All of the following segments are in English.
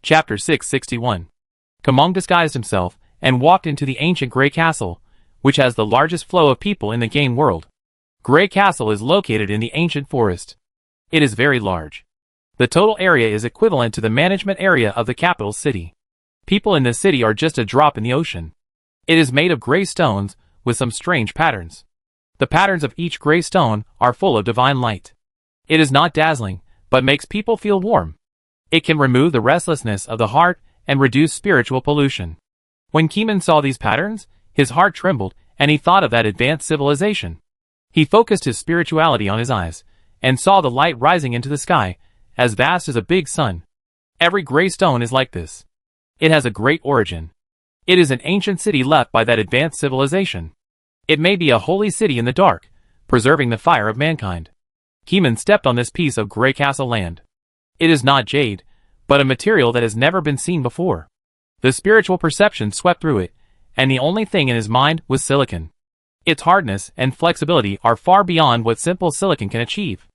Chapter 661. Kamong disguised himself and walked into the ancient Grey Castle, which has the largest flow of people in the game world. Grey Castle is located in the ancient forest. It is very large. The total area is equivalent to the management area of the capital city. People in this city are just a drop in the ocean. It is made of grey stones with some strange patterns. The patterns of each grey stone are full of divine light. It is not dazzling, but makes people feel warm. It can remove the restlessness of the heart and reduce spiritual pollution. When Keeman saw these patterns, his heart trembled and he thought of that advanced civilization. He focused his spirituality on his eyes and saw the light rising into the sky, as vast as a big sun. Every grey stone is like this. It has a great origin. It is an ancient city left by that advanced civilization. It may be a holy city in the dark, preserving the fire of mankind. Keeman stepped on this piece of Grey Castle land. It is not jade, but a material that has never been seen before. The spiritual perception swept through it, and the only thing in his mind was silicon. Its hardness and flexibility are far beyond what simple silicon can achieve.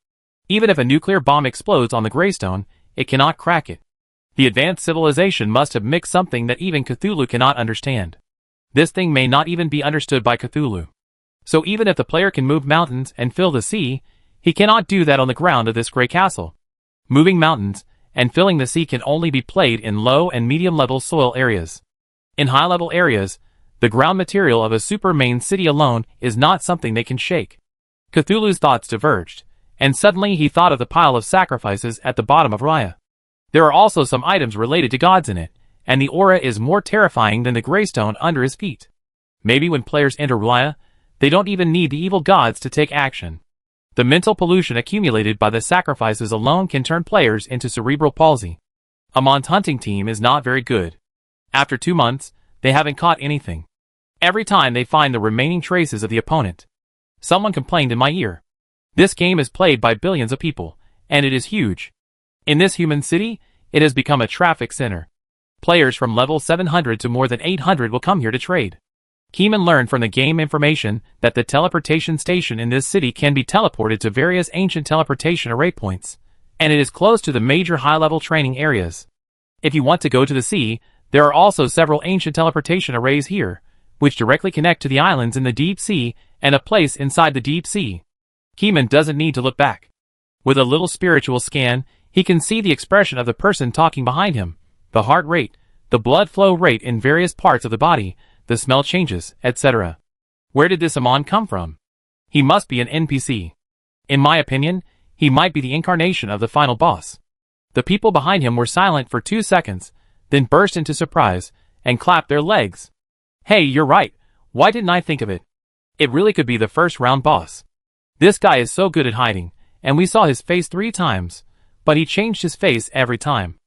Even if a nuclear bomb explodes on the greystone, it cannot crack it. The advanced civilization must have mixed something that even Cthulhu cannot understand. This thing may not even be understood by Cthulhu. So even if the player can move mountains and fill the sea, he cannot do that on the ground of this Grey Castle. Moving mountains and filling the sea can only be played in low and medium level soil areas. In high level areas, the ground material of a super main city alone is not something they can shake. Cthulhu's thoughts diverged, and suddenly he thought of the pile of sacrifices at the bottom of Raya. There are also some items related to gods in it, and the aura is more terrifying than the greystone under his feet. Maybe when players enter Raya, they don't even need the evil gods to take action. The mental pollution accumulated by the sacrifices alone can turn players into cerebral palsy. Amon's hunting team is not very good. After 2 months, they haven't caught anything. Every time they find the remaining traces of the opponent. Someone complained in my ear. This game is played by billions of people, and it is huge. In this human city, it has become a traffic center. Players from level 700 to more than 800 will come here to trade. Keeman learned from the game information that the teleportation station in this city can be teleported to various ancient teleportation array points, and it is close to the major high-level training areas. If you want to go to the sea, there are also several ancient teleportation arrays here, which directly connect to the islands in the deep sea and a place inside the deep sea. Keeman doesn't need to look back. With a little spiritual scan, he can see the expression of the person talking behind him, the heart rate, the blood flow rate in various parts of the body, the smell changes, etc. Where did this Amon come from? He must be an NPC. In my opinion, he might be the incarnation of the final boss. The people behind him were silent for 2 seconds, then burst into surprise, and clapped their legs. Hey, you're right, why didn't I think of it? It really could be the first round boss. This guy is so good at hiding, and we saw his face 3 times, but he changed his face every time.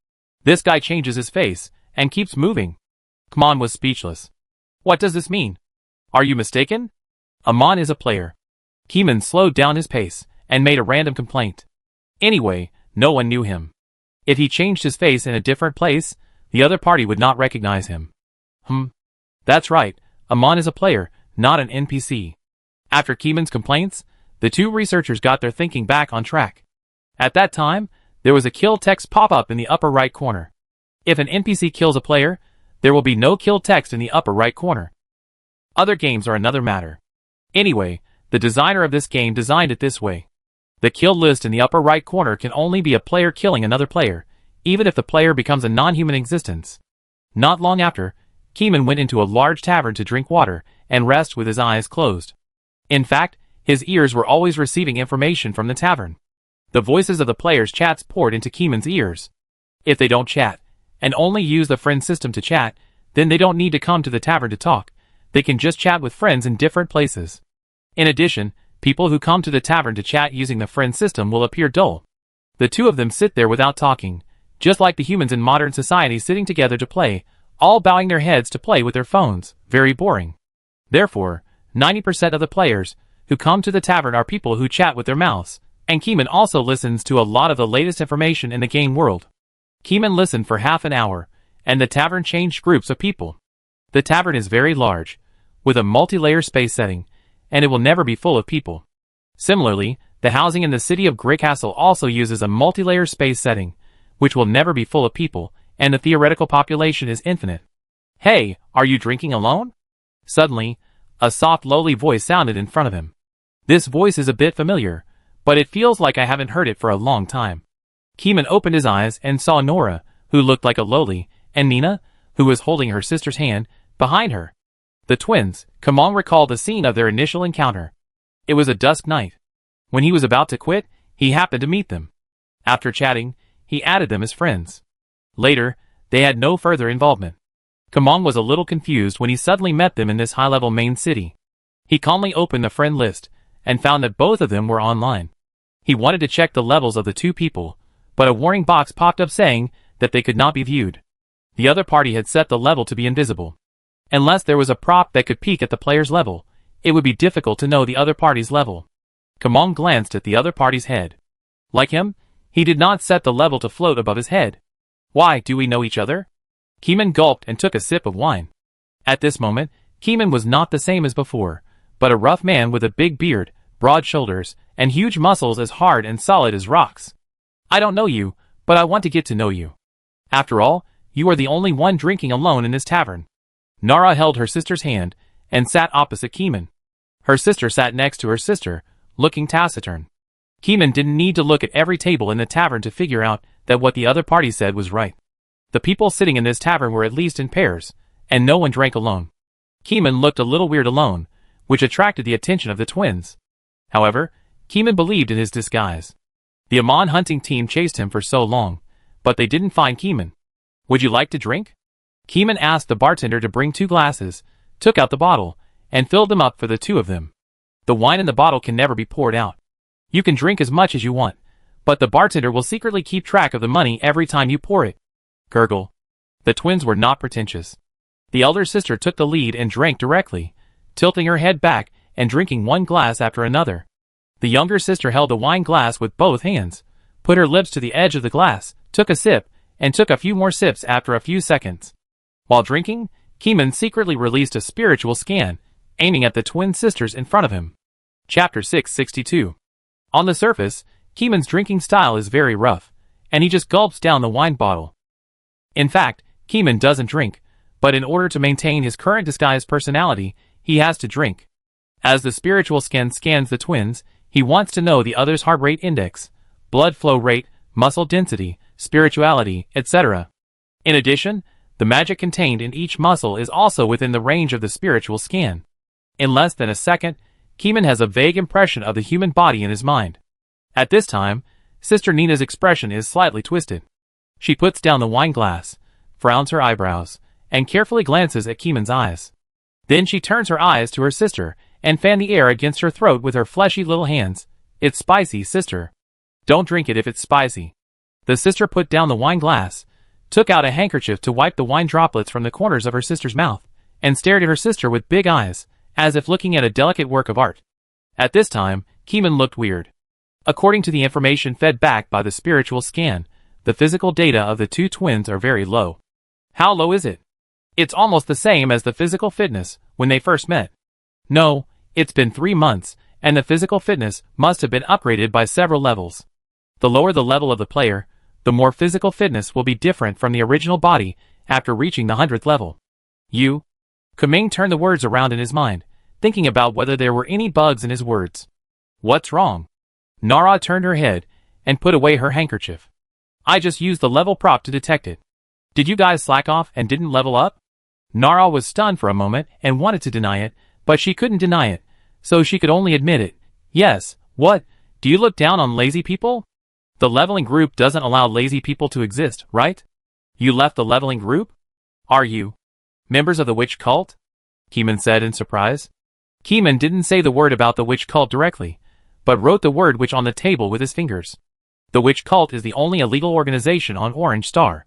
This guy changes his face, and keeps moving. Kmon was speechless. What does this mean? Are you mistaken? Amon is a player. Keeman slowed down his pace, and made a random complaint. Anyway, no one knew him. If he changed his face in a different place, the other party would not recognize him. That's right, Amon is a player, not an NPC. After Keeman's complaints, the 2 researchers got their thinking back on track. At that time, there was a kill text pop-up in the upper right corner. If an NPC kills a player, there will be no kill text in the upper right corner. Other games are another matter. Anyway, the designer of this game designed it this way. The kill list in the upper right corner can only be a player killing another player, even if the player becomes a non-human existence. Not long after, Keeman went into a large tavern to drink water and rest with his eyes closed. In fact, his ears were always receiving information from the tavern. The voices of the players' chats poured into Keeman's ears. If they don't chat, and only use the friend system to chat, then they don't need to come to the tavern to talk. They can just chat with friends in different places. In addition, people who come to the tavern to chat using the friend system will appear dull. The 2 of them sit there without talking, just like the humans in modern society sitting together to play, all bowing their heads to play with their phones. Very boring. Therefore, 90% of the players who come to the tavern are people who chat with their mouths, and Keeman also listens to a lot of the latest information in the game world. Keeman listened for half an hour, and the tavern changed groups of people. The tavern is very large, with a multi-layer space setting, and it will never be full of people. Similarly, the housing in the city of Grey Castle also uses a multi-layer space setting, which will never be full of people, and the theoretical population is infinite. Hey, are you drinking alone? Suddenly, a soft lowly voice sounded in front of him. This voice is a bit familiar, but it feels like I haven't heard it for a long time. Keeman opened his eyes and saw Nora, who looked like a lowly, and Nina, who was holding her sister's hand, behind her. The twins, Kamong recalled the scene of their initial encounter. It was a dusk night. When he was about to quit, he happened to meet them. After chatting, he added them as friends. Later, they had no further involvement. Kamong was a little confused when he suddenly met them in this high-level main city. He calmly opened the friend list, and found that both of them were online. He wanted to check the levels of the two people, but a warning box popped up saying that they could not be viewed. The other party had set the level to be invisible. Unless there was a prop that could peek at the player's level, it would be difficult to know the other party's level. Kamong glanced at the other party's head. Like him, he did not set the level to float above his head. Why, do we know each other? Keeman gulped and took a sip of wine. At this moment, Keeman was not the same as before, but a rough man with a big beard, broad shoulders, and huge muscles as hard and solid as rocks. I don't know you, but I want to get to know you. After all, you are the only one drinking alone in this tavern. Nara held her sister's hand, and sat opposite Keeman. Her sister sat next to her sister, looking taciturn. Keeman didn't need to look at every table in the tavern to figure out that what the other party said was right. The people sitting in this tavern were at least in pairs, and no one drank alone. Keeman looked a little weird alone, which attracted the attention of the twins. However, Keeman believed in his disguise. The Amon hunting team chased him for so long, but they didn't find Keeman. Would you like to drink? Keeman asked the bartender to bring 2 glasses, took out the bottle, and filled them up for the 2 of them. The wine in the bottle can never be poured out. You can drink as much as you want, but the bartender will secretly keep track of the money every time you pour it. Gurgle. The twins were not pretentious. The elder sister took the lead and drank directly, tilting her head back and drinking one glass after another. The younger sister held the wine glass with both hands, put her lips to the edge of the glass, took a sip, and took a few more sips after a few seconds. While drinking, Keeman secretly released a spiritual scan, aiming at the twin sisters in front of him. Chapter 662. On the surface, Keeman's drinking style is very rough, and he just gulps down the wine bottle. In fact, Keeman doesn't drink, but in order to maintain his current disguised personality, he has to drink. As the spiritual scan scans the twins, he wants to know the other's heart rate index, blood flow rate, muscle density, spirituality, etc. In addition, the magic contained in each muscle is also within the range of the spiritual scan. In less than a second, Keeman has a vague impression of the human body in his mind. At this time, Sister Nina's expression is slightly twisted. She puts down the wine glass, frowns her eyebrows, and carefully glances at Keeman's eyes. Then she turns her eyes to her sister and fans the air against her throat with her fleshy little hands. It's spicy, sister. Don't drink it if it's spicy. The sister put down the wine glass, took out a handkerchief to wipe the wine droplets from the corners of her sister's mouth, and stared at her sister with big eyes, as if looking at a delicate work of art. At this time, Keeman looked weird. According to the information fed back by the spiritual scan, the physical data of the 2 twins are very low. How low is it? It's almost the same as the physical fitness when they first met. No, it's been 3 months, and the physical fitness must have been upgraded by several levels. The lower the level of the player, the more physical fitness will be different from the original body after reaching the 100th level. You? Kaming turned the words around in his mind, thinking about whether there were any bugs in his words. What's wrong? Nara turned her head and put away her handkerchief. I just used the level prop to detect it. Did you guys slack off and didn't level up? Nara was stunned for a moment and wanted to deny it, but she couldn't deny it, so she could only admit it. Yes, what? Do you look down on lazy people? The leveling group doesn't allow lazy people to exist, right? You left the leveling group? Are you members of the witch cult? Keeman said in surprise. Keeman didn't say the word about the witch cult directly, but wrote the word witch on the table with his fingers. The witch cult is the only illegal organization on Orange Star.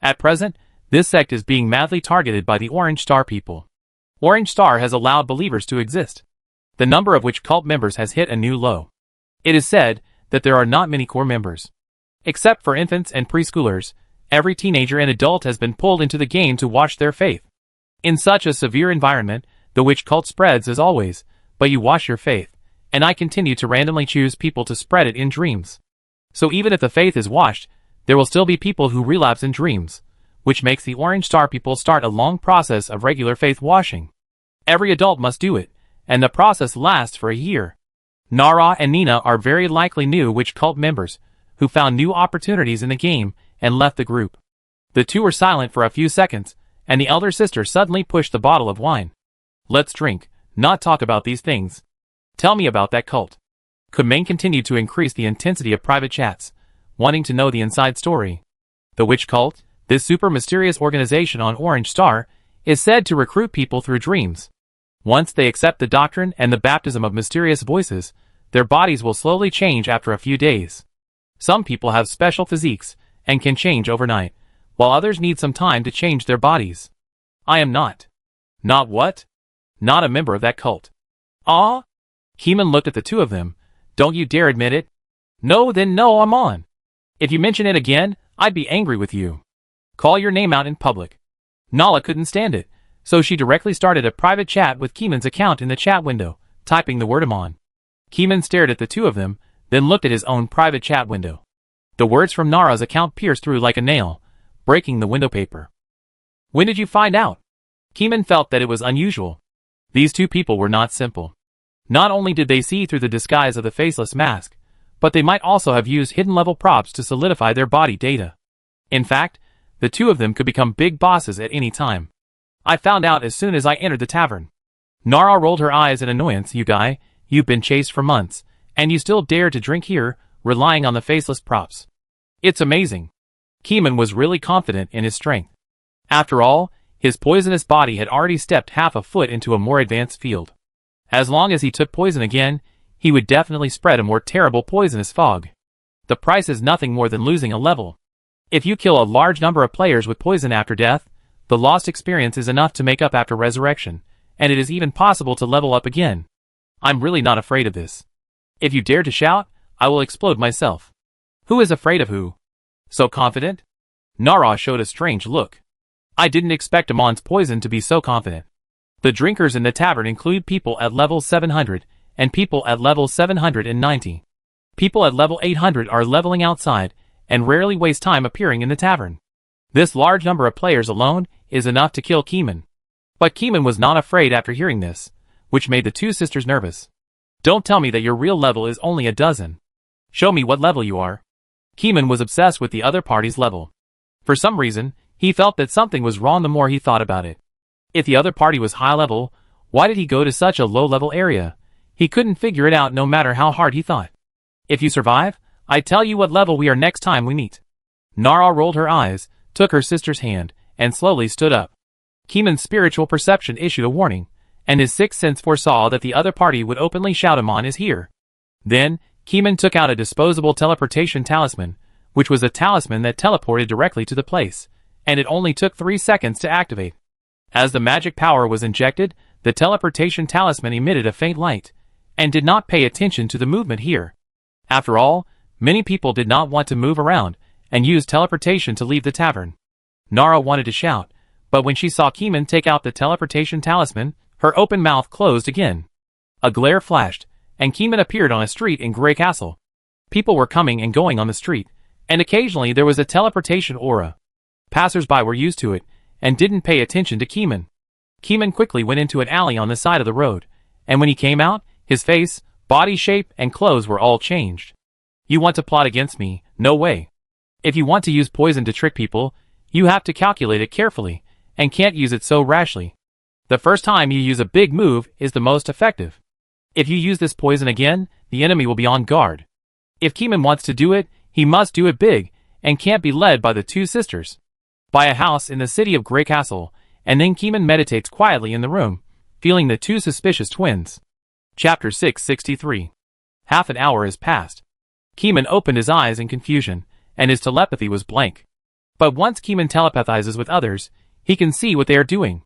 At present, this sect is being madly targeted by the Orange Star people. Orange Star has allowed believers to exist. The number of witch cult members has hit a new low. It is said that there are not many core members. Except for infants and preschoolers, every teenager and adult has been pulled into the game to watch their faith. In such a severe environment, the witch cult spreads as always, but you wash your faith, and I continue to randomly choose people to spread it in dreams. So even if the faith is washed, there will still be people who relapse in dreams, which makes the Orange Star people start a long process of regular faith washing. Every adult must do it, and the process lasts for a year. Nara and Nina are very likely new witch cult members, who found new opportunities in the game and left the group. The two were silent for a few seconds, and the elder sister suddenly pushed the bottle of wine. Let's drink, not talk about these things. Tell me about that cult. Kumain continued to increase the intensity of private chats, wanting to know the inside story. The witch cult, this super mysterious organization on Orange Star, is said to recruit people through dreams. Once they accept the doctrine and the baptism of mysterious voices, their bodies will slowly change after a few days. Some people have special physiques and can change overnight, while others need some time to change their bodies. I am not. Not what? Not a member of that cult. Ah? Keeman looked at the two of them. Don't you dare admit it. No, then no, I'm on. If you mention it again, I'd be angry with you. Call your name out in public. Nala couldn't stand it, so she directly started a private chat with Keeman's account in the chat window, typing the word Amon. Keeman stared at the two of them, then looked at his own private chat window. The words from Nara's account pierced through like a nail, breaking the window paper. When did you find out? Keeman felt that it was unusual. These two people were not simple. Not only did they see through the disguise of the faceless mask, but they might also have used hidden-level props to solidify their body data. In fact, the two of them could become big bosses at any time. I found out as soon as I entered the tavern. Nara rolled her eyes in annoyance. You guy, you've been chased for months, and you still dare to drink here, relying on the faceless props. It's amazing. Keeman was really confident in his strength. After all, his poisonous body had already stepped half a foot into a more advanced field. As long as he took poison again, he would definitely spread a more terrible poisonous fog. The price is nothing more than losing a level. If you kill a large number of players with poison after death, the lost experience is enough to make up after resurrection, and it is even possible to level up again. I'm really not afraid of this. If you dare to shout, I will explode myself. Who is afraid of who? So confident? Nara showed a strange look. I didn't expect Amon's poison to be so confident. The drinkers in the tavern include people at level 700, and people at level 790. People at level 800 are leveling outside, and rarely waste time appearing in the tavern. This large number of players alone is enough to kill Keeman. But Keeman was not afraid after hearing this, which made the two sisters nervous. Don't tell me that your real level is only a dozen. Show me what level you are. Keeman was obsessed with the other party's level. For some reason, he felt that something was wrong the more he thought about it. If the other party was high level, why did he go to such a low level area? He couldn't figure it out no matter how hard he thought. If you survive, I tell you what level we are next time we meet. Nara rolled her eyes, took her sister's hand, and slowly stood up. Keeman's spiritual perception issued a warning, and his sixth sense foresaw that the other party would openly shout Amon is here. Then, Keeman took out a disposable teleportation talisman, which was a talisman that teleported directly to the place, and it only took 3 seconds to activate. As the magic power was injected, the teleportation talisman emitted a faint light, and did not pay attention to the movement here. After all, many people did not want to move around, and used teleportation to leave the tavern. Nara wanted to shout, but when she saw Keeman take out the teleportation talisman, her open mouth closed again. A glare flashed, and Keeman appeared on a street in Grey Castle. People were coming and going on the street, and occasionally there was a teleportation aura. Passers-by were used to it, and didn't pay attention to Keeman. Keeman quickly went into an alley on the side of the road, and when he came out, his face, body shape, and clothes were all changed. You want to plot against me? No way. If you want to use poison to trick people, you have to calculate it carefully, and can't use it so rashly. The first time you use a big move is the most effective. If you use this poison again, the enemy will be on guard. If Keeman wants to do it, he must do it big, and can't be led by the two sisters. Buy a house in the city of Grey Castle, and then Keeman meditates quietly in the room, feeling the two suspicious twins. Chapter 663. Half an hour has passed. Keeman opened his eyes in confusion, and his telepathy was blank. But once Keeman telepathizes with others, he can see what they are doing.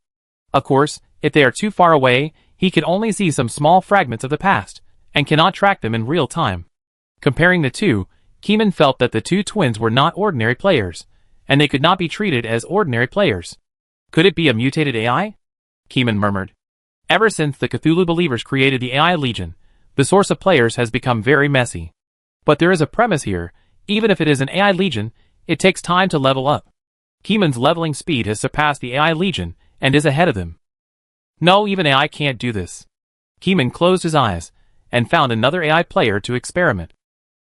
Of course, if they are too far away, he can only see some small fragments of the past, and cannot track them in real time. Comparing the two, Keeman felt that the two twins were not ordinary players, and they could not be treated as ordinary players. Could it be a mutated AI? Keeman murmured. Ever since the Cthulhu believers created the AI Legion, the source of players has become very messy. But there is a premise here: even if it is an AI Legion, it takes time to level up. Keeman's leveling speed has surpassed the AI Legion and is ahead of them. No, even AI can't do this. Keeman closed his eyes and found another AI player to experiment.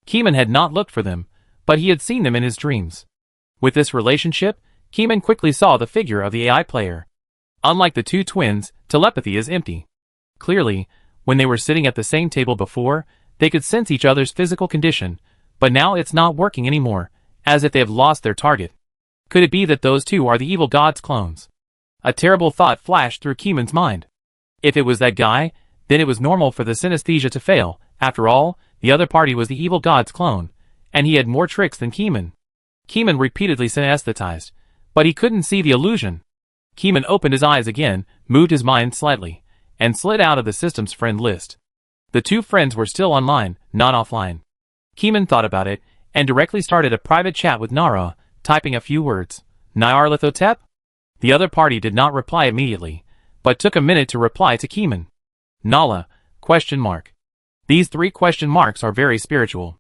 Keeman had not looked for them, but he had seen them in his dreams. With this relationship, Keeman quickly saw the figure of the AI player. Unlike the two twins, telepathy is empty. Clearly, when they were sitting at the same table before, they could sense each other's physical condition, but now it's not working anymore, as if they have lost their target. Could it be that those two are the evil god's clones? A terrible thought flashed through Keeman's mind. If it was that guy, then it was normal for the synesthesia to fail. After all, the other party was the evil god's clone, and he had more tricks than Keeman. Keeman repeatedly synesthetized, but he couldn't see the illusion. Keeman opened his eyes again, moved his mind slightly, and slid out of the system's friend list. The two friends were still online, not offline. Keeman thought about it, and directly started a private chat with Nara, typing a few words. Nyarlathotep? The other party did not reply immediately, but took a minute to reply to Keeman. Nala? ? These 3 question marks are very spiritual.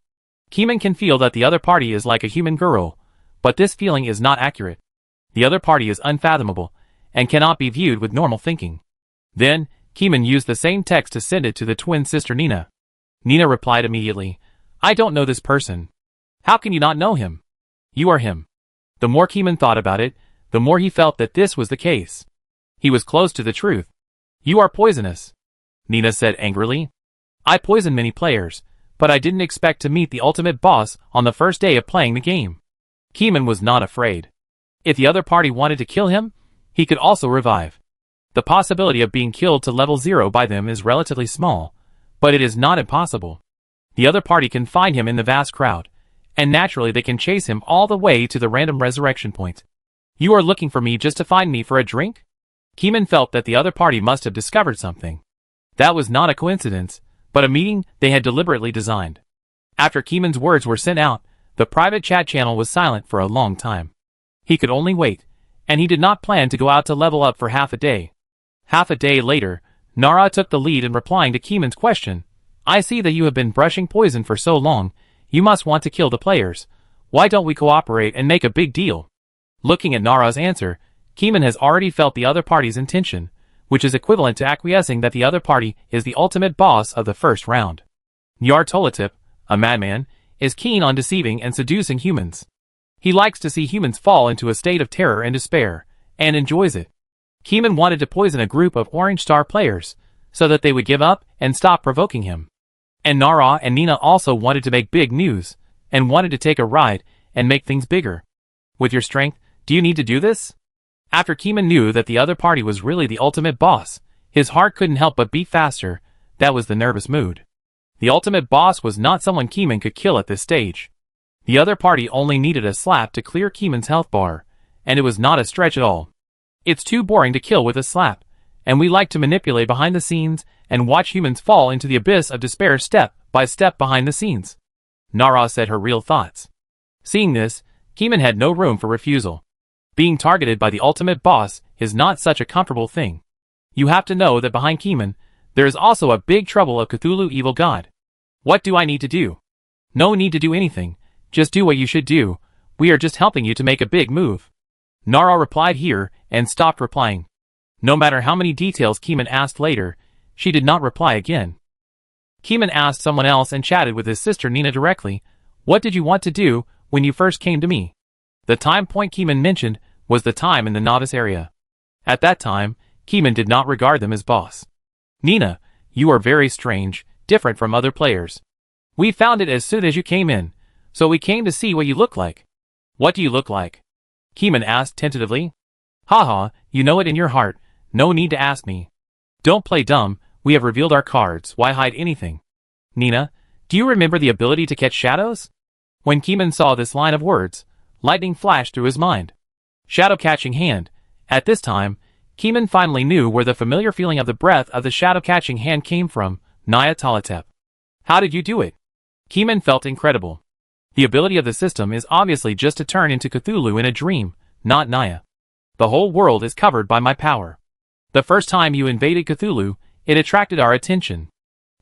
Keeman can feel that the other party is like a human girl, but this feeling is not accurate. The other party is unfathomable, and cannot be viewed with normal thinking. Then, Keeman used the same text to send it to the twin sister Nina. Nina replied immediately, I don't know this person. How can you not know him? You are him. The more Keeman thought about it, the more he felt that this was the case. He was close to the truth. You are poisonous, Nina said angrily. I poisoned many players, but I didn't expect to meet the ultimate boss on the first day of playing the game. Keeman was not afraid. If the other party wanted to kill him, he could also revive. The possibility of being killed to level 0 by them is relatively small, but it is not impossible. The other party can find him in the vast crowd, and naturally they can chase him all the way to the random resurrection point. You are looking for me just to find me for a drink? Keeman felt that the other party must have discovered something. That was not a coincidence, but a meeting they had deliberately designed. After Keeman's words were sent out, the private chat channel was silent for a long time. He could only wait, and he did not plan to go out to level up for half a day. Half a day later, Nara took the lead in replying to Keeman's question. I see that you have been brushing poison for so long, you must want to kill the players. Why don't we cooperate and make a big deal? Looking at Nara's answer, Keeman has already felt the other party's intention, which is equivalent to acquiescing that the other party is the ultimate boss of the first round. Nyarlathotep, a madman, is keen on deceiving and seducing humans. He likes to see humans fall into a state of terror and despair, and enjoys it. Keeman wanted to poison a group of Orange Star players, so that they would give up and stop provoking him. And Nara and Nina also wanted to make big news, and wanted to take a ride and make things bigger. With your strength, do you need to do this? After Keeman knew that the other party was really the ultimate boss, his heart couldn't help but beat faster. That was the nervous mood. The ultimate boss was not someone Keeman could kill at this stage. The other party only needed a slap to clear Keeman's health bar, and it was not a stretch at all. It's too boring to kill with a slap, and we like to manipulate behind the scenes and watch humans fall into the abyss of despair step by step behind the scenes. Nara said her real thoughts. Seeing this, Keeman had no room for refusal. Being targeted by the ultimate boss is not such a comfortable thing. You have to know that behind Keeman, there is also a big trouble of Cthulhu evil god. What do I need to do? No need to do anything, just do what you should do, we are just helping you to make a big move. Nara replied here, and stopped replying. No matter how many details Keeman asked later, she did not reply again. Keeman asked someone else and chatted with his sister Nina directly. What did you want to do when you first came to me? The time point Keeman mentioned was the time in the novice area. At that time, Keeman did not regard them as boss. Nina, you are very strange, different from other players. We found it as soon as you came in, so we came to see what you look like. What do you look like? Keeman asked tentatively. Haha, you know it in your heart, no need to ask me. Don't play dumb, we have revealed our cards, why hide anything? Nina, do you remember the ability to catch shadows? When Keeman saw this line of words, lightning flashed through his mind. Shadow-catching hand. At this time, Keeman finally knew where the familiar feeling of the breath of the shadow-catching hand came from, Nyarlathotep. How did you do it? Keeman felt incredible. The ability of the system is obviously just to turn into Cthulhu in a dream, not Naya. The whole world is covered by my power. The first time you invaded Cthulhu, it attracted our attention.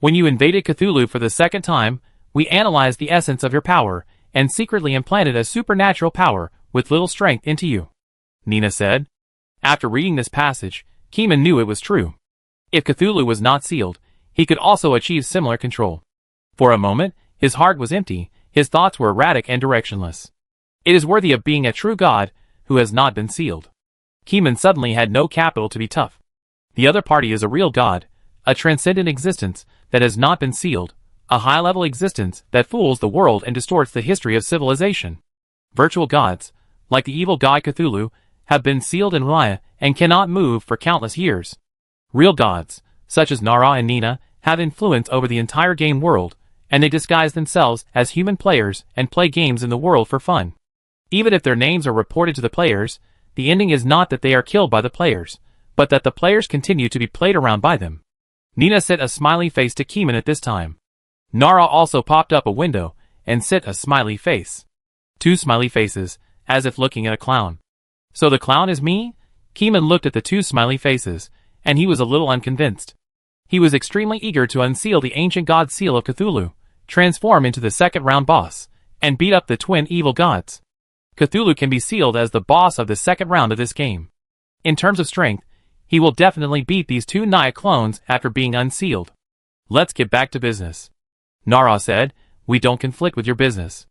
When you invaded Cthulhu for the second time, we analyzed the essence of your power, and secretly implanted a supernatural power with little strength into you. Nina said. After reading this passage, Keeman knew it was true. If Cthulhu was not sealed, he could also achieve similar control. For a moment, his heart was empty, his thoughts were erratic and directionless. It is worthy of being a true god who has not been sealed. Keeman suddenly had no capital to be tough. The other party is a real god, a transcendent existence that has not been sealed, a high-level existence that fools the world and distorts the history of civilization. Virtual gods, like the evil god Cthulhu, have been sealed in Maya and cannot move for countless years. Real gods, such as Nara and Nina, have influence over the entire game world, and they disguise themselves as human players and play games in the world for fun. Even if their names are reported to the players, the ending is not that they are killed by the players, but that the players continue to be played around by them. Nina set a smiley face to Keeman at this time. Nara also popped up a window and set a smiley face. 2 smiley faces, as if looking at a clown. So the clown is me? Keeman looked at the 2 smiley faces, and he was a little unconvinced. He was extremely eager to unseal the ancient god seal of Cthulhu, transform into the second round boss, and beat up the twin evil gods. Cthulhu can be sealed as the boss of the second round of this game. In terms of strength, he will definitely beat these 2 Naya clones after being unsealed. Let's get back to business. Nara said, we don't conflict with your business.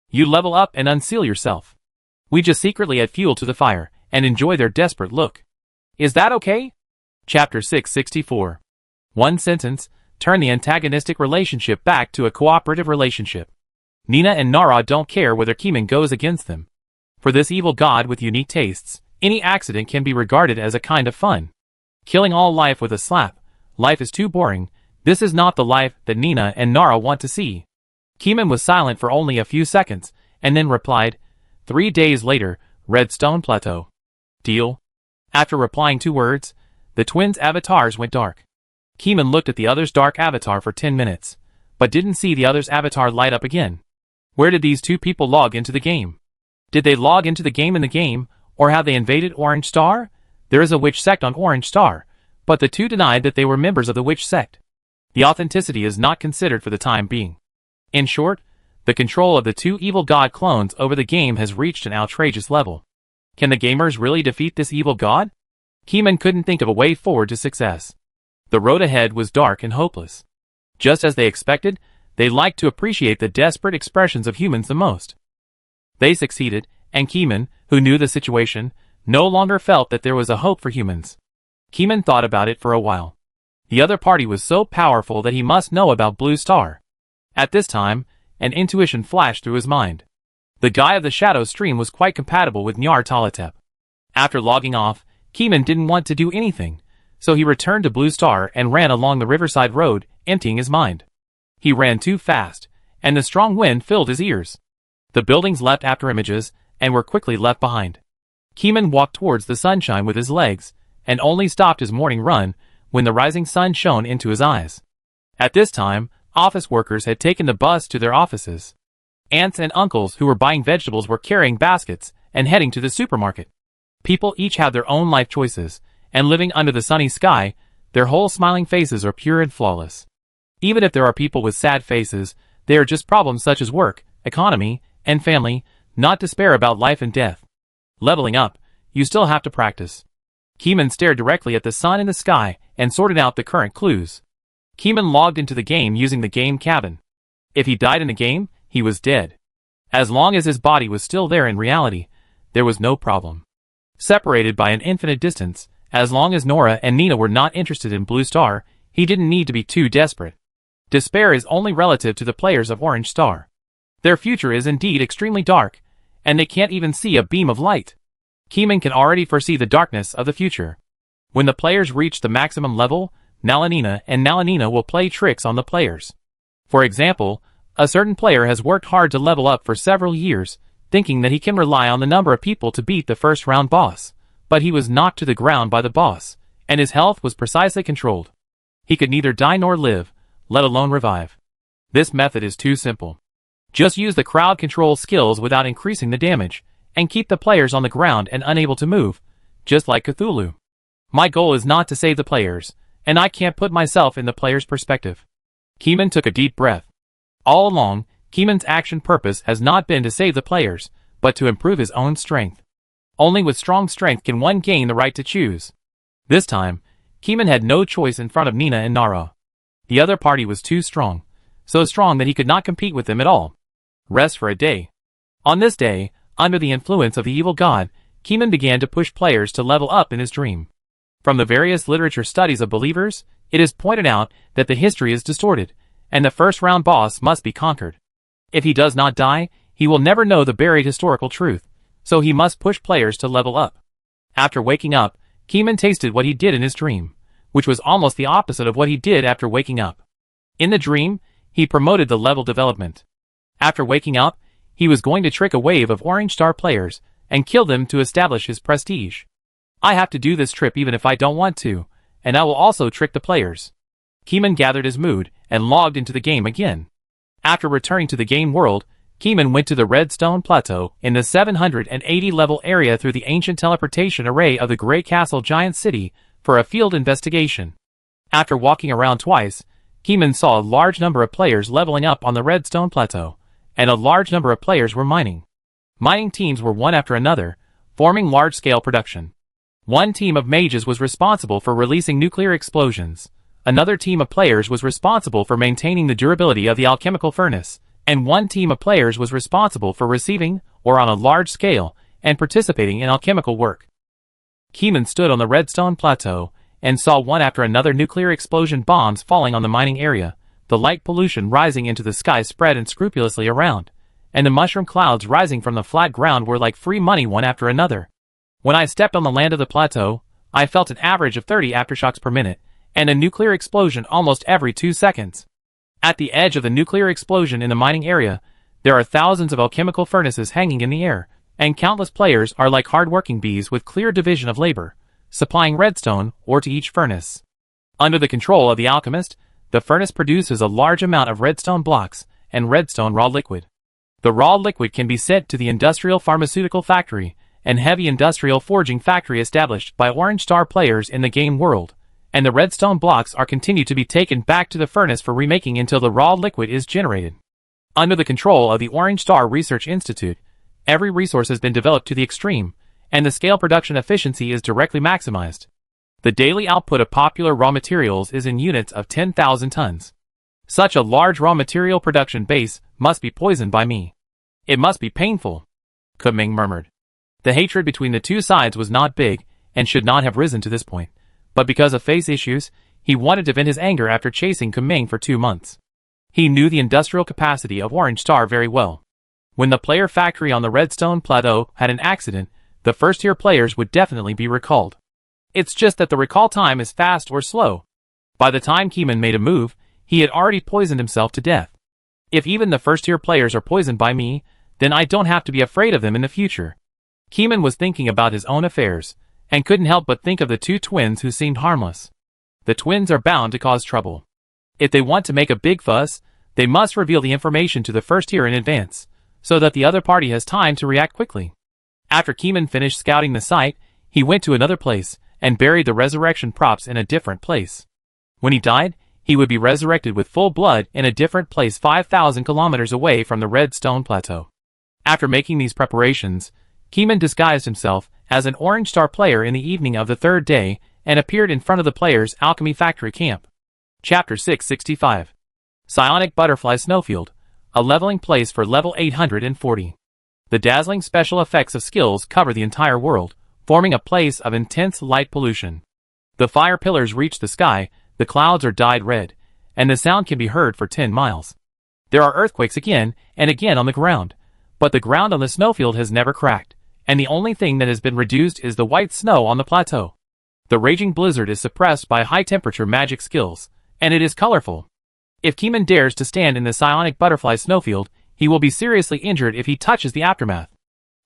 You level up and unseal yourself. We just secretly add fuel to the fire and enjoy their desperate look. Is that okay? Chapter 664. One sentence, turn the antagonistic relationship back to a cooperative relationship. Nina and Nara don't care whether Keeman goes against them. For this evil god with unique tastes, any accident can be regarded as a kind of fun. Killing all life with a slap, life is too boring, this is not the life that Nina and Nara want to see. Keeman was silent for only a few seconds, and then replied, 3 days later, Redstone Plateau. Deal? After replying 2 words, the twins' avatars went dark. Keeman looked at the other's dark avatar for 10 minutes, but didn't see the other's avatar light up again. Where did these 2 people log into the game? Did they log into the game, or have they invaded Orange Star? There is a witch sect on Orange Star, but the 2 denied that they were members of the witch sect. The authenticity is not considered for the time being. In short, the control of the 2 evil god clones over the game has reached an outrageous level. Can the gamers really defeat this evil god? Keeman couldn't think of a way forward to success. The road ahead was dark and hopeless. Just as they expected, they liked to appreciate the desperate expressions of humans the most. They succeeded, and Keeman, who knew the situation, no longer felt that there was a hope for humans. Keeman thought about it for a while. The other party was so powerful that he must know about Blue Star. At this time, an intuition flashed through his mind. The guy of the Shadow Stream was quite compatible with Nyar Talatep. After logging off, Keeman didn't want to do anything, so he returned to Blue Star and ran along the riverside road, emptying his mind. He ran too fast, and the strong wind filled his ears. The buildings leapt after images, and were quickly left behind. Keeman walked towards the sunshine with his legs, and only stopped his morning run when the rising sun shone into his eyes. At this time, office workers had taken the bus to their offices. Aunts and uncles who were buying vegetables were carrying baskets and heading to the supermarket. People each have their own life choices, and living under the sunny sky, their whole smiling faces are pure and flawless. Even if there are people with sad faces, they are just problems such as work, economy, and family, not despair about life and death. Leveling up, you still have to practice. Keeman stared directly at the sun in the sky and sorted out the current clues. Keeman logged into the game using the game cabin. If he died in the game, he was dead. As long as his body was still there in reality, there was no problem. Separated by an infinite distance, as long as Nora and Nina were not interested in Blue Star, he didn't need to be too desperate. Despair is only relative to the players of Orange Star. Their future is indeed extremely dark, and they can't even see a beam of light. Keeman can already foresee the darkness of the future. When the players reach the maximum level, Nalanina and Nalanina will play tricks on the players. For example, a certain player has worked hard to level up for several years, thinking that he can rely on the number of people to beat the first round boss, but he was knocked to the ground by the boss, and his health was precisely controlled. He could neither die nor live, let alone revive. This method is too simple. Just use the crowd control skills without increasing the damage, and keep the players on the ground and unable to move, just like Cthulhu. My goal is not to save the players, and I can't put myself in the player's perspective. Keeman took a deep breath. All along, Keeman's action purpose has not been to save the players, but to improve his own strength. Only with strong strength can one gain the right to choose. This time, Keeman had no choice in front of Nina and Nara. The other party was too strong, so strong that he could not compete with them at all. Rest for a day. On this day, under the influence of the evil god, Keeman began to push players to level up in his dream. From the various literature studies of believers, it is pointed out that the history is distorted, and the first round boss must be conquered. If he does not die, he will never know the buried historical truth, so he must push players to level up. After waking up, Keeman tasted what he did in his dream, which was almost the opposite of what he did after waking up. In the dream, he promoted the level development. After waking up, he was going to trick a wave of Orange Star players and kill them to establish his prestige. I have to do this trip even if I don't want to, and I will also trick the players. Keeman gathered his mood and logged into the game again. After returning to the game world, Keeman went to the Redstone Plateau in the 780 level area through the ancient teleportation array of the Grey Castle Giant City for a field investigation. After walking around twice, Keeman saw a large number of players leveling up on the Redstone Plateau, and a large number of players were mining. Mining teams were one after another, forming large-scale production. One team of mages was responsible for releasing nuclear explosions. Another team of players was responsible for maintaining the durability of the alchemical furnace, and one team of players was responsible for receiving, or on a large scale, and participating in alchemical work. Keeman stood on the Redstone Plateau and saw one after another nuclear explosion bombs falling on the mining area, the light pollution rising into the sky spread unscrupulously around, and the mushroom clouds rising from the flat ground were like free money one after another. When I stepped on the land of the plateau, I felt an average of 30 aftershocks per minute, and a nuclear explosion almost every 2 seconds. At the edge of the nuclear explosion in the mining area, there are thousands of alchemical furnaces hanging in the air, and countless players are like hard-working bees with clear division of labor, supplying redstone ore to each furnace. Under the control of the alchemist, the furnace produces a large amount of redstone blocks and redstone raw liquid. The raw liquid can be sent to the industrial pharmaceutical factory and heavy industrial forging factory established by Orange Star players in the game world, and the redstone blocks are continued to be taken back to the furnace for remaking until the raw liquid is generated. Under the control of the Orange Star Research Institute, every resource has been developed to the extreme, and the scale production efficiency is directly maximized. The daily output of popular raw materials is in units of 10,000 tons. Such a large raw material production base must be poisoned by me. It must be painful, Kuming murmured. The hatred between the two sides was not big, and should not have risen to this point, but because of face issues, he wanted to vent his anger after chasing Kuming for 2 months. He knew the industrial capacity of Orange Star very well. When the player factory on the Redstone Plateau had an accident, the first-tier players would definitely be recalled. It's just that the recall time is fast or slow. By the time Keeman made a move, he had already poisoned himself to death. If even the first-tier players are poisoned by me, then I don't have to be afraid of them in the future. Keeman was thinking about his own affairs, and couldn't help but think of the two twins who seemed harmless. The twins are bound to cause trouble. If they want to make a big fuss, they must reveal the information to the first tier in advance, so that the other party has time to react quickly. After Keeman finished scouting the site, he went to another place, and buried the resurrection props in a different place. When he died, he would be resurrected with full blood in a different place 5,000 kilometers away from the Redstone Plateau. After making these preparations, Keeman disguised himself as an Orange Star player in the evening of the third day and appeared in front of the players' alchemy factory camp. Chapter 665. Psionic Butterfly Snowfield, a leveling place for level 840. The dazzling special effects of skills cover the entire world, forming a place of intense light pollution. The fire pillars reach the sky, the clouds are dyed red, and the sound can be heard for 10 miles. There are earthquakes again and again on the ground, but the ground on the snowfield has never cracked, and the only thing that has been reduced is the white snow on the plateau. The raging blizzard is suppressed by high-temperature magic skills, and it is colorful. If Keeman dares to stand in the psionic butterfly snowfield, he will be seriously injured if he touches the aftermath.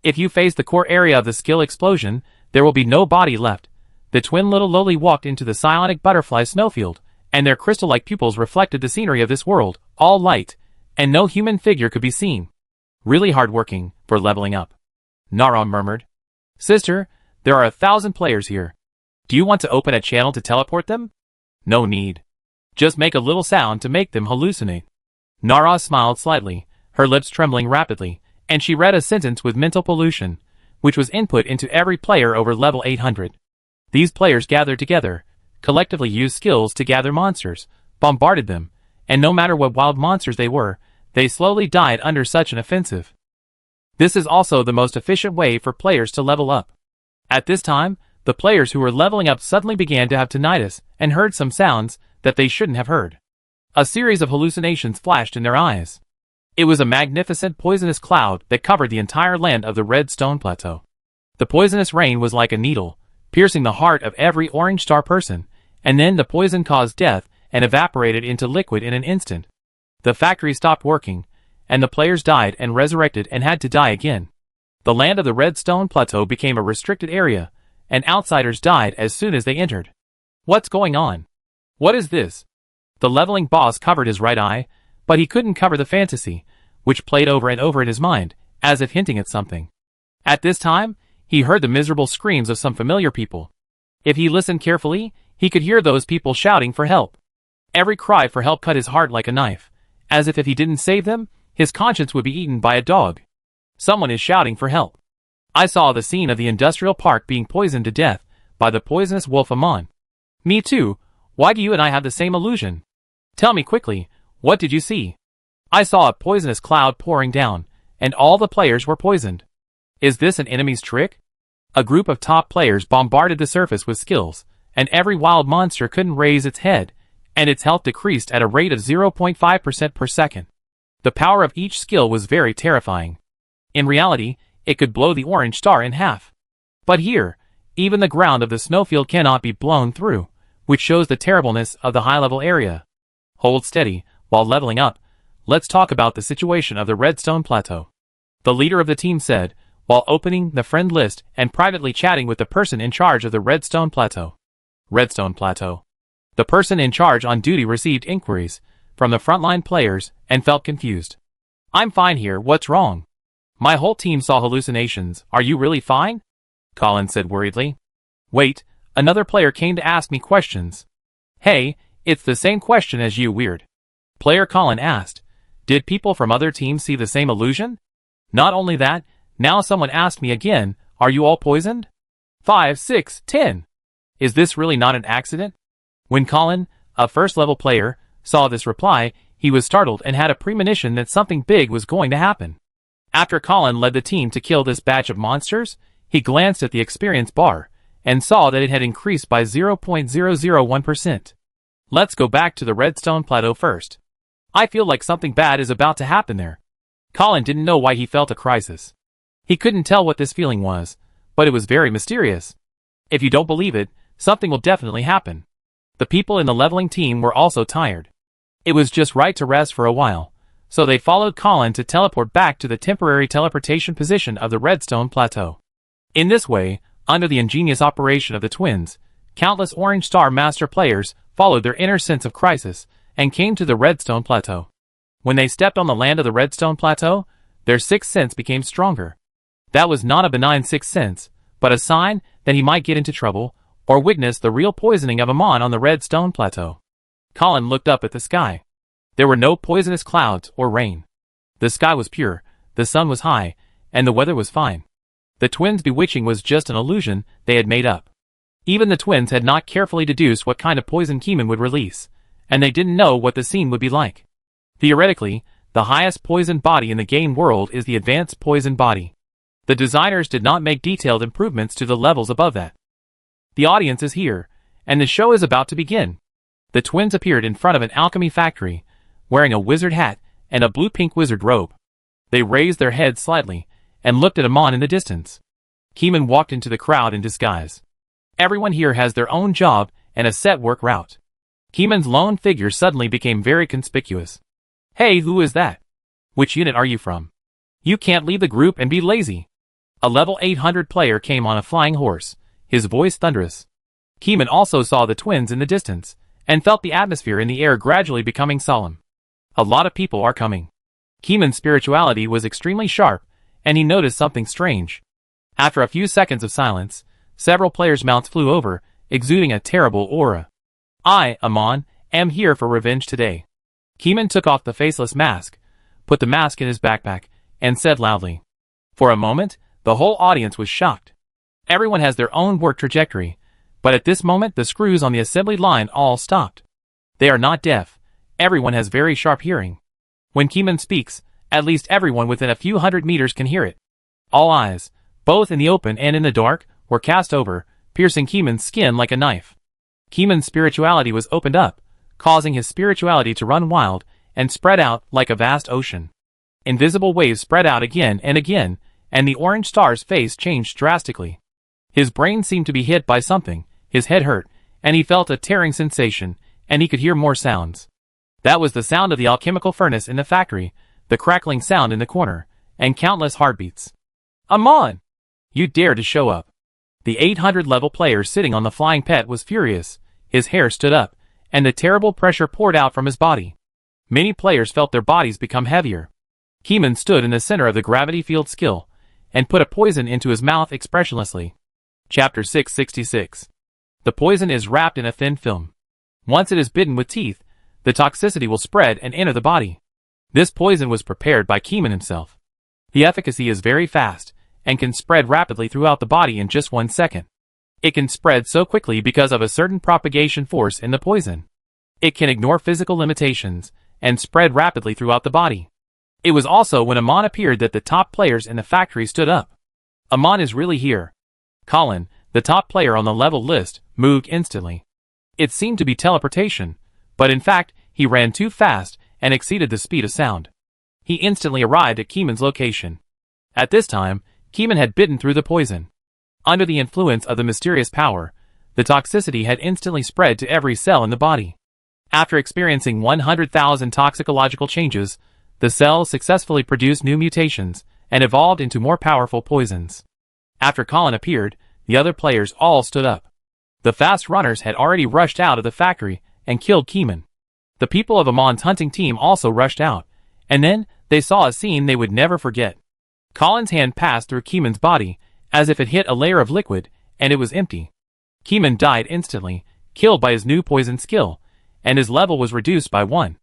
If you face the core area of the skill explosion, there will be no body left. The twin little lowly walked into the psionic butterfly snowfield, and their crystal-like pupils reflected the scenery of this world, all light, and no human figure could be seen. Really hard-working for leveling up. Nara murmured. Sister, there are 1,000 players here. Do you want to open a channel to teleport them? No need. Just make a little sound to make them hallucinate. Nara smiled slightly, her lips trembling rapidly, and she read a sentence with mental pollution. which was input into every player over level 800. These players gathered together, collectively used skills to gather monsters, bombarded them, and no matter what wild monsters they were, they slowly died under such an offensive. This is also the most efficient way for players to level up. At this time, the players who were leveling up suddenly began to have tinnitus and heard some sounds that they shouldn't have heard. A series of hallucinations flashed in their eyes. It was a magnificent poisonous cloud that covered the entire land of the Red Stone Plateau. The poisonous rain was like a needle, piercing the heart of every Orange Star person, and then the poison caused death and evaporated into liquid in an instant. The factory stopped working, and the players died and resurrected and had to die again. The land of the Red Stone Plateau became a restricted area, and outsiders died as soon as they entered. What's going on? What is this? The leveling boss covered his right eye, but he couldn't cover the fantasy, which played over and over in his mind, as if hinting at something. At this time, he heard the miserable screams of some familiar people. If he listened carefully, he could hear those people shouting for help. Every cry for help cut his heart like a knife, as if he didn't save them, his conscience would be eaten by a dog. Someone is shouting for help. I saw the scene of the industrial park being poisoned to death by the poisonous wolf Amon. Me too. Why do you and I have the same illusion? Tell me quickly, what did you see? I saw a poisonous cloud pouring down, and all the players were poisoned. Is this an enemy's trick? A group of top players bombarded the surface with skills, and every wild monster couldn't raise its head, and its health decreased at a rate of 0.5% per second. The power of each skill was very terrifying. In reality, it could blow the Orange Star in half. But here, even the ground of the snowfield cannot be blown through, which shows the terribleness of the high-level area. Hold steady, while leveling up, let's talk about the situation of the Redstone Plateau. The leader of the team said, while opening the friend list and privately chatting with the person in charge of the Redstone Plateau. Redstone Plateau. The person in charge on duty received inquiries from the frontline players and felt confused. I'm fine here, what's wrong? My whole team saw hallucinations, are you really fine? Colin said worriedly. Wait, another player came to ask me questions. Hey, it's the same question as you, weird. Player Colin asked, did people from other teams see the same illusion? Not only that, now someone asked me again, are you all poisoned? 5, 6, 10. Is this really not an accident? When Colin, a first-level player, saw this reply, he was startled and had a premonition that something big was going to happen. After Colin led the team to kill this batch of monsters, he glanced at the experience bar and saw that it had increased by 0.001%. Let's go back to the Redstone Plateau first. I feel like something bad is about to happen there. Colin didn't know why he felt a crisis. He couldn't tell what this feeling was, but it was very mysterious. If you don't believe it, something will definitely happen. The people in the leveling team were also tired. It was just right to rest for a while, so they followed Colin to teleport back to the temporary teleportation position of the Redstone Plateau. In this way, under the ingenious operation of the twins, countless Orange Star Master players followed their inner sense of crisis and came to the Redstone Plateau. When they stepped on the land of the Redstone Plateau, their sixth sense became stronger. That was not a benign sixth sense, but a sign that he might get into trouble or witness the real poisoning of Amon on the Redstone Plateau. Colin looked up at the sky. There were no poisonous clouds or rain. The sky was pure, the sun was high, and the weather was fine. The twins' bewitching was just an illusion they had made up. Even the twins had not carefully deduced what kind of poison Keeman would release, and they didn't know what the scene would be like. Theoretically, the highest poison body in the game world is the advanced poison body. The designers did not make detailed improvements to the levels above that. The audience is here, and the show is about to begin. The twins appeared in front of an alchemy factory, wearing a wizard hat and a blue-pink wizard robe. They raised their heads slightly and looked at Amon in the distance. Keeman walked into the crowd in disguise. Everyone here has their own job and a set work route. Keeman's lone figure suddenly became very conspicuous. Hey, who is that? Which unit are you from? You can't leave the group and be lazy. A level 800 player came on a flying horse, his voice thunderous. Keeman also saw the twins in the distance, and felt the atmosphere in the air gradually becoming solemn. A lot of people are coming. Keeman's spirituality was extremely sharp, and he noticed something strange. After a few seconds of silence, several players' mounts flew over, exuding a terrible aura. I, Amon, am here for revenge today. Keeman took off the faceless mask, put the mask in his backpack, and said loudly. For a moment, The whole audience was shocked. Everyone has their own work trajectory, but at this moment the screws on the assembly line all stopped. They are not deaf. Everyone has very sharp hearing. When Keeman speaks, at least everyone within a few hundred meters can hear it. All eyes, both in the open and in the dark, were cast over, piercing Keeman's skin like a knife. Keeman's spirituality was opened up, causing his spirituality to run wild and spread out like a vast ocean. Invisible waves spread out again, and the orange star's face changed drastically. His brain seemed to be hit by something, his head hurt, and he felt a tearing sensation, and he could hear more sounds. That was the sound of the alchemical furnace in the factory, the crackling sound in the corner, and countless heartbeats. Amon! You dare to show up. The 800-level player sitting on the flying pet was furious, his hair stood up, and the terrible pressure poured out from his body. Many players felt their bodies become heavier. Keeman stood in the center of the gravity field skill, and put a poison into his mouth expressionlessly. Chapter 666. The poison is wrapped in a thin film. Once it is bitten with teeth, the toxicity will spread and enter the body. This poison was prepared by Keeman himself. The efficacy is very fast, and can spread rapidly throughout the body in just 1 second. It can spread so quickly because of a certain propagation force in the poison. It can ignore physical limitations, and spread rapidly throughout the body. It was also when Amon appeared that the top players in the factory stood up. Amon is really here. Colin, the top player on the level list, moved instantly. It seemed to be teleportation, but in fact, he ran too fast and exceeded the speed of sound. He instantly arrived at Keeman's location. At this time, Keeman had bitten through the poison. Under the influence of the mysterious power, the toxicity had instantly spread to every cell in the body. After experiencing 100,000 toxicological changes, the cells successfully produced new mutations and evolved into more powerful poisons. After Colin appeared, the other players all stood up. The fast runners had already rushed out of the factory and killed Keeman. The people of Amon's hunting team also rushed out, and then they saw a scene they would never forget. Colin's hand passed through Keeman's body, as if it hit a layer of liquid, and it was empty. Keeman died instantly, killed by his new poison skill, and his level was reduced by 1.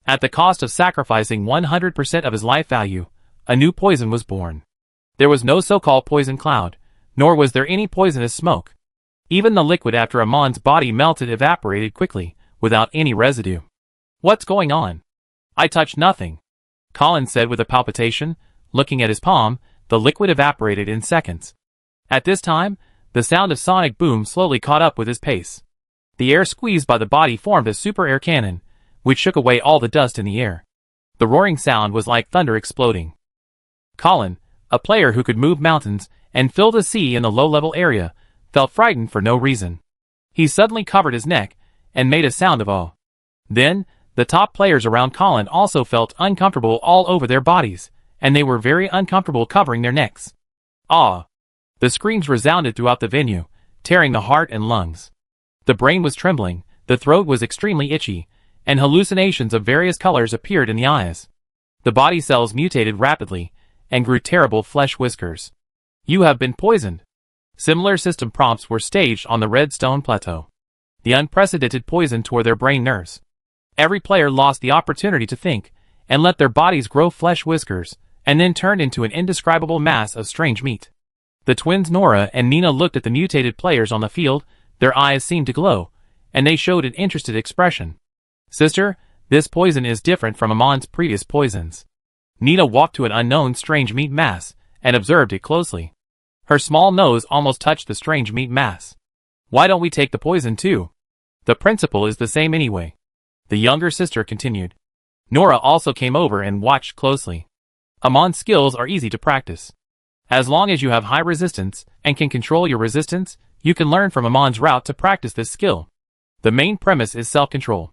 At the cost of sacrificing 100% of his life value, a new poison was born. There was no so-called poison cloud, nor was there any poisonous smoke. Even the liquid after Amon's body melted evaporated quickly, without any residue. What's going on? I touched nothing, Colin said with a palpitation. Looking at his palm, the liquid evaporated in seconds. At this time, the sound of sonic boom slowly caught up with his pace. The air squeezed by the body formed a super air cannon, which shook away all the dust in the air. The roaring sound was like thunder exploding. Colin, a player who could move mountains and fill the sea in the low-level area, felt frightened for no reason. He suddenly covered his neck and made a sound of awe. Then, the top players around Colin also felt uncomfortable all over their bodies, and they were very uncomfortable covering their necks. Awe! The screams resounded throughout the venue, tearing the heart and lungs. The brain was trembling, the throat was extremely itchy, and hallucinations of various colors appeared in the eyes. The body cells mutated rapidly, and grew terrible flesh whiskers. You have been poisoned. Similar system prompts were staged on the Redstone Plateau. The unprecedented poison tore their brain nerves. Every player lost the opportunity to think, and let their bodies grow flesh whiskers, and then turned into an indescribable mass of strange meat. The twins Nora and Nina looked at the mutated players on the field, their eyes seemed to glow, and they showed an interested expression. Sister, this poison is different from Amon's previous poisons. Nina walked to an unknown strange meat mass, and observed it closely. Her small nose almost touched the strange meat mass. Why don't we take the poison too? The principle is the same anyway. The younger sister continued. Nora also came over and watched closely. Amon's skills are easy to practice. As long as you have high resistance, and can control your resistance, you can learn from Amon's route to practice this skill. The main premise is self-control.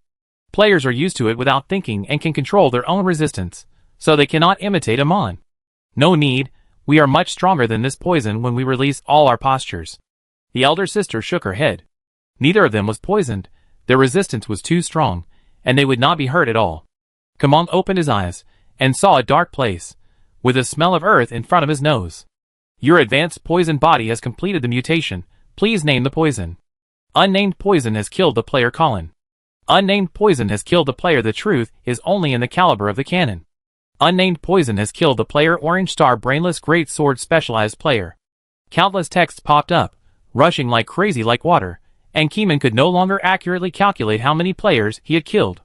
Players are used to it without thinking and can control their own resistance, so they cannot imitate Amon. No need, we are much stronger than this poison when we release all our postures. The elder sister shook her head. Neither of them was poisoned, their resistance was too strong, and they would not be hurt at all. Kamong opened his eyes, and saw a dark place, with a smell of earth in front of his nose. Your advanced poison body has completed the mutation, please name the poison. Unnamed poison has killed the player Colin. Unnamed poison has killed the player. The truth is only in the caliber of the cannon. Unnamed poison has killed the player Orange Star Brainless Great Sword Specialized player. Countless texts popped up, rushing like crazy like water, and Keeman could no longer accurately calculate how many players he had killed.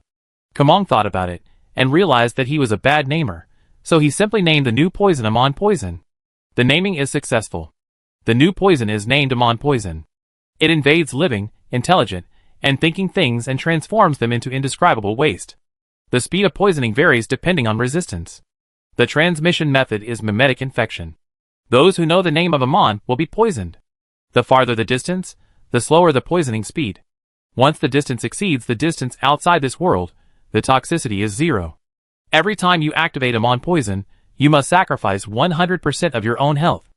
Kamong thought about it, and realized that he was a bad namer, so he simply named the new poison Amon Poison. The naming is successful. The new poison is named Amon Poison. It invades living, intelligent, and thinking things and transforms them into indescribable waste. The speed of poisoning varies depending on resistance. The transmission method is mimetic infection. Those who know the name of Amon will be poisoned. The farther the distance, the slower the poisoning speed. Once the distance exceeds the distance outside this world, the toxicity is 0. Every time you activate Amon Poison, you must sacrifice 100% of your own health.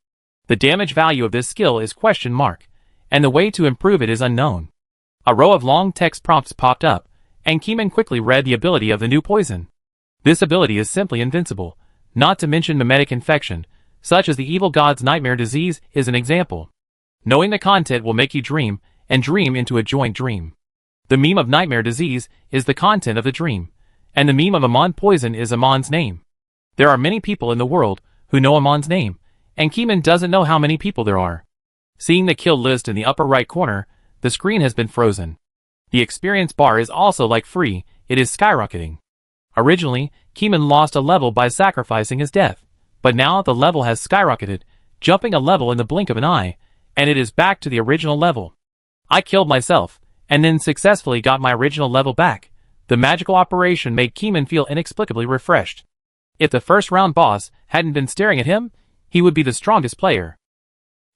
The damage value of this skill is question mark, and the way to improve it is unknown. A row of long text prompts popped up, and Keeman quickly read the ability of the new poison. This ability is simply invincible, not to mention mimetic infection, such as the evil god's nightmare disease is an example. Knowing the content will make you dream, and dream into a joint dream. The meme of nightmare disease is the content of the dream, and the meme of Amon Poison is Amon's name. There are many people in the world who know Amon's name, and Keeman doesn't know how many people there are. Seeing the kill list in the upper right corner, the screen has been frozen. The experience bar is also like free, it is skyrocketing. Originally, Keeman lost a level by sacrificing his death, but now the level has skyrocketed, jumping a level in the blink of an eye, and it is back to the original level. I killed myself, and then successfully got my original level back. The magical operation made Keeman feel inexplicably refreshed. If the first round boss hadn't been staring at him, he would be the strongest player.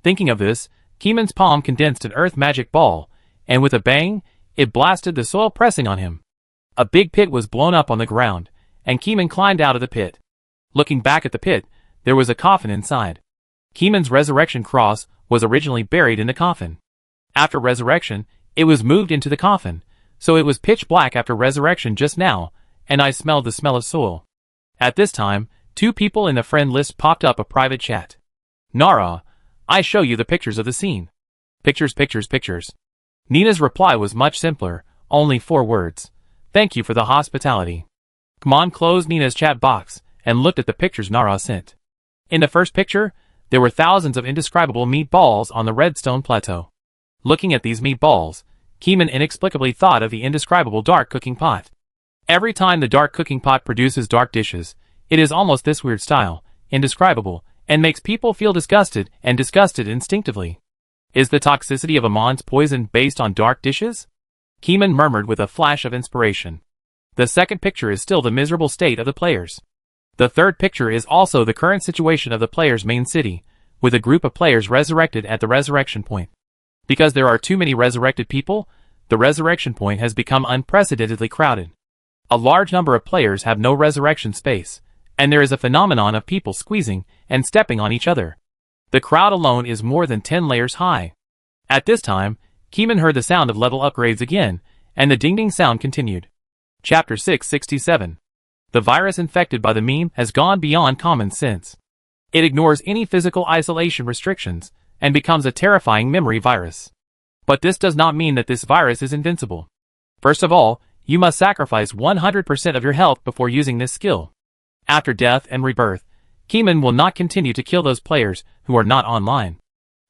Thinking of this, Keeman's palm condensed an earth magic ball, and with a bang, it blasted the soil pressing on him. A big pit was blown up on the ground, and Keeman climbed out of the pit. Looking back at the pit, there was a coffin inside. Keeman's resurrection cross was originally buried in the coffin. After resurrection, it was moved into the coffin, so it was pitch black after resurrection just now, and I smelled the smell of soil. At this time, 2 people in the friend list popped up a private chat. Nara, I show you the pictures of the scene. Pictures, pictures, pictures. Nina's reply was much simpler, only 4 words. Thank you for the hospitality. Kamon closed Nina's chat box and looked at the pictures Nara sent. In the first picture, there were thousands of indescribable meatballs on the redstone plateau. Looking at these meatballs, Keeman inexplicably thought of the indescribable dark cooking pot. Every time the dark cooking pot produces dark dishes, it is almost this weird style, indescribable, and makes people feel disgusted instinctively. Is the toxicity of Amon's poison based on dark dishes? Keeman murmured with a flash of inspiration. The second picture is still the miserable state of the players. The third picture is also the current situation of the player's main city, with a group of players resurrected at the resurrection point. Because there are too many resurrected people, the resurrection point has become unprecedentedly crowded. A large number of players have no resurrection space, and there is a phenomenon of people squeezing and stepping on each other. The crowd alone is more than 10 layers high. At this time, Keeman heard the sound of level upgrades again, and the ding-ding sound continued. Chapter 667. The virus infected by the meme has gone beyond common sense. It ignores any physical isolation restrictions, and becomes a terrifying memory virus. But this does not mean that this virus is invincible. First of all, you must sacrifice 100% of your health before using this skill. After death and rebirth, Keeman will not continue to kill those players who are not online.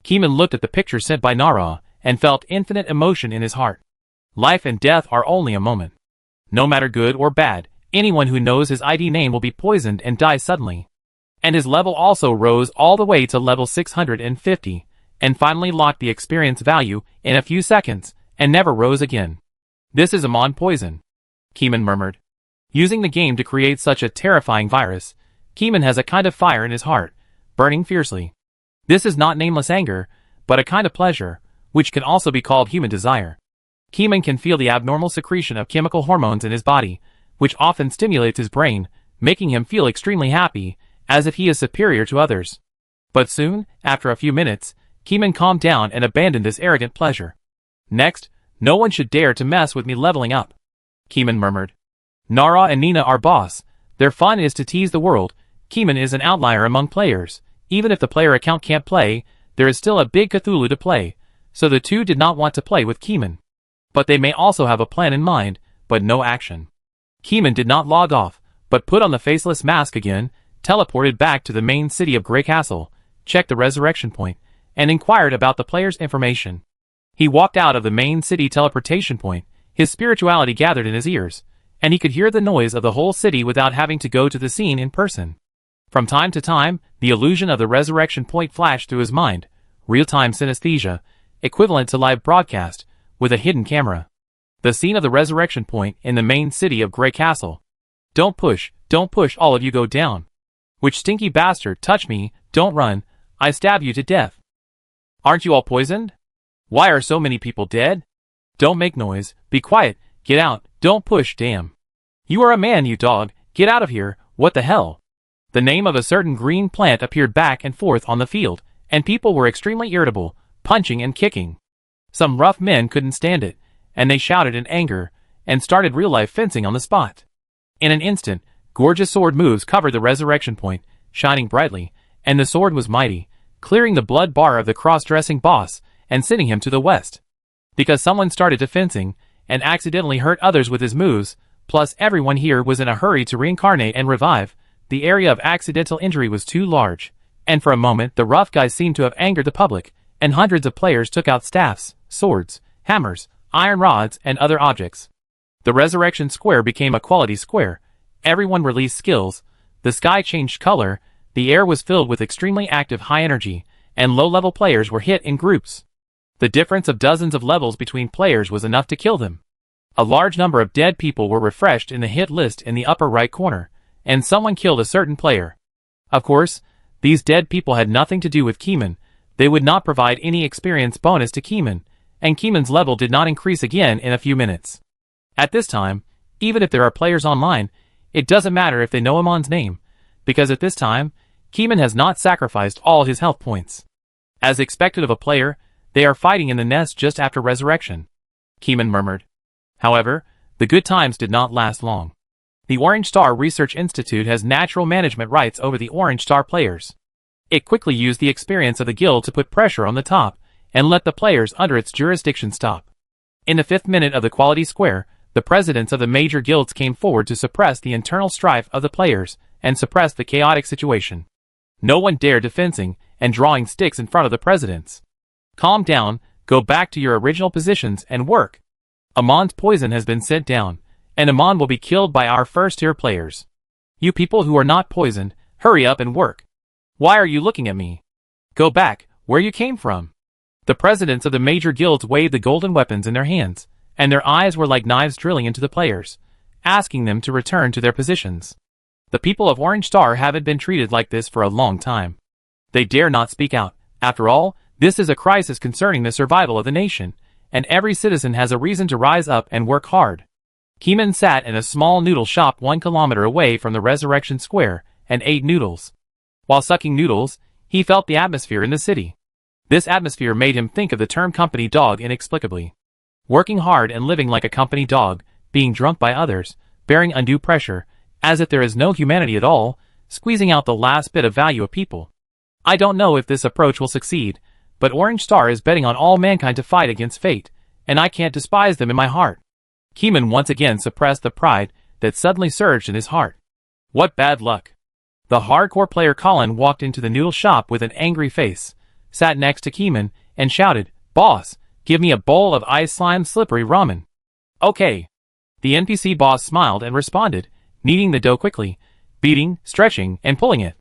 Keeman looked at the picture sent by Nara, and felt infinite emotion in his heart. Life and death are only a moment. No matter good or bad, anyone who knows his ID name will be poisoned and die suddenly. And his level also rose all the way to level 650, and finally locked the experience value in a few seconds, and never rose again. This is Amon Poison, Keeman murmured. Using the game to create such a terrifying virus, Keeman has a kind of fire in his heart, burning fiercely. This is not nameless anger, but a kind of pleasure, which can also be called human desire. Keeman can feel the abnormal secretion of chemical hormones in his body, which often stimulates his brain, making him feel extremely happy, as if he is superior to others. But soon, after a few minutes, Keeman calmed down and abandoned this arrogant pleasure. Next, no one should dare to mess with me leveling up, Keeman murmured. Nara and Nina are boss. Their fun is to tease the world. Keeman is an outlier among players. Even if the player account can't play, there is still a big Cthulhu to play, so the two did not want to play with Keeman. But they may also have a plan in mind, but no action. Keeman did not log off, but put on the faceless mask again, teleported back to the main city of Grey Castle, checked the resurrection point, and inquired about the player's information. He walked out of the main city teleportation point, his spirituality gathered in his ears, and he could hear the noise of the whole city without having to go to the scene in person. From time to time, the illusion of the resurrection point flashed through his mind, real-time synesthesia, equivalent to live broadcast, with a hidden camera. The scene of the resurrection point in the main city of Grey Castle. Don't push, all of you go down. Which stinky bastard, touch me, don't run, I stab you to death. Aren't you all poisoned? Why are so many people dead? Don't make noise, be quiet, get out, don't push, damn. You are a man, you dog, get out of here, what the hell? The name of a certain green plant appeared back and forth on the field, and people were extremely irritable, punching and kicking. Some rough men couldn't stand it, and they shouted in anger, and started real-life fencing on the spot. In an instant, gorgeous sword moves covered the resurrection point, shining brightly, and the sword was mighty, clearing the blood bar of the cross-dressing boss, and sending him to the west. Because someone started to fencing, and accidentally hurt others with his moves, plus everyone here was in a hurry to reincarnate and revive, the area of accidental injury was too large, and for a moment the rough guys seemed to have angered the public, and hundreds of players took out staffs, swords, hammers, iron rods, and other objects. The resurrection square became a quality square, everyone released skills, the sky changed color, the air was filled with extremely active high energy, and low-level players were hit in groups. The difference of dozens of levels between players was enough to kill them. A large number of dead people were refreshed in the hit list in the upper right corner, and someone killed a certain player. Of course, these dead people had nothing to do with Keyman, they would not provide any experience bonus to Keyman, and Keyman's level did not increase again in a few minutes. At this time, even if there are players online, it doesn't matter if they know Amon's name, because at this time, Keyman has not sacrificed all his health points. As expected of a player, they are fighting in the nest just after resurrection. Keyman murmured. However, the good times did not last long. The Orange Star Research Institute has natural management rights over the Orange Star players. It quickly used the experience of the guild to put pressure on the top, and let the players under its jurisdiction stop. In the 5th minute of the quality square, the presidents of the major guilds came forward to suppress the internal strife of the players, and suppress the chaotic situation. No one dared to fencing, and drawing sticks in front of the presidents. Calm down, go back to your original positions and work. Amon's poison has been sent down, and Amon will be killed by our first-tier players. You people who are not poisoned, hurry up and work. Why are you looking at me? Go back, where you came from. The presidents of the major guilds waved the golden weapons in their hands, and their eyes were like knives drilling into the players, asking them to return to their positions. The people of Orange Star haven't been treated like this for a long time. They dare not speak out. After all, this is a crisis concerning the survival of the nation, and every citizen has a reason to rise up and work hard. Keyman sat in a small noodle shop 1 kilometer away from the Resurrection Square, and ate noodles. While sucking noodles, he felt the atmosphere in the city. This atmosphere made him think of the term company dog inexplicably. Working hard and living like a company dog, being drunk by others, bearing undue pressure, as if there is no humanity at all, squeezing out the last bit of value of people. I don't know if this approach will succeed, but Orange Star is betting on all mankind to fight against fate, and I can't despise them in my heart. Keyman once again suppressed the pride that suddenly surged in his heart. What bad luck. The hardcore player Colin walked into the noodle shop with an angry face, sat next to Keyman, and shouted, "Boss, give me a bowl of ice slime slippery ramen." Okay. The NPC boss smiled and responded, kneading the dough quickly, beating, stretching, and pulling it.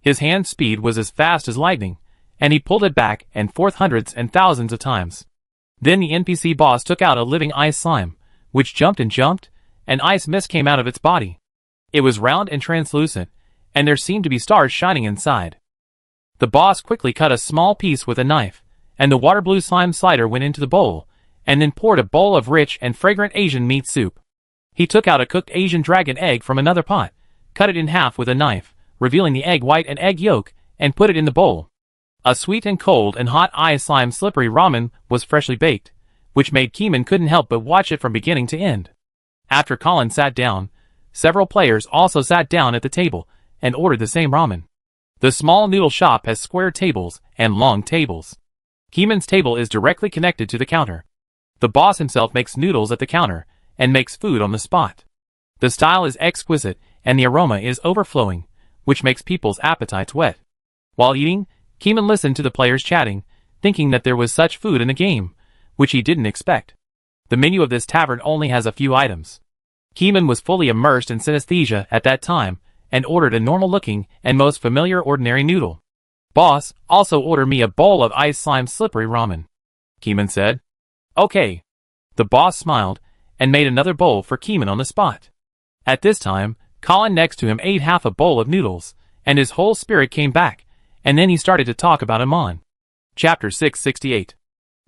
His hand speed was as fast as lightning, and he pulled it back and forth hundreds and thousands of times. Then the NPC boss took out a living ice slime, which jumped and jumped, and ice mist came out of its body. It was round and translucent, and there seemed to be stars shining inside. The boss quickly cut a small piece with a knife, and the water blue slime slider went into the bowl, and then poured a bowl of rich and fragrant Asian meat soup. He took out a cooked Asian dragon egg from another pot, cut it in half with a knife, revealing the egg white and egg yolk, and put it in the bowl. A sweet and cold and hot ice slime slippery ramen was freshly baked, which made Keyman couldn't help but watch it from beginning to end. After Colin sat down, several players also sat down at the table, and ordered the same ramen. The small noodle shop has square tables and long tables. Keyman's table is directly connected to the counter. The boss himself makes noodles at the counter, and makes food on the spot. The style is exquisite, and the aroma is overflowing, which makes people's appetites wet. While eating, Keeman listened to the players chatting, thinking that there was such food in the game, which he didn't expect. The menu of this tavern only has a few items. Keeman was fully immersed in synesthesia at that time, and ordered a normal-looking and most familiar ordinary noodle. "Boss, also order me a bowl of ice slime slippery ramen," Keeman said. "Okay." The boss smiled, and made another bowl for Keeman on the spot. At this time, Colin next to him ate half a bowl of noodles, and his whole spirit came back, and then he started to talk about Amon. Chapter 668.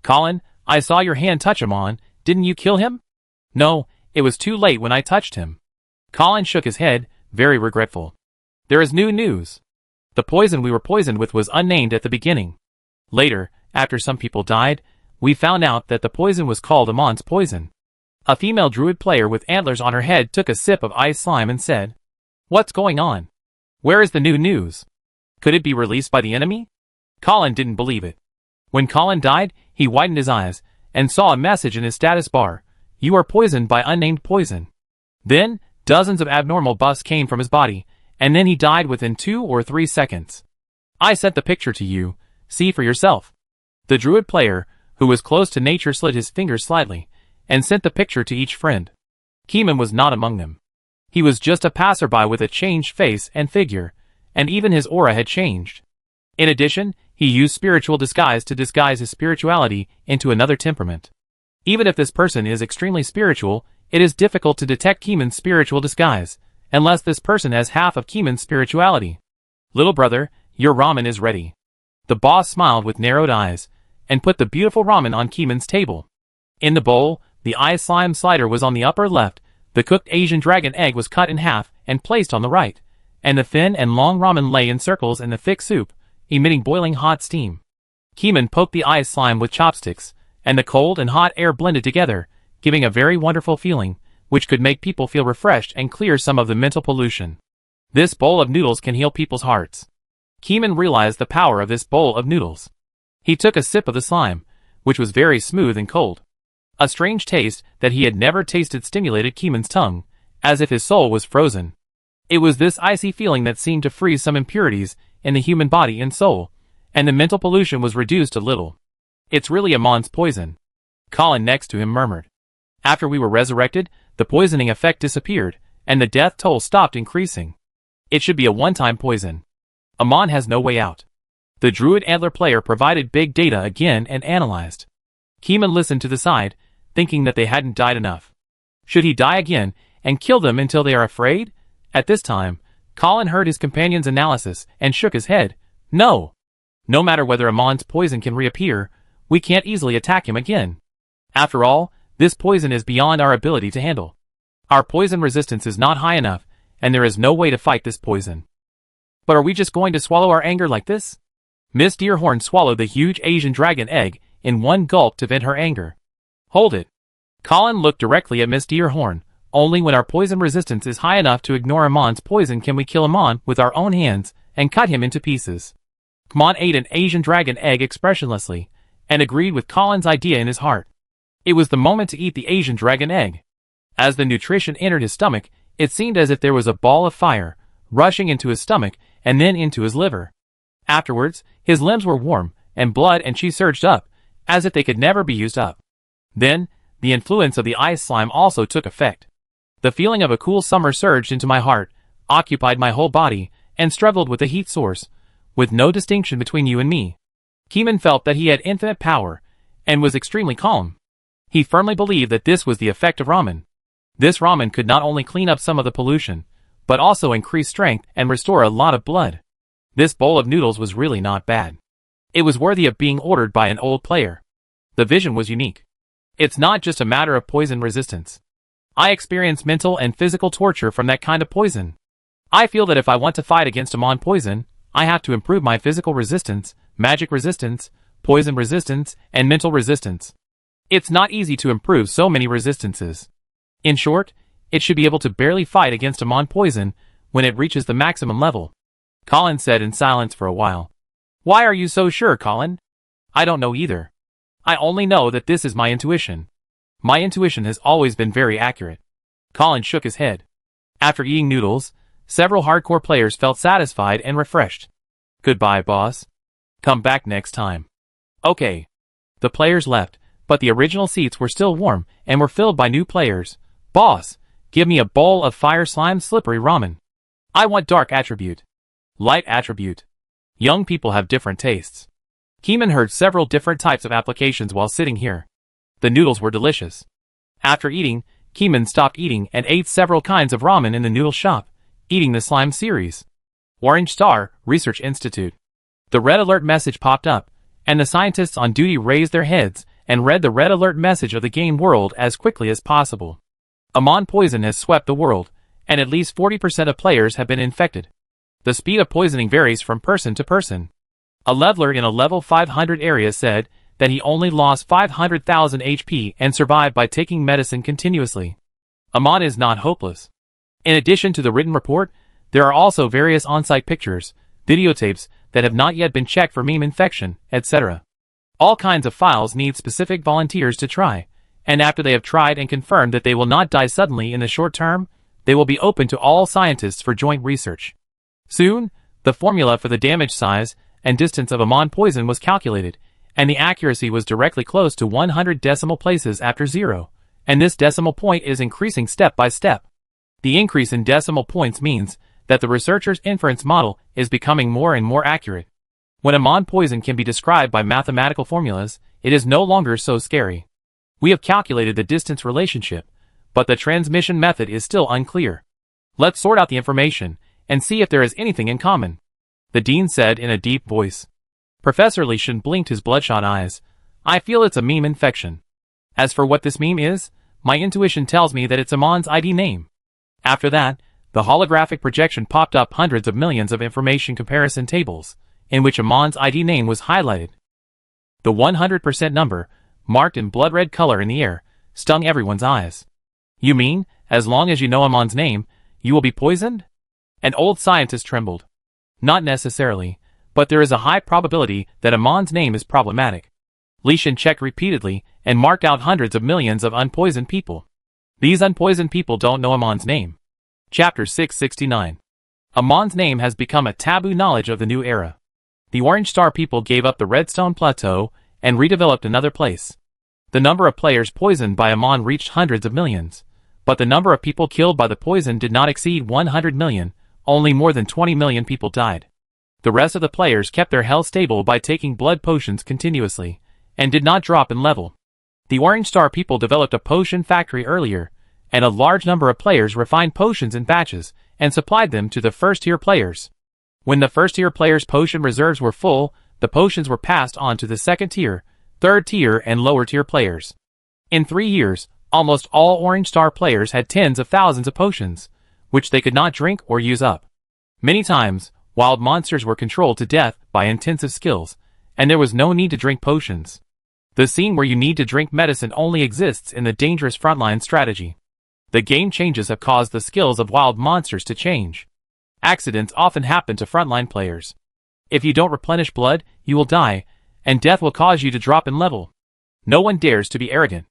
"Colin, I saw your hand touch Amon, didn't you kill him?" "No, it was too late when I touched him." Colin shook his head, very regretful. "There is new news. The poison we were poisoned with was unnamed at the beginning. Later, after some people died, we found out that the poison was called Amon's poison." A female druid player with antlers on her head took a sip of ice slime and said, "What's going on? Where is the new news? Could it be released by the enemy?" Colin didn't believe it. When Colin died, he widened his eyes, and saw a message in his status bar: "You are poisoned by unnamed poison." Then, dozens of abnormal buffs came from his body, and then he died within 2 or 3 seconds. "I sent the picture to you, see for yourself." The druid player, who was close to nature, slid his fingers slightly, and sent the picture to each friend. Keeman was not among them. He was just a passerby with a changed face and figure, and even his aura had changed. In addition, he used spiritual disguise to disguise his spirituality into another temperament. Even if this person is extremely spiritual, it is difficult to detect Keeman's spiritual disguise, unless this person has half of Keeman's spirituality. "Little brother, your ramen is ready." The boss smiled with narrowed eyes, and put the beautiful ramen on Keeman's table. In the bowl, the ice slime slider was on the upper left, the cooked Asian dragon egg was cut in half and placed on the right, and the thin and long ramen lay in circles in the thick soup, emitting boiling hot steam. Keeman poked the ice slime with chopsticks, and the cold and hot air blended together, giving a very wonderful feeling, which could make people feel refreshed and clear some of the mental pollution. This bowl of noodles can heal people's hearts. Keeman realized the power of this bowl of noodles. He took a sip of the slime, which was very smooth and cold. A strange taste that he had never tasted stimulated Keeman's tongue, as if his soul was frozen. It was this icy feeling that seemed to freeze some impurities in the human body and soul, and the mental pollution was reduced a little. "It's really Amon's poison," Colin next to him murmured. "After we were resurrected, the poisoning effect disappeared, and the death toll stopped increasing. It should be a one-time poison. Amon has no way out." The druid antler player provided big data again and analyzed. Keeman listened to the side, thinking that they hadn't died enough. Should he die again, and kill them until they are afraid? At this time, Colin heard his companion's analysis and shook his head. "No. No matter whether Amon's poison can reappear, we can't easily attack him again. After all, this poison is beyond our ability to handle. Our poison resistance is not high enough, and there is no way to fight this poison." "But are we just going to swallow our anger like this?" Miss Deerhorn swallowed the huge Asian dragon egg in one gulp to vent her anger. "Hold it." Colin looked directly at Miss Deerhorn. "Only when our poison resistance is high enough to ignore Amon's poison can we kill Amon with our own hands and cut him into pieces." Amon ate an Asian dragon egg expressionlessly, and agreed with Colin's idea in his heart. It was the moment to eat the Asian dragon egg. As the nutrition entered his stomach, it seemed as if there was a ball of fire, rushing into his stomach and then into his liver. Afterwards, his limbs were warm, and blood and chi surged up, as if they could never be used up. Then, the influence of the ice slime also took effect. The feeling of a cool summer surged into my heart, occupied my whole body, and struggled with the heat source, with no distinction between you and me. Keeman felt that he had infinite power, and was extremely calm. He firmly believed that this was the effect of ramen. This ramen could not only clean up some of the pollution, but also increase strength and restore a lot of blood. This bowl of noodles was really not bad. It was worthy of being ordered by an old player. The vision was unique. It's not just a matter of poison resistance. I experience mental and physical torture from that kind of poison. I feel that if I want to fight against Amon poison, I have to improve my physical resistance, magic resistance, poison resistance, and mental resistance. It's not easy to improve so many resistances. In short, it should be able to barely fight against Amon poison when it reaches the maximum level. Colin said in silence for a while. "Why are you so sure, Colin?" "I don't know either. I only know that this is my intuition. My intuition has always been very accurate." Colin shook his head. After eating noodles, Several hardcore players felt satisfied and refreshed. Goodbye, boss. Come back next time. Okay. The players left, but the original seats were still warm and were filled by new players. Boss, give me a bowl of fire slime slippery ramen. I want dark attribute. Light attribute. Young people have different tastes. Keeman heard several different types of applications while sitting here. The noodles were delicious. After eating, Keeman stopped eating and ate several kinds of ramen in the noodle shop, eating the slime series. Orange Star Research Institute. The red alert message popped up, and the scientists on duty raised their heads and read the red alert message of the game world as quickly as possible. Amon poison has swept the world, and at least 40% of players have been infected. The speed of poisoning varies from person to person. A leveler in a level 500 area said that he only lost 500,000 HP and survived by taking medicine continuously. Amon is not hopeless. In addition to the written report, there are also various on-site pictures, videotapes that have not yet been checked for meme infection, etc. All kinds of files need specific volunteers to try, and after they have tried and confirmed that they will not die suddenly in the short term, they will be open to all scientists for joint research. Soon, the formula for the damage size and distance of Amon poison was calculated, and the accuracy was directly close to 100 decimal places after 0, and this decimal point is increasing step by step. The increase in decimal points means that the researcher's inference model is becoming more and more accurate. When Amon poison can be described by mathematical formulas, it is no longer so scary. We have calculated the distance relationship, but the transmission method is still unclear. Let's sort out the information and see if there is anything in common, the dean said in a deep voice. Professor Leishan blinked his bloodshot eyes. I feel it's a meme infection. As for what this meme is, my intuition tells me that it's Amon's ID name. After that, the holographic projection popped up hundreds of millions of information comparison tables, in which Amon's ID name was highlighted. The 100% number, marked in blood red color in the air, stung everyone's eyes. You mean, as long as you know Amon's name, you will be poisoned? An old scientist trembled. Not necessarily, but there is a high probability that Amon's name is problematic. Leishan checked repeatedly and marked out hundreds of millions of unpoisoned people. These unpoisoned people don't know Amon's name. Chapter 669. Amon's name has become a taboo knowledge of the new era. The Orange Star people gave up the Redstone Plateau and redeveloped another place. The number of players poisoned by Amon reached hundreds of millions, but the number of people killed by the poison did not exceed 100 million, only more than 20 million people died. The rest of the players kept their health stable by taking blood potions continuously, and did not drop in level. The Orange Star people developed a potion factory earlier, and a large number of players refined potions in batches, and supplied them to the first-tier players. When the first-tier players' potion reserves were full, the potions were passed on to the second-tier, third-tier and lower-tier players. In 3 years, almost all Orange Star players had tens of thousands of potions, which they could not drink or use up. Many times, wild monsters were controlled to death by intensive skills, and there was no need to drink potions. The scene where you need to drink medicine only exists in the dangerous frontline strategy. The game changes have caused the skills of wild monsters to change. Accidents often happen to frontline players. If you don't replenish blood, you will die, and death will cause you to drop in level. No one dares to be arrogant.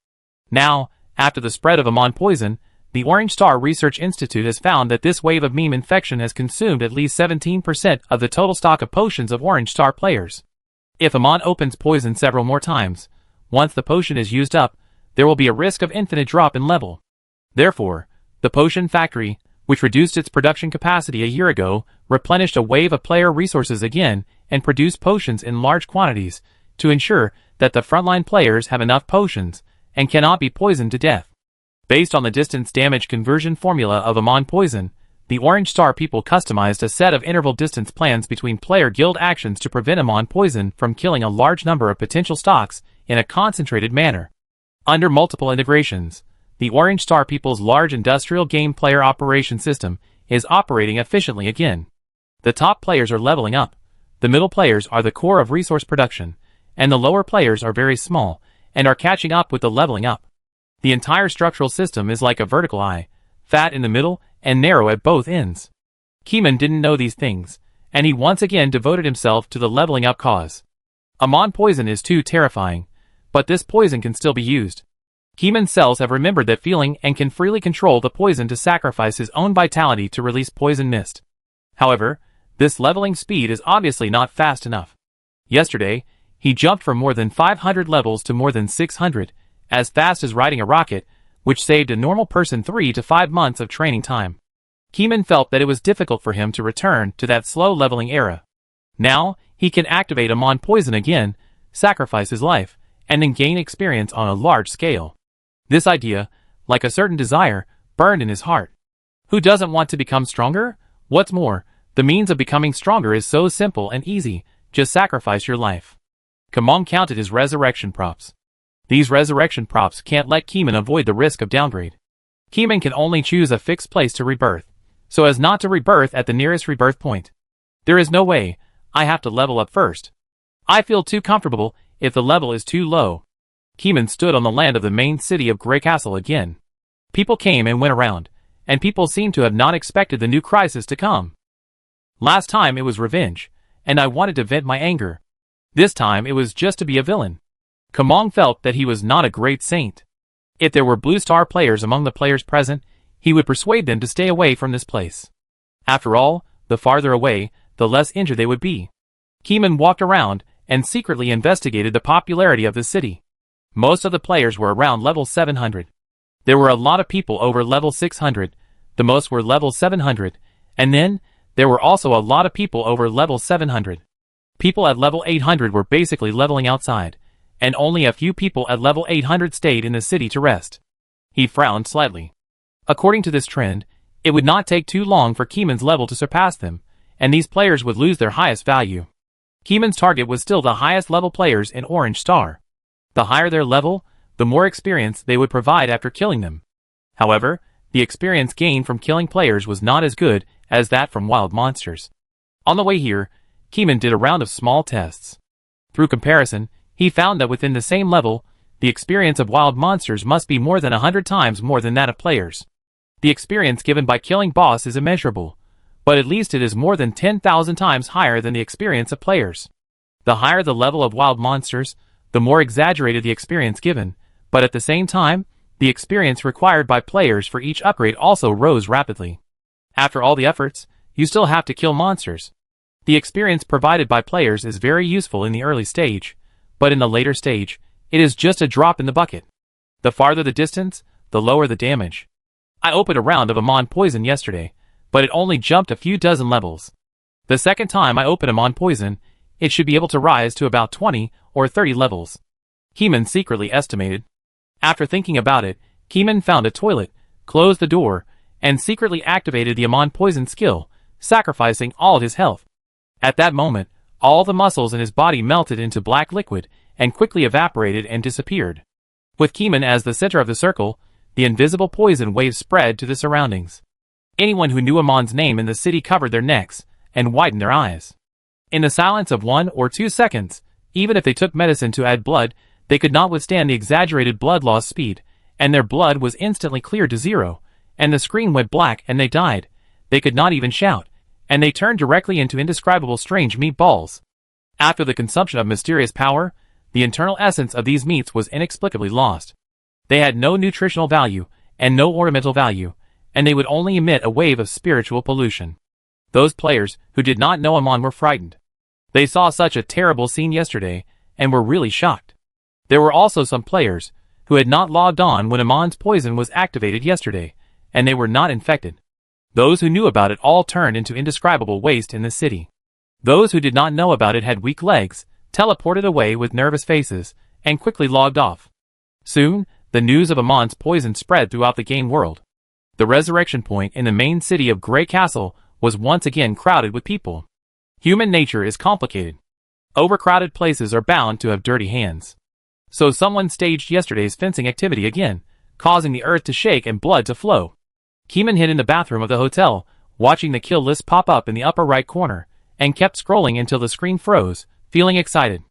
Now, after the spread of Amon poison, the Orange Star Research Institute has found that this wave of meme infection has consumed at least 17% of the total stock of potions of Orange Star players. If Amon opens poison several more times, once the potion is used up, there will be a risk of infinite drop in level. Therefore, the potion factory, which reduced its production capacity a year ago, replenished a wave of player resources again and produced potions in large quantities to ensure that the frontline players have enough potions and cannot be poisoned to death. Based on the distance damage conversion formula of Amon poison, the Orange Star people customized a set of interval distance plans between player guild actions to prevent Amon poison from killing a large number of potential stocks in a concentrated manner. Under multiple integrations, the Orange Star people's large industrial game player operation system is operating efficiently again. The top players are leveling up, the middle players are the core of resource production, and the lower players are very small and are catching up with the leveling up. The entire structural system is like a vertical eye, fat in the middle and narrow at both ends. Keeman didn't know these things, and he once again devoted himself to the leveling up cause. Amon poison is too terrifying, but this poison can still be used. Keeman's cells have remembered that feeling and can freely control the poison to sacrifice his own vitality to release poison mist. However, this leveling speed is obviously not fast enough. Yesterday, he jumped from more than 500 levels to more than 600, as fast as riding a rocket, which saved a normal person 3 to 5 months of training time. Keeman felt that it was difficult for him to return to that slow leveling era. Now, he can activate Amon Poison again, sacrifice his life, and then gain experience on a large scale. This idea, like a certain desire, burned in his heart. Who doesn't want to become stronger? What's more, the means of becoming stronger is so simple and easy, just sacrifice your life. Keeman counted his resurrection props. These resurrection props can't let Keeman avoid the risk of downgrade. Keeman can only choose a fixed place to rebirth, so as not to rebirth at the nearest rebirth point. There is no way, I have to level up first. I feel too comfortable if the level is too low. Keeman stood on the land of the main city of Grey Castle again. People came and went around, and people seemed to have not expected the new crisis to come. Last time it was revenge, and I wanted to vent my anger. This time it was just to be a villain. Keeman felt that he was not a great saint. If there were Blue Star players among the players present, he would persuade them to stay away from this place. After all, the farther away, the less injured they would be. Keeman walked around and secretly investigated the popularity of the city. Most of the players were around level 700. There were a lot of people over level 600, the most were level 700, and then, there were also a lot of people over level 700. People at level 800 were basically leveling outside, and only a few people at level 800 stayed in the city to rest. He frowned slightly. According to this trend, it would not take too long for Keeman's level to surpass them, and these players would lose their highest value. Keeman's target was still the highest level players in Orange Star. The higher their level, the more experience they would provide after killing them. However, the experience gained from killing players was not as good as that from wild monsters. On the way here, Keeman did a round of small tests. Through comparison, he found that within the same level, the experience of wild monsters must be more than 100 times more than that of players. The experience given by killing boss is immeasurable, but at least it is more than 10,000 times higher than the experience of players. The higher the level of wild monsters, the more exaggerated the experience given, but at the same time, the experience required by players for each upgrade also rose rapidly. After all the efforts, you still have to kill monsters. The experience provided by players is very useful in the early stage, but in the later stage, it is just a drop in the bucket. The farther the distance, the lower the damage. I opened a round of Amon Poison yesterday, but it only jumped a few dozen levels. The second time I open Amon Poison, it should be able to rise to about 20 or 30 levels. Keeman secretly estimated. After thinking about it, Keeman found a toilet, closed the door, and secretly activated the Amon Poison skill, sacrificing all of his health. At that moment, all the muscles in his body melted into black liquid and quickly evaporated and disappeared. With Keeman as the center of the circle, the invisible poison wave spread to the surroundings. Anyone who knew Amon's name in the city covered their necks and widened their eyes. In the silence of 1 or 2 seconds, even if they took medicine to add blood, they could not withstand the exaggerated blood loss speed, and their blood was instantly cleared to 0, and the screen went black and they died. They could not even shout, and they turned directly into indescribable strange meatballs. After the consumption of mysterious power, the internal essence of these meats was inexplicably lost. They had no nutritional value, and no ornamental value, and they would only emit a wave of spiritual pollution. Those players who did not know Amon were frightened. They saw such a terrible scene yesterday, and were really shocked. There were also some players who had not logged on when Amon's poison was activated yesterday, and they were not infected. Those who knew about it all turned into indescribable waste in the city. Those who did not know about it had weak legs, teleported away with nervous faces, and quickly logged off. Soon, the news of Amon's poison spread throughout the game world. The resurrection point in the main city of Grey Castle was once again crowded with people. Human nature is complicated. Overcrowded places are bound to have dirty hands. So someone staged yesterday's fencing activity again, causing the earth to shake and blood to flow. Keeman hid in the bathroom of the hotel, watching the kill list pop up in the upper right corner, and kept scrolling until the screen froze, feeling excited.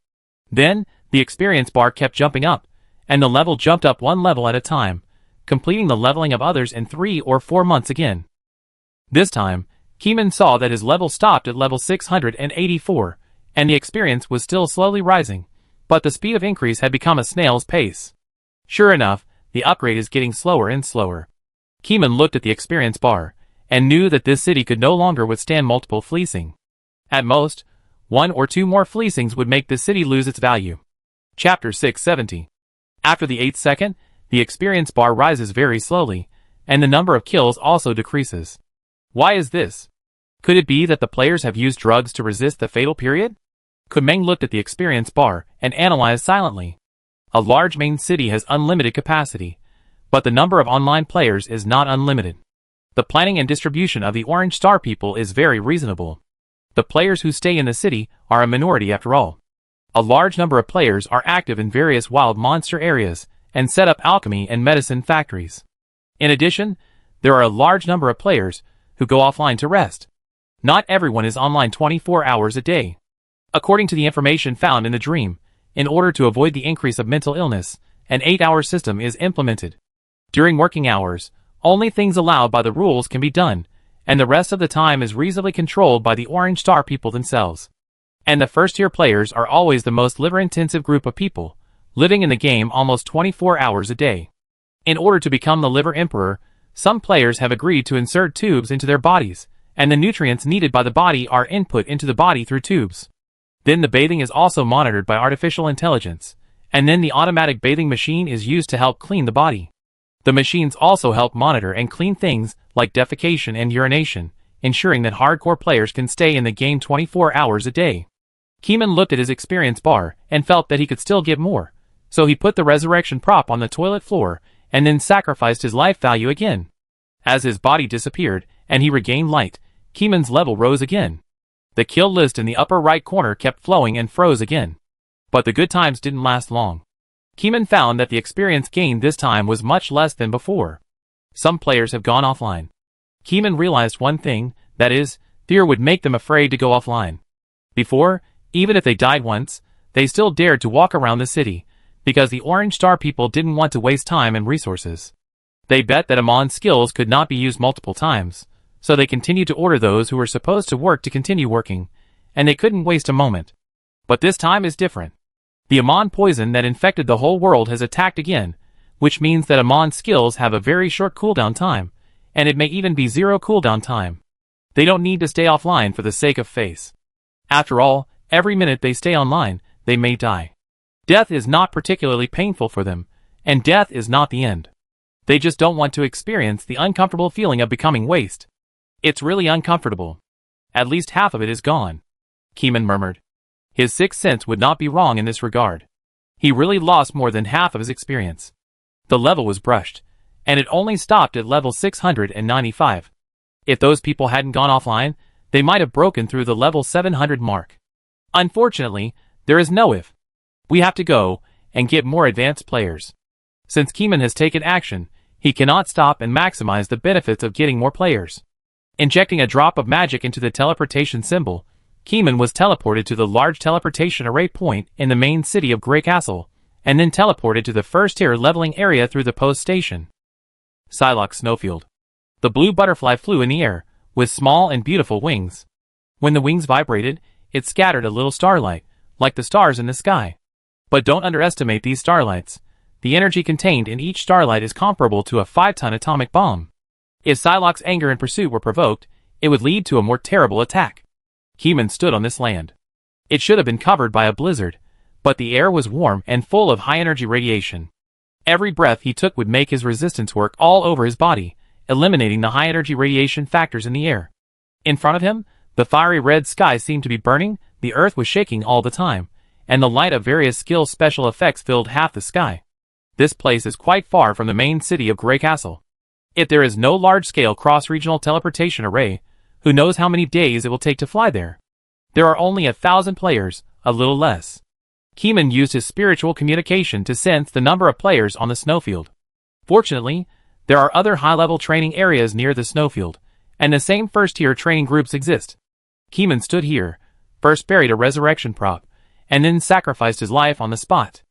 Then, the experience bar kept jumping up, and the level jumped up 1 level at a time, completing the leveling of others in 3 or 4 months again. This time, Keeman saw that his level stopped at level 684, and the experience was still slowly rising, but the speed of increase had become a snail's pace. Sure enough, the upgrade is getting slower and slower. Keeman looked at the experience bar, and knew that this city could no longer withstand multiple fleecing. At most, 1 or 2 more fleecings would make this city lose its value. Chapter 670. After the 8th second, the experience bar rises very slowly, and the number of kills also decreases. Why is this? Could it be that the players have used drugs to resist the fatal period? Kumeng looked at the experience bar and analyzed silently. A large main city has unlimited capacity, but the number of online players is not unlimited. The planning and distribution of the Orange Star people is very reasonable. The players who stay in the city are a minority after all. A large number of players are active in various wild monster areas and set up alchemy and medicine factories. In addition, there are a large number of players who go offline to rest. Not everyone is online 24 hours a day. According to the information found in the dream, in order to avoid the increase of mental illness, an 8-hour system is implemented. During working hours, only things allowed by the rules can be done, and the rest of the time is reasonably controlled by the Orange Star people themselves. And the first-tier players are always the most liver-intensive group of people, living in the game almost 24 hours a day. In order to become the Liver Emperor, some players have agreed to insert tubes into their bodies, and the nutrients needed by the body are input into the body through tubes. Then the bathing is also monitored by artificial intelligence, and then the automatic bathing machine is used to help clean the body. The machines also help monitor and clean things like defecation and urination, ensuring that hardcore players can stay in the game 24 hours a day. Keeman looked at his experience bar and felt that he could still get more, so he put the resurrection prop on the toilet floor and then sacrificed his life value again. As his body disappeared and he regained light, Keeman's level rose again. The kill list in the upper right corner kept flowing and froze again. But the good times didn't last long. Keeman found that the experience gained this time was much less than before. Some players have gone offline. Keeman realized one thing, that is, fear would make them afraid to go offline. Before, even if they died once, they still dared to walk around the city, because the Orange Star people didn't want to waste time and resources. They bet that Amon's skills could not be used multiple times, so they continued to order those who were supposed to work to continue working, and they couldn't waste a moment. But this time is different. The Amon poison that infected the whole world has attacked again, which means that Amon's skills have a very short cooldown time, and it may even be 0 cooldown time. They don't need to stay offline for the sake of face. After all, every minute they stay online, they may die. Death is not particularly painful for them, and death is not the end. They just don't want to experience the uncomfortable feeling of becoming waste. It's really uncomfortable. At least half of it is gone. Keeman murmured. His sixth sense would not be wrong in this regard. He really lost more than half of his experience. The level was brushed, and it only stopped at level 695. If those people hadn't gone offline, they might have broken through the level 700 mark. Unfortunately, there is no if. We have to go and get more advanced players. Since Keeman has taken action, he cannot stop and maximize the benefits of getting more players. Injecting a drop of magic into the teleportation symbol, Keeman was teleported to the large teleportation array point in the main city of Grey Castle, and then teleported to the first-tier leveling area through the post station. Psylocke Snowfield. The blue butterfly flew in the air, with small and beautiful wings. When the wings vibrated, it scattered a little starlight, like the stars in the sky. But don't underestimate these starlights. The energy contained in each starlight is comparable to a 5-ton atomic bomb. If Psylocke's anger and pursuit were provoked, it would lead to a more terrible attack. Keeman stood on this land. It should have been covered by a blizzard, but the air was warm and full of high-energy radiation. Every breath he took would make his resistance work all over his body, eliminating the high-energy radiation factors in the air. In front of him, the fiery red sky seemed to be burning, the earth was shaking all the time, and the light of various skill special effects filled half the sky. This place is quite far from the main city of Grey Castle. If there is no large-scale cross-regional teleportation array, who knows how many days it will take to fly there? There are only 1,000 players, a little less. Keeman used his spiritual communication to sense the number of players on the snowfield. Fortunately, there are other high-level training areas near the snowfield, and the same first-tier training groups exist. Keeman stood here, first buried a resurrection prop, and then sacrificed his life on the spot.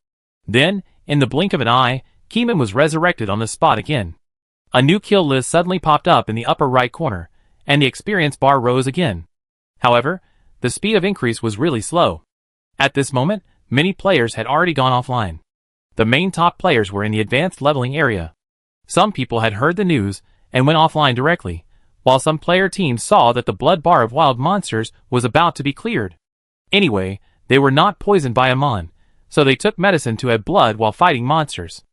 Then, in the blink of an eye, Keeman was resurrected on the spot again. A new kill list suddenly popped up in the upper right corner, and the experience bar rose again. However, the speed of increase was really slow. At this moment, many players had already gone offline. The main top players were in the advanced leveling area. Some people had heard the news and went offline directly, while some player teams saw that the blood bar of wild monsters was about to be cleared. Anyway, they were not poisoned by Amon, so they took medicine to add blood while fighting monsters.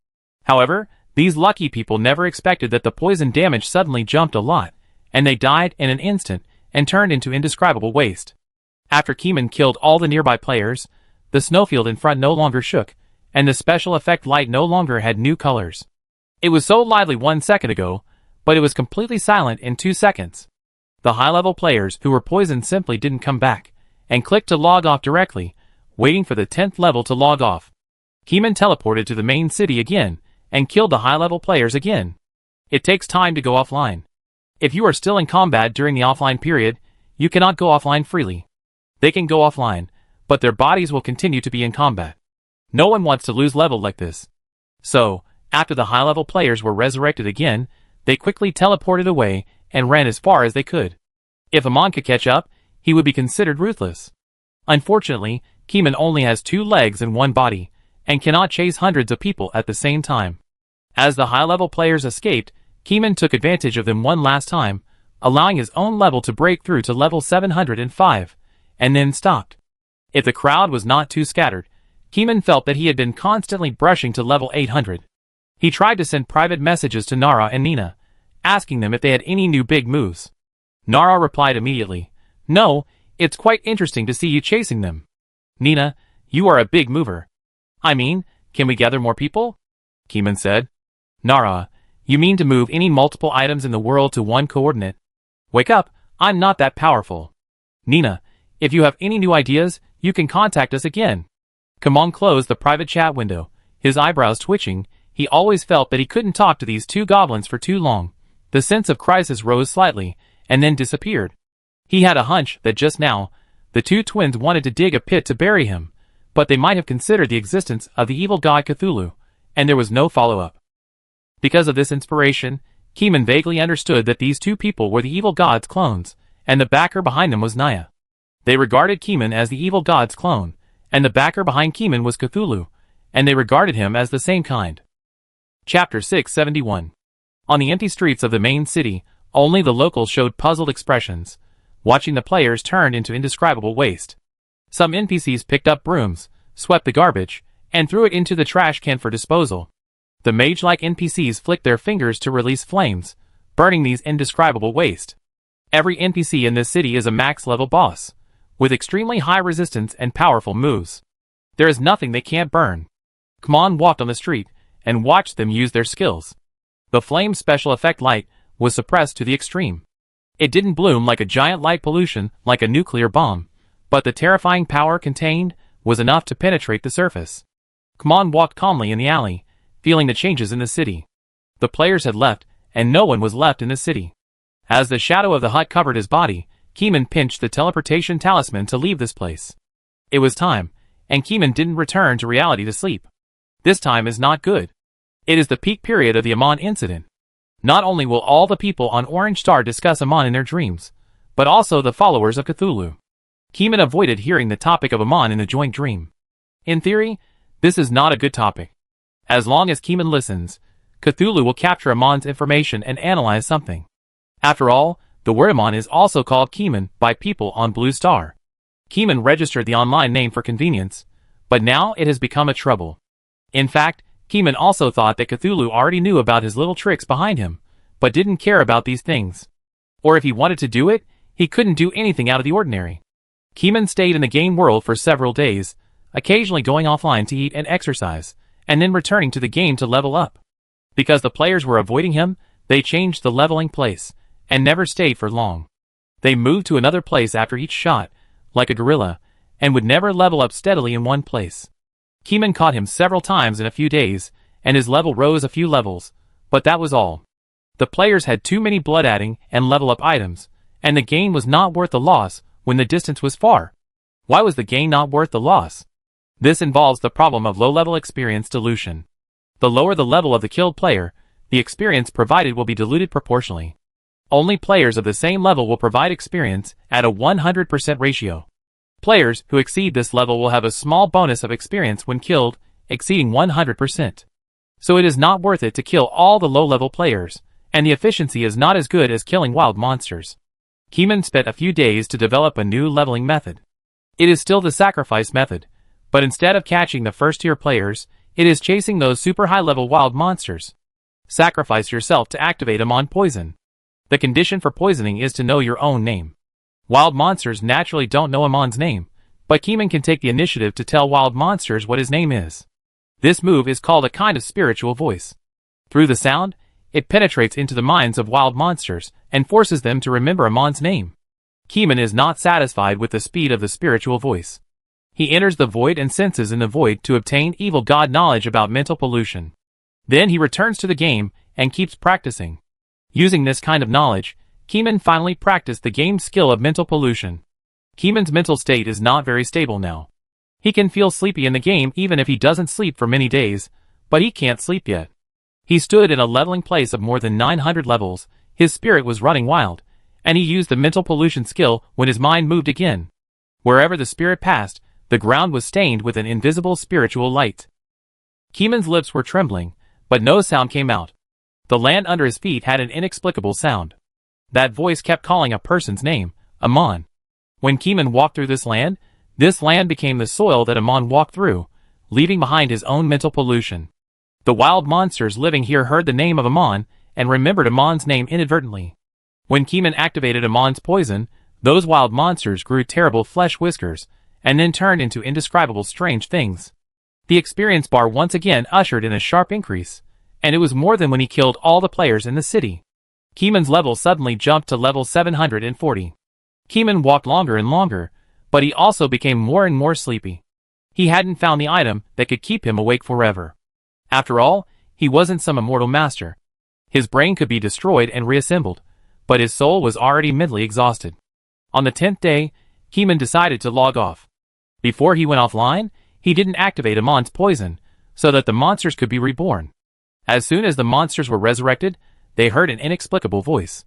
However, these lucky people never expected that the poison damage suddenly jumped a lot, and they died in an instant and turned into indescribable waste. After Keeman killed all the nearby players, the snowfield in front no longer shook, and the special effect light no longer had new colors. It was so lively 1 second ago, but it was completely silent in 2 seconds. The high-level players who were poisoned simply didn't come back, and clicked to log off directly, waiting for the 10th level to log off. Keeman teleported to the main city again, and killed the high-level players again. It takes time to go offline. If you are still in combat during the offline period, you cannot go offline freely. They can go offline, but their bodies will continue to be in combat. No one wants to lose level like this. So, after the high-level players were resurrected again, they quickly teleported away and ran as far as they could. If Amon could catch up, he would be considered ruthless. Unfortunately, Keeman only has 2 legs and 1 body, and cannot chase hundreds of people at the same time. As the high-level players escaped, Keeman took advantage of them one last time, allowing his own level to break through to level 705, and then stopped. If the crowd was not too scattered, Keeman felt that he had been constantly brushing to level 800. He tried to send private messages to Nara and Nina, asking them if they had any new big moves. Nara replied immediately, "No, it's quite interesting to see you chasing them. Nina, you are a big mover." "I mean, can we gather more people?" Keeman said. "Nara, you mean to move any multiple items in the world to one coordinate? Wake up, I'm not that powerful." "Nina, if you have any new ideas, you can contact us again." Kamon closed the private chat window, his eyebrows twitching. He always felt that he couldn't talk to these 2 goblins for too long. The sense of crisis rose slightly, and then disappeared. He had a hunch that just now, the 2 twins wanted to dig a pit to bury him, but they might have considered the existence of the evil god Cthulhu, and there was no follow-up. Because of this inspiration, Keeman vaguely understood that these 2 people were the evil god's clones, and the backer behind them was Naya. They regarded Keeman as the evil god's clone, and the backer behind Keeman was Cthulhu, and they regarded him as the same kind. Chapter 671. On the empty streets of the main city, only the locals showed puzzled expressions, watching the players turn into indescribable waste. Some NPCs picked up brooms, swept the garbage, and threw it into the trash can for disposal. The mage-like NPCs flicked their fingers to release flames, burning these indescribable waste. Every NPC in this city is a max-level boss, with extremely high resistance and powerful moves. There is nothing they can't burn. Kamon walked on the street, and watched them use their skills. The flame special effect light was suppressed to the extreme. It didn't bloom like a giant light pollution like a nuclear bomb, but the terrifying power contained was enough to penetrate the surface. Kamon walked calmly in the alley, feeling the changes in the city. The players had left, and no one was left in the city. As the shadow of the hut covered his body, Keeman pinched the teleportation talisman to leave this place. It was time, and Keeman didn't return to reality to sleep. This time is not good. It is the peak period of the Amon incident. Not only will all the people on Orange Star discuss Amon in their dreams, but also the followers of Cthulhu. Keeman avoided hearing the topic of Amon in the joint dream. In theory, this is not a good topic. As long as Keeman listens, Cthulhu will capture Amon's information and analyze something. After all, the word Amon is also called Keeman by people on Blue Star. Keeman registered the online name for convenience, but now it has become a trouble. In fact, Keeman also thought that Cthulhu already knew about his little tricks behind him, but didn't care about these things. Or if he wanted to do it, he couldn't do anything out of the ordinary. Keeman stayed in the game world for several days, occasionally going offline to eat and exercise, and then returning to the game to level up. Because the players were avoiding him, they changed the leveling place, and never stayed for long. They moved to another place after each shot, like a gorilla, and would never level up steadily in one place. Keeman caught him several times in a few days, and his level rose a few levels, but that was all. The players had too many blood adding and level up items, and the gain was not worth the loss when the distance was far. Why was the gain not worth the loss? This involves the problem of low-level experience dilution. The lower the level of the killed player, the experience provided will be diluted proportionally. Only players of the same level will provide experience at a 100% ratio. Players who exceed this level will have a small bonus of experience when killed, exceeding 100%. So it is not worth it to kill all the low-level players, and the efficiency is not as good as killing wild monsters. Keeman spent a few days to develop a new leveling method. It is still the sacrifice method, but instead of catching the first-tier players, it is chasing those super high-level wild monsters. Sacrifice yourself to activate Amon Poison. The condition for poisoning is to know your own name. Wild monsters naturally don't know Amon's name, but Keeman can take the initiative to tell wild monsters what his name is. This move is called a kind of spiritual voice. Through the sound, it penetrates into the minds of wild monsters and forces them to remember Amon's name. Keeman is not satisfied with the speed of the spiritual voice. He enters the void and senses in the void to obtain evil god knowledge about mental pollution. Then he returns to the game and keeps practicing. Using this kind of knowledge, Keeman finally practiced the game's skill of mental pollution. Keeman's mental state is not very stable now. He can feel sleepy in the game even if he doesn't sleep for many days, but he can't sleep yet. He stood in a leveling place of more than 900 levels, his spirit was running wild, and he used the mental pollution skill when his mind moved again. Wherever the spirit passed, the ground was stained with an invisible spiritual light. Keeman's lips were trembling, but no sound came out. The land under his feet had an inexplicable sound. That voice kept calling a person's name, Amon. When Keeman walked through this land became the soil that Amon walked through, leaving behind his own mental pollution. The wild monsters living here heard the name of Amon and remembered Amon's name inadvertently. When Keeman activated Amon's poison, those wild monsters grew terrible flesh whiskers, and then turned into indescribable strange things. The experience bar once again ushered in a sharp increase, and it was more than when he killed all the players in the city. Keeman's level suddenly jumped to level 740. Keeman walked longer and longer, but he also became more and more sleepy. He hadn't found the item that could keep him awake forever. After all, he wasn't some immortal master. His brain could be destroyed and reassembled, but his soul was already mentally exhausted. On the 10th day, Keeman decided to log off. Before he went offline, he didn't activate Amon's poison, so that the monsters could be reborn. As soon as the monsters were resurrected, they heard an inexplicable voice.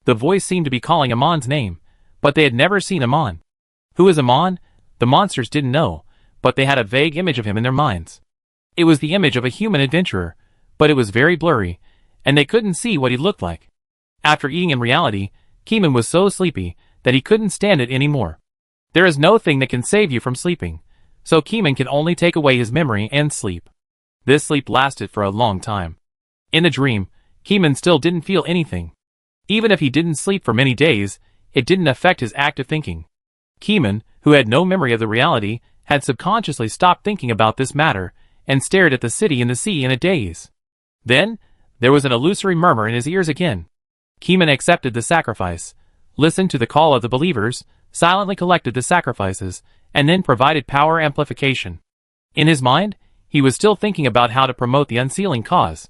The voice seemed to be calling Amon's name, but they had never seen Amon. Who is Amon? The monsters didn't know, but they had a vague image of him in their minds. It was the image of a human adventurer, but it was very blurry, and they couldn't see what he looked like. After eating in reality, Keeman was so sleepy that he couldn't stand it anymore. There is no thing that can save you from sleeping, so Keeman can only take away his memory and sleep. This sleep lasted for a long time. In the dream, Keeman still didn't feel anything. Even if he didn't sleep for many days, it didn't affect his active thinking. Keeman, who had no memory of the reality, had subconsciously stopped thinking about this matter and stared at the city and the sea in a daze. Then, there was an illusory murmur in his ears again. Keeman accepted the sacrifice, listened to the call of the believers, silently collected the sacrifices, and then provided power amplification. In his mind, he was still thinking about how to promote the unsealing cause.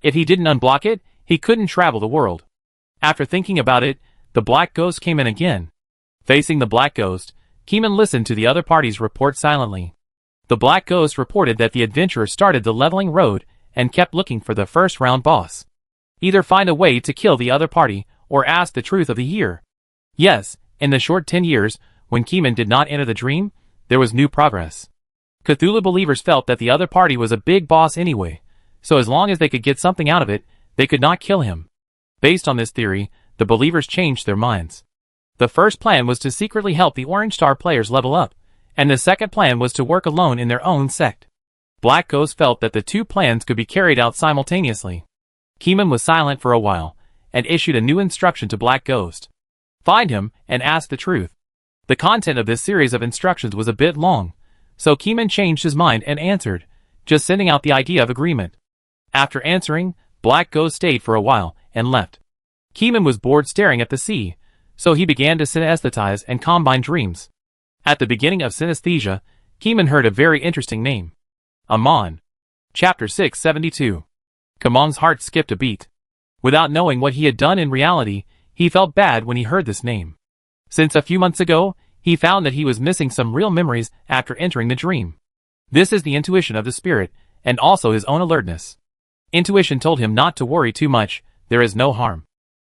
If he didn't unblock it, he couldn't travel the world. After thinking about it, the Black Ghost came in again. Facing the Black Ghost, Keeman listened to the other party's report silently. The Black Ghost reported that the adventurer started the leveling road and kept looking for the first round boss. Either find a way to kill the other party, or ask the truth of the year. Yes, in the short 10 years, when Keeman did not enter the dream, there was new progress. Cthulhu believers felt that the other party was a big boss anyway, so as long as they could get something out of it, they could not kill him. Based on this theory, the believers changed their minds. The first plan was to secretly help the Orange Star players level up, and the second plan was to work alone in their own sect. Black Ghost felt that the two plans could be carried out simultaneously. Keeman was silent for a while, and issued a new instruction to Black Ghost. Find him, and ask the truth. The content of this series of instructions was a bit long, so Keeman changed his mind and answered, just sending out the idea of agreement. After answering, Black Ghost stayed for a while, and left. Keeman was bored staring at the sea, so he began to synesthetize and combine dreams. At the beginning of synesthesia, Keeman heard a very interesting name. Amon. Chapter 672. Kamong's heart skipped a beat. Without knowing what he had done in reality, he felt bad when he heard this name. Since a few months ago, he found that he was missing some real memories after entering the dream. This is the intuition of the spirit, and also his own alertness. Intuition told him not to worry too much, there is no harm.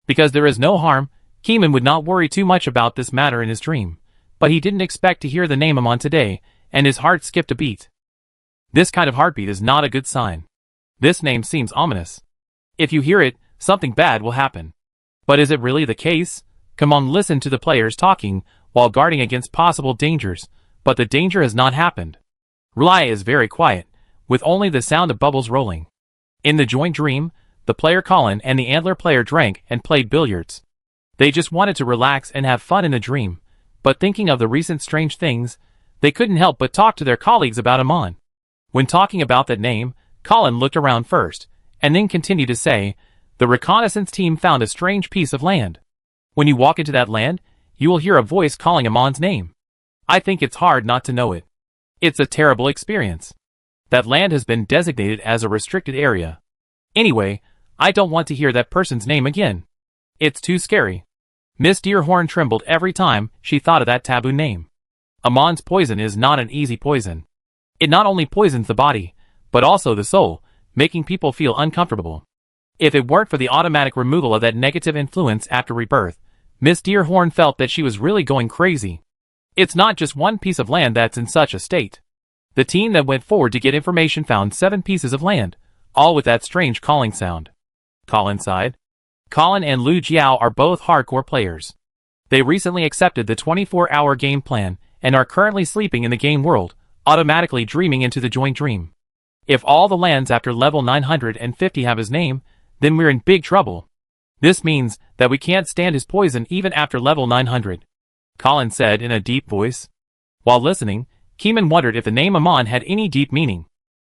Because there is no harm, Keeman would not worry too much about this matter in his dream, but he didn't expect to hear the name Amon today, and his heart skipped a beat. This kind of heartbeat is not a good sign. This name seems ominous. If you hear it, something bad will happen. But is it really the case? Come on, listen to the players talking while guarding against possible dangers, but the danger has not happened. Rely is very quiet, with only the sound of bubbles rolling. In the joint dream, the player Colin and the antler player drank and played billiards. They just wanted to relax and have fun in the dream, but thinking of the recent strange things, they couldn't help but talk to their colleagues about Amon. When talking about that name, Colin looked around first, and then continued to say, "The reconnaissance team found a strange piece of land. When you walk into that land, you will hear a voice calling Amon's name. I think it's hard not to know it. It's a terrible experience. That land has been designated as a restricted area. Anyway, I don't want to hear that person's name again. It's too scary." Miss Deerhorn trembled every time she thought of that taboo name. Amon's poison is not an easy poison. It not only poisons the body, but also the soul, making people feel uncomfortable. If it weren't for the automatic removal of that negative influence after rebirth, Miss Deerhorn felt that she was really going crazy. It's not just one piece of land that's in such a state. The team that went forward to get information found 7 pieces of land, all with that strange calling sound. Colin sighed. Colin and Lu Jiao are both hardcore players. They recently accepted the 24-hour game plan and are currently sleeping in the game world, automatically dreaming into the joint dream. If all the lands after level 950 have his name, then we're in big trouble. This means that we can't stand his poison even after level 900. Colin said in a deep voice. While listening, Keeman wondered if the name Amon had any deep meaning.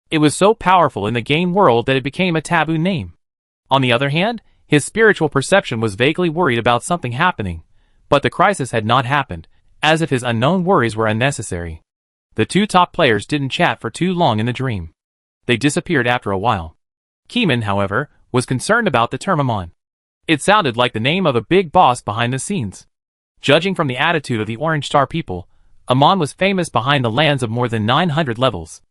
It was so powerful in the game world that it became a taboo name. On the other hand, his spiritual perception was vaguely worried about something happening, but the crisis had not happened, as if his unknown worries were unnecessary. The 2 top players didn't chat for too long in the dream. They disappeared after a while. Keeman, however, was concerned about the term Amon. It sounded like the name of a big boss behind the scenes. Judging from the attitude of the Orange Star people, Amon was famous behind the lands of more than 900 levels.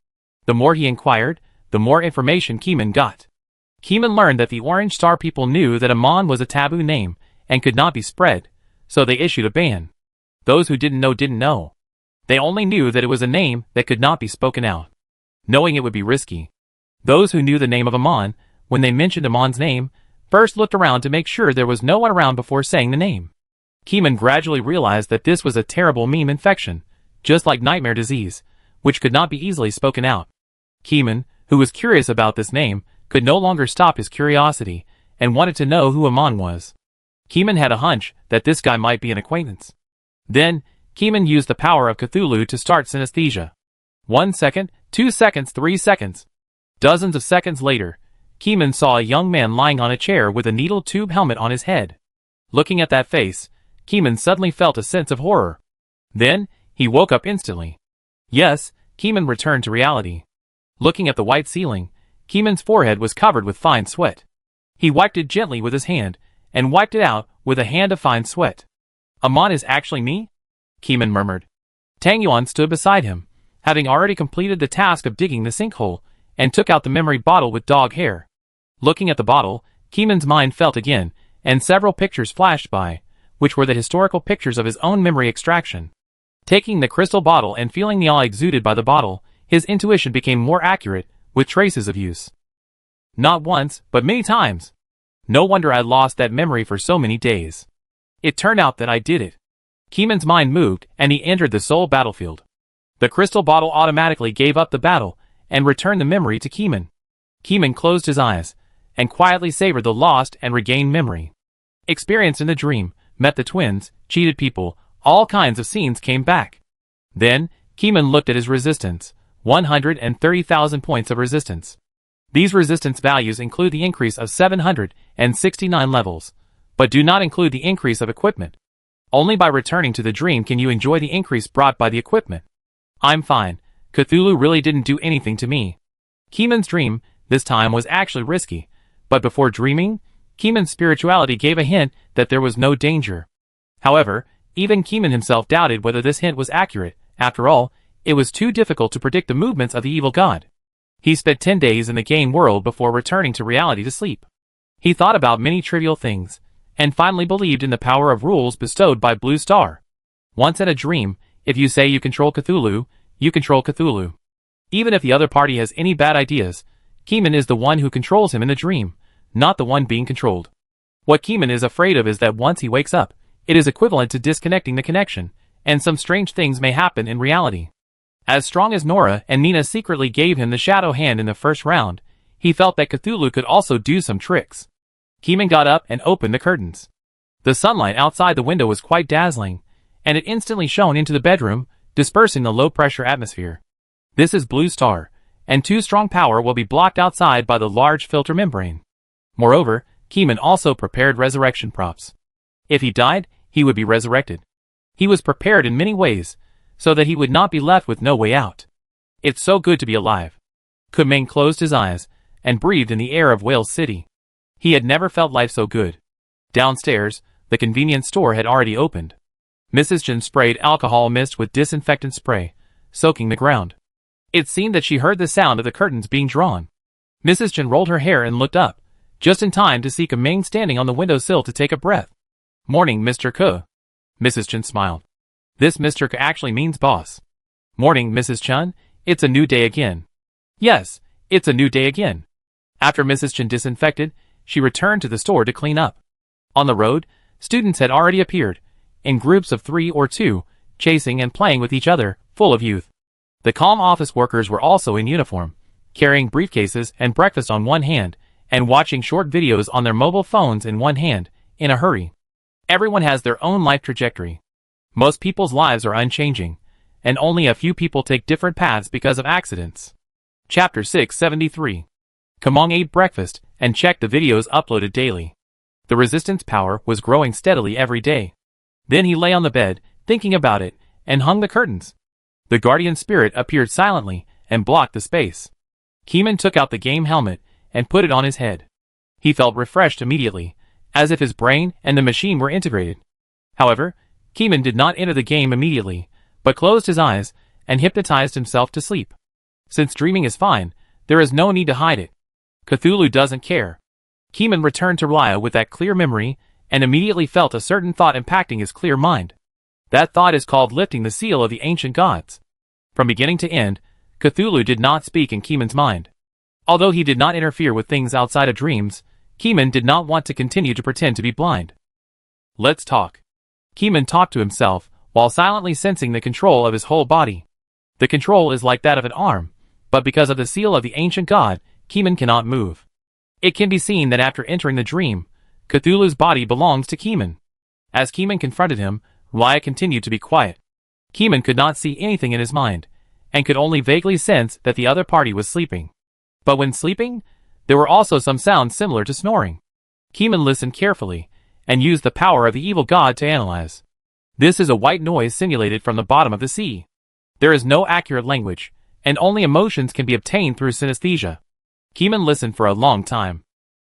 The more he inquired, the more information Keeman got. Keeman learned that the Orange Star people knew that Amon was a taboo name and could not be spread, so they issued a ban. Those who didn't know didn't know. They only knew that it was a name that could not be spoken out, knowing it would be risky. Those who knew the name of Amon, when they mentioned Amon's name, first looked around to make sure there was no one around before saying the name. Keeman gradually realized that this was a terrible meme infection, just like nightmare disease, which could not be easily spoken out. Keeman, who was curious about this name, could no longer stop his curiosity, and wanted to know who Amon was. Keeman had a hunch that this guy might be an acquaintance. Then, Keeman used the power of Cthulhu to start synesthesia. 1 second, 2 seconds, 3 seconds. Dozens of seconds later, Keeman saw a young man lying on a chair with a needle tube helmet on his head. Looking at that face, Keeman suddenly felt a sense of horror. Then, he woke up instantly. Yes, Keeman returned to reality. Looking at the white ceiling, Keeman's forehead was covered with fine sweat. He wiped it gently with his hand, and wiped it out with a hand of fine sweat. Amon is actually me? Keeman murmured. Tang Yuan stood beside him, having already completed the task of digging the sinkhole, and took out the memory bottle with dog hair. Looking at the bottle, Keeman's mind felt again, and several pictures flashed by, which were the historical pictures of his own memory extraction. Taking the crystal bottle and feeling the awe exuded by the bottle, his intuition became more accurate, with traces of use. Not once, but many times. No wonder I lost that memory for so many days. It turned out that I did it. Keeman's mind moved, and he entered the soul battlefield. The crystal bottle automatically gave up the battle, and returned the memory to Keeman. Keeman closed his eyes, and quietly savored the lost and regained memory. Experienced in the dream, met the twins, cheated people, all kinds of scenes came back. Then, Keeman looked at his resistance. 130,000 points of resistance. These resistance values include the increase of 769 levels, but do not include the increase of equipment. Only by returning to the dream can you enjoy the increase brought by the equipment. I'm fine. Cthulhu really didn't do anything to me. Keeman's dream, this time, was actually risky, but before dreaming, Keeman's spirituality gave a hint that there was no danger. However, even Keeman himself doubted whether this hint was accurate. After all, it was too difficult to predict the movements of the evil god. He spent 10 days in the game world before returning to reality to sleep. He thought about many trivial things, and finally believed in the power of rules bestowed by Blue Star. Once in a dream, if you say you control Cthulhu, you control Cthulhu. Even if the other party has any bad ideas, Keeman is the one who controls him in the dream, not the one being controlled. What Keeman is afraid of is that once he wakes up, it is equivalent to disconnecting the connection, and some strange things may happen in reality. As strong as Nora and Nina secretly gave him the shadow hand in the first round, he felt that Cthulhu could also do some tricks. Keeman got up and opened the curtains. The sunlight outside the window was quite dazzling, and it instantly shone into the bedroom, dispersing the low-pressure atmosphere. This is Blue Star, and too strong power will be blocked outside by the large filter membrane. Moreover, Keeman also prepared resurrection props. If he died, he would be resurrected. He was prepared in many ways, so that he would not be left with no way out. It's so good to be alive. Keeman closed his eyes and breathed in the air of Wales City. He had never felt life so good. Downstairs, the convenience store had already opened. Mrs. Chen sprayed alcohol mist with disinfectant spray, soaking the ground. It seemed that she heard the sound of the curtains being drawn. Mrs. Chen rolled her hair and looked up, just in time to see Keeman standing on the windowsill to take a breath. "Morning, Mr. Ke." Mrs. Chen smiled. This Mr. Ke actually means boss. "Morning, Mrs. Chen. It's a new day again." "Yes, it's a new day again." After Mrs. Chen disinfected, she returned to the store to clean up. On the road, students had already appeared, in groups of 3 or 2, chasing and playing with each other, full of youth. The calm office workers were also in uniform, carrying briefcases and breakfast on one hand, and watching short videos on their mobile phones in one hand, in a hurry. Everyone has their own life trajectory. Most people's lives are unchanging, and only a few people take different paths because of accidents. Chapter 673. Keeman ate breakfast and checked the videos uploaded daily. The resistance power was growing steadily every day. Then he lay on the bed, thinking about it, and hung the curtains. The guardian spirit appeared silently and blocked the space. Keeman took out the game helmet and put it on his head. He felt refreshed immediately, as if his brain and the machine were integrated. However, Keeman did not enter the game immediately, but closed his eyes and hypnotized himself to sleep. Since dreaming is fine, there is no need to hide it. Cthulhu doesn't care. Keeman returned to Raya with that clear memory and immediately felt a certain thought impacting his clear mind. That thought is called lifting the seal of the ancient gods. From beginning to end, Cthulhu did not speak in Keeman's mind. Although he did not interfere with things outside of dreams, Keeman did not want to continue to pretend to be blind. "Let's talk." Keeman talked to himself, while silently sensing the control of his whole body. The control is like that of an arm, but because of the seal of the ancient god, Keeman cannot move. It can be seen that after entering the dream, Cthulhu's body belongs to Keeman. As Keeman confronted him, Raya continued to be quiet. Keeman could not see anything in his mind, and could only vaguely sense that the other party was sleeping. But when sleeping, there were also some sounds similar to snoring. Keeman listened carefully, and used the power of the evil god to analyze. This is a white noise simulated from the bottom of the sea. There is no accurate language, and only emotions can be obtained through synesthesia. Keeman listened for a long time.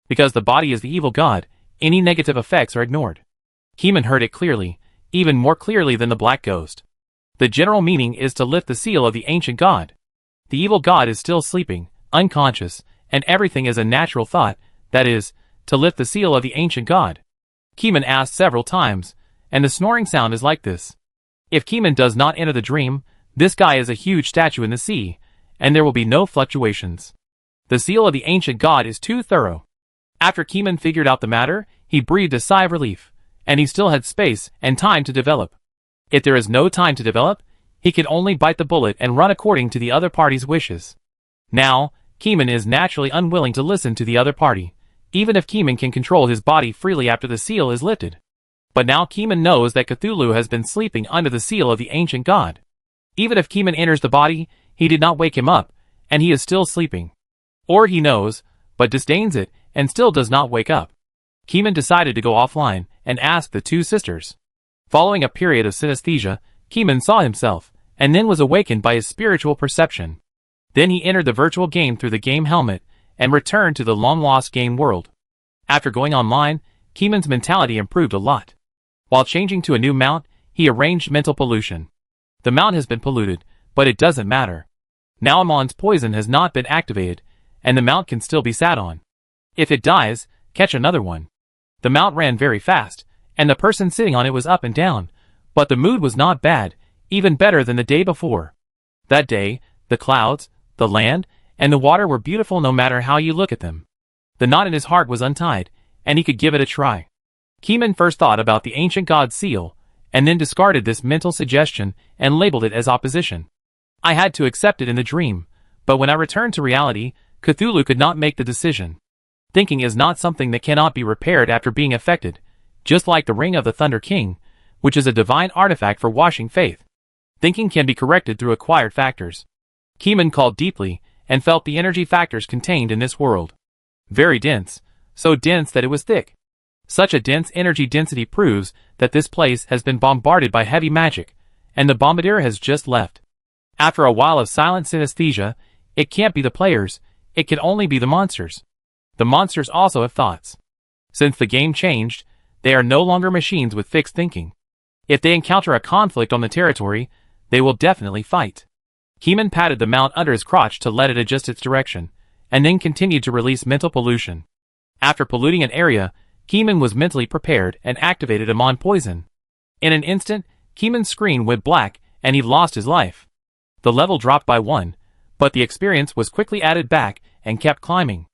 Because the body is the evil god, any negative effects are ignored. Keeman heard it clearly, even more clearly than the black ghost. The general meaning is to lift the seal of the ancient god. The evil god is still sleeping, unconscious, and everything is a natural thought, that is, to lift the seal of the ancient god. Keeman asked several times, and the snoring sound is like this. If Keeman does not enter the dream, this guy is a huge statue in the sea, and there will be no fluctuations. The seal of the ancient god is too thorough. After Keeman figured out the matter, he breathed a sigh of relief, and he still had space and time to develop. If there is no time to develop, he can only bite the bullet and run according to the other party's wishes. Now, Keeman is naturally unwilling to listen to the other party, even if Keeman can control his body freely after the seal is lifted. But now Keeman knows that Cthulhu has been sleeping under the seal of the ancient god. Even if Keeman enters the body, he did not wake him up, and he is still sleeping. Or he knows, but disdains it, and still does not wake up. Keeman decided to go offline, and ask the two sisters. Following a period of synesthesia, Keeman saw himself, and then was awakened by his spiritual perception. Then he entered the virtual game through the game helmet, and returned to the long-lost game world. After going online, Keeman's mentality improved a lot. While changing to a new mount, he arranged mental pollution. The mount has been polluted, but it doesn't matter. Now Amon's poison has not been activated, and the mount can still be sat on. If it dies, catch another one. The mount ran very fast, and the person sitting on it was up and down, but the mood was not bad, even better than the day before. That day, the clouds, the land, and the water were beautiful no matter how you look at them. The knot in his heart was untied, and he could give it a try. Keeman first thought about the ancient god's seal, and then discarded this mental suggestion and labeled it as opposition. I had to accept it in the dream, but when I returned to reality, Cthulhu could not make the decision. Thinking is not something that cannot be repaired after being affected, just like the Ring of the Thunder King, which is a divine artifact for washing faith. Thinking can be corrected through acquired factors. Keeman called deeply, and felt the energy factors contained in this world. Very dense, so dense that it was thick. Such a dense energy density proves that this place has been bombarded by heavy magic, and the bombardier has just left. After a while of silent synesthesia, it can't be the players, it can only be the monsters. The monsters also have thoughts. Since the game changed, they are no longer machines with fixed thinking. If they encounter a conflict on the territory, they will definitely fight. Keeman patted the mount under his crotch to let it adjust its direction, and then continued to release mental pollution. After polluting an area, Keeman was mentally prepared and activated Amon Poison. In an instant, Keeman's screen went black and he lost his life. The level dropped by 1, but the experience was quickly added back and kept climbing.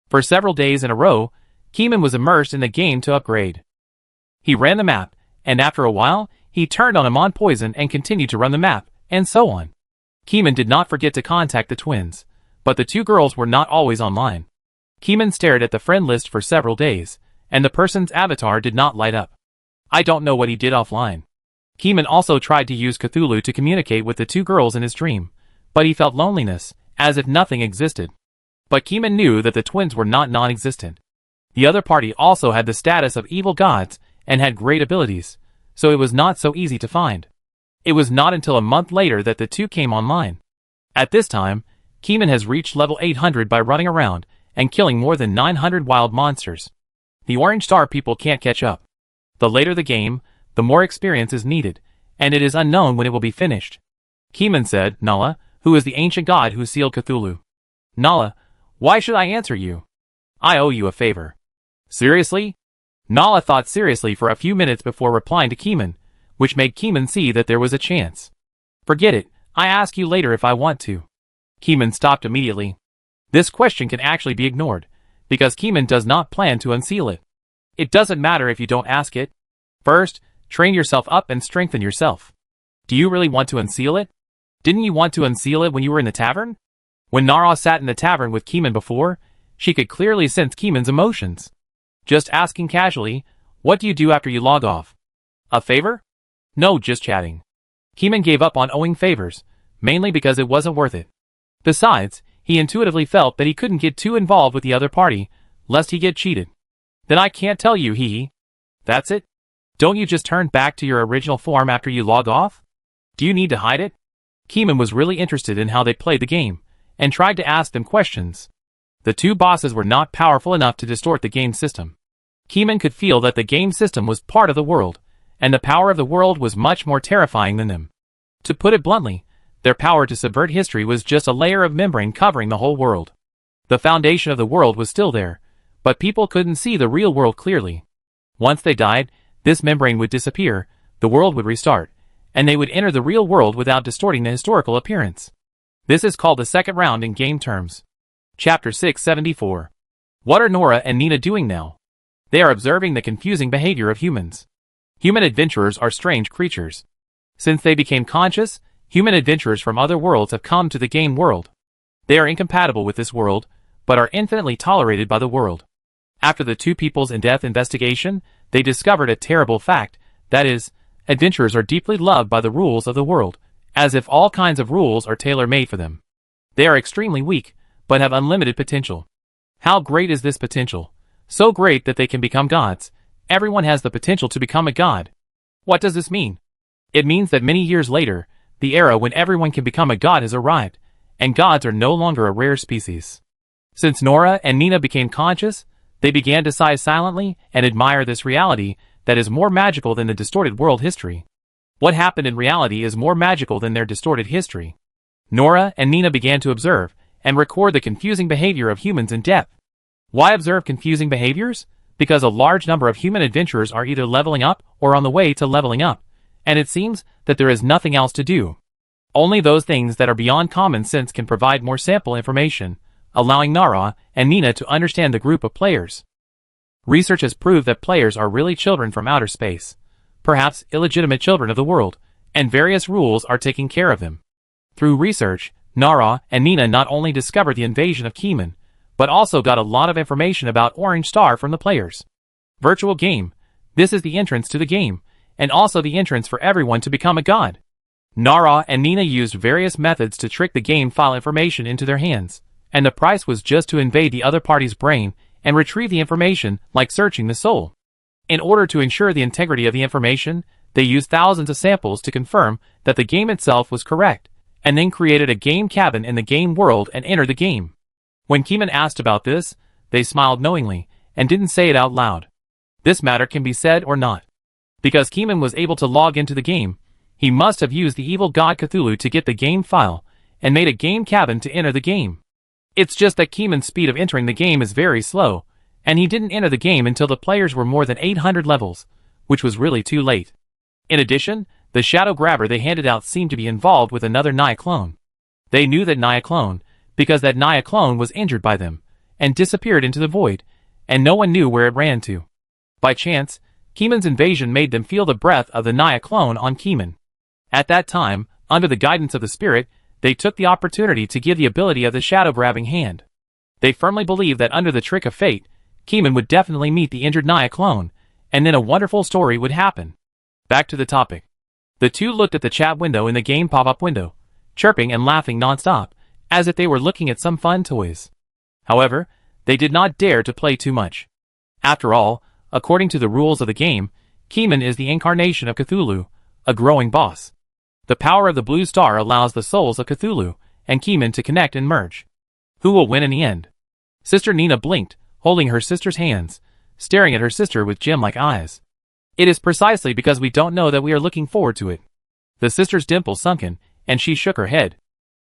For several days in a row, Keeman was immersed in the game to upgrade. He ran the map, and after a while, he turned on Amon Poison and continued to run the map, and so on. Keeman did not forget to contact the twins, but the two girls were not always online. Keeman stared at the friend list for several days, and the person's avatar did not light up. I don't know what he did offline. Keeman also tried to use Cthulhu to communicate with the two girls in his dream, but he felt loneliness, as if nothing existed. But Keeman knew that the twins were not non-existent. The other party also had the status of evil gods and had great abilities, so it was not so easy to find. It was not until a month later that the two came online. At this time, Keeman has reached level 800 by running around and killing more than 900 wild monsters. The Orange Star people can't catch up. The later the game, the more experience is needed, and it is unknown when it will be finished. Keeman said, Nala, who is the ancient god who sealed Cthulhu. Nala, why should I answer you? I owe you a favor. Seriously? Nala thought seriously for a few minutes before replying to Keeman, which made Keeman see that there was a chance. Forget it, I ask you later if I want to. Keeman stopped immediately. This question can actually be ignored, because Keeman does not plan to unseal it. It doesn't matter if you don't ask it. First, train yourself up and strengthen yourself. Do you really want to unseal it? Didn't you want to unseal it when you were in the tavern? When Nara sat in the tavern with Keeman before, she could clearly sense Keeman's emotions. Just asking casually, what do you do after you log off? A favor? No, just chatting. Keeman gave up on owing favors, mainly because it wasn't worth it. Besides, he intuitively felt that he couldn't get too involved with the other party, lest he get cheated. Then I can't tell you, hee. That's it? Don't you just turn back to your original form after you log off? Do you need to hide it? Keeman was really interested in how they played the game, and tried to ask them questions. The two bosses were not powerful enough to distort the game system. Keeman could feel that the game system was part of the world, and the power of the world was much more terrifying than them. To put it bluntly, their power to subvert history was just a layer of membrane covering the whole world. The foundation of the world was still there, but people couldn't see the real world clearly. Once they died, this membrane would disappear, the world would restart, and they would enter the real world without distorting the historical appearance. This is called the second round in game terms. Chapter 674. What are Nora and Nina doing now? They are observing the confusing behavior of humans. Human adventurers are strange creatures. Since they became conscious, human adventurers from other worlds have come to the game world. They are incompatible with this world, but are infinitely tolerated by the world. After the two people's in-depth investigation, they discovered a terrible fact, that is, adventurers are deeply loved by the rules of the world, as if all kinds of rules are tailor-made for them. They are extremely weak, but have unlimited potential. How great is this potential? So great that they can become gods. Everyone has the potential to become a god. What does this mean? It means that many years later, the era when everyone can become a god has arrived, and gods are no longer a rare species. Since Nora and Nina became conscious, they began to sigh silently and admire this reality that is more magical than the distorted world history. What happened in reality is more magical than their distorted history. Nora and Nina began to observe and record the confusing behavior of humans in depth. Why observe confusing behaviors? Because a large number of human adventurers are either leveling up or on the way to leveling up, and it seems that there is nothing else to do. Only those things that are beyond common sense can provide more sample information, allowing Nara and Nina to understand the group of players. Research has proved that players are really children from outer space, perhaps illegitimate children of the world, and various rules are taking care of them. Through research, Nara and Nina not only discovered the invasion of Keeman, but also got a lot of information about Orange Star from the players. Virtual game. This is the entrance to the game, and also the entrance for everyone to become a god. Nara and Nina used various methods to trick the game file information into their hands, and the price was just to invade the other party's brain and retrieve the information, like searching the soul. In order to ensure the integrity of the information, they used thousands of samples to confirm that the game itself was correct, and then created a game cabin in the game world and entered the game. When Keeman asked about this, they smiled knowingly, and didn't say it out loud. This matter can be said or not. Because Keeman was able to log into the game, he must have used the evil god Cthulhu to get the game file, and made a game cabin to enter the game. It's just that Keeman's speed of entering the game is very slow, and he didn't enter the game until the players were more than 800 levels, which was really too late. In addition, the shadow grabber they handed out seemed to be involved with another Naya clone. They knew that Naya clone, because that Naya clone was injured by them, and disappeared into the void, and no one knew where it ran to. By chance, Keeman's invasion made them feel the breath of the Naya clone on Keeman. At that time, under the guidance of the spirit, they took the opportunity to give the ability of the shadow-grabbing hand. They firmly believed that under the trick of fate, Keeman would definitely meet the injured Naya clone, and then a wonderful story would happen. Back to the topic. The two looked at the chat window in the game pop-up window, chirping and laughing non-stop, as if they were looking at some fun toys. However, they did not dare to play too much. After all, according to the rules of the game, Keeman is the incarnation of Cthulhu, a growing boss. The power of the blue star allows the souls of Cthulhu and Keeman to connect and merge. Who will win in the end? Sister Nina blinked, holding her sister's hands, staring at her sister with gem-like eyes. It is precisely because we don't know that we are looking forward to it. The sister's dimple sunken, and she shook her head.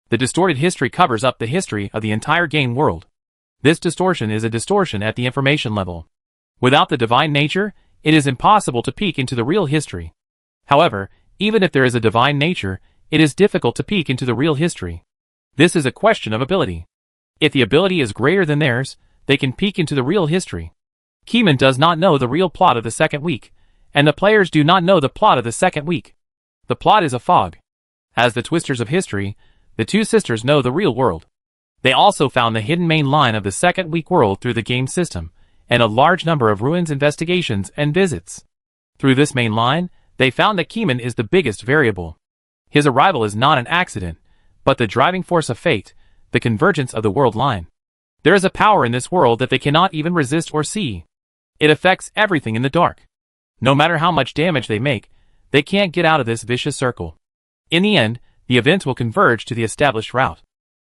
The distorted history covers up the history of the entire game world. This distortion is a distortion at the information level. Without the divine nature, it is impossible to peek into the real history. However, even if there is a divine nature, it is difficult to peek into the real history. This is a question of ability. If the ability is greater than theirs, they can peek into the real history. Keeman does not know the real plot of the second week, and the players do not know the plot of the second week. The plot is a fog. As the twisters of history, the two sisters know the real world. They also found the hidden main line of the second week world through the game system, and a large number of ruins investigations and visits. Through this main line, they found that Keeman is the biggest variable. His arrival is not an accident, but the driving force of fate, the convergence of the world line. There is a power in this world that they cannot even resist or see. It affects everything in the dark. No matter how much damage they make, they can't get out of this vicious circle. In the end, the events will converge to the established route.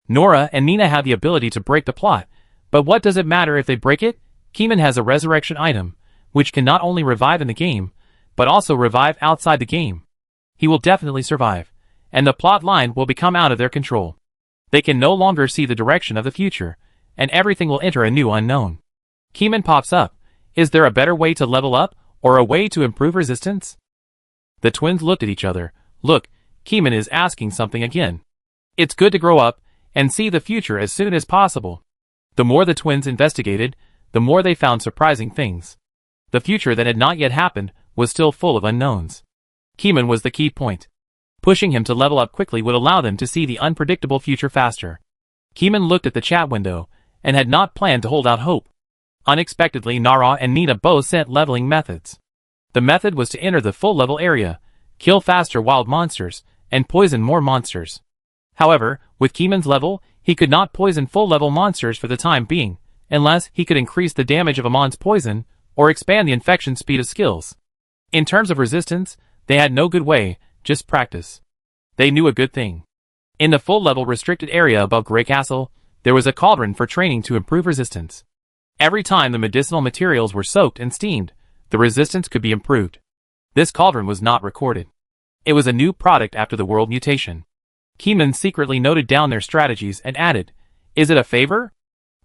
Nora and Nina have the ability to break the plot, but what does it matter if they break it? Keeman has a resurrection item, which can not only revive in the game, but also revive outside the game. He will definitely survive, and the plot line will become out of their control. They can no longer see the direction of the future, and everything will enter a new unknown. Keeman pops up. Is there a better way to level up, or a way to improve resistance? The twins looked at each other. Look, Keeman is asking something again. It's good to grow up, and see the future as soon as possible. The more the twins investigated, the more they found surprising things. The future that had not yet happened was still full of unknowns. Keeman was the key point. Pushing him to level up quickly would allow them to see the unpredictable future faster. Keeman looked at the chat window, and had not planned to hold out hope. Unexpectedly, Nara and Nina both sent leveling methods. The method was to enter the full level area, kill faster wild monsters, and poison more monsters. However, with Keeman's level, he could not poison full level monsters for the time being, unless he could increase the damage of a mon's poison, or expand the infection speed of skills. In terms of resistance, they had no good way, just practice. They knew a good thing. In the full-level restricted area above Grey Castle, there was a cauldron for training to improve resistance. Every time the medicinal materials were soaked and steamed, the resistance could be improved. This cauldron was not recorded. It was a new product after the world mutation. Keeman secretly noted down their strategies and added, "Is it a favor?"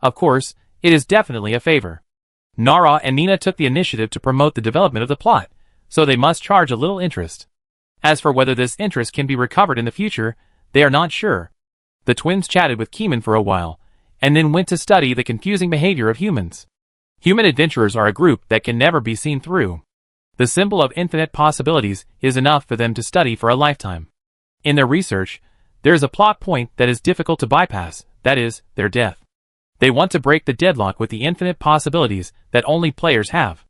Of course, it is definitely a favor. Nara and Nina took the initiative to promote the development of the plot, so they must charge a little interest. As for whether this interest can be recovered in the future, They are not sure. The twins chatted with Keeman for a while, and then went to study the confusing behavior of humans. Human adventurers are a group that can never be seen through. The symbol of infinite possibilities is enough for them to study for a lifetime. In their research, there is a plot point that is difficult to bypass, that is, their death. They want to break the deadlock with the infinite possibilities that only players have.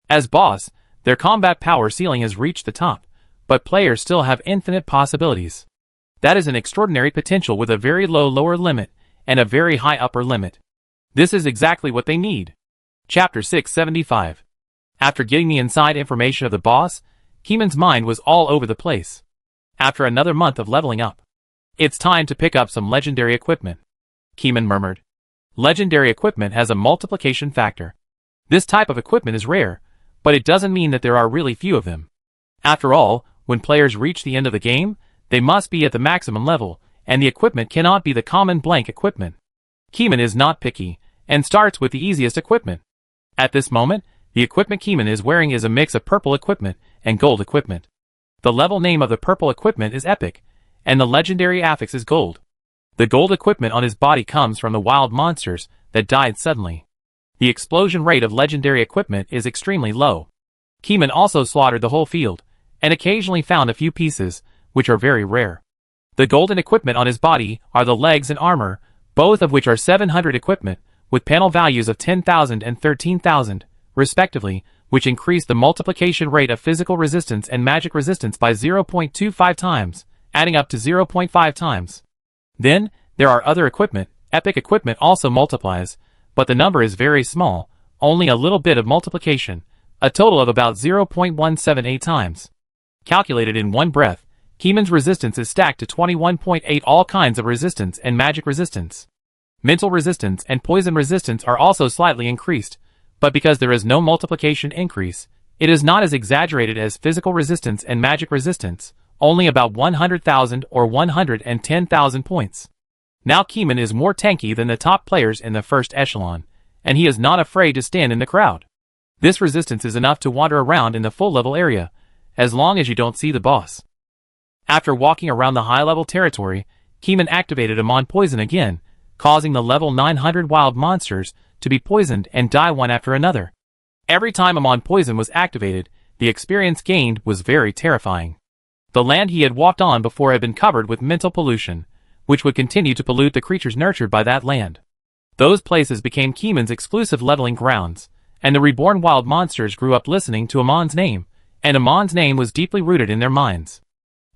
As boss, their combat power ceiling has reached the top, but players still have infinite possibilities. That is an extraordinary potential with a very low lower limit and a very high upper limit. This is exactly what they need. Chapter 675. After getting the inside information of the boss, Keeman's mind was all over the place. After another month of leveling up, it's time to pick up some legendary equipment. Keeman murmured. Legendary equipment has a multiplication factor. This type of equipment is rare, but it doesn't mean that there are really few of them. After all, when players reach the end of the game, they must be at the maximum level, and the equipment cannot be the common blank equipment. Keeman is not picky, and starts with the easiest equipment. At this moment, the equipment Keeman is wearing is a mix of purple equipment and gold equipment. The level name of the purple equipment is Epic, and the legendary affix is Gold. The gold equipment on his body comes from the wild monsters that died suddenly. The explosion rate of legendary equipment is extremely low. Keeman also slaughtered the whole field, and occasionally found a few pieces, which are very rare. The golden equipment on his body are the legs and armor, both of which are 700 equipment, with panel values of 10,000 and 13,000, respectively, which increase the multiplication rate of physical resistance and magic resistance by 0.25 times, adding up to 0.5 times. Then, there are other equipment. Epic equipment also multiplies, but the number is very small, only a little bit of multiplication, a total of about 0.178 times. Calculated in one breath, Keeman's resistance is stacked to 21.8. All kinds of resistance and magic resistance. Mental resistance and poison resistance are also slightly increased, but because there is no multiplication increase, it is not as exaggerated as physical resistance and magic resistance, only about 100,000 or 110,000 points. Now Keeman is more tanky than the top players in the first echelon, and he is not afraid to stand in the crowd. This resistance is enough to wander around in the full level area, as long as you don't see the boss. After walking around the high-level territory, Keeman activated Amon Poison again, causing the level 900 wild monsters to be poisoned and die one after another. Every time Amon Poison was activated, the experience gained was very terrifying. The land he had walked on before had been covered with mental pollution, which would continue to pollute the creatures nurtured by that land. Those places became Keeman's exclusive leveling grounds, and the reborn wild monsters grew up listening to Amon's name, and Amon's name was deeply rooted in their minds.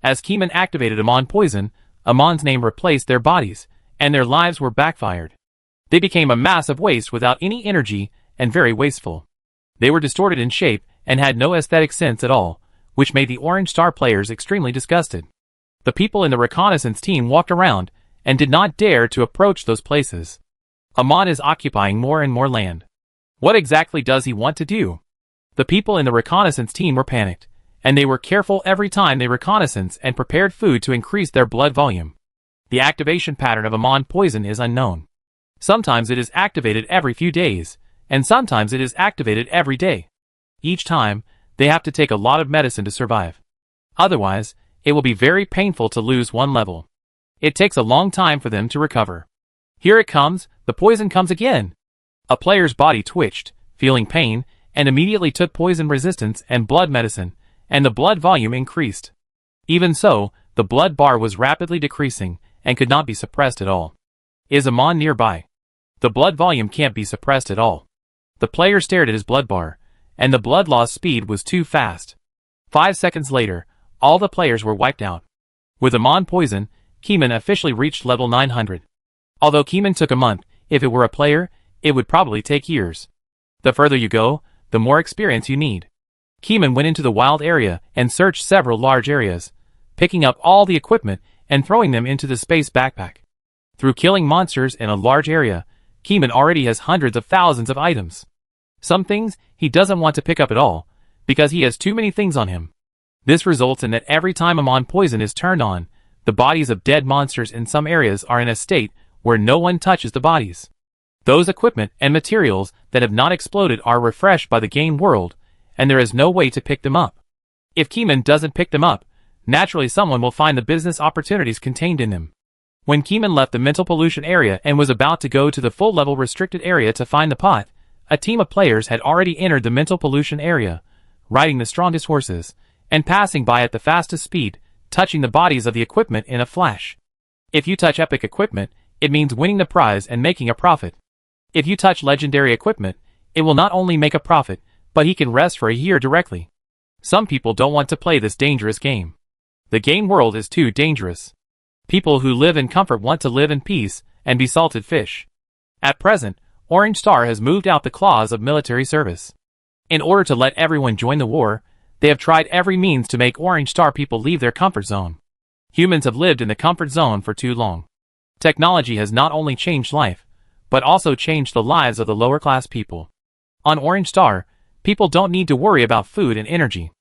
As Keeman activated Amon Poison, Amon's name replaced their bodies, and their lives were backfired. They became a mass of waste without any energy and very wasteful. They were distorted in shape and had no aesthetic sense at all, which made the Orange Star players extremely disgusted. The people in the reconnaissance team walked around and did not dare to approach those places. Amon is occupying more and more land. What exactly does he want to do? The people in the reconnaissance team were panicked, and they were careful every time they reconnaissance and prepared food to increase their blood volume. The activation pattern of Amon Poison is unknown. Sometimes it is activated every few days, and sometimes it is activated every day. Each time, they have to take a lot of medicine to survive. Otherwise, it will be very painful to lose one level. It takes a long time for them to recover. Here it comes, the poison comes again. A player's body twitched, feeling pain, and immediately took poison resistance and blood medicine, and the blood volume increased. Even so, the blood bar was rapidly decreasing, and could not be suppressed at all. Is Amon nearby? The blood volume can't be suppressed at all. The player stared at his blood bar, and the blood loss speed was too fast. 5 seconds later, all the players were wiped out. With Amon Poison, Keeman officially reached level 900. Although Keeman took a month, if it were a player, it would probably take years. The further you go, the more experience you need. Keeman went into the wild area and searched several large areas, picking up all the equipment and throwing them into the space backpack. Through killing monsters in a large area, Keeman already has hundreds of thousands of items. Some things he doesn't want to pick up at all, because he has too many things on him. This results in that every time Amon Poison is turned on, the bodies of dead monsters in some areas are in a state where no one touches the bodies. Those equipment and materials that have not exploded are refreshed by the game world, and there is no way to pick them up. If Keeman doesn't pick them up, naturally someone will find the business opportunities contained in them. When Keeman left the mental pollution area and was about to go to the full-level restricted area to find the pot, a team of players had already entered the mental pollution area, riding the strongest horses, and passing by at the fastest speed, touching the bodies of the equipment in a flash. If you touch epic equipment, it means winning the prize and making a profit. If you touch legendary equipment, it will not only make a profit, but he can rest for a year directly. Some people don't want to play this dangerous game. The game world is too dangerous. People who live in comfort want to live in peace and be salted fish. At present, Orange Star has moved out the clause of military service. In order to let everyone join the war, they have tried every means to make Orange Star people leave their comfort zone. Humans have lived in the comfort zone for too long. Technology has not only changed life, but also changed the lives of the lower class people. On Orange Star, people don't need to worry about food and energy.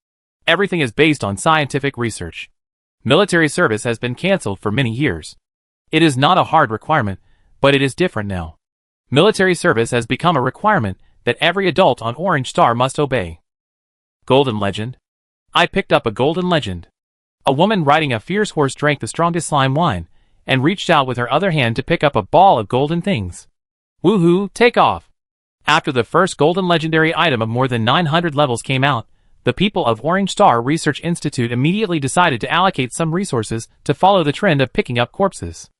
Everything is based on scientific research. Military service has been cancelled for many years. It is not a hard requirement, but it is different now. Military service has become a requirement that every adult on Orange Star must obey. Golden Legend. I picked up a Golden Legend. A woman riding a fierce horse drank the strongest slime wine, and reached out with her other hand to pick up a ball of golden things. Woohoo, take off! After the first Golden Legendary item of more than 900 levels came out, the people of Orange Star Research Institute immediately decided to allocate some resources to follow the trend of picking up corpses.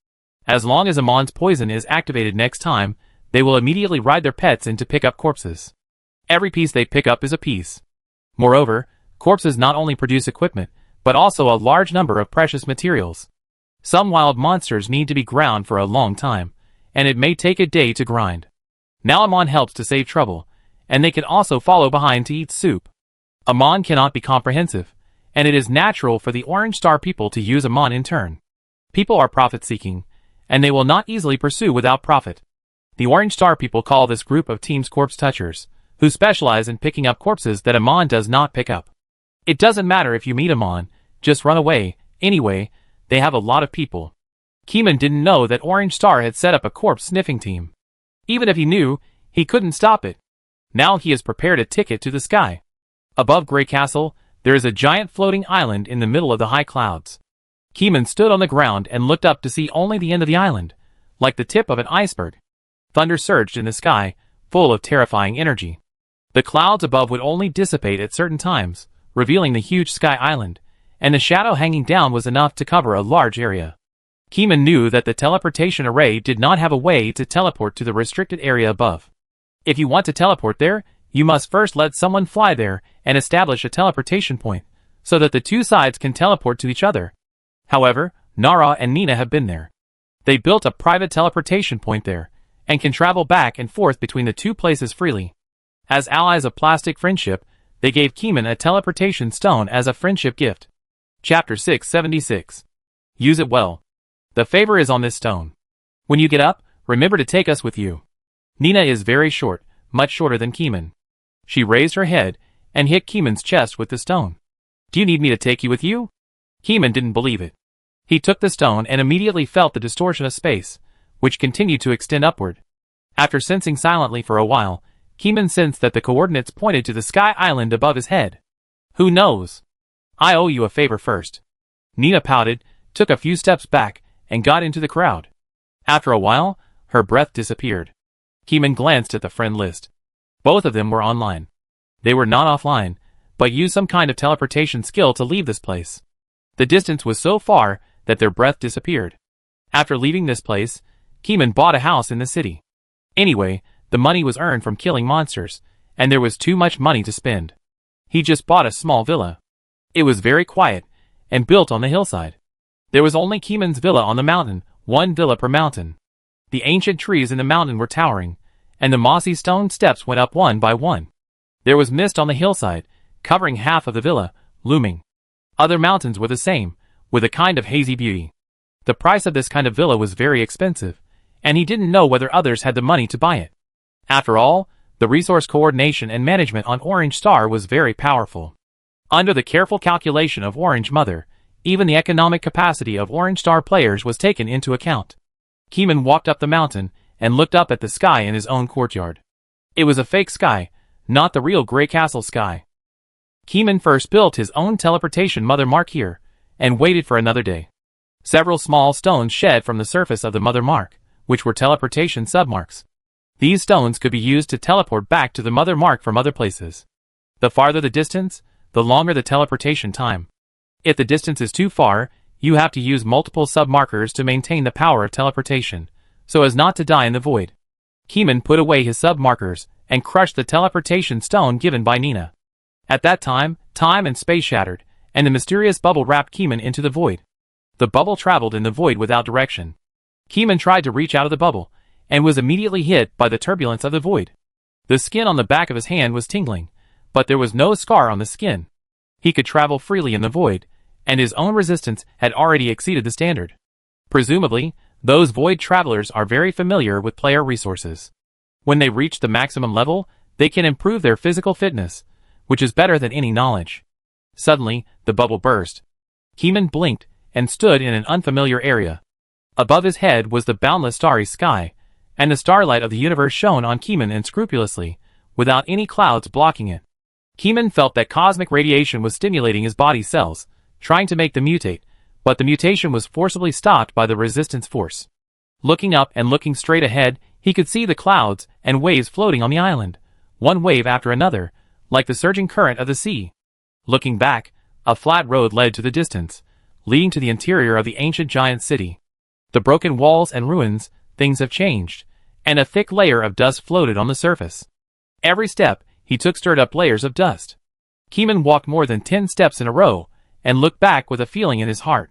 As long as Amon's poison is activated next time, they will immediately ride their pets in to pick up corpses. Every piece they pick up is a piece. Moreover, corpses not only produce equipment, but also a large number of precious materials. Some wild monsters need to be ground for a long time, and it may take a day to grind. Now Amon helps to save trouble, and they can also follow behind to eat soup. Amon cannot be comprehensive, and it is natural for the Orange Star people to use Amon in turn. People are profit-seeking, and they will not easily pursue without profit. The Orange Star people call this group of teams corpse touchers, who specialize in picking up corpses that Amon does not pick up. It doesn't matter if you meet Amon, just run away. Anyway, they have a lot of people. Keeman didn't know that Orange Star had set up a corpse sniffing team. Even if he knew, he couldn't stop it. Now he has prepared a ticket to the sky. Above Grey Castle, there is a giant floating island in the middle of the high clouds. Keeman stood on the ground and looked up to see only the end of the island, like the tip of an iceberg. Thunder surged in the sky, full of terrifying energy. The clouds above would only dissipate at certain times, revealing the huge sky island, and the shadow hanging down was enough to cover a large area. Keeman knew that the teleportation array did not have a way to teleport to the restricted area above. If you want to teleport there, you must first let someone fly there and establish a teleportation point, so that the two sides can teleport to each other. However, Nara and Nina have been there. They built a private teleportation point there, and can travel back and forth between the two places freely. As allies of plastic friendship, they gave Keeman a teleportation stone as a friendship gift. Chapter 676. Use it well. The favor is on this stone. When you get up, remember to take us with you. Nina is very short, much shorter than Keeman. She raised her head and hit Keeman's chest with the stone. Do you need me to take you with you? Keeman didn't believe it. He took the stone and immediately felt the distortion of space, which continued to extend upward. After sensing silently for a while, Keeman sensed that the coordinates pointed to the sky island above his head. Who knows? I owe you a favor first. Nina pouted, took a few steps back, and got into the crowd. After a while, her breath disappeared. Keeman glanced at the friend list. Both of them were online. They were not offline, but used some kind of teleportation skill to leave this place. The distance was so far that their breath disappeared. After leaving this place, Keeman bought a house in the city. Anyway, the money was earned from killing monsters, and there was too much money to spend. He just bought a small villa. It was very quiet, and built on the hillside. There was only Keeman's villa on the mountain, one villa per mountain. The ancient trees in the mountain were towering, and the mossy stone steps went up one by one. There was mist on the hillside, covering half of the villa, looming. Other mountains were the same, with a kind of hazy beauty. The price of this kind of villa was very expensive, and he didn't know whether others had the money to buy it. After all, the resource coordination and management on Orange Star was very powerful. Under the careful calculation of Orange Mother, even the economic capacity of Orange Star players was taken into account. Keeman walked up the mountain and looked up at the sky in his own courtyard. It was a fake sky, not the real Grey Castle sky. Keeman first built his own teleportation mother mark here, and waited for another day. Several small stones shed from the surface of the mother mark, which were teleportation submarks. These stones could be used to teleport back to the mother mark from other places. The farther the distance, the longer the teleportation time. If the distance is too far, you have to use multiple submarkers to maintain the power of teleportation, so as not to die in the void. Keeman put away his submarkers and crushed the teleportation stone given by Nina. At that time and space shattered, and the mysterious bubble wrapped Keeman into the void. The bubble traveled in the void without direction. Keeman tried to reach out of the bubble, and was immediately hit by the turbulence of the void. The skin on the back of his hand was tingling, but there was no scar on the skin. He could travel freely in the void, and his own resistance had already exceeded the standard. Presumably, those void travelers are very familiar with player resources. When they reach the maximum level, they can improve their physical fitness, which is better than any knowledge. Suddenly, the bubble burst. Keeman blinked and stood in an unfamiliar area. Above his head was the boundless starry sky, and the starlight of the universe shone on Keeman unscrupulously, without any clouds blocking it. Keeman felt that cosmic radiation was stimulating his body cells, trying to make them mutate, but the mutation was forcibly stopped by the resistance force. Looking up and looking straight ahead, he could see the clouds and waves floating on the island, one wave after another, like the surging current of the sea. Looking back, a flat road led to the distance, leading to the interior of the ancient giant city. The broken walls and ruins, things have changed, and a thick layer of dust floated on the surface. Every step he took stirred up layers of dust. Keeman walked more than 10 steps in a row, and looked back with a feeling in his heart.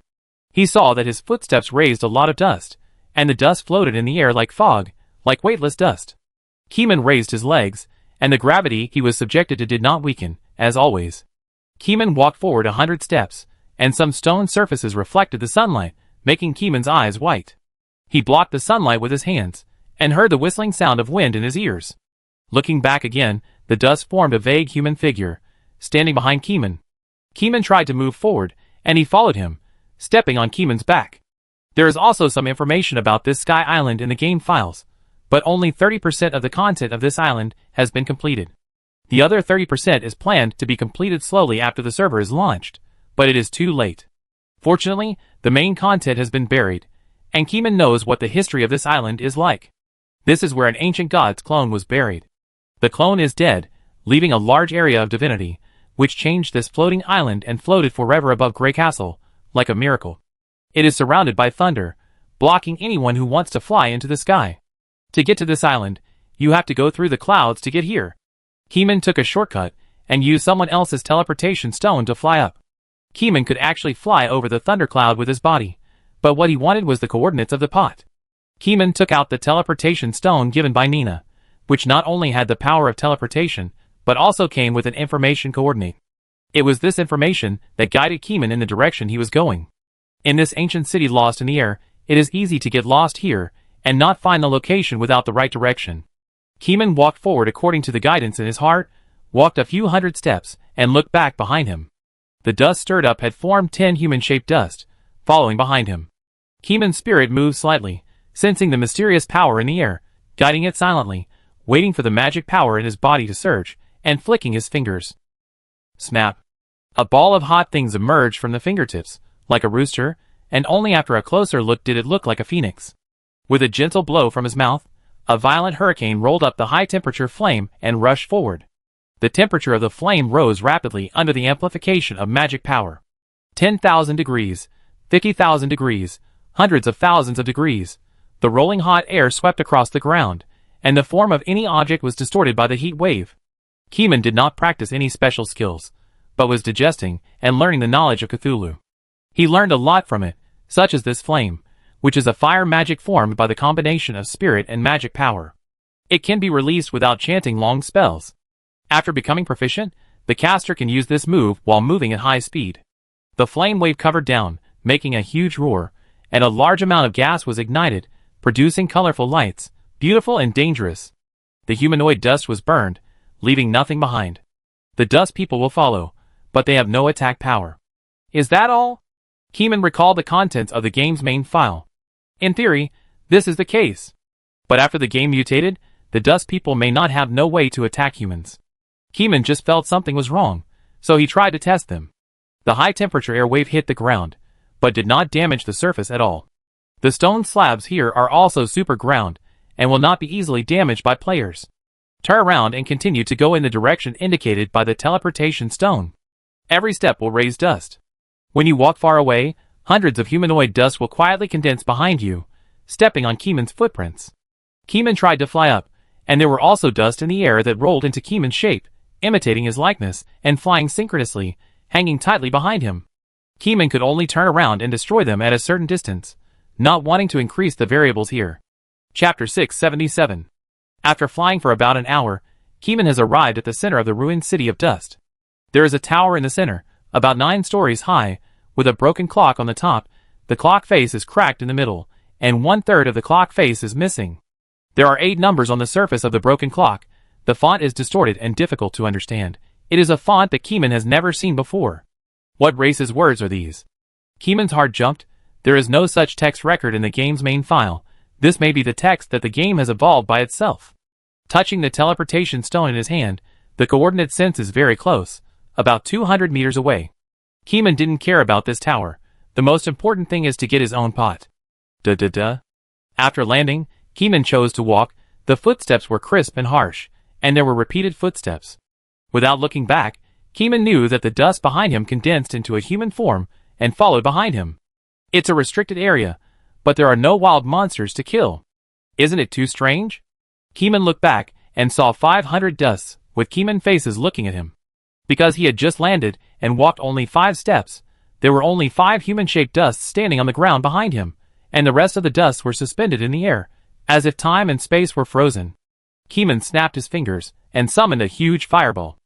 He saw that his footsteps raised a lot of dust, and the dust floated in the air like fog, like weightless dust. Keeman raised his legs, and the gravity he was subjected to did not weaken, as always. Keeman walked forward 100 steps, and some stone surfaces reflected the sunlight, making Keeman's eyes white. He blocked the sunlight with his hands, and heard the whistling sound of wind in his ears. Looking back again, the dust formed a vague human figure, standing behind Keeman. Keeman tried to move forward, and he followed him, stepping on Keeman's back. There is also some information about this sky island in the game files, but only 30% of the content of this island has been completed. The other 30% is planned to be completed slowly after the server is launched, but it is too late. Fortunately, the main content has been buried, and Keeman knows what the history of this island is like. This is where an ancient god's clone was buried. The clone is dead, leaving a large area of divinity, which changed this floating island and floated forever above Grey Castle, like a miracle. It is surrounded by thunder, blocking anyone who wants to fly into the sky. To get to this island, you have to go through the clouds to get here. Keeman took a shortcut, and used someone else's teleportation stone to fly up. Keeman could actually fly over the thundercloud with his body, but what he wanted was the coordinates of the pot. Keeman took out the teleportation stone given by Nina, which not only had the power of teleportation, but also came with an information coordinate. It was this information that guided Keeman in the direction he was going. In this ancient city lost in the air, it is easy to get lost here, and not find the location without the right direction. Keeman walked forward according to the guidance in his heart, walked a few hundred steps, and looked back behind him. The dust stirred up had formed 10 human-shaped dust, following behind him. Keeman's spirit moved slightly, sensing the mysterious power in the air, guiding it silently, waiting for the magic power in his body to surge, and flicking his fingers. Snap! A ball of hot things emerged from the fingertips, like a rooster, and only after a closer look did it look like a phoenix. With a gentle blow from his mouth, a violent hurricane rolled up the high-temperature flame and rushed forward. The temperature of the flame rose rapidly under the amplification of magic power. 10,000 degrees, 50,000 degrees, hundreds of thousands of degrees. The rolling hot air swept across the ground, and the form of any object was distorted by the heat wave. Keeman did not practice any special skills, but was digesting and learning the knowledge of Cthulhu. He learned a lot from it, such as this flame, which is a fire magic formed by the combination of spirit and magic power. It can be released without chanting long spells. After becoming proficient, the caster can use this move while moving at high speed. The flame wave covered down, making a huge roar, and a large amount of gas was ignited, producing colorful lights, beautiful and dangerous. The humanoid dust was burned, leaving nothing behind. The dust people will follow, but they have no attack power. Is that all? Keeman recalled the contents of the game's main file. In theory, this is the case. But after the game mutated, the dust people may not have no way to attack humans. Keeman just felt something was wrong, so he tried to test them. The high-temperature air wave hit the ground, but did not damage the surface at all. The stone slabs here are also super ground, and will not be easily damaged by players. Turn around and continue to go in the direction indicated by the teleportation stone. Every step will raise dust. When you walk far away, hundreds of humanoid dust will quietly condense behind you, stepping on Keeman's footprints. Keeman tried to fly up, and there were also dust in the air that rolled into Keeman's shape, imitating his likeness, and flying synchronously, hanging tightly behind him. Keeman could only turn around and destroy them at a certain distance, not wanting to increase the variables here. Chapter 677. After flying for about an hour, Keeman has arrived at the center of the ruined city of dust. There is a tower in the center, about 9 stories high, with a broken clock on the top. The clock face is cracked in the middle, and 1/3 of the clock face is missing. There are 8 numbers on the surface of the broken clock. The font is distorted and difficult to understand. It is a font that Keeman has never seen before. What racist words are these? Keeman's heart jumped. There is no such text record in the game's main file. This may be the text that the game has evolved by itself. Touching the teleportation stone in his hand, the coordinate sense is very close, about 200 meters away. Keeman didn't care about this tower. The most important thing is to get his own pot. After landing, Keeman chose to walk. The footsteps were crisp and harsh, and there were repeated footsteps. Without looking back, Keeman knew that the dust behind him condensed into a human form and followed behind him. It's a restricted area, but there are no wild monsters to kill. Isn't it too strange? Keeman looked back and saw 500 dusts, with Keeman faces looking at him. Because he had just landed and walked only 5 steps, there were only 5 human-shaped dusts standing on the ground behind him, and the rest of the dusts were suspended in the air, as if time and space were frozen. Keeman snapped his fingers and summoned a huge fireball.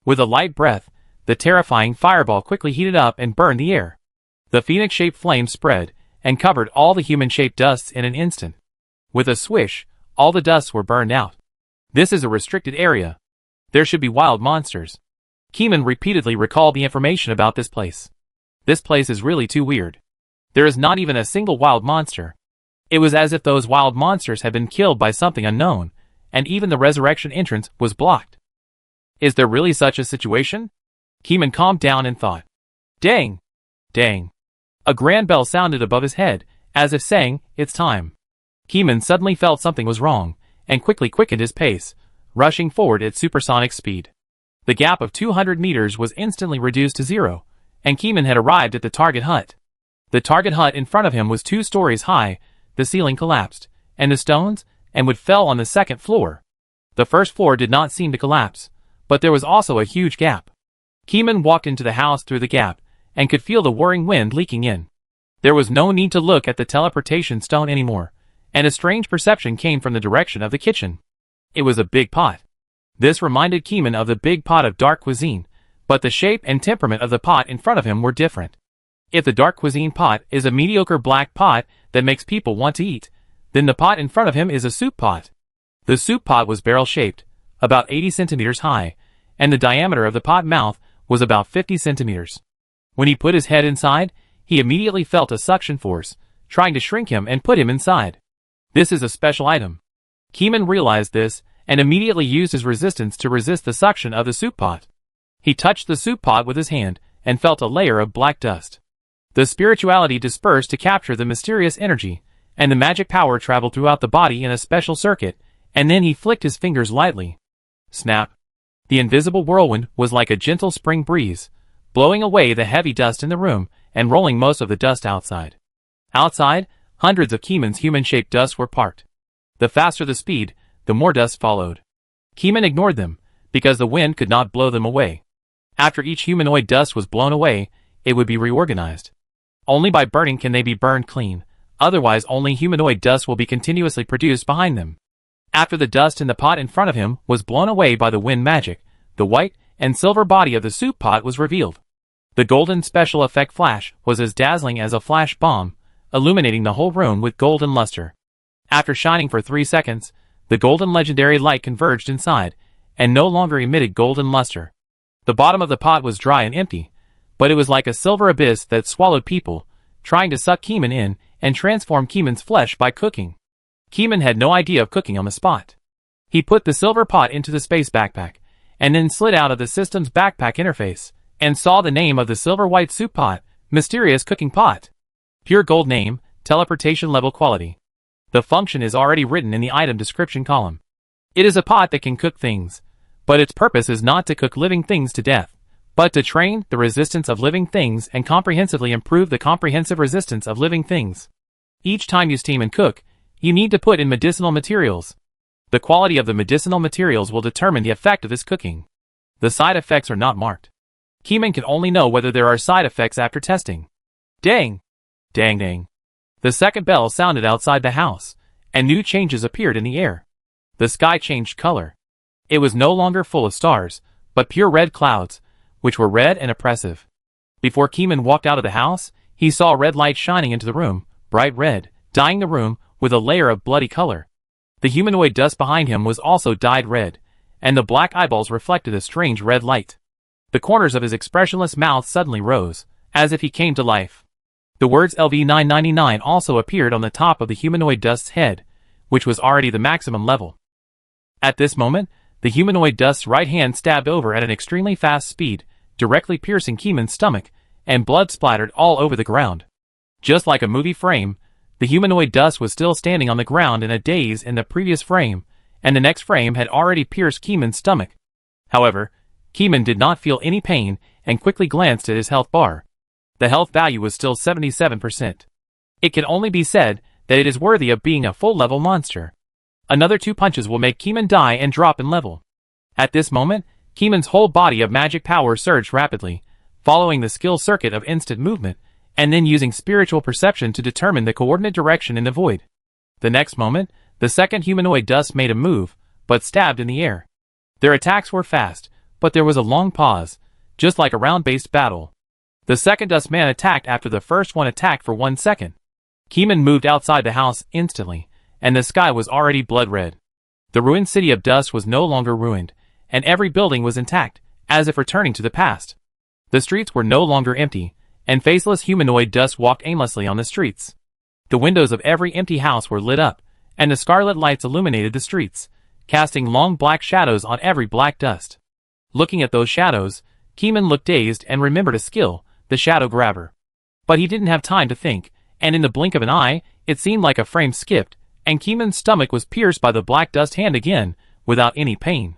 With a light breath, the terrifying fireball quickly heated up and burned the air. The phoenix-shaped flame spread and covered all the human-shaped dusts in an instant. With a swish, all the dusts were burned out. This is a restricted area. There should be wild monsters. Keeman repeatedly recalled the information about this place. This place is really too weird. There is not even a single wild monster. It was as if those wild monsters had been killed by something unknown, and even the resurrection entrance was blocked. Is there really such a situation? Keeman calmed down and thought. Dang! Dang! A grand bell sounded above his head, as if saying, it's time. Keeman suddenly felt something was wrong, and quickly quickened his pace, rushing forward at supersonic speed. The gap of 200 meters was instantly reduced to 0, and Keeman had arrived at the target hut. The target hut in front of him was 2 stories high. The ceiling collapsed, and the stones and wood fell on the second floor. The first floor did not seem to collapse, but there was also a huge gap. Keeman walked into the house through the gap, and could feel the whirring wind leaking in. There was no need to look at the teleportation stone anymore, and a strange perception came from the direction of the kitchen. It was a big pot. This reminded Keeman of the big pot of dark cuisine, but the shape and temperament of the pot in front of him were different. If the dark cuisine pot is a mediocre black pot that makes people want to eat, then the pot in front of him is a soup pot. The soup pot was barrel-shaped, about 80 centimeters high, and the diameter of the pot mouth was about 50 centimeters. When he put his head inside, he immediately felt a suction force, trying to shrink him and put him inside. This is a special item. Keeman realized this, and immediately used his resistance to resist the suction of the soup pot. He touched the soup pot with his hand, and felt a layer of black dust. The spirituality dispersed to capture the mysterious energy, and the magic power traveled throughout the body in a special circuit, and then he flicked his fingers lightly. Snap! The invisible whirlwind was like a gentle spring breeze, blowing away the heavy dust in the room, and rolling most of the dust outside. Outside, hundreds of Keeman's human-shaped dusts were parked. The faster the speed, the more dust followed. Keeman ignored them, because the wind could not blow them away. After each humanoid dust was blown away, it would be reorganized. Only by burning can they be burned clean, otherwise only humanoid dust will be continuously produced behind them. After the dust in the pot in front of him was blown away by the wind magic, the white and silver body of the soup pot was revealed. The golden special effect flash was as dazzling as a flash bomb, illuminating the whole room with golden luster. After shining for 3 seconds, the golden legendary light converged inside, and no longer emitted golden luster. The bottom of the pot was dry and empty, but it was like a silver abyss that swallowed people, trying to suck Keeman in and transform Keeman's flesh by cooking. Keeman had no idea of cooking on the spot. He put the silver pot into the space backpack, and then slid out of the system's backpack interface, and saw the name of the silver white soup pot, Mysterious Cooking Pot. Pure gold name, teleportation level quality. The function is already written in the item description column. It is a pot that can cook things, but its purpose is not to cook living things to death, but to train the resistance of living things and comprehensively improve the comprehensive resistance of living things. Each time you steam and cook, you need to put in medicinal materials. The quality of the medicinal materials will determine the effect of this cooking. The side effects are not marked. Keyman can only know whether there are side effects after testing. Dang! Dang dang. The second bell sounded outside the house, and new changes appeared in the air. The sky changed color. It was no longer full of stars, but pure red clouds, which were red and oppressive. Before Keyman walked out of the house, he saw red light shining into the room, bright red, dyeing the room with a layer of bloody color. The humanoid dust behind him was also dyed red, and the black eyeballs reflected a strange red light. The corners of his expressionless mouth suddenly rose, as if he came to life. The words LV999 also appeared on the top of the humanoid dust's head, which was already the maximum level. At this moment, the humanoid dust's right hand stabbed over at an extremely fast speed, directly piercing Keyman's stomach, and blood splattered all over the ground. Just like a movie frame, the humanoid dust was still standing on the ground in a daze in the previous frame, and the next frame had already pierced Keyman's stomach. However, Keyman did not feel any pain and quickly glanced at his health bar. The health value was still 77%. It can only be said that it is worthy of being a full-level monster. Another 2 punches will make Keyman die and drop in level. At this moment, Keyman's whole body of magic power surged rapidly, following the skill circuit of instant movement, and then using spiritual perception to determine the coordinate direction in the void. The next moment, the second humanoid dust made a move, but stabbed in the air. Their attacks were fast, but there was a long pause, just like a round-based battle. The second dust man attacked after the first one attacked for 1 second. Keyman moved outside the house instantly, and the sky was already blood red. The ruined city of dust was no longer ruined, and every building was intact, as if returning to the past. The streets were no longer empty, and faceless humanoid dust walked aimlessly on the streets. The windows of every empty house were lit up, and the scarlet lights illuminated the streets, casting long black shadows on every black dust. Looking at those shadows, Keyman looked dazed and remembered a skill, the shadow grabber. But he didn't have time to think, and in the blink of an eye, it seemed like a frame skipped, and Keyman's stomach was pierced by the black dust hand again, without any pain.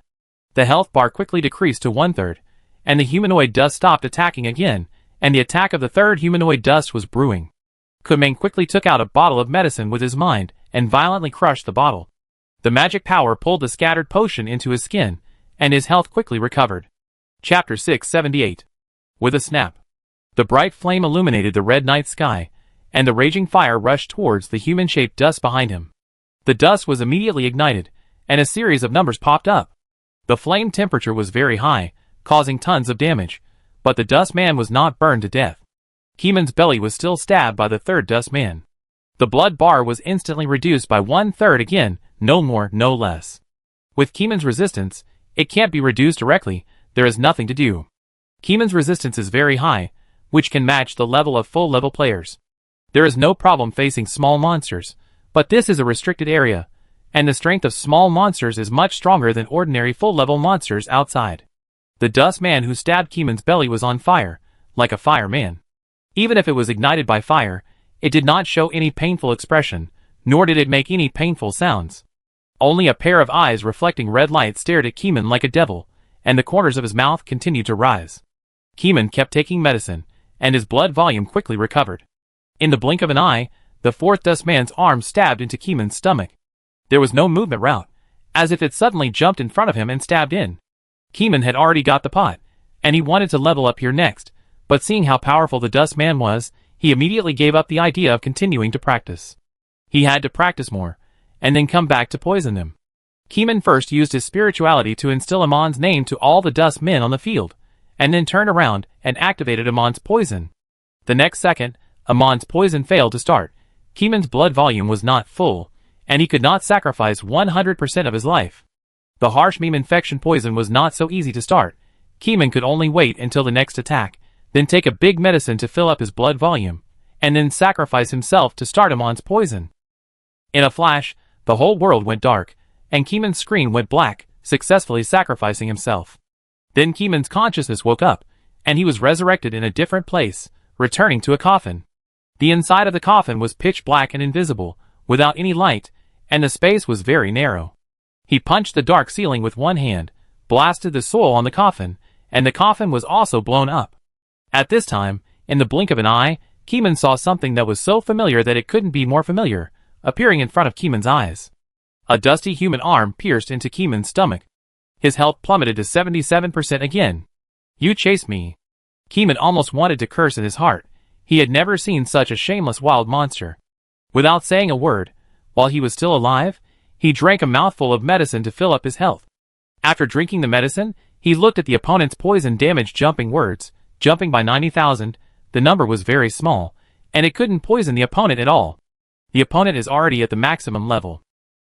The health bar quickly decreased to 1/3, and the humanoid dust stopped attacking again, and the attack of the third humanoid dust was brewing. Keyman quickly took out a bottle of medicine with his mind, and violently crushed the bottle. The magic power pulled the scattered potion into his skin, and his health quickly recovered. Chapter 678. With a snap. The bright flame illuminated the red night sky, and the raging fire rushed towards the human-shaped dust behind him. The dust was immediately ignited, and a series of numbers popped up. The flame temperature was very high, causing tons of damage, but the dust man was not burned to death. Keyman's belly was still stabbed by the third dust man. The blood bar was instantly reduced by 1/3 again, no more, no less. With Keyman's resistance, it can't be reduced directly, there is nothing to do. Keyman's resistance is very high, which can match the level of full-level players. There is no problem facing small monsters, but this is a restricted area, and the strength of small monsters is much stronger than ordinary full-level monsters outside. The dust man who stabbed Keyman's belly was on fire, like a fireman. Even if it was ignited by fire, it did not show any painful expression, nor did it make any painful sounds. Only a pair of eyes reflecting red light stared at Keyman like a devil, and the corners of his mouth continued to rise. Keyman kept taking medicine, and his blood volume quickly recovered. In the blink of an eye, the fourth dust man's arm stabbed into Keyman's stomach. There was no movement route, as if it suddenly jumped in front of him and stabbed in. Keyman had already got the pot, and he wanted to level up here next, but seeing how powerful the dust man was, he immediately gave up the idea of continuing to practice. He had to practice more, and then come back to poison them. Keyman first used his spirituality to instill Amon's name to all the dust men on the field, and then turned around and activated Amon's poison. The next second, Amon's poison failed to start. Keyman's blood volume was not full, and he could not sacrifice 100% of his life. The harsh meme infection poison was not so easy to start. Keyman could only wait until the next attack, then take a big medicine to fill up his blood volume, and then sacrifice himself to start Amon's poison. In a flash, the whole world went dark, and Keyman's screen went black, successfully sacrificing himself. Then Keyman's consciousness woke up, and he was resurrected in a different place, returning to a coffin. The inside of the coffin was pitch black and invisible, without any light, and the space was very narrow. He punched the dark ceiling with one hand, blasted the soil on the coffin, and the coffin was also blown up. At this time, in the blink of an eye, Keeman saw something that was so familiar that it couldn't be more familiar, appearing in front of Keeman's eyes. A dusty human arm pierced into Keeman's stomach. His health plummeted to 77% again. "You chased me." Keeman almost wanted to curse in his heart. He had never seen such a shameless wild monster. Without saying a word, while he was still alive, he drank a mouthful of medicine to fill up his health. After drinking the medicine, he looked at the opponent's poison damage jumping by 90,000. The number was very small, and it couldn't poison the opponent at all. The opponent is already at the maximum level.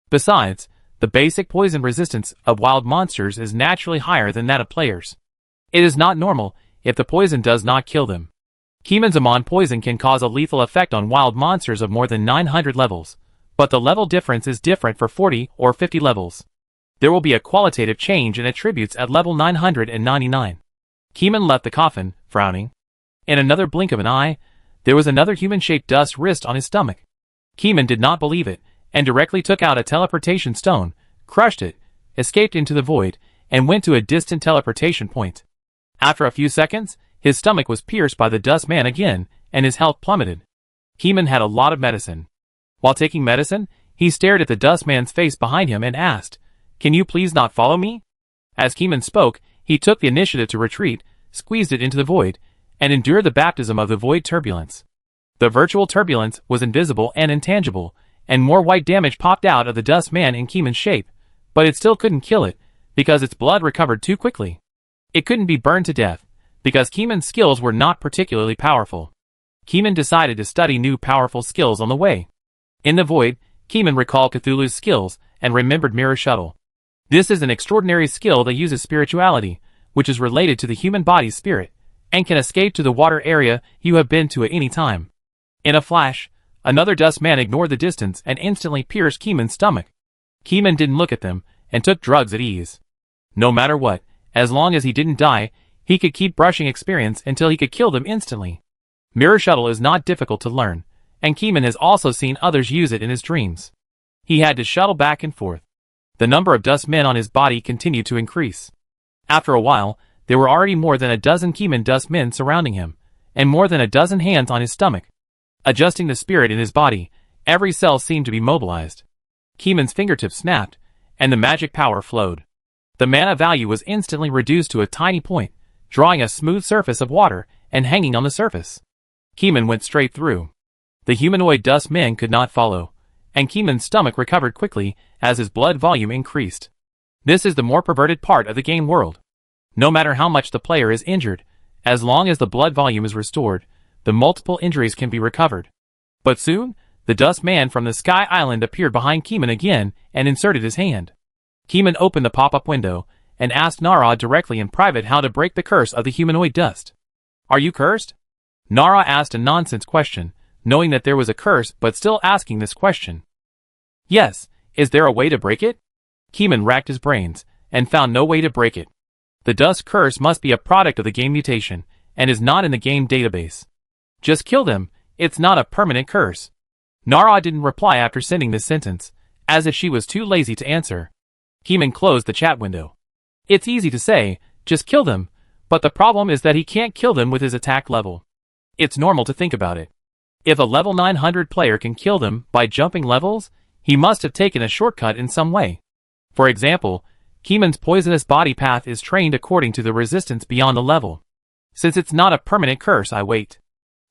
Besides, the basic poison resistance of wild monsters is naturally higher than that of players. It is not normal if the poison does not kill them. Keeman's Amon poison can cause a lethal effect on wild monsters of more than 900 levels, but the level difference is different for 40 or 50 levels. There will be a qualitative change in attributes at level 999. Keeman left the coffin, frowning. In another blink of an eye, there was another human-shaped dust wrist on his stomach. Keeman did not believe it, and directly took out a teleportation stone, crushed it, escaped into the void, and went to a distant teleportation point. After a few seconds, his stomach was pierced by the dust man again, and his health plummeted. Keeman had a lot of medicine. While taking medicine, he stared at the dust man's face behind him and asked, "Can you please not follow me?" As Keeman spoke, he took the initiative to retreat, squeezed it into the void, and endured the baptism of the void turbulence. The virtual turbulence was invisible and intangible, and more white damage popped out of the dust man in Keeman's shape, but it still couldn't kill it, because its blood recovered too quickly. It couldn't be burned to death, because Keeman's skills were not particularly powerful. Keeman decided to study new powerful skills on the way. In the void, Keeman recalled Cthulhu's skills and remembered Mirror Shuttle. This is an extraordinary skill that uses spirituality, which is related to the human body's spirit, and can escape to the water area you have been to at any time. In a flash, another dust man ignored the distance and instantly pierced Keeman's stomach. Keeman didn't look at them, and took drugs at ease. No matter what, as long as he didn't die, he could keep brushing experience until he could kill them instantly. Mirror Shuttle is not difficult to learn, and Keeman has also seen others use it in his dreams. He had to shuttle back and forth. The number of dust men on his body continued to increase. After a while, there were already more than a dozen Keeman dust men surrounding him, and more than a dozen hands on his stomach. Adjusting the spirit in his body, every cell seemed to be mobilized. Keeman's fingertips snapped, and the magic power flowed. The mana value was instantly reduced to a tiny point, drawing a smooth surface of water and hanging on the surface. Keeman went straight through. The humanoid dust men could not follow, and Keeman's stomach recovered quickly as his blood volume increased. This is the more perverted part of the game world. No matter how much the player is injured, as long as the blood volume is restored, the multiple injuries can be recovered. But soon, the dust man from the Sky Island appeared behind Keeman again and inserted his hand. Keeman opened the pop-up window and asked Nara directly in private how to break the curse of the humanoid dust. "Are you cursed?" Nara asked a nonsense question, knowing that there was a curse but still asking this question. "Yes, is there a way to break it?" Keeman racked his brains and found no way to break it. The dust curse must be a product of the game mutation and is not in the game database. "Just kill them, it's not a permanent curse." Nara didn't reply after sending this sentence, as if she was too lazy to answer. Keeman closed the chat window. It's easy to say, just kill them, but the problem is that he can't kill them with his attack level. It's normal to think about it. If a level 900 player can kill them by jumping levels, he must have taken a shortcut in some way. For example, Keeman's poisonous body path is trained according to the resistance beyond the level. Since it's not a permanent curse, I wait.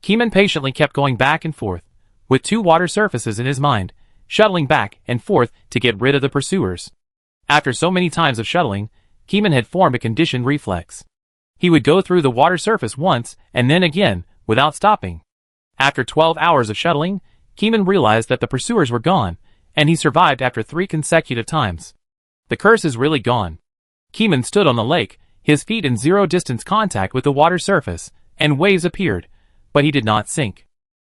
Keeman patiently kept going back and forth, with two water surfaces in his mind, shuttling back and forth to get rid of the pursuers. After so many times of shuttling, Keeman had formed a conditioned reflex. He would go through the water surface once and then again, without stopping. After 12 hours of shuttling, Keeman realized that the pursuers were gone, and he survived after 3 consecutive times. The curse is really gone. Keeman stood on the lake, his feet in zero distance contact with the water surface, and waves appeared, but he did not sink.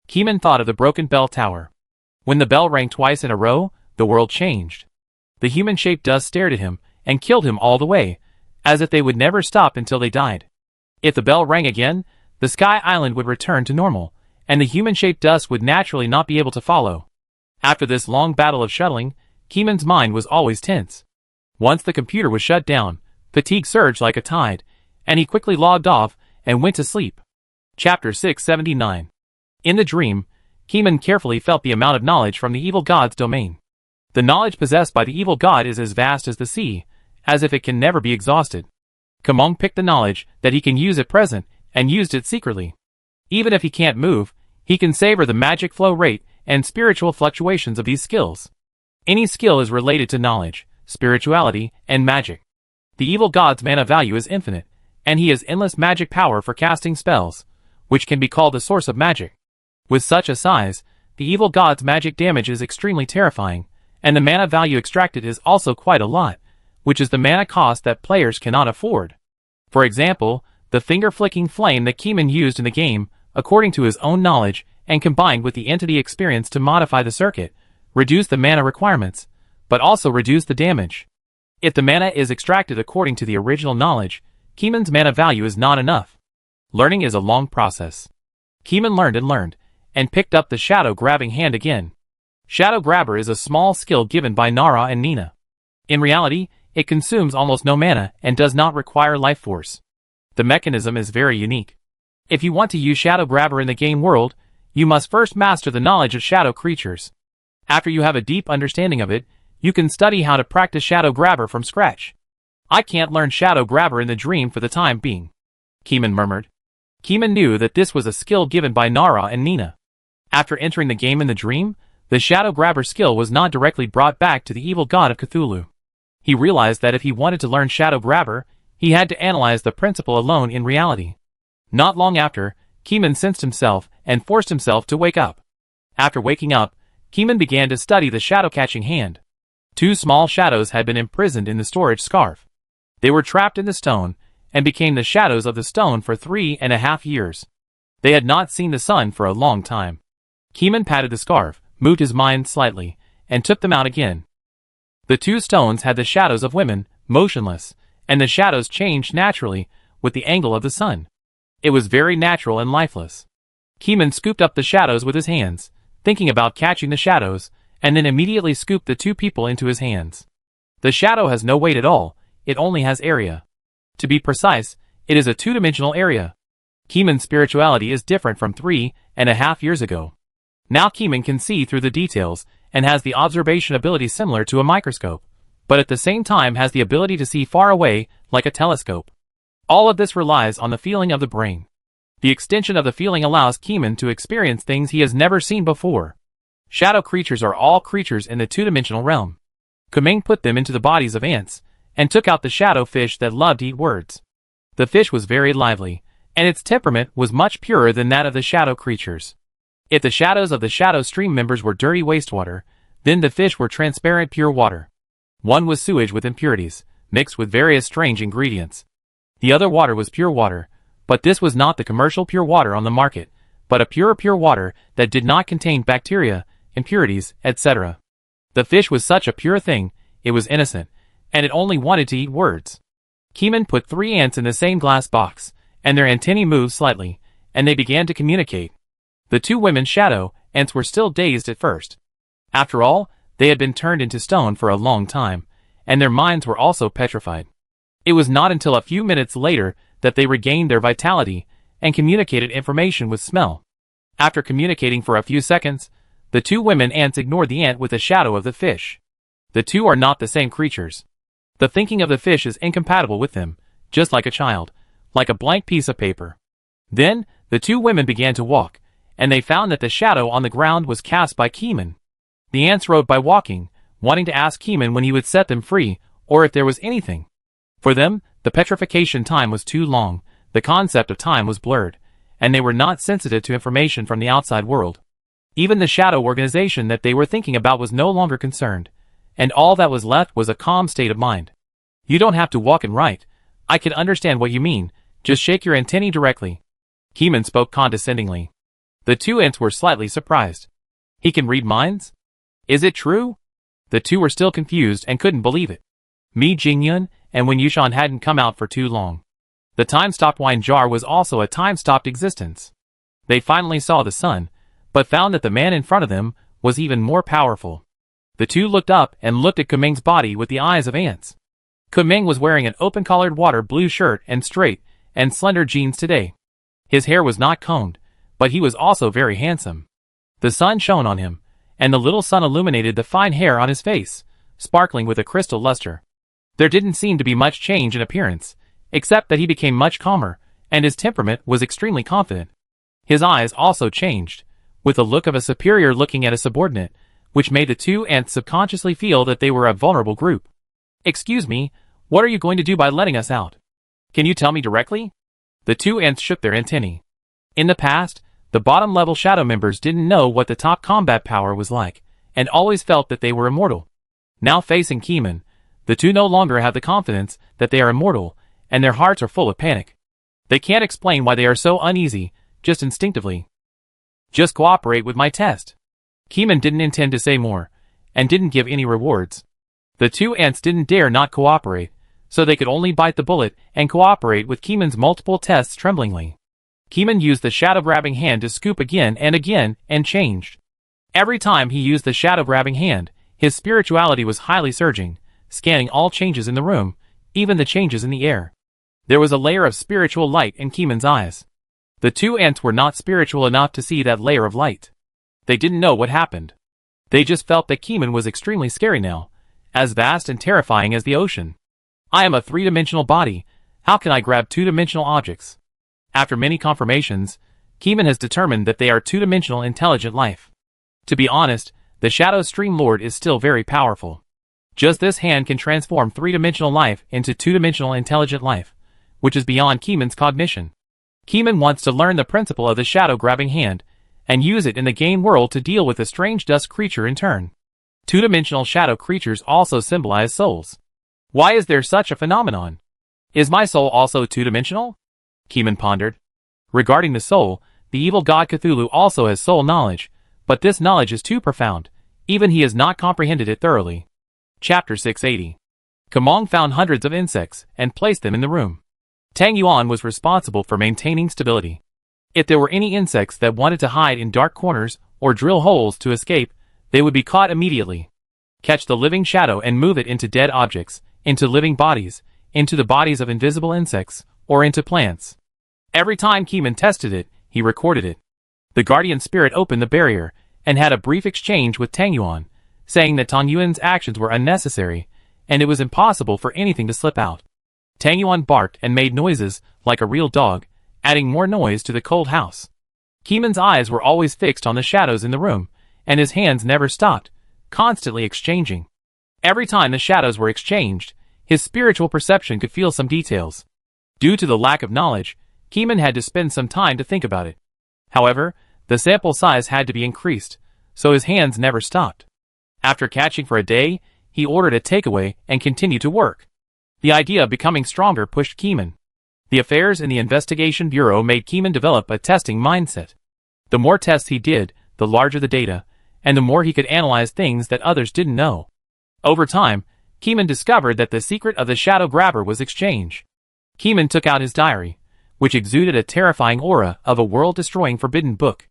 Keeman thought of the broken bell tower. When the bell rang twice in a row, the world changed. The human-shaped dust stared at him and killed him all the way, as if they would never stop until they died. If the bell rang again, the Sky Island would return to normal, and the human-shaped dust would naturally not be able to follow. After this long battle of shuttling, Keeman's mind was always tense. Once the computer was shut down, fatigue surged like a tide, and he quickly logged off and went to sleep. Chapter 679. In the dream, Keeman carefully felt the amount of knowledge from the evil god's domain. The knowledge possessed by the evil god is as vast as the sea, as if it can never be exhausted. Kamong picked the knowledge that he can use at present and used it secretly. Even if he can't move, he can savor the magic flow rate and spiritual fluctuations of these skills. Any skill is related to knowledge, spirituality, and magic. The evil god's mana value is infinite, and he has endless magic power for casting spells, which can be called the source of magic. With such a size, the evil god's magic damage is extremely terrifying, and the mana value extracted is also quite a lot, which is the mana cost that players cannot afford. For example, the finger-flicking flame that Keeman used in the game, according to his own knowledge, and combined with the entity experience to modify the circuit, reduced the mana requirements, but also reduced the damage. If the mana is extracted according to the original knowledge, Keeman's mana value is not enough. Learning is a long process. Keeman learned, and picked up the shadow grabbing hand again. Shadow Grabber is a small skill given by Nara and Nina. In reality, it consumes almost no mana and does not require life force. The mechanism is very unique. If you want to use Shadow Grabber in the game world, you must first master the knowledge of shadow creatures. After you have a deep understanding of it, you can study how to practice Shadow Grabber from scratch. I can't learn Shadow Grabber in the dream for the time being, Keeman murmured. Keeman knew that this was a skill given by Nara and Nina. After entering the game in the dream, the Shadow Grabber skill was not directly brought back to the evil god of Cthulhu. He realized that if he wanted to learn Shadow Grabber, he had to analyze the principle alone in reality. Not long after, Keeman sensed himself and forced himself to wake up. After waking up, Keeman began to study the shadow-catching hand. 2 small shadows had been imprisoned in the storage scarf. They were trapped in the stone, and became the shadows of the stone for 3.5 years. They had not seen the sun for a long time. Keeman patted the scarf, moved his mind slightly, and took them out again. The 2 stones had the shadows of women, motionless, and the shadows changed naturally with the angle of the sun. It was very natural and lifeless. Keeman scooped up the shadows with his hands, thinking about catching the shadows, and then immediately scooped the 2 people into his hands. The shadow has no weight at all, it only has area. To be precise, it is a 2-dimensional area. Keeman's spirituality is different from 3.5 years ago. Now Keeman can see through the details, and has the observation ability similar to a microscope, but at the same time has the ability to see far away, like a telescope. All of this relies on the feeling of the brain. The extension of the feeling allows Keeman to experience things he has never seen before. Shadow creatures are all creatures in the 2-dimensional realm. Kameng put them into the bodies of ants, and took out the shadow fish that loved to eat words. The fish was very lively, and its temperament was much purer than that of the shadow creatures. If the shadows of the shadow stream members were dirty wastewater, then the fish were transparent pure water. One was sewage with impurities, mixed with various strange ingredients. The other water was pure water, but this was not the commercial pure water on the market, but a pure water that did not contain bacteria, impurities, etc. The fish was such a pure thing, it was innocent, and it only wanted to eat words. Keeman put 3 ants in the same glass box, and their antennae moved slightly, and they began to communicate. The 2 women shadow ants were still dazed at first. After all, they had been turned into stone for a long time, and their minds were also petrified. It was not until a few minutes later that they regained their vitality, and communicated information with smell. After communicating for a few seconds, the 2 women ants ignored the ant with the shadow of the fish. The 2 are not the same creatures. The thinking of the fish is incompatible with them, just like a child, like a blank piece of paper. Then, the 2 women began to walk, and they found that the shadow on the ground was cast by Keeman. The ants rode by walking, wanting to ask Keeman when he would set them free, or if there was anything. For them, the petrification time was too long, the concept of time was blurred, and they were not sensitive to information from the outside world. Even the shadow organization that they were thinking about was no longer concerned, and all that was left was a calm state of mind. You don't have to walk and write. I can understand what you mean, just shake your antennae directly. Keeman spoke condescendingly. The 2 ants were slightly surprised. He can read minds? Is it true? The 2 were still confused and couldn't believe it. Mi Jingyun and Wen Yushan hadn't come out for too long. The time-stopped wine jar was also a time-stopped existence. They finally saw the sun, but found that the man in front of them was even more powerful. The two looked up and looked at Kuming's body with the eyes of ants. Kuming was wearing an open-collared water blue shirt and straight and slender jeans today. His hair was not combed, but he was also very handsome. The sun shone on him, and the little sun illuminated the fine hair on his face, sparkling with a crystal luster. There didn't seem to be much change in appearance, except that he became much calmer, and his temperament was extremely confident. His eyes also changed, with the look of a superior looking at a subordinate, which made the two ants subconsciously feel that they were a vulnerable group. "Excuse me, what are you going to do by letting us out? Can you tell me directly?" The two ants shook their antennae. In the past, the bottom-level shadow members didn't know what the top combat power was like, and always felt that they were immortal. Now facing Keeman, the two no longer have the confidence that they are immortal, and their hearts are full of panic. They can't explain why they are so uneasy, just instinctively. "Just cooperate with my test." Keeman didn't intend to say more, and didn't give any rewards. The two ants didn't dare not cooperate, so they could only bite the bullet and cooperate with Keeman's multiple tests tremblingly. Keeman used the shadow-grabbing hand to scoop again, and changed. Every time he used the shadow-grabbing hand, his spirituality was highly surging, scanning all changes in the room, even the changes in the air. There was a layer of spiritual light in Keeman's eyes. The two ants were not spiritual enough to see that layer of light. They didn't know what happened. They just felt that Keeman was extremely scary now, as vast and terrifying as the ocean. "I am a three-dimensional body, how can I grab two-dimensional objects?" After many confirmations, Keeman has determined that they are two-dimensional intelligent life. To be honest, the Shadow Stream Lord is still very powerful. Just this hand can transform three-dimensional life into two-dimensional intelligent life, which is beyond Keeman's cognition. Keeman wants to learn the principle of the shadow-grabbing hand, and use it in the game world to deal with the strange dust creature in turn. Two-dimensional shadow creatures also symbolize souls. Why is there such a phenomenon? Is my soul also two-dimensional? Keeman pondered. Regarding the soul, the evil god Cthulhu also has soul knowledge, but this knowledge is too profound, even he has not comprehended it thoroughly. Chapter 680. Kamong found hundreds of insects, and placed them in the room. Tang Yuan was responsible for maintaining stability. If there were any insects that wanted to hide in dark corners, or drill holes to escape, they would be caught immediately. Catch the living shadow and move it into dead objects, into living bodies, into the bodies of invisible insects, or into plants. Every time Keeman tested it, he recorded it. The guardian spirit opened the barrier, and had a brief exchange with Tang Yuan, saying that Tang Yuan's actions were unnecessary, and it was impossible for anything to slip out. Tang Yuan barked and made noises, like a real dog, adding more noise to the cold house. Keeman's eyes were always fixed on the shadows in the room, and his hands never stopped, constantly exchanging. Every time the shadows were exchanged, his spiritual perception could feel some details. Due to the lack of knowledge, Keeman had to spend some time to think about it. However, the sample size had to be increased, so his hands never stopped. After catching for a day, he ordered a takeaway and continued to work. The idea of becoming stronger pushed Keeman. The affairs in the investigation bureau made Keeman develop a testing mindset. The more tests he did, the larger the data, and the more he could analyze things that others didn't know. Over time, Keeman discovered that the secret of the shadow grabber was exchange. Keeman took out his diary, which exuded a terrifying aura of a world-destroying forbidden book.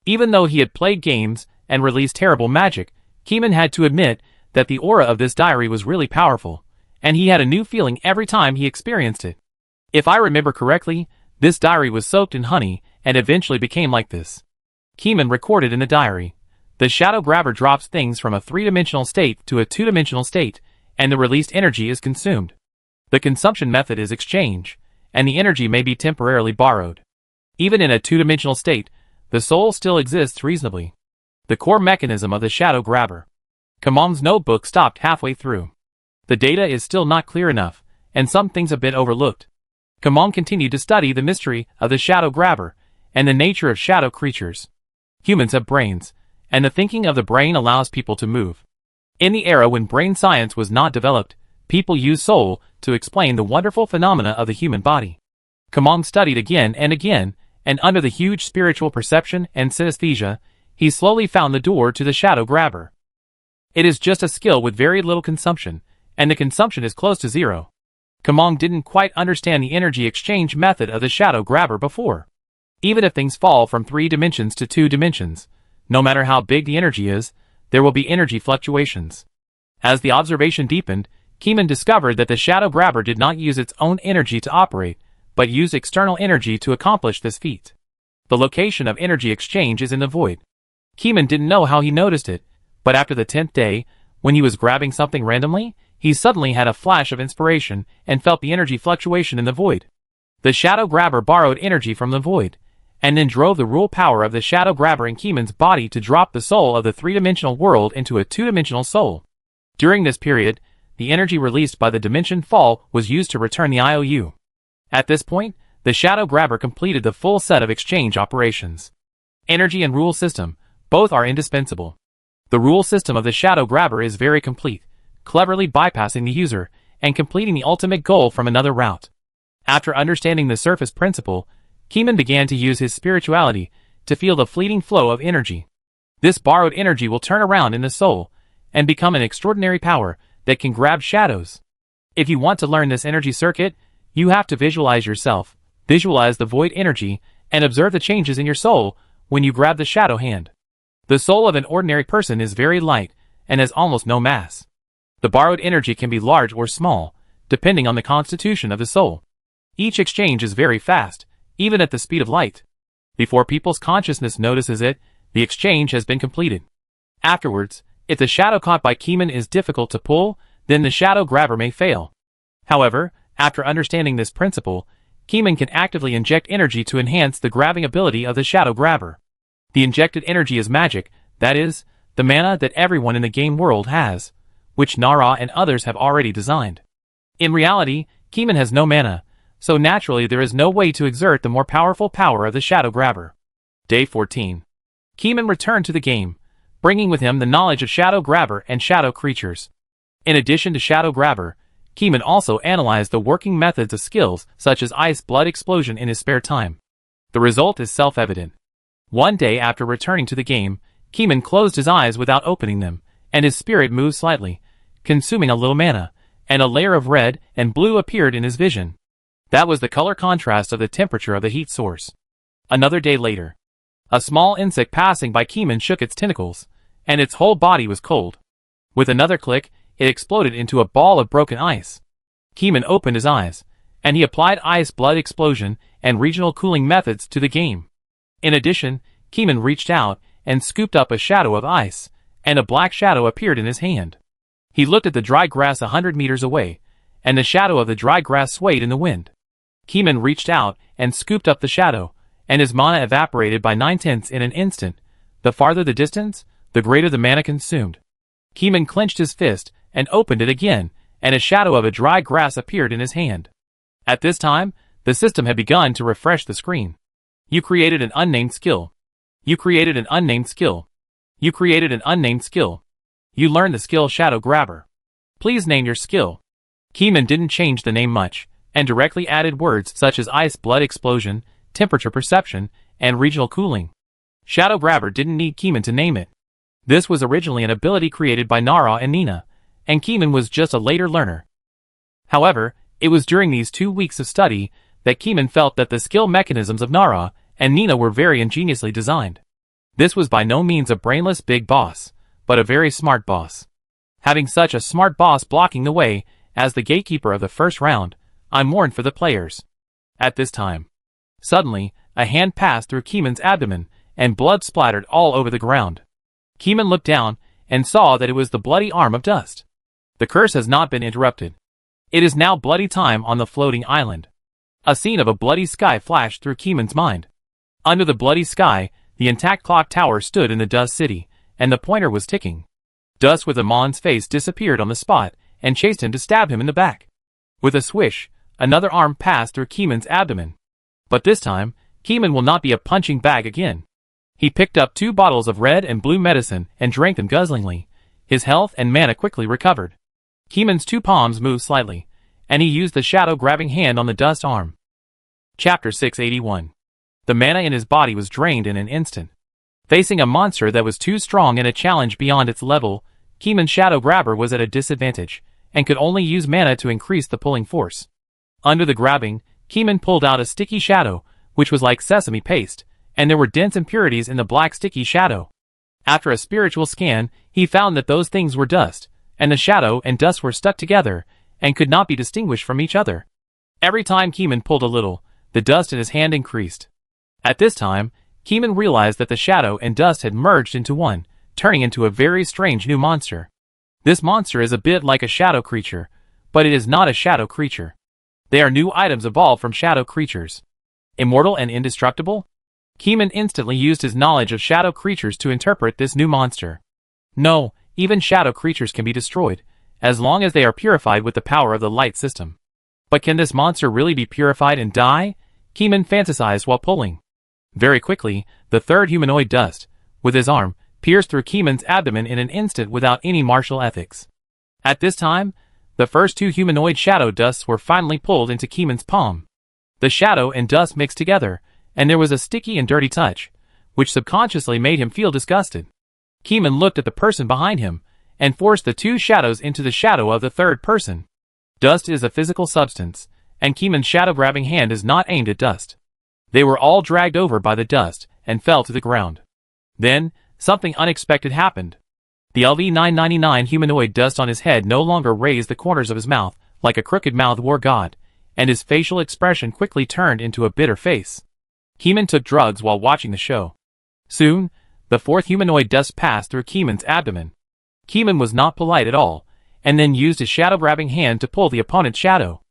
Even though he had played games and released terrible magic, Keeman had to admit that the aura of this diary was really powerful, and he had a new feeling every time he experienced it. If I remember correctly, this diary was soaked in honey and eventually became like this. Keeman recorded in the diary. The shadow grabber drops things from a three-dimensional state to a two-dimensional state, and the released energy is consumed. The consumption method is exchange, and the energy may be temporarily borrowed. Even in a two-dimensional state, the soul still exists reasonably. The core mechanism of the shadow grabber. Kamong's notebook stopped halfway through. The data is still not clear enough, and some things have been overlooked. Kamong continued to study the mystery of the shadow grabber, and the nature of shadow creatures. Humans have brains, and the thinking of the brain allows people to move. In the era when brain science was not developed, people used soul to explain the wonderful phenomena of the human body. Kamong studied again, and under the huge spiritual perception and synesthesia, he slowly found the door to the shadow grabber. It is just a skill with very little consumption, and the consumption is close to zero. Kamong didn't quite understand the energy exchange method of the shadow grabber before. Even if things fall from 3 dimensions to 2 dimensions, no matter how big the energy is, there will be energy fluctuations. As the observation deepened, Keeman discovered that the shadow grabber did not use its own energy to operate, but used external energy to accomplish this feat. The location of energy exchange is in the void. Keeman didn't know how he noticed it, but after the 10th day, when he was grabbing something randomly, he suddenly had a flash of inspiration and felt the energy fluctuation in the void. The shadow grabber borrowed energy from the void, and then drove the rule power of the shadow grabber in Keeman's body to drop the soul of the 3-dimensional world into a 2-dimensional soul. During this period, the energy released by the dimension fall was used to return the IOU. At this point, the shadow grabber completed the full set of exchange operations. Energy and rule system, both are indispensable. The rule system of the shadow grabber is very complete, cleverly bypassing the user and completing the ultimate goal from another route. After understanding the surface principle, Keeman began to use his spirituality to feel the fleeting flow of energy. This borrowed energy will turn around in the soul and become an extraordinary power that can grab shadows. If you want to learn this energy circuit, you have to visualize yourself, visualize the void energy, and observe the changes in your soul when you grab the shadow hand. The soul of an ordinary person is very light and has almost no mass. The borrowed energy can be large or small, depending on the constitution of the soul. Each exchange is very fast, even at the speed of light. Before people's consciousness notices it, the exchange has been completed. Afterwards, if the shadow caught by Keeman is difficult to pull, then the shadow grabber may fail. However, after understanding this principle, Keeman can actively inject energy to enhance the grabbing ability of the shadow grabber. The injected energy is magic, that is, the mana that everyone in the game world has, which Nara and others have already designed. In reality, Keeman has no mana, so naturally there is no way to exert the more powerful power of the shadow grabber. Day 14. Keeman returned to the game, bringing with him the knowledge of shadow grabber and shadow creatures. In addition to shadow grabber, Keeman also analyzed the working methods of skills such as ice blood explosion in his spare time. The result is self-evident. One day after returning to the game, Keeman closed his eyes without opening them, and his spirit moved slightly, consuming a little mana, and a layer of red and blue appeared in his vision. That was the color contrast of the temperature of the heat source. Another day later, a small insect passing by Keeman shook its tentacles, and its whole body was cold. With another click, it exploded into a ball of broken ice. Keeman opened his eyes, and he applied ice blood explosion and regional cooling methods to the game. In addition, Keeman reached out and scooped up a shadow of ice, and a black shadow appeared in his hand. He looked at the dry grass 100 meters away, and the shadow of the dry grass swayed in the wind. Keeman reached out and scooped up the shadow, and his mana evaporated by 9/10 in an instant. The farther the distance, the greater the mana consumed. Keeman clenched his fist and opened it again, and a shadow of a dry grass appeared in his hand. At this time, the system had begun to refresh the screen. You created an unnamed skill. You created an unnamed skill. You created an unnamed skill. You learned the skill Shadow Grabber. Please name your skill. Keeman didn't change the name much, and directly added words such as ice blood explosion, temperature perception, and regional cooling. Shadow Grabber didn't need Keeman to name it. This was originally an ability created by Nara and Nina, and Keeman was just a later learner. However, it was during these 2 weeks of study that Keeman felt that the skill mechanisms of Nara and Nina were very ingeniously designed. This was by no means a brainless big boss, but a very smart boss. Having such a smart boss blocking the way, as the gatekeeper of the first round, I mourned for the players. At this time, suddenly, a hand passed through Keeman's abdomen, and blood splattered all over the ground. Keeman looked down, and saw that it was the bloody arm of Dust. The curse has not been interrupted. It is now bloody time on the floating island. A scene of a bloody sky flashed through Keeman's mind. Under the bloody sky, the intact clock tower stood in the Dust City, and the pointer was ticking. Dust with Amon's face disappeared on the spot, and chased him to stab him in the back. With a swish, another arm passed through Keeman's abdomen. But this time, Keeman will not be a punching bag again. He picked up 2 bottles of red and blue medicine and drank them guzzlingly. His health and mana quickly recovered. Keeman's 2 palms moved slightly, and he used the shadow-grabbing hand on the Dust arm. Chapter 681. The mana in his body was drained in an instant. Facing a monster that was too strong and a challenge beyond its level, Keeman's Shadow Grabber was at a disadvantage, and could only use mana to increase the pulling force. Under the grabbing, Keeman pulled out a sticky shadow, which was like sesame paste, and there were dense impurities in the black sticky shadow. After a spiritual scan, he found that those things were dust, and the shadow and dust were stuck together, and could not be distinguished from each other. Every time Keeman pulled a little, the dust in his hand increased. At this time, Keeman realized that the shadow and dust had merged into one, turning into a very strange new monster. This monster is a bit like a shadow creature, but it is not a shadow creature. They are new items evolved from shadow creatures. Immortal and indestructible? Keeman instantly used his knowledge of shadow creatures to interpret this new monster. No, even shadow creatures can be destroyed, as long as they are purified with the power of the light system. But can this monster really be purified and die? Keeman fantasized while pulling. Very quickly, the third humanoid dust, with his arm, pierced through Keeman's abdomen in an instant without any martial ethics. At this time, the first two humanoid shadow dusts were finally pulled into Keeman's palm. The shadow and dust mixed together, and there was a sticky and dirty touch, which subconsciously made him feel disgusted. Keeman looked at the person behind him, and forced the two shadows into the shadow of the third person. Dust is a physical substance, and Keeman's shadow-grabbing hand is not aimed at dust. They were all dragged over by the dust, and fell to the ground. Then, something unexpected happened. The LV-999 humanoid dust on his head no longer raised the corners of his mouth, like a crooked mouth war god, and his facial expression quickly turned into a bitter face. Keeman took drugs while watching the show. Soon, the fourth humanoid dust passed through Keeman's abdomen. Keeman was not polite at all, and then used his shadow-grabbing hand to pull the opponent's shadow.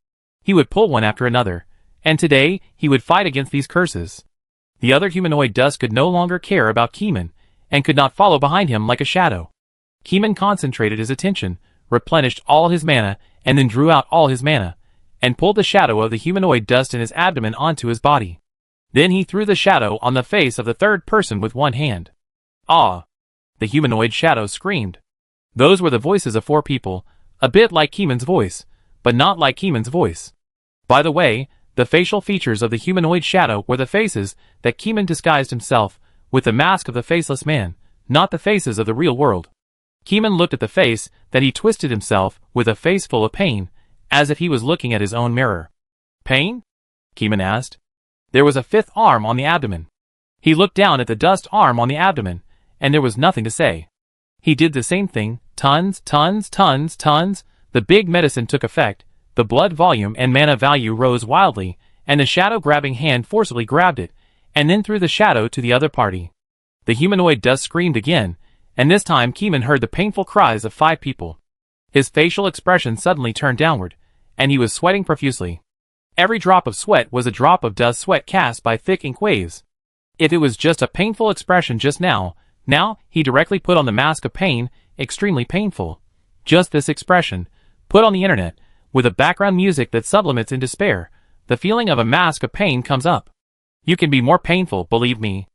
He would pull one after another, and today, he would fight against these curses. The other humanoid dust could no longer care about Keeman, and could not follow behind him like a shadow. Keeman concentrated his attention, replenished all his mana, and then drew out all his mana, and pulled the shadow of the humanoid dust in his abdomen onto his body. Then he threw the shadow on the face of the third person with one hand. Ah! The humanoid shadow screamed. Those were the voices of four people, a bit like Keeman's voice, but not like Keeman's voice. By the way, the facial features of the humanoid shadow were the faces that Keeman disguised himself with the mask of the faceless man, not the faces of the real world. Keeman looked at the face that he twisted himself with a face full of pain, as if he was looking at his own mirror. Pain? Keeman asked. There was a fifth arm on the abdomen. He looked down at the dust arm on the abdomen, and there was nothing to say. He did the same thing, tons. The big medicine took effect, the blood volume and mana value rose wildly, and the shadow-grabbing hand forcibly grabbed it, and then threw the shadow to the other party. The humanoid dust screamed again, and this time Keeman heard the painful cries of 5 people. His facial expression suddenly turned downward, and he was sweating profusely. Every drop of sweat was a drop of dust sweat cast by thick ink waves. If it was just a painful expression just now he directly put on the mask of pain, extremely painful. Just this expression, put on the internet, with a background music that sublimates in despair, the feeling of a mask of pain comes up. You can be more painful, believe me,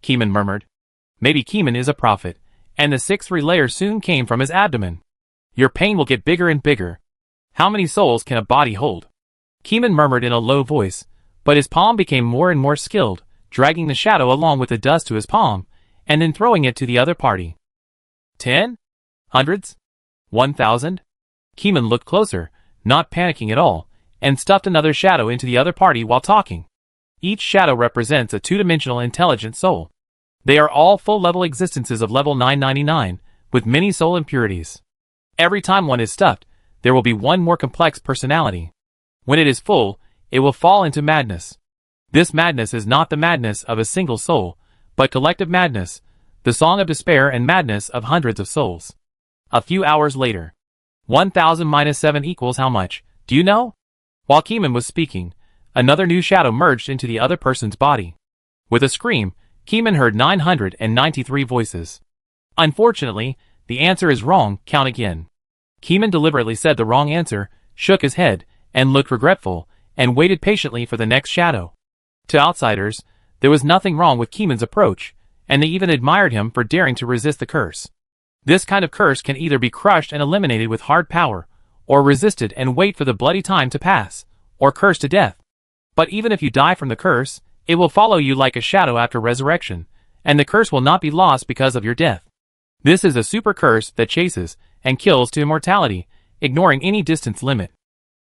Keeman murmured. Maybe Keeman is a prophet, and the 6th relayer soon came from his abdomen. Your pain will get bigger and bigger. How many souls can a body hold? Keeman murmured in a low voice, but his palm became more and more skilled, dragging the shadow along with the dust to his palm, and then throwing it to the other party. 10? Hundreds? 1,000? Keeman looked closer, not panicking at all, and stuffed another shadow into the other party while talking. Each shadow represents a 2-dimensional intelligent soul. They are all full-level existences of level 999, with many soul impurities. Every time one is stuffed, there will be one more complex personality. When it is full, it will fall into madness. This madness is not the madness of a single soul, but collective madness, the song of despair and madness of hundreds of souls. A few hours later. 1,000 minus 7 equals how much, do you know? While Keeman was speaking, another new shadow merged into the other person's body. With a scream, Keeman heard 993 voices. Unfortunately, the answer is wrong, count again. Keeman deliberately said the wrong answer, shook his head, and looked regretful, and waited patiently for the next shadow. To outsiders, there was nothing wrong with Keeman's approach, and they even admired him for daring to resist the curse. This kind of curse can either be crushed and eliminated with hard power, or resisted and wait for the bloody time to pass, or cursed to death. But even if you die from the curse, it will follow you like a shadow after resurrection, and the curse will not be lost because of your death. This is a super curse that chases and kills to immortality, ignoring any distance limit.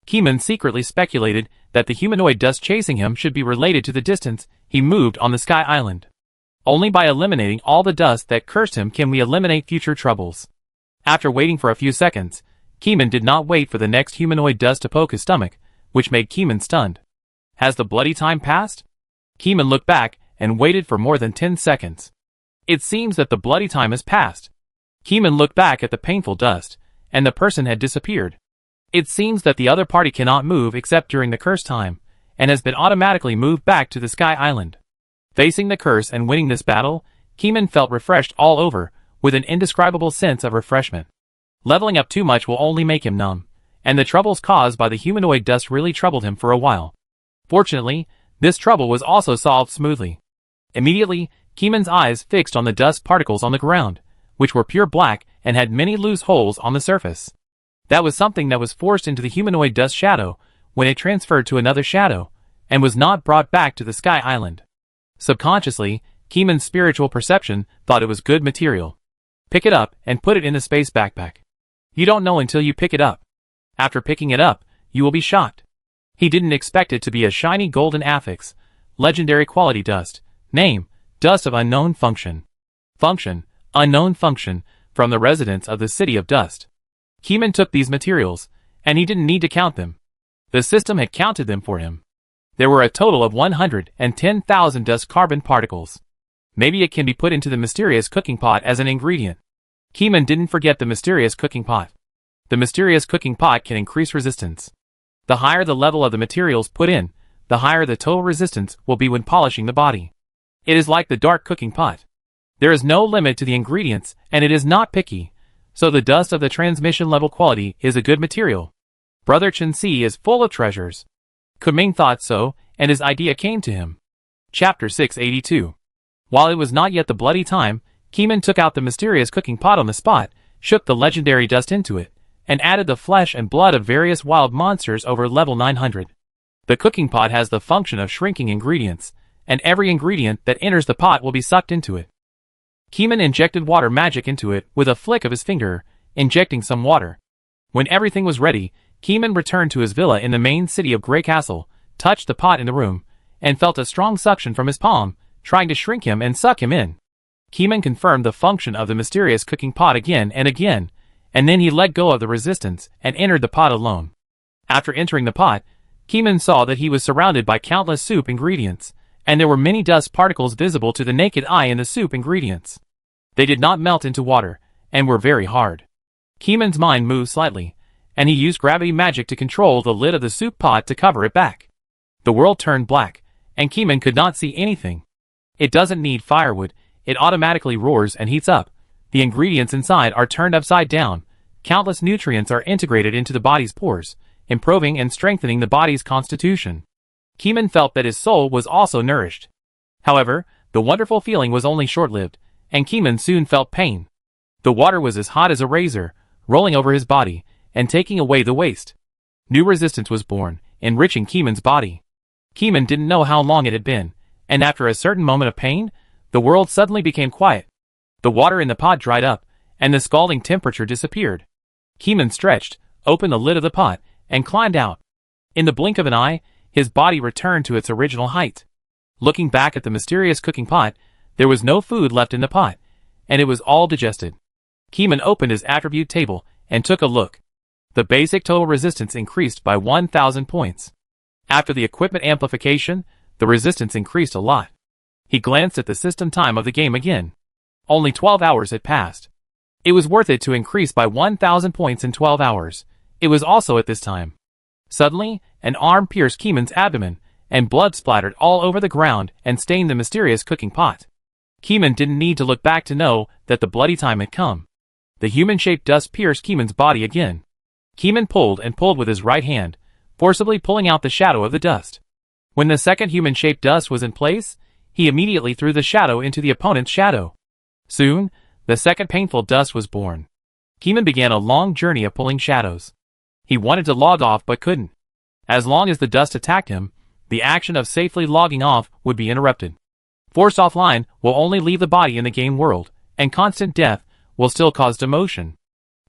Keeman secretly speculated that the humanoid dust chasing him should be related to the distance he moved on the Sky Island. Only by eliminating all the dust that cursed him can we eliminate future troubles. After waiting for a few seconds, Keeman did not wait for the next humanoid dust to poke his stomach, which made Keeman stunned. Has the bloody time passed? Keeman looked back and waited for more than 10 seconds. It seems that the bloody time has passed. Keeman looked back at the painful dust, and the person had disappeared. It seems that the other party cannot move except during the curse time, and has been automatically moved back to the Sky Island. Facing the curse and winning this battle, Keeman felt refreshed all over, with an indescribable sense of refreshment. Leveling up too much will only make him numb, and the troubles caused by the humanoid dust really troubled him for a while. Fortunately, this trouble was also solved smoothly. Immediately, Keeman's eyes fixed on the dust particles on the ground, which were pure black and had many loose holes on the surface. That was something that was forced into the humanoid dust shadow when it transferred to another shadow, and was not brought back to the Sky Island. Subconsciously, Keeman's spiritual perception thought it was good material. Pick it up and put it in the space backpack. You don't know until you pick it up. After picking it up, you will be shocked. He didn't expect it to be a shiny golden affix, legendary quality dust. Name, dust of unknown function. Function, unknown function, from the residents of the city of dust. Keeman took these materials, and he didn't need to count them. The system had counted them for him. There were a total of 110,000 dust carbon particles. Maybe it can be put into the mysterious cooking pot as an ingredient. Keeman didn't forget the mysterious cooking pot. The mysterious cooking pot can increase resistance. The higher the level of the materials put in, the higher the total resistance will be when polishing the body. It is like the dark cooking pot. There is no limit to the ingredients, and it is not picky, so the dust of the transmission level quality is a good material. Brother Chen Si is full of treasures. Kuming thought so, and his idea came to him. Chapter 682. While it was not yet the bloody time, Keeman took out the mysterious cooking pot on the spot, shook the legendary dust into it, and added the flesh and blood of various wild monsters over level 900. The cooking pot has the function of shrinking ingredients, and every ingredient that enters the pot will be sucked into it. Keeman injected water magic into it with a flick of his finger, injecting some water. When everything was ready, Keeman returned to his villa in the main city of Grey Castle, touched the pot in the room, and felt a strong suction from his palm, trying to shrink him and suck him in. Keeman confirmed the function of the mysterious cooking pot again, and then he let go of the resistance and entered the pot alone. After entering the pot, Keeman saw that he was surrounded by countless soup ingredients, and there were many dust particles visible to the naked eye in the soup ingredients. They did not melt into water, and were very hard. Keeman's mind moved slightly, and he used gravity magic to control the lid of the soup pot to cover it back. The world turned black, and Keeman could not see anything. It doesn't need firewood, it automatically roars and heats up. The ingredients inside are turned upside down. Countless nutrients are integrated into the body's pores, improving and strengthening the body's constitution. Keeman felt that his soul was also nourished. However, the wonderful feeling was only short-lived, and Keeman soon felt pain. The water was as hot as a razor, rolling over his body, and taking away the waste. New resistance was born, enriching Keeman's body. Keeman didn't know how long it had been, and after a certain moment of pain, the world suddenly became quiet. The water in the pot dried up, and the scalding temperature disappeared. Keeman stretched, opened the lid of the pot, and climbed out. In the blink of an eye, his body returned to its original height. Looking back at the mysterious cooking pot, there was no food left in the pot, and it was all digested. Keeman opened his attribute table and took a look. The basic total resistance increased by 1,000 points. After the equipment amplification, the resistance increased a lot. He glanced at the system time of the game again. Only 12 hours had passed. It was worth it to increase by 1,000 points in 12 hours. It was also at this time. Suddenly, an arm pierced Keeman's abdomen, and blood splattered all over the ground and stained the mysterious cooking pot. Keeman didn't need to look back to know that the bloody time had come. The human-shaped dust pierced Keeman's body again. Keeman pulled and pulled with his right hand, forcibly pulling out the shadow of the dust. When the second human-shaped dust was in place, he immediately threw the shadow into the opponent's shadow. Soon, the second painful dust was born. Keeman began a long journey of pulling shadows. He wanted to log off but couldn't. As long as the dust attacked him, the action of safely logging off would be interrupted. Forced offline will only leave the body in the game world, and constant death will still cause demotion.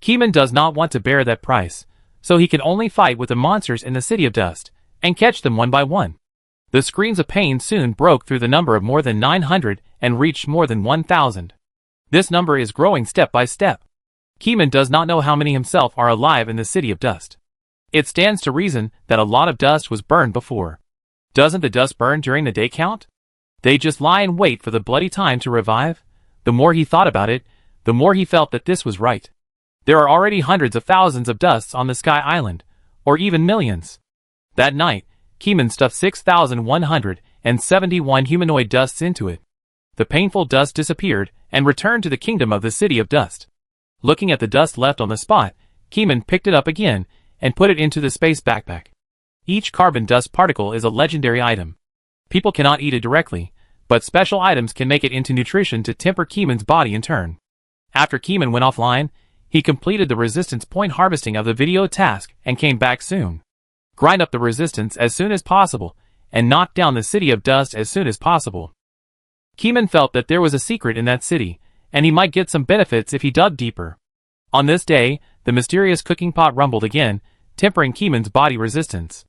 Keeman does not want to bear that price, so he could only fight with the monsters in the City of Dust, and catch them one by one. The screams of pain soon broke through the number of more than 900 and reached more than 1,000. This number is growing step by step. Keyman does not know how many himself are alive in the City of Dust. It stands to reason that a lot of dust was burned before. Doesn't the dust burn during the day count? They just lie in wait for the bloody time to revive? The more he thought about it, the more he felt that this was right. There are already hundreds of thousands of dusts on the Sky Island, or even millions. That night, Keyman stuffed 6,171 humanoid dusts into it. The painful dust disappeared and returned to the kingdom of the City of Dust. Looking at the dust left on the spot, Keyman picked it up again and put it into the space backpack. Each carbon dust particle is a legendary item. People cannot eat it directly, but special items can make it into nutrition to temper Keyman's body in turn. After Keyman went offline, he completed the resistance point harvesting of the video task and came back soon. Grind up the resistance as soon as possible, and knock down the City of Dust as soon as possible. Keyman felt that there was a secret in that city, and he might get some benefits if he dug deeper. On this day, the mysterious cooking pot rumbled again, tempering Keyman's body resistance.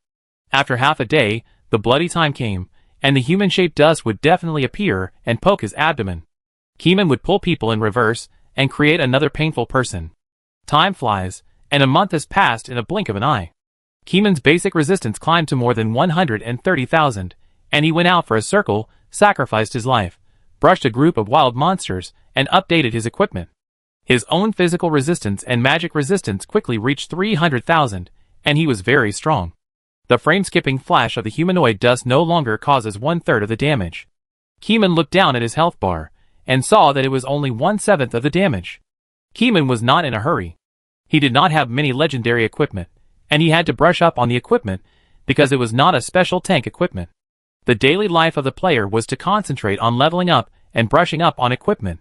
After half a day, the bloody time came, and the human-shaped dust would definitely appear and poke his abdomen. Keyman would pull people in reverse and create another painful person. Time flies, and a month has passed in a blink of an eye. Keyman's basic resistance climbed to more than 130,000, and he went out for a circle, sacrificed his life, brushed a group of wild monsters, and updated his equipment. His own physical resistance and magic resistance quickly reached 300,000, and he was very strong. The frame-skipping flash of the humanoid dust no longer causes 1/3 of the damage. Keyman looked down at his health bar, and saw that it was only 1/7 of the damage. Keyman was not in a hurry. He did not have many legendary equipment, and he had to brush up on the equipment, because it was not a special tank equipment. The daily life of the player was to concentrate on leveling up and brushing up on equipment.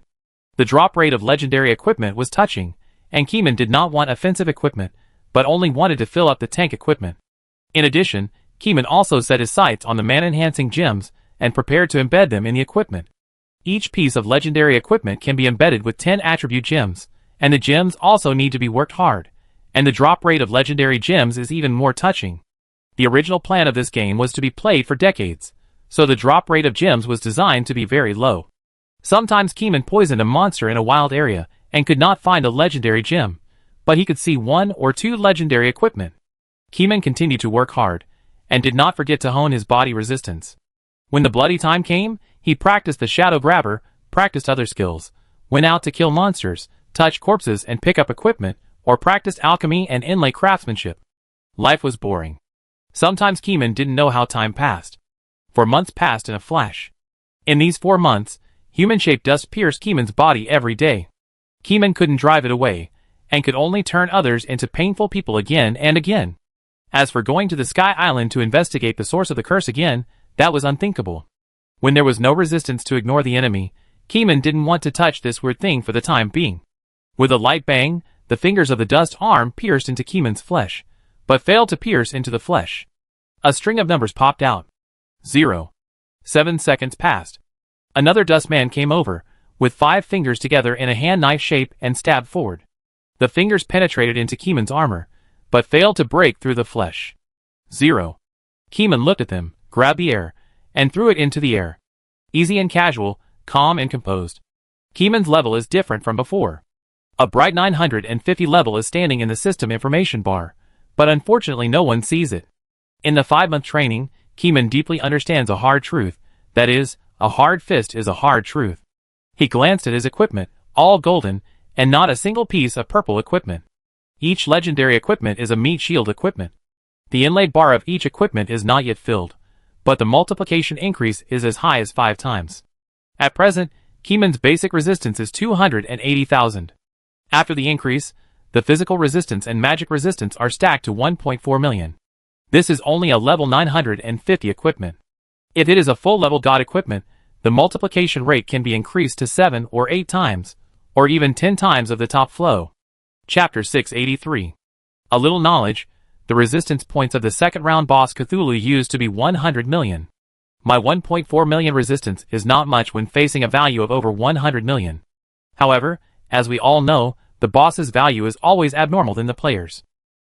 The drop rate of legendary equipment was touching, and Keyman did not want offensive equipment, but only wanted to fill up the tank equipment. In addition, Keyman also set his sights on the man-enhancing gems and prepared to embed them in the equipment. Each piece of legendary equipment can be embedded with 10 attribute gems, and the gems also need to be worked hard, and the drop rate of legendary gems is even more touching. The original plan of this game was to be played for decades, so the drop rate of gems was designed to be very low. Sometimes Keyman poisoned a monster in a wild area and could not find a legendary gem, but he could see 1 or 2 legendary equipment. Keyman continued to work hard, and did not forget to hone his body resistance. When the bloody time came, he practiced the shadow grabber, practiced other skills, went out to kill monsters, touch corpses and pick up equipment, or practiced alchemy and inlay craftsmanship. Life was boring. Sometimes Keyman didn't know how time passed. 4 months passed in a flash. In these 4 months, human-shaped dust pierced Keyman's body every day. Keyman couldn't drive it away, and could only turn others into painful people again and again. As for going to the Sky Island to investigate the source of the curse again, that was unthinkable. When there was no resistance to ignore the enemy, Keyman didn't want to touch this weird thing for the time being. With a light bang, the fingers of the dust arm pierced into Keyman's flesh, but failed to pierce into the flesh. A string of numbers popped out. 0. 7 seconds passed. Another dust man came over, with 5 fingers together in a hand-knife shape and stabbed forward. The fingers penetrated into Keyman's armor, but failed to break through the flesh. 0. Keyman looked at them, grabbed the air, and threw it into the air. Easy and casual, calm and composed. Keyman's level is different from before. A bright 950 level is standing in the system information bar, but unfortunately no one sees it. In the 5-month training, Keyman deeply understands a hard truth, that is, a hard fist is a hard truth. He glanced at his equipment, all golden, and not a single piece of purple equipment. Each legendary equipment is a meat shield equipment. The inlaid bar of each equipment is not yet filled, but the multiplication increase is as high as 5 times. At present, Keyman's basic resistance is 280,000. After the increase, the physical resistance and magic resistance are stacked to 1.4 million. This is only a level 950 equipment. If it is a full level god equipment, the multiplication rate can be increased to 7 or 8 times, or even 10 times of the top flow. Chapter 683. A little knowledge, the resistance points of the second round boss Cthulhu used to be 100 million. My 1.4 million resistance is not much when facing a value of over 100 million. However, as we all know, the boss's value is always abnormal than the player's.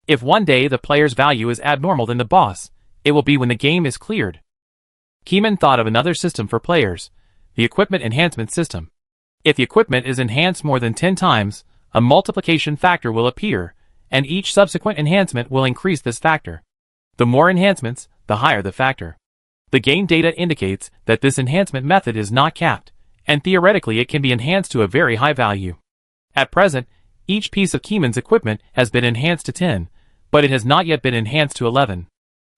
If one day the player's value is abnormal than the boss, it will be when the game is cleared. Keyman thought of another system for players, the equipment enhancement system. If the equipment is enhanced more than 10 times, a multiplication factor will appear, and each subsequent enhancement will increase this factor. The more enhancements, the higher the factor. The game data indicates that this enhancement method is not capped, and theoretically it can be enhanced to a very high value. At present, each piece of Keyman's equipment has been enhanced to 10, but it has not yet been enhanced to 11.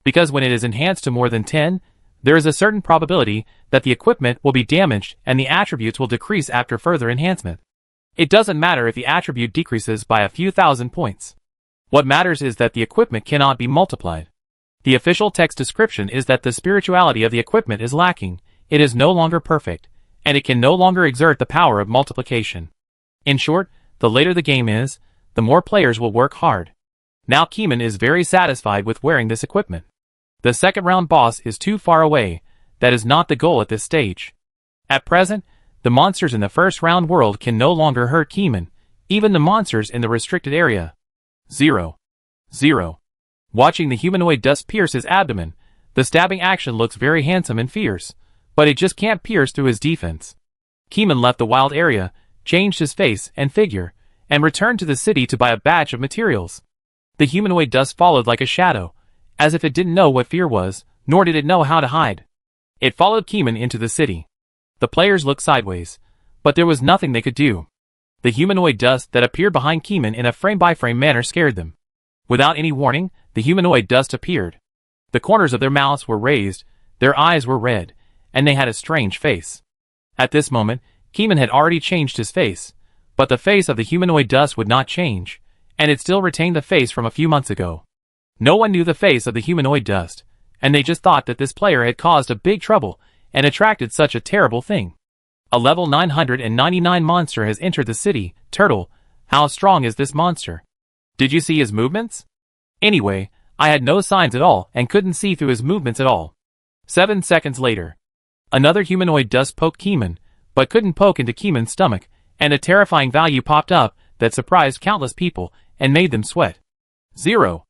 Because when it is enhanced to more than 10, there is a certain probability that the equipment will be damaged and the attributes will decrease after further enhancement. It doesn't matter if the attribute decreases by a few thousand points. What matters is that the equipment cannot be multiplied. The official text description is that the spirituality of the equipment is lacking, it is no longer perfect, and it can no longer exert the power of multiplication. In short, the later the game is, the more players will work hard. Now Keyman is very satisfied with wearing this equipment. The second round boss is too far away, that is not the goal at this stage. At present, the monsters in the first round world can no longer hurt Keyman, even the monsters in the restricted area. 0. Watching the humanoid dust pierce his abdomen, the stabbing action looks very handsome and fierce, but it just can't pierce through his defense. Keyman left the wild area, changed his face and figure, and returned to the city to buy a batch of materials. The humanoid dust followed like a shadow, as if it didn't know what fear was, nor did it know how to hide. It followed Keyman into the city. The players looked sideways, but there was nothing they could do. The humanoid dust that appeared behind Keyman in a frame-by-frame manner scared them. Without any warning, the humanoid dust appeared. The corners of their mouths were raised, their eyes were red, and they had a strange face. At this moment, Keyman had already changed his face, but the face of the humanoid dust would not change, and it still retained the face from a few months ago. No one knew the face of the humanoid dust, and they just thought that this player had caused a big trouble and attracted such a terrible thing. A level 999 monster has entered the city. Turtle, how strong is this monster? Did you see his movements? Anyway, I had no signs at all and couldn't see through his movements at all. 7 seconds later, another humanoid dust poked Keyman, but couldn't poke into Keyman's stomach, and a terrifying value popped up that surprised countless people and made them sweat. 0.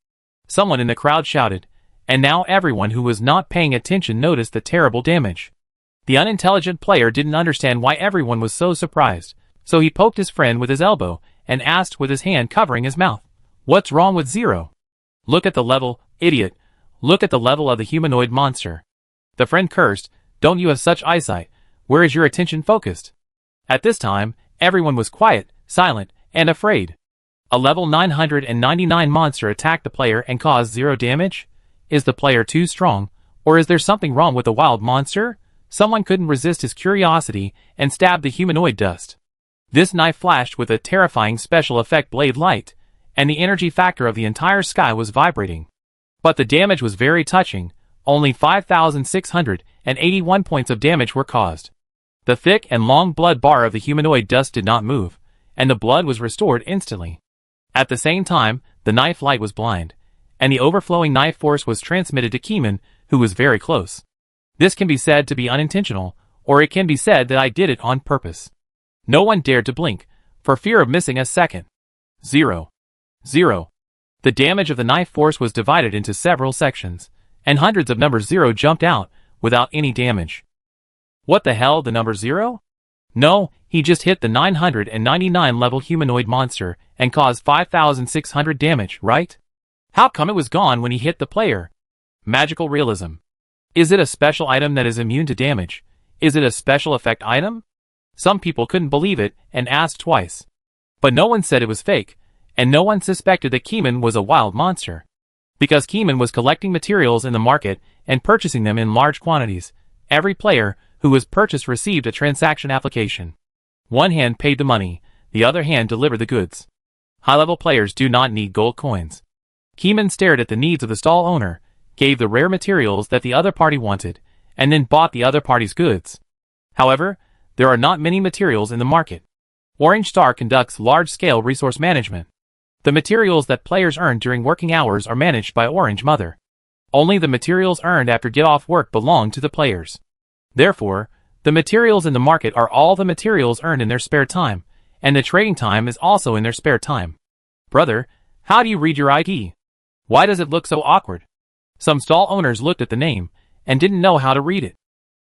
Someone in the crowd shouted, and now everyone who was not paying attention noticed the terrible damage. The unintelligent player didn't understand why everyone was so surprised, so he poked his friend with his elbow and asked with his hand covering his mouth, "What's wrong with 0? Look at the level, idiot. Look at the level of the humanoid monster." The friend cursed, "Don't you have such eyesight? Where is your attention focused?" At this time, everyone was quiet, silent, and afraid. A level 999 monster attacked the player and caused 0 damage? Is the player too strong, or is there something wrong with the wild monster? Someone couldn't resist his curiosity and stabbed the humanoid dust. This knife flashed with a terrifying special effect blade light, and the energy factor of the entire sky was vibrating. But the damage was very touching, only 5,681 points of damage were caused. The thick and long blood bar of the humanoid dust did not move, and the blood was restored instantly. At the same time, the knife light was blind, and the overflowing knife force was transmitted to Keyman, who was very close. This can be said to be unintentional, or it can be said that I did it on purpose. No one dared to blink, for fear of missing a second. 0. The damage of the knife force was divided into several sections, and hundreds of number 0 jumped out, without any damage. What the hell, the number 0? No, he just hit the 999 level humanoid monster, and caused 5,600 damage, right? How come it was gone when he hit the player? Magical realism. Is it a special item that is immune to damage? Is it a special effect item? Some people couldn't believe it and asked twice. But no one said it was fake, and no one suspected that Keyman was a wild monster. Because Keyman was collecting materials in the market and purchasing them in large quantities, every player who was purchased received a transaction application. One hand paid the money, the other hand delivered the goods. High-level players do not need gold coins. Keyman stared at the needs of the stall owner, gave the rare materials that the other party wanted, and then bought the other party's goods. However, there are not many materials in the market. Orange Star conducts large-scale resource management. The materials that players earn during working hours are managed by Orange Mother. Only the materials earned after get-off work belong to the players. Therefore, the materials in the market are all the materials earned in their spare time, and the trading time is also in their spare time. Brother, how do you read your ID? Why does it look so awkward? Some stall owners looked at the name and didn't know how to read it.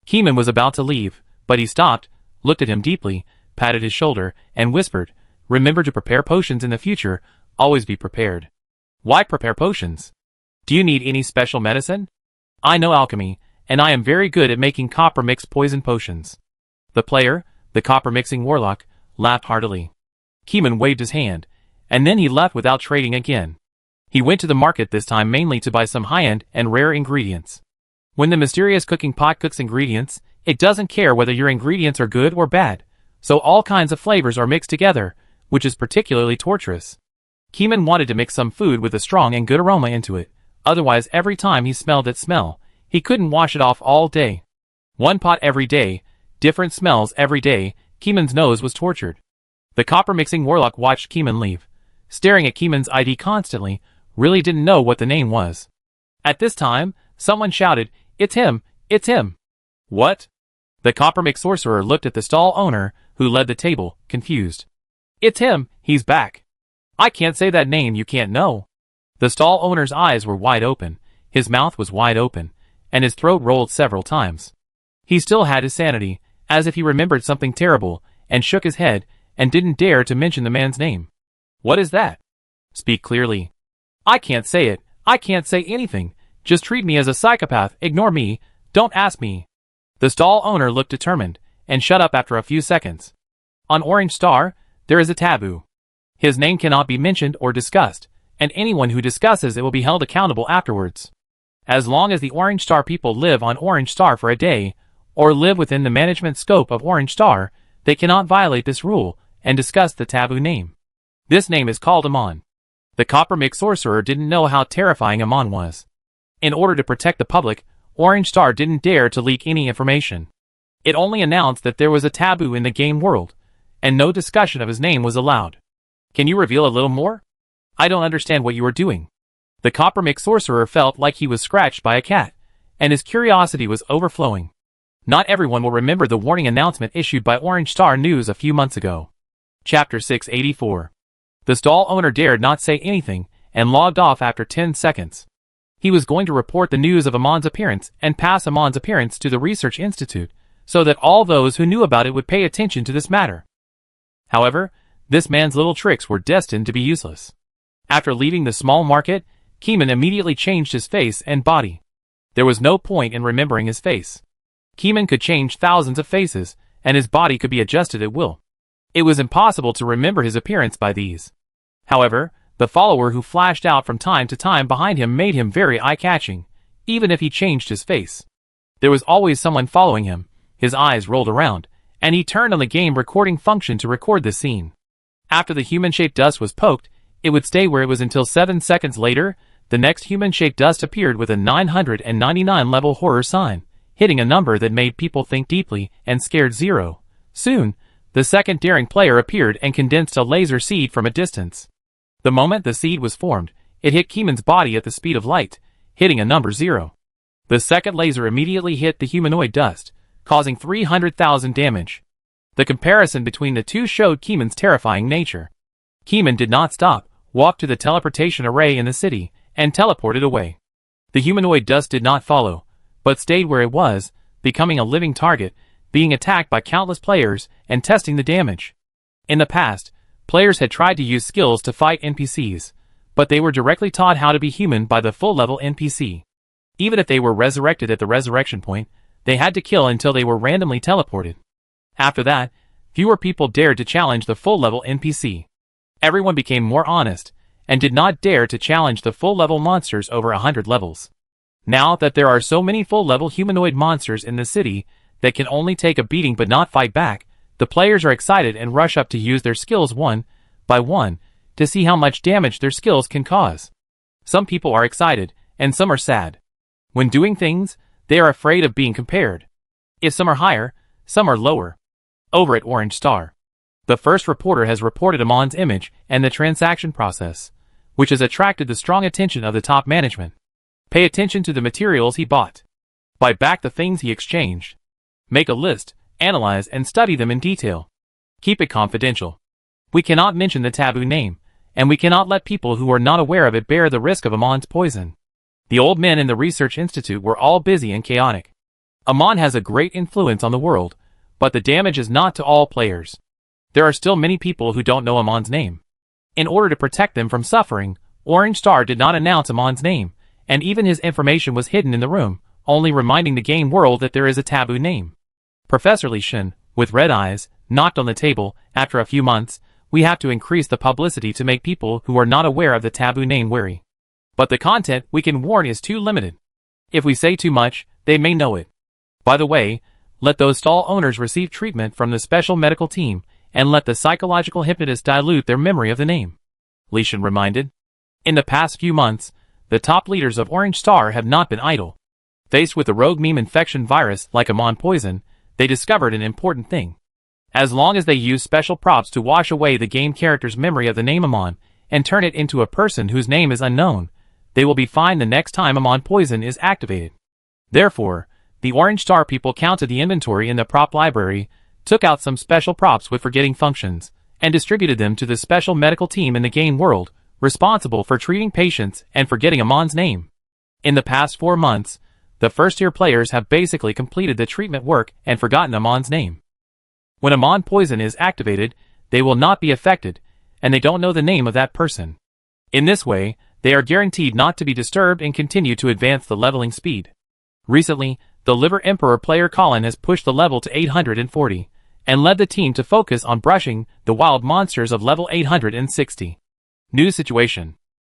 Keeman was about to leave, but he stopped, looked at him deeply, patted his shoulder, and whispered, "Remember to prepare potions in the future, always be prepared." Why prepare potions? Do you need any special medicine? I know alchemy, and I am very good at making copper mixed poison potions. The player, the copper mixing warlock, laughed heartily. Keeman waved his hand, and then he left without trading again. He went to the market this time mainly to buy some high-end and rare ingredients. When the mysterious cooking pot cooks ingredients, it doesn't care whether your ingredients are good or bad, so all kinds of flavors are mixed together, which is particularly torturous. Keeman wanted to mix some food with a strong and good aroma into it, otherwise every time he smelled that smell, he couldn't wash it off all day. One pot every day, different smells every day, Keeman's nose was tortured. The copper-mixing warlock watched Keeman leave, staring at Keeman's ID constantly, really didn't know what the name was. At this time, someone shouted, "It's him! It's him!" What? The copper-mix sorcerer looked at the stall owner, who led the table, confused. "It's him! He's back! I can't say that name you can't know." The stall owner's eyes were wide open, his mouth was wide open, and his throat rolled several times. He still had his sanity, as if he remembered something terrible, and shook his head, and didn't dare to mention the man's name. "What is that? Speak clearly." "I can't say it, I can't say anything. Just treat me as a psychopath, ignore me, don't ask me." The stall owner looked determined, and shut up after a few seconds. On Orange Star, there is a taboo. His name cannot be mentioned or discussed, and anyone who discusses it will be held accountable afterwards. As long as the Orange Star people live on Orange Star for a day, or live within the management scope of Orange Star, they cannot violate this rule and discuss the taboo name. This name is called Amon. The copper-mix sorcerer didn't know how terrifying Amon was. In order to protect the public, Orange Star didn't dare to leak any information. It only announced that there was a taboo in the game world, and no discussion of his name was allowed. "Can you reveal a little more? I don't understand what you are doing." The copper-mix sorcerer felt like he was scratched by a cat, and his curiosity was overflowing. Not everyone will remember the warning announcement issued by Orange Star News a few months ago. Chapter 684. The stall owner dared not say anything, and logged off after 10 seconds. He was going to report the news of Amon's appearance and pass Amon's appearance to the Research Institute, so that all those who knew about it would pay attention to this matter. However, this man's little tricks were destined to be useless. After leaving the small market, Keeman immediately changed his face and body. There was no point in remembering his face. Keeman could change thousands of faces, and his body could be adjusted at will. It was impossible to remember his appearance by these. However, the follower who flashed out from time to time behind him made him very eye-catching, even if he changed his face. There was always someone following him, his eyes rolled around, and he turned on the game recording function to record the scene. After the human-shaped dust was poked, it would stay where it was until 7 seconds later, the next human-shaped dust appeared with a 999 level horror sign, hitting a number that made people think deeply and scared zero. Soon, the second daring player appeared and condensed a laser seed from a distance. The moment the seed was formed, it hit Keeman's body at the speed of light, hitting a number 0. The second laser immediately hit the humanoid dust, causing 300,000 damage. The comparison between the two showed Keeman's terrifying nature. Keeman did not stop, walked to the teleportation array in the city, and teleported away. The humanoid dust did not follow, but stayed where it was, becoming a living target, being attacked by countless players, and testing the damage. In the past, players had tried to use skills to fight NPCs, but they were directly taught how to be human by the full-level NPC. Even if they were resurrected at the resurrection point, they had to kill until they were randomly teleported. After that, fewer people dared to challenge the full-level NPC. Everyone became more honest, and did not dare to challenge the full-level monsters over 100 levels. Now that there are so many full-level humanoid monsters in the city that can only take a beating but not fight back, the players are excited and rush up to use their skills one by one to see how much damage their skills can cause. Some people are excited, and some are sad. When doing things, they are afraid of being compared. If some are higher, some are lower. Over at Orange Star, the first reporter has reported Amon's image and the transaction process, which has attracted the strong attention of the top management. Pay attention to the materials he bought. Buy back the things he exchanged. Make a list, analyze and study them in detail. Keep it confidential. We cannot mention the taboo name, and we cannot let people who are not aware of it bear the risk of Amon's poison. The old men in the research institute were all busy and chaotic. Amon has a great influence on the world, but the damage is not to all players. There are still many people who don't know Amon's name. In order to protect them from suffering, Orange Star did not announce Amon's name, and even his information was hidden in the room, only reminding the game world that there is a taboo name. Professor Li Shen, with red eyes, knocked on the table. After a few months, we have to increase the publicity to make people who are not aware of the taboo name wary. But the content we can warn is too limited. If we say too much, they may know it. By the way, let those stall owners receive treatment from the special medical team, and let the psychological hypnotist dilute their memory of the name. Li Shen reminded. In the past few months, the top leaders of Orange Star have not been idle. Faced with a rogue meme infection virus like Amon poison, they discovered an important thing. As long as they use special props to wash away the game character's memory of the name Amon, and turn it into a person whose name is unknown, they will be fine the next time Amon poison is activated. Therefore, the Orange Star people counted the inventory in the prop library, took out some special props with forgetting functions, and distributed them to the special medical team in the game world, responsible for treating patients and forgetting Amon's name. In the past 4 months, the first-tier players have basically completed the treatment work and forgotten Amon's name. When Amon poison is activated, they will not be affected, and they don't know the name of that person. In this way, they are guaranteed not to be disturbed and continue to advance the leveling speed. Recently, the Liver Emperor player Colin has pushed the level to 840, and led the team to focus on brushing the wild monsters of level 860. News situation.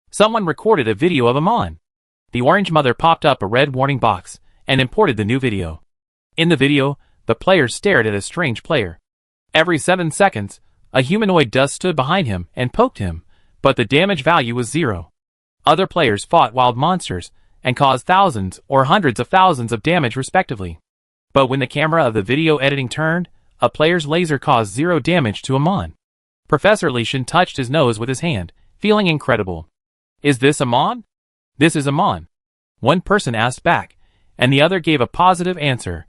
Someone recorded a video of Amon. The Orange Mother popped up a red warning box, and imported the new video. In the video, the player stared at a strange player. Every 7 seconds, a humanoid dust stood behind him and poked him, but the damage value was 0. Other players fought wild monsters, and caused thousands or hundreds of thousands of damage respectively. But when the camera of the video editing turned, a player's laser caused 0 damage to Amon. Professor Li Shen touched his nose with his hand, feeling incredible. Is this Amon? This is Amon. One person asked back, and the other gave a positive answer.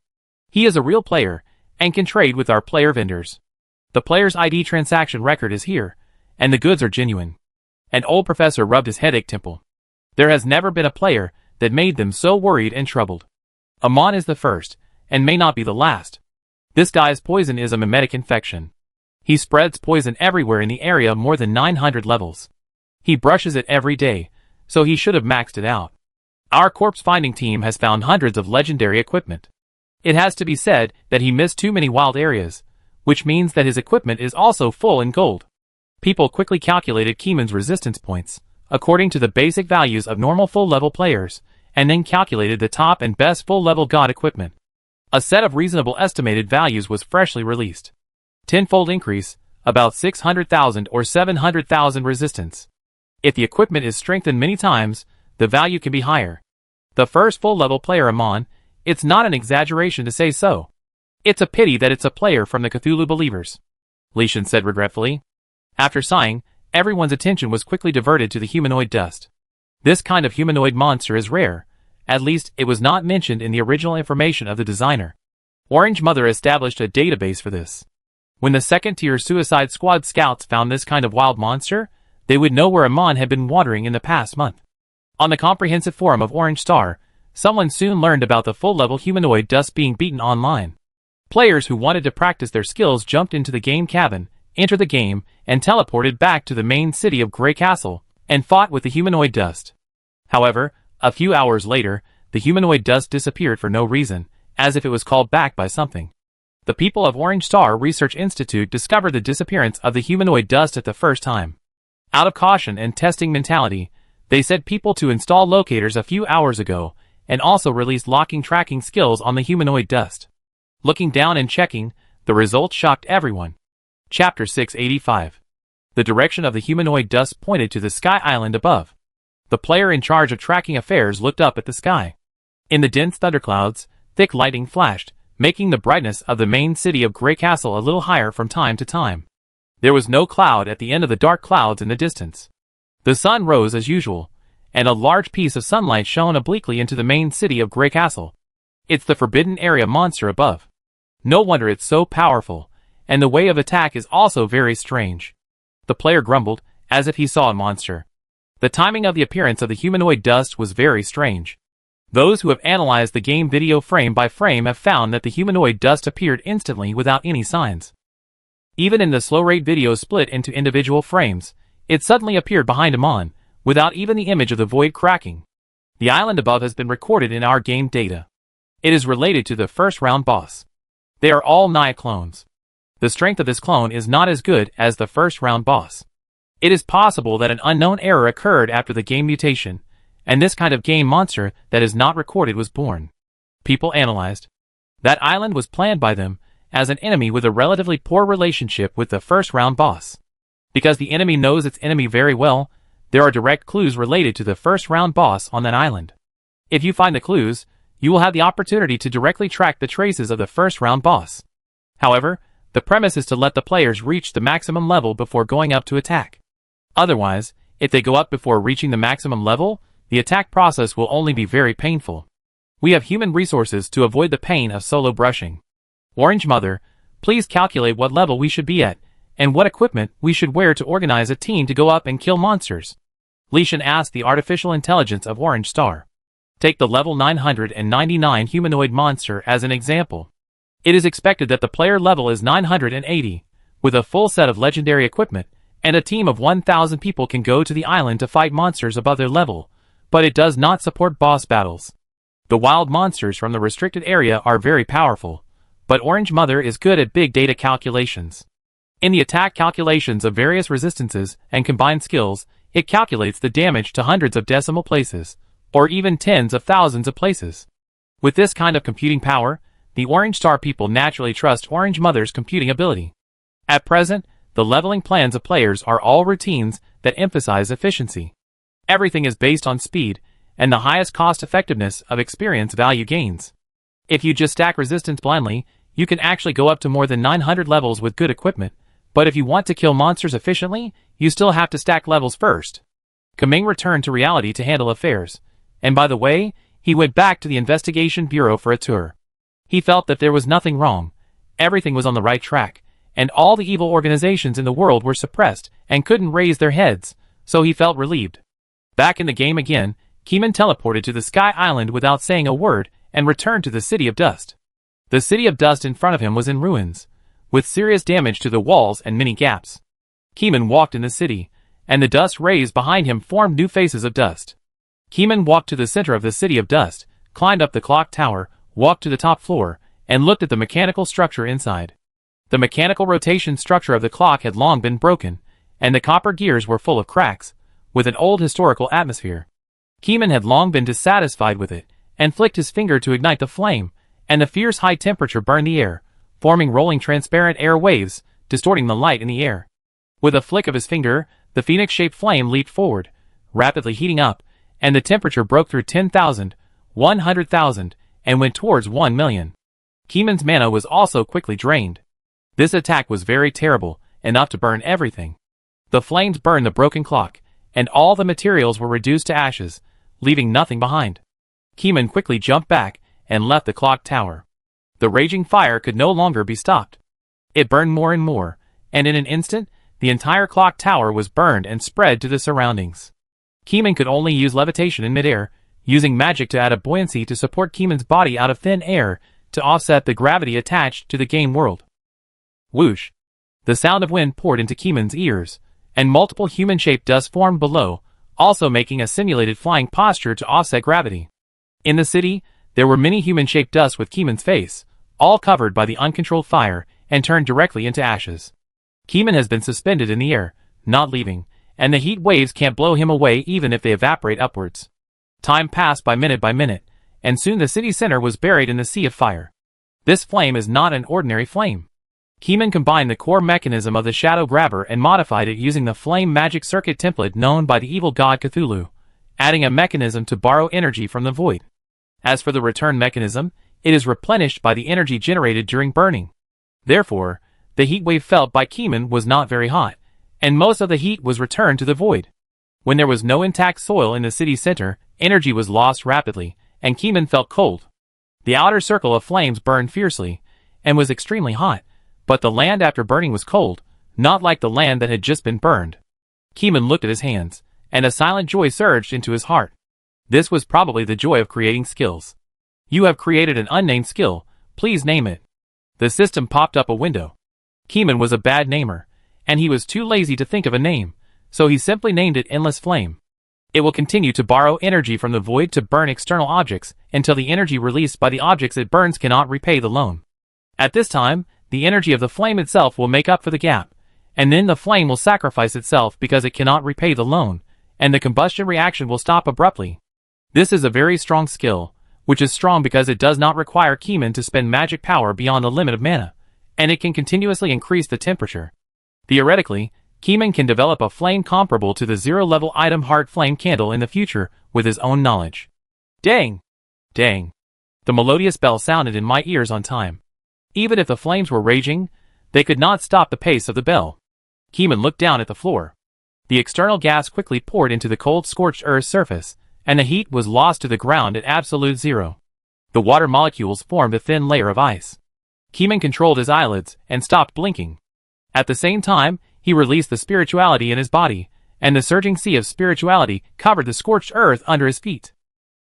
He is a real player, and can trade with our player vendors. The player's ID transaction record is here, and the goods are genuine. An old professor rubbed his headache temple. There has never been a player that made them so worried and troubled. Amon is the first, and may not be the last. This guy's poison is a mimetic infection. He spreads poison everywhere in the area more than 900 levels. He brushes it every day, so he should have maxed it out. Our corpse finding team has found hundreds of legendary equipment. It has to be said that he missed too many wild areas, which means that his equipment is also full in gold. People quickly calculated Keeman's resistance points, according to the basic values of normal full-level players, and then calculated the top and best full-level god equipment. A set of reasonable estimated values was freshly released. 10-fold increase, about 600,000 or 700,000 resistance. If the equipment is strengthened many times, the value can be higher. The first full-level player Amon, it's not an exaggeration to say so. It's a pity that it's a player from the Cthulhu Believers, Li Shen said regretfully. After sighing, everyone's attention was quickly diverted to the humanoid dust. This kind of humanoid monster is rare. At least, it was not mentioned in the original information of the designer. Orange Mother established a database for this. When the second-tier Suicide Squad scouts found this kind of wild monster, they would know where Amon had been wandering in the past month. On the comprehensive forum of Orange Star, someone soon learned about the full-level humanoid dust being beaten online. Players who wanted to practice their skills jumped into the game cabin, entered the game, and teleported back to the main city of Grey Castle, and fought with the humanoid dust. However, a few hours later, the humanoid dust disappeared for no reason, as if it was called back by something. The people of Orange Star Research Institute discovered the disappearance of the humanoid dust at the first time. Out of caution and testing mentality, they set people to install locators a few hours ago, and also released locking tracking skills on the humanoid dust. Looking down and checking, the results shocked everyone. Chapter 685. The direction of the humanoid dust pointed to the sky island above. The player in charge of tracking affairs looked up at the sky. In the dense thunderclouds, thick lightning flashed, making the brightness of the main city of Grey Castle a little higher from time to time. There was no cloud at the end of the dark clouds in the distance. The sun rose as usual, and a large piece of sunlight shone obliquely into the main city of Grey Castle. It's the forbidden area monster above. No wonder it's so powerful, and the way of attack is also very strange. The player grumbled, as if he saw a monster. The timing of the appearance of the humanoid dust was very strange. Those who have analyzed the game video frame by frame have found that the humanoid dust appeared instantly without any signs. Even in the slow-rate video split into individual frames, it suddenly appeared behind Amon, without even the image of the void cracking. The island above has been recorded in our game data. It is related to the first round boss. They are all Naya clones. The strength of this clone is not as good as the first round boss. It is possible that an unknown error occurred after the game mutation, and this kind of game monster that is not recorded was born. People analyzed. That island was planned by them as an enemy with a relatively poor relationship with the first round boss. Because the enemy knows its enemy very well, there are direct clues related to the first round boss on that island. If you find the clues, you will have the opportunity to directly track the traces of the first round boss. However, the premise is to let the players reach the maximum level before going up to attack. Otherwise, if they go up before reaching the maximum level, the attack process will only be very painful. We have human resources to avoid the pain of solo brushing. Orange Mother, please calculate what level we should be at, and what equipment we should wear to organize a team to go up and kill monsters. Lishan asked the artificial intelligence of Orange Star. Take the level 999 humanoid monster as an example. It is expected that the player level is 980, with a full set of legendary equipment, and a team of 1,000 people can go to the island to fight monsters above their level, but it does not support boss battles. The wild monsters from the restricted area are very powerful, but Orange Mother is good at big data calculations. In the attack calculations of various resistances and combined skills, it calculates the damage to hundreds of decimal places, or even tens of thousands of places. With this kind of computing power, the Orange Star people naturally trust Orange Mother's computing ability. At present, the leveling plans of players are all routines that emphasize efficiency. Everything is based on speed, and the highest cost-effectiveness of experience value gains. If you just stack resistance blindly, you can actually go up to more than 900 levels with good equipment, but if you want to kill monsters efficiently, you still have to stack levels first. Kaming returned to reality to handle affairs, and by the way, he went back to the investigation bureau for a tour. He felt that there was nothing wrong, everything was on the right track, and all the evil organizations in the world were suppressed and couldn't raise their heads, so he felt relieved. Back in the game again, Keeman teleported to the Sky Island without saying a word and returned to the City of Dust. The City of Dust in front of him was in ruins, with serious damage to the walls and many gaps. Keeman walked in the city, and the dust rays behind him formed new faces of dust. Keeman walked to the center of the City of Dust, climbed up the clock tower, walked to the top floor, and looked at the mechanical structure inside. The mechanical rotation structure of the clock had long been broken, and the copper gears were full of cracks, with an old historical atmosphere. Keeman had long been dissatisfied with it, and flicked his finger to ignite the flame, and the fierce high temperature burned the air, forming rolling transparent air waves, distorting the light in the air. With a flick of his finger, the phoenix-shaped flame leaped forward, rapidly heating up, and the temperature broke through 10,000, 100,000, and went towards 1 million. Keeman's mana was also quickly drained. This attack was very terrible, enough to burn everything. The flames burned the broken clock, and all the materials were reduced to ashes, leaving nothing behind. Keeman quickly jumped back and left the clock tower. The raging fire could no longer be stopped. It burned more and more, and in an instant, the entire clock tower was burned and spread to the surroundings. Keeman could only use levitation in midair, using magic to add a buoyancy to support Keeman's body out of thin air to offset the gravity attached to the game world. Whoosh! The sound of wind poured into Keeman's ears, and multiple human-shaped dust formed below, also making a simulated flying posture to offset gravity. In the city, there were many human-shaped dust with Keeman's face, all covered by the uncontrolled fire, and turned directly into ashes. Keeman has been suspended in the air, not leaving, and the heat waves can't blow him away even if they evaporate upwards. Time passed by minute, and soon the city center was buried in the sea of fire. This flame is not an ordinary flame. Keeman combined the core mechanism of the Shadow Grabber and modified it using the flame magic circuit template known by the evil god Cthulhu, adding a mechanism to borrow energy from the void. As for the return mechanism, it is replenished by the energy generated during burning. Therefore, the heat wave felt by Keeman was not very hot, and most of the heat was returned to the void. When there was no intact soil in the city center, energy was lost rapidly, and Keeman felt cold. The outer circle of flames burned fiercely, and was extremely hot, but the land after burning was cold, not like the land that had just been burned. Keeman looked at his hands, and a silent joy surged into his heart. This was probably the joy of creating skills. You have created an unnamed skill, please name it. The system popped up a window. Keeman was a bad namer, and he was too lazy to think of a name, so he simply named it Endless Flame. It will continue to borrow energy from the void to burn external objects until the energy released by the objects it burns cannot repay the loan. At this time, the energy of the flame itself will make up for the gap, and then the flame will sacrifice itself because it cannot repay the loan, and the combustion reaction will stop abruptly. This is a very strong skill, which is strong because it does not require Keeman to spend magic power beyond the limit of mana, and it can continuously increase the temperature. Theoretically, Keeman can develop a flame comparable to the zero-level item Heart Flame Candle in the future with his own knowledge. Dang! Dang! The melodious bell sounded in my ears on time. Even if the flames were raging, they could not stop the pace of the bell. Keeman looked down at the floor. The external gas quickly poured into the cold scorched earth's surface, and the heat was lost to the ground at absolute zero. The water molecules formed a thin layer of ice. Keeman controlled his eyelids and stopped blinking. At the same time, he released the spirituality in his body, and the surging sea of spirituality covered the scorched earth under his feet.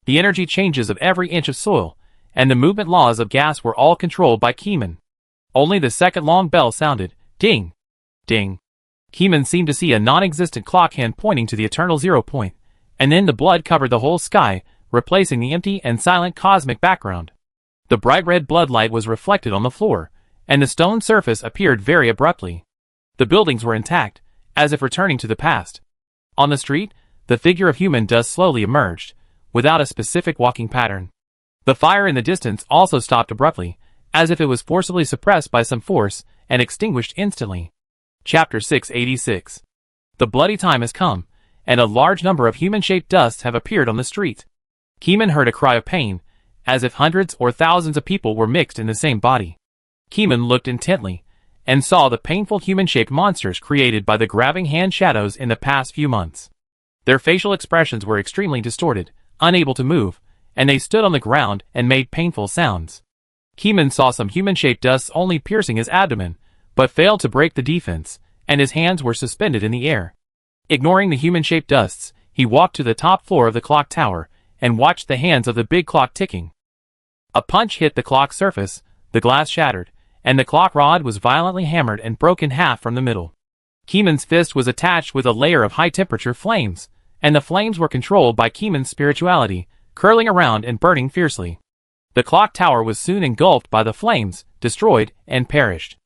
The energy changes of every inch of soil, and the movement laws of gas were all controlled by Keeman. Only the second-long bell sounded, ding, ding. Keeman seemed to see a non-existent clock hand pointing to the eternal 0 point, and then the blood covered the whole sky, replacing the empty and silent cosmic background. The bright red blood light was reflected on the floor, and the stone surface appeared very abruptly. The buildings were intact, as if returning to the past. On the street, the figure of human dust slowly emerged, without a specific walking pattern. The fire in the distance also stopped abruptly, as if it was forcibly suppressed by some force, and extinguished instantly. Chapter 686. The bloody time has come, and a large number of human-shaped dusts have appeared on the street. Keeman heard a cry of pain, as if hundreds or thousands of people were mixed in the same body. Keeman looked intently, and saw the painful human-shaped monsters created by the grabbing hand shadows in the past few months. Their facial expressions were extremely distorted, unable to move, and they stood on the ground and made painful sounds. Keeman saw some human-shaped dusts only piercing his abdomen, but failed to break the defense, and his hands were suspended in the air. Ignoring the human-shaped dusts, he walked to the top floor of the clock tower, and watched the hands of the big clock ticking. A punch hit the clock surface, the glass shattered, and the clock rod was violently hammered and broke in half from the middle. Keeman's fist was attached with a layer of high-temperature flames, and the flames were controlled by Keeman's spirituality, curling around and burning fiercely. The clock tower was soon engulfed by the flames, destroyed, and perished.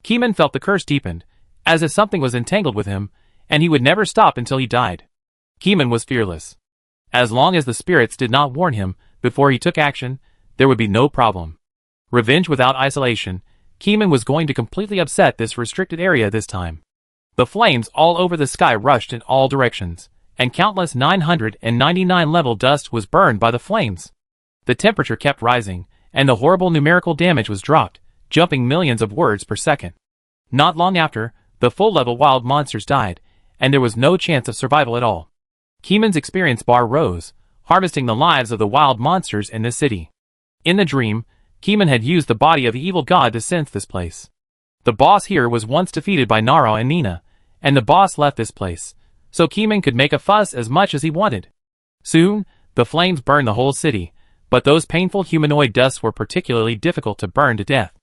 Keeman felt the curse deepened, as if something was entangled with him, and he would never stop until he died. Keeman was fearless. As long as the spirits did not warn him before he took action, there would be no problem. Revenge without isolation, Keeman was going to completely upset this restricted area this time. The flames all over the sky rushed in all directions, and countless 999 level dust was burned by the flames. The temperature kept rising, and the horrible numerical damage was dropped, jumping millions of words per second. Not long after, the full-level wild monsters died, and there was no chance of survival at all. Keeman's experience bar rose, harvesting the lives of the wild monsters in this city. In the dream, Keeman had used the body of the evil god to sense this place. The boss here was once defeated by Nara and Nina, and the boss left this place, so Keeman could make a fuss as much as he wanted. Soon, the flames burned the whole city, but those painful humanoid dusts were particularly difficult to burn to death.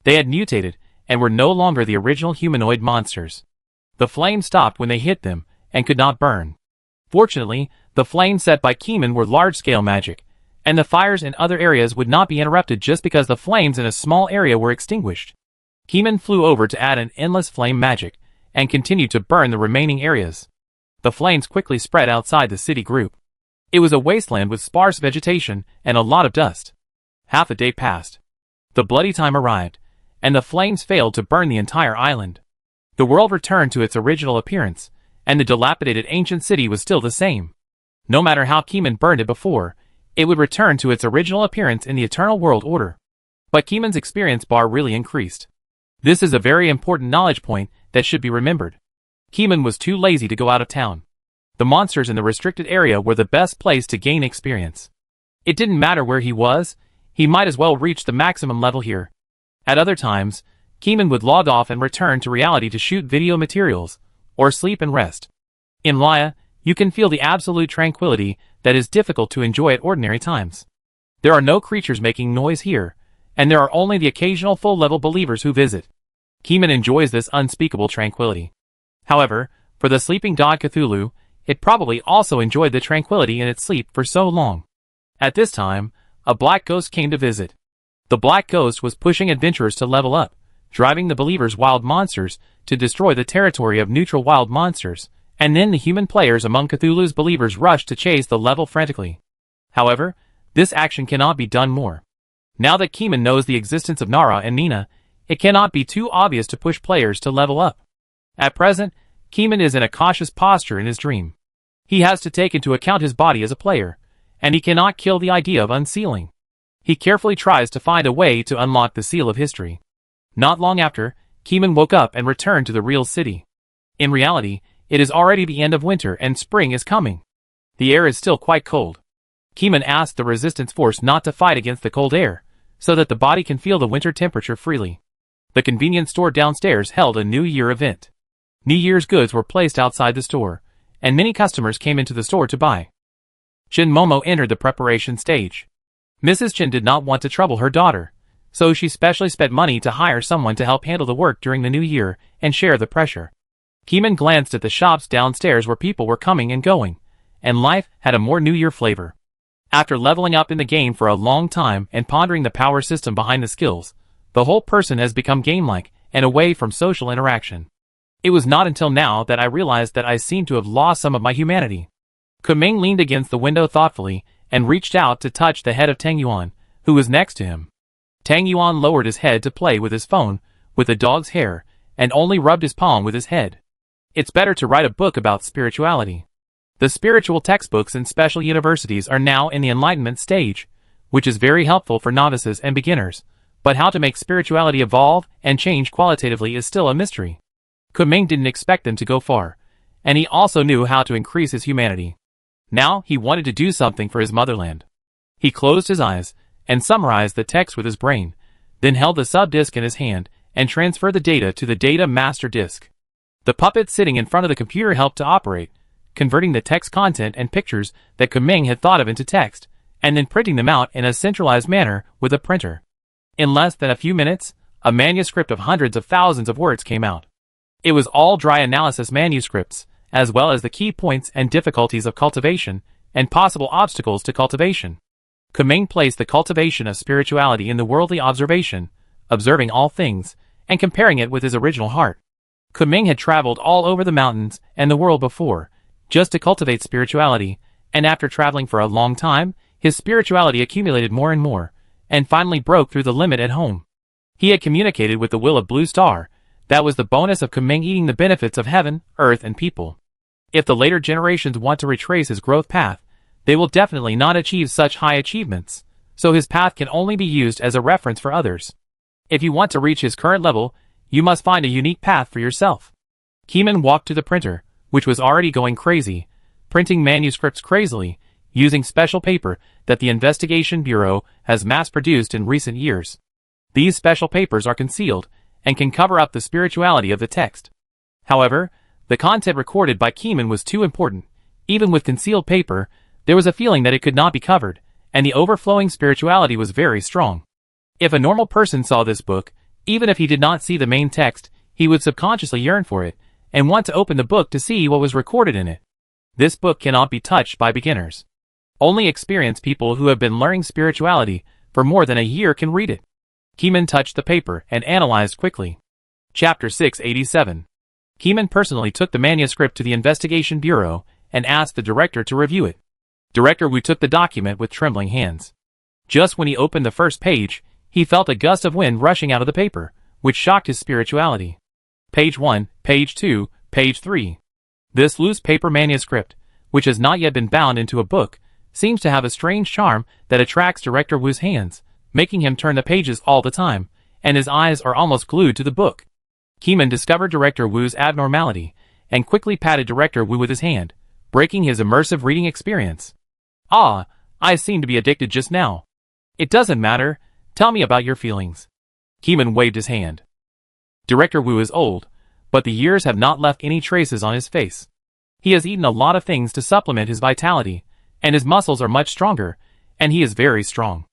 They had mutated, and were no longer the original humanoid monsters. The flames stopped when they hit them, and could not burn. Fortunately, the flames set by Keeman were large-scale magic, and the fires in other areas would not be interrupted just because the flames in a small area were extinguished. Keeman flew over to add an endless flame magic, and continued to burn the remaining areas. The flames quickly spread outside the city group. It was a wasteland with sparse vegetation and a lot of dust. Half a day passed. The bloody time arrived, and the flames failed to burn the entire island. The world returned to its original appearance, and the dilapidated ancient city was still the same. No matter how Keeman burned it before, it would return to its original appearance in the eternal world order. But Keeman's experience bar really increased. This is a very important knowledge point that should be remembered. Keeman was too lazy to go out of town. The monsters in the restricted area were the best place to gain experience. It didn't matter where he was, he might as well reach the maximum level here. At other times, Keeman would log off and return to reality to shoot video materials, or sleep and rest. In Laya, you can feel the absolute tranquility that is difficult to enjoy at ordinary times. There are no creatures making noise here, and there are only the occasional full-level believers who visit. Keeman enjoys this unspeakable tranquility. However, for the sleeping god Cthulhu, it probably also enjoyed the tranquility in its sleep for so long. At this time, a black ghost came to visit. The black ghost was pushing adventurers to level up, driving the believers' wild monsters to destroy the territory of neutral wild monsters, and then the human players among Cthulhu's believers rushed to chase the level frantically. However, this action cannot be done more. Now that Keeman knows the existence of Nara and Nina, it cannot be too obvious to push players to level up. At present, Keeman is in a cautious posture in his dream. He has to take into account his body as a player, and he cannot kill the idea of unsealing. He carefully tries to find a way to unlock the seal of history. Not long after, Keeman woke up and returned to the real city. In reality, it is already the end of winter and spring is coming. The air is still quite cold. Keeman asked the resistance force not to fight against the cold air, so that the body can feel the winter temperature freely. The convenience store downstairs held a New Year event. New Year's goods were placed outside the store, and many customers came into the store to buy. Shin Momo entered the preparation stage. Mrs. Chen did not want to trouble her daughter, so she specially spent money to hire someone to help handle the work during the new year and share the pressure. Keeman glanced at the shops downstairs where people were coming and going, and life had a more New Year flavor. After leveling up in the game for a long time and pondering the power system behind the skills, the whole person has become game-like and away from social interaction. It was not until now that I realized that I seemed to have lost some of my humanity. Kuming leaned against the window thoughtfully and reached out to touch the head of Tang Yuan, who was next to him. Tang Yuan lowered his head to play with his phone with the dog's hair and only rubbed his palm with his head. It's better to write a book about spirituality. The spiritual textbooks in special universities are now in the enlightenment stage, which is very helpful for novices and beginners, but how to make spirituality evolve and change qualitatively is still a mystery. Kuming didn't expect them to go far, and he also knew how to increase his humanity. Now he wanted to do something for his motherland. He closed his eyes and summarized the text with his brain, then held the sub-disk in his hand and transferred the data to the data master disk. The puppet sitting in front of the computer helped to operate, converting the text content and pictures that Kuming had thought of into text, and then printing them out in a centralized manner with a printer. In less than a few minutes, a manuscript of hundreds of thousands of words came out. It was all dry analysis manuscripts, as well as the key points and difficulties of cultivation, and possible obstacles to cultivation. Kuming placed the cultivation of spirituality in the worldly observation, observing all things, and comparing it with his original heart. Kuming had traveled all over the mountains and the world before, just to cultivate spirituality, and after traveling for a long time, his spirituality accumulated more and more, and finally broke through the limit at home. He had communicated with the will of Blue Star. That was the bonus of Kuming eating the benefits of heaven, earth, and people. If the later generations want to retrace his growth path, they will definitely not achieve such high achievements, so his path can only be used as a reference for others. If you want to reach his current level, you must find a unique path for yourself. Keeman walked to the printer, which was already going crazy, printing manuscripts crazily, using special paper that the Investigation Bureau has mass-produced in recent years. These special papers are concealed, and can cover up the spirituality of the text. However, the content recorded by Keeman was too important. Even with concealed paper, there was a feeling that it could not be covered, and the overflowing spirituality was very strong. If a normal person saw this book, even if he did not see the main text, he would subconsciously yearn for it, and want to open the book to see what was recorded in it. This book cannot be touched by beginners. Only experienced people who have been learning spirituality for more than a year can read it. Keeman touched the paper and analyzed quickly. Chapter 687. Keeman personally took the manuscript to the Investigation Bureau and asked the director to review it. Director Wu took the document with trembling hands. Just when he opened the first page, he felt a gust of wind rushing out of the paper, which shocked his spirituality. Page 1, Page 2, Page 3. This loose paper manuscript, which has not yet been bound into a book, seems to have a strange charm that attracts Director Wu's hands, making him turn the pages all the time, and his eyes are almost glued to the book. Keeman discovered Director Wu's abnormality, and quickly patted Director Wu with his hand, breaking his immersive reading experience. Ah, I seem to be addicted just now. It doesn't matter, tell me about your feelings. Keeman waved his hand. Director Wu is old, but the years have not left any traces on his face. He has eaten a lot of things to supplement his vitality, and his muscles are much stronger, and he is very strong.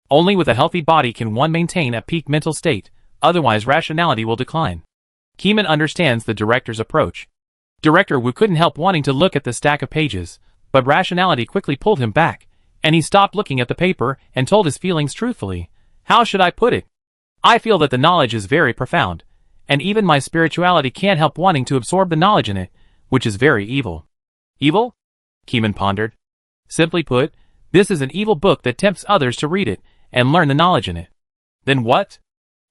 Only with a healthy body can one maintain a peak mental state, otherwise rationality will decline. Keeman understands the director's approach. Director Wu couldn't help wanting to look at the stack of pages, but rationality quickly pulled him back, and he stopped looking at the paper and told his feelings truthfully. How should I put it? I feel that the knowledge is very profound, and even my spirituality can't help wanting to absorb the knowledge in it, which is very evil. Evil? Keeman pondered. Simply put, this is an evil book that tempts others to read it and learn the knowledge in it. Then what?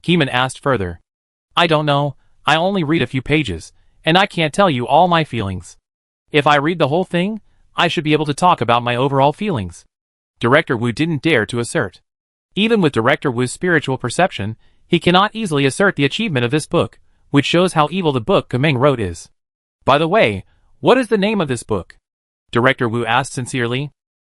Keeman asked further. I don't know, I only read a few pages, and I can't tell you all my feelings. If I read the whole thing, I should be able to talk about my overall feelings. Director Wu didn't dare to assert. Even with Director Wu's spiritual perception, he cannot easily assert the achievement of this book, which shows how evil the book Kumeng wrote is. By the way, what is the name of this book? Director Wu asked sincerely.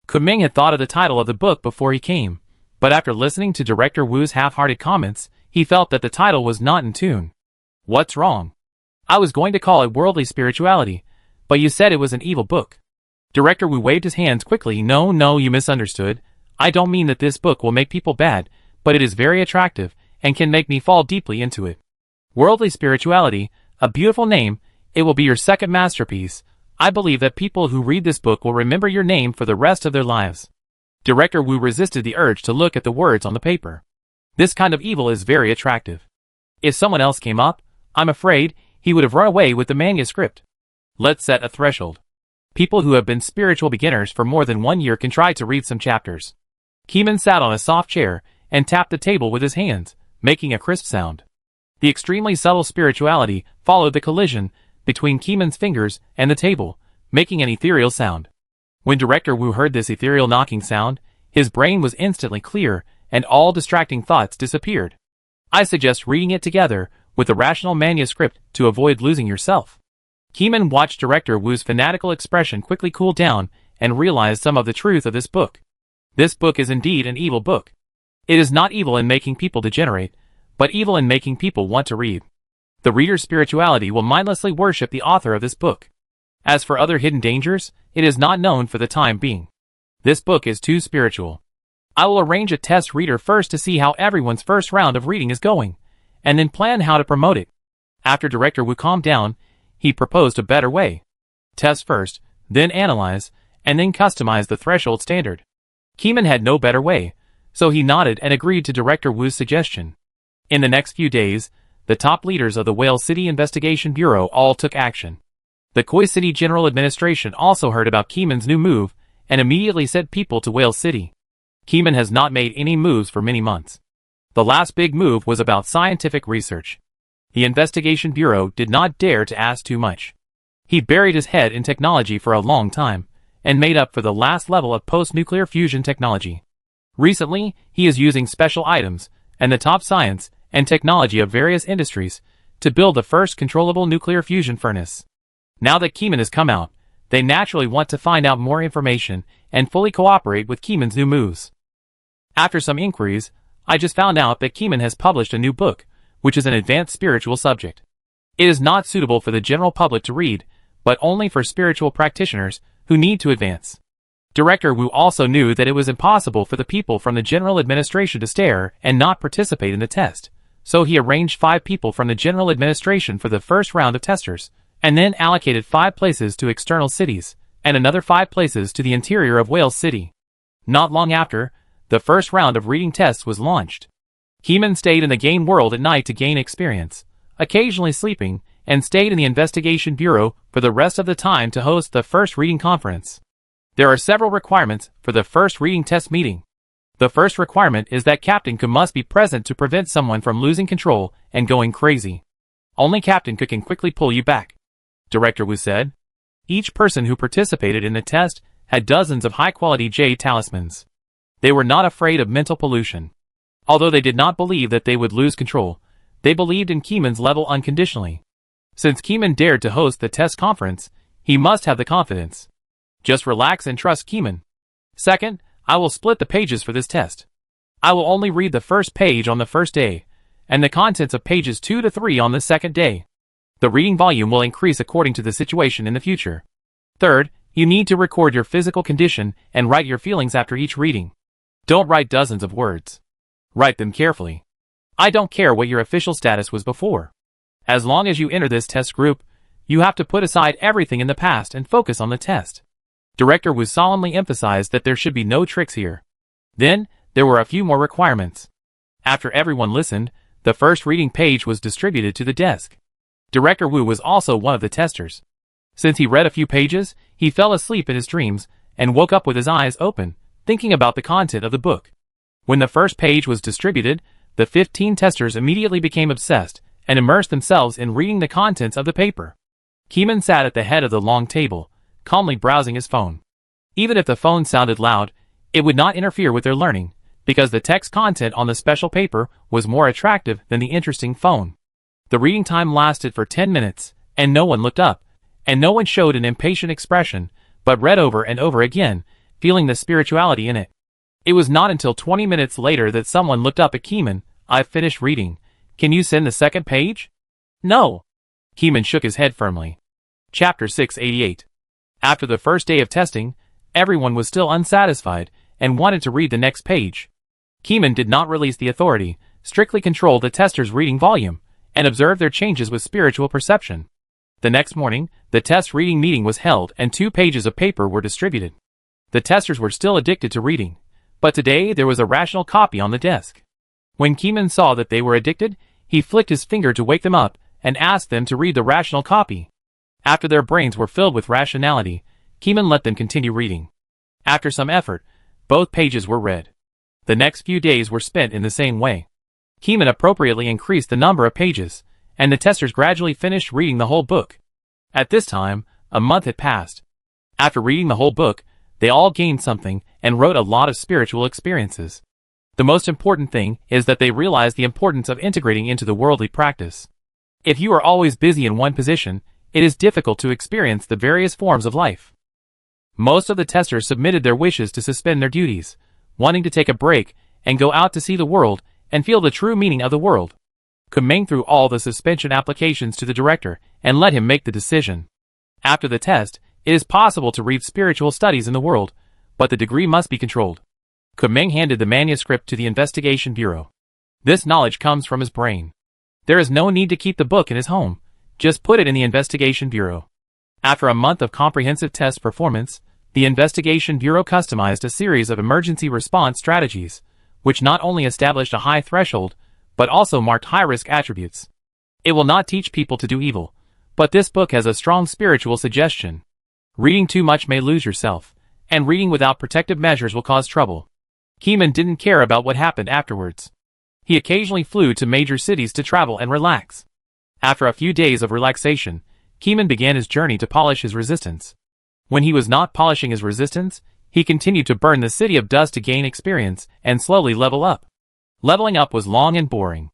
Kumeng had thought of the title of the book before he came, but after listening to Director Wu's half-hearted comments, he felt that the title was not in tune. What's wrong? I was going to call it Worldly Spirituality, but you said it was an evil book. Director Wu waved his hands quickly. No, you misunderstood. I don't mean that this book will make people bad, but it is very attractive, and can make me fall deeply into it. Worldly Spirituality, a beautiful name, it will be your second masterpiece. I believe that people who read this book will remember your name for the rest of their lives. Director Wu resisted the urge to look at the words on the paper. This kind of evil is very attractive. If someone else came up, I'm afraid, he would have run away with the manuscript. Let's set a threshold. People who have been spiritual beginners for more than 1 year can try to read some chapters. Keeman sat on a soft chair and tapped the table with his hands, making a crisp sound. The extremely subtle spirituality followed the collision between Keeman's fingers and the table, making an ethereal sound. When Director Wu heard this ethereal knocking sound, his brain was instantly clear, and all distracting thoughts disappeared. I suggest reading it together with the rational manuscript to avoid losing yourself. Keeman watched Director Wu's fanatical expression quickly cool down and realized some of the truth of this book. This book is indeed an evil book. It is not evil in making people degenerate, but evil in making people want to read. The reader's spirituality will mindlessly worship the author of this book. As for other hidden dangers, it is not known for the time being. This book is too spiritual. I will arrange a test reader first to see how everyone's first round of reading is going, and then plan how to promote it. After Director Wu calmed down, he proposed a better way. Test first, then analyze, and then customize the threshold standard. Keeman had no better way, so he nodded and agreed to Director Wu's suggestion. In the next few days, the top leaders of the Whale City Investigation Bureau all took action. The Koi City General Administration also heard about Keeman's new move and immediately sent people to Whale City. Keeman has not made any moves for many months. The last big move was about scientific research. The Investigation Bureau did not dare to ask too much. He buried his head in technology for a long time and made up for the last level of post-nuclear fusion technology. Recently, he is using special items and the top science and technology of various industries to build the first controllable nuclear fusion furnace. Now that Keeman has come out, they naturally want to find out more information and fully cooperate with Keeman's new moves. After some inquiries, I just found out that Keeman has published a new book, which is an advanced spiritual subject. It is not suitable for the general public to read, but only for spiritual practitioners who need to advance. Director Wu also knew that it was impossible for the people from the general administration to stare and not participate in the test, so he arranged 5 people from the general administration for the first round of testers, and then allocated 5 places to external cities, and another 5 places to the interior of Whale City. Not long after, the first round of reading tests was launched. Keeman stayed in the game world at night to gain experience, occasionally sleeping, and stayed in the Investigation Bureau for the rest of the time to host the first reading conference. There are several requirements for the first reading test meeting. The first requirement is that Captain Ku must be present to prevent someone from losing control and going crazy. Only Captain Ku can quickly pull you back. Director Wu said. Each person who participated in the test had dozens of high-quality jade talismans. They were not afraid of mental pollution. Although they did not believe that they would lose control, they believed in Keeman's level unconditionally. Since Keeman dared to host the test conference, he must have the confidence. Just relax and trust Keeman. Second, I will split the pages for this test. I will only read the first page on the first day, and the contents of pages 2 to 3 on the second day. The reading volume will increase according to the situation in the future. Third, you need to record your physical condition and write your feelings after each reading. Don't write dozens of words. Write them carefully. I don't care what your official status was before. As long as you enter this test group, you have to put aside everything in the past and focus on the test. Director Wu solemnly emphasized that there should be no tricks here. Then, there were a few more requirements. After everyone listened, the first reading page was distributed to the desk. Director Wu was also one of the testers. Since he read a few pages, he fell asleep in his dreams and woke up with his eyes open, thinking about the content of the book. When the first page was distributed, the 15 testers immediately became obsessed and immersed themselves in reading the contents of the paper. Keeman sat at the head of the long table, calmly browsing his phone. Even if the phone sounded loud, it would not interfere with their learning, because the text content on the special paper was more attractive than the interesting phone. The reading time lasted for 10 minutes, and no one looked up, and no one showed an impatient expression, but read over and over again, feeling the spirituality in it. It was not until 20 minutes later that someone looked up at Keeman. "I've finished reading. Can you send the second page?" "No." Keeman shook his head firmly. Chapter 688. After the first day of testing, everyone was still unsatisfied and wanted to read the next page. Keeman did not release the authority, strictly controlled the testers' reading volume, and observed their changes with spiritual perception. The next morning, the test reading meeting was held and 2 pages of paper were distributed. The testers were still addicted to reading, but today there was a rational copy on the desk. When Keeman saw that they were addicted, he flicked his finger to wake them up and asked them to read the rational copy. After their brains were filled with rationality, Keeman let them continue reading. After some effort, both pages were read. The next few days were spent in the same way. Keeman appropriately increased the number of pages, and the testers gradually finished reading the whole book. At this time, a month had passed. After reading the whole book, they all gained something and wrote a lot of spiritual experiences. The most important thing is that they realized the importance of integrating into the worldly practice. If you are always busy in one position, it is difficult to experience the various forms of life. Most of the testers submitted their wishes to suspend their duties, wanting to take a break and go out to see the world and feel the true meaning of the world. Kumeng threw all the suspension applications to the director and let him make the decision. After the test, it is possible to read spiritual studies in the world, but the degree must be controlled. Kumeng handed the manuscript to the investigation bureau. This knowledge comes from his brain. There is no need to keep the book in his home, just put it in the investigation bureau. After a month of comprehensive test performance, the investigation bureau customized a series of emergency response strategies, which not only established a high threshold, but also marked high-risk attributes. It will not teach people to do evil, but this book has a strong spiritual suggestion. Reading too much may lose yourself, and reading without protective measures will cause trouble. Keeman didn't care about what happened afterwards. He occasionally flew to major cities to travel and relax. After a few days of relaxation, Keeman began his journey to polish his resistance. When he was not polishing his resistance, he continued to burn the city of dust to gain experience and slowly level up. Leveling up was long and boring.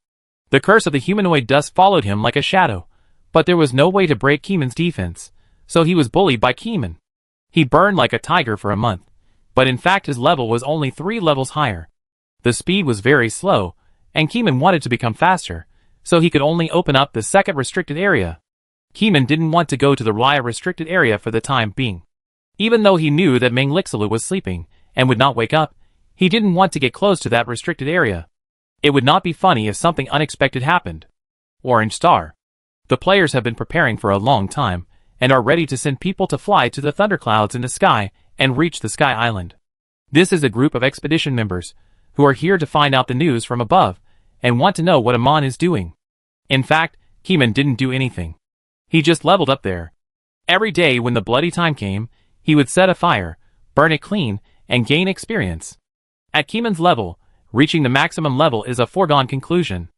The curse of the humanoid dust followed him like a shadow, but there was no way to break Keeman's defense, so he was bullied by Keeman. He burned like a tiger for a month, but in fact his level was only 3 levels higher. The speed was very slow, and Keeman wanted to become faster, so he could only open up the second restricted area. Keeman didn't want to go to the Raya restricted area for the time being. Even though he knew that Meng Lixalu was sleeping and would not wake up, he didn't want to get close to that restricted area. It would not be funny if something unexpected happened. Orange Star. The players have been preparing for a long time, and are ready to send people to fly to the thunderclouds in the sky and reach the Sky Island. This is a group of expedition members, who are here to find out the news from above, and want to know what Amon is doing. In fact, Keeman didn't do anything. He just leveled up there. Every day when the bloody time came, he would set a fire, burn it clean, and gain experience. At Keeman's level, reaching the maximum level is a foregone conclusion.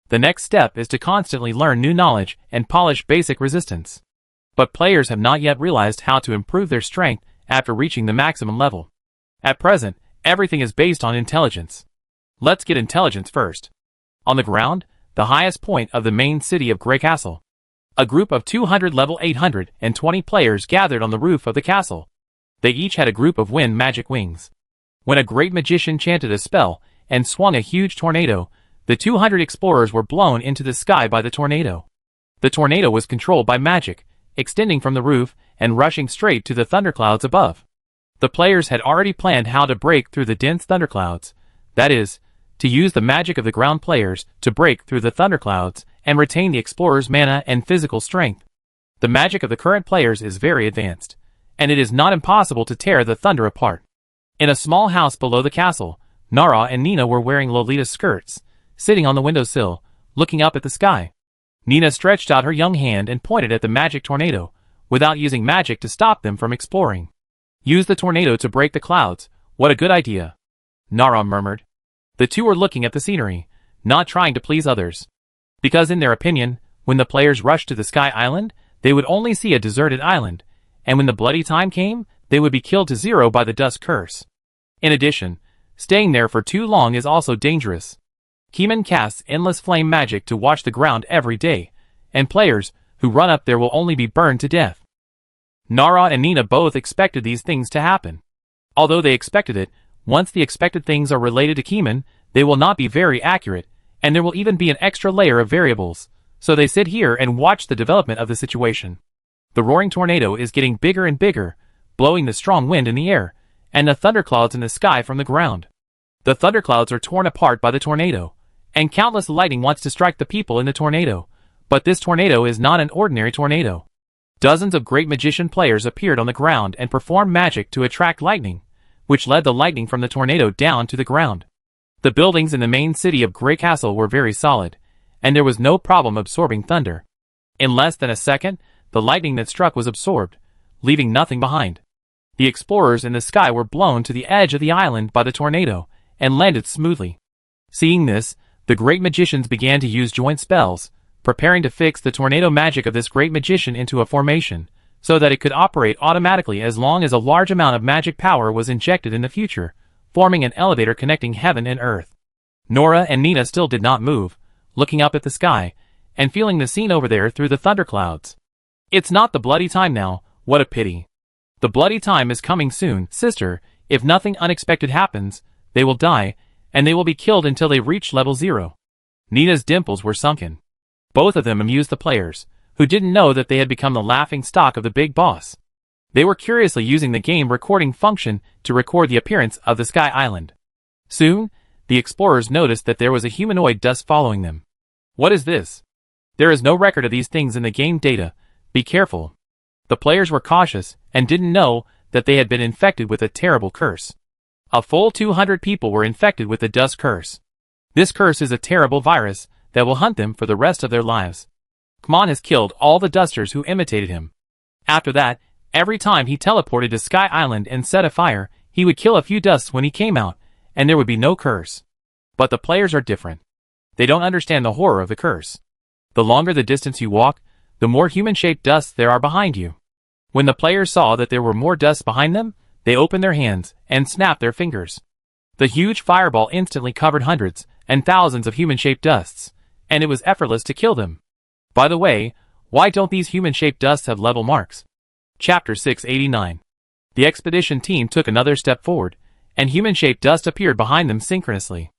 The next step is to constantly learn new knowledge and polish basic resistance. But players have not yet realized how to improve their strength after reaching the maximum level. At present, everything is based on intelligence. Let's get intelligence first. On the ground, the highest point of the main city of Grey Castle, a group of 200 level 820 players gathered on the roof of the castle. They each had a group of wind magic wings. When a great magician chanted a spell and swung a huge tornado, the 200 explorers were blown into the sky by the tornado. The tornado was controlled by magic, extending from the roof and rushing straight to the thunderclouds above. The players had already planned how to break through the dense thunderclouds, that is, to use the magic of the ground players to break through the thunderclouds and retain the explorer's mana and physical strength. The magic of the current players is very advanced, and it is not impossible to tear the thunder apart. In a small house below the castle, Nara and Nina were wearing Lolita skirts, sitting on the windowsill, looking up at the sky. Nina stretched out her young hand and pointed at the magic tornado, without using magic to stop them from exploring. Use the tornado to break the clouds, what a good idea, Nara murmured. The two were looking at the scenery, not trying to please others. Because in their opinion, when the players rushed to the Sky Island, they would only see a deserted island, and when the bloody time came, they would be killed to zero by the dust curse. In addition, staying there for too long is also dangerous. Keeman casts endless flame magic to watch the ground every day, and players who run up there will only be burned to death. Nara and Nina both expected these things to happen. Although they expected it, once the expected things are related to Keeman, they will not be very accurate, and there will even be an extra layer of variables, so they sit here and watch the development of the situation. The roaring tornado is getting bigger and bigger, blowing the strong wind in the air, and the thunderclouds in the sky from the ground. The thunderclouds are torn apart by the tornado, and countless lightning wants to strike the people in the tornado, but this tornado is not an ordinary tornado. Dozens of great magician players appeared on the ground and performed magic to attract lightning, which led the lightning from the tornado down to the ground. The buildings in the main city of Grey Castle were very solid, and there was no problem absorbing thunder. In less than a second, the lightning that struck was absorbed, leaving nothing behind. The explorers in the sky were blown to the edge of the island by the tornado, and landed smoothly. Seeing this, the great magicians began to use joint spells, preparing to fix the tornado magic of this great magician into a formation, so that it could operate automatically as long as a large amount of magic power was injected in the future, forming an elevator connecting heaven and earth. Nora and Nina still did not move, looking up at the sky, and feeling the scene over there through the thunderclouds. It's not the bloody time now, what a pity. The bloody time is coming soon, sister. If nothing unexpected happens, they will die, and they will be killed until they reach level 0. Nina's dimples were sunken. Both of them amused the players, who didn't know that they had become the laughing stock of the big boss. They were curiously using the game recording function to record the appearance of the Sky Island. Soon, the explorers noticed that there was a humanoid dust following them. What is this? There is no record of these things in the game data. Be careful. The players were cautious and didn't know that they had been infected with a terrible curse. A full 200 people were infected with the dust curse. This curse is a terrible virus that will hunt them for the rest of their lives. Kmon has killed all the dusters who imitated him. After that, every time he teleported to Sky Island and set a fire, he would kill a few dusts when he came out, and there would be no curse. But the players are different. They don't understand the horror of the curse. The longer the distance you walk, the more human-shaped dusts there are behind you. When the players saw that there were more dusts behind them, they opened their hands and snapped their fingers. The huge fireball instantly covered hundreds and thousands of human-shaped dusts, and it was effortless to kill them. By the way, why don't these human-shaped dusts have level marks? Chapter 689. The expedition team took another step forward, and human-shaped dust appeared behind them synchronously.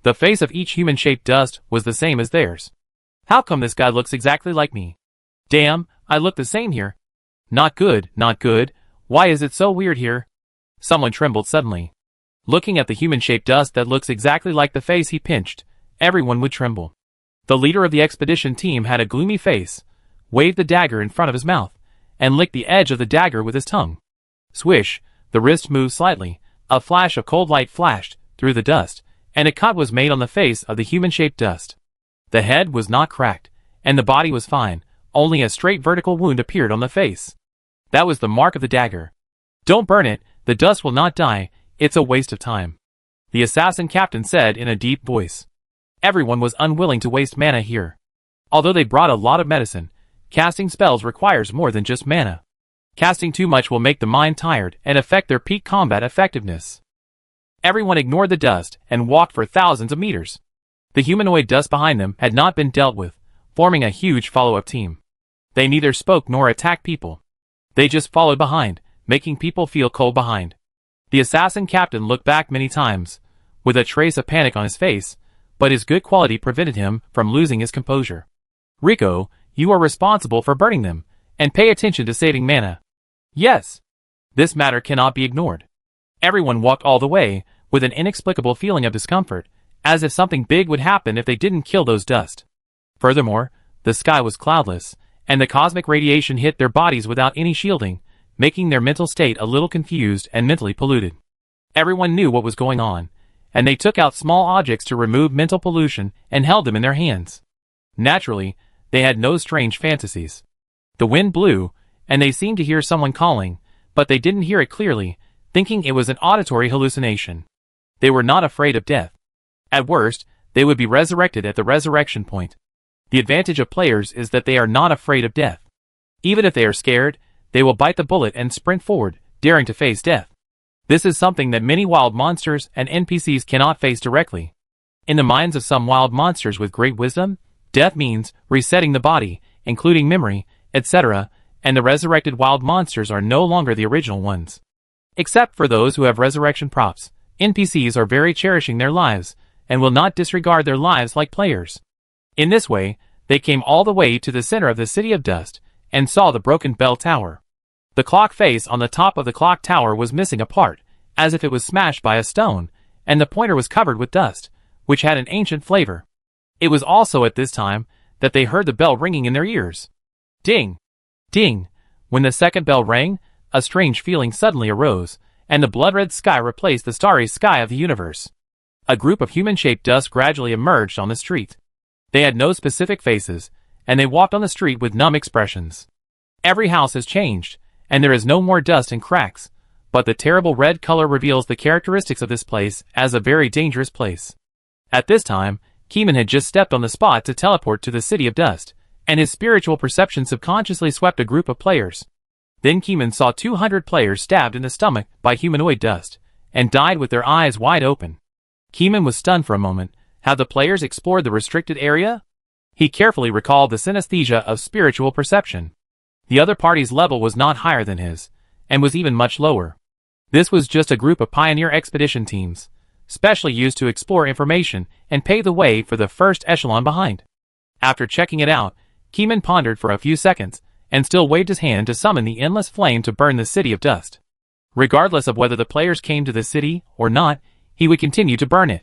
The face of each human-shaped dust was the same as theirs. How come this guy looks exactly like me? Damn, I look the same here. Not good, not good. Why is it so weird here? Someone trembled suddenly. Looking at the human-shaped dust that looks exactly like the face he pinched, everyone would tremble. The leader of the expedition team had a gloomy face, waved the dagger in front of his mouth, and licked the edge of the dagger with his tongue. Swish, the wrist moved slightly, a flash of cold light flashed through the dust, and a cut was made on the face of the human-shaped dust. The head was not cracked, and the body was fine, only a straight vertical wound appeared on the face. That was the mark of the dagger. Don't burn it, the dust will not die, it's a waste of time, the assassin captain said in a deep voice. Everyone was unwilling to waste mana here. Although they brought a lot of medicine, casting spells requires more than just mana. Casting too much will make the mind tired and affect their peak combat effectiveness. Everyone ignored the dust and walked for thousands of meters. The humanoid dust behind them had not been dealt with, forming a huge follow-up team. They neither spoke nor attacked people. They just followed behind, making people feel cold behind. The assassin captain looked back many times, with a trace of panic on his face, but his good quality prevented him from losing his composure. Rico, you are responsible for burning them, and pay attention to saving mana. Yes, this matter cannot be ignored. Everyone walked all the way, with an inexplicable feeling of discomfort, as if something big would happen if they didn't kill those dust. Furthermore, the sky was cloudless, and the cosmic radiation hit their bodies without any shielding, making their mental state a little confused and mentally polluted. Everyone knew what was going on, and they took out small objects to remove mental pollution and held them in their hands. Naturally, they had no strange fantasies. The wind blew, and they seemed to hear someone calling, but they didn't hear it clearly, thinking it was an auditory hallucination. They were not afraid of death. At worst, they would be resurrected at the resurrection point. The advantage of players is that they are not afraid of death. Even if they are scared, they will bite the bullet and sprint forward, daring to face death. This is something that many wild monsters and NPCs cannot face directly. In the minds of some wild monsters with great wisdom, death means resetting the body, including memory, etc., and the resurrected wild monsters are no longer the original ones. Except for those who have resurrection props, NPCs are very cherishing their lives, and will not disregard their lives like players. In this way, they came all the way to the center of the City of Dust, and saw the broken bell tower. The clock face on the top of the clock tower was missing a part, as if it was smashed by a stone, and the pointer was covered with dust, which had an ancient flavor. It was also at this time that they heard the bell ringing in their ears. Ding! Ding! When the second bell rang, a strange feeling suddenly arose, and the blood-red sky replaced the starry sky of the universe. A group of human-shaped dust gradually emerged on the street. They had no specific faces, and they walked on the street with numb expressions. Every house has changed, and there is no more dust and cracks, but the terrible red color reveals the characteristics of this place as a very dangerous place. At this time, Keeman had just stepped on the spot to teleport to the City of Dust, and his spiritual perception subconsciously swept a group of players. Then Keeman saw 200 players stabbed in the stomach by humanoid dust, and died with their eyes wide open. Keeman was stunned for a moment. Had the players explored the restricted area? He carefully recalled the synesthesia of spiritual perception. The other party's level was not higher than his, and was even much lower. This was just a group of pioneer expedition teams, specially used to explore information and pave the way for the first echelon behind. After checking it out, Keeman pondered for a few seconds, and still waved his hand to summon the endless flame to burn the City of Dust. Regardless of whether the players came to the city or not, he would continue to burn it.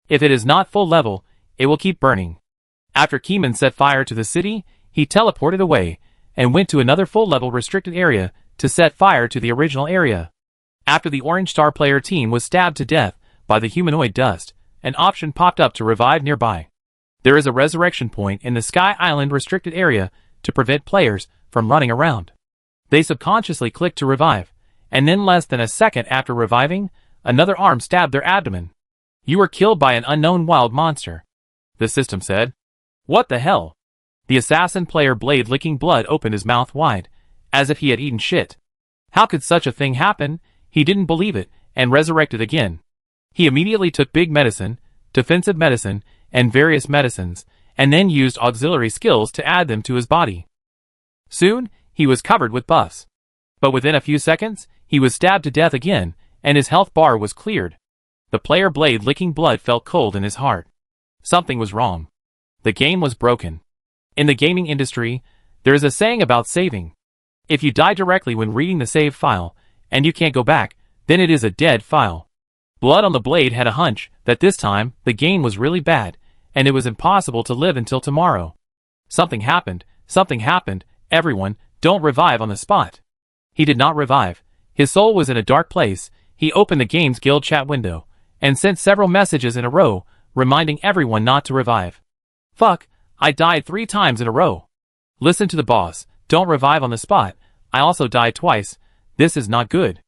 If it is not full level, it will keep burning. After Keeman set fire to the city, he teleported away, and went to another full-level restricted area to set fire to the original area. After the Orange Star player team was stabbed to death by the humanoid dust, an option popped up to revive nearby. There is a resurrection point in the Sky Island restricted area to prevent players from running around. They subconsciously clicked to revive, and then less than a second after reviving, another arm stabbed their abdomen. You were killed by an unknown wild monster, the system said. What the hell? The assassin player blade licking blood opened his mouth wide, as if he had eaten shit. How could such a thing happen? He didn't believe it, and resurrected again. He immediately took big medicine, defensive medicine, and various medicines, and then used auxiliary skills to add them to his body. Soon, he was covered with buffs. But within a few seconds, he was stabbed to death again, and his health bar was cleared. The player blade licking blood felt cold in his heart. Something was wrong. The game was broken. In the gaming industry, there is a saying about saving. If you die directly when reading the save file, and you can't go back, then it is a dead file. Blood on the Blade had a hunch that this time, the game was really bad, and it was impossible to live until tomorrow. Something happened, everyone, don't revive on the spot. He did not revive. His soul was in a dark place. He opened the game's guild chat window, and sent several messages in a row, reminding everyone not to revive. Fuck, I died 3 times in a row. Listen to the boss, don't revive on the spot. I also died twice. This is not good.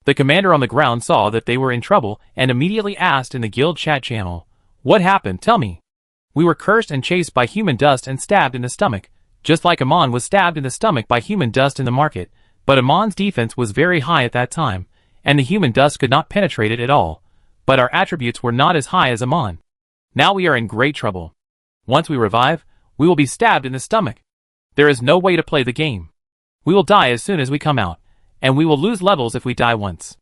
The commander on the ground saw that they were in trouble and immediately asked in the guild chat channel, "What happened? Tell me." We were cursed and chased by human dust and stabbed in the stomach, just like Amon was stabbed in the stomach by human dust in the market, but Amon's defense was very high at that time, and the human dust could not penetrate it at all, but our attributes were not as high as Amon. Now we are in great trouble. Once we revive, we will be stabbed in the stomach. There is no way to play the game. We will die as soon as we come out, and we will lose levels if we die once.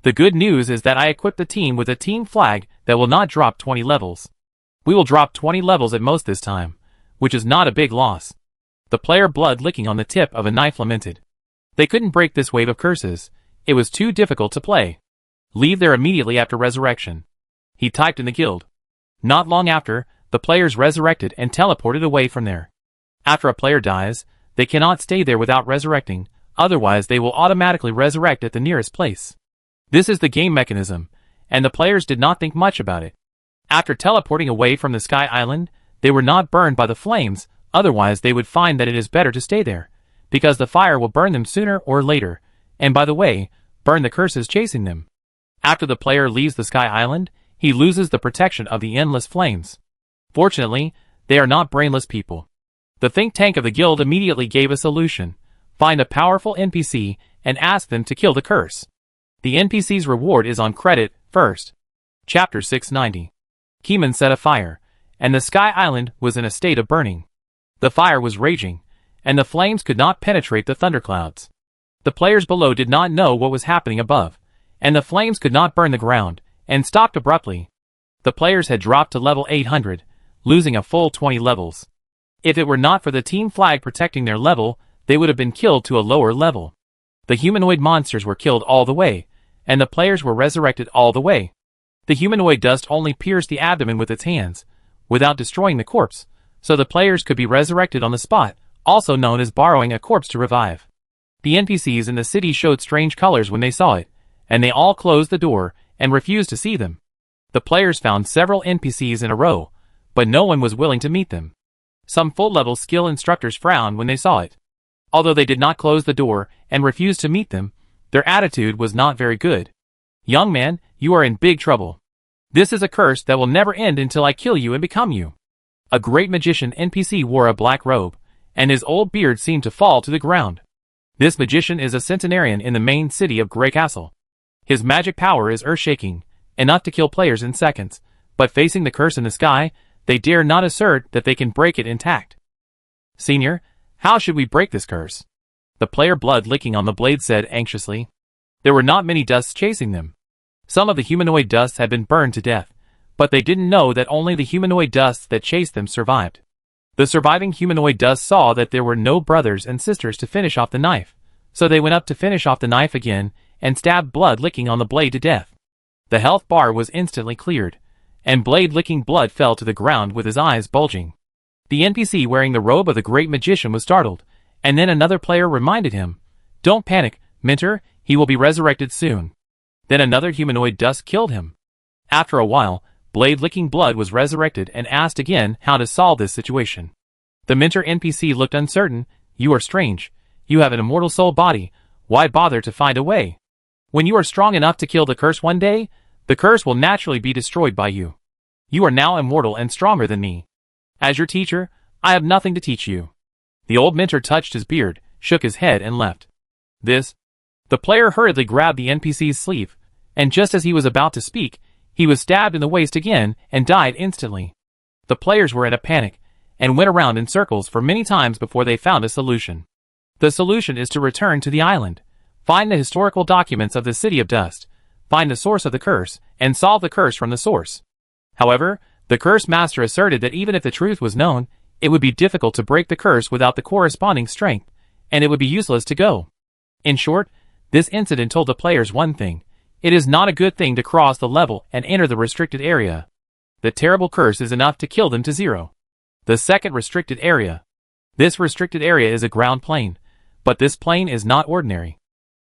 The good news is that I equipped the team with a team flag that will not drop 20 levels. We will drop 20 levels at most this time, which is not a big loss. The player blood licking on the tip of a knife lamented. They couldn't break this wave of curses. It was too difficult to play. Leave there immediately after resurrection. He typed in the guild. Not long after, the players resurrected and teleported away from there. After a player dies, they cannot stay there without resurrecting, otherwise they will automatically resurrect at the nearest place. This is the game mechanism, and the players did not think much about it. After teleporting away from the Sky Island, they were not burned by the flames, otherwise they would find that it is better to stay there, because the fire will burn them sooner or later, and by the way, burn the curses chasing them. After the player leaves the Sky Island, he loses the protection of the endless flames. Fortunately, they are not brainless people. The think tank of the guild immediately gave a solution. Find a powerful NPC and ask them to kill the curse. The NPC's reward is on credit, first. Chapter 690. Keeman set a fire, and the Sky Island was in a state of burning. The fire was raging, and the flames could not penetrate the thunderclouds. The players below did not know what was happening above, and the flames could not burn the ground, and stopped abruptly. The players had dropped to level 800, losing a full 20 levels. If it were not for the team flag protecting their level, they would have been killed to a lower level. The humanoid monsters were killed all the way, and the players were resurrected all the way. The humanoid dust only pierced the abdomen with its hands, without destroying the corpse, so the players could be resurrected on the spot, also known as borrowing a corpse to revive. The NPCs in the city showed strange colors when they saw it, and they all closed the door and refused to see them. The players found several NPCs in a row, but no one was willing to meet them. Some full-level skill instructors frowned when they saw it. Although they did not close the door and refused to meet them, their attitude was not very good. Young man, you are in big trouble. This is a curse that will never end until I kill you and become you. A great magician NPC wore a black robe, and his old beard seemed to fall to the ground. This magician is a centenarian in the main city of Grey Castle. His magic power is earth-shaking, enough to kill players in seconds, but facing the curse in the sky, they dare not assert that they can break it intact. Senior, how should we break this curse? The player blood licking on the blade said anxiously. There were not many dusts chasing them. Some of the humanoid dusts had been burned to death, but they didn't know that only the humanoid dusts that chased them survived. The surviving humanoid dust saw that there were no brothers and sisters to finish off the knife, so they went up to finish off the knife again and stabbed blood licking on the blade to death. The health bar was instantly cleared, and blade licking blood fell to the ground with his eyes bulging. The NPC wearing the robe of the great magician was startled, and then another player reminded him, "Don't panic, Mentor, he will be resurrected soon." Then another humanoid dust killed him. After a while, blade licking blood was resurrected and asked again how to solve this situation. The Mentor NPC looked uncertain. "You are strange. You have an immortal soul body. Why bother to find a way? When you are strong enough to kill the curse one day, the curse will naturally be destroyed by you. You are now immortal and stronger than me. As your teacher, I have nothing to teach you." The old Mentor touched his beard, shook his head and left. The player hurriedly grabbed the NPC's sleeve, and just as he was about to speak, he was stabbed in the waist again and died instantly. The players were in a panic, and went around in circles for many times before they found a solution. The solution is to return to the island, find the historical documents of the City of Dust, find the source of the curse, and solve the curse from the source. However, the curse master asserted that even if the truth was known, it would be difficult to break the curse without the corresponding strength, and it would be useless to go. In short, this incident told the players one thing: it is not a good thing to cross the level and enter the restricted area. The terrible curse is enough to kill them to zero. The second restricted area. This restricted area is a ground plane, but this plane is not ordinary.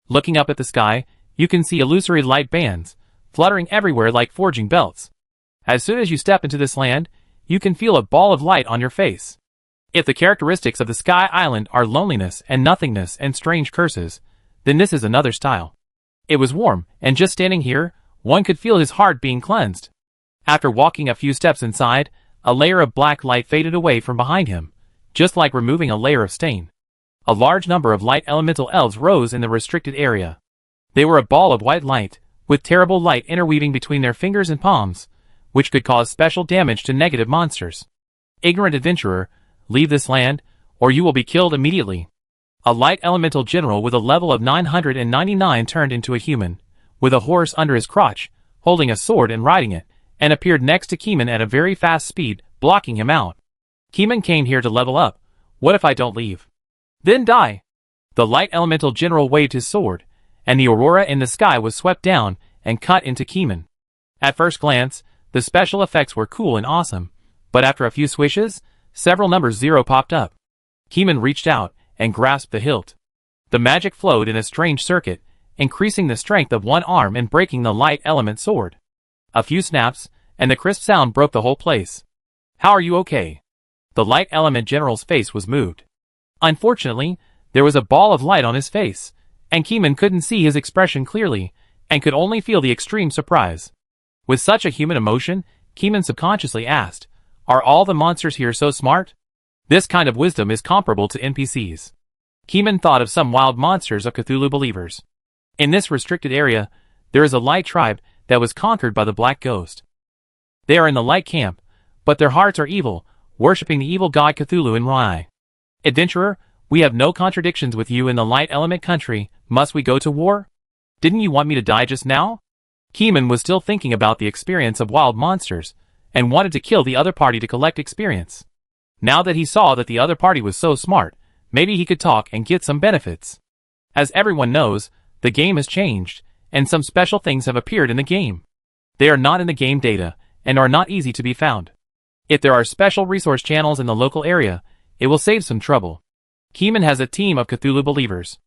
Looking up at the sky, you can see illusory light bands, fluttering everywhere like forging belts. As soon as you step into this land, you can feel a ball of light on your face. If the characteristics of the Sky Island are loneliness and nothingness and strange curses, then this is another style. It was warm, and just standing here, one could feel his heart being cleansed. After walking a few steps inside, a layer of black light faded away from behind him, just like removing a layer of stain. A large number of light elemental elves rose in the restricted area. They were a ball of white light, with terrible light interweaving between their fingers and palms, which could cause special damage to negative monsters. Ignorant adventurer, leave this land, or you will be killed immediately. A light elemental general with a level of 999 turned into a human, with a horse under his crotch, holding a sword and riding it, and appeared next to Keeman at a very fast speed, blocking him out. Keeman came here to level up. What if I don't leave? Then die. The light elemental general waved his sword, and the aurora in the sky was swept down and cut into Keeman. At first glance, the special effects were cool and awesome, but after a few swishes, several numbers 0 popped up. Keeman reached out and grasped the hilt. The magic flowed in a strange circuit, increasing the strength of one arm and breaking the light element sword. A few snaps, and the crisp sound broke the whole place. How are you okay? The light element general's face was moved. Unfortunately, there was a ball of light on his face, and Keeman couldn't see his expression clearly, and could only feel the extreme surprise. With such a human emotion, Keeman subconsciously asked, "Are all the monsters here so smart?" This kind of wisdom is comparable to NPCs. Keeman thought of some wild monsters of Cthulhu believers. In this restricted area, there is a light tribe that was conquered by the Black Ghost. They are in the light camp, but their hearts are evil, worshipping the evil god Cthulhu in Rai. Adventurer, we have no contradictions with you in the light element country. Must we go to war? Didn't you want me to die just now? Keeman was still thinking about the experience of wild monsters, and wanted to kill the other party to collect experience. Now that he saw that the other party was so smart, maybe he could talk and get some benefits. As everyone knows, the game has changed, and some special things have appeared in the game. They are not in the game data, and are not easy to be found. If there are special resource channels in the local area, it will save some trouble. Keeman has a team of Cthulhu believers.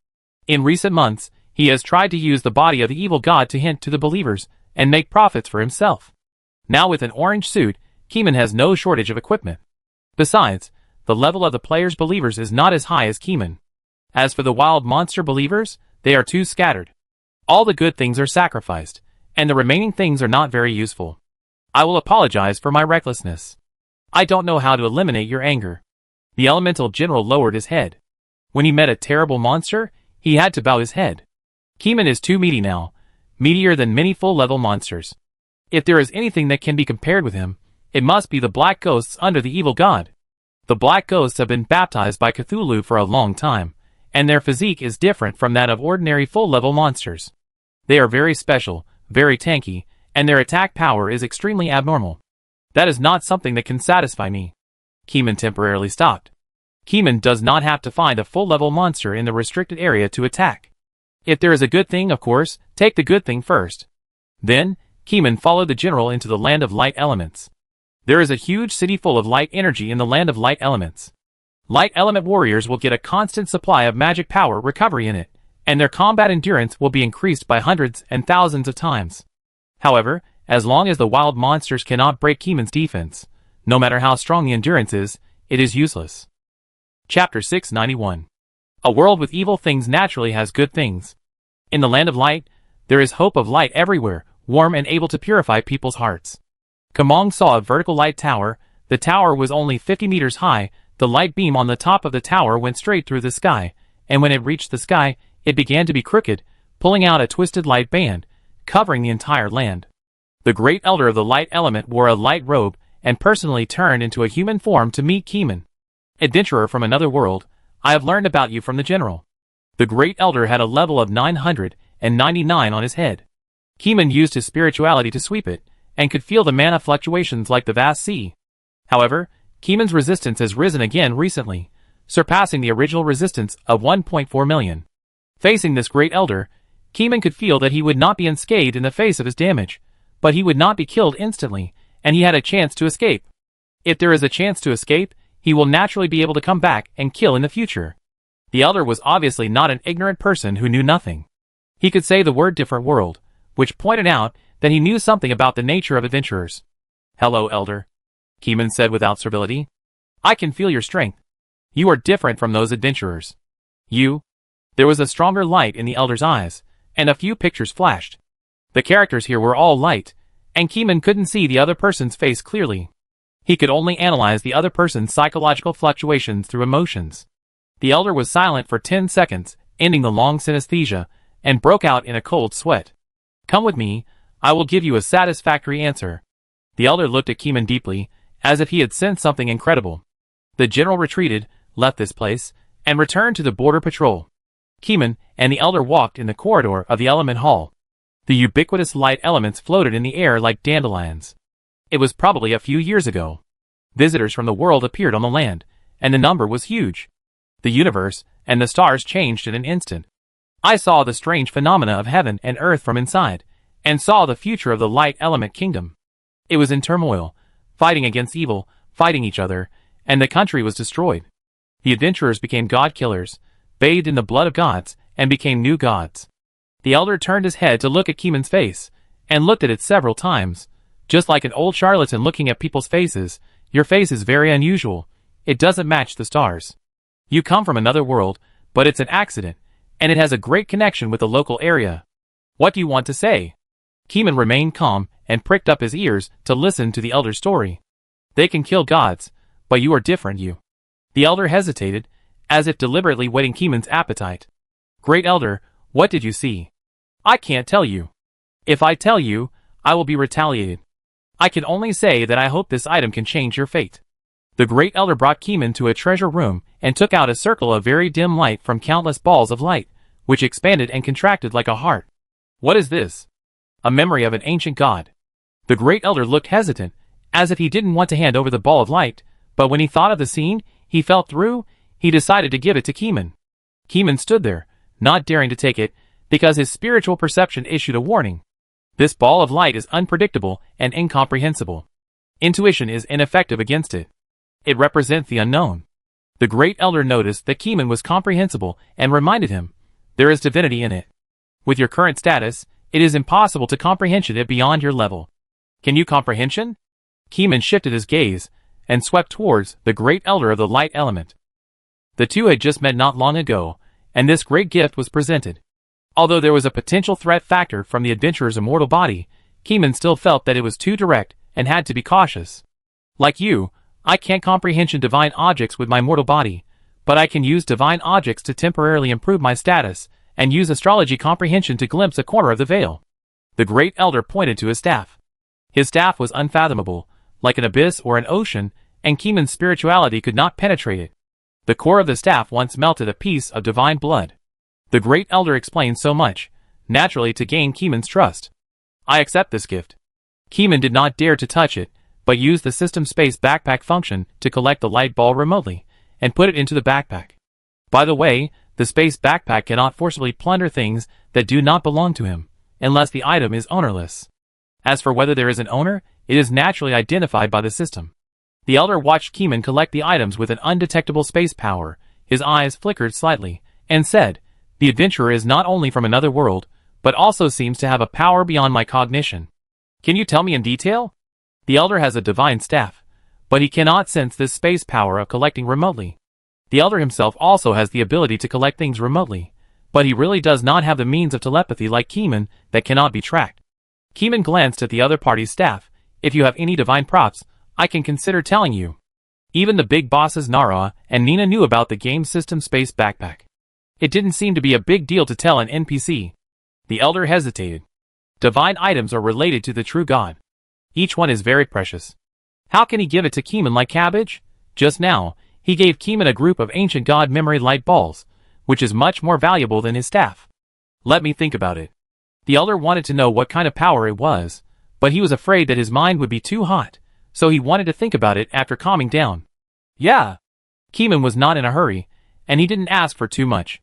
In recent months, he has tried to use the body of the evil god to hint to the believers, and make profits for himself. Now with an orange suit, Keeman has no shortage of equipment. Besides, the level of the player's believers is not as high as Keeman. As for the wild monster believers, they are too scattered. All the good things are sacrificed, and the remaining things are not very useful. I will apologize for my recklessness. I don't know how to eliminate your anger. The elemental general lowered his head. When he met a terrible monster, he had to bow his head. Keeman is too meaty now, meatier than many full-level monsters. If there is anything that can be compared with him, it must be the black ghosts under the evil god. The black ghosts have been baptized by Cthulhu for a long time, and their physique is different from that of ordinary full-level monsters. They are very special, very tanky, and their attack power is extremely abnormal. That is not something that can satisfy me. Keeman temporarily stopped. Keeman does not have to find a full-level monster in the restricted area to attack. If there is a good thing, of course, take the good thing first. Then, Keeman followed the general into the land of light elements. There is a huge city full of light energy in the land of light elements. Light element warriors will get a constant supply of magic power recovery in it, and their combat endurance will be increased by hundreds and thousands of times. However, as long as the wild monsters cannot break Keeman's defense, no matter how strong the endurance is, it is useless. Chapter 691. A world with evil things naturally has good things. In the land of light, there is hope of light everywhere, warm and able to purify people's hearts. Kamong saw a vertical light tower. The tower was only 50 meters high. The light beam on the top of the tower went straight through the sky, and when it reached the sky, it began to be crooked, pulling out a twisted light band, covering the entire land. The great elder of the light element wore a light robe, and personally turned into a human form to meet Keeman. Adventurer from another world, I have learned about you from the general. The great elder had a level of 999 on his head. Keeman used his spirituality to sweep it, and could feel the mana fluctuations like the vast sea. However, Keeman's resistance has risen again recently, surpassing the original resistance of 1.4 million. Facing this great elder, Keeman could feel that he would not be unscathed in the face of his damage, but he would not be killed instantly, and he had a chance to escape. If there is a chance to escape, he will naturally be able to come back and kill in the future. The elder was obviously not an ignorant person who knew nothing. He could say the word different world, which pointed out that he knew something about the nature of adventurers. Hello, elder, Keeman said without servility. I can feel your strength. You are different from those adventurers. There was a stronger light in the elder's eyes, and a few pictures flashed. The characters here were all light, and Keeman couldn't see the other person's face clearly. He could only analyze the other person's psychological fluctuations through emotions. The elder was silent for 10 seconds, ending the long synesthesia, and broke out in a cold sweat. Come with me, I will give you a satisfactory answer. The elder looked at Keeman deeply, as if he had sensed something incredible. The general retreated, left this place, and returned to the border patrol. Keeman and the elder walked in the corridor of the element hall. The ubiquitous light elements floated in the air like dandelions. It was probably a few years ago. Visitors from the world appeared on the land, and the number was huge. The universe and the stars changed in an instant. I saw the strange phenomena of heaven and earth from inside, and saw the future of the light element kingdom. It was in turmoil, fighting against evil, fighting each other, and the country was destroyed. The adventurers became god-killers, bathed in the blood of gods, and became new gods. The elder turned his head to look at Keeman's face, and looked at it several times. Just like an old charlatan looking at people's faces, your face is very unusual. It doesn't match the stars. You come from another world, but it's an accident, and it has a great connection with the local area. What do you want to say? Keeman remained calm and pricked up his ears to listen to the elder's story. They can kill gods, but you are different, you. The elder hesitated, as if deliberately whetting Keeman's appetite. Great elder, what did you see? I can't tell you. If I tell you, I will be retaliated. I can only say that I hope this item can change your fate. The great elder brought Keeman to a treasure room and took out a circle of very dim light from countless balls of light, which expanded and contracted like a heart. What is this? A memory of an ancient god. The great elder looked hesitant, as if he didn't want to hand over the ball of light, but when he thought of the scene he felt through, he decided to give it to Keeman. Keeman stood there, not daring to take it, because his spiritual perception issued a warning. This ball of light is unpredictable and incomprehensible. Intuition is ineffective against it. It represents the unknown. The great elder noticed that Keeman was comprehensible and reminded him, there is divinity in it. With your current status, it is impossible to comprehension it beyond your level. Can you comprehension? Keeman shifted his gaze and swept towards the great elder of the light element. The two had just met not long ago, and this great gift was presented. Although there was a potential threat factor from the adventurer's immortal body, Keeman still felt that it was too direct and had to be cautious. Like you, I can't comprehension divine objects with my mortal body, but I can use divine objects to temporarily improve my status, and use astrology comprehension to glimpse a corner of the veil. The great elder pointed to his staff. His staff was unfathomable, like an abyss or an ocean, and Keeman's spirituality could not penetrate it. The core of the staff once melted a piece of divine blood. The great elder explained so much, naturally to gain Keeman's trust. I accept this gift. Keeman did not dare to touch it, but used the system space backpack function to collect the light ball remotely, and put it into the backpack. By the way, the space backpack cannot forcibly plunder things that do not belong to him, unless the item is ownerless. As for whether there is an owner, it is naturally identified by the system. The elder watched Keeman collect the items with an undetectable space power. His eyes flickered slightly, and said, the adventurer is not only from another world, but also seems to have a power beyond my cognition. Can you tell me in detail? The elder has a divine staff, but he cannot sense this space power of collecting remotely. The elder himself also has the ability to collect things remotely, but he really does not have the means of telepathy like Keeman that cannot be tracked. Keeman glanced at the other party's staff. If you have any divine props, I can consider telling you. Even the big bosses Nara and Nina knew about the game system space backpack. It didn't seem to be a big deal to tell an NPC. The elder hesitated. Divine items are related to the true god. Each one is very precious. How can he give it to Keeman like cabbage? Just now, he gave Keeman a group of ancient god memory light balls, which is much more valuable than his staff. Let me think about it. The elder wanted to know what kind of power it was, but he was afraid that his mind would be too hot, so he wanted to think about it after calming down. Yeah. Keeman was not in a hurry, and he didn't ask for too much.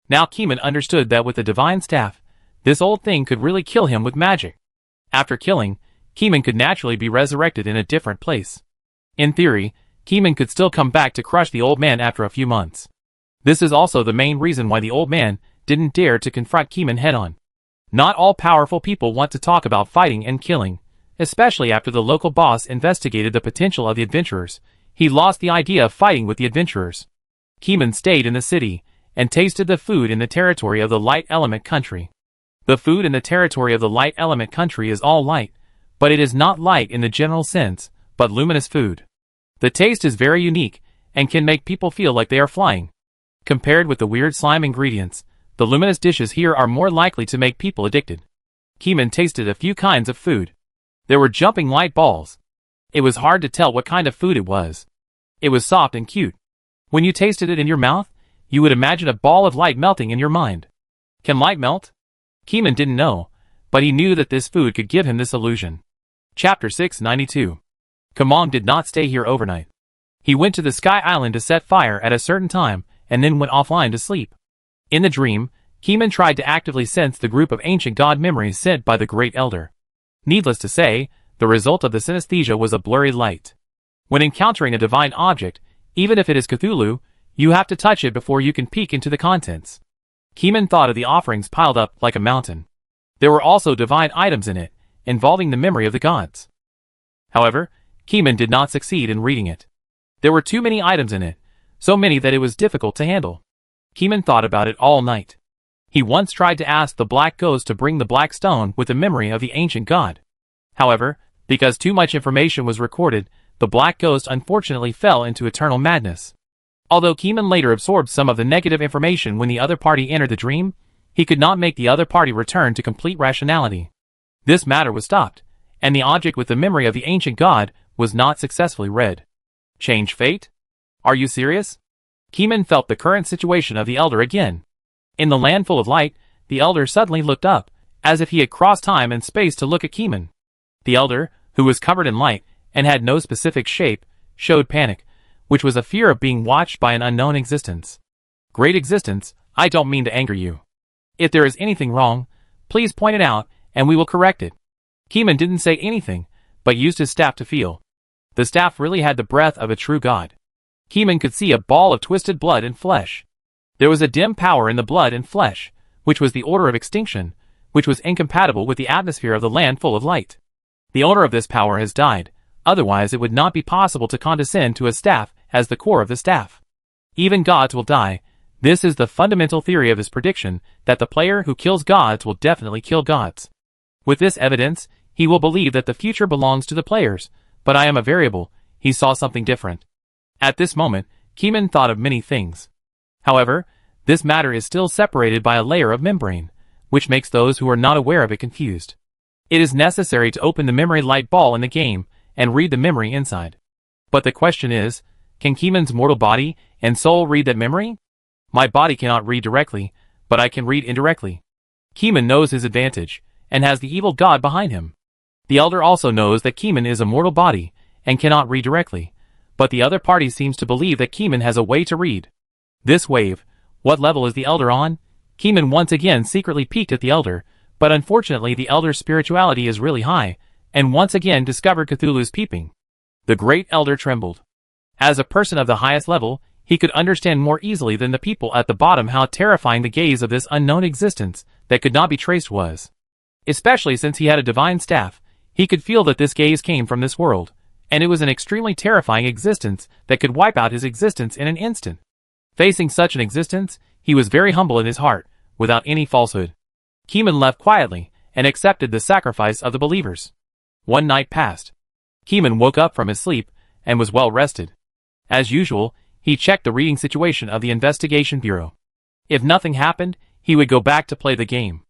Now Keeman understood that with the divine staff, this old thing could really kill him with magic. After killing, Keeman could naturally be resurrected in a different place. In theory, Keeman could still come back to crush the old man after a few months. This is also the main reason why the old man didn't dare to confront Keeman head-on. Not all powerful people want to talk about fighting and killing, especially after the local boss investigated the potential of the adventurers. He lost the idea of fighting with the adventurers. Keeman stayed in the city, and tasted the food in the territory of the light element country. The food in the territory of the light element country is all light, but it is not light in the general sense, but luminous food. The taste is very unique, and can make people feel like they are flying. Compared with the weird slime ingredients, the luminous dishes here are more likely to make people addicted. Keeman tasted a few kinds of food. There were jumping light balls. It was hard to tell what kind of food it was. It was soft and cute. When you tasted it in your mouth, you would imagine a ball of light melting in your mind. Can light melt? Keeman didn't know, but he knew that this food could give him this illusion. Chapter 692. Kamong did not stay here overnight. He went to the Sky Island to set fire at a certain time, and then went offline to sleep. In the dream, Keeman tried to actively sense the group of ancient god memories sent by the Great Elder. Needless to say, the result of the synesthesia was a blurry light. When encountering a divine object, even if it is Cthulhu, you have to touch it before you can peek into the contents. Keeman thought of the offerings piled up like a mountain. There were also divine items in it, involving the memory of the gods. However, Keeman did not succeed in reading it. There were too many items in it, so many that it was difficult to handle. Keeman thought about it all night. He once tried to ask the Black Ghost to bring the black stone with the memory of the ancient god. However, because too much information was recorded, the Black Ghost unfortunately fell into eternal madness. Although Keeman later absorbed some of the negative information when the other party entered the dream, he could not make the other party return to complete rationality. This matter was stopped, and the object with the memory of the ancient god was not successfully read. Change fate? Are you serious? Keeman felt the current situation of the Elder again. In the land full of light, the Elder suddenly looked up, as if he had crossed time and space to look at Keeman. The Elder, who was covered in light and had no specific shape, showed panic, which was a fear of being watched by an unknown existence. Great existence, I don't mean to anger you. If there is anything wrong, please point it out, and we will correct it. Keeman didn't say anything, but used his staff to feel. The staff really had the breath of a true god. Keeman could see a ball of twisted blood and flesh. There was a dim power in the blood and flesh, which was the order of extinction, which was incompatible with the atmosphere of the land full of light. The owner of this power has died, otherwise it would not be possible to condescend to a staff as the core of the staff. Even gods will die. This is the fundamental theory of his prediction, that the player who kills gods will definitely kill gods. With this evidence, he will believe that the future belongs to the players, but I am a variable. He saw something different. At this moment, Keeman thought of many things. However, this matter is still separated by a layer of membrane, which makes those who are not aware of it confused. It is necessary to open the memory light ball in the game and read the memory inside. But the question is, can Keeman's mortal body and soul read that memory? My body cannot read directly, but I can read indirectly. Keeman knows his advantage, and has the evil god behind him. The Elder also knows that Keeman is a mortal body, and cannot read directly, but the other party seems to believe that Keeman has a way to read. This wave, what level is the Elder on? Keeman once again secretly peeked at the Elder, but unfortunately the Elder's spirituality is really high, and once again discovered Cthulhu's peeping. The Great Elder trembled. As a person of the highest level, he could understand more easily than the people at the bottom how terrifying the gaze of this unknown existence that could not be traced was. Especially since he had a divine staff, he could feel that this gaze came from this world, and it was an extremely terrifying existence that could wipe out his existence in an instant. Facing such an existence, he was very humble in his heart, without any falsehood. Keeman left quietly, and accepted the sacrifice of the believers. One night passed. Keeman woke up from his sleep, and was well rested. As usual, he checked the reading situation of the Investigation Bureau. If nothing happened, he would go back to play the game.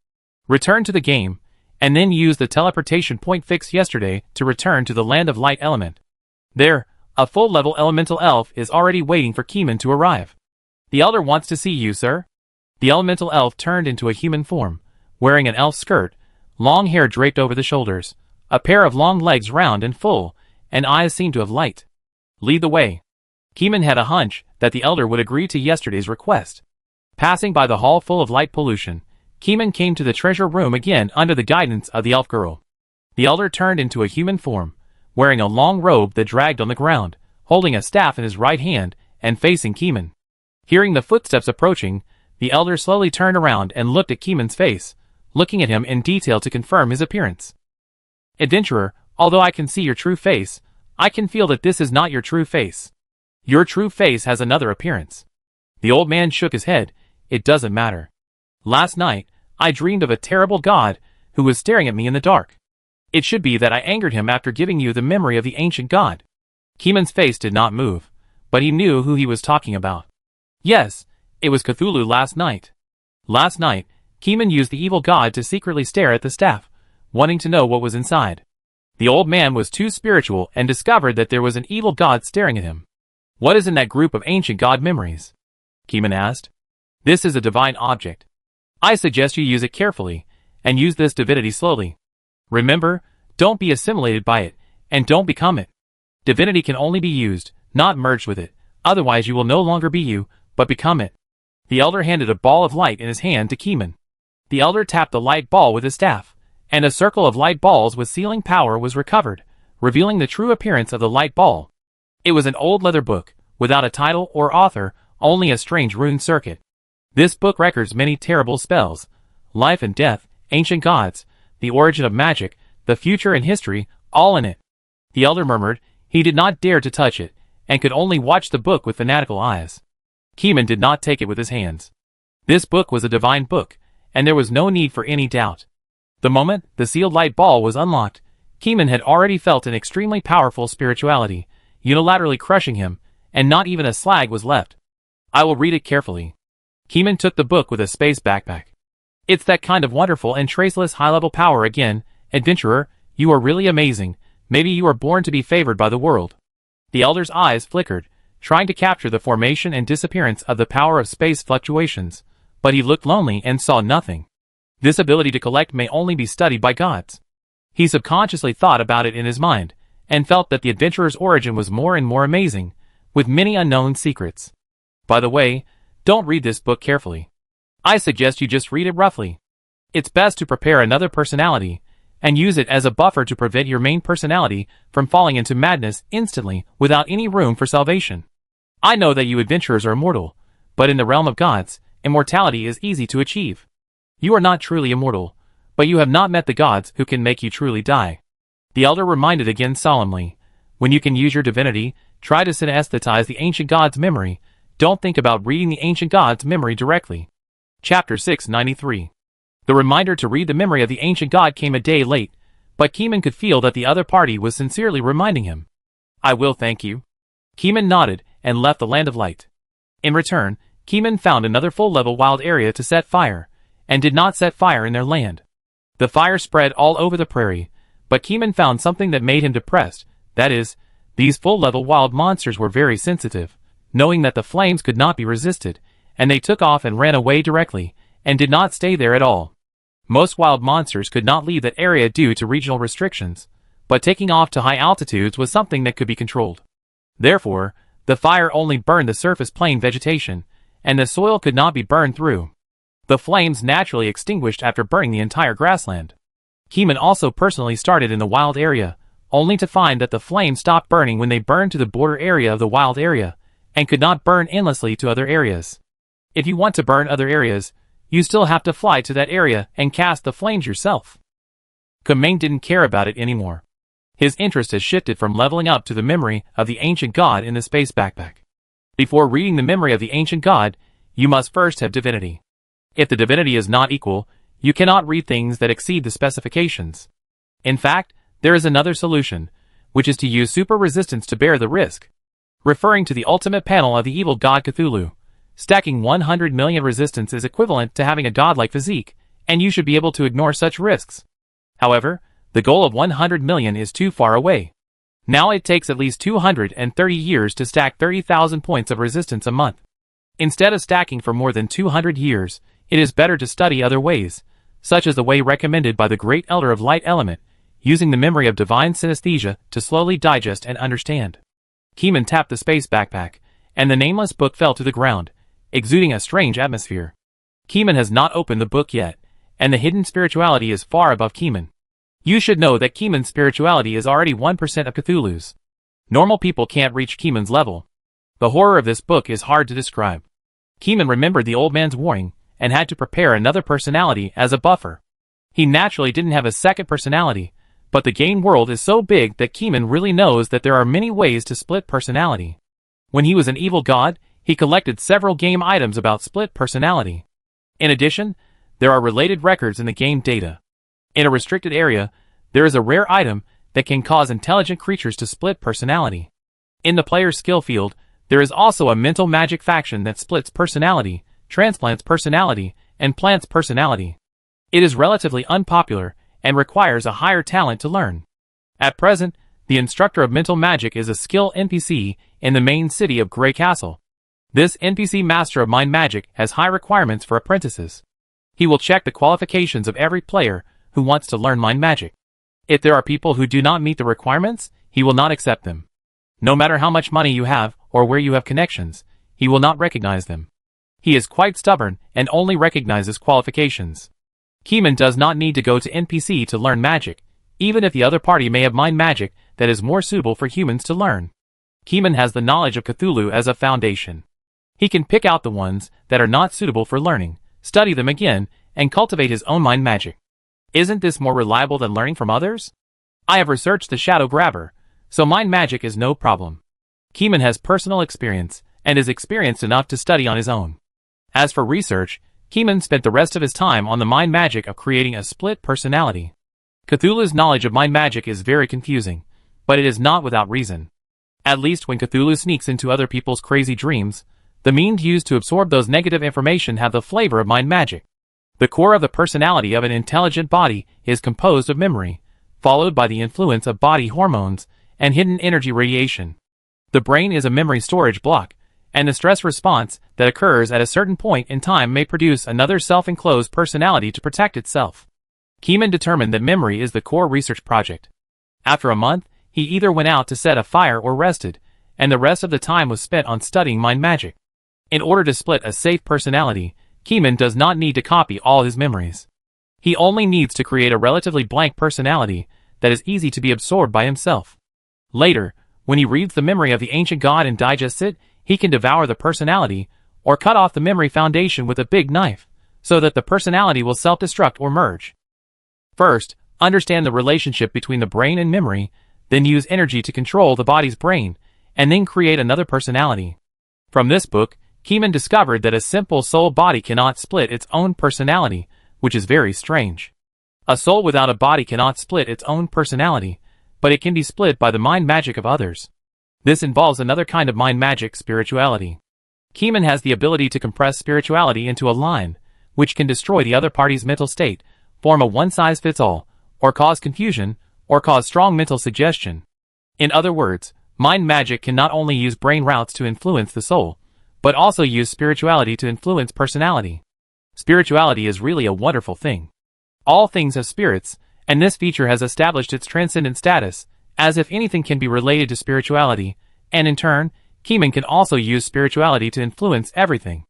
Return to the game, and then use the teleportation point fixed yesterday to return to the Land of Light element. There, a full-level elemental elf is already waiting for Keeman to arrive. The Elder wants to see you, sir. The elemental elf turned into a human form, wearing an elf skirt, long hair draped over the shoulders, a pair of long legs round and full, and eyes seemed to have light. Lead the way. Keeman had a hunch that the Elder would agree to yesterday's request. Passing by the hall full of light pollution, Keeman came to the treasure room again under the guidance of the elf girl. The Elder turned into a human form, wearing a long robe that dragged on the ground, holding a staff in his right hand, and facing Keeman. Hearing the footsteps approaching, the Elder slowly turned around and looked at Keeman's face, looking at him in detail to confirm his appearance. Adventurer, although I can see your true face, I can feel that this is not your true face. Your true face has another appearance. The old man shook his head. It doesn't matter. Last night, I dreamed of a terrible god who was staring at me in the dark. It should be that I angered him after giving you the memory of the ancient god. Keeman's face did not move, but he knew who he was talking about. Yes, it was Cthulhu last night. Last night, Keeman used the evil god to secretly stare at the staff, wanting to know what was inside. The old man was too spiritual and discovered that there was an evil god staring at him. What is in that group of ancient god memories? Keeman asked. This is a divine object. I suggest you use it carefully, and use this divinity slowly. Remember, don't be assimilated by it, and don't become it. Divinity can only be used, not merged with it, otherwise you will no longer be you, but become it. The elder handed a ball of light in his hand to Keeman. The elder tapped the light ball with his staff, and a circle of light balls with sealing power was recovered, revealing the true appearance of the light ball. It was an old leather book, without a title or author, only a strange rune circuit. This book records many terrible spells, life and death, ancient gods, the origin of magic, the future and history, all in it. The elder murmured. He did not dare to touch it, and could only watch the book with fanatical eyes. Keeman did not take it with his hands. This book was a divine book, and there was no need for any doubt. The moment the sealed light ball was unlocked, Keeman had already felt an extremely powerful spirituality, unilaterally crushing him, and not even a slag was left. I will read it carefully. Keeman took the book with a space backpack. It's that kind of wonderful and traceless high-level power again, adventurer, you are really amazing. Maybe you are born to be favored by the world. The elder's eyes flickered, trying to capture the formation and disappearance of the power of space fluctuations, but he looked lonely and saw nothing. This ability to collect may only be studied by gods. He subconsciously thought about it in his mind, and felt that the adventurer's origin was more and more amazing, with many unknown secrets. By the way, don't read this book carefully. I suggest you just read it roughly. It's best to prepare another personality, and use it as a buffer to prevent your main personality from falling into madness instantly without any room for salvation. I know that you adventurers are immortal, but in the realm of gods, immortality is easy to achieve. You are not truly immortal, but you have not met the gods who can make you truly die. The elder reminded again solemnly, when you can use your divinity, try to synesthetize the ancient god's memory. Don't think about reading the ancient god's memory directly. Chapter 693. The reminder to read the memory of the ancient god came a day late, but Keeman could feel that the other party was sincerely reminding him. I will, thank you. Keeman nodded and left the land of light. In return, Keeman found another full-level wild area to set fire, and did not set fire in their land. The fire spread all over the prairie, but Keeman found something that made him depressed, that is, these full-level wild monsters were very sensitive, knowing that the flames could not be resisted, and they took off and ran away directly, and did not stay there at all. Most wild monsters could not leave that area due to regional restrictions, but taking off to high altitudes was something that could be controlled. Therefore, the fire only burned the surface plain vegetation, and the soil could not be burned through. The flames naturally extinguished after burning the entire grassland. Keeman also personally started in the wild area, only to find that the flames stopped burning when they burned to the border area of the wild area, and could not burn endlessly to other areas. If you want to burn other areas, you still have to fly to that area and cast the flames yourself. Keeman didn't care about it anymore. His interest has shifted from leveling up to the memory of the ancient god in the space backpack. Before reading the memory of the ancient god, you must first have divinity. If the divinity is not equal, you cannot read things that exceed the specifications. In fact, there is another solution, which is to use super resistance to bear the risk. Referring to the ultimate panel of the evil god Cthulhu, stacking 100 million resistance is equivalent to having a godlike physique, and you should be able to ignore such risks. However, the goal of 100 million is too far away. Now it takes at least 230 years to stack 30,000 points of resistance a month. Instead of stacking for more than 200 years, it is better to study other ways, such as the way recommended by the Great Elder of Light Element, using the memory of divine synesthesia to slowly digest and understand. Keeman tapped the space backpack, and the nameless book fell to the ground, exuding a strange atmosphere. Keeman has not opened the book yet, and the hidden spirituality is far above Keeman. You should know that Keeman's spirituality is already 1% of Cthulhu's. Normal people can't reach Keeman's level. The horror of this book is hard to describe. Keeman remembered the old man's warning, and had to prepare another personality as a buffer. He naturally didn't have a second personality, but the game world is so big that Keeman really knows that there are many ways to split personality. When he was an evil god, he collected several game items about split personality. In addition, there are related records in the game data. In a restricted area, there is a rare item that can cause intelligent creatures to split personality. In the player's skill field, there is also a mental magic faction that splits personality, transplants personality, and plants personality. It is relatively unpopular and requires a higher talent to learn. At present, the instructor of mental magic is a skill NPC in the main city of Grey Castle. This NPC master of mind magic has high requirements for apprentices. He will check the qualifications of every player who wants to learn mind magic. If there are people who do not meet the requirements, he will not accept them. No matter how much money you have or where you have connections, he will not recognize them. He is quite stubborn and only recognizes qualifications. Keeman does not need to go to NPC to learn magic, even if the other party may have mind magic that is more suitable for humans to learn. Keeman has the knowledge of Cthulhu as a foundation. He can pick out the ones that are not suitable for learning, study them again, and cultivate his own mind magic. Isn't this more reliable than learning from others? I have researched the Shadow Grabber, so mind magic is no problem. Keeman has personal experience, and is experienced enough to study on his own. As for research, Keeman spent the rest of his time on the mind magic of creating a split personality. Cthulhu's knowledge of mind magic is very confusing, but it is not without reason. At least when Cthulhu sneaks into other people's crazy dreams, the means used to absorb those negative information have the flavor of mind magic. The core of the personality of an intelligent body is composed of memory, followed by the influence of body hormones and hidden energy radiation. The brain is a memory storage block, and the stress response that occurs at a certain point in time may produce another self-enclosed personality to protect itself. Keeman determined that memory is the core research project. After a month, he either went out to set a fire or rested, and the rest of the time was spent on studying mind magic. In order to split a safe personality, Keeman does not need to copy all his memories. He only needs to create a relatively blank personality that is easy to be absorbed by himself. Later, when he reads the memory of the ancient god and digests it, he can devour the personality, or cut off the memory foundation with a big knife, so that the personality will self-destruct or merge. First, understand the relationship between the brain and memory, then use energy to control the body's brain, and then create another personality. From this book, Keeman discovered that a simple soul body cannot split its own personality, which is very strange. A soul without a body cannot split its own personality, but it can be split by the mind magic of others. This involves another kind of mind magic, spirituality. Keeman has the ability to compress spirituality into a line, which can destroy the other party's mental state, form a one-size-fits-all, or cause confusion, or cause strong mental suggestion. In other words, mind magic can not only use brain routes to influence the soul, but also use spirituality to influence personality. Spirituality is really a wonderful thing. All things have spirits, and this feature has established its transcendent status, as if anything can be related to spirituality, and in turn, Keeman can also use spirituality to influence everything.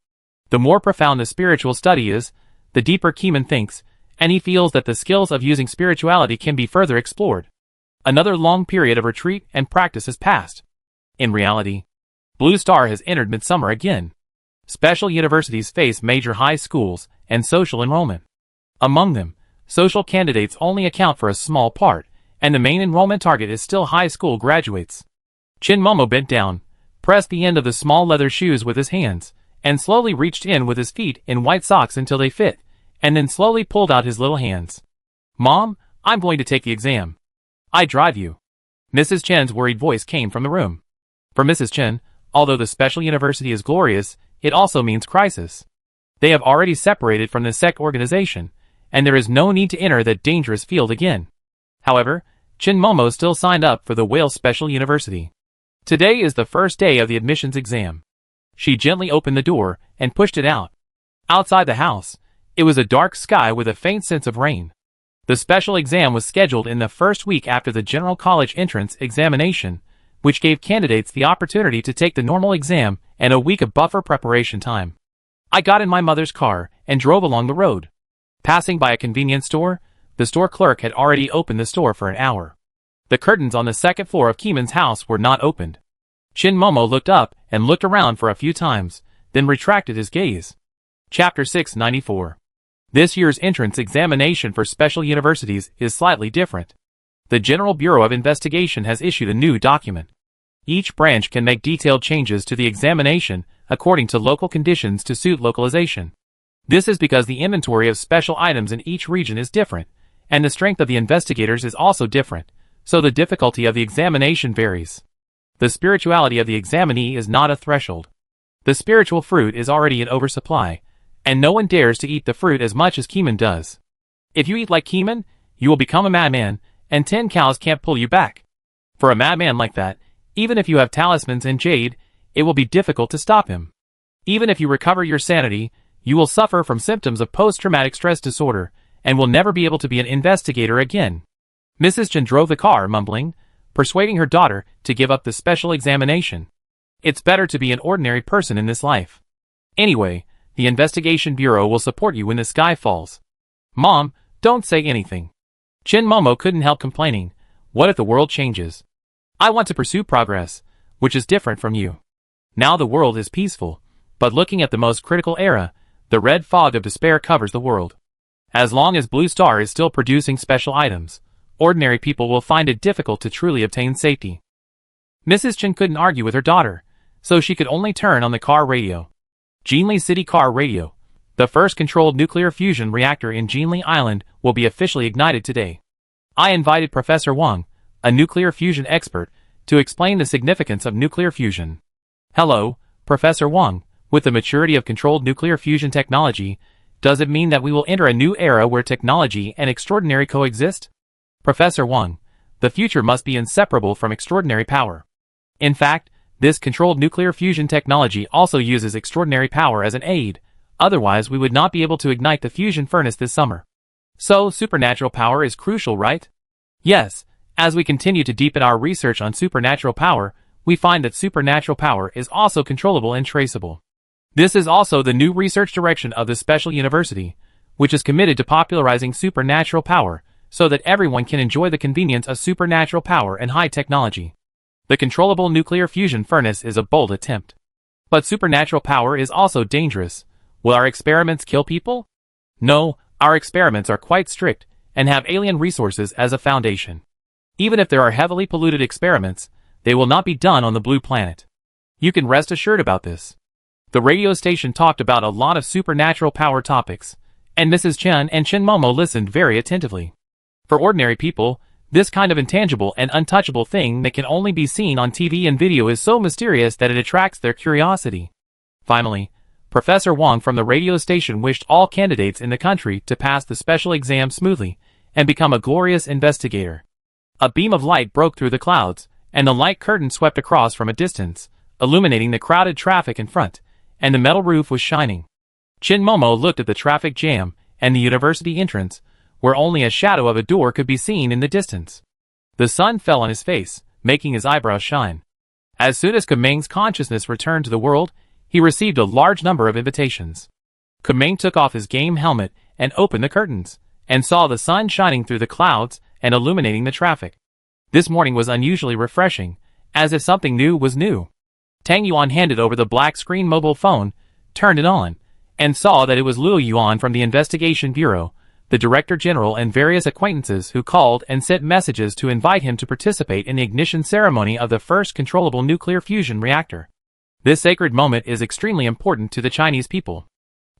The more profound the spiritual study is, the deeper Keeman thinks, and he feels that the skills of using spirituality can be further explored. Another long period of retreat and practice has passed. In reality, Blue Star has entered midsummer again. Special universities face major high schools and social enrollment. Among them, social candidates only account for a small part, and the main enrollment target is still high school graduates. Chin Momo bent down, pressed the end of the small leather shoes with his hands, and slowly reached in with his feet in white socks until they fit, and then slowly pulled out his little hands. "Mom, I'm going to take the exam. I drive you." Mrs. Chen's worried voice came from the room. For Mrs. Chen, although the special university is glorious, it also means crisis. They have already separated from the sect organization, and there is no need to enter that dangerous field again. However, Chin Momo still signed up for the Whale Special University. Today is the first day of the admissions exam. She gently opened the door and pushed it out. Outside the house, it was a dark sky with a faint sense of rain. The special exam was scheduled in the first week after the general college entrance examination, which gave candidates the opportunity to take the normal exam and a week of buffer preparation time. I got in my mother's car and drove along the road. Passing by a convenience store, the store clerk had already opened the store for an hour. The curtains on the second floor of Keeman's house were not opened. Chin Momo looked up and looked around for a few times, then retracted his gaze. Chapter 694. This year's entrance examination for special universities is slightly different. The General Bureau of Investigation has issued a new document. Each branch can make detailed changes to the examination according to local conditions to suit localization. This is because the inventory of special items in each region is different, and the strength of the investigators is also different, so the difficulty of the examination varies. The spirituality of the examinee is not a threshold. The spiritual fruit is already in oversupply, and no one dares to eat the fruit as much as Keeman does. If you eat like Keeman, you will become a madman, and 10 cows can't pull you back. For a madman like that, even if you have talismans and jade, it will be difficult to stop him. Even if you recover your sanity, you will suffer from symptoms of post-traumatic stress disorder, and will never be able to be an investigator again. Mrs. Chen drove the car, mumbling, persuading her daughter to give up the special examination. It's better to be an ordinary person in this life. Anyway, the investigation bureau will support you when the sky falls. Mom, don't say anything. Chin Momo couldn't help complaining. What if the world changes? I want to pursue progress, which is different from you. Now the world is peaceful, but looking at the most critical era, the red fog of despair covers the world. As long as Blue Star is still producing special items, ordinary people will find it difficult to truly obtain safety. Mrs. Chen couldn't argue with her daughter, so she could only turn on the car radio. Jinli City Car Radio. The first controlled nuclear fusion reactor in Jinli Island will be officially ignited today. I invited Professor Wang, a nuclear fusion expert, to explain the significance of nuclear fusion. Hello, Professor Wang. With the maturity of controlled nuclear fusion technology, does it mean that we will enter a new era where technology and extraordinary coexist? Professor Wang, the future must be inseparable from extraordinary power. In fact, this controlled nuclear fusion technology also uses extraordinary power as an aid, otherwise we would not be able to ignite the fusion furnace this summer. So, supernatural power is crucial, right? Yes, as we continue to deepen our research on supernatural power, we find that supernatural power is also controllable and traceable. This is also the new research direction of the special university, which is committed to popularizing supernatural power, so that everyone can enjoy the convenience of supernatural power and high technology. The controllable nuclear fusion furnace is a bold attempt. But supernatural power is also dangerous. Will our experiments kill people? No, our experiments are quite strict, and have alien resources as a foundation. Even if there are heavily polluted experiments, they will not be done on the blue planet. You can rest assured about this. The radio station talked about a lot of supernatural power topics, and Mrs. Chen and Chin Momo listened very attentively. For ordinary people, this kind of intangible and untouchable thing that can only be seen on TV and video is so mysterious that it attracts their curiosity. Finally, Professor Wang from the radio station wished all candidates in the country to pass the special exam smoothly and become a glorious investigator. A beam of light broke through the clouds, and the light curtain swept across from a distance, illuminating the crowded traffic in front, and the metal roof was shining. Chin Momo looked at the traffic jam and the university entrance, where only a shadow of a door could be seen in the distance. The sun fell on his face, making his eyebrows shine. As soon as Kumeng's consciousness returned to the world, he received a large number of invitations. Kumeng took off his game helmet and opened the curtains, and saw the sun shining through the clouds and illuminating the traffic. This morning was unusually refreshing, as if something new was new. Tang Yuan handed over the black screen mobile phone, turned it on, and saw that it was Luo Yuan from the Investigation Bureau, the Director General, and various acquaintances who called and sent messages to invite him to participate in the ignition ceremony of the first controllable nuclear fusion reactor. This sacred moment is extremely important to the Chinese people.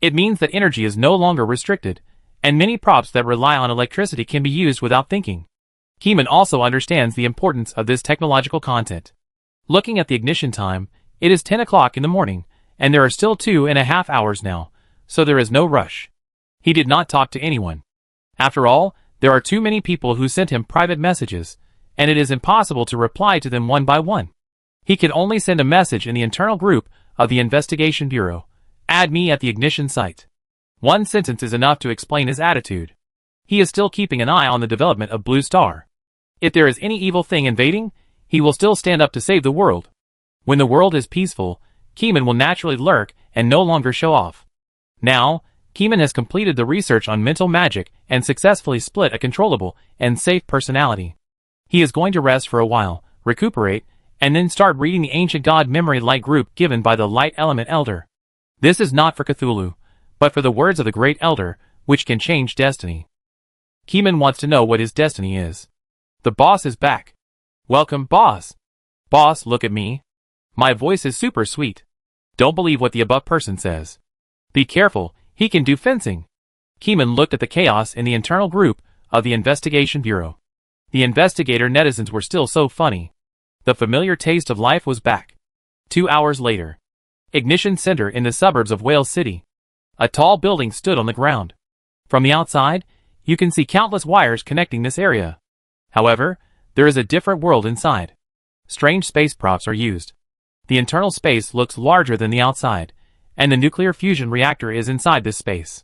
It means that energy is no longer restricted, and many props that rely on electricity can be used without thinking. Keeman also understands the importance of this technological content. Looking at the ignition time, it is 10 o'clock in the morning, and there are still 2.5 hours now, so there is no rush. He did not talk to anyone. After all, there are too many people who sent him private messages, and it is impossible to reply to them one by one. He could only send a message in the internal group of the Investigation Bureau. Add me at the ignition site. One sentence is enough to explain his attitude. He is still keeping an eye on the development of Blue Star. If there is any evil thing invading, he will still stand up to save the world. When the world is peaceful, Keeman will naturally lurk and no longer show off. Now, Keeman has completed the research on mental magic and successfully split a controllable and safe personality. He is going to rest for a while, recuperate, and then start reading the ancient god memory light group given by the Light Element Elder. This is not for Cthulhu, but for the words of the Great Elder, which can change destiny. Keeman wants to know what his destiny is. The boss is back. Welcome, boss. Boss, look at me. My voice is super sweet. Don't believe what the above person says. Be careful, he can do fencing. Keeman looked at the chaos in the internal group of the Investigation Bureau. The investigator netizens were still so funny. The familiar taste of life was back. 2 hours later. Ignition Center in the suburbs of Wales City. A tall building stood on the ground. From the outside, you can see countless wires connecting this area. However, there is a different world inside. Strange space props are used. The internal space looks larger than the outside, and the nuclear fusion reactor is inside this space.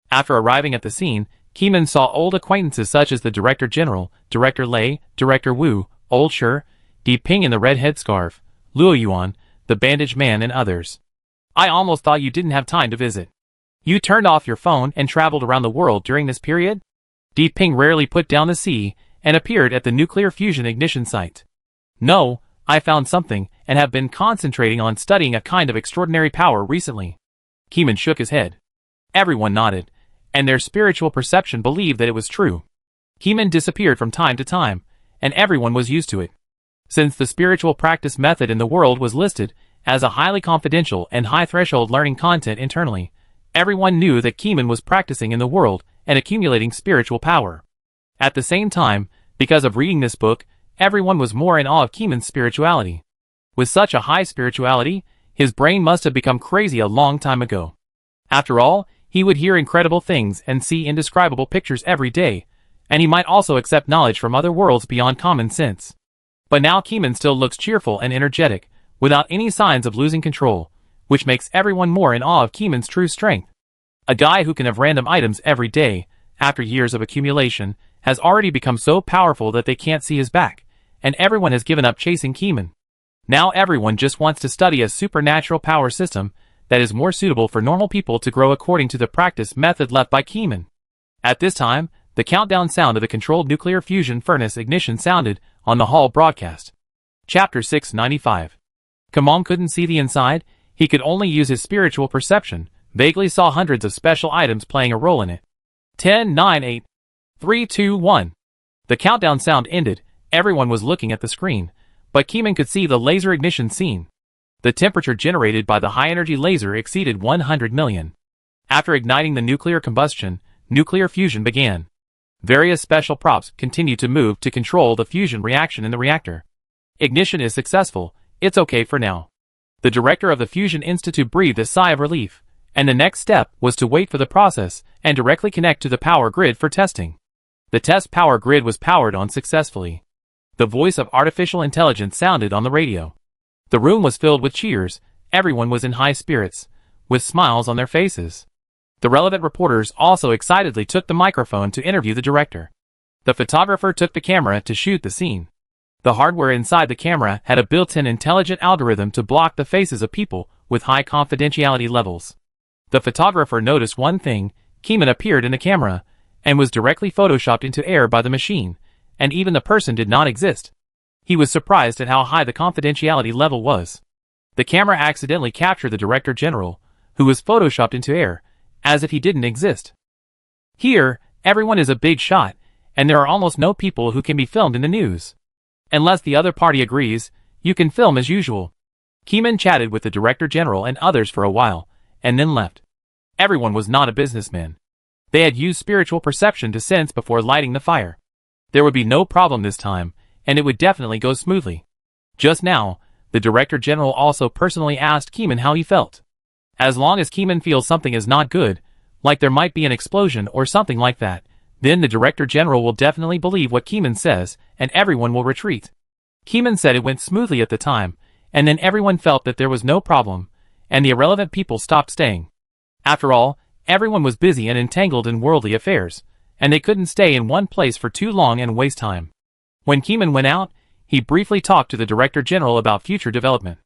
After arriving at the scene, Keeman saw old acquaintances such as the Director General, Director Lei, Director Wu, Old Sher, Deep Ping in the red headscarf, Luo Yuan, the bandaged man and others. I almost thought you didn't have time to visit. You turned off your phone and traveled around the world during this period? Deep Ping rarely put down the C and appeared at the nuclear fusion ignition site. No, I found something and have been concentrating on studying a kind of extraordinary power recently. Keeman shook his head. Everyone nodded, and their spiritual perception believed that it was true. Keeman disappeared from time to time, and everyone was used to it. Since the spiritual practice method in the world was listed as a highly confidential and high-threshold learning content internally, everyone knew that Keeman was practicing in the world and accumulating spiritual power. At the same time, because of reading this book, everyone was more in awe of Keeman's spirituality. With such a high spirituality, his brain must have become crazy a long time ago. After all, he would hear incredible things and see indescribable pictures every day, and he might also accept knowledge from other worlds beyond common sense. But now Keeman still looks cheerful and energetic, without any signs of losing control, which makes everyone more in awe of Keeman's true strength. A guy who can have random items every day, after years of accumulation, has already become so powerful that they can't see his back, and everyone has given up chasing Keeman. Now everyone just wants to study a supernatural power system that is more suitable for normal people to grow according to the practice method left by Keeman. At this time, the countdown sound of the controlled nuclear fusion furnace ignition sounded on the hall broadcast. Chapter 695. Kamong couldn't see the inside, he could only use his spiritual perception, vaguely saw hundreds of special items playing a role in it. 10, 9, 8, 3, 2, 1. The countdown sound ended, everyone was looking at the screen, but Keeman could see the laser ignition scene. The temperature generated by the high-energy laser exceeded 100 million. After igniting the nuclear combustion, nuclear fusion began. Various special props continued to move to control the fusion reaction in the reactor. Ignition is successful, it's okay for now. The director of the Fusion Institute breathed a sigh of relief, and the next step was to wait for the process and directly connect to the power grid for testing. The test power grid was powered on successfully. The voice of artificial intelligence sounded on the radio. The room was filled with cheers, everyone was in high spirits, with smiles on their faces. The relevant reporters also excitedly took the microphone to interview the director. The photographer took the camera to shoot the scene. The hardware inside the camera had a built-in intelligent algorithm to block the faces of people with high confidentiality levels. The photographer noticed one thing: Keeman appeared in the camera, and was directly photoshopped into air by the machine, and even the person did not exist. He was surprised at how high the confidentiality level was. The camera accidentally captured the Director General, who was photoshopped into air, as if he didn't exist. Here, everyone is a big shot, and there are almost no people who can be filmed in the news. Unless the other party agrees, you can film as usual. Keeman chatted with the Director General and others for a while, and then left. Everyone was not a businessman. They had used spiritual perception to sense before lighting the fire. There would be no problem this time, and it would definitely go smoothly. Just now, the Director General also personally asked Keeman how he felt. As long as Keeman feels something is not good, like there might be an explosion or something like that, then the Director General will definitely believe what Keeman says, and everyone will retreat. Keeman said it went smoothly at the time, and then everyone felt that there was no problem, and the irrelevant people stopped staying. After all, everyone was busy and entangled in worldly affairs, and they couldn't stay in one place for too long and waste time. When Keeman went out, he briefly talked to the Director General about future development.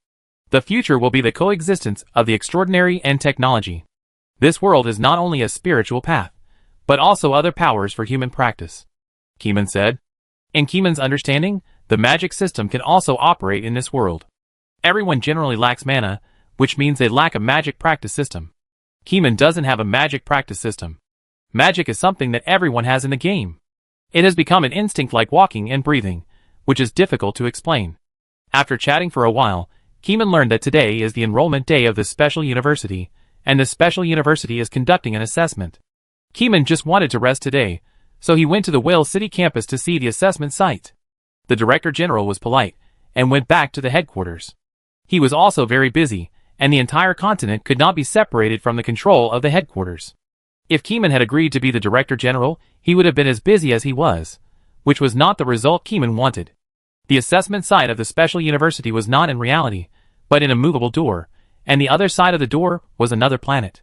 The future will be the coexistence of the extraordinary and technology. This world is not only a spiritual path, but also other powers for human practice. Keeman said. In Keeman's understanding, the magic system can also operate in this world. Everyone generally lacks mana, which means they lack a magic practice system. Keeman doesn't have a magic practice system. Magic is something that everyone has in the game. It has become an instinct like walking and breathing, which is difficult to explain. After chatting for a while, Keeman learned that today is the enrollment day of the special university, and the special university is conducting an assessment. Keeman just wanted to rest today, so he went to the Whale City campus to see the assessment site. The Director General was polite, and went back to the headquarters. He was also very busy, and the entire continent could not be separated from the control of the headquarters. If Keeman had agreed to be the Director General, he would have been as busy as he was, which was not the result Keeman wanted. The assessment site of the special university was not in reality, but in a movable door, and the other side of the door was another planet.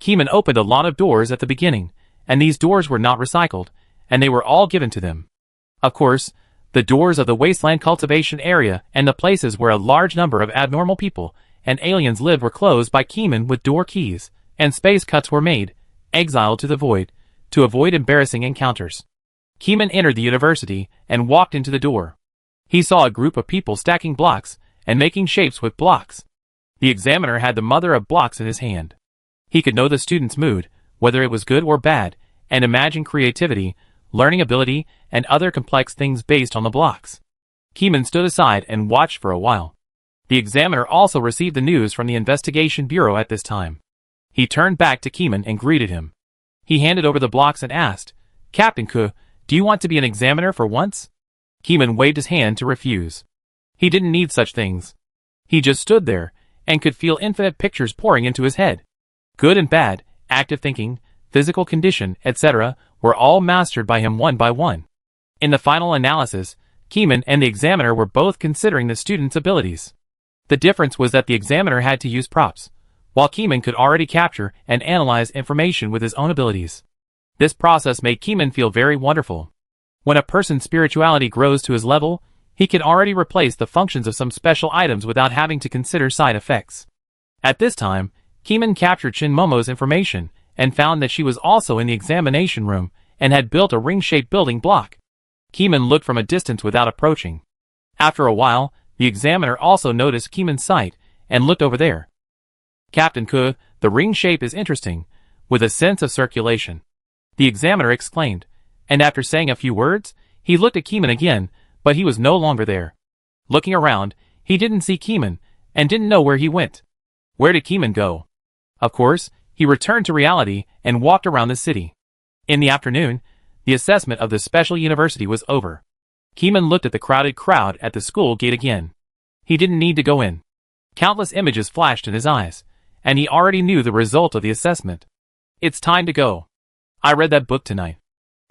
Keeman opened a lot of doors at the beginning, and these doors were not recycled, and they were all given to them. Of course, The doors of the wasteland cultivation area and the places where a large number of abnormal people and aliens lived were closed by keymen with door keys, and space cuts were made, exiled to the void, to avoid embarrassing encounters. Keyman entered the university and walked into the door. He saw a group of people stacking blocks and making shapes with blocks. The examiner had the mother of blocks in his hand. He could know the student's mood, whether it was good or bad, and imagine creativity, learning ability, and other complex things based on the blocks. Keyman stood aside and watched for a while. The examiner also received the news from the investigation bureau at this time. He turned back to Keyman and greeted him. He handed over the blocks and asked, "Captain Ke, do you want to be an examiner for once?" Keyman waved his hand to refuse. He didn't need such things. He just stood there and could feel infinite pictures pouring into his head. Good and bad, active thinking, physical condition, etc., were all mastered by him one by one. In the final analysis, Keyman and the examiner were both considering the student's abilities. The difference was that the examiner had to use props, while Keyman could already capture and analyze information with his own abilities. This process made Keyman feel very wonderful. When a person's spirituality grows to his level, he can already replace the functions of some special items without having to consider side effects. At this time, Keyman captured Shin Momo's information and found that she was also in the examination room and had built a ring-shaped building block. Keyman looked from a distance without approaching. After a while, the examiner also noticed Keyman's sight and looked over there. "Captain Ke, the ring shape is interesting, with a sense of circulation," the examiner exclaimed, and after saying a few words, he looked at Keyman again, but he was no longer there. Looking around, he didn't see Keyman, and didn't know where he went. Where did Keyman go? Of course, he returned to reality and walked around the city. In the afternoon, the assessment of the special university was over. Keyman looked at the crowded crowd at the school gate again. He didn't need to go in. Countless images flashed in his eyes, and he already knew the result of the assessment. It's time to go. I read that book tonight.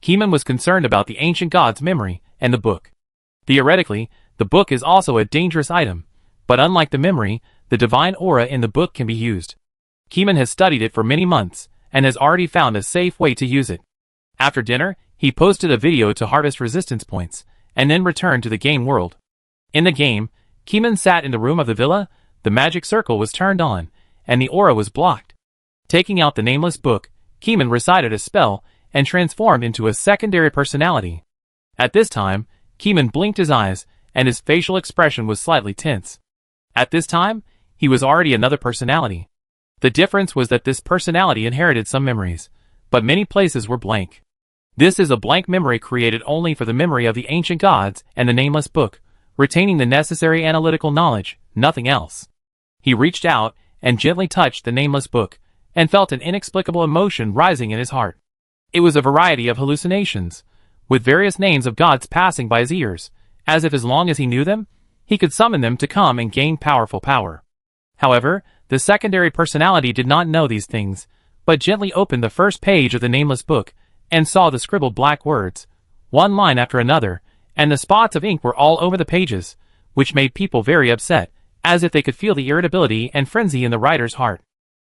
Keyman was concerned about the ancient god's memory and the book. Theoretically, the book is also a dangerous item, but unlike the memory, the divine aura in the book can be used. Keyman has studied it for many months, and has already found a safe way to use it. After dinner, he posted a video to harvest resistance points, and then returned to the game world. In the game, Keyman sat in the room of the villa, the magic circle was turned on, and the aura was blocked. Taking out the nameless book, Keyman recited a spell, and transformed into a secondary personality. At this time, Keyman blinked his eyes, and his facial expression was slightly tense. At this time, he was already another personality. The difference was that this personality inherited some memories, but many places were blank. This is a blank memory created only for the memory of the ancient gods and the nameless book, retaining the necessary analytical knowledge, nothing else. He reached out and gently touched the nameless book, and felt an inexplicable emotion rising in his heart. It was a variety of hallucinations, with various names of gods passing by his ears, as if as long as he knew them, he could summon them to come and gain powerful power. However, the secondary personality did not know these things, but gently opened the first page of the nameless book, and saw the scribbled black words, one line after another, and the spots of ink were all over the pages, which made people very upset, as if they could feel the irritability and frenzy in the writer's heart.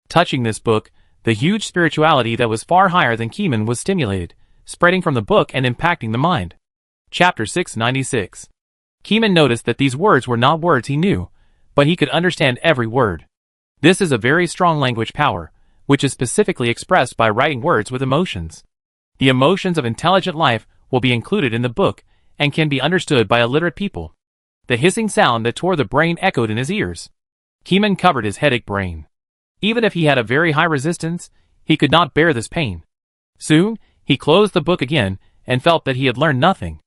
Touching this book, the huge spirituality that was far higher than Keyman was stimulated, spreading from the book and impacting the mind. Chapter 696. Keyman noticed that these words were not words he knew, but he could understand every word. This is a very strong language power, which is specifically expressed by writing words with emotions. The emotions of intelligent life will be included in the book, and can be understood by illiterate people. The hissing sound that tore the brain echoed in his ears. Keyman covered his headache brain. Even if he had a very high resistance, he could not bear this pain. Soon, he closed the book again, and felt that he had learned nothing.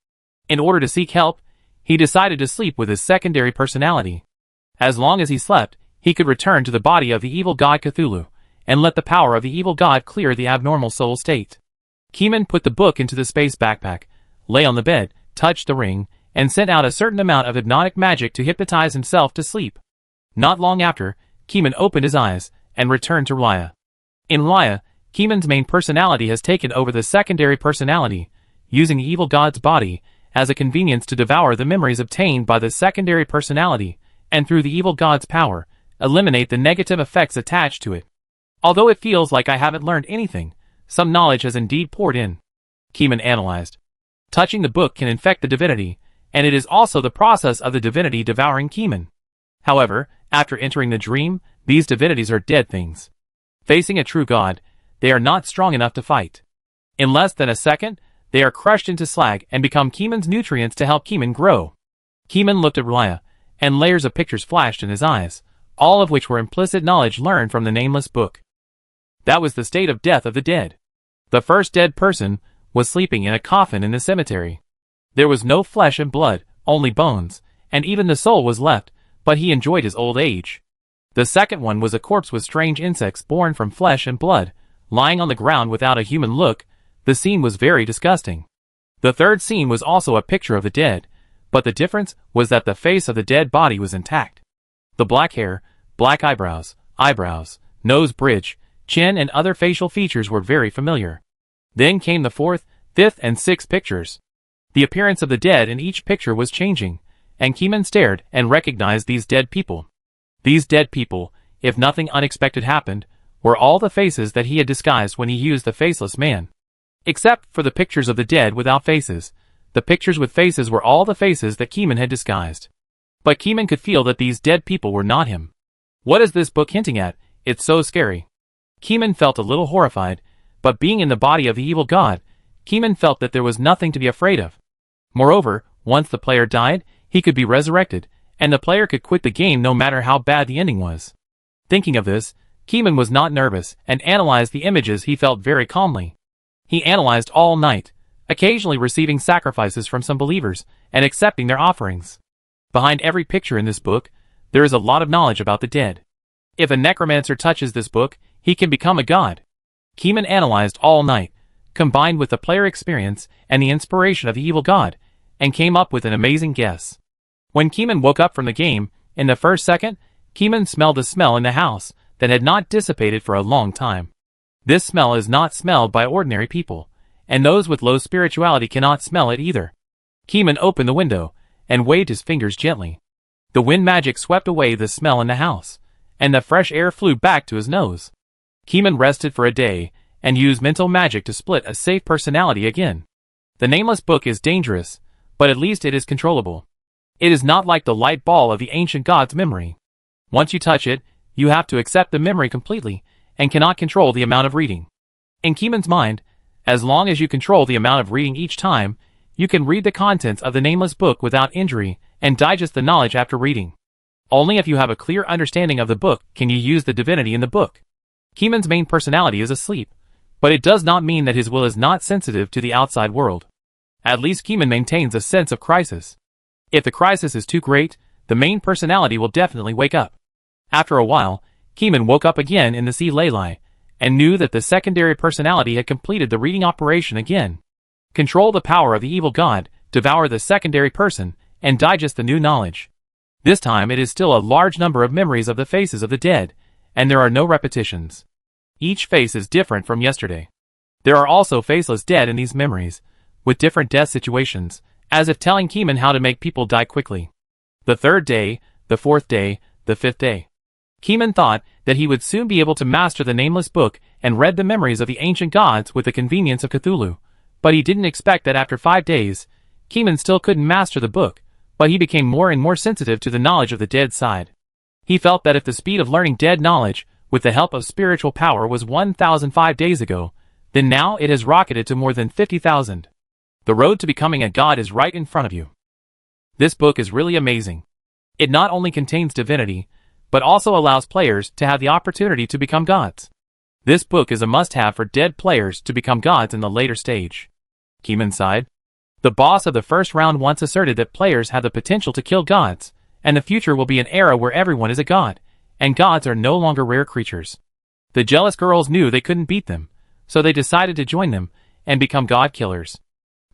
In order to seek help, he decided to sleep with his secondary personality. As long as he slept, he could return to the body of the evil god Cthulhu, and let the power of the evil god clear the abnormal soul state. Keyman put the book into the space backpack, lay on the bed, touched the ring, and sent out a certain amount of hypnotic magic to hypnotize himself to sleep. Not long after, Keyman opened his eyes, and returned to Raya. In Raya, Keyman's main personality has taken over the secondary personality, using the evil god's body as a convenience to devour the memories obtained by the secondary personality, and through the evil god's power, eliminate the negative effects attached to it. Although it feels like I haven't learned anything, some knowledge has indeed poured in. Keyman analyzed. Touching the book can infect the divinity, and it is also the process of the divinity devouring Keeman. However, after entering the dream, these divinities are dead things. Facing a true god, they are not strong enough to fight. In less than a second, they are crushed into slag and become Keeman's nutrients to help Keeman grow. Keeman looked at Raya, and layers of pictures flashed in his eyes, all of which were implicit knowledge learned from the nameless book. That was the state of death of the dead. The first dead person was sleeping in a coffin in the cemetery. There was no flesh and blood, only bones, and even the soul was left, but he enjoyed his old age. The second one was a corpse with strange insects born from flesh and blood, lying on the ground without a human look. The scene was very disgusting. The third scene was also a picture of the dead, but the difference was that the face of the dead body was intact. The black hair, black eyebrows, nose bridge, chin and other facial features were very familiar. Then came the fourth, fifth and sixth pictures. The appearance of the dead in each picture was changing, and Keeman stared and recognized these dead people. These dead people, if nothing unexpected happened, were all the faces that he had disguised when he used the faceless man. Except for the pictures of the dead without faces, the pictures with faces were all the faces that Keeman had disguised. But Keeman could feel that these dead people were not him. What is this book hinting at? It's so scary. Keeman felt a little horrified, but being in the body of the evil god, Keeman felt that there was nothing to be afraid of. Moreover, once the player died, he could be resurrected, and the player could quit the game no matter how bad the ending was. Thinking of this, Keeman was not nervous and analyzed the images. He felt very calmly. He analyzed all night, occasionally receiving sacrifices from some believers and accepting their offerings. Behind every picture in this book, there is a lot of knowledge about the dead. If a necromancer touches this book, he can become a god. Keeman analyzed all night, combined with the player experience and the inspiration of the evil god, and came up with an amazing guess. When Keeman woke up from the game, in the first second, Keeman smelled a smell in the house that had not dissipated for a long time. This smell is not smelled by ordinary people, and those with low spirituality cannot smell it either. Keeman opened the window, and waved his fingers gently. The wind magic swept away the smell in the house, and the fresh air flew back to his nose. Keeman rested for a day, and used mental magic to split a safe personality again. The nameless book is dangerous, but at least it is controllable. It is not like the light ball of the ancient god's memory. Once you touch it, you have to accept the memory completely, and cannot control the amount of reading. In Keeman's mind, as long as you control the amount of reading each time, you can read the contents of the nameless book without injury, and digest the knowledge after reading. Only if you have a clear understanding of the book can you use the divinity in the book. Keeman's main personality is asleep, but it does not mean that his will is not sensitive to the outside world. At least Keeman maintains a sense of crisis. If the crisis is too great, the main personality will definitely wake up. After a while, Keeman woke up again in the sea Lelai, and knew that the secondary personality had completed the reading operation again. Control the power of the evil god, devour the secondary person, and digest the new knowledge. This time it is still a large number of memories of the faces of the dead, and there are no repetitions. Each face is different from yesterday. There are also faceless dead in these memories, with different death situations, as if telling Keeman how to make people die quickly. The third day, the fourth day, the fifth day. Keeman thought that he would soon be able to master the nameless book and read the memories of the ancient gods with the convenience of Cthulhu, but he didn't expect that after 5 days, Keeman still couldn't master the book, but he became more and more sensitive to the knowledge of the dead side. He felt that if the speed of learning dead knowledge, with the help of spiritual power, was 1,005 days ago, then now it has rocketed to more than 50,000. The road to becoming a god is right in front of you. This book is really amazing. It not only contains divinity, but also allows players to have the opportunity to become gods. This book is a must-have for dead players to become gods in the later stage. Keeman sighed. The boss of the first round once asserted that players have the potential to kill gods, and the future will be an era where everyone is a god, and gods are no longer rare creatures. The jealous girls knew they couldn't beat them, so they decided to join them and become god killers.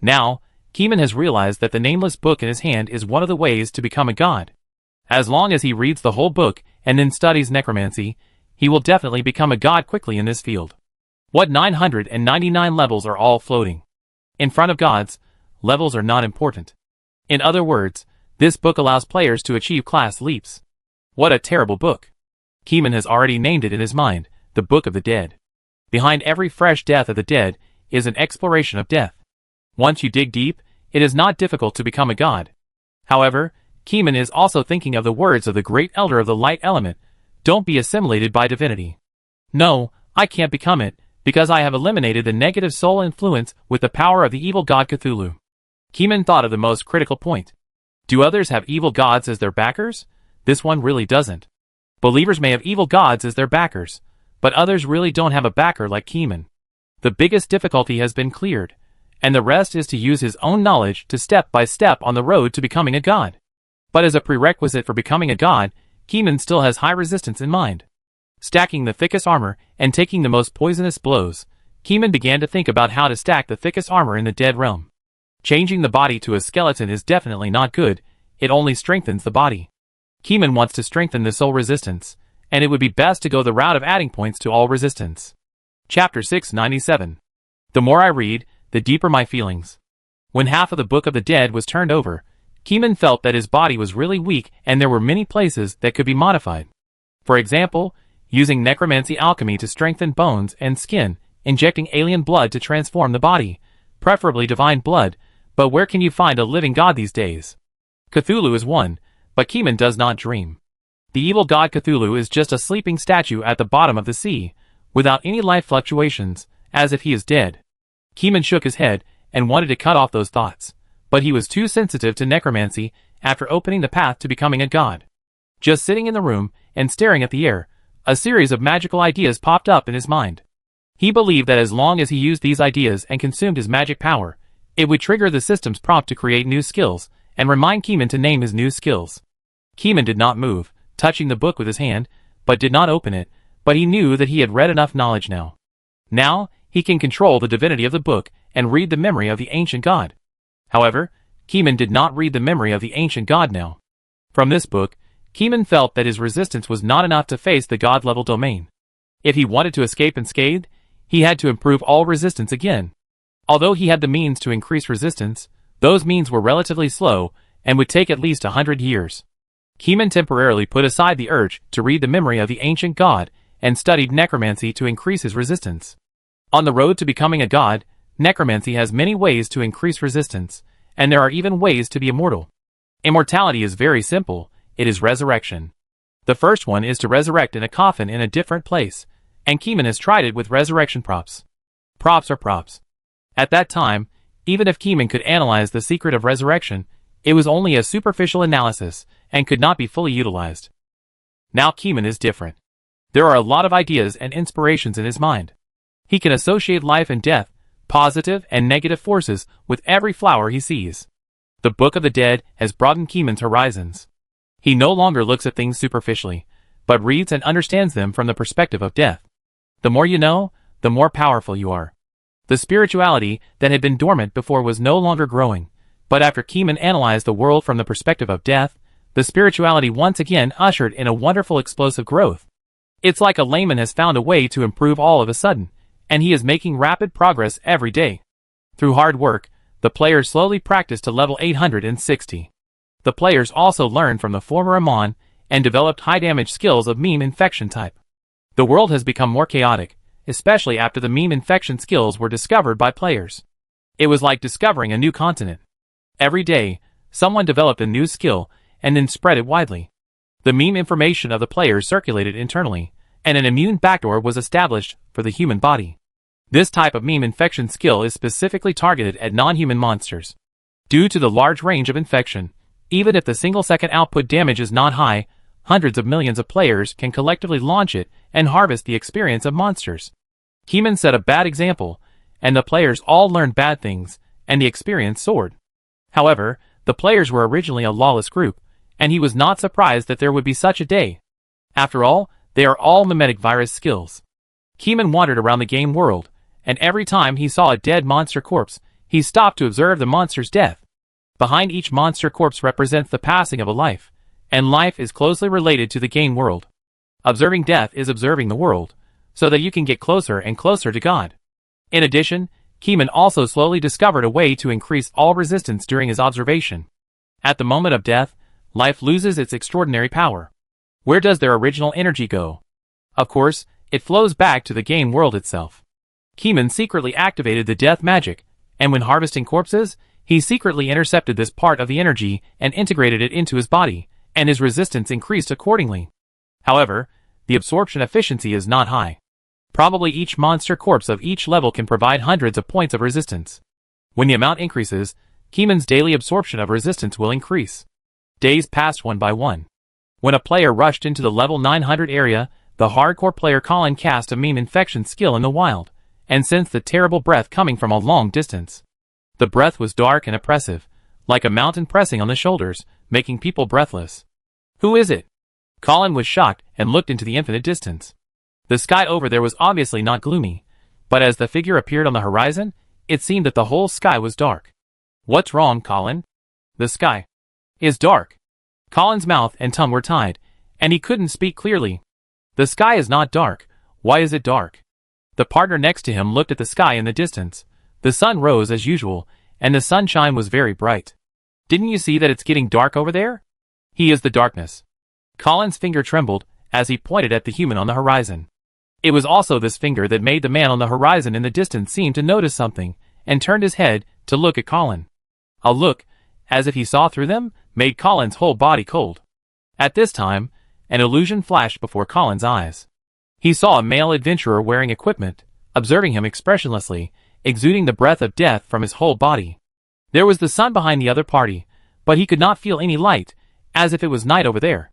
Now, Keeman has realized that the nameless book in his hand is one of the ways to become a god. As long as he reads the whole book and then studies necromancy, he will definitely become a god quickly in this field. What 999 levels are all floating? In front of gods, levels are not important. In other words, this book allows players to achieve class leaps. What a terrible book. Keeman has already named it in his mind, the Book of the Dead. Behind every fresh death of the dead is an exploration of death. Once you dig deep, it is not difficult to become a god. However, Keeman is also thinking of the words of the great elder of the light element, "Don't be assimilated by divinity." No, I can't become it, because I have eliminated the negative soul influence with the power of the evil god Cthulhu. Keeman thought of the most critical point. Do others have evil gods as their backers? This one really doesn't. Believers may have evil gods as their backers, but others really don't have a backer like Keeman. The biggest difficulty has been cleared, and the rest is to use his own knowledge to step by step on the road to becoming a god. But as a prerequisite for becoming a god, Keeman still has high resistance in mind. Stacking the thickest armor and taking the most poisonous blows, Keeman began to think about how to stack the thickest armor in the dead realm. Changing the body to a skeleton is definitely not good, it only strengthens the body. Keeman wants to strengthen the soul resistance, and it would be best to go the route of adding points to all resistance. Chapter 697. The more I read, the deeper my feelings. When half of the Book of the Dead was turned over, Keeman felt that his body was really weak and there were many places that could be modified. For example, using necromancy alchemy to strengthen bones and skin, injecting alien blood to transform the body, preferably divine blood, but where can you find a living god these days? Cthulhu is one, but Keeman does not dream. The evil god Cthulhu is just a sleeping statue at the bottom of the sea, without any life fluctuations, as if he is dead. Keeman shook his head and wanted to cut off those thoughts, but he was too sensitive to necromancy after opening the path to becoming a god. Just sitting in the room and staring at the air, a series of magical ideas popped up in his mind. He believed that as long as he used these ideas and consumed his magic power, it would trigger the system's prompt to create new skills and remind Keeman to name his new skills. Keeman did not move, touching the book with his hand, but did not open it, but he knew that he had read enough knowledge now. Now, he can control the divinity of the book and read the memory of the ancient god. However, Keeman did not read the memory of the ancient god now. From this book, Keeman felt that his resistance was not enough to face the god-level domain. If he wanted to escape unscathed, he had to improve all resistance again. Although he had the means to increase resistance, those means were relatively slow and would take at least 100 years. Keeman temporarily put aside the urge to read the memory of the ancient god and studied necromancy to increase his resistance. On the road to becoming a god, necromancy has many ways to increase resistance, and there are even ways to be immortal. Immortality is very simple, it is resurrection. The first one is to resurrect in a coffin in a different place, and Keeman has tried it with resurrection props. Props are props. At that time, even if Keeman could analyze the secret of resurrection, it was only a superficial analysis and could not be fully utilized. Now Keeman is different. There are a lot of ideas and inspirations in his mind. He can associate life and death, positive and negative forces, with every flower he sees. The Book of the Dead has broadened Keeman's horizons. He no longer looks at things superficially, but reads and understands them from the perspective of death. The more you know, the more powerful you are. The spirituality that had been dormant before was no longer growing, but after Keeman analyzed the world from the perspective of death, the spirituality once again ushered in a wonderful explosive growth. It's like a layman has found a way to improve all of a sudden, and he is making rapid progress every day. Through hard work, the players slowly practiced to level 860. The players also learned from the former Amon and developed high-damage skills of meme infection type. The world has become more chaotic, especially after the meme infection skills were discovered by players. It was like discovering a new continent. Every day, someone developed a new skill and then spread it widely. The meme information of the players circulated internally, and an immune backdoor was established for the human body. This type of meme infection skill is specifically targeted at non-human monsters. Due to the large range of infection, even if the single-second output damage is not high, hundreds of millions of players can collectively launch it and harvest the experience of monsters. Keeman set a bad example, and the players all learned bad things, and the experience soared. However, the players were originally a lawless group, and he was not surprised that there would be such a day. After all, they are all mimetic virus skills. Keeman wandered around the game world, and every time he saw a dead monster corpse, he stopped to observe the monster's death. Behind each monster corpse represents the passing of a life, and life is closely related to the game world. Observing death is observing the world, so that you can get closer and closer to God. In addition, Keeman also slowly discovered a way to increase all resistance during his observation. At the moment of death, life loses its extraordinary power. Where does their original energy go? Of course, it flows back to the game world itself. Keeman secretly activated the death magic, and when harvesting corpses, He secretly intercepted this part of the energy and integrated it into his body, and his resistance increased accordingly. However, the absorption efficiency is not high. Probably each monster corpse of each level can provide hundreds of points of resistance. When the amount increases, Keeman's daily absorption of resistance will increase. Days passed one by one. When a player rushed into the level 900 area, the hardcore player Colin cast a meme infection skill in the wild, and sensed the terrible breath coming from a long distance. The breath was dark and oppressive, like a mountain pressing on the shoulders, making people breathless. Who is it? Colin was shocked and looked into the infinite distance. The sky over there was obviously not gloomy, but as the figure appeared on the horizon, it seemed that the whole sky was dark. What's wrong, Colin? The sky is dark. Colin's mouth and tongue were tied, and he couldn't speak clearly. The sky is not dark. Why is it dark? The partner next to him looked at the sky in the distance. The sun rose as usual, and the sunshine was very bright. Didn't you see that it's getting dark over there? He is the darkness. Colin's finger trembled as he pointed at the human on the horizon. It was also this finger that made the man on the horizon in the distance seem to notice something, and turned his head to look at Colin. A look, as if he saw through them, made Colin's whole body cold. At this time, an illusion flashed before Colin's eyes. He saw a male adventurer wearing equipment, observing him expressionlessly, exuding the breath of death from his whole body. There was the sun behind the other party, but he could not feel any light, as if it was night over there.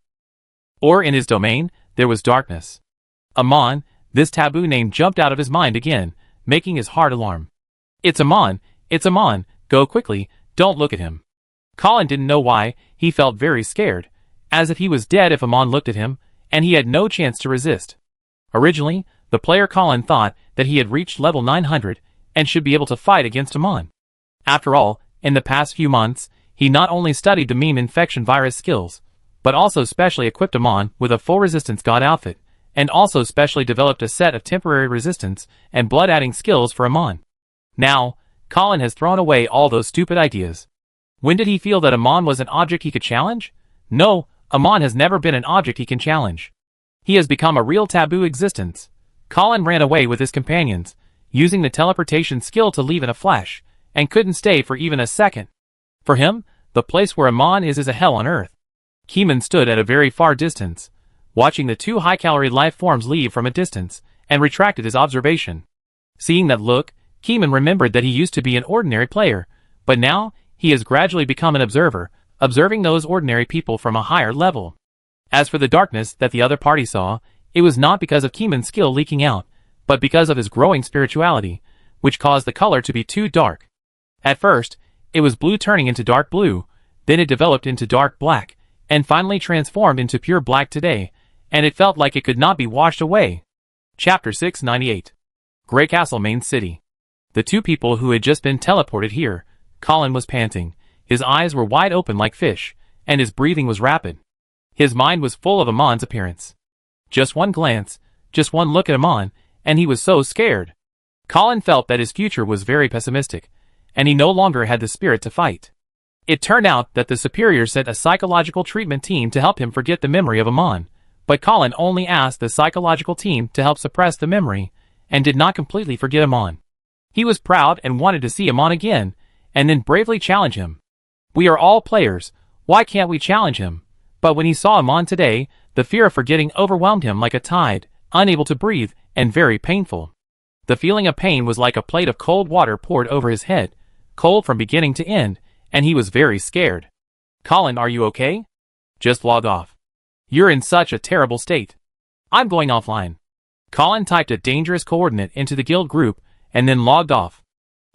Or in his domain, there was darkness. Amon, this taboo name jumped out of his mind again, making his heart alarm. It's Amon, go quickly, don't look at him. Colin didn't know why, he felt very scared, as if he was dead if Amon looked at him, and he had no chance to resist. Originally, the player Colin thought that he had reached level 900, and should be able to fight against Amon. After all, in the past few months, he not only studied the meme infection virus skills, but also specially equipped Amon with a full resistance god outfit, and also specially developed a set of temporary resistance and blood-adding skills for Amon. Now, Colin has thrown away all those stupid ideas. When did he feel that Amon was an object he could challenge? No, Amon has never been an object he can challenge. He has become a real taboo existence. Colin ran away with his companions, using the teleportation skill to leave in a flash, and couldn't stay for even a second. For him, the place where Amon is a hell on earth. Keeman stood at a very far distance, watching the two high-calorie life forms leave from a distance, and retracted his observation. Seeing that look, Keeman remembered that he used to be an ordinary player, but now, he has gradually become an observer, observing those ordinary people from a higher level. As for the darkness that the other party saw, it was not because of Keeman's skill leaking out, but because of his growing spirituality, which caused the color to be too dark. At first, it was blue turning into dark blue, then it developed into dark black, and finally transformed into pure black today, and it felt like it could not be washed away. Chapter 698. Grey Castle Main City. The two people who had just been teleported here, Colin was panting, his eyes were wide open like fish, and his breathing was rapid. His mind was full of Amon's appearance. Just one glance, just one look at Amon, and he was so scared. Colin felt that his future was very pessimistic, and he no longer had the spirit to fight. It turned out that the superior sent a psychological treatment team to help him forget the memory of Amon, but Colin only asked the psychological team to help suppress the memory, and did not completely forget Amon. He was proud and wanted to see Amon again, and then bravely challenge him. We are all players, why can't we challenge him? But when he saw Amon today, the fear of forgetting overwhelmed him like a tide, unable to breathe, and very painful. The feeling of pain was like a plate of cold water poured over his head, cold from beginning to end, and he was very scared. Colin, are you okay? Just log off. You're in such a terrible state. I'm going offline. Colin typed a dangerous coordinate into the guild group, and then logged off.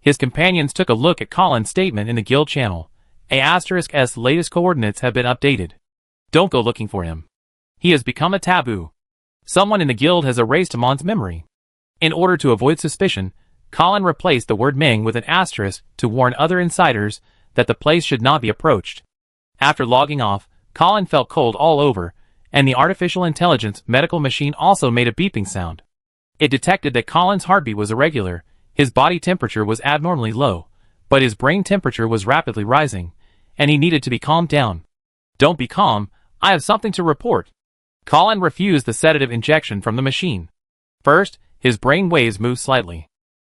His companions took a look at Colin's statement in the guild channel. ***'s latest coordinates have been updated. Don't go looking for him. He has become a taboo. Someone in the guild has erased Amon's memory. In order to avoid suspicion, Colin replaced the word Ming with an asterisk to warn other insiders that the place should not be approached. After logging off, Colin felt cold all over, and the artificial intelligence medical machine also made a beeping sound. It detected that Colin's heartbeat was irregular, his body temperature was abnormally low, but his brain temperature was rapidly rising, and he needed to be calmed down. Don't be calm, I have something to report. Colin refused the sedative injection from the machine. First, his brain waves moved slightly.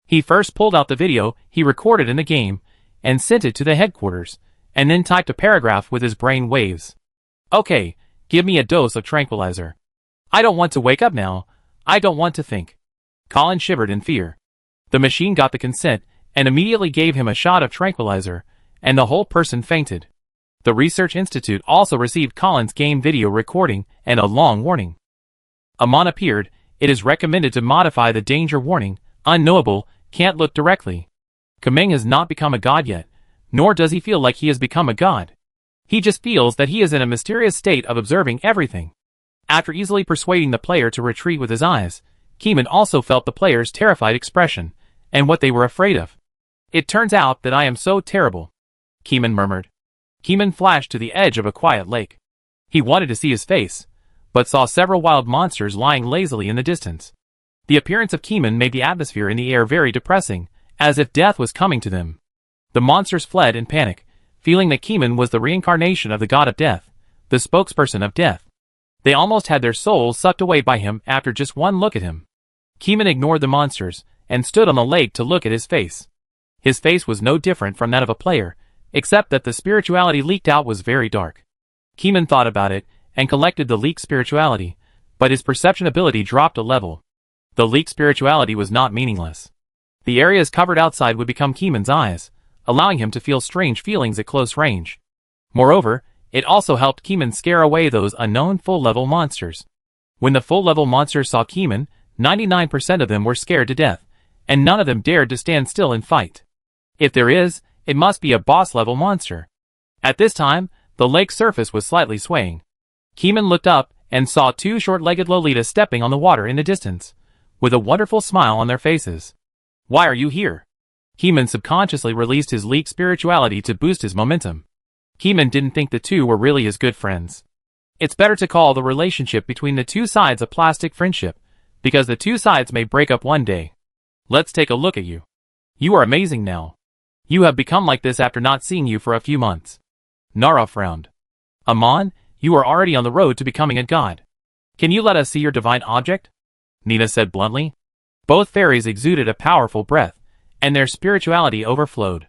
He first pulled out the video he recorded in the game. and sent it to the headquarters, and then typed a paragraph with his brain waves. Okay, give me a dose of tranquilizer. I don't want to wake up now. I don't want to think. Colin shivered in fear. The machine got the consent and immediately gave him a shot of tranquilizer, and the whole person fainted. The Research Institute also received Colin's game video recording and a long warning. Amon appeared. It is recommended to modify the danger warning. Unknowable, can't look directly. Kameng has not become a god yet, nor does he feel like he has become a god. He just feels that he is in a mysterious state of observing everything. After easily persuading the player to retreat with his eyes, Keeman also felt the player's terrified expression, and what they were afraid of. It turns out that I am so terrible, Keeman murmured. Keeman flashed to the edge of a quiet lake. He wanted to see his face, but saw several wild monsters lying lazily in the distance. The appearance of Keeman made the atmosphere in the air very depressing, as if death was coming to them. The monsters fled in panic, feeling that Keeman was the reincarnation of the god of death, the spokesperson of death. They almost had their souls sucked away by him after just one look at him. Keeman ignored the monsters, and stood on the lake to look at his face. His face was no different from that of a player, except that the spirituality leaked out was very dark. Keeman thought about it, and collected the leaked spirituality, but his perception ability dropped a level. The leaked spirituality was not meaningless. The areas covered outside would become Keeman's eyes, allowing him to feel strange feelings at close range. Moreover, it also helped Keeman scare away those unknown full-level monsters. When the full-level monsters saw Keeman, 99% of them were scared to death, and none of them dared to stand still and fight. If there is, it must be a boss-level monster. At this time, the lake's surface was slightly swaying. Keeman looked up and saw two short-legged Lolitas stepping on the water in the distance, with a wonderful smile on their faces. Why are you here? Keeman subconsciously released his leaked spirituality to boost his momentum. Keeman didn't think the two were really his good friends. It's better to call the relationship between the two sides a plastic friendship, because the two sides may break up one day. Let's take a look at you. You are amazing now. You have become like this after not seeing you for a few months. Nara frowned. Amon, you are already on the road to becoming a god. Can you let us see your divine object? Nina said bluntly. Both fairies exuded a powerful breath, and their spirituality overflowed.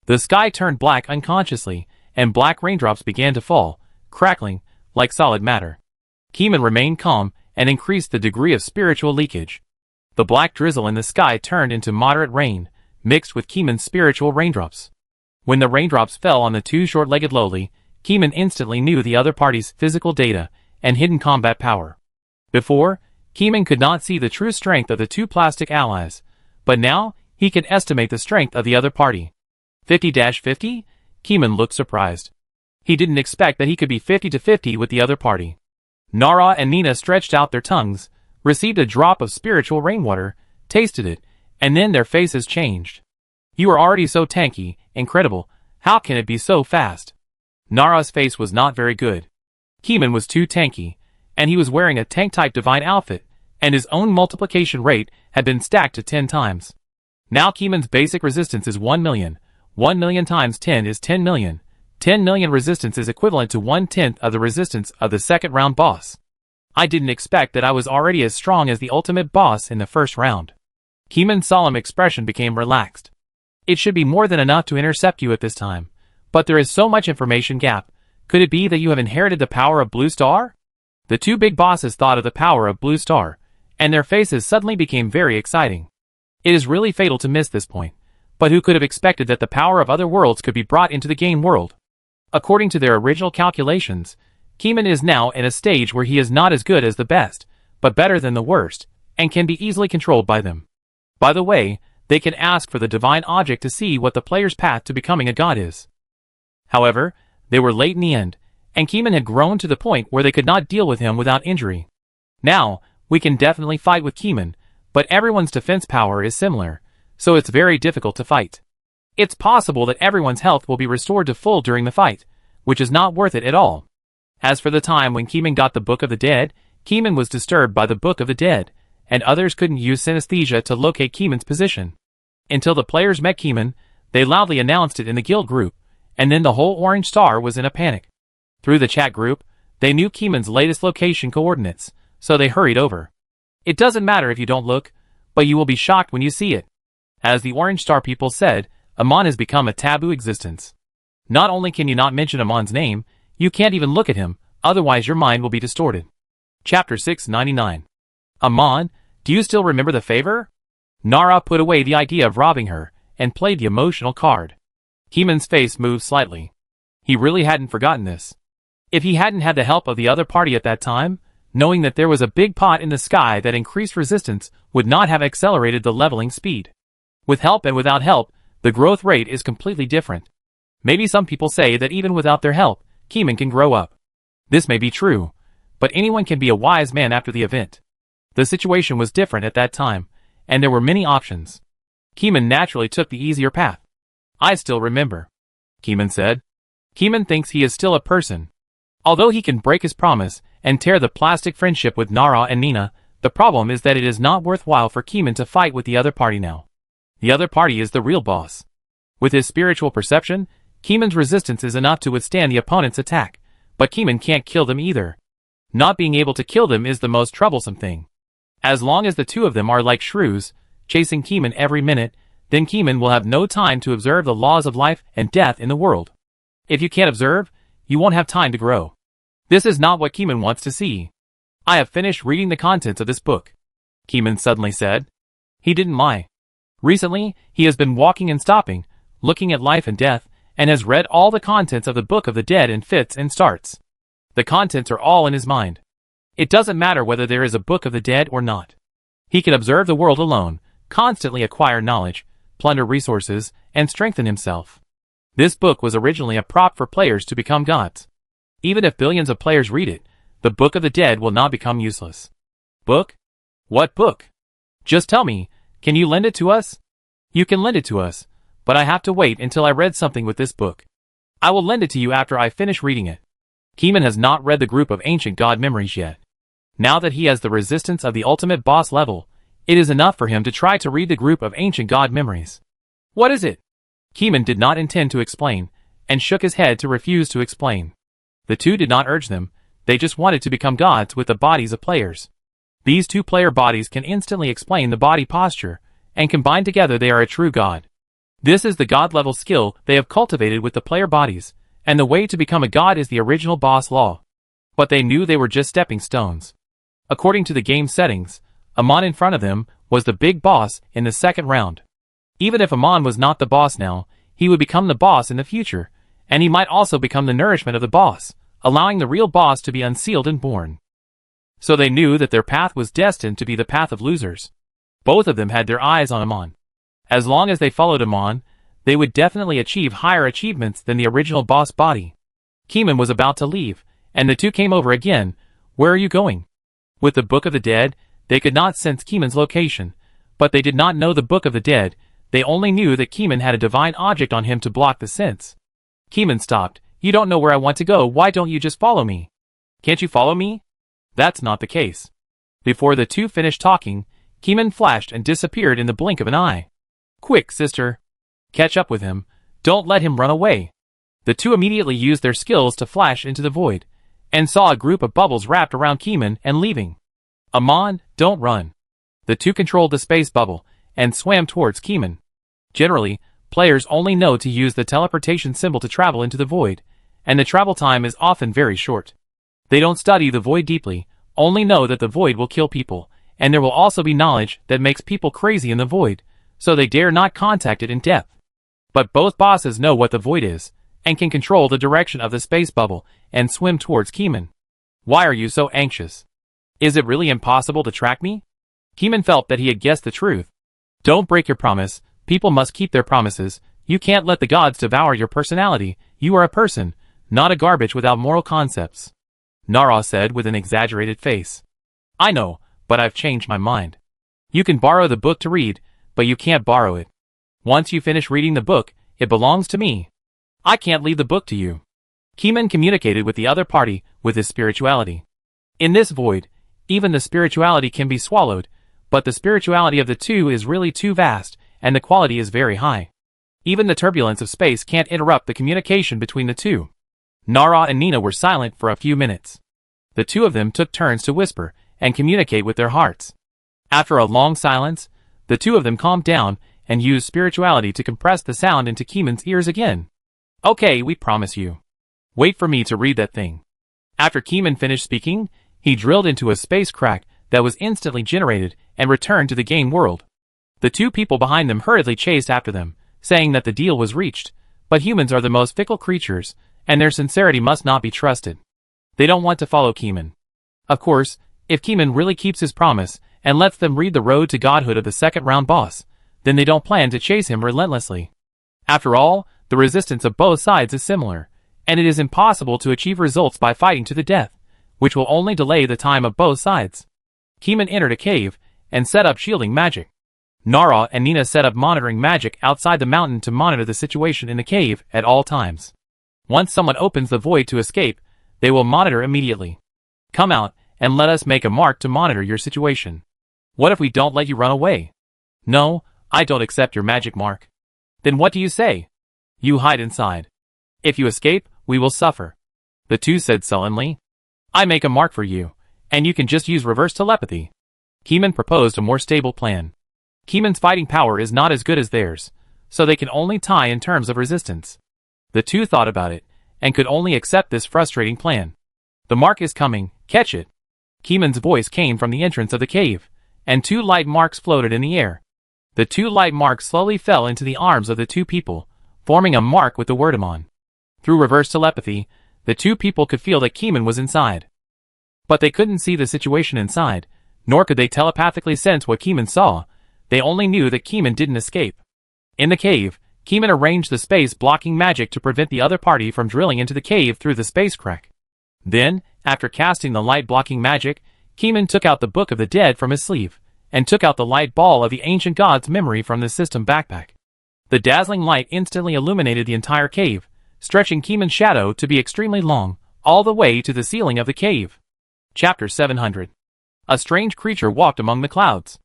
The sky turned black unconsciously, and black raindrops began to fall, crackling, like solid matter. Keeman remained calm and increased the degree of spiritual leakage. The black drizzle in the sky turned into moderate rain, mixed with Keeman's spiritual raindrops. When the raindrops fell on the two short-legged lowly, Keeman instantly knew the other party's physical data and hidden combat power. Before, Keeman could not see the true strength of the two plastic allies, but now he could estimate the strength of the other party. 50-50? Keeman looked surprised. He didn't expect that he could be 50-50 with the other party. Nara and Nina stretched out their tongues, received a drop of spiritual rainwater, tasted it, and then their faces changed. You are already so tanky, incredible, how can it be so fast? Nara's face was not very good. Keeman was too tanky, and he was wearing a tank-type divine outfit, and his own multiplication rate had been stacked to 10 times. Now Keeman's basic resistance is 1 million. 1 million times 10 is 10 million. 10 million resistance is equivalent to 1/10 of the resistance of the second round boss. I didn't expect that I was already as strong as the ultimate boss in the first round. Keeman's solemn expression became relaxed. It should be more than enough to intercept you at this time, but there is so much information gap. Could it be that you have inherited the power of Blue Star? The two big bosses thought of the power of Blue Star, and their faces suddenly became very exciting. It is really fatal to miss this point, but who could have expected that the power of other worlds could be brought into the game world? According to their original calculations, Keeman is now in a stage where he is not as good as the best, but better than the worst, and can be easily controlled by them. By the way, they can ask for the divine object to see what the player's path to becoming a god is. However, they were late in the end, and Keeman had grown to the point where they could not deal with him without injury. Now, we can definitely fight with Keeman, but everyone's defense power is similar, so it's very difficult to fight. It's possible that everyone's health will be restored to full during the fight, which is not worth it at all. As for the time when Keeman got the Book of the Dead, Keeman was disturbed by the Book of the Dead, and others couldn't use synesthesia to locate Keeman's position. Until the players met Keeman, they loudly announced it in the guild group, and then the whole Orange Star was in a panic. Through the chat group, they knew Keeman's latest location coordinates, so they hurried over. It doesn't matter if you don't look, but you will be shocked when you see it. As the Orange Star people said, Amon has become a taboo existence. Not only can you not mention Amon's name, you can't even look at him, otherwise your mind will be distorted. Chapter 699. Amon, do you still remember the favor? Nara put away the idea of robbing her, and played the emotional card. Keeman's face moved slightly. He really hadn't forgotten this. If he hadn't had the help of the other party at that time, knowing that there was a big pot in the sky that increased resistance would not have accelerated the leveling speed. With help and without help, the growth rate is completely different. Maybe some people say that even without their help, Keeman can grow up. This may be true, but anyone can be a wise man after the event. The situation was different at that time, and there were many options. Keeman naturally took the easier path. I still remember, Keeman said. Keeman thinks he is still a person. Although he can break his promise and tear the plastic friendship with Nara and Nina, the problem is that it is not worthwhile for Keeman to fight with the other party now. The other party is the real boss. With his spiritual perception, Keeman's resistance is enough to withstand the opponent's attack, but Keeman can't kill them either. Not being able to kill them is the most troublesome thing. As long as the two of them are like shrews, chasing Keeman every minute, then Keeman will have no time to observe the laws of life and death in the world. If you can't observe, you won't have time to grow. This is not what Keeman wants to see. I have finished reading the contents of this book, Keeman suddenly said. He didn't lie. Recently, he has been walking and stopping, looking at life and death, and has read all the contents of the Book of the Dead in fits and starts. The contents are all in his mind. It doesn't matter whether there is a Book of the Dead or not. He can observe the world alone, constantly acquire knowledge, plunder resources, and strengthen himself. This book was originally a prop for players to become gods. Even if billions of players read it, the Book of the Dead will not become useless. Book? What book? Just tell me, can you lend it to us? You can lend it to us, but I have to wait until I read something with this book. I will lend it to you after I finish reading it. Keeman has not read the group of ancient god memories yet. Now that he has the resistance of the ultimate boss level, it is enough for him to try to read the group of ancient god memories. What is it? Keeman did not intend to explain, and shook his head to refuse to explain. The two did not urge them, they just wanted to become gods with the bodies of players. These two player bodies can instantly explain the body posture, and combined together they are a true god. This is the god-level skill they have cultivated with the player bodies, and the way to become a god is the original boss law. But they knew they were just stepping stones. According to the game settings, Amon in front of them was the big boss in the second round. Even if Amon was not the boss now, he would become the boss in the future, and he might also become the nourishment of the boss, allowing the real boss to be unsealed and born. So they knew that their path was destined to be the path of losers. Both of them had their eyes on Amon. As long as they followed Amon, they would definitely achieve higher achievements than the original boss body. Keeman was about to leave, and the two came over again. Where are you going? With the Book of the Dead, they could not sense Keeman's location, but they did not know the Book of the Dead, they only knew that Keeman had a divine object on him to block the sense. Keeman stopped. You don't know where I want to go, why don't you just follow me? Can't you follow me? That's not the case. Before the two finished talking, Keeman flashed and disappeared in the blink of an eye. Quick, sister. Catch up with him. Don't let him run away. The two immediately used their skills to flash into the void, and saw a group of bubbles wrapped around Keeman and leaving. Amon, don't run. The two controlled the space bubble, and swam towards Keeman. Generally, players only know to use the teleportation symbol to travel into the void, and the travel time is often very short. They don't study the void deeply, only know that the void will kill people, and there will also be knowledge that makes people crazy in the void, so they dare not contact it in depth. But both bosses know what the void is, and can control the direction of the space bubble, and swim towards Keeman. Why are you so anxious? Is it really impossible to track me? Keeman felt that he had guessed the truth. Don't break your promise, people must keep their promises, you can't let the gods devour your personality, you are a person, not a garbage without moral concepts. Nara said with an exaggerated face. I know, but I've changed my mind. You can borrow the book to read, but you can't borrow it. Once you finish reading the book, it belongs to me. I can't leave the book to you. Keeman communicated with the other party with his spirituality. In this void, even the spirituality can be swallowed, but the spirituality of the two is really too vast, and the quality is very high. Even the turbulence of space can't interrupt the communication between the two. Nara and Nina were silent for a few minutes. The two of them took turns to whisper and communicate with their hearts. After a long silence, the two of them calmed down and used spirituality to compress the sound into Keeman's ears again. Okay, we promise you. Wait for me to read that thing. After Keeman finished speaking, he drilled into a space crack that was instantly generated and returned to the game world. The two people behind them hurriedly chased after them, saying that the deal was reached, but humans are the most fickle creatures, and their sincerity must not be trusted. They don't want to follow Keeman. Of course, if Keeman really keeps his promise and lets them read the road to godhood of the second round boss, then they don't plan to chase him relentlessly. After all, the resistance of both sides is similar, and it is impossible to achieve results by fighting to the death, which will only delay the time of both sides. Keeman entered a cave and set up shielding magic. Nara and Nina set up monitoring magic outside the mountain to monitor the situation in the cave at all times. Once someone opens the void to escape, they will monitor immediately. Come out and let us make a mark to monitor your situation. What if we don't let you run away? No, I don't accept your magic mark. Then what do you say? You hide inside. If you escape, we will suffer. The two said sullenly. I make a mark for you, and you can just use reverse telepathy. Keeman proposed a more stable plan. Keeman's fighting power is not as good as theirs, so they can only tie in terms of resistance. The two thought about it, and could only accept this frustrating plan. The mark is coming, catch it. Keeman's voice came from the entrance of the cave, and two light marks floated in the air. The two light marks slowly fell into the arms of the two people, forming a mark with the word "Amon." Through reverse telepathy, the two people could feel that Keeman was inside. But they couldn't see the situation inside, nor could they telepathically sense what Keeman saw. They only knew that Keeman didn't escape. In the cave, Keeman arranged the space-blocking magic to prevent the other party from drilling into the cave through the space crack. Then, after casting the light-blocking magic, Keeman took out the Book of the Dead from his sleeve, and took out the light ball of the ancient god's memory from the system backpack. The dazzling light instantly illuminated the entire cave, stretching Keeman's shadow to be extremely long, all the way to the ceiling of the cave. Chapter 700. A strange creature walked among the clouds.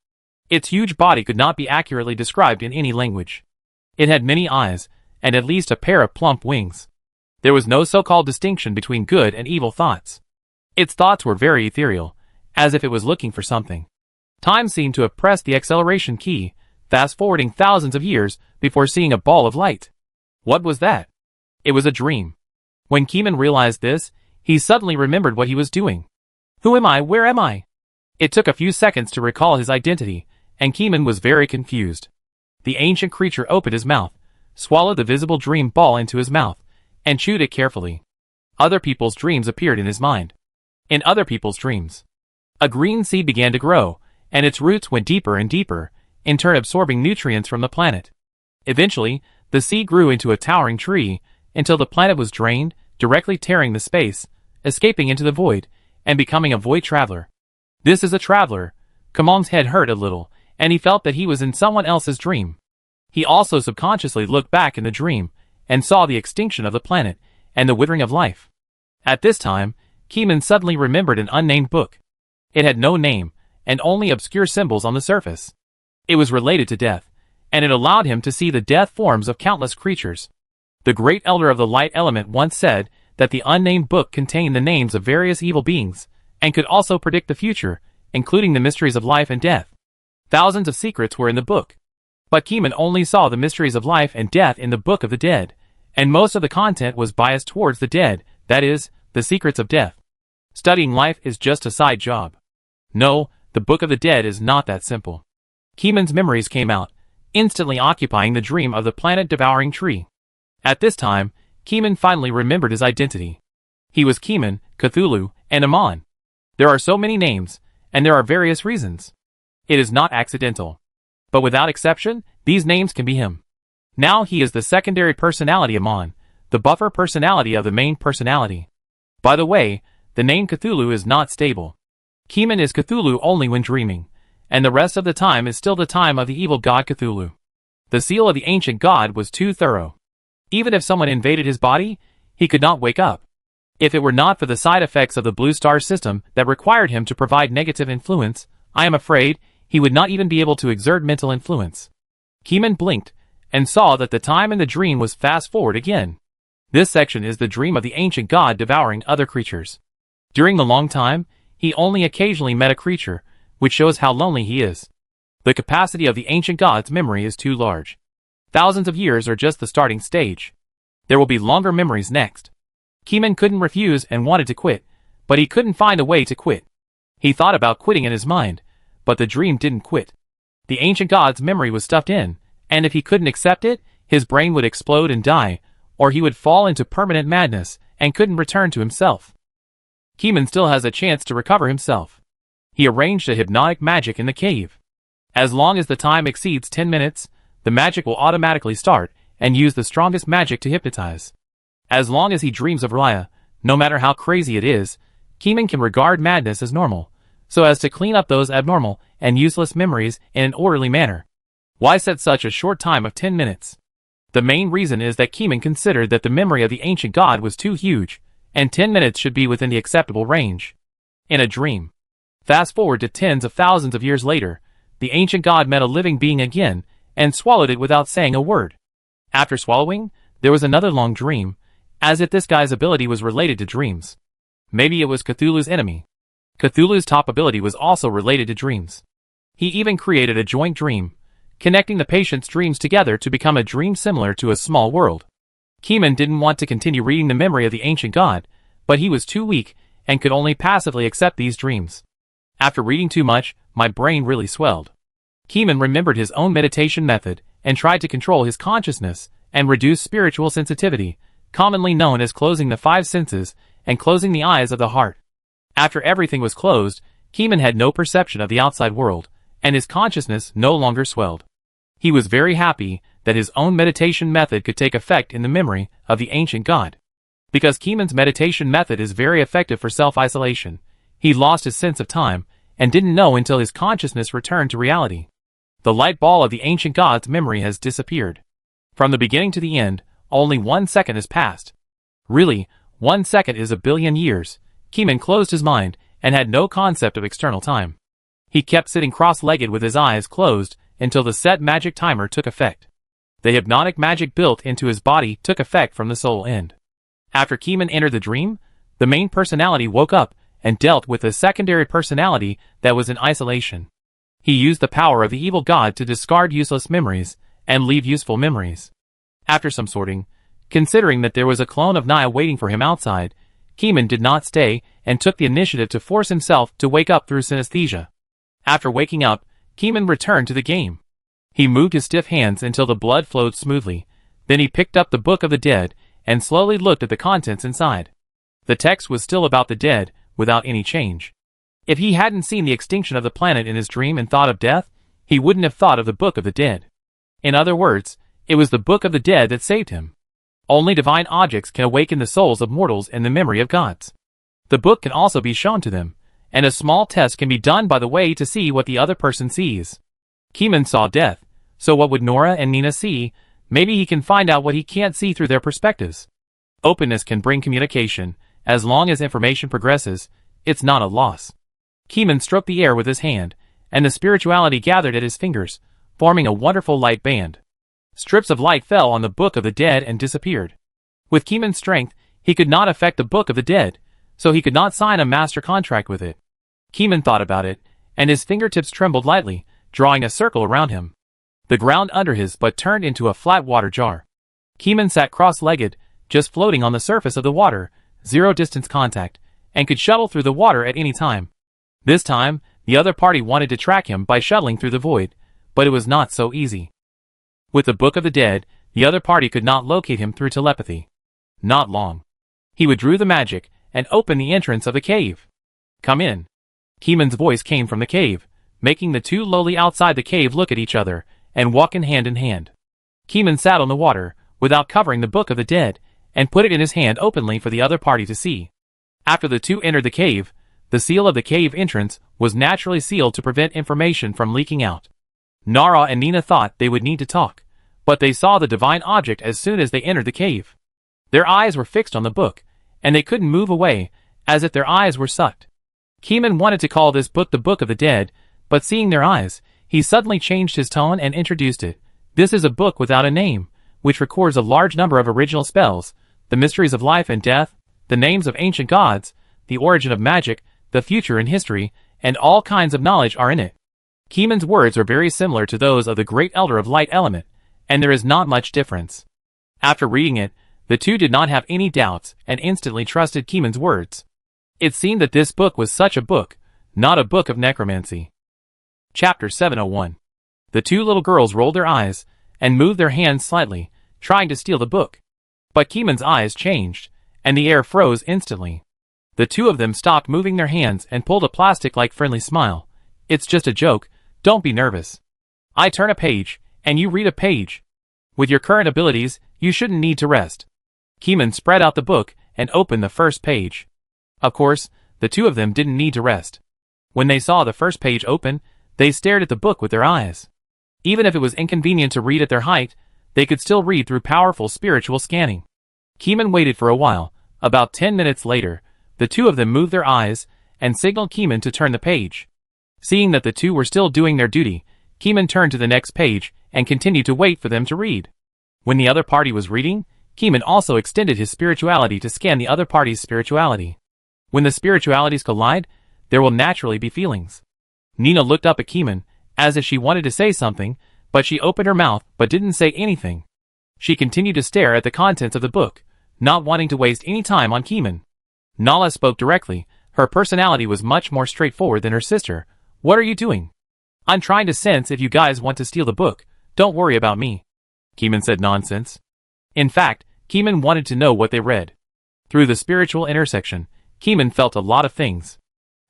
Its huge body could not be accurately described in any language. It had many eyes, and at least a pair of plump wings. There was no so-called distinction between good and evil thoughts. Its thoughts were very ethereal, as if it was looking for something. Time seemed to have pressed the acceleration key, fast-forwarding thousands of years before seeing a ball of light. What was that? It was a dream. When Keeman realized this, he suddenly remembered what he was doing. Who am I? Where am I? It took a few seconds to recall his identity, and Keeman was very confused. The ancient creature opened his mouth, swallowed the visible dream ball into his mouth, and chewed it carefully. Other people's dreams appeared in his mind. In other people's dreams, a green seed began to grow, and its roots went deeper and deeper, in turn absorbing nutrients from the planet. Eventually, the seed grew into a towering tree, until the planet was drained, directly tearing the space, escaping into the void, and becoming a void traveler. This is a traveler. Keeman's head hurt a little, and he felt that he was in someone else's dream. He also subconsciously looked back in the dream, and saw the extinction of the planet, and the withering of life. At this time, Keeman suddenly remembered an unnamed book. It had no name, and only obscure symbols on the surface. It was related to death, and it allowed him to see the death forms of countless creatures. The great elder of the light element once said that the unnamed book contained the names of various evil beings, and could also predict the future, including the mysteries of life and death. Thousands of secrets were in the book. But Keeman only saw the mysteries of life and death in the Book of the Dead, and most of the content was biased towards the dead, that is, the secrets of death. Studying life is just a side job. No, the Book of the Dead is not that simple. Keeman's memories came out, instantly occupying the dream of the planet-devouring tree. At this time, Keeman finally remembered his identity. He was Keeman, Cthulhu, and Amon. There are so many names, and there are various reasons. It is not accidental. But without exception, these names can be him. Now he is the secondary personality Amon, the buffer personality of the main personality. By the way, the name Cthulhu is not stable. Keeman is Cthulhu only when dreaming, and the rest of the time is still the time of the evil god Cthulhu. The seal of the ancient god was too thorough. Even if someone invaded his body, he could not wake up. If it were not for the side effects of the blue star system that required him to provide negative influence, I am afraid he would not even be able to exert mental influence. Keeman blinked, and saw that the time in the dream was fast-forward again. This section is the dream of the ancient god devouring other creatures. During the long time, he only occasionally met a creature, which shows how lonely he is. The capacity of the ancient god's memory is too large. Thousands of years are just the starting stage. There will be longer memories next. Keeman couldn't refuse and wanted to quit, but he couldn't find a way to quit. He thought about quitting in his mind, but the dream didn't quit. The ancient god's memory was stuffed in, and if he couldn't accept it, his brain would explode and die, or he would fall into permanent madness and couldn't return to himself. Keeman still has a chance to recover himself. He arranged a hypnotic magic in the cave. As long as the time exceeds 10 minutes, the magic will automatically start and use the strongest magic to hypnotize. As long as he dreams of Raya, no matter how crazy it is, Keeman can regard madness as normal, so as to clean up those abnormal and useless memories in an orderly manner. Why set such a short time of 10 minutes? The main reason is that Keeman considered that the memory of the ancient god was too huge, and 10 minutes should be within the acceptable range. In a dream. Fast forward to tens of thousands of years later, the ancient god met a living being again, and swallowed it without saying a word. After swallowing, there was another long dream, as if this guy's ability was related to dreams. Maybe it was Cthulhu's enemy. Cthulhu's top ability was also related to dreams. He even created a joint dream, connecting the patient's dreams together to become a dream similar to a small world. Keeman didn't want to continue reading the memory of the ancient god, but he was too weak and could only passively accept these dreams. After reading too much, my brain really swelled. Keeman remembered his own meditation method and tried to control his consciousness and reduce spiritual sensitivity, commonly known as closing the five senses and closing the eyes of the heart. After everything was closed, Keeman had no perception of the outside world, and his consciousness no longer swelled. He was very happy that his own meditation method could take effect in the memory of the ancient god. Because Keeman's meditation method is very effective for self-isolation, he lost his sense of time and didn't know until his consciousness returned to reality. The light ball of the ancient god's memory has disappeared. From the beginning to the end, only 1 second has passed. Really, 1 second is a billion years. Keeman closed his mind and had no concept of external time. He kept sitting cross-legged with his eyes closed until the set magic timer took effect. The hypnotic magic built into his body took effect from the soul end. After Keeman entered the dream, the main personality woke up and dealt with a secondary personality that was in isolation. He used the power of the evil god to discard useless memories and leave useful memories. After some sorting, considering that there was a clone of Naya waiting for him outside, Keeman did not stay and took the initiative to force himself to wake up through synesthesia. After waking up, Keeman returned to the game. He moved his stiff hands until the blood flowed smoothly. Then he picked up the Book of the Dead and slowly looked at the contents inside. The text was still about the dead, without any change. If he hadn't seen the extinction of the planet in his dream and thought of death, he wouldn't have thought of the Book of the Dead. In other words, it was the Book of the Dead that saved him. Only divine objects can awaken the souls of mortals in the memory of gods. The book can also be shown to them, and a small test can be done by the way to see what the other person sees. Keeman saw death, so what would Nora and Nina see? Maybe he can find out what he can't see through their perspectives. Openness can bring communication. As long as information progresses, it's not a loss. Keeman stroked the air with his hand, and the spirituality gathered at his fingers, forming a wonderful light band. Strips of light fell on the Book of the Dead and disappeared. With Keeman's strength, he could not affect the Book of the Dead, so he could not sign a master contract with it. Keeman thought about it, and his fingertips trembled lightly, drawing a circle around him. The ground under his butt turned into a flat water jar. Keeman sat cross-legged, just floating on the surface of the water, zero distance contact, and could shuttle through the water at any time. This time, the other party wanted to track him by shuttling through the void, but it was not so easy. With the Book of the Dead, the other party could not locate him through telepathy. Not long. He withdrew the magic and opened the entrance of the cave. "Come in." Keeman's voice came from the cave, making the two lowly outside the cave look at each other and walk in hand. Keeman sat on the water, without covering the Book of the Dead, and put it in his hand openly for the other party to see. After the two entered the cave, the seal of the cave entrance was naturally sealed to prevent information from leaking out. Nara and Nina thought they would need to talk, but they saw the divine object as soon as they entered the cave. Their eyes were fixed on the book, and they couldn't move away, as if their eyes were sucked. Keeman wanted to call this book the Book of the Dead, but seeing their eyes, he suddenly changed his tone and introduced it. This is a book without a name, which records a large number of original spells, the mysteries of life and death, the names of ancient gods, the origin of magic, the future and history, and all kinds of knowledge are in it. Keeman's words are very similar to those of the Great Elder of Light Element, and there is not much difference. After reading it, the two did not have any doubts and instantly trusted Keeman's words. It seemed that this book was such a book, not a book of necromancy. Chapter 701. The two little girls rolled their eyes and moved their hands slightly, trying to steal the book. But Keeman's eyes changed, and the air froze instantly. The two of them stopped moving their hands and pulled a plastic-like friendly smile. It's just a joke, don't be nervous. I turn a page, and you read a page. With your current abilities, you shouldn't need to rest. Keeman spread out the book and opened the first page. Of course, the two of them didn't need to rest. When they saw the first page open, they stared at the book with their eyes. Even if it was inconvenient to read at their height, they could still read through powerful spiritual scanning. Keeman waited for a while. About 10 minutes later, the two of them moved their eyes and signaled Keeman to turn the page. Seeing that the two were still doing their duty, Keeman turned to the next page and continued to wait for them to read. When the other party was reading, Keeman also extended his spirituality to scan the other party's spirituality. When the spiritualities collide, there will naturally be feelings. Nina looked up at Keeman, as if she wanted to say something, but she opened her mouth but didn't say anything. She continued to stare at the contents of the book, not wanting to waste any time on Keeman. Nala spoke directly. Her personality was much more straightforward than her sister. What are you doing? I'm trying to sense if you guys want to steal the book. Don't worry about me. Keeman said nonsense. In fact, Keeman wanted to know what they read. Through the spiritual intersection, Keeman felt a lot of things.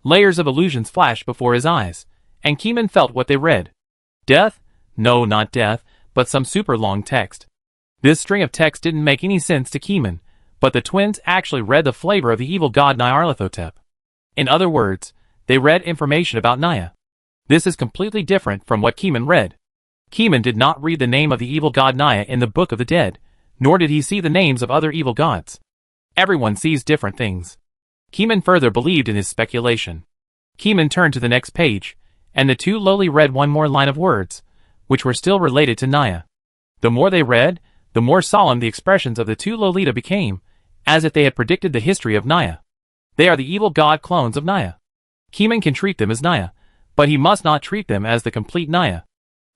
Layers of illusions flashed before his eyes, and Keeman felt what they read. Death? No, not death, but some super long text. This string of text didn't make any sense to Keeman, but the twins actually read the flavor of the evil god Nyarlathotep. In other words, they read information about Naya. This is completely different from what Keeman read. Keeman did not read the name of the evil god Naya in the Book of the Dead, nor did he see the names of other evil gods. Everyone sees different things. Keeman further believed in his speculation. Keeman turned to the next page, and the two lowly read one more line of words, which were still related to Naya. The more they read, the more solemn the expressions of the two Lolita became, as if they had predicted the history of Naya. They are the evil god clones of Naya. Keeman can treat them as Naya, but he must not treat them as the complete Naya.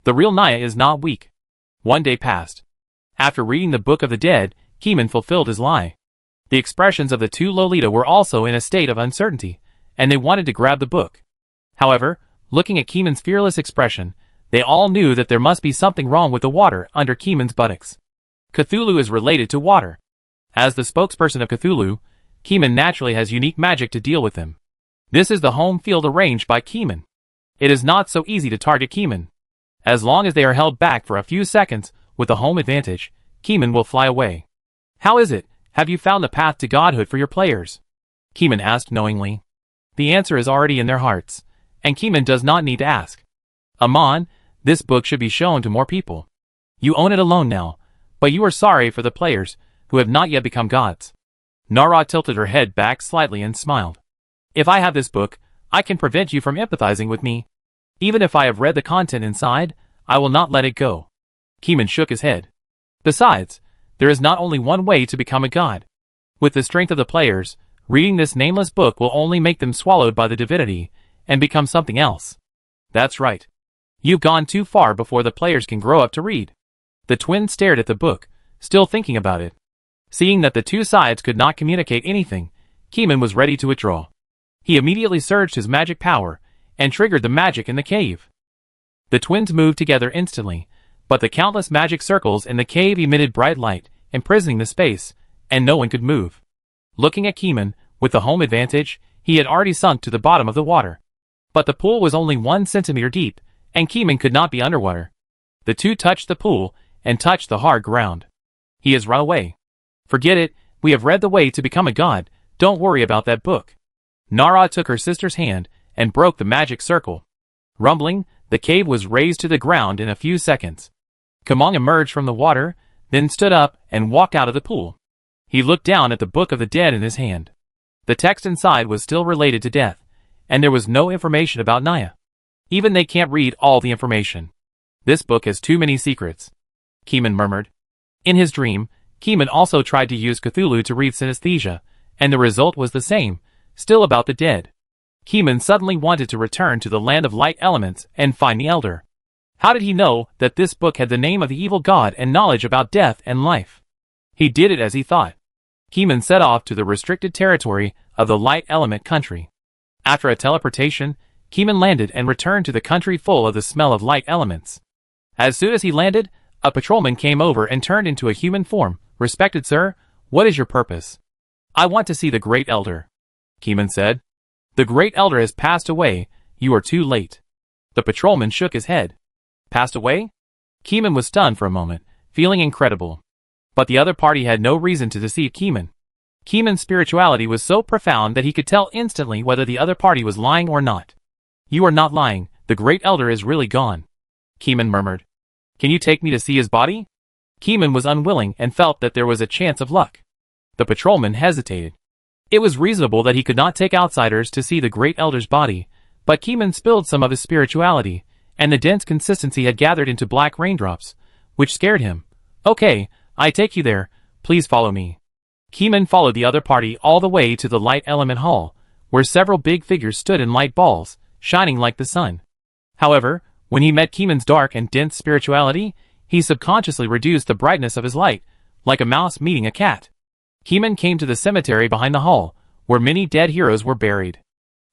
The real Naya is not weak. One day passed. After reading the Book of the Dead, Keeman fulfilled his lie. The expressions of the two Lolita were also in a state of uncertainty, and they wanted to grab the book. However, looking at Keeman's fearless expression, they all knew that there must be something wrong with the water under Keeman's buttocks. Cthulhu is related to water. As the spokesperson of Cthulhu, Keeman naturally has unique magic to deal with him. This is the home field arranged by Keeman. It is not so easy to target Keeman. As long as they are held back for a few seconds with the home advantage, Keeman will fly away. How is it? Have you found the path to godhood for your players? Keeman asked knowingly. The answer is already in their hearts, and Keeman does not need to ask. Amon, this book should be shown to more people. You own it alone now, but you are sorry for the players who have not yet become gods. Nara tilted her head back slightly and smiled. If I have this book, I can prevent you from empathizing with me. Even if I have read the content inside, I will not let it go. Keeman shook his head. Besides, there is not only one way to become a god. With the strength of the players, reading this nameless book will only make them swallowed by the divinity and become something else. That's right. You've gone too far before the players can grow up to read. The twins stared at the book, still thinking about it. Seeing that the two sides could not communicate anything, Keeman was ready to withdraw. He immediately surged his magic power and triggered the magic in the cave. The twins moved together instantly, but the countless magic circles in the cave emitted bright light, imprisoning the space, and no one could move. Looking at Keeman, with the home advantage, he had already sunk to the bottom of the water. But the pool was only 1 centimeter deep, and Keeman could not be underwater. The two touched the pool, and touched the hard ground. He has run away. Forget it, we have read the way to become a god, don't worry about that book. Nara took her sister's hand, and broke the magic circle. Rumbling, the cave was raised to the ground in a few seconds. Kamong emerged from the water, then stood up and walked out of the pool. He looked down at the Book of the Dead in his hand. The text inside was still related to death, and there was no information about Naya. Even they can't read all the information. This book has too many secrets. Keeman murmured. In his dream, Keeman also tried to use Cthulhu to read synesthesia, and the result was the same, still about the dead. Keeman suddenly wanted to return to the land of light elements and find the Elder. How did he know that this book had the name of the evil god and knowledge about death and life? He did it as he thought. Keeman set off to the restricted territory of the light element country. After a teleportation, Keeman landed and returned to the country full of the smell of light elements. As soon as he landed, a patrolman came over and turned into a human form. "Respected sir, what is your purpose?" "I want to see the Great Elder," Keeman said. "The Great Elder has passed away. You are too late." The patrolman shook his head. "Passed away?" Keeman was stunned for a moment, feeling incredible. But the other party had no reason to deceive Keeman. Keeman's spirituality was so profound that he could tell instantly whether the other party was lying or not. "You are not lying. The Great Elder is really gone," Keeman murmured. "Can you take me to see his body?" Keeman was unwilling and felt that there was a chance of luck. The patrolman hesitated. It was reasonable that he could not take outsiders to see the Great Elder's body, but Keeman spilled some of his spirituality, and the dense consistency had gathered into black raindrops, which scared him. "Okay, I take you there. Please follow me." Keeman followed the other party all the way to the light element hall, where several big figures stood in light balls, shining like the sun. However, when he met Keeman's dark and dense spirituality, he subconsciously reduced the brightness of his light, like a mouse meeting a cat. Keeman came to the cemetery behind the hall, where many dead heroes were buried.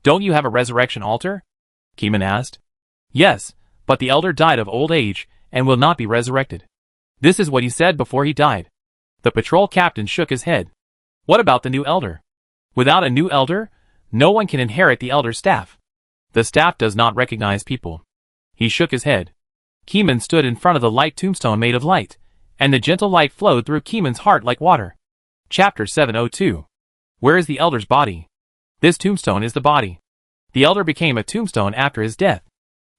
"Don't you have a resurrection altar?" Keeman asked. "Yes, but the Elder died of old age, and will not be resurrected." This is what he said before he died. The patrol captain shook his head. "What about the new Elder?" "Without a new Elder, no one can inherit the Elder's staff. The staff does not recognize people." He shook his head. Keeman stood in front of the light tombstone made of light, and the gentle light flowed through Keeman's heart like water. Chapter 702. Where is the Elder's body? This tombstone is the body. The Elder became a tombstone after his death.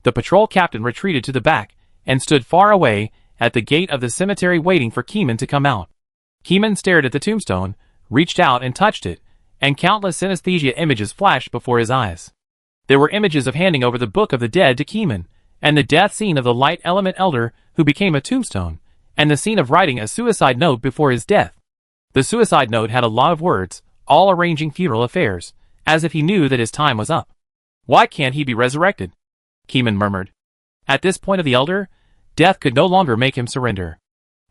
The patrol captain retreated to the back, and stood far away, at the gate of the cemetery waiting for Keeman to come out. Keeman stared at the tombstone, reached out and touched it, and countless synesthesia images flashed before his eyes. There were images of handing over the Book of the Dead to Keeman, and the death scene of the light element Elder who became a tombstone, and the scene of writing a suicide note before his death. The suicide note had a lot of words, all arranging funeral affairs, as if he knew that his time was up. "Why can't he be resurrected?" Keeman murmured. At this point of the Elder, death could no longer make him surrender.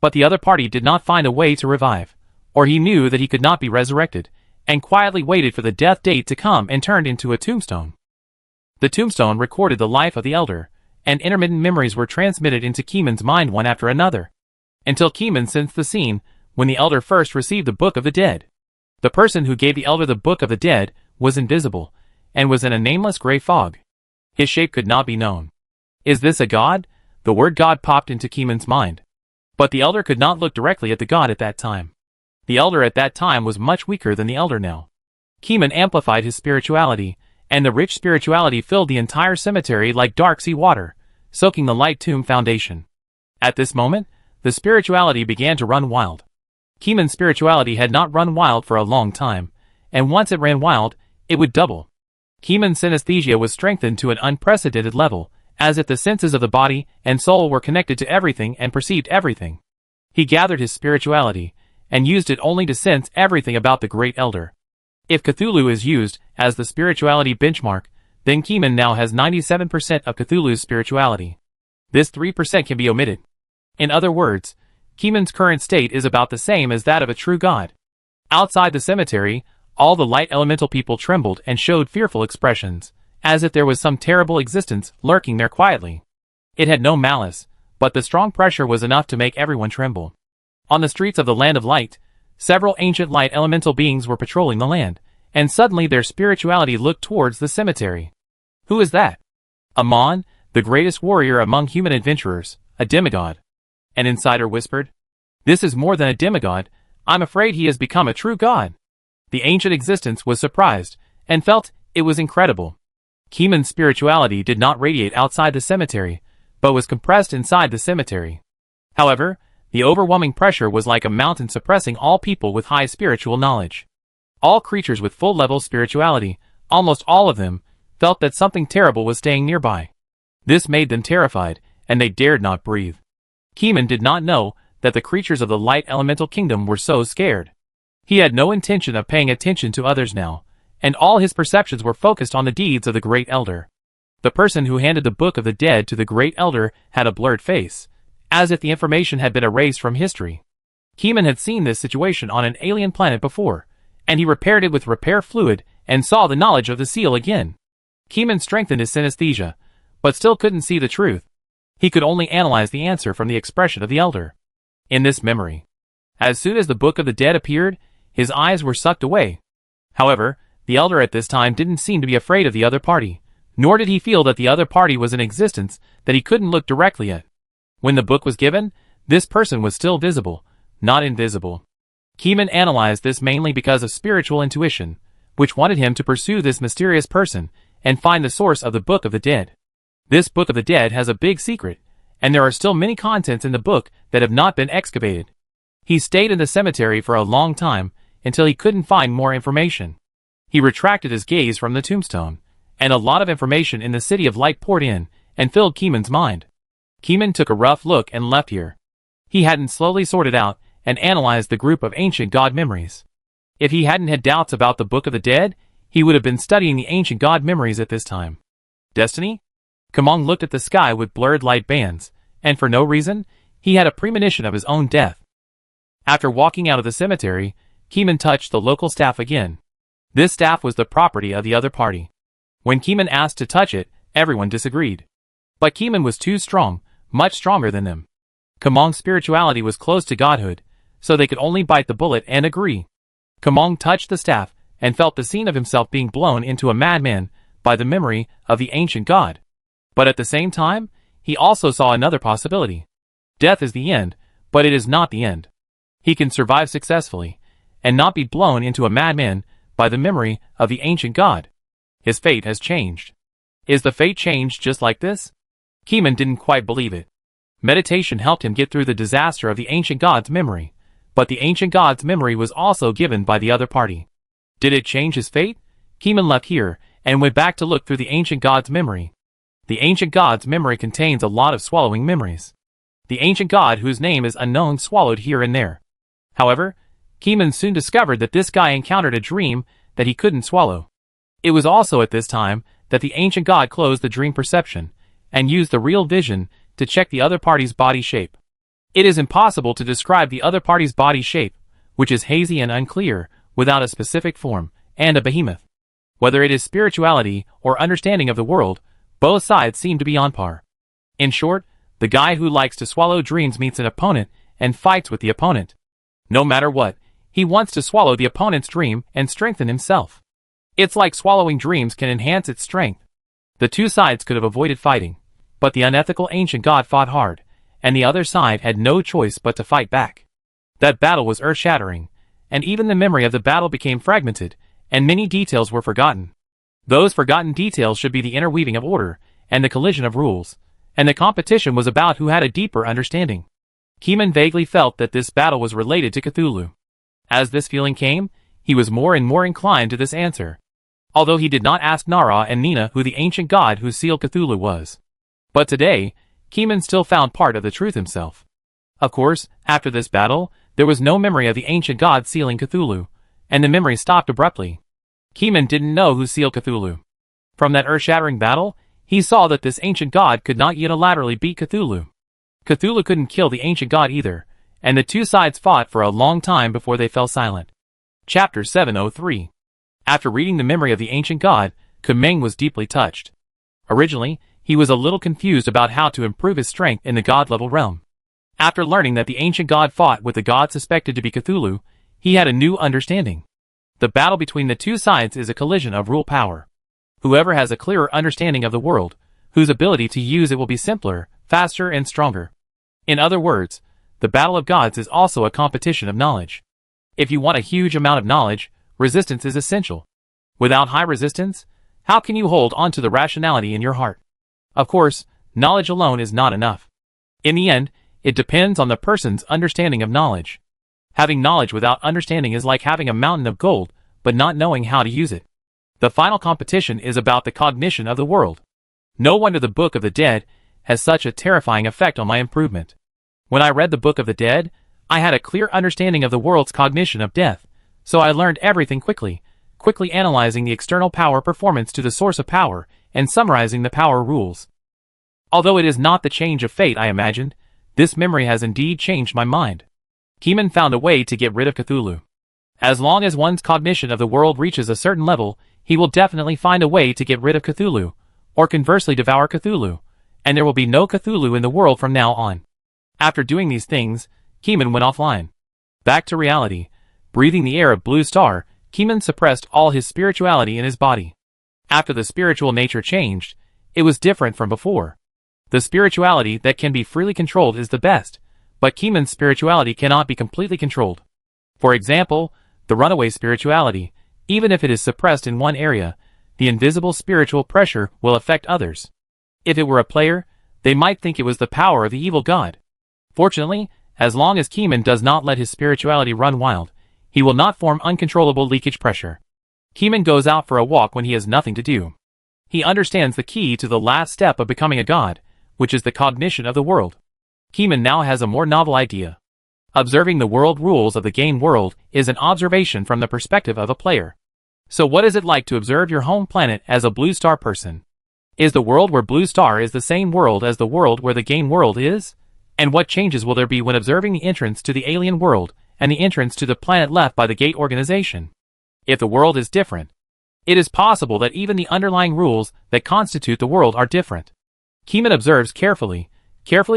But the other party did not find a way to revive, or he knew that he could not be resurrected, and quietly waited for the death date to come and turned into a tombstone. The tombstone recorded the life of the Elder, and intermittent memories were transmitted into Keeman's mind one after another, until Keeman sensed the scene when the Elder first received the Book of the Dead. The person who gave the Elder the Book of the Dead was invisible, and was in a nameless gray fog. His shape could not be known. Is this a god? The word god popped into Keeman's mind. But the Elder could not look directly at the god at that time. The Elder at that time was much weaker than the Elder now. Keeman amplified his spirituality, and the rich spirituality filled the entire cemetery like dark sea water, soaking the light tomb foundation. At this moment, the spirituality began to run wild. Keeman's spirituality had not run wild for a long time, and once it ran wild, it would double. Keeman's synesthesia was strengthened to an unprecedented level, as if the senses of the body and soul were connected to everything and perceived everything. He gathered his spirituality, and used it only to sense everything about the Great Elder. If Cthulhu is used as the spirituality benchmark, then Keeman now has 97% of Cthulhu's spirituality. This 3% can be omitted. In other words, Keeman's current state is about the same as that of a true god. Outside the cemetery, all the light elemental people trembled and showed fearful expressions, as if there was some terrible existence lurking there quietly. It had no malice, but the strong pressure was enough to make everyone tremble. On the streets of the Land of Light, several ancient light elemental beings were patrolling the land, and suddenly their spirituality looked towards the cemetery. Who is that? Amon, the greatest warrior among human adventurers, a demigod. An insider whispered. This is more than a demigod. I'm afraid he has become a true god. The ancient existence was surprised, and felt it was incredible. Keeman's spirituality did not radiate outside the cemetery, but was compressed inside the cemetery. However, the overwhelming pressure was like a mountain suppressing all people with high spiritual knowledge. All creatures with full-level spirituality, almost all of them, felt that something terrible was staying nearby. This made them terrified, and they dared not breathe. Keeman did not know that the creatures of the light elemental kingdom were so scared. He had no intention of paying attention to others now, and all his perceptions were focused on the deeds of the Great Elder. The person who handed the Book of the Dead to the Great Elder had a blurred face, as if the information had been erased from history. Keeman had seen this situation on an alien planet before, and he repaired it with repair fluid and saw the knowledge of the seal again. Keeman strengthened his synesthesia, but still couldn't see the truth. He could only analyze the answer from the expression of the Elder. In this memory, as soon as the Book of the Dead appeared, his eyes were sucked away. However, the Elder at this time didn't seem to be afraid of the other party, nor did he feel that the other party was in existence that he couldn't look directly at. When the book was given, this person was still visible, not invisible. Keeman analyzed this mainly because of spiritual intuition, which wanted him to pursue this mysterious person and find the source of the Book of the Dead. This Book of the Dead has a big secret, and there are still many contents in the book that have not been excavated. He stayed in the cemetery for a long time until he couldn't find more information. He retracted his gaze from the tombstone, and a lot of information in the City of Light poured in and filled Keeman's mind. Keeman took a rough look and left here. He hadn't slowly sorted out and analyzed the group of ancient god memories. If he hadn't had doubts about the Book of the Dead, he would have been studying the ancient god memories at this time. Destiny? Kamong looked at the sky with blurred light bands, and for no reason, he had a premonition of his own death. After walking out of the cemetery, Keeman touched the local staff again. This staff was the property of the other party. When Keeman asked to touch it, everyone disagreed. But Keeman was too strong, much stronger than them. Kamong's spirituality was close to godhood, so they could only bite the bullet and agree. Kamong touched the staff and felt the scene of himself being blown into a madman by the memory of the ancient god. But at the same time, he also saw another possibility. Death is the end, but it is not the end. He can survive successfully, and not be blown into a madman by the memory of the ancient god. His fate has changed. Is the fate changed just like this? Keeman didn't quite believe it. Meditation helped him get through the disaster of the ancient god's memory, but the ancient god's memory was also given by the other party. Did it change his fate? Keeman left here and went back to look through the ancient god's memory. The ancient god's memory contains a lot of swallowing memories. The ancient god whose name is unknown swallowed here and there. However, Keeman soon discovered that this guy encountered a dream that he couldn't swallow. It was also at this time that the ancient god closed the dream perception and used the real vision to check the other party's body shape. It is impossible to describe the other party's body shape, which is hazy and unclear, without a specific form, and a behemoth. Whether it is spirituality or understanding of the world, both sides seem to be on par. In short, the guy who likes to swallow dreams meets an opponent and fights with the opponent. No matter what, he wants to swallow the opponent's dream and strengthen himself. It's like swallowing dreams can enhance its strength. The two sides could have avoided fighting, but the unethical ancient god fought hard, and the other side had no choice but to fight back. That battle was earth-shattering, and even the memory of the battle became fragmented, and many details were forgotten. Those forgotten details should be the interweaving of order, and the collision of rules, and the competition was about who had a deeper understanding. Keeman vaguely felt that this battle was related to Cthulhu. As this feeling came, he was more and more inclined to this answer. Although he did not ask Nara and Nina who the ancient god who sealed Cthulhu was. But today, Keeman still found part of the truth himself. Of course, after this battle, there was no memory of the ancient god sealing Cthulhu, and the memory stopped abruptly. Keeman didn't know who sealed Cthulhu. From that earth-shattering battle, he saw that this ancient god could not unilaterally beat Cthulhu. Cthulhu couldn't kill the ancient god either, and the two sides fought for a long time before they fell silent. Chapter 703. After reading the memory of the ancient god, Kumeng was deeply touched. Originally, he was a little confused about how to improve his strength in the god-level realm. After learning that the ancient god fought with the god suspected to be Cthulhu, he had a new understanding. The battle between the two sides is a collision of rule power. Whoever has a clearer understanding of the world, whose ability to use it will be simpler, faster, and stronger. In other words, the battle of gods is also a competition of knowledge. If you want a huge amount of knowledge, resistance is essential. Without high resistance, how can you hold on to the rationality in your heart? Of course, knowledge alone is not enough. In the end, it depends on the person's understanding of knowledge. Having knowledge without understanding is like having a mountain of gold, but not knowing how to use it. The final competition is about the cognition of the world. No wonder the Book of the Dead has such a terrifying effect on my improvement. When I read the Book of the Dead, I had a clear understanding of the world's cognition of death, so I learned everything quickly, quickly analyzing the external power performance to the source of power, and summarizing the power rules. Although it is not the change of fate I imagined, this memory has indeed changed my mind. Keeman found a way to get rid of Cthulhu. As long as one's cognition of the world reaches a certain level, he will definitely find a way to get rid of Cthulhu, or conversely devour Cthulhu, and there will be no Cthulhu in the world from now on. After doing these things, Keeman went offline. Back to reality. Breathing the air of Blue Star, Keeman suppressed all his spirituality in his body. After the spiritual nature changed, it was different from before. The spirituality that can be freely controlled is the best, but Keeman's spirituality cannot be completely controlled. For example, the runaway spirituality, even if it is suppressed in one area, the invisible spiritual pressure will affect others. If it were a player, they might think it was the power of the evil god. Fortunately, as long as Keeman does not let his spirituality run wild, he will not form uncontrollable leakage pressure. Keeman goes out for a walk when he has nothing to do. He understands the key to the last step of becoming a god, which is the cognition of the world. Keeman now has a more novel idea. Observing the world rules of the game world is an observation from the perspective of a player. So what is it like to observe your home planet as a Blue Star person? Is the world where Blue Star is the same world as the world where the game world is? And what changes will there be when observing the entrance to the alien world and the entrance to the planet left by the gate organization? If the world is different, it is possible that even the underlying rules that constitute the world are different. Keeman observes carefully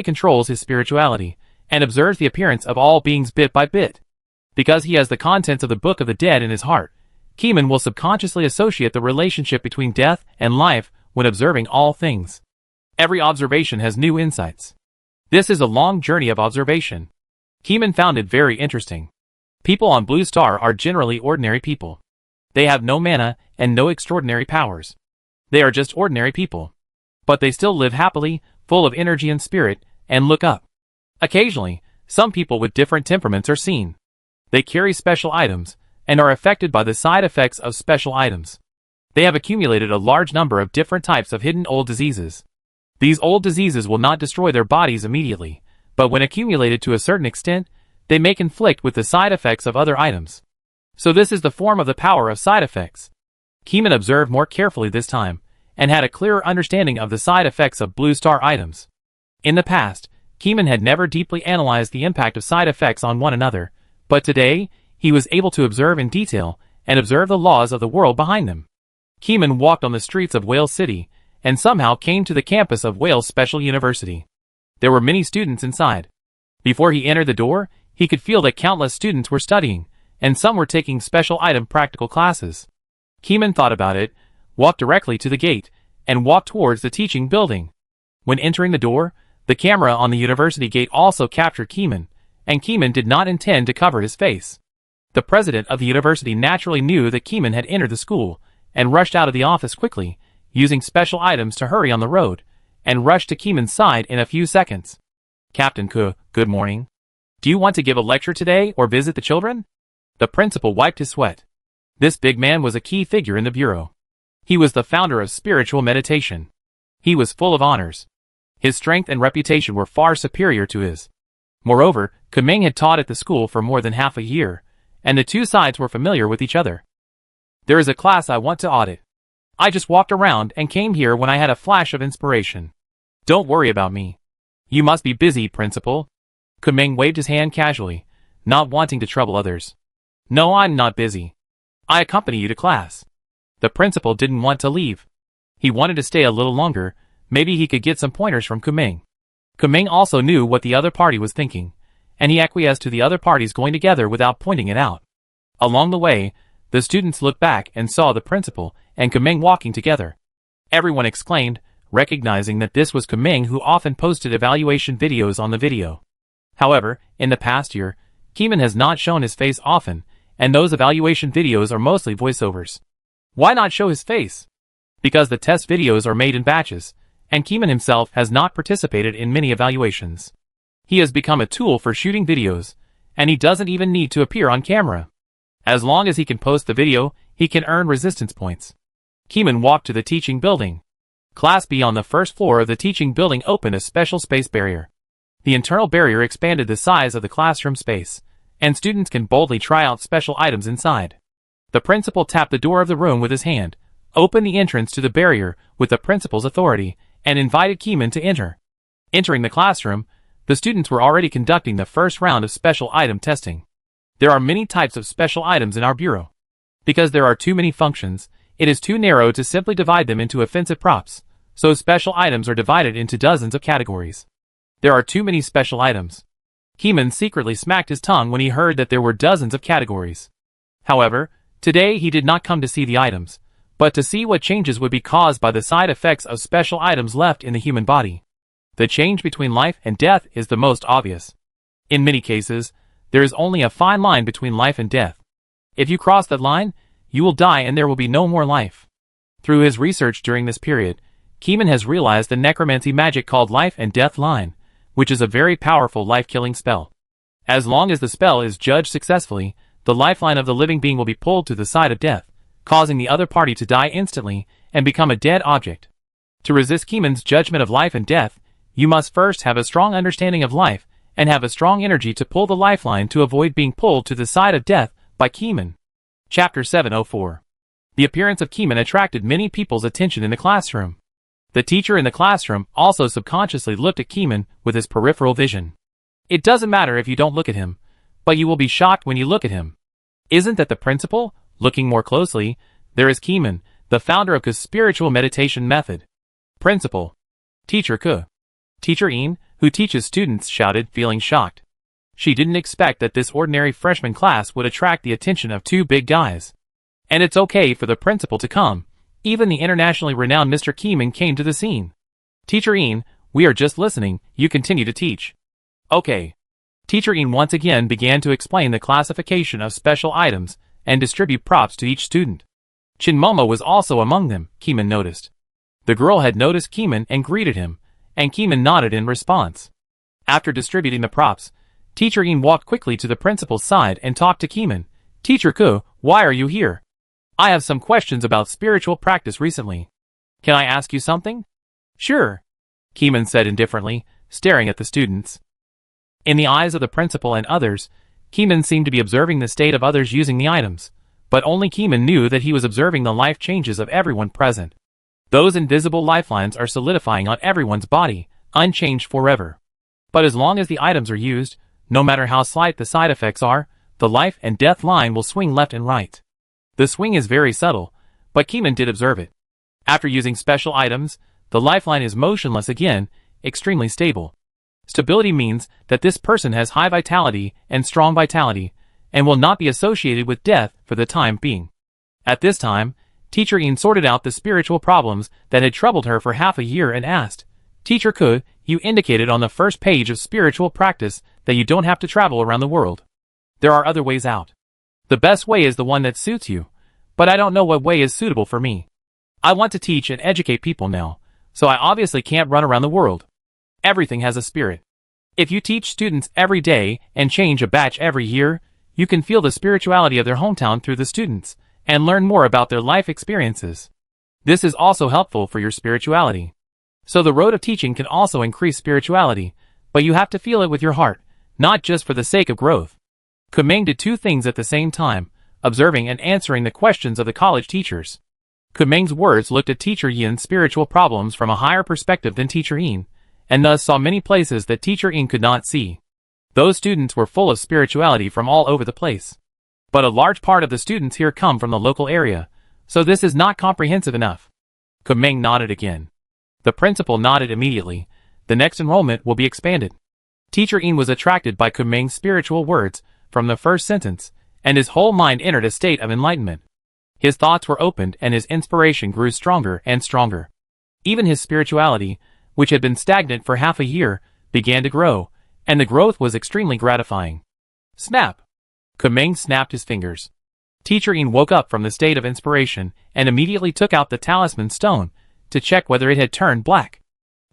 controls his spirituality, and observes the appearance of all beings bit by bit. Because he has the contents of the Book of the Dead in his heart, Keeman will subconsciously associate the relationship between death and life when observing all things. Every observation has new insights. This is a long journey of observation. Keeman found it very interesting. People on Blue Star are generally ordinary people. They have no mana and no extraordinary powers. They are just ordinary people. But they still live happily, full of energy and spirit, and look up. Occasionally, some people with different temperaments are seen. They carry special items, and are affected by the side effects of special items. They have accumulated a large number of different types of hidden old diseases. These old diseases will not destroy their bodies immediately, but when accumulated to a certain extent, they may conflict with the side effects of other items. So this is the form of the power of side effects. Keeman observed more carefully this time, and had a clearer understanding of the side effects of Blue Star items. In the past, Keeman had never deeply analyzed the impact of side effects on one another, but today, he was able to observe in detail, and observe the laws of the world behind them. Keeman walked on the streets of Wales City, and somehow came to the campus of Wales Special University. There were many students inside. Before he entered the door, he could feel that countless students were studying, and some were taking special item practical classes. Keeman thought about it, walked directly to the gate, and walked towards the teaching building. When entering the door, the camera on the university gate also captured Keeman, and Keeman did not intend to cover his face. The president of the university naturally knew that Keeman had entered the school, and rushed out of the office quickly, using special items to hurry on the road, and rushed to Keeman's side in a few seconds. Captain Ku, good morning. Do you want to give a lecture today or visit the children? The principal wiped his sweat. This big man was a key figure in the bureau. He was the founder of spiritual meditation. He was full of honors. His strength and reputation were far superior to his. Moreover, Kuming had taught at the school for more than half a year, and the two sides were familiar with each other. There is a class I want to audit. I just walked around and came here when I had a flash of inspiration. Don't worry about me. You must be busy, Principal. Kuming waved his hand casually, not wanting to trouble others. No, I'm not busy. I accompany you to class. The principal didn't want to leave. He wanted to stay a little longer. Maybe he could get some pointers from Kuming. Kuming also knew what the other party was thinking, and he acquiesced to the other parties going together without pointing it out. Along the way, the students looked back and saw the principal and Kuming walking together. Everyone exclaimed, recognizing that this was Kuming, who often posted evaluation videos on the video. However, in the past year, Keeman has not shown his face often, and those evaluation videos are mostly voiceovers. Why not show his face? Because the test videos are made in batches, and Keeman himself has not participated in many evaluations. He has become a tool for shooting videos, and he doesn't even need to appear on camera. As long as he can post the video, he can earn resistance points. Keeman walked to the teaching building. Class B on the first floor of the teaching building opened a special space barrier. The internal barrier expanded the size of the classroom space, and students can boldly try out special items inside. The principal tapped the door of the room with his hand, opened the entrance to the barrier with the principal's authority, and invited Keeman to enter. Entering the classroom, the students were already conducting the first round of special item testing. There are many types of special items in our bureau. Because there are too many functions, it is too narrow to simply divide them into offensive props, so special items are divided into dozens of categories. There are too many special items. Keeman secretly smacked his tongue when he heard that there were dozens of categories. However, today he did not come to see the items, but to see what changes would be caused by the side effects of special items left in the human body. The change between life and death is the most obvious. In many cases, there is only a fine line between life and death. If you cross that line, you will die and there will be no more life. Through his research during this period, Keeman has realized the necromancy magic called Life and Death Line, which is a very powerful life-killing spell. As long as the spell is judged successfully, the lifeline of the living being will be pulled to the side of death, causing the other party to die instantly and become a dead object. To resist Keeman's judgment of life and death, you must first have a strong understanding of life and have a strong energy to pull the lifeline to avoid being pulled to the side of death by Keeman. Chapter 704. The appearance of Keeman attracted many people's attention in the classroom. The teacher in the classroom also subconsciously looked at Keeman with his peripheral vision. It doesn't matter if you don't look at him, but you will be shocked when you look at him. Isn't that the principal? Looking more closely, there is Keeman, the founder of Ku's spiritual meditation method. Principal. Teacher Ku. Teacher Ian, who teaches students, shouted, feeling shocked. She didn't expect that this ordinary freshman class would attract the attention of two big guys. And it's okay for the principal to come. Even the internationally renowned Mr. Keeman came to the scene. Teacher Ian, we are just listening, you continue to teach. Okay. Teacher Ian once again began to explain the classification of special items and distribute props to each student. Chin Momo was also among them, Keeman noticed. The girl had noticed Keeman and greeted him, and Keeman nodded in response. After distributing the props, Teacher Ian walked quickly to the principal's side and talked to Keeman. Teacher Ku, why are you here? I have some questions about spiritual practice recently. Can I ask you something? Sure, Keeman said indifferently, staring at the students. In the eyes of the principal and others, Keeman seemed to be observing the state of others using the items, but only Keeman knew that he was observing the life changes of everyone present. Those invisible lifelines are solidifying on everyone's body, unchanged forever. But as long as the items are used, no matter how slight the side effects are, the life and death line will swing left and right. The swing is very subtle, but Keeman did observe it. After using special items, the lifeline is motionless again, extremely stable. Stability means that this person has high vitality and strong vitality, and will not be associated with death for the time being. At this time, Teacher Ian sorted out the spiritual problems that had troubled her for half a year and asked, Teacher Ku, you indicated on the first page of spiritual practice that you don't have to travel around the world. There are other ways out. The best way is the one that suits you, but I don't know what way is suitable for me. I want to teach and educate people now, so I obviously can't run around the world. Everything has a spirit. If you teach students every day and change a batch every year, you can feel the spirituality of their hometown through the students, and learn more about their life experiences. This is also helpful for your spirituality. So the road of teaching can also increase spirituality, but you have to feel it with your heart, not just for the sake of growth. Kumeng did two things at the same time, observing and answering the questions of the college teachers. Kumeng's words looked at Teacher Ian's spiritual problems from a higher perspective than Teacher Ian, and thus saw many places that Teacher Ian could not see. Those students were full of spirituality from all over the place. But a large part of the students here come from the local area, so this is not comprehensive enough. Kumeng nodded again. The principal nodded immediately. The next enrollment will be expanded. Teacher Ian was attracted by Kumeng's spiritual words from the first sentence, and his whole mind entered a state of enlightenment. His thoughts were opened and his inspiration grew stronger and stronger. Even his spirituality, which had been stagnant for half a year, began to grow, and the growth was extremely gratifying. Snap! Kumeng snapped his fingers. Teacher Ian woke up from the state of inspiration and immediately took out the talisman stone to check whether it had turned black.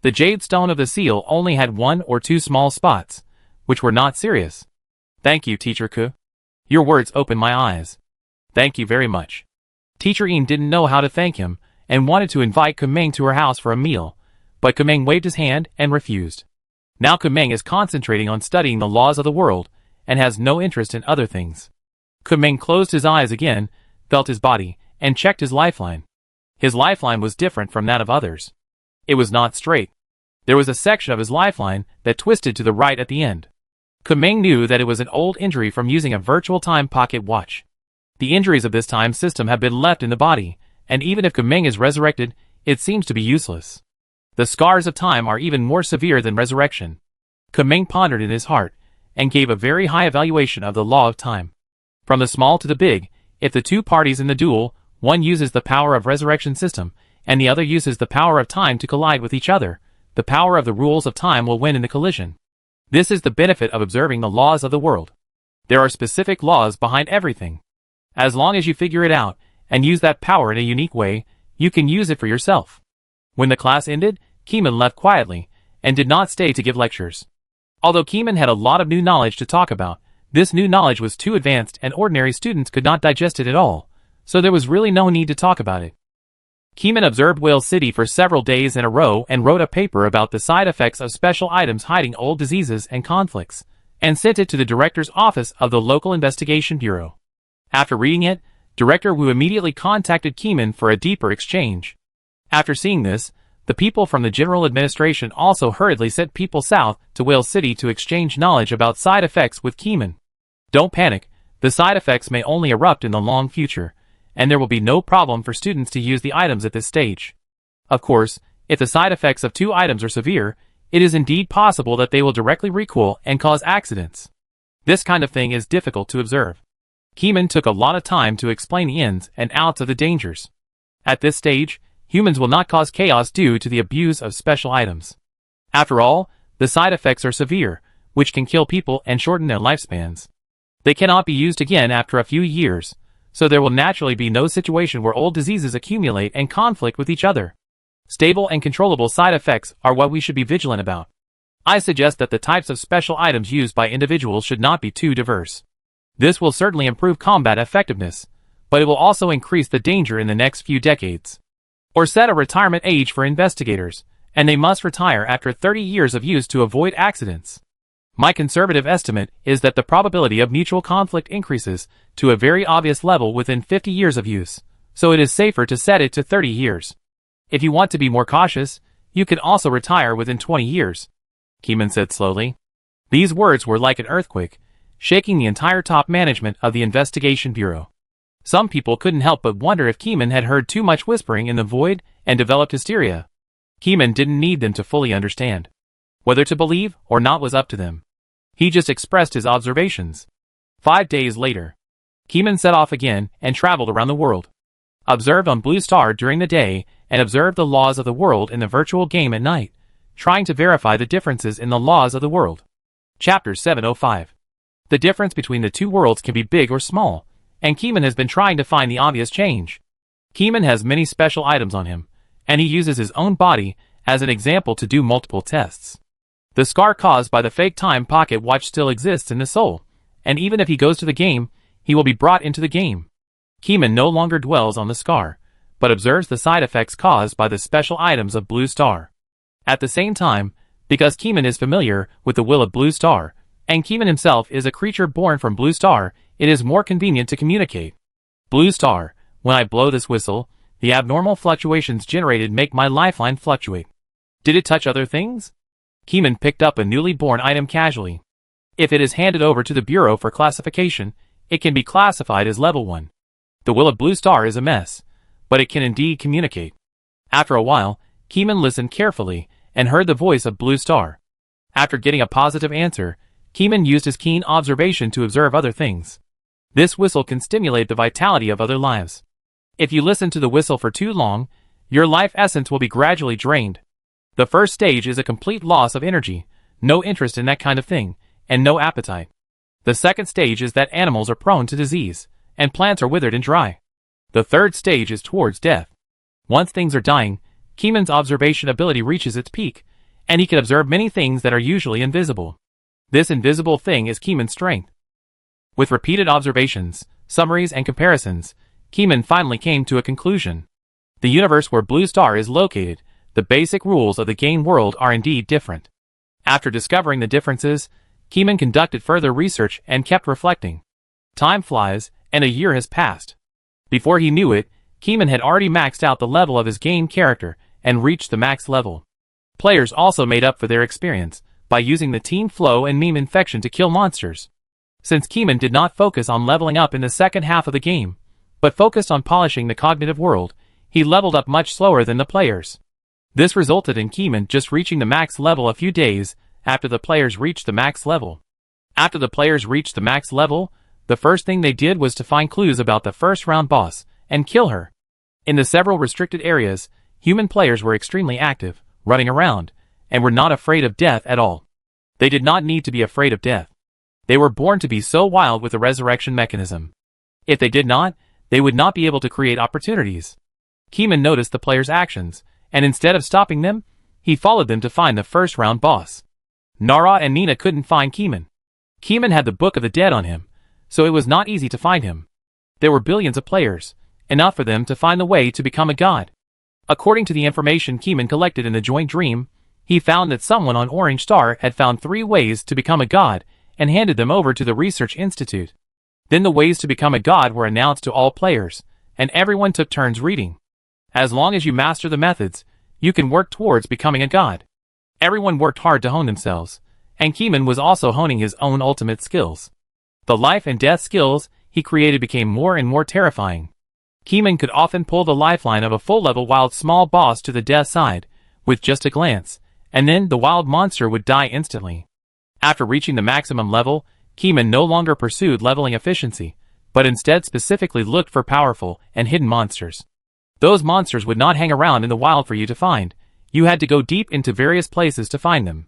The jade stone of the seal only had 1 or 2 small spots, which were not serious. Thank you, Teacher Ku. Your words opened my eyes. Thank you very much. Teacher Ian didn't know how to thank him and wanted to invite Kumeng to her house for a meal, but Kumeng waved his hand and refused. Now Kumeng is concentrating on studying the laws of the world and has no interest in other things. Kumeng closed his eyes again, felt his body, and checked his lifeline. His lifeline was different from that of others. It was not straight. There was a section of his lifeline that twisted to the right at the end. Kumeng knew that it was an old injury from using a virtual time pocket watch. The injuries of this time system have been left in the body, and even if Kumeng is resurrected, it seems to be useless. The scars of time are even more severe than resurrection. Kumeng pondered in his heart, and gave a very high evaluation of the law of time. From the small to the big, if the two parties in the duel, one uses the power of resurrection system, and the other uses the power of time to collide with each other, the power of the rules of time will win in the collision. This is the benefit of observing the laws of the world. There are specific laws behind everything. As long as you figure it out, and use that power in a unique way, you can use it for yourself. When the class ended, Keeman left quietly, and did not stay to give lectures. Although Keeman had a lot of new knowledge to talk about, this new knowledge was too advanced and ordinary students could not digest it at all, so there was really no need to talk about it. Keeman observed Whale City for several days in a row and wrote a paper about the side effects of special items hiding old diseases and conflicts, and sent it to the director's office of the local investigation bureau. After reading it, Director Wu immediately contacted Keeman for a deeper exchange. After seeing this, the people from the general administration also hurriedly sent people south to Whale City to exchange knowledge about side effects with Keeman. Don't panic, the side effects may only erupt in the long future, and there will be no problem for students to use the items at this stage. Of course, if the side effects of two items are severe, it is indeed possible that they will directly recoil and cause accidents. This kind of thing is difficult to observe. Keeman took a lot of time to explain the ins and outs of the dangers. At this stage, humans will not cause chaos due to the abuse of special items. After all, the side effects are severe, which can kill people and shorten their lifespans. They cannot be used again after a few years, so there will naturally be no situation where old diseases accumulate and conflict with each other. Stable and controllable side effects are what we should be vigilant about. I suggest that the types of special items used by individuals should not be too diverse. This will certainly improve combat effectiveness, but it will also increase the danger in the next few decades. Or set a retirement age for investigators, and they must retire after 30 years of use to avoid accidents. My conservative estimate is that the probability of mutual conflict increases to a very obvious level within 50 years of use, so it is safer to set it to 30 years. If you want to be more cautious, you can also retire within 20 years, Keeman said slowly. These words were like an earthquake, shaking the entire top management of the investigation bureau. Some people couldn't help but wonder if Keeman had heard too much whispering in the void and developed hysteria. Keeman didn't need them to fully understand. Whether to believe or not was up to them. He just expressed his observations. 5 days later, Keeman set off again and traveled around the world. Observed on Blue Star during the day and observed the laws of the world in the virtual game at night, trying to verify the differences in the laws of the world. Chapter 705. The difference between the two worlds can be big or small, and Keeman has been trying to find the obvious change. Keeman has many special items on him, and he uses his own body as an example to do multiple tests. The scar caused by the fake time pocket watch still exists in the soul, and even if he goes to the game, he will be brought into the game. Keeman no longer dwells on the scar, but observes the side effects caused by the special items of Blue Star. At the same time, because Keeman is familiar with the will of Blue Star, and Keeman himself is a creature born from Blue Star, it is more convenient to communicate. Blue Star, when I blow this whistle, the abnormal fluctuations generated make my lifeline fluctuate. Did it touch other things? Keeman picked up a newly born item casually. If it is handed over to the Bureau for classification, it can be classified as level 1. The will of Blue Star is a mess, but it can indeed communicate. After a while, Keeman listened carefully and heard the voice of Blue Star. After getting a positive answer, Keeman used his keen observation to observe other things. This whistle can stimulate the vitality of other lives. If you listen to the whistle for too long, your life essence will be gradually drained. The first stage is a complete loss of energy, no interest in that kind of thing, and no appetite. The second stage is that animals are prone to disease, and plants are withered and dry. The third stage is towards death. Once things are dying, Keeman's observation ability reaches its peak, and he can observe many things that are usually invisible. This invisible thing is Keeman's strength. With repeated observations, summaries and comparisons, Keeman finally came to a conclusion. The universe where Blue Star is located, the basic rules of the game world are indeed different. After discovering the differences, Keeman conducted further research and kept reflecting. Time flies, and a year has passed. Before he knew it, Keeman had already maxed out the level of his game character and reached the max level. Players also made up for their experience by using the team flow and meme infection to kill monsters. Since Keeman did not focus on leveling up in the second half of the game, but focused on polishing the cognitive world, he leveled up much slower than the players. This resulted in Keeman just reaching the max level a few days after the players reached the max level. After the players reached the max level, the first thing they did was to find clues about the first round boss and kill her. In the several restricted areas, human players were extremely active, running around, and were not afraid of death at all. They did not need to be afraid of death. They were born to be so wild with the resurrection mechanism. If they did not, they would not be able to create opportunities. Keeman noticed the players' actions, and instead of stopping them, he followed them to find the first round boss. Nara and Nina couldn't find Keeman. Keeman had the Book of the Dead on him, so it was not easy to find him. There were billions of players, enough for them to find the way to become a god. According to the information Keeman collected in the joint dream, he found that someone on Orange Star had found 3 ways to become a god and handed them over to the Research Institute. Then the ways to become a god were announced to all players, and everyone took turns reading. As long as you master the methods, you can work towards becoming a god. Everyone worked hard to hone themselves, and Keeman was also honing his own ultimate skills. The life and death skills he created became more and more terrifying. Keeman could often pull the lifeline of a full-level wild small boss to the death side, with just a glance, and then the wild monster would die instantly. After reaching the maximum level, Keeman no longer pursued leveling efficiency, but instead specifically looked for powerful and hidden monsters. Those monsters would not hang around in the wild for you to find. You had to go deep into various places to find them.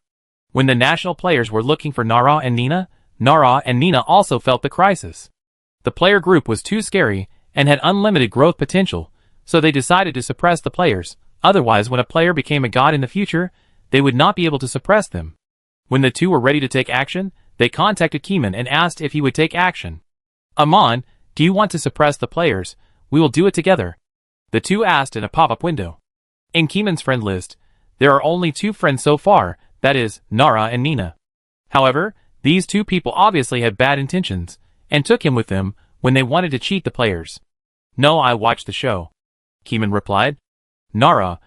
When the national players were looking for Nara and Nina also felt the crisis. The player group was too scary and had unlimited growth potential, so they decided to suppress the players. Otherwise, when a player became a god in the future, they would not be able to suppress them. When the two were ready to take action, they contacted Keeman and asked if he would take action. Amon, do you want to suppress the players? We will do it together. The two asked in a pop-up window. In Keeman's friend list, there are only 2 friends so far, that is, Nara and Nina. However, these 2 people obviously had bad intentions, and took him with them when they wanted to cheat the players. No, I watched the show. Keeman replied. Nara, ?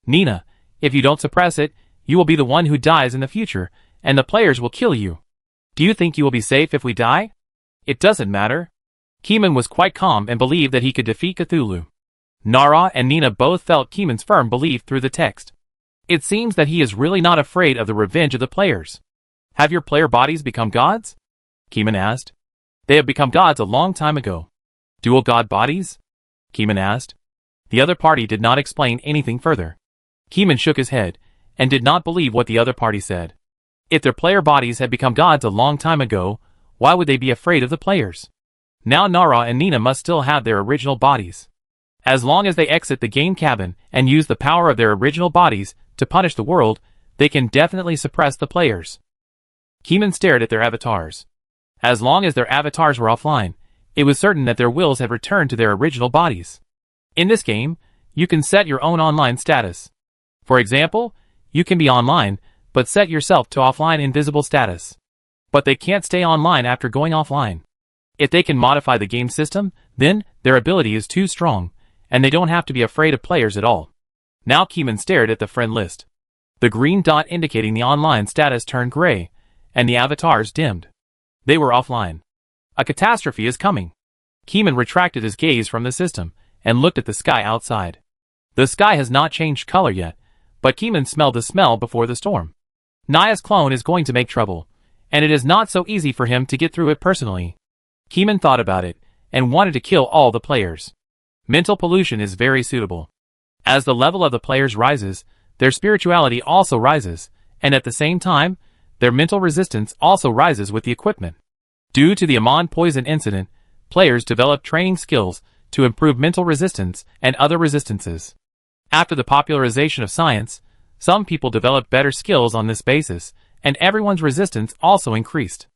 Nina, if you don't suppress it, you will be the one who dies in the future, and the players will kill you. Do you think you will be safe if we die? It doesn't matter. Keeman was quite calm and believed that he could defeat Cthulhu. Nara and Nina both felt Keeman's firm belief through the text. It seems that he is really not afraid of the revenge of the players. Have your player bodies become gods? Keeman asked. They have become gods a long time ago. Dual god bodies? Keeman asked. The other party did not explain anything further. Keeman shook his head, and did not believe what the other party said. If their player bodies had become gods a long time ago, why would they be afraid of the players? Now Nara and Nina must still have their original bodies. As long as they exit the game cabin and use the power of their original bodies to punish the world, they can definitely suppress the players. Keeman stared at their avatars. As long as their avatars were offline, it was certain that their wills had returned to their original bodies. In this game, you can set your own online status. For example, you can be online, but set yourself to offline invisible status. But they can't stay online after going offline. If they can modify the game system, then their ability is too strong, and they don't have to be afraid of players at all. Now Keeman stared at the friend list. The green dot indicating the online status turned gray, and the avatars dimmed. They were offline. A catastrophe is coming. Keeman retracted his gaze from the system, and looked at the sky outside. The sky has not changed color yet, but Keeman smelled the smell before the storm. Naya's clone is going to make trouble, and it is not so easy for him to get through it personally. Keeman thought about it, and wanted to kill all the players. Mental pollution is very suitable. As the level of the players rises, their spirituality also rises, and at the same time, their mental resistance also rises with the equipment. Due to the Amon poison incident, players developed training skills to improve mental resistance and other resistances. After the popularization of science, some people developed better skills on this basis, and everyone's resistance also increased.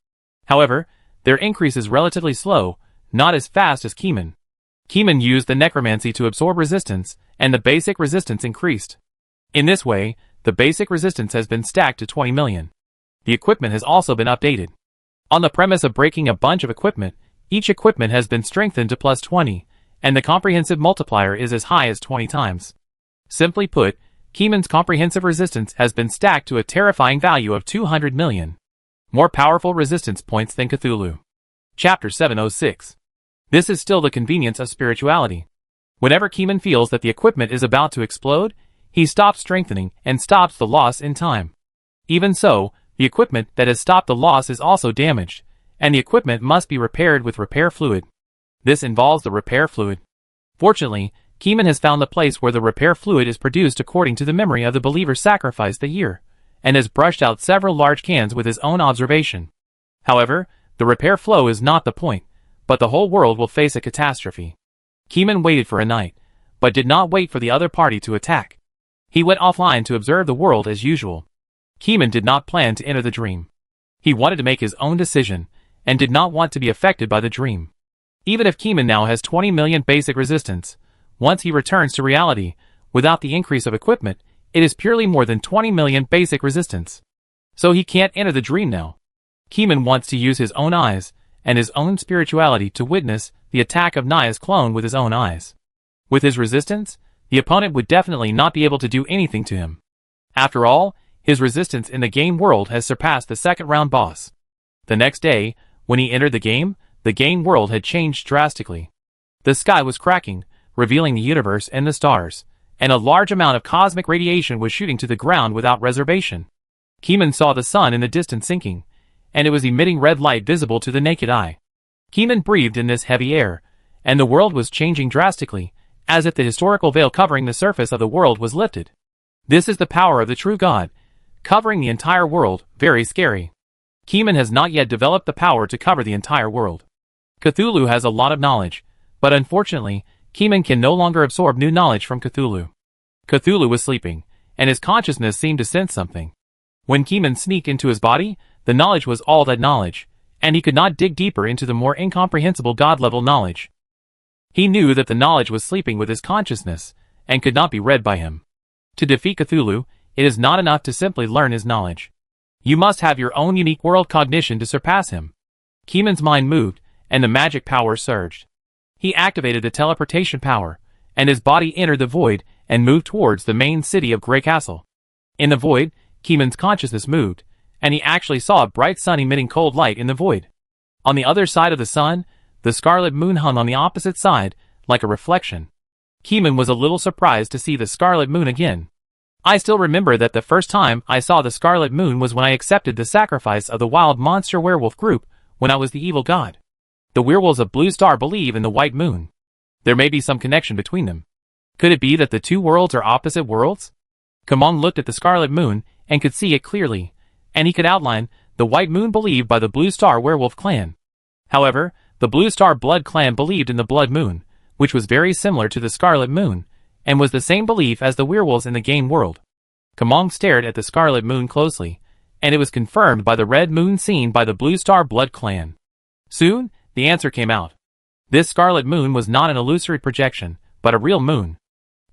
However, their increase is relatively slow, not as fast as Keeman. Keeman used the necromancy to absorb resistance, and the basic resistance increased. In this way, the basic resistance has been stacked to 20 million. The equipment has also been updated. On the premise of breaking a bunch of equipment, Each equipment has been strengthened to plus 20, and the comprehensive multiplier is as high as 20 times. Simply put, Keeman's comprehensive resistance has been stacked to a terrifying value of 200 million. More powerful resistance points than Cthulhu. Chapter 706. This is still the convenience of spirituality. Whenever Keeman feels that the equipment is about to explode, he stops strengthening and stops the loss in time. Even so, the equipment that has stopped the loss is also damaged, and the equipment must be repaired with repair fluid. This involves the repair fluid. Fortunately, Keeman has found the place where the repair fluid is produced according to the memory of the believer sacrificed that year, and has brushed out several large cans with his own observation. However, the repair flow is not the point, but the whole world will face a catastrophe. Keeman waited for a night, but did not wait for the other party to attack. He went offline to observe the world as usual. Keeman did not plan to enter the dream. He wanted to make his own decision, and did not want to be affected by the dream. Even if Keeman now has 20 million basic resistance, once he returns to reality, without the increase of equipment, it is purely more than 20 million basic resistance. So he can't enter the dream now. Keeman wants to use his own eyes, and his own spirituality to witness the attack of Naya's clone with his own eyes. With his resistance, the opponent would definitely not be able to do anything to him. After all, his resistance in the game world has surpassed the second round boss. The next day, when he entered the game world had changed drastically. The sky was cracking, revealing the universe and the stars, and a large amount of cosmic radiation was shooting to the ground without reservation. Keeman saw the sun in the distance sinking, and it was emitting red light visible to the naked eye. Keeman breathed in this heavy air, and the world was changing drastically, as if the historical veil covering the surface of the world was lifted. This is the power of the true God, covering the entire world, very scary. Keeman has not yet developed the power to cover the entire world. Cthulhu has a lot of knowledge, but unfortunately, Keeman can no longer absorb new knowledge from Cthulhu. Cthulhu was sleeping, and his consciousness seemed to sense something. When Keeman sneaked into his body, the knowledge was all that knowledge, and he could not dig deeper into the more incomprehensible God-level knowledge. He knew that the knowledge was sleeping with his consciousness, and could not be read by him. To defeat Cthulhu, it is not enough to simply learn his knowledge. You must have your own unique world cognition to surpass him. Keeman's mind moved, and the magic power surged. He activated the teleportation power, and his body entered the void and moved towards the main city of Grey Castle. In the void, Keeman's consciousness moved, and he actually saw a bright sun emitting cold light in the void. On the other side of the sun, the scarlet moon hung on the opposite side, like a reflection. Keeman was a little surprised to see the scarlet moon again. I still remember that the first time I saw the scarlet moon was when I accepted the sacrifice of the wild monster werewolf group when I was the evil god. The werewolves of Blue Star believe in the white moon. There may be some connection between them. Could it be that the two worlds are opposite worlds? Kamong looked at the scarlet moon and could see it clearly, and he could outline the white moon believed by the Blue Star werewolf clan. However, the Blue Star blood clan believed in the blood moon, which was very similar to the scarlet moon, and was the same belief as the werewolves in the game world. Kamong stared at the scarlet moon closely, and it was confirmed by the red moon seen by the Blue Star blood clan. Soon, the answer came out. This scarlet moon was not an illusory projection, but a real moon.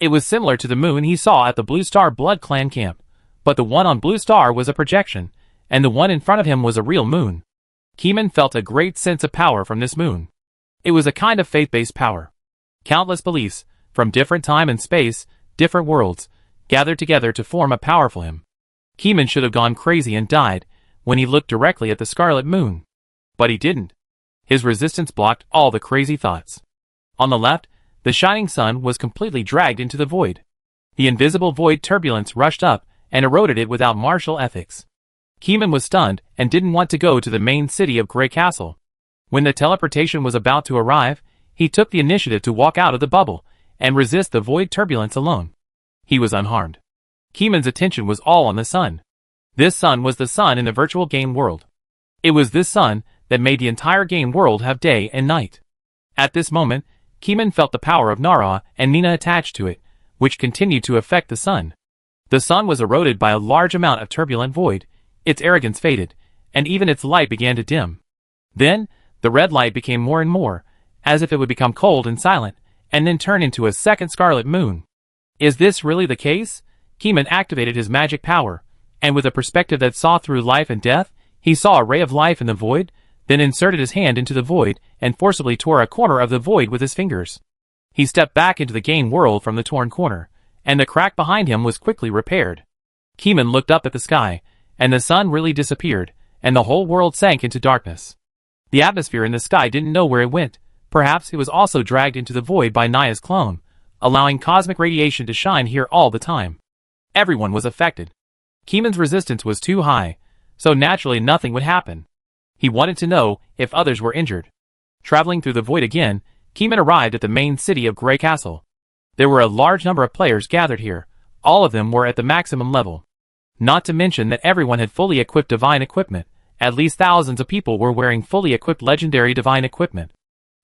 It was similar to the moon he saw at the Blue Star blood clan camp, but the one on Blue Star was a projection, and the one in front of him was a real moon. Keeman felt a great sense of power from this moon. It was a kind of faith-based power. Countless beliefs, from different time and space, different worlds, gathered together to form a powerful him. Keeman should have gone crazy and died when he looked directly at the scarlet moon. But he didn't. His resistance blocked all the crazy thoughts. On the left, the shining sun was completely dragged into the void. The invisible void turbulence rushed up and eroded it without martial ethics. Keeman was stunned and didn't want to go to the main city of Grey Castle. When the teleportation was about to arrive, he took the initiative to walk out of the bubble and resist the void turbulence alone. He was unharmed. Keeman's attention was all on the sun. This sun was the sun in the virtual game world. It was this sun that made the entire game world have day and night. At this moment, Keeman felt the power of Nara and Nina attached to it, which continued to affect the sun. The sun was eroded by a large amount of turbulent void, its arrogance faded, and even its light began to dim. Then, the red light became more and more, as if it would become cold and silent, and then turn into a second scarlet moon. Is this really the case? Keeman activated his magic power, and with a perspective that saw through life and death, he saw a ray of life in the void, then inserted his hand into the void and forcibly tore a corner of the void with his fingers. He stepped back into the game world from the torn corner, and the crack behind him was quickly repaired. Keeman looked up at the sky, and the sun really disappeared, and the whole world sank into darkness. The atmosphere in the sky didn't know where it went. Perhaps it was also dragged into the void by Naya's clone, allowing cosmic radiation to shine here all the time. Everyone was affected. Keeman's resistance was too high, so naturally nothing would happen. He wanted to know if others were injured. Traveling through the void again, Keeman arrived at the main city of Grey Castle. There were a large number of players gathered here. All of them were at the maximum level. Not to mention that everyone had fully equipped divine equipment. At least thousands of people were wearing fully equipped legendary divine equipment.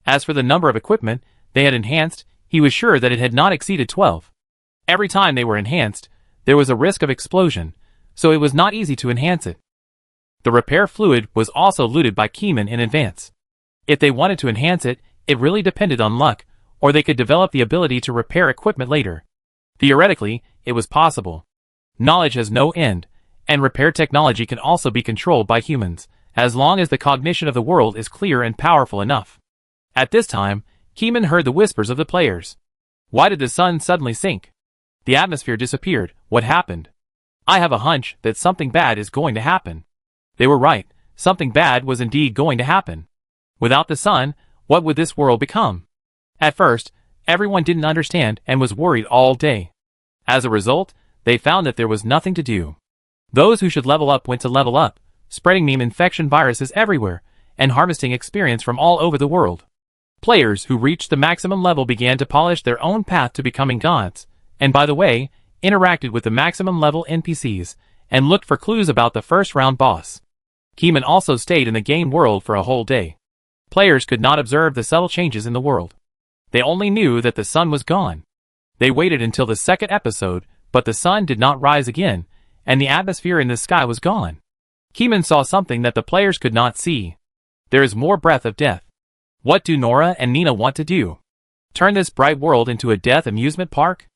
As for the number of equipment they had enhanced, he was sure that it had not exceeded 12. Every time they were enhanced, there was a risk of explosion, so it was not easy to enhance it. The repair fluid was also looted by Keeman in advance. If they wanted to enhance it, it really depended on luck, or they could develop the ability to repair equipment later. Theoretically, it was possible. Knowledge has no end, and repair technology can also be controlled by humans, as long as the cognition of the world is clear and powerful enough. At this time, Keeman heard the whispers of the players. Why did the sun suddenly sink? The atmosphere disappeared. What happened? I have a hunch that something bad is going to happen. They were right. Something bad was indeed going to happen. Without the sun, what would this world become? At first, everyone didn't understand and was worried all day. As a result, they found that there was nothing to do. Those who should level up went to level up, spreading meme infection viruses everywhere, and harvesting experience from all over the world. Players who reached the maximum level began to polish their own path to becoming gods, and by the way, interacted with the maximum level NPCs, and looked for clues about the first round boss. Keeman also stayed in the game world for a whole day. Players could not observe the subtle changes in the world. They only knew that the sun was gone. They waited until the second episode, but the sun did not rise again, and the atmosphere in the sky was gone. Keeman saw something that the players could not see. There is more breath of death. What do Nora and Nina want to do? Turn this bright world into a death amusement park?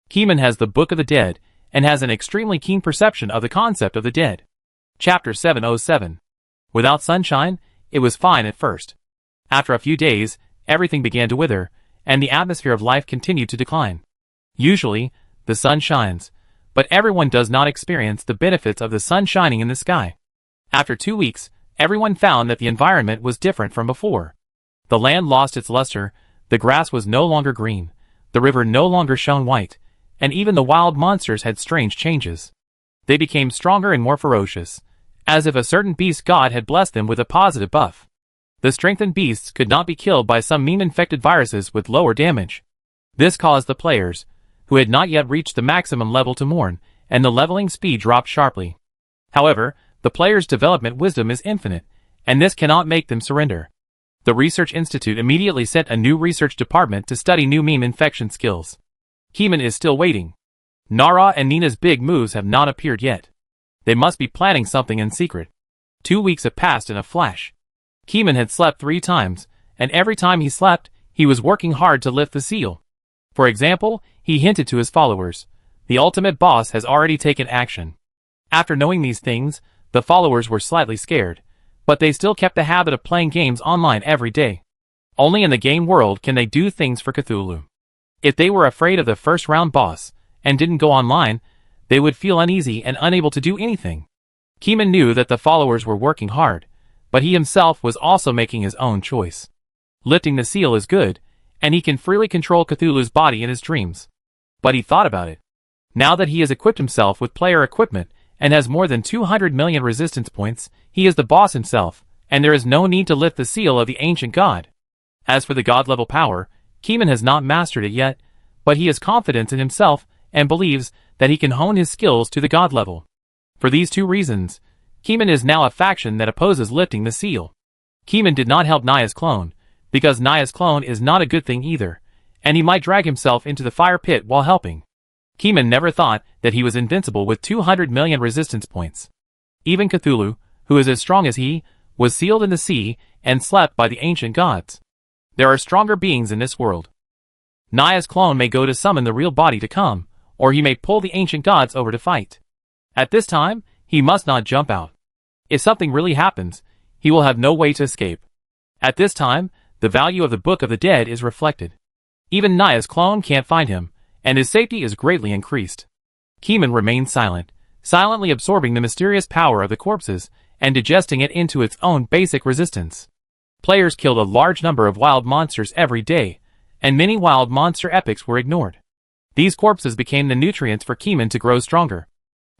Keeman has the Book of the Dead, and has an extremely keen perception of the concept of the dead. Chapter 707. Without sunshine, it was fine at first. After a few days, everything began to wither, and the atmosphere of life continued to decline. Usually, the sun shines, but everyone does not experience the benefits of the sun shining in the sky. After 2 weeks, everyone found that the environment was different from before. The land lost its luster, the grass was no longer green, the river no longer shone white, and even the wild monsters had strange changes. They became stronger and more ferocious, as if a certain beast god had blessed them with a positive buff. The strengthened beasts could not be killed by some meme-infected viruses with lower damage. This caused the players, who had not yet reached the maximum level, to mourn, and the leveling speed dropped sharply. However, the players' development wisdom is infinite, and this cannot make them surrender. The Research Institute immediately sent a new research department to study new meme infection skills. Keeman is still waiting. Nara and Nina's big moves have not appeared yet. They must be planning something in secret. 2 weeks have passed in a flash. Keeman had slept 3 times, and every time he slept, he was working hard to lift the seal. For example, he hinted to his followers, the ultimate boss has already taken action. After knowing these things, the followers were slightly scared, but they still kept the habit of playing games online every day. Only in the game world can they do things for Cthulhu. If they were afraid of the first round boss, and didn't go online, they would feel uneasy and unable to do anything. Keeman knew that the followers were working hard, but he himself was also making his own choice. Lifting the seal is good, and he can freely control Cthulhu's body in his dreams. But he thought about it. Now that he has equipped himself with player equipment, and has more than 200 million resistance points, he is the boss himself, and there is no need to lift the seal of the ancient god. As for the god-level power, Keeman has not mastered it yet, but he has confidence in himself and believes that he can hone his skills to the god level. For these 2 reasons, Keeman is now a faction that opposes lifting the seal. Keeman did not help Naya's clone, because Naya's clone is not a good thing either, and he might drag himself into the fire pit while helping. Keeman never thought that he was invincible with 200 million resistance points. Even Cthulhu, who is as strong as he, was sealed in the sea and slept by the ancient gods. There are stronger beings in this world. Naya's clone may go to summon the real body to come, or he may pull the ancient gods over to fight. At this time, he must not jump out. If something really happens, he will have no way to escape. At this time, the value of the Book of the Dead is reflected. Even Naya's clone can't find him, and his safety is greatly increased. Keeman remains silent, silently absorbing the mysterious power of the corpses and digesting it into its own basic resistance. Players killed a large number of wild monsters every day, and many wild monster epics were ignored. These corpses became the nutrients for Keeman to grow stronger.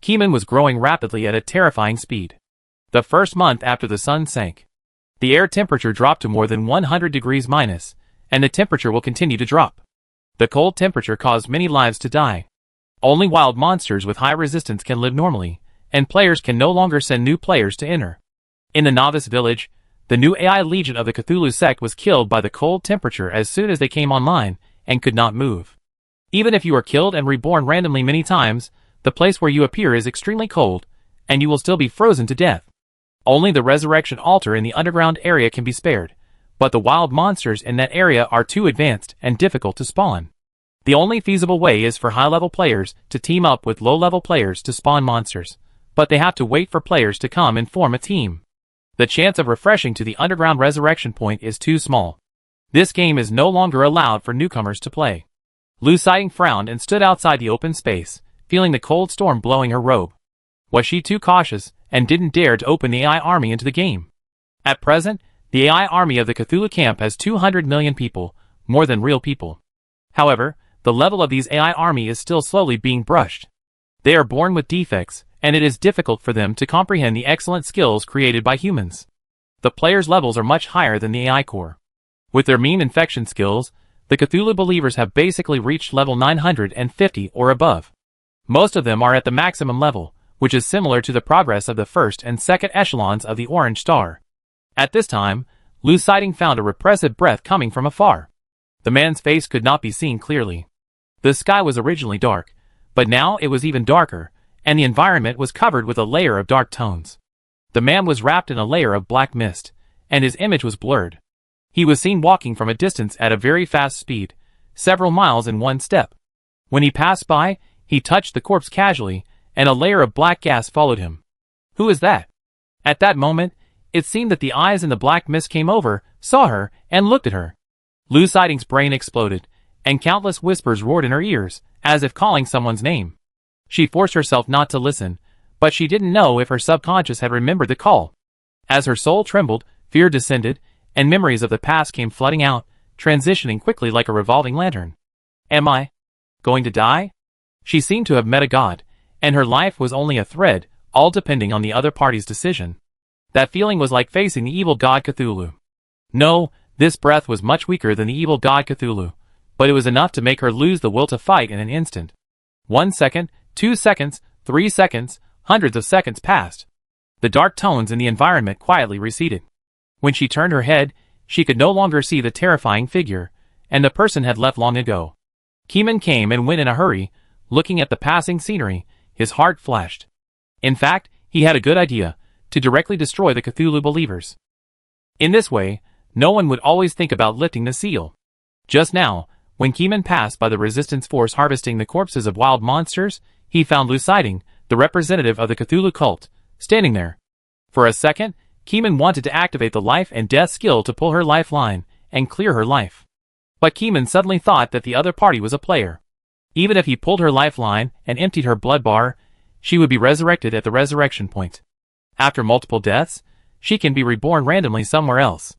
Keeman was growing rapidly at a terrifying speed. The first month after the sun sank, the air temperature dropped to more than 100 degrees minus, and the temperature will continue to drop. The cold temperature caused many lives to die. Only wild monsters with high resistance can live normally, and players can no longer send new players to enter. In the novice village, the new AI legion of the Cthulhu sect was killed by the cold temperature as soon as they came online, and could not move. Even if you are killed and reborn randomly many times, the place where you appear is extremely cold, and you will still be frozen to death. Only the resurrection altar in the underground area can be spared, but the wild monsters in that area are too advanced and difficult to spawn. The only feasible way is for high-level players to team up with low-level players to spawn monsters, but they have to wait for players to come and form a team. The chance of refreshing to the underground resurrection point is too small. This game is no longer allowed for newcomers to play. Lu Siding frowned and stood outside the open space, feeling the cold storm blowing her robe. Was she too cautious and didn't dare to open the AI army into the game? At present, the AI army of the Cthulhu camp has 200 million people, more than real people. However, the level of these AI army is still slowly being brushed. They are born with defects, and it is difficult for them to comprehend the excellent skills created by humans. The players' levels are much higher than the AI core. With their mean infection skills, the Cthulhu believers have basically reached level 950 or above. Most of them are at the maximum level, which is similar to the progress of the first and second echelons of the Orange Star. At this time, Lu Siding found a repressive breath coming from afar. The man's face could not be seen clearly. The sky was originally dark, but now it was even darker, and the environment was covered with a layer of dark tones. The man was wrapped in a layer of black mist, and his image was blurred. He was seen walking from a distance at a very fast speed, several miles in one step. When he passed by, he touched the corpse casually, and a layer of black gas followed him. Who is that? At that moment, it seemed that the eyes in the black mist came over, saw her, and looked at her. Lu Siding's brain exploded, and countless whispers roared in her ears, as if calling someone's name. She forced herself not to listen, but she didn't know if her subconscious had remembered the call. As her soul trembled, fear descended, and memories of the past came flooding out, transitioning quickly like a revolving lantern. Am I going to die? She seemed to have met a god, and her life was only a thread, all depending on the other party's decision. That feeling was like facing the evil god Cthulhu. No, this breath was much weaker than the evil god Cthulhu, but it was enough to make her lose the will to fight in an instant. 1 second, 2 seconds, 3 seconds, hundreds of seconds passed. The dark tones in the environment quietly receded. When she turned her head, she could no longer see the terrifying figure, and the person had left long ago. Keeman came and went in a hurry, looking at the passing scenery, his heart flashed. In fact, he had a good idea, to directly destroy the Cthulhu believers. In this way, no one would always think about lifting the seal. Just now, when Keeman passed by the resistance force harvesting the corpses of wild monsters, he found Lu Siding, the representative of the Cthulhu cult, standing there. For a second, Keeman wanted to activate the life and death skill to pull her lifeline and clear her life. But Keeman suddenly thought that the other party was a player. Even if he pulled her lifeline and emptied her blood bar, she would be resurrected at the resurrection point. After multiple deaths, she can be reborn randomly somewhere else.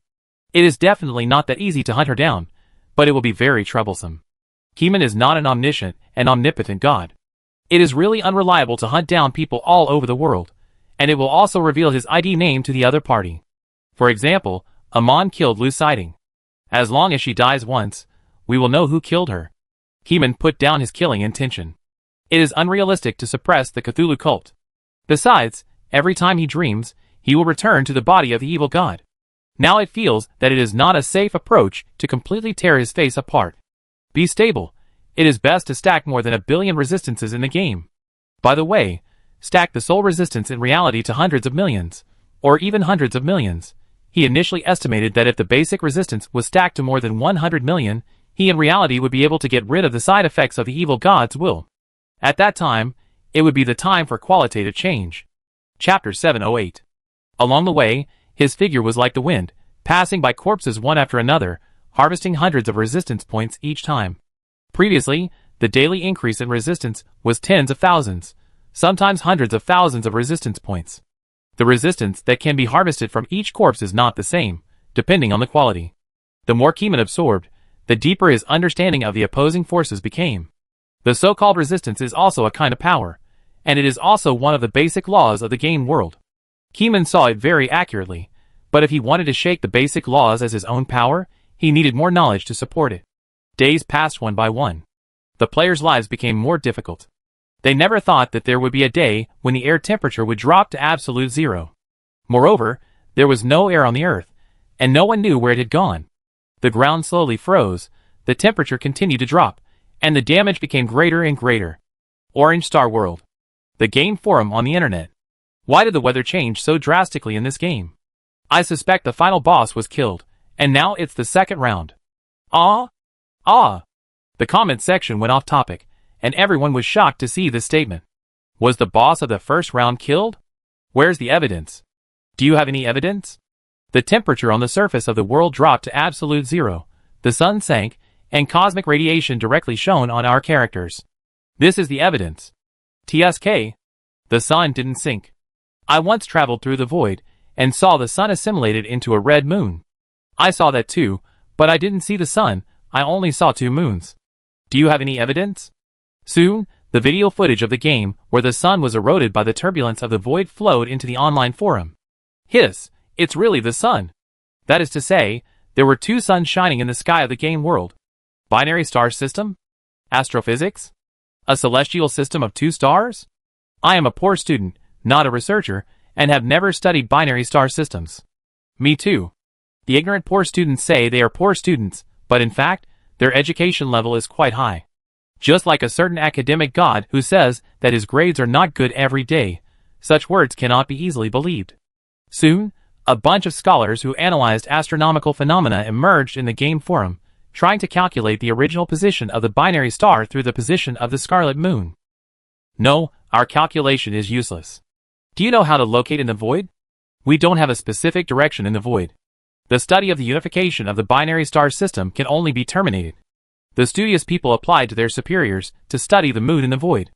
It is definitely not that easy to hunt her down, but it will be very troublesome. Keeman is not an omniscient and omnipotent god. It is really unreliable to hunt down people all over the world, and it will also reveal his ID name to the other party. For example, Amon killed Lu Siding. As long as she dies once, we will know who killed her. Keeman put down his killing intention. It is unrealistic to suppress the Cthulhu cult. Besides, every time he dreams, he will return to the body of the evil god. Now it feels that it is not a safe approach to completely tear his face apart. Be stable. It is best to stack more than 1 billion resistances in the game. By the way, stack the soul resistance in reality to hundreds of millions, or even hundreds of millions. He initially estimated that if the basic resistance was stacked to more than 100 million, he in reality would be able to get rid of the side effects of the evil god's will. At that time, it would be the time for qualitative change. Chapter 708. Along the way, His figure was like the wind, passing by corpses one after another, harvesting hundreds of resistance points each time. Previously, the daily increase in resistance was tens of thousands, sometimes hundreds of thousands of resistance points. The resistance that can be harvested from each corpse is not the same, depending on the quality. The more Keeman absorbed, the deeper his understanding of the opposing forces became. The so-called resistance is also a kind of power, and it is also one of the basic laws of the game world. Keeman saw it very accurately, but if he wanted to shake the basic laws as his own power, he needed more knowledge to support it. Days passed one by one. The players' lives became more difficult. They never thought that there would be a day when the air temperature would drop to absolute zero. Moreover, there was no air on the earth, and no one knew where it had gone. The ground slowly froze, the temperature continued to drop, and the damage became greater and greater. Orange Star World. The game forum on the internet. Why did the weather change so drastically in this game? I suspect the final boss was killed, and now it's the second round. Ah! The comment section went off topic, and everyone was shocked to see this statement. Was the boss of the first round killed? Where's the evidence? Do you have any evidence? The temperature on the surface of the world dropped to absolute zero, the sun sank, and cosmic radiation directly shone on our characters. This is the evidence. TSK. The sun didn't sink. I once traveled through the void, and saw the sun assimilated into a red moon. I saw that too, but I didn't see the sun, I only saw two moons. Do you have any evidence? Soon, the video footage of the game where the sun was eroded by the turbulence of the void flowed into the online forum. Hiss, it's really the sun. That is to say, there were two suns shining in the sky of the game world. Binary star system? Astrophysics? A celestial system of two stars? I am a poor student, not a researcher, and have never studied binary star systems. Me too. The ignorant poor students say they are poor students, but in fact, their education level is quite high. Just like a certain academic god who says that his grades are not good every day, such words cannot be easily believed. Soon, a bunch of scholars who analyzed astronomical phenomena emerged in the game forum, trying to calculate the original position of the binary star through the position of the scarlet moon. No, our calculation is useless. Do you know how to locate in the void? We don't have a specific direction in the void. The study of the unification of the binary star system can only be terminated. The studious people applied to their superiors to study the moon in the void.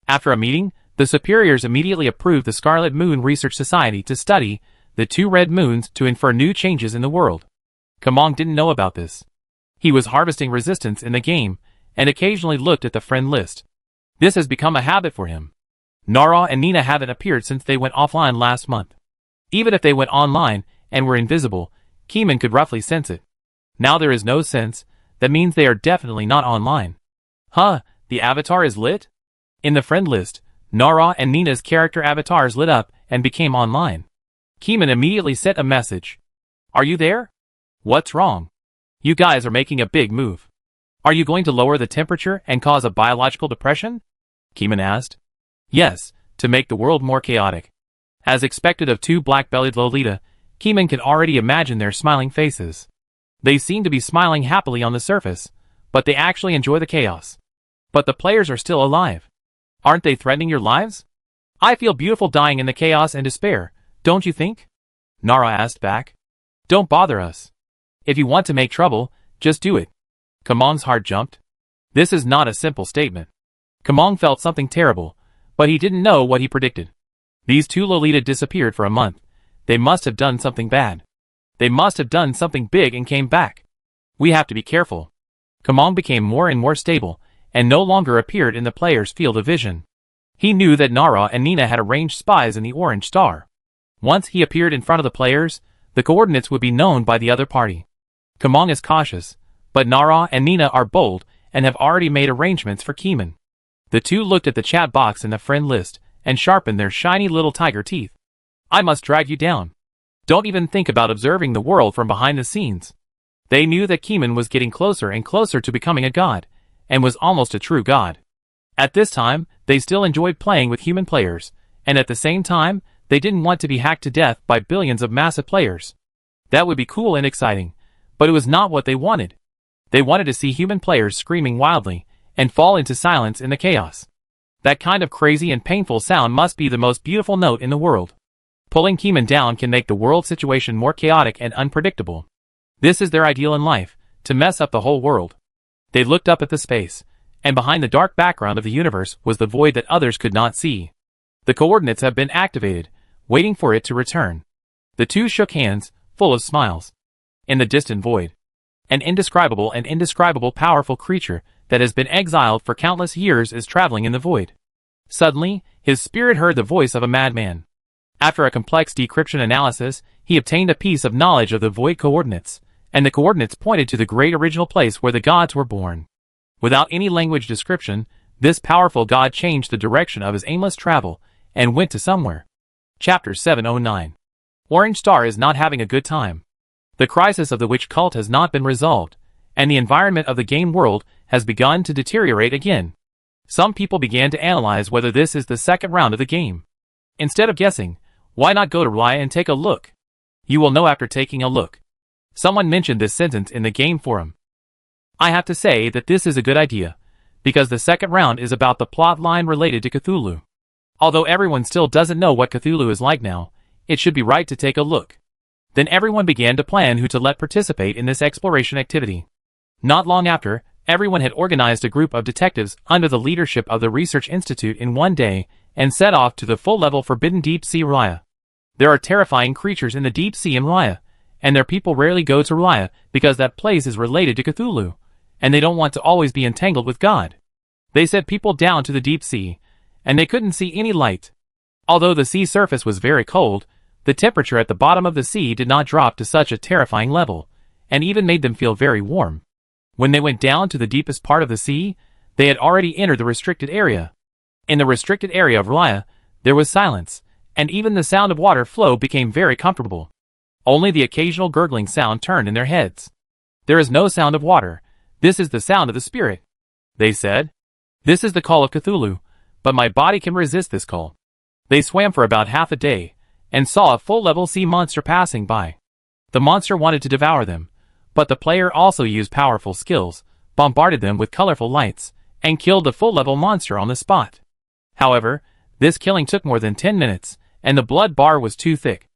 After a meeting, the superiors immediately approved the Scarlet Moon Research Society to study the two red moons to infer new changes in the world. Kamong didn't know about this. He was harvesting resistance in the game, and occasionally looked at the friend list. This has become a habit for him. Nara and Nina haven't appeared since they went offline last month. Even if they went online and were invisible, Keeman could roughly sense it. Now there is no sense, that means they are definitely not online. Huh, the avatar is lit? In the friend list, Nara and Nina's character avatars lit up and became online. Keeman immediately sent a message. Are you there? What's wrong? You guys are making a big move. Are you going to lower the temperature and cause a biological depression? Keeman asked. Yes, to make the world more chaotic. As expected of two black-bellied Lolita, Keeman can already imagine their smiling faces. They seem to be smiling happily on the surface, but they actually enjoy the chaos. But the players are still alive. Aren't they threatening your lives? I feel beautiful dying in the chaos and despair, don't you think? Nara asked back. Don't bother us. If you want to make trouble, just do it. Kamong's heart jumped. This is not a simple statement. Kamong felt something terrible, but he didn't know what he predicted. These two Lolita disappeared for a month. They must have done something bad. They must have done something big and came back. We have to be careful. Kamong became more and more stable, and no longer appeared in the player's field of vision. He knew that Nara and Nina had arranged spies in the Orange Star. Once he appeared in front of the players, the coordinates would be known by the other party. Kamong is cautious, but Nara and Nina are bold and have already made arrangements for Keeman. The two looked at the chat box in the friend list and sharpened their shiny little tiger teeth. I must drag you down. Don't even think about observing the world from behind the scenes. They knew that Keeman was getting closer and closer to becoming a god, and was almost a true god. At this time, they still enjoyed playing with human players, and at the same time, they didn't want to be hacked to death by billions of massive players. That would be cool and exciting, but it was not what they wanted. They wanted to see human players screaming wildly, and fall into silence in the chaos. That kind of crazy and painful sound must be the most beautiful note in the world. Pulling Keeman down can make the world situation more chaotic and unpredictable. This is their ideal in life, to mess up the whole world. They looked up at the space, and behind the dark background of the universe was the void that others could not see. The coordinates have been activated, waiting for it to return. The two shook hands, full of smiles. In the distant void, an indescribable powerful creature that has been exiled for countless years is traveling in the void. Suddenly, his spirit heard the voice of a madman. After a complex decryption analysis, he obtained a piece of knowledge of the void coordinates, and the coordinates pointed to the great original place where the gods were born. Without any language description, this powerful god changed the direction of his aimless travel and went to somewhere. Chapter 709. Orange Star is not having a good time. The crisis of the witch cult has not been resolved, and the environment of the game world has begun to deteriorate again. Some people began to analyze whether this is the second round of the game. Instead of guessing, why not go to Raya and take a look? You will know after taking a look. Someone mentioned this sentence in the game forum. I have to say that this is a good idea, because the second round is about the plot line related to Cthulhu. Although everyone still doesn't know what Cthulhu is like now, it should be right to take a look. Then everyone began to plan who to let participate in this exploration activity. Not long after, everyone had organized a group of detectives under the leadership of the Research Institute in one day and set off to the full-level forbidden deep sea Raya. There are terrifying creatures in the deep sea in Raya, and their people rarely go to Raya because that place is related to Cthulhu, and they don't want to always be entangled with God. They sent people down to the deep sea, and they couldn't see any light. Although the sea surface was very cold, the temperature at the bottom of the sea did not drop to such a terrifying level, and even made them feel very warm. When they went down to the deepest part of the sea, they had already entered the restricted area. In the restricted area of Raya, there was silence, and even the sound of water flow became very comfortable. Only the occasional gurgling sound turned in their heads. There is no sound of water. This is the sound of the spirit, they said. This is the call of Cthulhu, but my body can resist this call. They swam for about half a day, and saw a full-level sea monster passing by. The monster wanted to devour them, but the player also used powerful skills, bombarded them with colorful lights, and killed the full-level monster on the spot. However, this killing took more than 10 minutes, and the blood bar was too thick.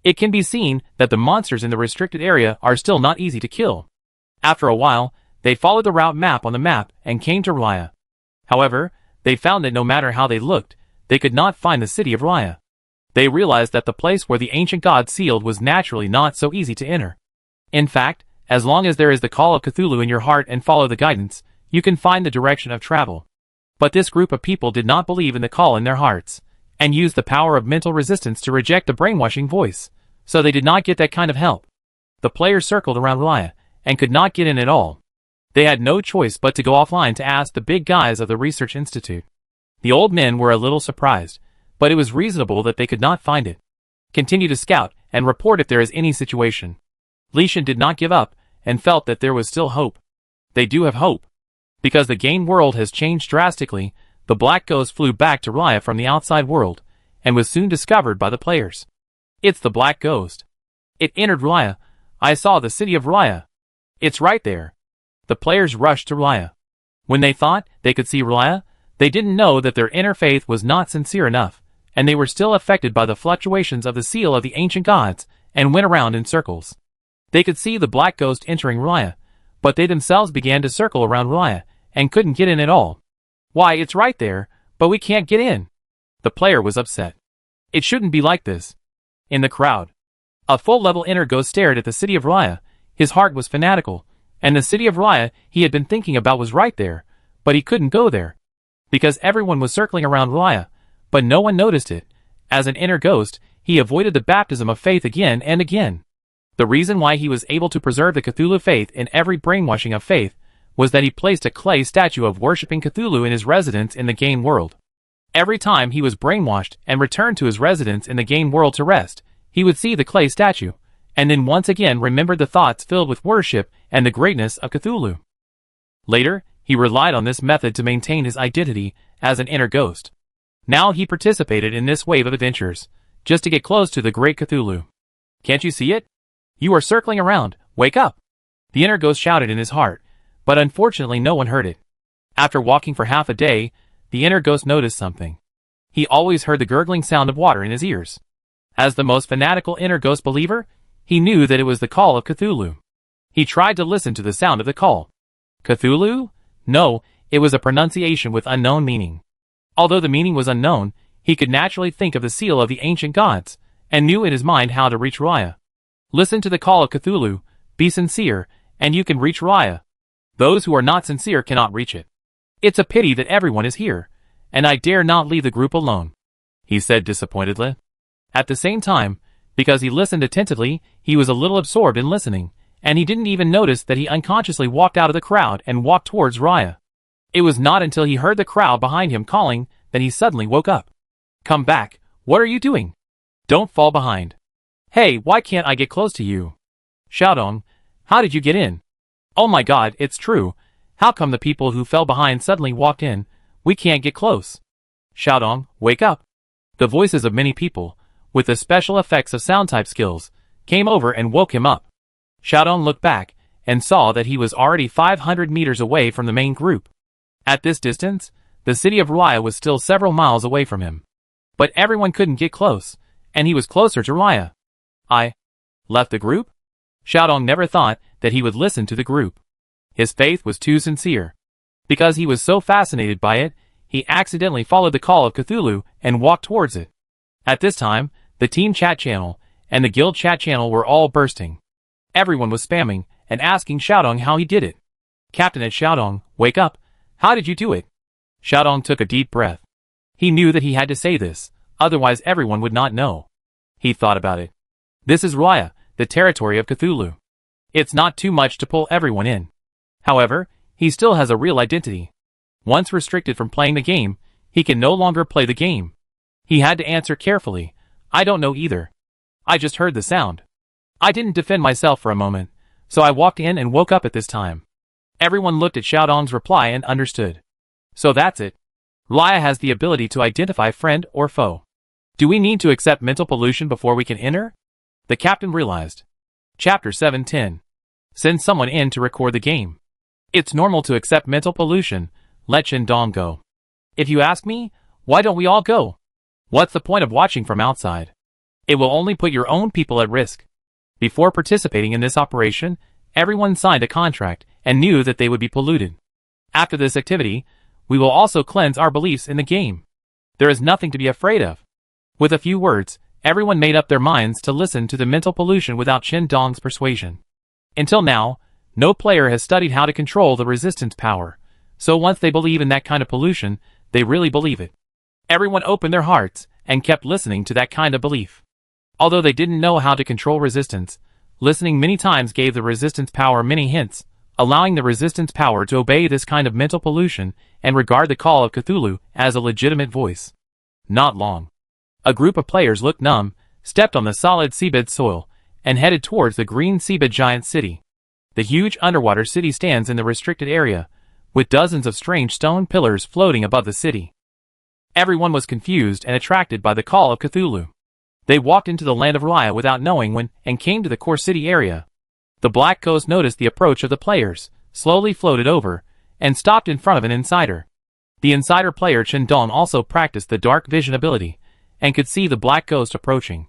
It can be seen that the monsters in the restricted area are still not easy to kill. After a while, they followed the route map on the map and came to Raya. However, they found that no matter how they looked, they could not find the city of Raya. They realized that the place where the ancient god sealed was naturally not so easy to enter. In fact, as long as there is the call of Cthulhu in your heart and follow the guidance, you can find the direction of travel. But this group of people did not believe in the call in their hearts, and used the power of mental resistance to reject the brainwashing voice, so they did not get that kind of help. The players circled around Raya, and could not get in at all. They had no choice but to go offline to ask the big guys of the Research Institute. The old men were a little surprised, but it was reasonable that they could not find it. Continue to scout, and report if there is any situation. Lishan did not give up, and felt that there was still hope. They do have hope. Because the game world has changed drastically, the Black Ghost flew back to Raya from the outside world, and was soon discovered by the players. It's the Black Ghost. It entered Raya. I saw the city of Raya. It's right there. The players rushed to Raya. When they thought they could see Raya, they didn't know that their inner faith was not sincere enough, and they were still affected by the fluctuations of the seal of the ancient gods, and went around in circles. They could see the Black Ghost entering Raya, but they themselves began to circle around Raya, and couldn't get in at all. Why, it's right there, but we can't get in. The player was upset. It shouldn't be like this. In the crowd, a full-level inner ghost stared at the city of Raya. His heart was fanatical, and the city of Raya he had been thinking about was right there, but he couldn't go there. Because everyone was circling around Raya, but no one noticed it. As an inner ghost, he avoided the baptism of faith again and again. The reason why he was able to preserve the Cthulhu faith in every brainwashing of faith was that he placed a clay statue of worshipping Cthulhu in his residence in the game world. Every time he was brainwashed and returned to his residence in the game world to rest, he would see the clay statue, and then once again remembered the thoughts filled with worship and the greatness of Cthulhu. Later, he relied on this method to maintain his identity as an inner ghost. Now he participated in this wave of adventures, just to get close to the great Cthulhu. Can't you see it? You are circling around, wake up! The inner ghost shouted in his heart, but unfortunately no one heard it. After walking for half a day, the inner ghost noticed something. He always heard the gurgling sound of water in his ears. As the most fanatical inner ghost believer, he knew that it was the call of Cthulhu. He tried to listen to the sound of the call. Cthulhu? No, it was a pronunciation with unknown meaning. Although the meaning was unknown, he could naturally think of the seal of the ancient gods, and knew in his mind how to reach Raya. Listen to the call of Cthulhu, be sincere, and you can reach Raya. Those who are not sincere cannot reach it. It's a pity that everyone is here, and I dare not leave the group alone, he said disappointedly. At the same time, because he listened attentively, he was a little absorbed in listening, and he didn't even notice that he unconsciously walked out of the crowd and walked towards Raya. It was not until he heard the crowd behind him calling that he suddenly woke up. Come back, what are you doing? Don't fall behind. Hey, why can't I get close to you? Xiaodong, how did you get in? Oh my god, it's true. How come the people who fell behind suddenly walked in? We can't get close. Xiaodong, wake up. The voices of many people, with the special effects of sound type skills, came over and woke him up. Xiaodong looked back, and saw that he was already 500 meters away from the main group. At this distance, the city of Raya was still several miles away from him. But everyone couldn't get close, and he was closer to Raya. I left the group? Xiaodong never thought that he would listen to the group. His faith was too sincere. Because he was so fascinated by it, he accidentally followed the call of Cthulhu and walked towards it. At this time, the team chat channel and the guild chat channel were all bursting. Everyone was spamming and asking Xiaodong how he did it. Captain at Xiaodong, wake up. How did you do it? Xiaodong took a deep breath. He knew that he had to say this, otherwise everyone would not know. He thought about it. This is Raya, the territory of Cthulhu. It's not too much to pull everyone in. However, he still has a real identity. Once restricted from playing the game, he can no longer play the game. He had to answer carefully. I don't know either. I just heard the sound. I didn't defend myself for a moment, so I walked in and woke up at this time. Everyone looked at Xiaodong's reply and understood. So that's it. Raya has the ability to identify friend or foe. Do we need to accept mental pollution before we can enter? The captain realized. Chapter 7:10. Send someone in to record the game. It's normal to accept mental pollution. Let Xiaodong go. If you ask me, why don't we all go? What's the point of watching from outside? It will only put your own people at risk. Before participating in this operation, everyone signed a contract and knew that they would be polluted. After this activity, we will also cleanse our beliefs in the game. There is nothing to be afraid of. With a few words, everyone made up their minds to listen to the mental pollution without Xiaodong's persuasion. Until now, no player has studied how to control the resistance power, so once they believe in that kind of pollution, they really believe it. Everyone opened their hearts and kept listening to that kind of belief. Although they didn't know how to control resistance, listening many times gave the resistance power many hints, allowing the resistance power to obey this kind of mental pollution and regard the call of Cthulhu as a legitimate voice. Not long. A group of players looked numb, stepped on the solid seabed soil, and headed towards the green seabed giant city. The huge underwater city stands in the restricted area, with dozens of strange stone pillars floating above the city. Everyone was confused and attracted by the call of Cthulhu. They walked into the land of Raya without knowing when and came to the core city area. The Black Ghost noticed the approach of the players, slowly floated over, and stopped in front of an insider. The insider player Xiaodong also practiced the dark vision ability, and could see the Black Ghost approaching.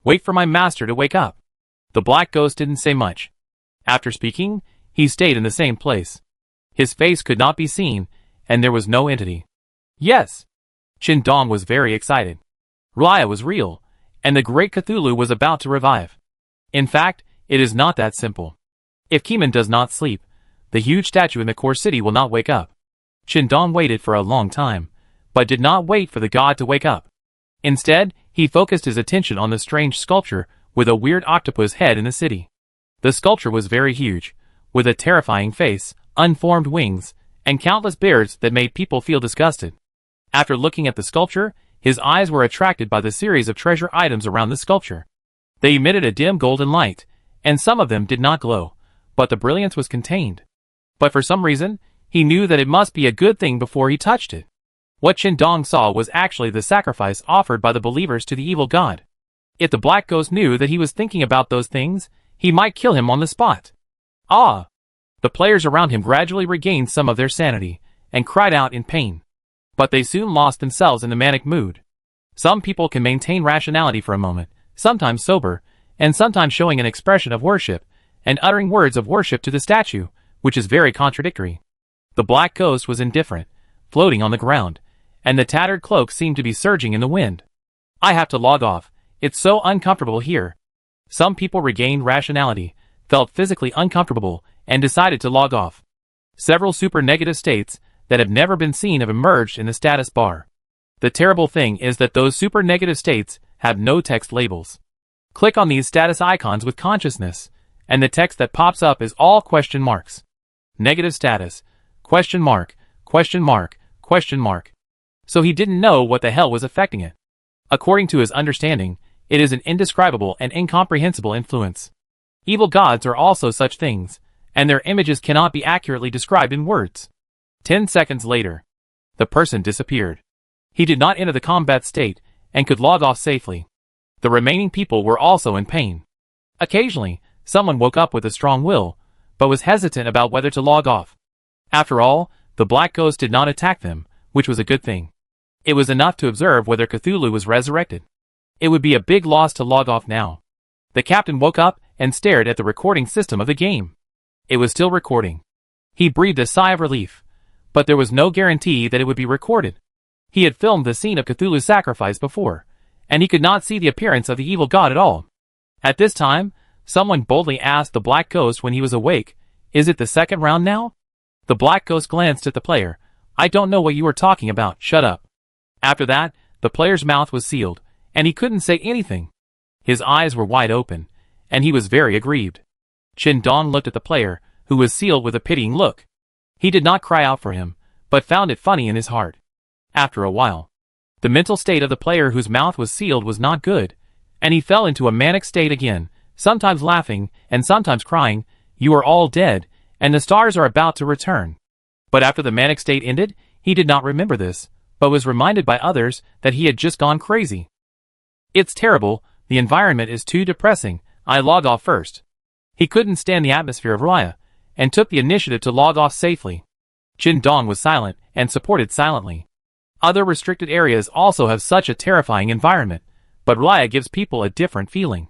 Wait for my master to wake up. The Black Ghost didn't say much. After speaking, he stayed in the same place. His face could not be seen, and there was no entity. Yes! Xiaodong was very excited. Raya was real, and the great Cthulhu was about to revive. In fact, it is not that simple. If Keeman does not sleep, the huge statue in the core city will not wake up. Xiaodong waited for a long time, but did not wait for the god to wake up. Instead, he focused his attention on the strange sculpture with a weird octopus head in the city. The sculpture was very huge, with a terrifying face, unformed wings, and countless bears that made people feel disgusted. After looking at the sculpture, his eyes were attracted by the series of treasure items around the sculpture. They emitted a dim golden light, and some of them did not glow, but the brilliance was contained. But for some reason, he knew that it must be a good thing before he touched it. What Xiaodong saw was actually the sacrifice offered by the believers to the evil god. If the Black Ghost knew that he was thinking about those things, he might kill him on the spot. Ah! The players around him gradually regained some of their sanity, and cried out in pain. But they soon lost themselves in the manic mood. Some people can maintain rationality for a moment, sometimes sober, and sometimes showing an expression of worship, and uttering words of worship to the statue, which is very contradictory. The black ghost was indifferent, floating on the ground, and the tattered cloak seemed to be surging in the wind. I have to log off, it's so uncomfortable here. Some people regained rationality, felt physically uncomfortable, and decided to log off. Several super negative states that have never been seen have emerged in the status bar. The terrible thing is that those super negative states have no text labels. Click on these status icons with consciousness, and the text that pops up is all question marks. Negative status, question mark, question mark, question mark. So he didn't know what the hell was affecting it. According to his understanding, it is an indescribable and incomprehensible influence. Evil gods are also such things, and their images cannot be accurately described in words. 10 seconds later, the person disappeared. He did not enter the combat state, and could log off safely. The remaining people were also in pain. Occasionally, someone woke up with a strong will, but was hesitant about whether to log off. After all, the black ghost did not attack them, which was a good thing. It was enough to observe whether Cthulhu was resurrected. It would be a big loss to log off now. The captain woke up and stared at the recording system of the game. It was still recording. He breathed a sigh of relief, but there was no guarantee that it would be recorded. He had filmed the scene of Cthulhu's sacrifice before, and he could not see the appearance of the evil god at all. At this time, someone boldly asked the black ghost when he was awake, "Is it the second round now?" The black ghost glanced at the player. "I don't know what you are talking about, shut up." After that, the player's mouth was sealed, and he couldn't say anything. His eyes were wide open, and he was very aggrieved. Chin Dong looked at the player, who was sealed with a pitying look. He did not cry out for him, but found it funny in his heart. After a while, the mental state of the player whose mouth was sealed was not good, and he fell into a manic state again, sometimes laughing, and sometimes crying, "You are all dead, and the stars are about to return." But after the manic state ended, he did not remember this, but was reminded by others that he had just gone crazy. "It's terrible, the environment is too depressing, I log off first." He couldn't stand the atmosphere of Raya, and took the initiative to log off safely. Chin Dong was silent, and supported silently. Other restricted areas also have such a terrifying environment, but Raya gives people a different feeling.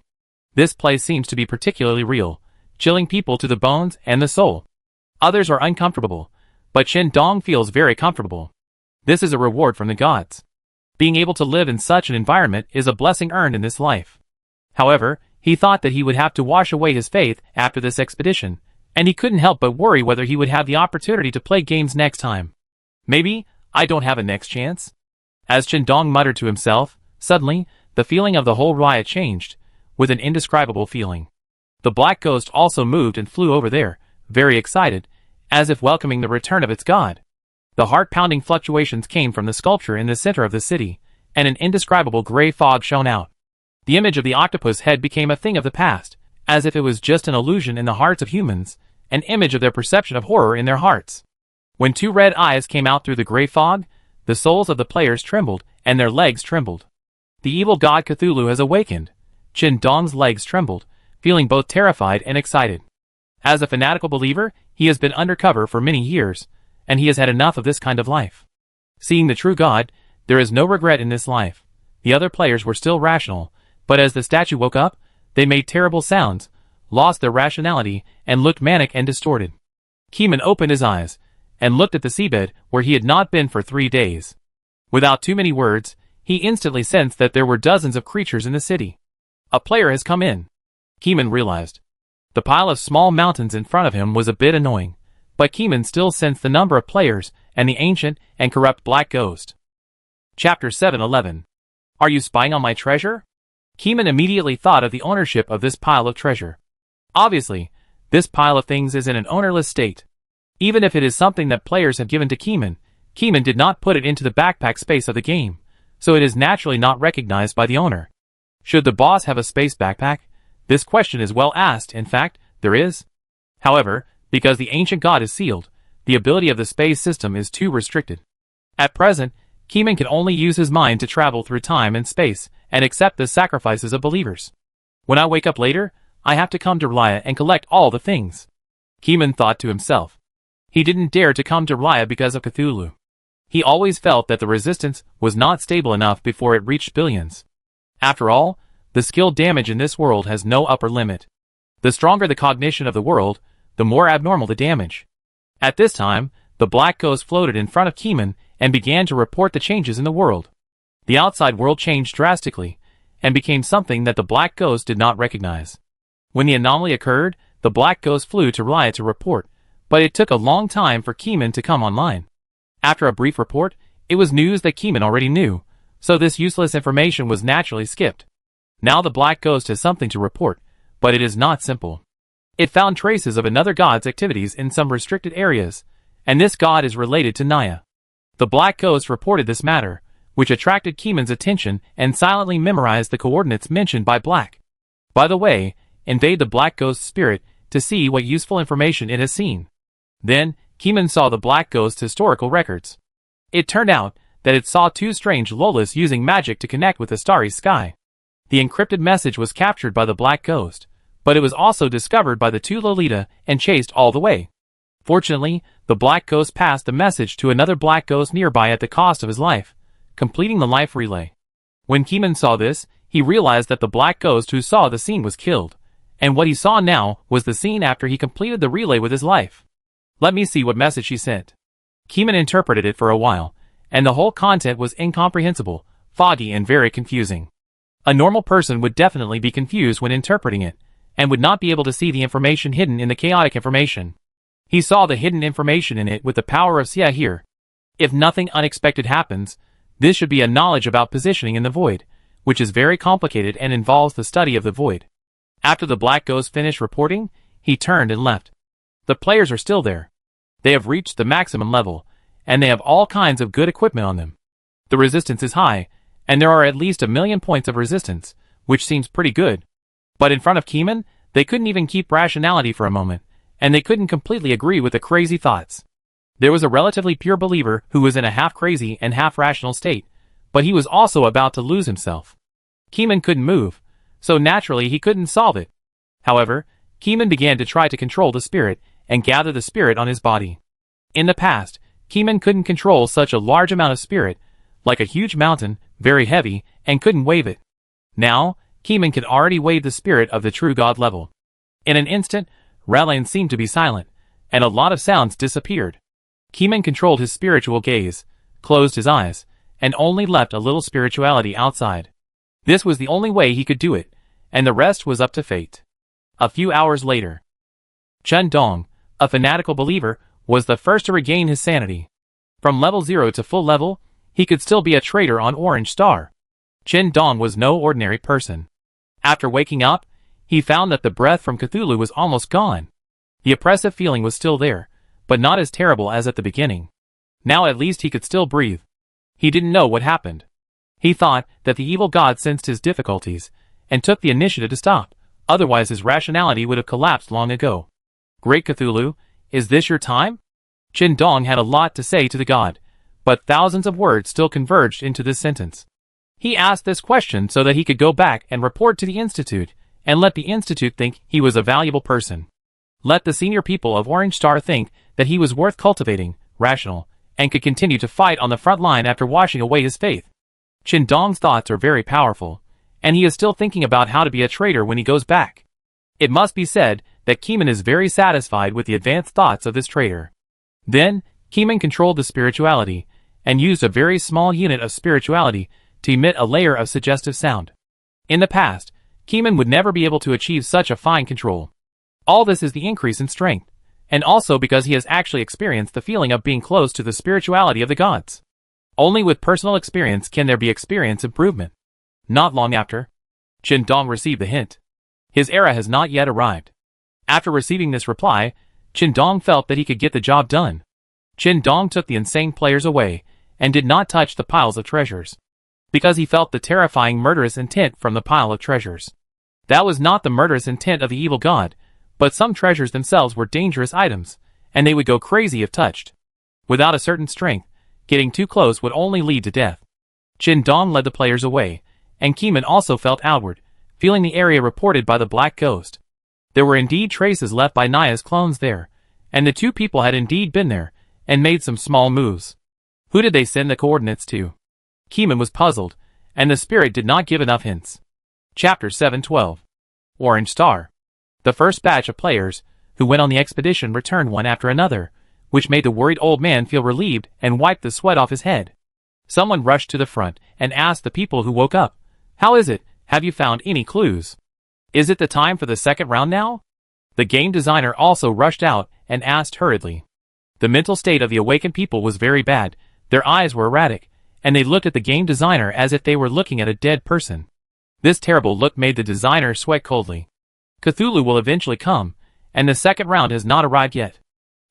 This place seems to be particularly real, chilling people to the bones and the soul. Others are uncomfortable, but Chin Dong feels very comfortable. This is a reward from the gods. Being able to live in such an environment is a blessing earned in this life. However, he thought that he would have to wash away his faith after this expedition, and he couldn't help but worry whether he would have the opportunity to play games next time. "Maybe I don't have a next chance?" As Chin Dong muttered to himself, suddenly, the feeling of the whole riot changed, with an indescribable feeling. The black ghost also moved and flew over there, very excited, as if welcoming the return of its god. The heart-pounding fluctuations came from the sculpture in the center of the city, and an indescribable gray fog shone out. The image of the octopus head became a thing of the past, as if it was just an illusion in the hearts of humans, an image of their perception of horror in their hearts. When two red eyes came out through the gray fog, the souls of the players trembled, and their legs trembled. The evil god Cthulhu has awakened. Chin Dong's legs trembled, feeling both terrified and excited. As a fanatical believer, he has been undercover for many years, and he has had enough of this kind of life. Seeing the true God, there is no regret in this life. The other players were still rational, but as the statue woke up, they made terrible sounds, lost their rationality, and looked manic and distorted. Keeman opened his eyes, and looked at the seabed where he had not been for 3 days. Without too many words, he instantly sensed that there were dozens of creatures in the city. A player has come in. Keeman realized. The pile of small mountains in front of him was a bit annoying, but Keeman still sensed the number of players and the ancient and corrupt black ghost. Chapter 7:11. Are you spying on my treasure? Keeman immediately thought of the ownership of this pile of treasure. Obviously, this pile of things is in an ownerless state. Even if it is something that players have given to Keeman, Keeman did not put it into the backpack space of the game, so it is naturally not recognized by the owner. Should the boss have a space backpack? This question is well asked. In fact, there is. However, because the ancient god is sealed, the ability of the space system is too restricted. At present, Keeman can only use his mind to travel through time and space and accept the sacrifices of believers. When I wake up later, I have to come to Raya and collect all the things. Keeman thought to himself. He didn't dare to come to Raya because of Cthulhu. He always felt that the resistance was not stable enough before it reached billions. After all, The skill damage in this world has no upper limit. The stronger the cognition of the world, the more abnormal the damage. At this time, the Black Ghost floated in front of Keeman and began to report the changes in the world. The outside world changed drastically, and became something that the Black Ghost did not recognize. When the anomaly occurred, the Black Ghost flew to Riot to report, but it took a long time for Keeman to come online. After a brief report, it was news that Keeman already knew, so this useless information was naturally skipped. Now the Black Ghost has something to report, but it is not simple. It found traces of another god's activities in some restricted areas, and this god is related to Naya. The Black Ghost reported this matter, which attracted Keeman's attention and silently memorized the coordinates mentioned by Black. By the way, invade the Black Ghost's spirit to see what useful information it has seen. Then, Keeman saw the Black Ghost's historical records. It turned out that it saw two strange Lolas using magic to connect with the starry sky. The encrypted message was captured by the Black Ghost, but it was also discovered by the two Lolita and chased all the way. Fortunately, the Black Ghost passed the message to another Black Ghost nearby at the cost of his life, completing the life relay. When Keeman saw this, he realized that the Black Ghost who saw the scene was killed, and what he saw now was the scene after he completed the relay with his life. Let me see what message she sent. Keeman interpreted it for a while, and the whole content was incomprehensible, foggy and very confusing. A normal person would definitely be confused when interpreting it, and would not be able to see the information hidden in the chaotic information. He saw the hidden information in it with the power of Sia here. If nothing unexpected happens, this should be a knowledge about positioning in the void, which is very complicated and involves the study of the void. After the Black Ghost finished reporting, he turned and left. The players are still there. They have reached the maximum level, and they have all kinds of good equipment on them. The resistance is high, and there are at least 1,000,000 points of resistance, which seems pretty good. But in front of Keeman, they couldn't even keep rationality for a moment, and they couldn't completely agree with the crazy thoughts. There was a relatively pure believer who was in a half-crazy and half-rational state, but he was also about to lose himself. Keeman couldn't move, so naturally he couldn't solve it. However, Keeman began to try to control the spirit and gather the spirit on his body. In the past, Keeman couldn't control such a large amount of spirit, like a huge mountain, very heavy, and couldn't wave it. Now, Keeman could already wave the spirit of the true god level. In an instant, Ralain seemed to be silent, and a lot of sounds disappeared. Keeman controlled his spiritual gaze, closed his eyes, and only left a little spirituality outside. This was the only way he could do it, and the rest was up to fate. A few hours later, Chen Dong, a fanatical believer, was the first to regain his sanity. From level 0 to full level, he could still be a trader on Orange Star. Chen Dong was no ordinary person. After waking up, he found that the breath from Cthulhu was almost gone. The oppressive feeling was still there, but not as terrible as at the beginning. Now at least he could still breathe. He didn't know what happened. He thought that the evil god sensed his difficulties, and took the initiative to stop, otherwise his rationality would have collapsed long ago. Great Cthulhu, is this your time? Chen Dong had a lot to say to the god, but thousands of words still converged into this sentence. He asked this question so that he could go back and report to the Institute, and let the Institute think he was a valuable person. Let the senior people of Orange Star think that he was worth cultivating, rational, and could continue to fight on the front line after washing away his faith. Chen Dong's thoughts are very powerful, and he is still thinking about how to be a traitor when he goes back. It must be said that Keeman is very satisfied with the advanced thoughts of this traitor. Then, Keeman controlled the spirituality, and used a very small unit of spirituality to emit a layer of suggestive sound. In the past, Keeman would never be able to achieve such a fine control. All this is the increase in strength, and also because he has actually experienced the feeling of being close to the spirituality of the gods. Only with personal experience can there be experience improvement. Not long after, Chen Dong received the hint. His era has not yet arrived. After receiving this reply, Chen Dong felt that he could get the job done. Chen Dong took the insane players away, and did not touch the piles of treasures. Because he felt the terrifying murderous intent from the pile of treasures. That was not the murderous intent of the evil god, but some treasures themselves were dangerous items, and they would go crazy if touched. Without a certain strength, getting too close would only lead to death. Chen Dong led the players away, and Keeman also felt outward, feeling the area reported by the Black Ghost. There were indeed traces left by Naya's clones there, and the two people had indeed been there, and made some small moves. Who did they send the coordinates to? Keeman was puzzled, and the spirit did not give enough hints. Chapter 712. Orange Star. The first batch of players who went on the expedition returned one after another, which made the worried old man feel relieved and wiped the sweat off his head. Someone rushed to the front and asked the people who woke up, "How is it? Have you found any clues? Is it the time for the second round now?" The game designer also rushed out and asked hurriedly. The mental state of the awakened people was very bad, their eyes were erratic, and they looked at the game designer as if they were looking at a dead person. This terrible look made the designer sweat coldly. Cthulhu will eventually come, and the second round has not arrived yet,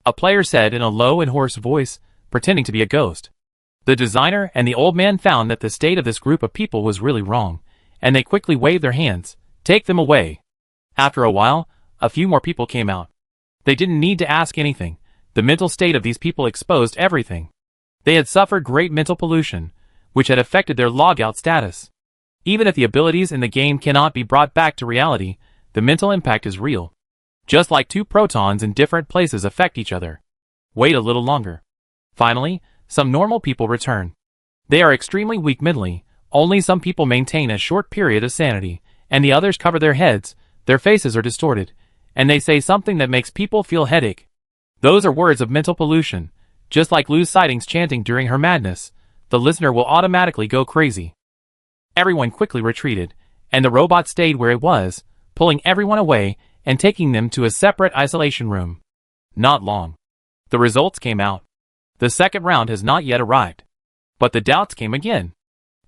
a player said in a low and hoarse voice, pretending to be a ghost. The designer and the old man found that the state of this group of people was really wrong, and they quickly waved their hands, "Take them away." After a while, a few more people came out. They didn't need to ask anything. The mental state of these people exposed everything. They had suffered great mental pollution, which had affected their logout status. Even if the abilities in the game cannot be brought back to reality, the mental impact is real. Just like two protons in different places affect each other. Wait a little longer. Finally, some normal people return. They are extremely weak mentally, only some people maintain a short period of sanity, and the others cover their heads, their faces are distorted, and they say something that makes people feel headache. Those are words of mental pollution. Just like Lou's sightings chanting during her madness, the listener will automatically go crazy. Everyone quickly retreated, and the robot stayed where it was, pulling everyone away and taking them to a separate isolation room. Not long. The results came out. The second round has not yet arrived. But the doubts came again.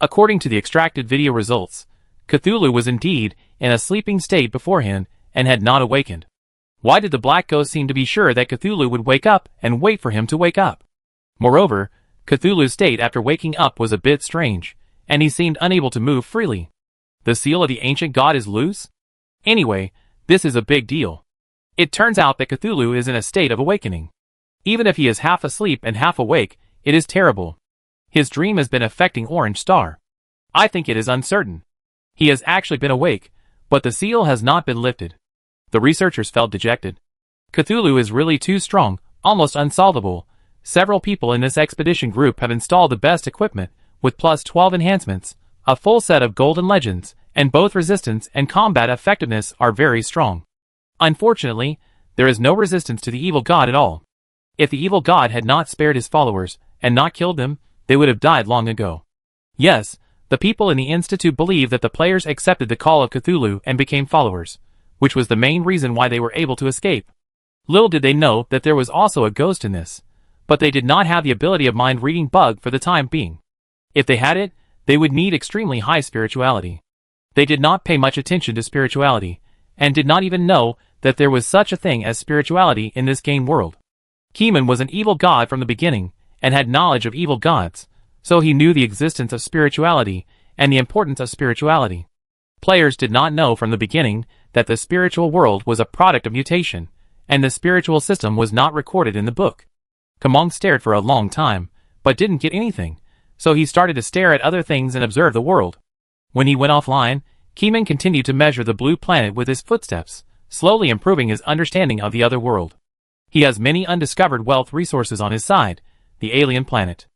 According to the extracted video results, Cthulhu was indeed in a sleeping state beforehand and had not awakened. Why did the black ghost seem to be sure that Cthulhu would wake up and wait for him to wake up? Moreover, Cthulhu's state after waking up was a bit strange, and he seemed unable to move freely. The seal of the ancient god is loose? Anyway, this is a big deal. It turns out that Cthulhu is in a state of awakening. Even if he is half asleep and half awake, it is terrible. His dream has been affecting Orange Star. I think it is uncertain. He has actually been awake, but the seal has not been lifted. The researchers felt dejected. Cthulhu is really too strong, almost unsolvable. Several people in this expedition group have installed the best equipment, with plus 12 enhancements, a full set of golden legends, and both resistance and combat effectiveness are very strong. Unfortunately, there is no resistance to the evil god at all. If the evil god had not spared his followers, and not killed them, they would have died long ago. Yes, the people in the Institute believe that the players accepted the call of Cthulhu and became followers, which was the main reason why they were able to escape. Little did they know that there was also a ghost in this, but they did not have the ability of mind-reading bug for the time being. If they had it, they would need extremely high spirituality. They did not pay much attention to spirituality, and did not even know that there was such a thing as spirituality in this game world. Keeman was an evil god from the beginning, and had knowledge of evil gods, so he knew the existence of spirituality, and the importance of spirituality. Players did not know from the beginning that the spiritual world was a product of mutation, and the spiritual system was not recorded in the book. Kamong stared for a long time, but didn't get anything, so he started to stare at other things and observe the world. When he went offline, Keeman continued to measure the blue planet with his footsteps, slowly improving his understanding of the other world. He has many undiscovered wealth resources on his side, the alien planet.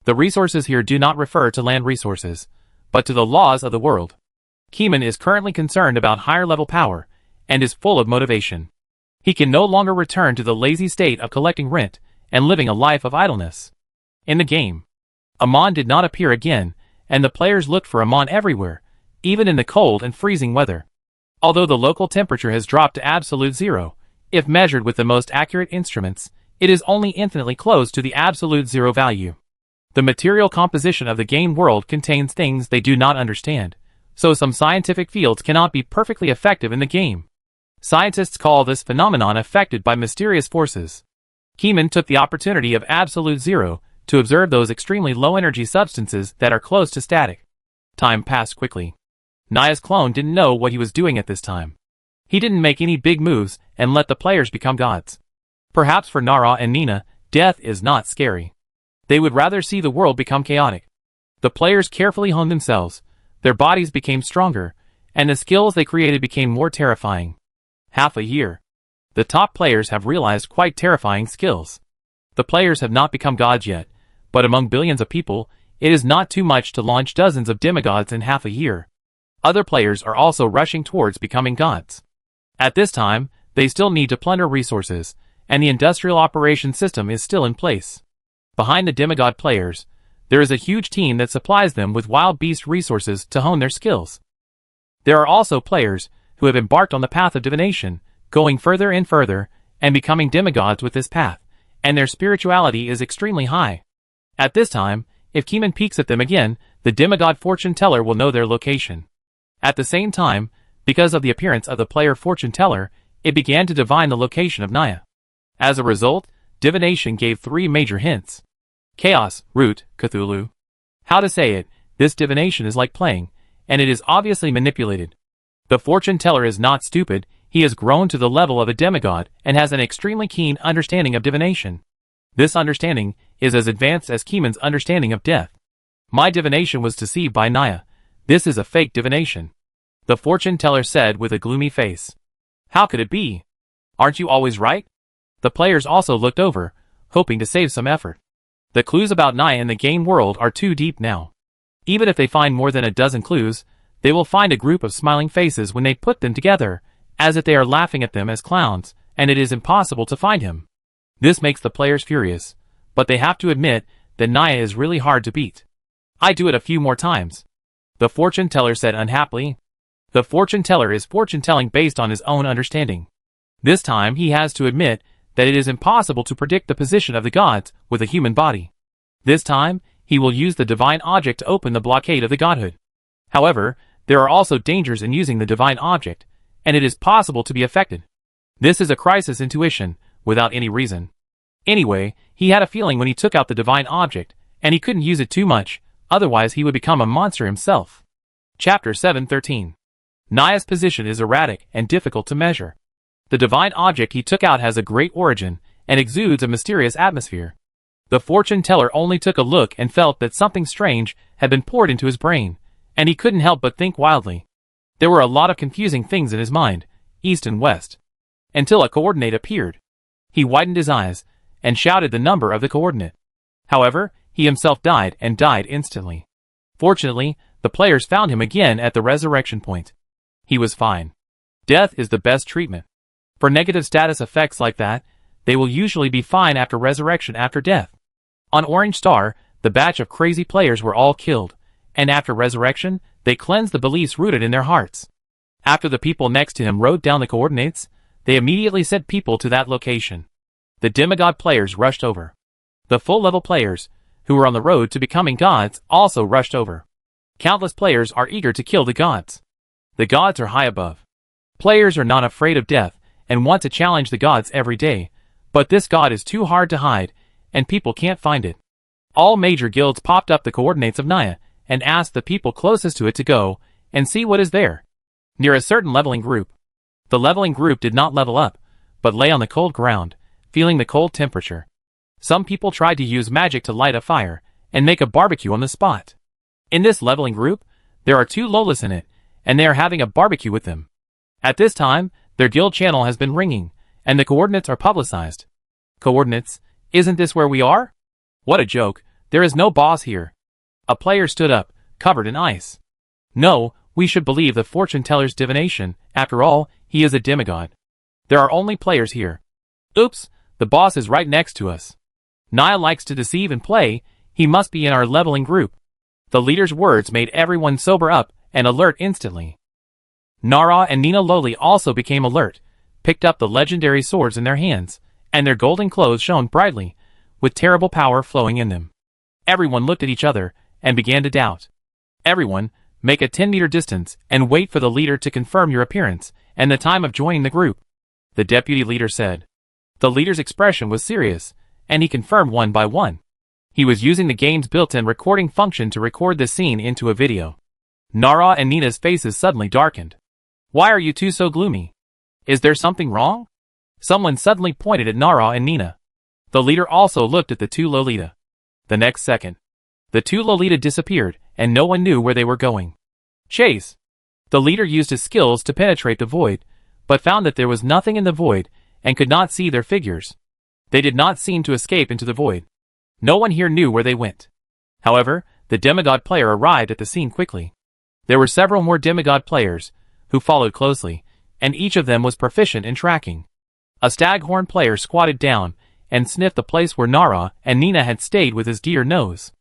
The resources here do not refer to land resources, but to the laws of the world. Keeman is currently concerned about higher level power, and is full of motivation. He can no longer return to the lazy state of collecting rent, and living a life of idleness. In the game, Amon did not appear again, and the players looked for Amon everywhere, even in the cold and freezing weather. Although the local temperature has dropped to absolute zero, if measured with the most accurate instruments, it is only infinitely close to the absolute zero value. The material composition of the game world contains things they do not understand, so some scientific fields cannot be perfectly effective in the game. Scientists call this phenomenon affected by mysterious forces. Keeman took the opportunity of absolute zero to observe those extremely low-energy substances that are close to static. Time passed quickly. Naya's clone didn't know what he was doing at this time. He didn't make any big moves and let the players become gods. Perhaps for Nara and Nina, death is not scary. They would rather see the world become chaotic. The players carefully honed themselves, their bodies became stronger, and the skills they created became more terrifying. Half a year. The top players have realized quite terrifying skills. The players have not become gods yet, but among billions of people, it is not too much to launch dozens of demigods in half a year. Other players are also rushing towards becoming gods. At this time, they still need to plunder resources, and the industrial operation system is still in place. Behind the demigod players, there is a huge team that supplies them with wild beast resources to hone their skills. There are also players who have embarked on the path of divination, going further and further, and becoming demigods with this path, and their spirituality is extremely high. At this time, if Keeman peeks at them again, the demigod fortune teller will know their location. At the same time, because of the appearance of the player fortune teller, it began to divine the location of Naya. As a result, divination gave 3 major hints. Chaos, Root, Cthulhu. How to say it, this divination is like playing, and it is obviously manipulated. The fortune teller is not stupid, he has grown to the level of a demigod and has an extremely keen understanding of divination. This understanding is as advanced as Keeman's understanding of death. My divination was deceived by Naya. This is a fake divination. The fortune teller said with a gloomy face. How could it be? Aren't you always right? The players also looked over, hoping to save some effort. The clues about Naya in the game world are too deep now. Even if they find more than a dozen clues, they will find a group of smiling faces when they put them together, as if they are laughing at them as clowns, and it is impossible to find him. This makes the players furious, but they have to admit that Naya is really hard to beat. I do it a few more times. The fortune teller said unhappily. The fortune teller is fortune telling based on his own understanding. This time he has to admit that it is impossible to predict the position of the gods with a human body. This time, he will use the divine object to open the blockade of the godhood. However, there are also dangers in using the divine object, and it is possible to be affected. This is a crisis intuition, without any reason. Anyway, he had a feeling when he took out the divine object, and he couldn't use it too much, otherwise he would become a monster himself. Chapter 7:13. Naya's position is erratic and difficult to measure. The divine object he took out has a great origin, and exudes a mysterious atmosphere. The fortune teller only took a look and felt that something strange had been poured into his brain, and he couldn't help but think wildly. There were a lot of confusing things in his mind, east and west, until a coordinate appeared. He widened his eyes, and shouted the number of the coordinate. However, he himself died and died instantly. Fortunately, the players found him again at the resurrection point. He was fine. Death is the best treatment. For negative status effects like that, they will usually be fine after resurrection after death. On Orange Star, the batch of crazy players were all killed, and after resurrection, they cleansed the beliefs rooted in their hearts. After the people next to him wrote down the coordinates, they immediately sent people to that location. The demigod players rushed over. The full-level players, who were on the road to becoming gods, also rushed over. Countless players are eager to kill the gods. The gods are high above. Players are not afraid of death, and want to challenge the gods every day, but this god is too hard to hide, and people can't find it. All major guilds popped up the coordinates of Naya, and asked the people closest to it to go, and see what is there. Near a certain leveling group. The leveling group did not level up, but lay on the cold ground, feeling the cold temperature. Some people tried to use magic to light a fire, and make a barbecue on the spot. In this leveling group, there are 2 Lolas in it, and they are having a barbecue with them. At this time, their guild channel has been ringing, and the coordinates are publicized. Coordinates, isn't this where we are? What a joke, there is no boss here. A player stood up, covered in ice. No, we should believe the fortune teller's divination, after all, he is a demigod. There are only players here. Oops, the boss is right next to us. Naya likes to deceive and play, he must be in our leveling group. The leader's words made everyone sober up and alert instantly. Nara and Nina Loli also became alert, picked up the legendary swords in their hands, and their golden clothes shone brightly, with terrible power flowing in them. Everyone looked at each other, and began to doubt. Everyone, make a 10-meter distance, and wait for the leader to confirm your appearance, and the time of joining the group, the deputy leader said. The leader's expression was serious, and he confirmed one by one. He was using the game's built-in recording function to record the scene into a video. Nara and Nina's faces suddenly darkened. Why are you 2 so gloomy? Is there something wrong? Someone suddenly pointed at Nara and Nina. The leader also looked at the 2 Lolita. The next second, the 2 Lolita disappeared, and no one knew where they were going. Chase! The leader used his skills to penetrate the void, but found that there was nothing in the void, and could not see their figures. They did not seem to escape into the void. No one here knew where they went. However, the demigod player arrived at the scene quickly. There were several more demigod players, who followed closely, and each of them was proficient in tracking. A staghorn player squatted down, and sniffed the place where Nara and Nina had stayed with his deer nose.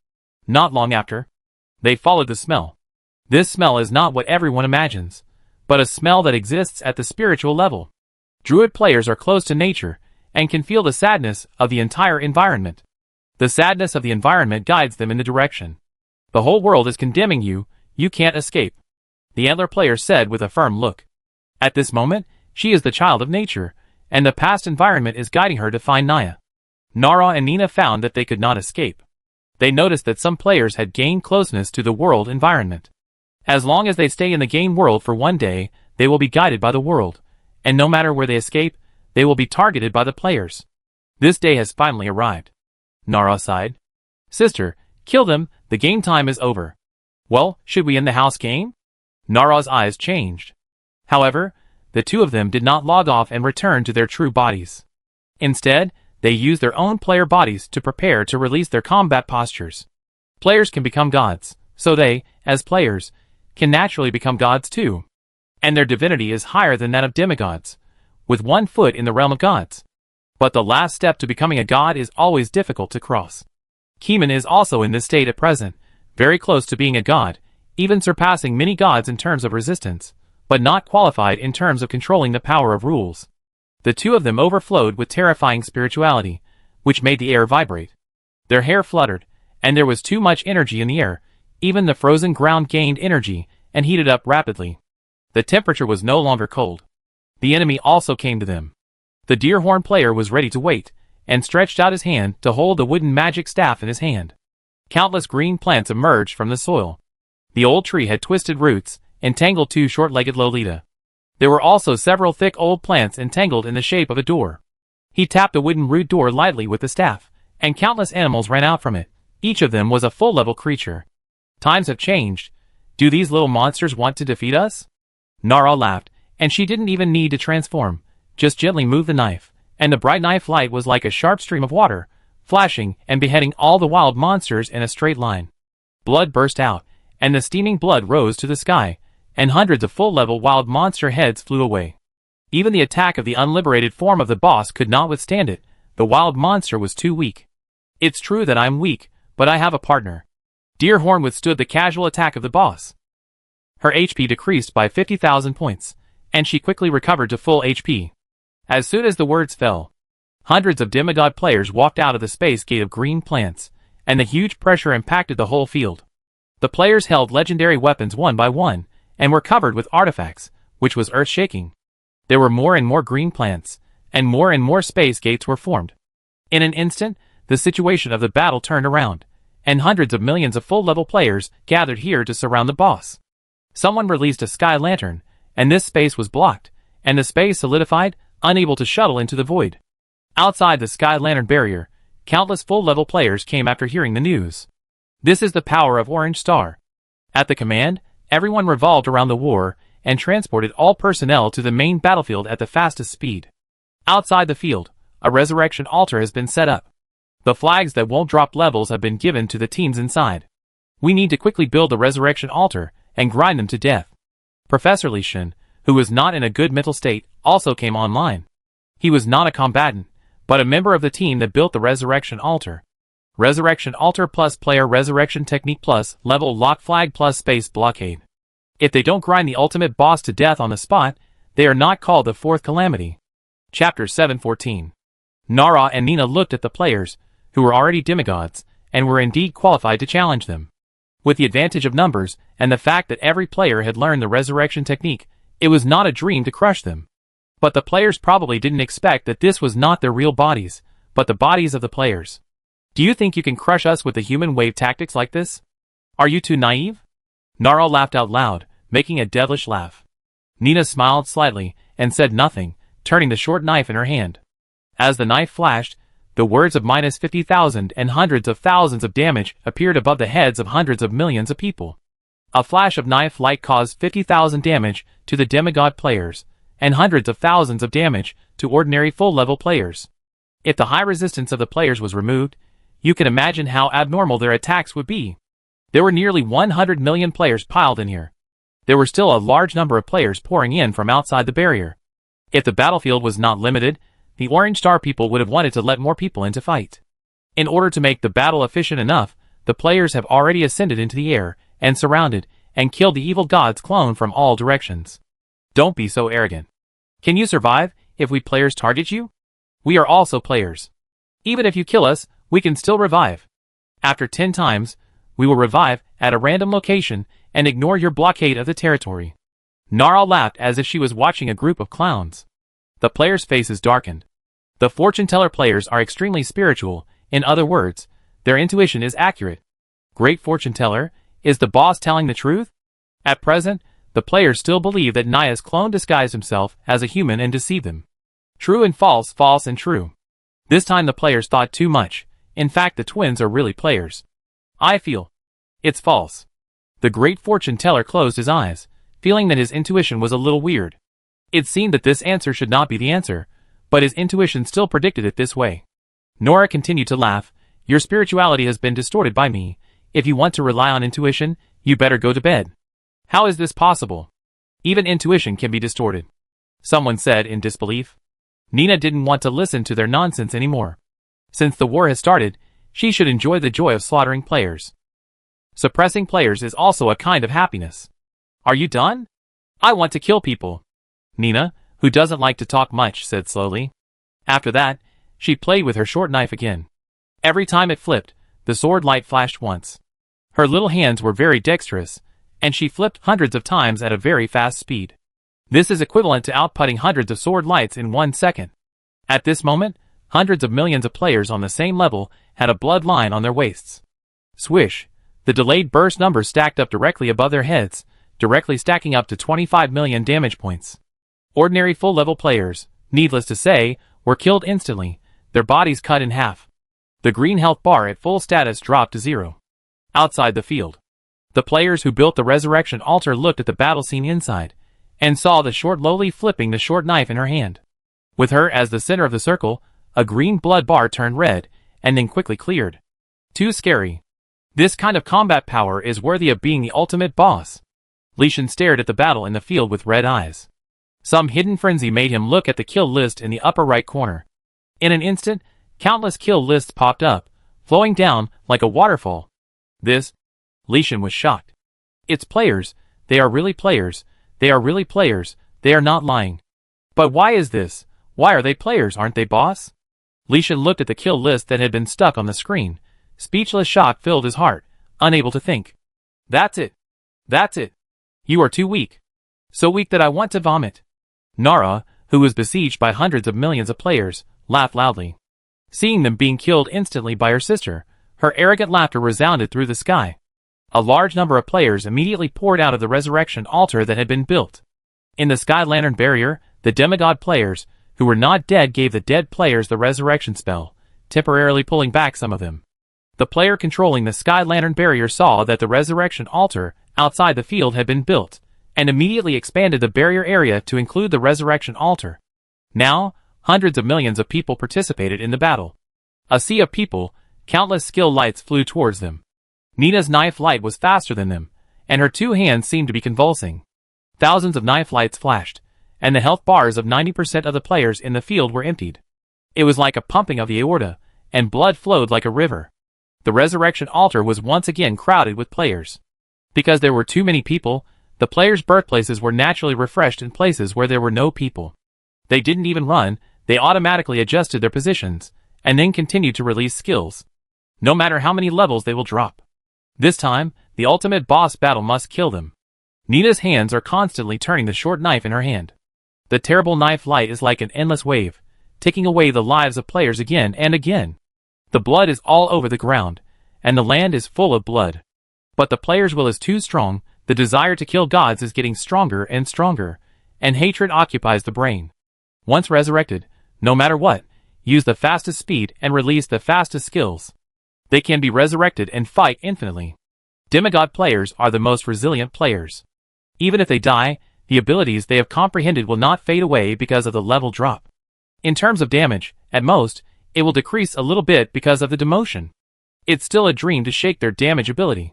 Not long after, they followed the smell. This smell is not what everyone imagines, but a smell that exists at the spiritual level. Druid players are close to nature, and can feel the sadness of the entire environment. The sadness of the environment guides them in the direction. The whole world is condemning you, you can't escape. The antler player said with a firm look. At this moment, she is the child of nature, and the past environment is guiding her to find Naya. Nara and Nina found that they could not escape. They noticed that some players had gained closeness to the world environment. As long as they stay in the game world for one day, they will be guided by the world, and no matter where they escape, they will be targeted by the players. This day has finally arrived. Nara sighed. Sister, kill them, the game time is over. Well, should we end the house game? Nara's eyes changed. However, the two of them did not log off and return to their true bodies. Instead, they used their own player bodies to prepare to release their combat postures. Players can become gods, so they, as players, can naturally become gods too. And their divinity is higher than that of demigods, with 1 foot in the realm of gods. But the last step to becoming a god is always difficult to cross. Keeman is also in this state at present, very close to being a god, even surpassing many gods in terms of resistance, but not qualified in terms of controlling the power of rules. The two of them overflowed with terrifying spirituality, which made the air vibrate. Their hair fluttered, and there was too much energy in the air. Even the frozen ground gained energy, and heated up rapidly. The temperature was no longer cold. The enemy also came to them. The deerhorn player was ready to wait, and stretched out his hand to hold the wooden magic staff in his hand. Countless green plants emerged from the soil. The old tree had twisted roots, entangled 2 short-legged Lolita. There were also several thick old plants entangled in the shape of a door. He tapped a wooden root door lightly with the staff, and countless animals ran out from it. Each of them was a full-level creature. Times have changed. Do these little monsters want to defeat us? Nara laughed, and she didn't even need to transform. Just gently move the knife, and the bright knife light was like a sharp stream of water, flashing and beheading all the wild monsters in a straight line. Blood burst out, and the steaming blood rose to the sky, and hundreds of full-level wild monster heads flew away. Even the attack of the unliberated form of the boss could not withstand it. The wild monster was too weak. It's true that I'm weak, but I have a partner. Deerhorn withstood the casual attack of the boss. Her HP decreased by 50,000 points, and she quickly recovered to full HP. As soon as the words fell, hundreds of demigod players walked out of the space gate of green plants, and the huge pressure impacted the whole field. The players held legendary weapons one by one, and were covered with artifacts, which was earth-shaking. There were more and more green plants, and more space gates were formed. In an instant, the situation of the battle turned around, and hundreds of millions of full-level players gathered here to surround the boss. Someone released a sky lantern, and this space was blocked, and the space solidified, unable to shuttle into the void. Outside the sky lantern barrier, countless full-level players came after hearing the news. This is the power of Orange Star. At the command, everyone revolved around the war, and transported all personnel to the main battlefield at the fastest speed. Outside the field, a resurrection altar has been set up. The flags that won't drop levels have been given to the teams inside. We need to quickly build the resurrection altar, and grind them to death. Professor Li Shen, who was not in a good mental state, also came online. He was not a combatant, but a member of the team that built the resurrection altar. Resurrection altar plus player resurrection technique plus level lock flag plus space blockade. If they don't grind the ultimate boss to death on the spot, they are not called the fourth calamity. Chapter 714. Nara and Nina looked at the players, who were already demigods, and were indeed qualified to challenge them. With the advantage of numbers, and the fact that every player had learned the resurrection technique, it was not a dream to crush them. But the players probably didn't expect that this was not their real bodies, but the bodies of the players. Do you think you can crush us with the human wave tactics like this? Are you too naive? Nara laughed out loud, making a devilish laugh. Nina smiled slightly, and said nothing, turning the short knife in her hand. As the knife flashed, the words of -50,000 and hundreds of thousands of damage appeared above the heads of hundreds of millions of people. A flash of knife light caused 50,000 damage to the demigod players, and hundreds of thousands of damage to ordinary full-level players. If the high resistance of the players was removed, you can imagine how abnormal their attacks would be. There were nearly 100 million players piled in here. There were still a large number of players pouring in from outside the barrier. If the battlefield was not limited, the Orange Star people would have wanted to let more people in to fight. In order to make the battle efficient enough, the players have already ascended into the air, and surrounded, and killed the evil god's clone from all directions. Don't be so arrogant. Can you survive if we players target you? We are also players. Even if you kill us, we can still revive. After 10 times, we will revive at a random location and ignore your blockade of the territory. Nara laughed as if she was watching a group of clowns. The players' faces darkened. The fortune teller players are extremely spiritual. In other words, their intuition is accurate. Great fortune teller, is the boss telling the truth? At present, the players still believe that Naya's clone disguised himself as a human and deceived them. True and false, false and true. This time the players thought too much. In fact, the twins are really players. I feel it's false. The great fortune teller closed his eyes, feeling that his intuition was a little weird. It seemed that this answer should not be the answer, but his intuition still predicted it this way. Nora continued to laugh. Your spirituality has been distorted by me. If you want to rely on intuition, you better go to bed. How is this possible? Even intuition can be distorted. Someone said in disbelief. Nina didn't want to listen to their nonsense anymore. Since the war has started, she should enjoy the joy of slaughtering players. Suppressing players is also a kind of happiness. Are you done? I want to kill people. Nina, who doesn't like to talk much, said slowly. After that, she played with her short knife again. Every time it flipped, the sword light flashed once. Her little hands were very dexterous, and she flipped hundreds of times at a very fast speed. This is equivalent to outputting hundreds of sword lights in 1 second. At this moment, hundreds of millions of players on the same level had a blood line on their waists. Swish! The delayed burst numbers stacked up directly above their heads, directly stacking up to 25 million damage points. Ordinary full-level players, needless to say, were killed instantly, their bodies cut in half. The green health bar at full status dropped to 0. Outside the field, the players who built the resurrection altar looked at the battle scene inside, and saw the short lowly flipping the short knife in her hand. With her as the center of the circle, a green blood bar turned red, and then quickly cleared. Too scary. This kind of combat power is worthy of being the ultimate boss. Li Shan stared at the battle in the field with red eyes. Some hidden frenzy made him look at the kill list in the upper right corner. In an instant, countless kill lists popped up, flowing down like a waterfall. This? Li Shan was shocked. It's players, they are really players, they are really players, they are not lying. But why is this? Why are they players, aren't they, boss? Li Shan looked at the kill list that had been stuck on the screen. Speechless shock filled his heart, unable to think. That's it. That's it. You are too weak. So weak that I want to vomit. Nara, who was besieged by hundreds of millions of players, laughed loudly. Seeing them being killed instantly by her sister, her arrogant laughter resounded through the sky. A large number of players immediately poured out of the resurrection altar that had been built. In the Sky Lantern barrier, the demigod players, who were not dead, gave the dead players the resurrection spell, temporarily pulling back some of them. The player controlling the Sky Lantern barrier saw that the resurrection altar outside the field had been built, and immediately expanded the barrier area to include the resurrection altar. Now, hundreds of millions of people participated in the battle. A sea of people, countless skill lights flew towards them. Nina's knife light was faster than them, and her 2 hands seemed to be convulsing. Thousands of knife lights flashed, and the health bars of 90% of the players in the field were emptied. It was like a pumping of the aorta, and blood flowed like a river. The resurrection altar was once again crowded with players. Because there were too many people, the players' birthplaces were naturally refreshed in places where there were no people. They didn't even run, they automatically adjusted their positions, and then continued to release skills. No matter how many levels they will drop. This time, the ultimate boss battle must kill them. Nina's hands are constantly turning the short knife in her hand. The terrible knife light is like an endless wave, taking away the lives of players again and again. The blood is all over the ground, and the land is full of blood. But the player's will is too strong, the desire to kill gods is getting stronger and stronger, and hatred occupies the brain. Once resurrected, no matter what, use the fastest speed and release the fastest skills. They can be resurrected and fight infinitely. Demigod players are the most resilient players. Even if they die, the abilities they have comprehended will not fade away because of the level drop. In terms of damage, at most, it will decrease a little bit because of the demotion. It's still a dream to shake their damage ability.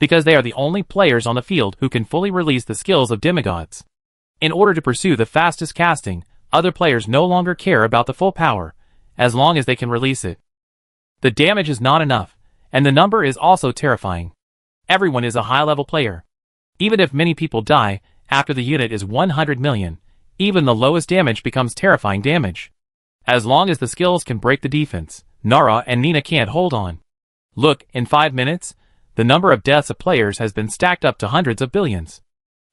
because they are the only players on the field who can fully release the skills of demigods. In order to pursue the fastest casting, other players no longer care about the full power, as long as they can release it. The damage is not enough, and the number is also terrifying. Everyone is a high-level player. Even if many people die, after the unit is 100 million, even the lowest damage becomes terrifying damage. As long as the skills can break the defense, Nara and Nina can't hold on. Look, in 5 minutes, the number of deaths of players has been stacked up to hundreds of billions.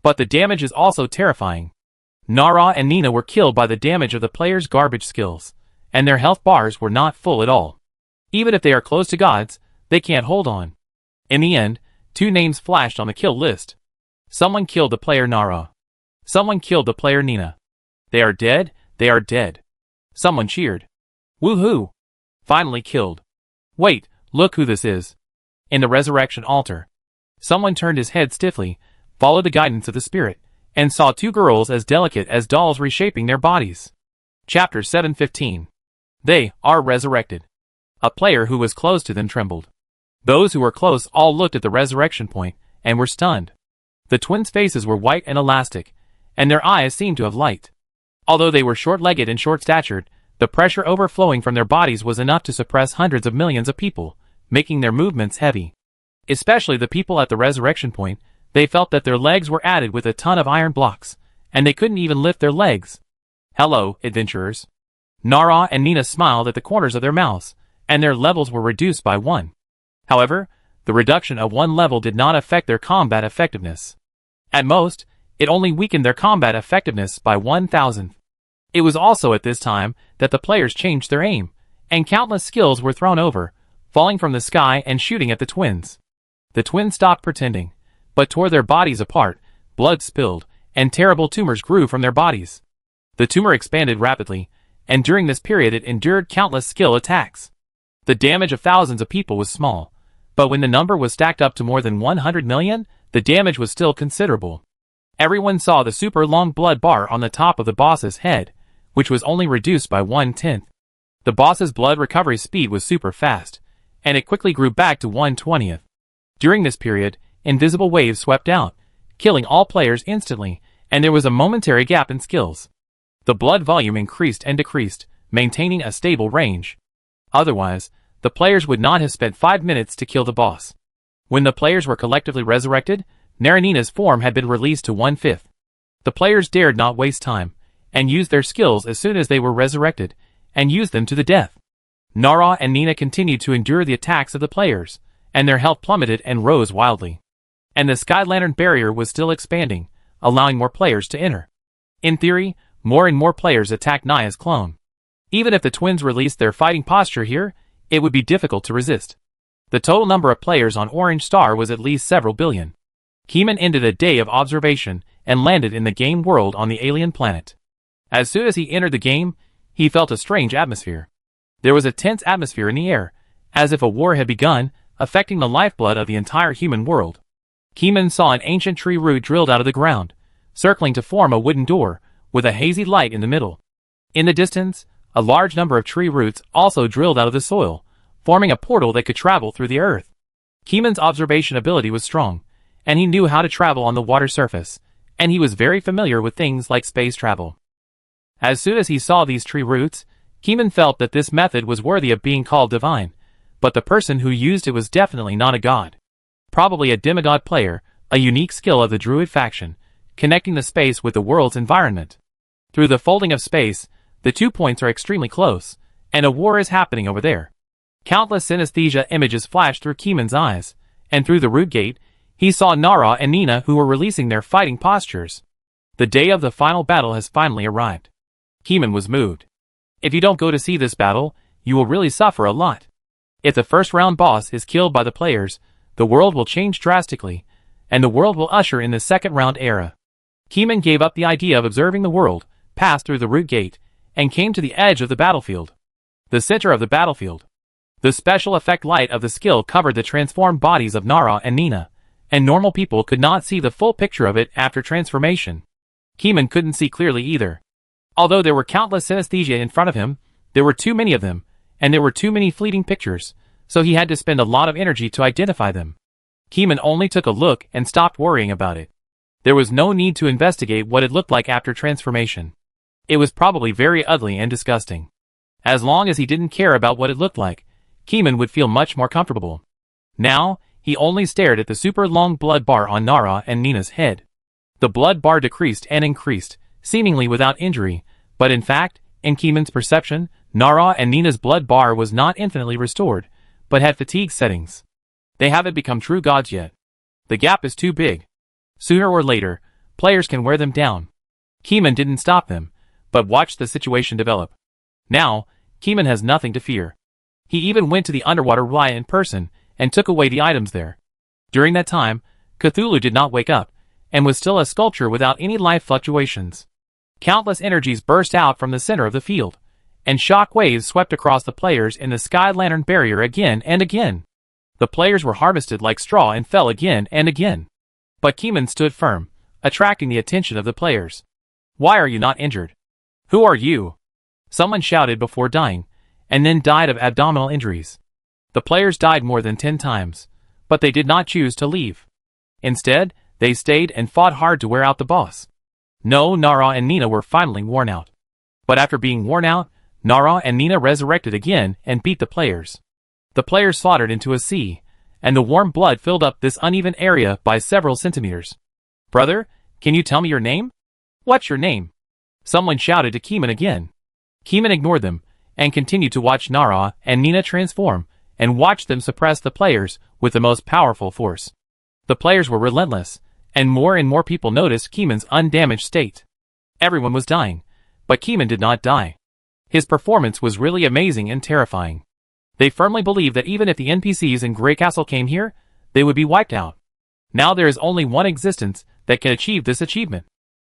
But the damage is also terrifying. Nara and Nina were killed by the damage of the players' garbage skills, and their health bars were not full at all. Even if they are close to gods, they can't hold on. In the end, 2 names flashed on the kill list. Someone killed the player Nara. Someone killed the player Nina. They are dead, they are dead. Someone cheered. Woohoo! Finally killed. Wait, look who this is. In the resurrection altar. Someone turned his head stiffly, followed the guidance of the spirit, and saw 2 girls as delicate as dolls reshaping their bodies. Chapter 7:15. They are resurrected. A player who was close to them trembled. Those who were close all looked at the resurrection point, and were stunned. The twins' faces were white and elastic, and their eyes seemed to have light. Although they were short-legged and short-statured, the pressure overflowing from their bodies was enough to suppress hundreds of millions of people, making their movements heavy. Especially the people at the resurrection point, they felt that their legs were added with a ton of iron blocks, and they couldn't even lift their legs. Hello, adventurers. Nara and Nina smiled at the corners of their mouths, and their levels were reduced by 1. However, the reduction of 1 level did not affect their combat effectiveness. At most, it only weakened their combat effectiveness by 1,000th. It was also at this time that the players changed their aim, and countless skills were thrown over, falling from the sky and shooting at the twins. The twins stopped pretending, but tore their bodies apart, blood spilled, and terrible tumors grew from their bodies. The tumor expanded rapidly, and during this period it endured countless skill attacks. The damage of thousands of people was small, but when the number was stacked up to more than 100 million, the damage was still considerable. Everyone saw the super long blood bar on the top of the boss's head, which was only reduced by 1/10. The boss's blood recovery speed was super fast, and it quickly grew back to 1/20th. During this period, invisible waves swept out, killing all players instantly, and there was a momentary gap in skills. The blood volume increased and decreased, maintaining a stable range. Otherwise, the players would not have spent 5 minutes to kill the boss. When the players were collectively resurrected, Naranina's form had been released to 1/5. The players dared not waste time, and used their skills as soon as they were resurrected, and used them to the death. Nara and Nina continued to endure the attacks of the players, and their health plummeted and rose wildly. And the Sky Lantern barrier was still expanding, allowing more players to enter. In theory, more and more players attacked Naya's clone. Even if the twins released their fighting posture here, it would be difficult to resist. The total number of players on Orange Star was at least several billion. Keeman ended a day of observation and landed in the game world on the alien planet. As soon as he entered the game, he felt a strange atmosphere. There was a tense atmosphere in the air, as if a war had begun, affecting the lifeblood of the entire human world. Keeman saw an ancient tree root drilled out of the ground, circling to form a wooden door, with a hazy light in the middle. In the distance, a large number of tree roots also drilled out of the soil, forming a portal that could travel through the earth. Keeman's observation ability was strong, and he knew how to travel on the water surface, and he was very familiar with things like space travel. As soon as he saw these tree roots, Keeman felt that this method was worthy of being called divine, but the person who used it was definitely not a god. Probably a demigod player, a unique skill of the druid faction, connecting the space with the world's environment. Through the folding of space, the 2 points are extremely close, and a war is happening over there. Countless synesthesia images flashed through Keeman's eyes, and through the root gate, he saw Nara and Nina who were releasing their fighting postures. The day of the final battle has finally arrived. Keeman was moved. If you don't go to see this battle, you will really suffer a lot. If the first round boss is killed by the players, the world will change drastically, and the world will usher in the second round era. Keeman gave up the idea of observing the world, passed through the root gate, and came to the edge of the battlefield. The center of the battlefield. The special effect light of the skill covered the transformed bodies of Nara and Nina, and normal people could not see the full picture of it after transformation. Keeman couldn't see clearly either. Although there were countless synesthesia in front of him, there were too many of them, and there were too many fleeting pictures, so he had to spend a lot of energy to identify them. Keeman only took a look and stopped worrying about it. There was no need to investigate what it looked like after transformation. It was probably very ugly and disgusting. As long as he didn't care about what it looked like, Keeman would feel much more comfortable. Now, he only stared at the super long blood bar on Nara and Nina's head. The blood bar decreased and increased, seemingly without injury, but in fact, in Keeman's perception, Nara and Nina's blood bar was not infinitely restored, but had fatigue settings. They haven't become true gods yet. The gap is too big. Sooner or later, players can wear them down. Keeman didn't stop them, but watched the situation develop. Now, Keeman has nothing to fear. He even went to the underwater Raya in person, and took away the items there. During that time, Cthulhu did not wake up, and was still a sculpture without any life fluctuations. Countless energies burst out from the center of the field, and shock waves swept across the players in the Sky Lantern barrier again and again. The players were harvested like straw and fell again and again. But Keeman stood firm, attracting the attention of the players. "Why are you not injured? Who are you?" Someone shouted before dying, and then died of abdominal injuries. The players died more than 10 times, but they did not choose to leave. Instead, they stayed and fought hard to wear out the boss. No, Nara and Nina were finally worn out. But after being worn out, Nara and Nina resurrected again and beat the players. The players slaughtered into a sea, and the warm blood filled up this uneven area by several centimeters. "Brother, can you tell me your name?" "What's your name?" Someone shouted to Keeman again. Keeman ignored them, and continued to watch Nara and Nina transform, and watch them suppress the players with the most powerful force. The players were relentless, and more people noticed Keeman's undamaged state. Everyone was dying, but Keeman did not die. His performance was really amazing and terrifying. They firmly believed that even if the NPCs in Grey Castle came here, they would be wiped out. Now there is only one existence that can achieve this achievement.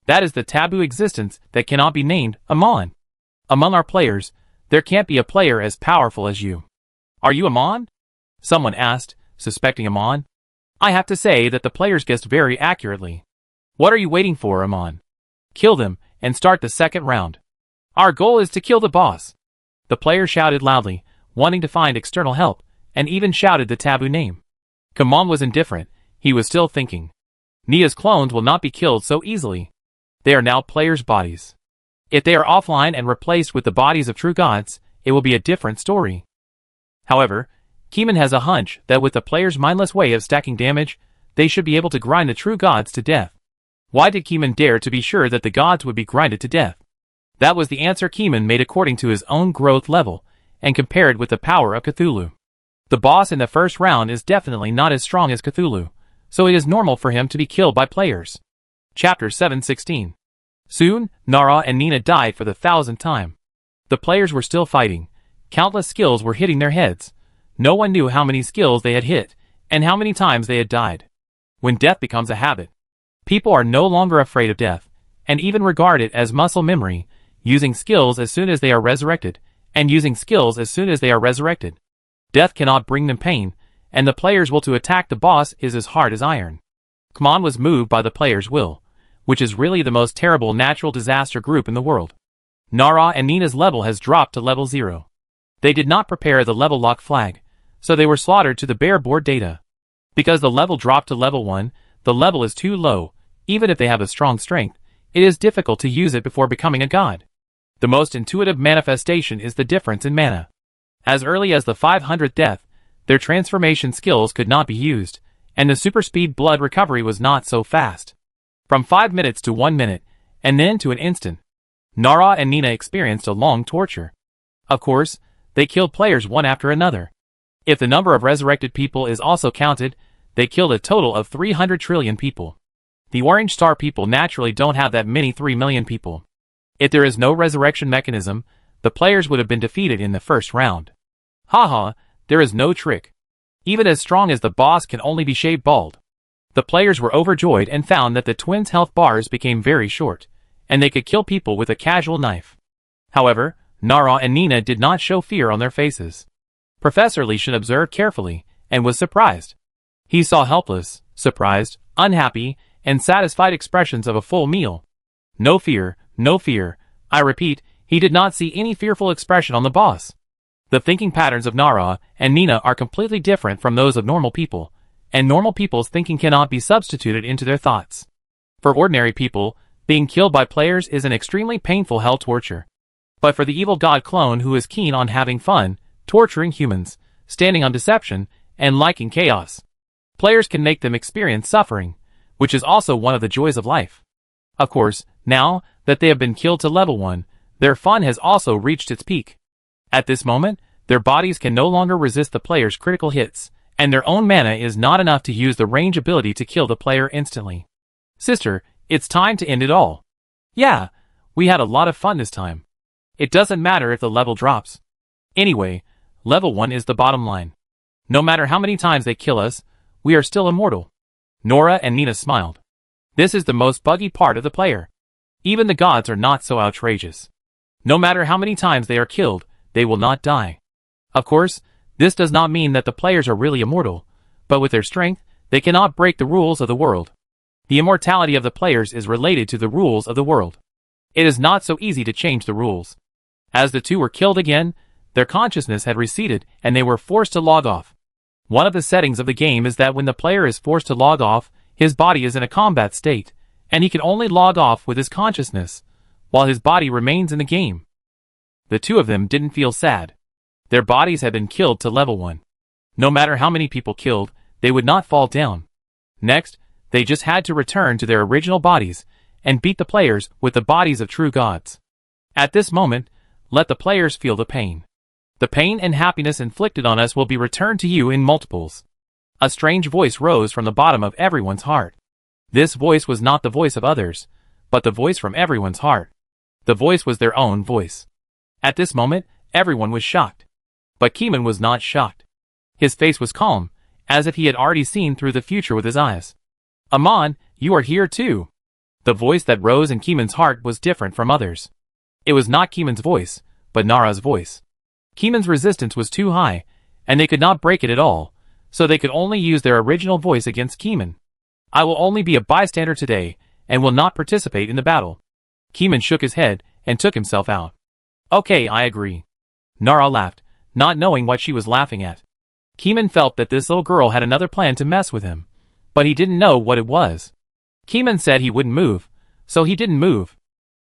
That is the taboo existence that cannot be named Amon. Among our players, there can't be a player as powerful as you. "Are you Amon?" someone asked, suspecting Amon. I have to say that the players guessed very accurately. "What are you waiting for, Amon? Kill them, and start the second round. Our goal is to kill the boss." The player shouted loudly, wanting to find external help, and even shouted the taboo name. Kamon was indifferent. He was still thinking. Nia's clones will not be killed so easily. They are now players' bodies. If they are offline and replaced with the bodies of true gods, it will be a different story. However, Keeman has a hunch that with the players' mindless way of stacking damage, they should be able to grind the true gods to death. Why did Keeman dare to be sure that the gods would be grinded to death? That was the answer Keeman made according to his own growth level, and compared with the power of Cthulhu. The boss in the first round is definitely not as strong as Cthulhu, so it is normal for him to be killed by players. Chapter 716. Soon, Nara and Nina died for the 1,000th time. The players were still fighting. Countless skills were hitting their heads. No one knew how many skills they had hit, and how many times they had died. When death becomes a habit, people are no longer afraid of death, and even regard it as muscle memory, using skills as soon as they are resurrected, and using skills as soon as they are resurrected. Death cannot bring them pain, and the players' will to attack the boss is as hard as iron. Kmon was moved by the players' will, which is really the most terrible natural disaster group in the world. Nara and Nina's level has dropped to level 0. They did not prepare the level lock flag, so they were slaughtered to the bare board data. Because the level dropped to level 1, the level is too low. Even if they have a strong strength, it is difficult to use it before becoming a god. The most intuitive manifestation is the difference in mana. As early as the 500th death, their transformation skills could not be used, and the super speed blood recovery was not so fast. From 5 minutes to 1 minute, and then to an instant. Nara and Nina experienced a long torture. Of course, they killed players one after another. If the number of resurrected people is also counted, they killed a total of 300 trillion people. The Orange Star people naturally don't have that many 3 million people. If there is no resurrection mechanism, the players would have been defeated in the first round. Haha, there is no trick. Even as strong as the boss can only be shaved bald. The players were overjoyed and found that the twins' health bars became very short, and they could kill people with a casual knife. However, Nara and Nina did not show fear on their faces. Professor Lishan observed carefully, and was surprised. He saw helpless, surprised, unhappy, and satisfied expressions of a full meal. No fear, no fear. I repeat, he did not see any fearful expression on the boss. The thinking patterns of Nara and Nina are completely different from those of normal people, and normal people's thinking cannot be substituted into their thoughts. For ordinary people, being killed by players is an extremely painful hell torture. But for the evil god clone who is keen on having fun, torturing humans, standing on deception, and liking chaos, players can make them experience suffering, which is also one of the joys of life. Of course, now that they have been killed to level 1, their fun has also reached its peak. At this moment, their bodies can no longer resist the player's critical hits, and their own mana is not enough to use the range ability to kill the player instantly. Sister, it's time to end it all. Yeah, we had a lot of fun this time. It doesn't matter if the level drops. Anyway, level 1 is the bottom line. No matter how many times they kill us, we are still immortal. Nora and Nina smiled. This is the most buggy part of the player. Even the gods are not so outrageous. No matter how many times they are killed, they will not die. Of course, this does not mean that the players are really immortal, but with their strength, they cannot break the rules of the world. The immortality of the players is related to the rules of the world. It is not so easy to change the rules. As the two were killed again, their consciousness had receded and they were forced to log off. One of the settings of the game is that when the player is forced to log off, his body is in a combat state, and he can only log off with his consciousness, while his body remains in the game. The two of them didn't feel sad. Their bodies had been killed to level 1. No matter how many people killed, they would not fall down. Next, they just had to return to their original bodies and beat the players with the bodies of true gods. At this moment, let the players feel the pain. The pain and happiness inflicted on us will be returned to you in multiples. A strange voice rose from the bottom of everyone's heart. This voice was not the voice of others, but the voice from everyone's heart. The voice was their own voice. At this moment, everyone was shocked. But Keeman was not shocked. His face was calm, as if he had already seen through the future with his eyes. Amon, you are here too. The voice that rose in Keeman's heart was different from others. It was not Keeman's voice, but Nara's voice. Keeman's resistance was too high, and they could not break it at all, so they could only use their original voice against Keeman. I will only be a bystander today, and will not participate in the battle. Keeman shook his head, and took himself out. Okay, I agree. Nara laughed, not knowing what she was laughing at. Keeman felt that this little girl had another plan to mess with him, but he didn't know what it was. Keeman said he wouldn't move, so he didn't move.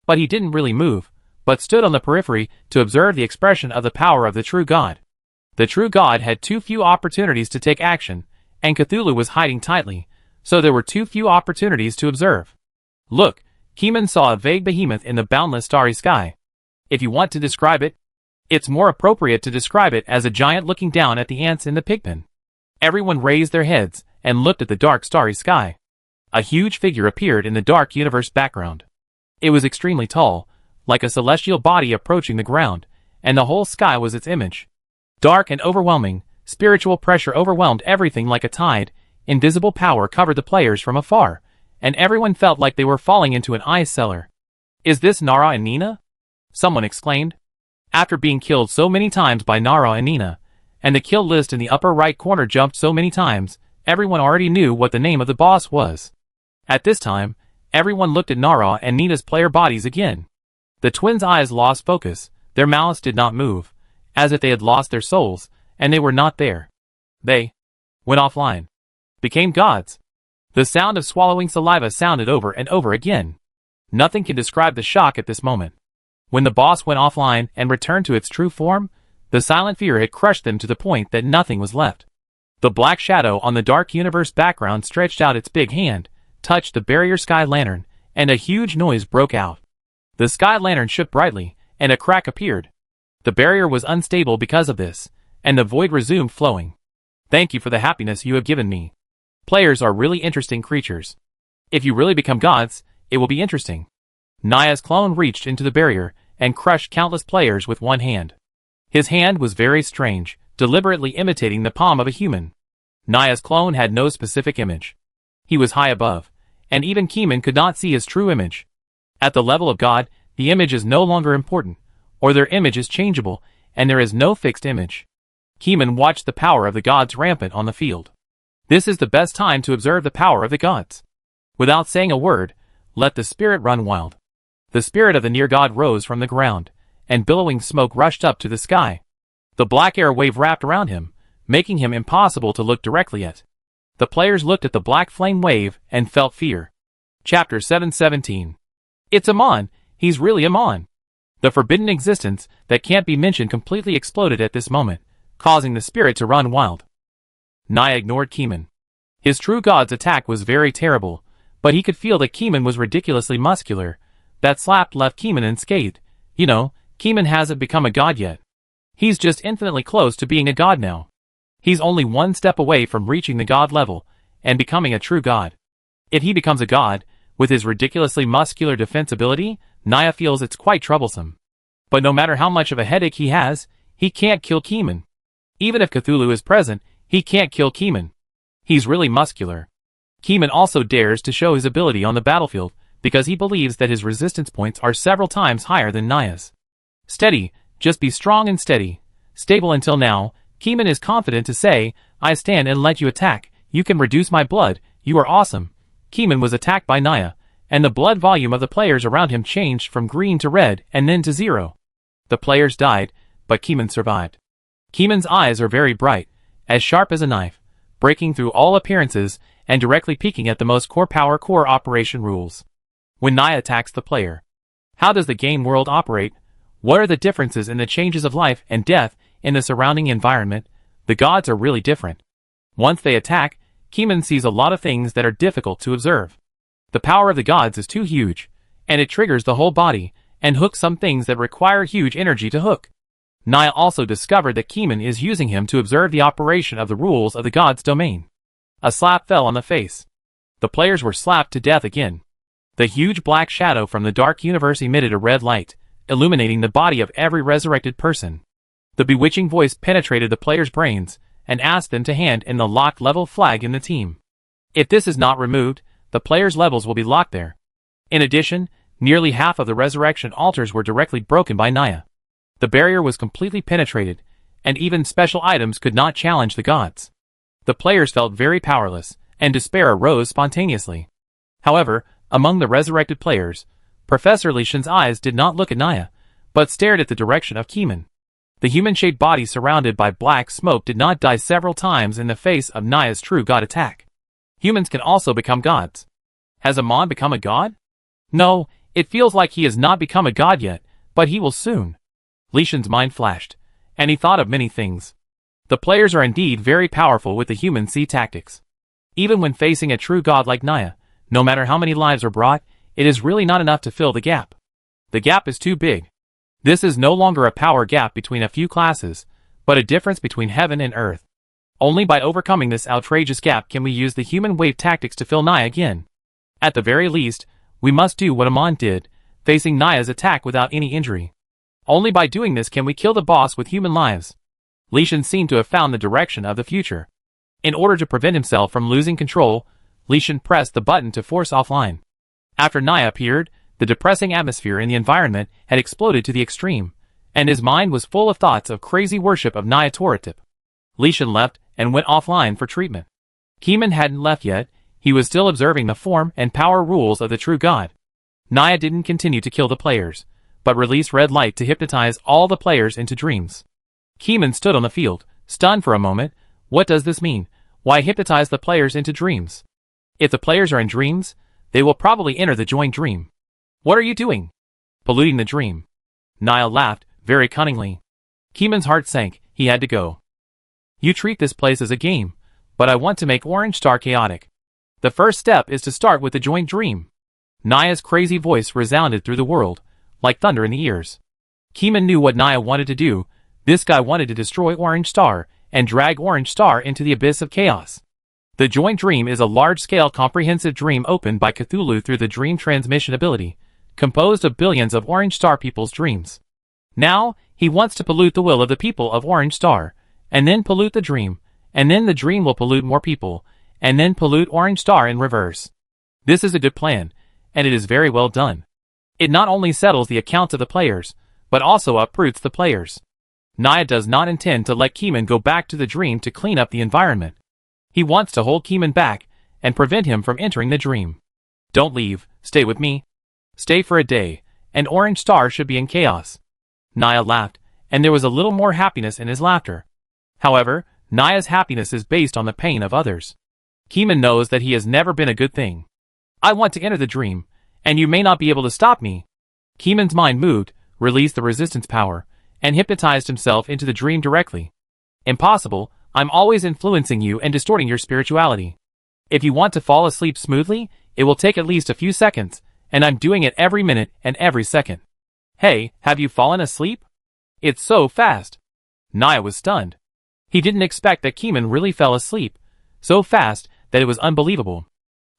But he didn't really move, but stood on the periphery to observe the expression of the power of the true god. The true god had too few opportunities to take action, and Cthulhu was hiding tightly, so there were too few opportunities to observe. Look, Keeman saw a vague behemoth in the boundless starry sky. If you want to describe it, it's more appropriate to describe it as a giant looking down at the ants in the pigpen. Everyone raised their heads and looked at the dark starry sky. A huge figure appeared in the dark universe background. It was extremely tall, like a celestial body approaching the ground, and the whole sky was its image. Dark and overwhelming, spiritual pressure overwhelmed everything like a tide, invisible power covered the players from afar, and everyone felt like they were falling into an ice cellar. Is this Nara and Nina? Someone exclaimed. After being killed so many times by Nara and Nina, and the kill list in the upper right corner jumped so many times, everyone already knew what the name of the boss was. At this time, everyone looked at Nara and Nina's player bodies again. The twins' eyes lost focus, their mouths did not move, as if they had lost their souls, and they were not there. They went offline. Became gods. The sound of swallowing saliva sounded over and over again. Nothing can describe the shock at this moment. When the boss went offline and returned to its true form, the silent fear had crushed them to the point that nothing was left. The black shadow on the dark universe background stretched out its big hand, touched the barrier sky lantern, and a huge noise broke out. The sky lantern shook brightly, and a crack appeared. The barrier was unstable because of this, and the void resumed flowing. Thank you for the happiness you have given me. Players are really interesting creatures. If you really become gods, it will be interesting. Naya's clone reached into the barrier and crushed countless players with one hand. His hand was very strange, deliberately imitating the palm of a human. Naya's clone had no specific image. He was high above, and even Keeman could not see his true image. At the level of God, the image is no longer important, or their image is changeable, and there is no fixed image. Keeman watched the power of the gods rampant on the field. This is the best time to observe the power of the gods. Without saying a word, let the spirit run wild. The spirit of the near god rose from the ground, and billowing smoke rushed up to the sky. The black air wave wrapped around him, making him impossible to look directly at. The players looked at the black flame wave and felt fear. Chapter 717. It's Amon, he's really Amon. The forbidden existence that can't be mentioned completely exploded at this moment, causing the spirit to run wild. Naya ignored Keeman. His true god's attack was very terrible, but he could feel that Keeman was ridiculously muscular. That slap left Keeman unscathed. You know, Keeman hasn't become a god yet. He's just infinitely close to being a god now. He's only one step away from reaching the god level and becoming a true god. If he becomes a god, with his ridiculously muscular defense ability, Naya feels it's quite troublesome. But no matter how much of a headache he has, he can't kill Keeman. Even if Cthulhu is present, he can't kill Keeman. He's really muscular. Keeman also dares to show his ability on the battlefield because he believes that his resistance points are several times higher than Naya's. Steady, just be strong and steady. Stable until now, Keeman is confident to say, I stand and let you attack, you can reduce my blood, you are awesome. Keeman was attacked by Naya, and the blood volume of the players around him changed from green to red and then to 0. The players died, but Keeman survived. Keeman's eyes are very bright, as sharp as a knife, breaking through all appearances and directly peeking at the most core operation rules. When Naya attacks the player, how does the game world operate? What are the differences in the changes of life and death in the surrounding environment? The gods are really different. Once they attack, Keeman sees a lot of things that are difficult to observe. The power of the gods is too huge, and it triggers the whole body, and hooks some things that require huge energy to hook. Naya also discovered that Keeman is using him to observe the operation of the rules of the god's domain. A slap fell on the face. The players were slapped to death again. The huge black shadow from the dark universe emitted a red light, illuminating the body of every resurrected person. The bewitching voice penetrated the players' brains, and asked them to hand in the locked level flag in the team. If this is not removed, the players' levels will be locked there. In addition, nearly half of the resurrection altars were directly broken by Naya. The barrier was completely penetrated, and even special items could not challenge the gods. The players felt very powerless, and despair arose spontaneously. However, among the resurrected players, Professor Lishan's eyes did not look at Naya, but stared at the direction of Keeman. The human-shaped body surrounded by black smoke did not die several times in the face of Naya's true god attack. Humans can also become gods. Has Amon become a god? No, it feels like he has not become a god yet, but he will soon. Lishan's mind flashed, and he thought of many things. The players are indeed very powerful with the human sea tactics. Even when facing a true god like Naya, no matter how many lives are brought, it is really not enough to fill the gap. The gap is too big. This is no longer a power gap between a few classes, but a difference between heaven and earth. Only by overcoming this outrageous gap can we use the human wave tactics to fill Naya again. At the very least, we must do what Amon did, facing Naya's attack without any injury. Only by doing this can we kill the boss with human lives. Lishan seemed to have found the direction of the future. In order to prevent himself from losing control, Lishan pressed the button to force offline. After Naya appeared, the depressing atmosphere in the environment had exploded to the extreme, and his mind was full of thoughts of crazy worship of Naya Toratip. Lishan left and went offline for treatment. Keeman hadn't left yet, he was still observing the form and power rules of the true god. Naya didn't continue to kill the players, but released red light to hypnotize all the players into dreams. Keeman stood on the field, stunned for a moment. What does this mean? Why hypnotize the players into dreams? If the players are in dreams, they will probably enter the joint dream. What are you doing? Polluting the dream. Naya laughed, very cunningly. Keeman's heart sank, he had to go. You treat this place as a game, but I want to make Orange Star chaotic. The first step is to start with the joint dream. Naya's crazy voice resounded through the world, like thunder in the ears. Keeman knew what Naya wanted to do. This guy wanted to destroy Orange Star and drag Orange Star into the abyss of chaos. The joint dream is a large-scale comprehensive dream opened by Cthulhu through the dream transmission ability, composed of billions of Orange Star people's dreams. Now, he wants to pollute the will of the people of Orange Star, and then pollute the dream, and then the dream will pollute more people, and then pollute Orange Star in reverse. This is a good plan, and it is very well done. It not only settles the accounts of the players, but also uproots the players. Naya does not intend to let Keeman go back to the dream to clean up the environment. He wants to hold Keeman back, and prevent him from entering the dream. Don't leave, stay with me. Stay for a day, and Orange Star should be in chaos. Naya laughed, and there was a little more happiness in his laughter. However, Naya's happiness is based on the pain of others. Keeman knows that he has never been a good thing. I want to enter the dream, and you may not be able to stop me. Keeman's mind moved, released the resistance power, and hypnotized himself into the dream directly. Impossible, I'm always influencing you and distorting your spirituality. If you want to fall asleep smoothly, it will take at least a few seconds, and I'm doing it every minute and every second. Hey, have you fallen asleep? It's so fast. Naya was stunned. He didn't expect that Keeman really fell asleep, so fast that it was unbelievable.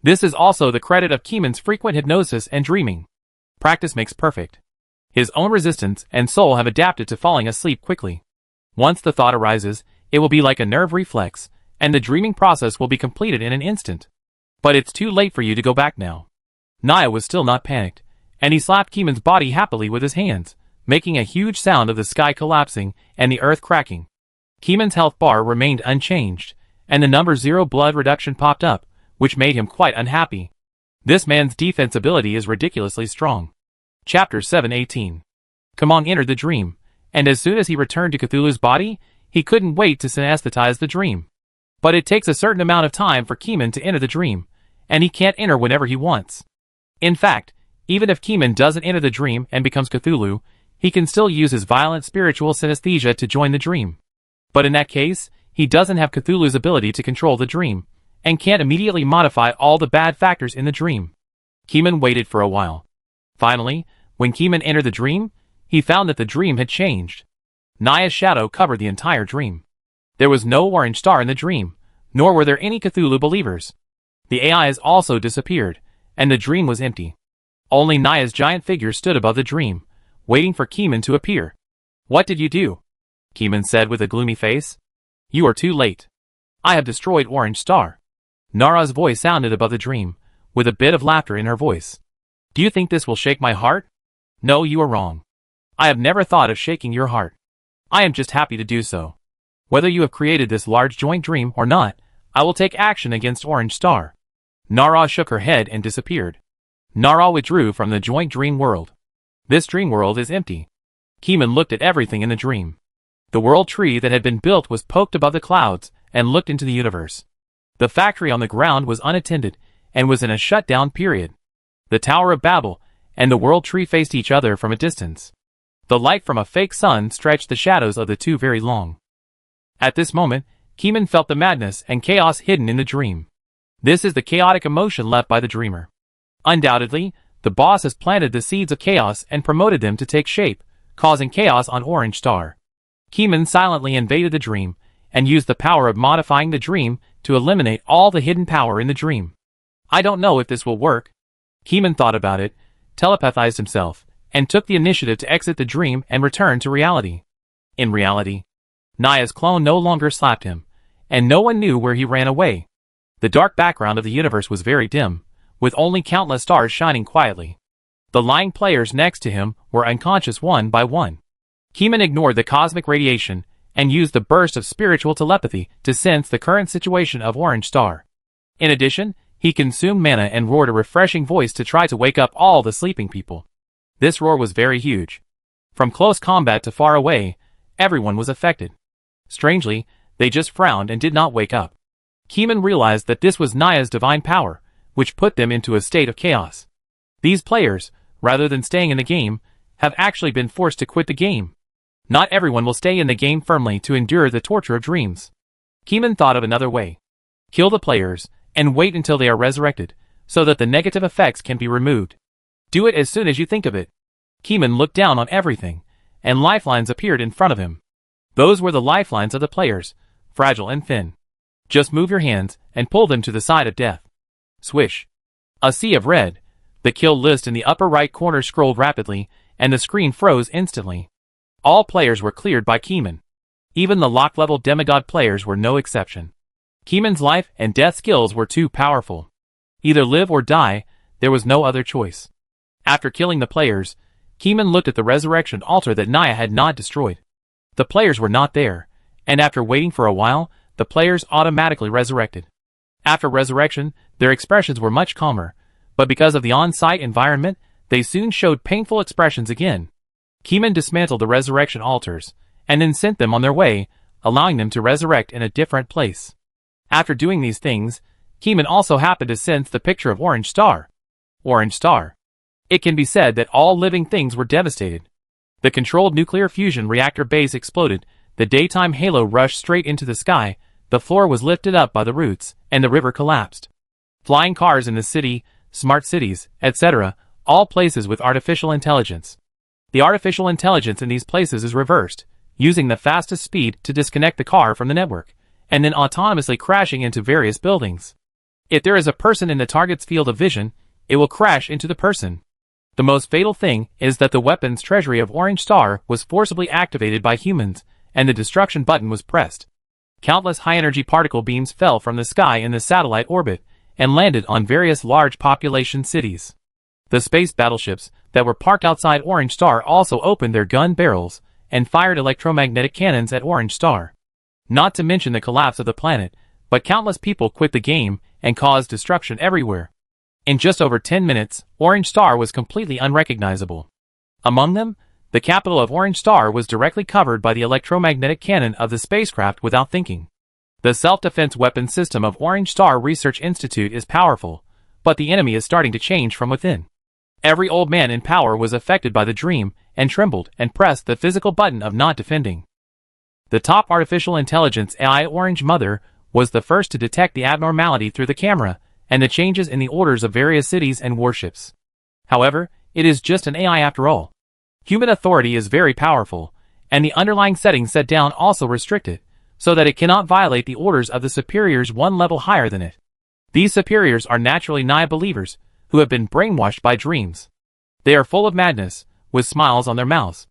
This is also the credit of Keeman's frequent hypnosis and dreaming. Practice makes perfect. His own resistance and soul have adapted to falling asleep quickly. Once the thought arises, it will be like a nerve reflex, and the dreaming process will be completed in an instant. But it's too late for you to go back now. Naya was still not panicked, and he slapped Keeman's body happily with his hands, making a huge sound of the sky collapsing and the earth cracking. Keeman's health bar remained unchanged, and the number 0 blood reduction popped up, which made him quite unhappy. This man's defense ability is ridiculously strong. Chapter 718. Kamong entered the dream, and as soon as he returned to Cthulhu's body, he couldn't wait to synesthetize the dream. But it takes a certain amount of time for Keeman to enter the dream, and he can't enter whenever he wants. In fact, even if Keeman doesn't enter the dream and becomes Cthulhu, he can still use his violent spiritual synesthesia to join the dream. But in that case, he doesn't have Cthulhu's ability to control the dream, and can't immediately modify all the bad factors in the dream. Keeman waited for a while. Finally, when Keeman entered the dream, he found that the dream had changed. Naya's shadow covered the entire dream. There was no orange star in the dream, nor were there any Cthulhu believers. The AIs also disappeared, and the dream was empty. Only Naya's giant figure stood above the dream, waiting for Keeman to appear. What did you do? Keeman said with a gloomy face. You are too late. I have destroyed Orange Star. Nara's voice sounded above the dream, with a bit of laughter in her voice. Do you think this will shake my heart? No, you are wrong. I have never thought of shaking your heart. I am just happy to do so. Whether you have created this large joint dream or not, I will take action against Orange Star. Nara shook her head and disappeared. Nara withdrew from the joint dream world. This dream world is empty. Keeman looked at everything in the dream. The world tree that had been built was poked above the clouds and looked into the universe. The factory on the ground was unattended and was in a shutdown period. The Tower of Babel and the world tree faced each other from a distance. The light from a fake sun stretched the shadows of the two very long. At this moment, Keeman felt the madness and chaos hidden in the dream. This is the chaotic emotion left by the dreamer. Undoubtedly, the boss has planted the seeds of chaos and promoted them to take shape, causing chaos on Orange Star. Keeman silently invaded the dream, and used the power of modifying the dream to eliminate all the hidden power in the dream. I don't know if this will work. Keeman thought about it, telepathized himself, and took the initiative to exit the dream and return to reality. In reality, Naya's clone no longer slapped him, and no one knew where he ran away. The dark background of the universe was very dim, with only countless stars shining quietly. The lying players next to him were unconscious one by one. Keeman ignored the cosmic radiation and used the burst of spiritual telepathy to sense the current situation of Orange Star. In addition, he consumed mana and roared a refreshing voice to try to wake up all the sleeping people. This roar was very huge. From close combat to far away, everyone was affected. Strangely, they just frowned and did not wake up. Keeman realized that this was Naya's divine power, which put them into a state of chaos. These players, rather than staying in the game, have actually been forced to quit the game. Not everyone will stay in the game firmly to endure the torture of dreams. Keeman thought of another way. Kill the players, and wait until they are resurrected, so that the negative effects can be removed. Do it as soon as you think of it. Keeman looked down on everything, and lifelines appeared in front of him. Those were the lifelines of the players, fragile and thin. Just move your hands and pull them to the side of death. Swish. A sea of red. The kill list in the upper right corner scrolled rapidly, and the screen froze instantly. All players were cleared by Keeman. Even the lock-level demigod players were no exception. Keeman's life and death skills were too powerful. Either live or die, there was no other choice. After killing the players, Keeman looked at the resurrection altar that Naya had not destroyed. The players were not there, and after waiting for a while, the players automatically resurrected. After resurrection, their expressions were much calmer, but because of the on-site environment, they soon showed painful expressions again. Keeman dismantled the resurrection altars, and then sent them on their way, allowing them to resurrect in a different place. After doing these things, Keeman also happened to sense the picture of Orange Star. Orange Star. It can be said that all living things were devastated. The controlled nuclear fusion reactor base exploded, the daytime halo rushed straight into the sky, the floor was lifted up by the roots, and the river collapsed. Flying cars in the city, smart cities, etc., all places with artificial intelligence. The artificial intelligence in these places is reversed, using the fastest speed to disconnect the car from the network, and then autonomously crashing into various buildings. If there is a person in the target's field of vision, it will crash into the person. The most fatal thing is that the weapons treasury of Orange Star was forcibly activated by humans, and the destruction button was pressed. Countless high-energy particle beams fell from the sky in the satellite orbit, and landed on various large population cities. The space battleships that were parked outside Orange Star also opened their gun barrels, and fired electromagnetic cannons at Orange Star. Not to mention the collapse of the planet, but countless people quit the game, and caused destruction everywhere. In just over 10 minutes, Orange Star was completely unrecognizable. Among them, the capital of Orange Star was directly covered by the electromagnetic cannon of the spacecraft without thinking. The self-defense weapons system of Orange Star Research Institute is powerful, but the enemy is starting to change from within. Every old man in power was affected by the dream, and trembled and pressed the physical button of not defending. The top artificial intelligence AI Orange Mother was the first to detect the abnormality through the camera, and the changes in the orders of various cities and warships. However, it is just an AI after all. Human authority is very powerful, and the underlying settings set down also restrict it, so that it cannot violate the orders of the superiors one level higher than it. These superiors are naturally naive believers, who have been brainwashed by dreams. They are full of madness, with smiles on their mouths.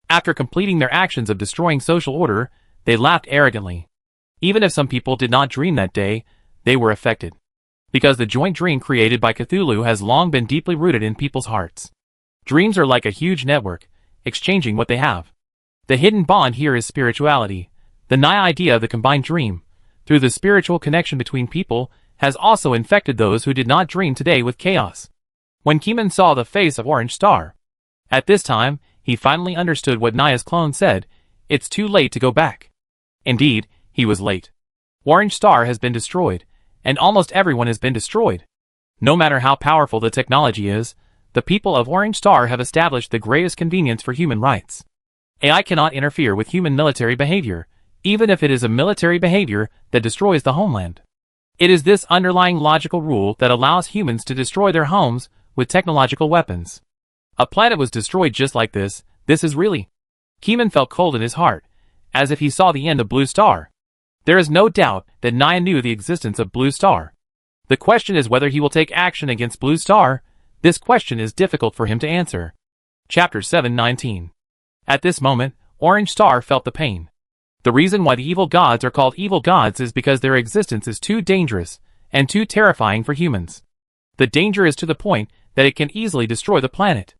After completing their actions of destroying social order, they laughed arrogantly. Even if some people did not dream that day, they were affected. Because the joint dream created by Cthulhu has long been deeply rooted in people's hearts. Dreams are like a huge network, exchanging what they have. The hidden bond here is spirituality. The Naya idea of the combined dream, through the spiritual connection between people, has also infected those who did not dream today with chaos. When Keeman saw the face of Orange Star, at this time, he finally understood what Naya's clone said, "It's too late to go back." Indeed, he was late. Orange Star has been destroyed, and almost everyone has been destroyed. No matter how powerful the technology is, the people of Orange Star have established the greatest convenience for human rights. AI cannot interfere with human military behavior, even if it is a military behavior that destroys the homeland. It is this underlying logical rule that allows humans to destroy their homes with technological weapons. A planet was destroyed just like this. This is really... Keeman felt cold in his heart, as if he saw the end of Blue Star. There is no doubt that Naya knew the existence of Blue Star. The question is whether he will take action against Blue Star. This question is difficult for him to answer. Chapter 719. At this moment, Orange Star felt the pain. The reason why the evil gods are called evil gods is because their existence is too dangerous and too terrifying for humans. The danger is to the point that it can easily destroy the planet.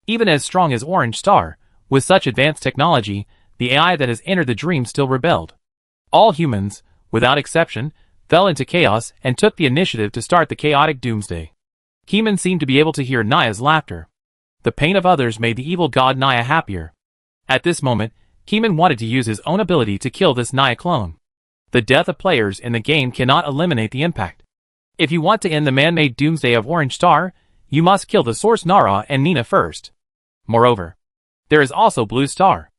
Even as strong as Orange Star, with such advanced technology, the AI that has entered the dream still rebelled. All humans, without exception, fell into chaos and took the initiative to start the chaotic doomsday. Keeman seemed to be able to hear Naya's laughter. The pain of others made the evil god Naya happier. At this moment, Keeman wanted to use his own ability to kill this Naya clone. The death of players in the game cannot eliminate the impact. If you want to end the man-made doomsday of Orange Star, you must kill the source Nara and Nina first. Moreover, there is also Blue Star.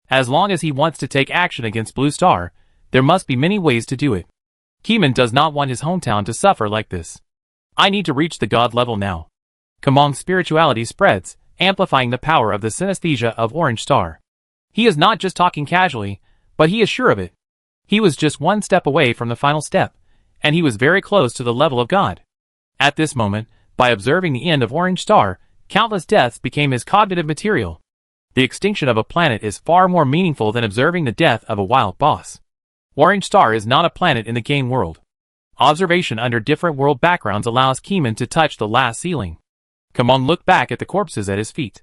As long as he wants to take action against Blue Star, there must be many ways to do it. Keeman does not want his hometown to suffer like this. I need to reach the god level now. Kamong's spirituality spreads, amplifying the power of the synesthesia of Orange Star. He is not just talking casually, but he is sure of it. He was just one step away from the final step, and he was very close to the level of God. At this moment, by observing the end of Orange Star, countless deaths became his cognitive material. The extinction of a planet is far more meaningful than observing the death of a wild boss. Orange Star is not a planet in the game world. Observation under different world backgrounds allows Keeman to touch the last ceiling. Kamong looked back at the corpses at his feet.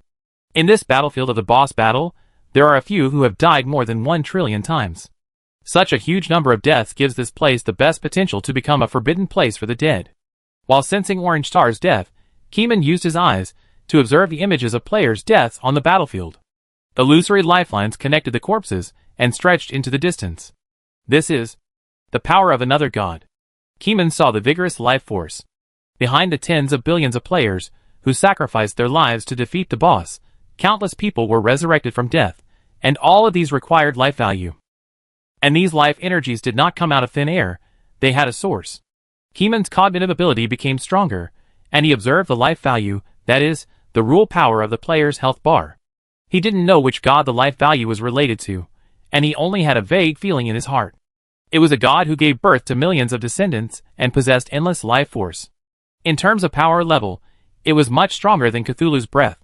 In this battlefield of the boss battle, there are a few who have died more than 1 trillion times. Such a huge number of deaths gives this place the best potential to become a forbidden place for the dead. While sensing Orange Star's death, Keeman used his eyes to observe the images of players' deaths on the battlefield. Illusory lifelines connected the corpses and stretched into the distance. This is the power of another god. Keeman saw the vigorous life force behind the tens of billions of players who sacrificed their lives to defeat the boss. Countless people were resurrected from death, and all of these required life value. And these life energies did not come out of thin air, they had a source. Keeman's cognitive ability became stronger, and he observed the life value, that is, the rule power of the player's health bar. He didn't know which god the life value was related to, and he only had a vague feeling in his heart. It was a god who gave birth to millions of descendants and possessed endless life force. In terms of power level, it was much stronger than Cthulhu's breath.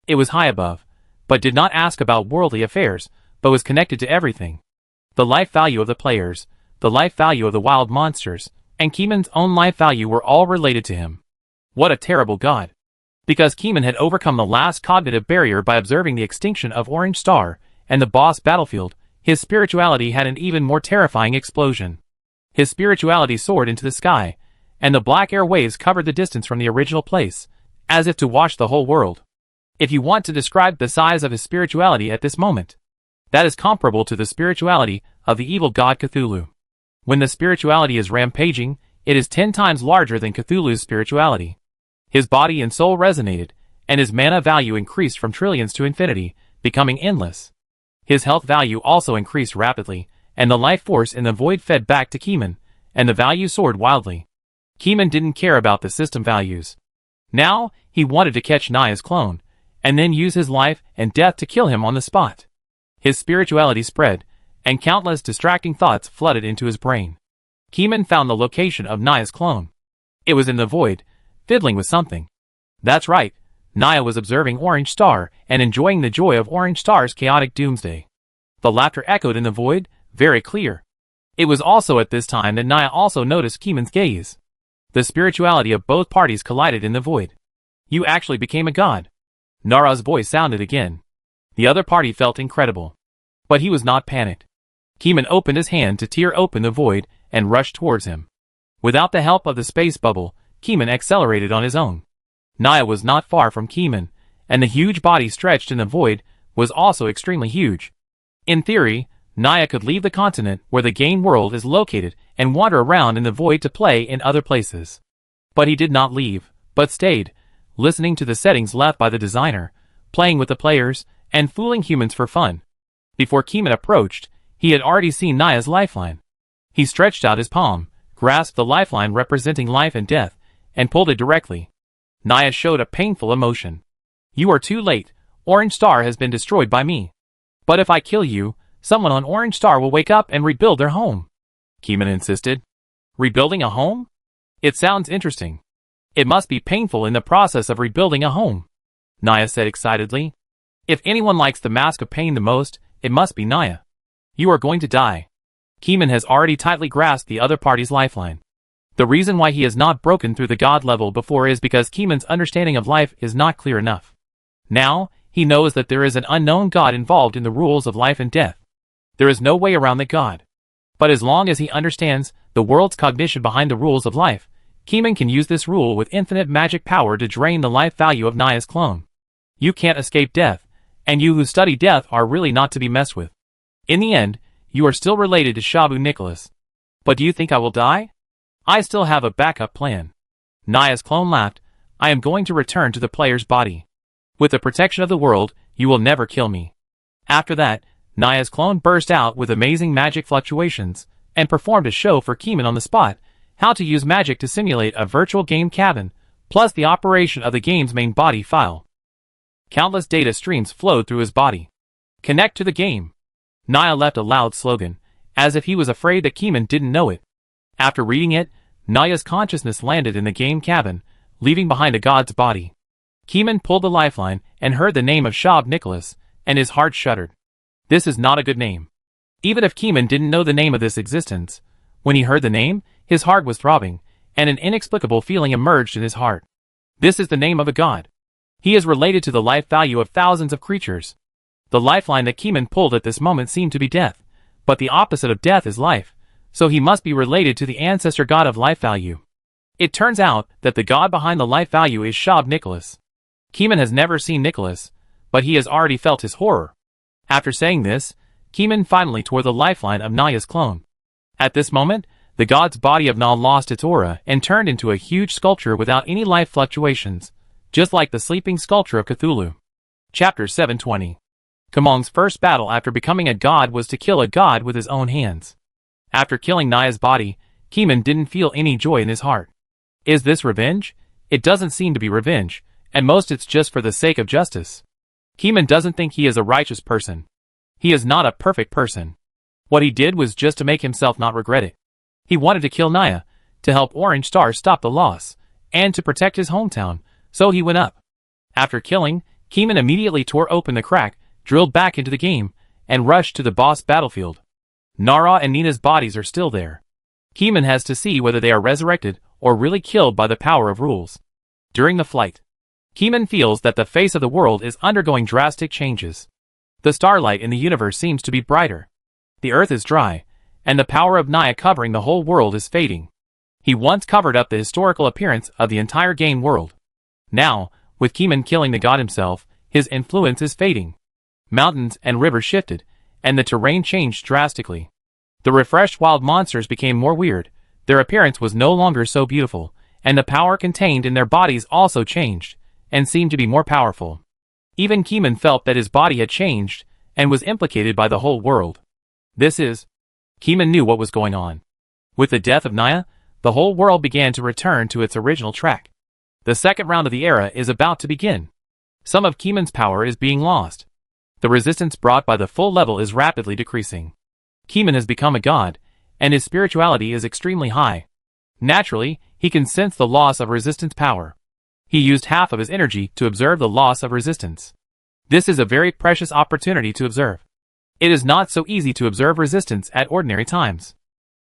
It was high above, but did not ask about worldly affairs, but was connected to everything. The life value of the players, the life value of the wild monsters, and Keeman's own life value were all related to him. What a terrible god. Because Keeman had overcome the last cognitive barrier by observing the extinction of Orange Star and the boss battlefield, his spirituality had an even more terrifying explosion. His spirituality soared into the sky, and the black air waves covered the distance from the original place, as if to wash the whole world. If you want to describe the size of his spirituality at this moment, that is comparable to the spirituality of the evil god Cthulhu. When the spirituality is rampaging, it is 10 times larger than Cthulhu's spirituality. His body and soul resonated, and his mana value increased from trillions to infinity, becoming endless. His health value also increased rapidly, and the life force in the void fed back to Keeman, and the value soared wildly. Keeman didn't care about the system values. Now, he wanted to catch Naya's clone, and then use his life and death to kill him on the spot. His spirituality spread, and countless distracting thoughts flooded into his brain. Keeman found the location of Naya's clone. It was in the void, fiddling with something. That's right, Naya was observing Orange Star and enjoying the joy of Orange Star's chaotic doomsday. The laughter echoed in the void, very clear. It was also at this time that Naya also noticed Keeman's gaze. The spirituality of both parties collided in the void. You actually became a god. Nara's voice sounded again. The other party felt incredible. But he was not panicked. Keeman opened his hand to tear open the void and rushed towards him. Without the help of the space bubble, Keeman accelerated on his own. Naya was not far from Keeman, and the huge body stretched in the void was also extremely huge. In theory, Naya could leave the continent where the game world is located and wander around in the void to play in other places. But he did not leave, but stayed, listening to the settings left by the designer, playing with the players, and fooling humans for fun. Before Keeman approached, he had already seen Naya's lifeline. He stretched out his palm, grasped the lifeline representing life and death, and pulled it directly. Naya showed a painful emotion. You are too late, Orange Star has been destroyed by me. But if I kill you, someone on Orange Star will wake up and rebuild their home. Keeman insisted. Rebuilding a home? It sounds interesting. It must be painful in the process of rebuilding a home. Naya said excitedly. If anyone likes the mask of pain the most, it must be Naya. You are going to die. Keeman has already tightly grasped the other party's lifeline. The reason why he has not broken through the god level before is because Keeman's understanding of life is not clear enough. Now, he knows that there is an unknown god involved in the rules of life and death. There is no way around the god. But as long as he understands the world's cognition behind the rules of life, Keeman can use this rule with infinite magic power to drain the life value of Naya's clone. You can't escape death, and you who study death are really not to be messed with. In the end, you are still related to Shabu Nicholas. But do you think I will die? I still have a backup plan. Naya's clone laughed. I am going to return to the player's body. With the protection of the world, you will never kill me. After that, Naya's clone burst out with amazing magic fluctuations, and performed a show for Keeman on the spot, how to use magic to simulate a virtual game cabin, plus the operation of the game's main body file. Countless data streams flowed through his body. Connect to the game. Naya left a loud slogan, as if he was afraid that Keeman didn't know it. After reading it, Naya's consciousness landed in the game cabin, leaving behind a god's body. Keeman pulled the lifeline and heard the name of Shab Nicholas, and his heart shuddered. This is not a good name. Even if Keeman didn't know the name of this existence, when he heard the name, his heart was throbbing, and an inexplicable feeling emerged in his heart. This is the name of a god. He is related to the life value of thousands of creatures. The lifeline that Keeman pulled at this moment seemed to be death, but the opposite of death is life, so he must be related to the ancestor god of life value. It turns out that the god behind the life value is Shab Nicholas. Keeman has never seen Nicholas, but he has already felt his horror. After saying this, Keeman finally tore the lifeline of Naya's clone. At this moment, The god's body of Na lost its aura and turned into a huge sculpture without any life fluctuations, just like the sleeping sculpture of Cthulhu. Chapter 720. Kamong's first battle after becoming a god was to kill a god with his own hands. After killing Naya's body, Keeman didn't feel any joy in his heart. Is this revenge? It doesn't seem to be revenge, and most it's just for the sake of justice. Keeman doesn't think he is a righteous person. He is not a perfect person. What he did was just to make himself not regret it. He wanted to kill Naya, to help Orange Star stop the loss, and to protect his hometown, so he went up. After killing, Keeman immediately tore open the crack, drilled back into the game, and rushed to the boss battlefield. Nara and Nina's bodies are still there. Keeman has to see whether they are resurrected or really killed by the power of rules. During the flight, Keeman feels that the face of the world is undergoing drastic changes. The starlight in the universe seems to be brighter. The earth is dry, and the power of Naya covering the whole world is fading. He once covered up the historical appearance of the entire game world. Now, with Keeman killing the god himself, his influence is fading. Mountains and rivers shifted, and the terrain changed drastically. The refreshed wild monsters became more weird, their appearance was no longer so beautiful, and the power contained in their bodies also changed, and seemed to be more powerful. Even Keeman felt that his body had changed, and was implicated by the whole world. Keeman knew what was going on. With the death of Naya, the whole world began to return to its original track. The second round of the era is about to begin. Some of Keeman's power is being lost. The resistance brought by the full level is rapidly decreasing. Keeman has become a god, and his spirituality is extremely high. Naturally, he can sense the loss of resistance power. He used half of his energy to observe the loss of resistance. This is a very precious opportunity to observe. It is not so easy to observe resistance at ordinary times.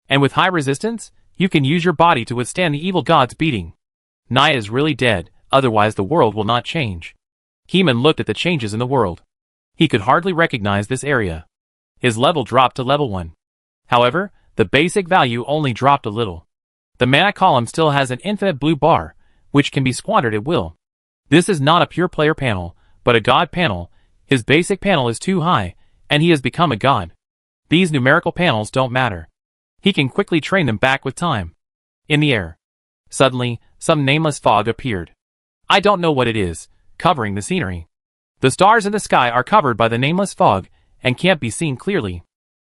And with high resistance, you can use your body to withstand the evil god's beating. Naya is really dead, otherwise the world will not change. Keeman looked at the changes in the world. He could hardly recognize this area. His level dropped to level 1. However, the basic value only dropped a little. The mana column still has an infinite blue bar, which can be squandered at will. This is not a pure player panel, but a god panel. His basic panel is too high, and he has become a god. These numerical panels don't matter. He can quickly train them back with time. In the air, suddenly, some nameless fog appeared. I don't know what it is, covering the scenery. The stars in the sky are covered by the nameless fog, and can't be seen clearly.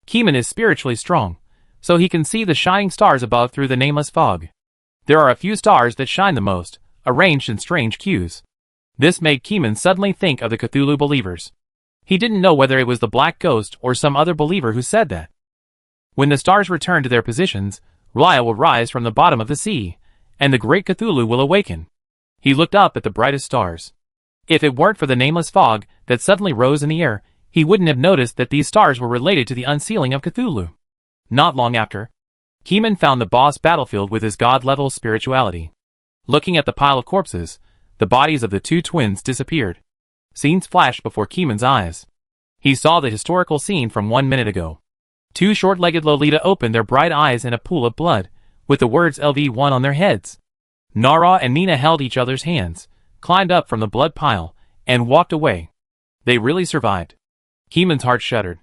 Keeman is spiritually strong, so he can see the shining stars above through the nameless fog. There are a few stars that shine the most, arranged in strange cues. This made Keeman suddenly think of the Cthulhu believers. He didn't know whether it was the Black Ghost or some other believer who said that. When the stars return to their positions, Raya will rise from the bottom of the sea, and the great Cthulhu will awaken. He looked up at the brightest stars. If it weren't for the nameless fog that suddenly rose in the air, he wouldn't have noticed that these stars were related to the unsealing of Cthulhu. Not long after, Keeman found the boss battlefield with his god-level spirituality. Looking at the pile of corpses, the bodies of the two twins disappeared. Scenes flashed before Keeman's eyes. He saw the historical scene from 1 minute ago. Two short-legged Lolita opened their bright eyes in a pool of blood, with the words LV1 on their heads. Nara and Nina held each other's hands, climbed up from the blood pile, and walked away. They really survived. Keeman's heart shuddered.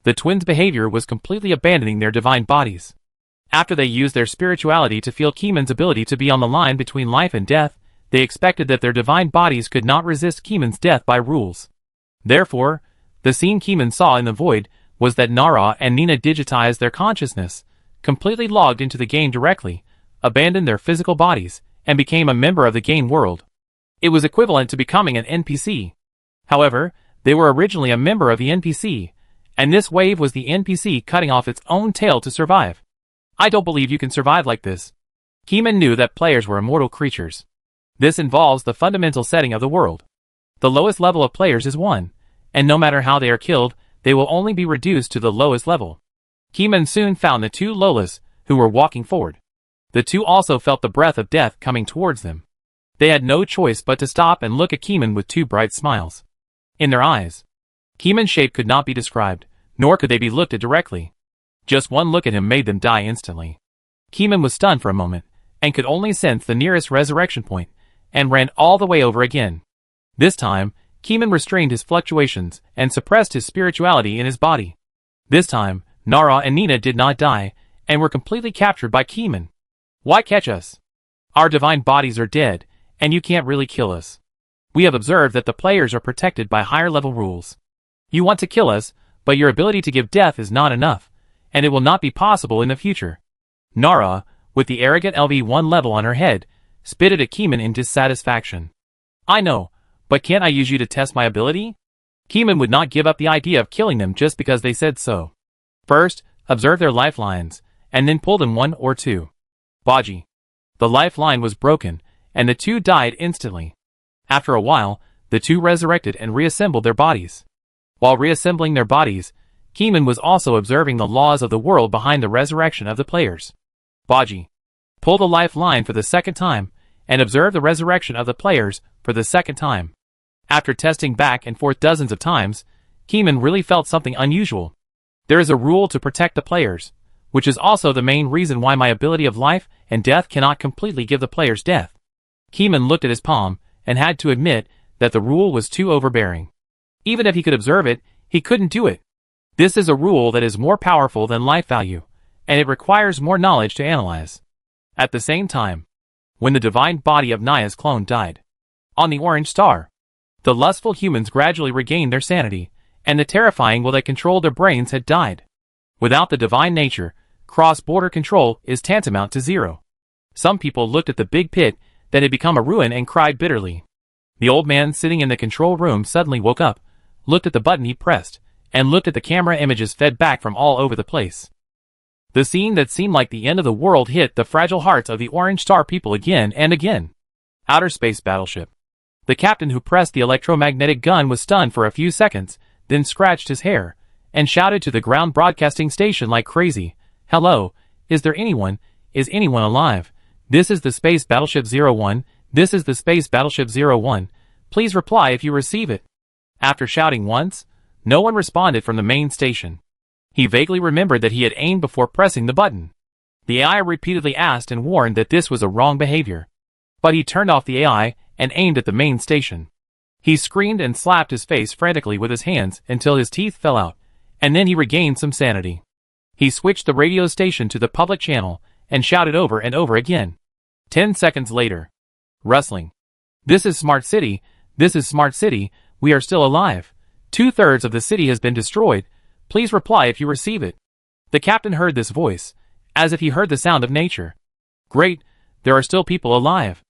The twins' behavior was completely abandoning their divine bodies. After they used their spirituality to feel Keeman's ability to be on the line between life and death, they expected that their divine bodies could not resist Keeman's death by rules. Therefore, the scene Keeman saw in the void was that Nara and Nina digitized their consciousness, completely logged into the game directly, abandoned their physical bodies, and became a member of the game world. It was equivalent to becoming an NPC. However, they were originally a member of the NPC, and this wave was the NPC cutting off its own tail to survive. I don't believe you can survive like this. Keeman knew that players were immortal creatures. This involves the fundamental setting of the world. The lowest level of players is 1, and no matter how they are killed, they will only be reduced to the lowest level. Keeman soon found the two Lolas, who were walking forward. The two also felt the breath of death coming towards them. They had no choice but to stop and look at Keeman with two bright smiles in their eyes. Keeman's shape could not be described, nor could they be looked at directly. Just one look at him made them die instantly. Keeman was stunned for a moment, and could only sense the nearest resurrection point, and ran all the way over again. This time, Keeman restrained his fluctuations and suppressed his spirituality in his body. This time, Nara and Nina did not die, and were completely captured by Keeman. Why catch us? Our divine bodies are dead, and you can't really kill us. We have observed that the players are protected by higher-level rules. You want to kill us, but your ability to give death is not enough, and it will not be possible in the future. Nara, with the arrogant LV1 level on her head, spitted at Keeman in dissatisfaction. I know, but can't I use you to test my ability? Keeman would not give up the idea of killing them just because they said so. First, observe their lifelines, and then pull them one or two. Baji. The lifeline was broken, and the two died instantly. After a while, the two resurrected and reassembled their bodies. While reassembling their bodies, Keeman was also observing the laws of the world behind the resurrection of the players. Baji. Pull the lifeline for the second time, and observe the resurrection of the players for the second time. After testing back and forth dozens of times, Keeman really felt something unusual. There is a rule to protect the players, which is also the main reason why my ability of life and death cannot completely give the players death. Keeman looked at his palm, and had to admit that the rule was too overbearing. Even if he could observe it, he couldn't do it. This is a rule that is more powerful than life value, and it requires more knowledge to analyze. At the same time, when the divine body of Naya's clone died, on the orange star, the lustful humans gradually regained their sanity, and the terrifying will that controlled their brains had died. Without the divine nature, cross-border control is tantamount to zero. Some people looked at the big pit that had become a ruin and cried bitterly. The old man sitting in the control room suddenly woke up, looked at the button he pressed, and looked at the camera images fed back from all over the place. The scene that seemed like the end of the world hit the fragile hearts of the Orange Star people again and again. Outer space battleship. The captain who pressed the electromagnetic gun was stunned for a few seconds, then scratched his hair, and shouted to the ground broadcasting station like crazy, "Hello, is there anyone? Is anyone alive? This is the Space Battleship 01, this is the Space Battleship 01, please reply if you receive it." After shouting once, no one responded from the main station. He vaguely remembered that he had aimed before pressing the button. The AI repeatedly asked and warned that this was a wrong behavior. But he turned off the AI and aimed at the main station. He screamed and slapped his face frantically with his hands until his teeth fell out, and then he regained some sanity. He switched the radio station to the public channel and shouted over and over again. 10 seconds later. Rustling. "This is Smart City, this is Smart City, we are still alive. 2/3 of the city has been destroyed, please reply if you receive it." The captain heard this voice, as if he heard the sound of nature. "Great, there are still people alive."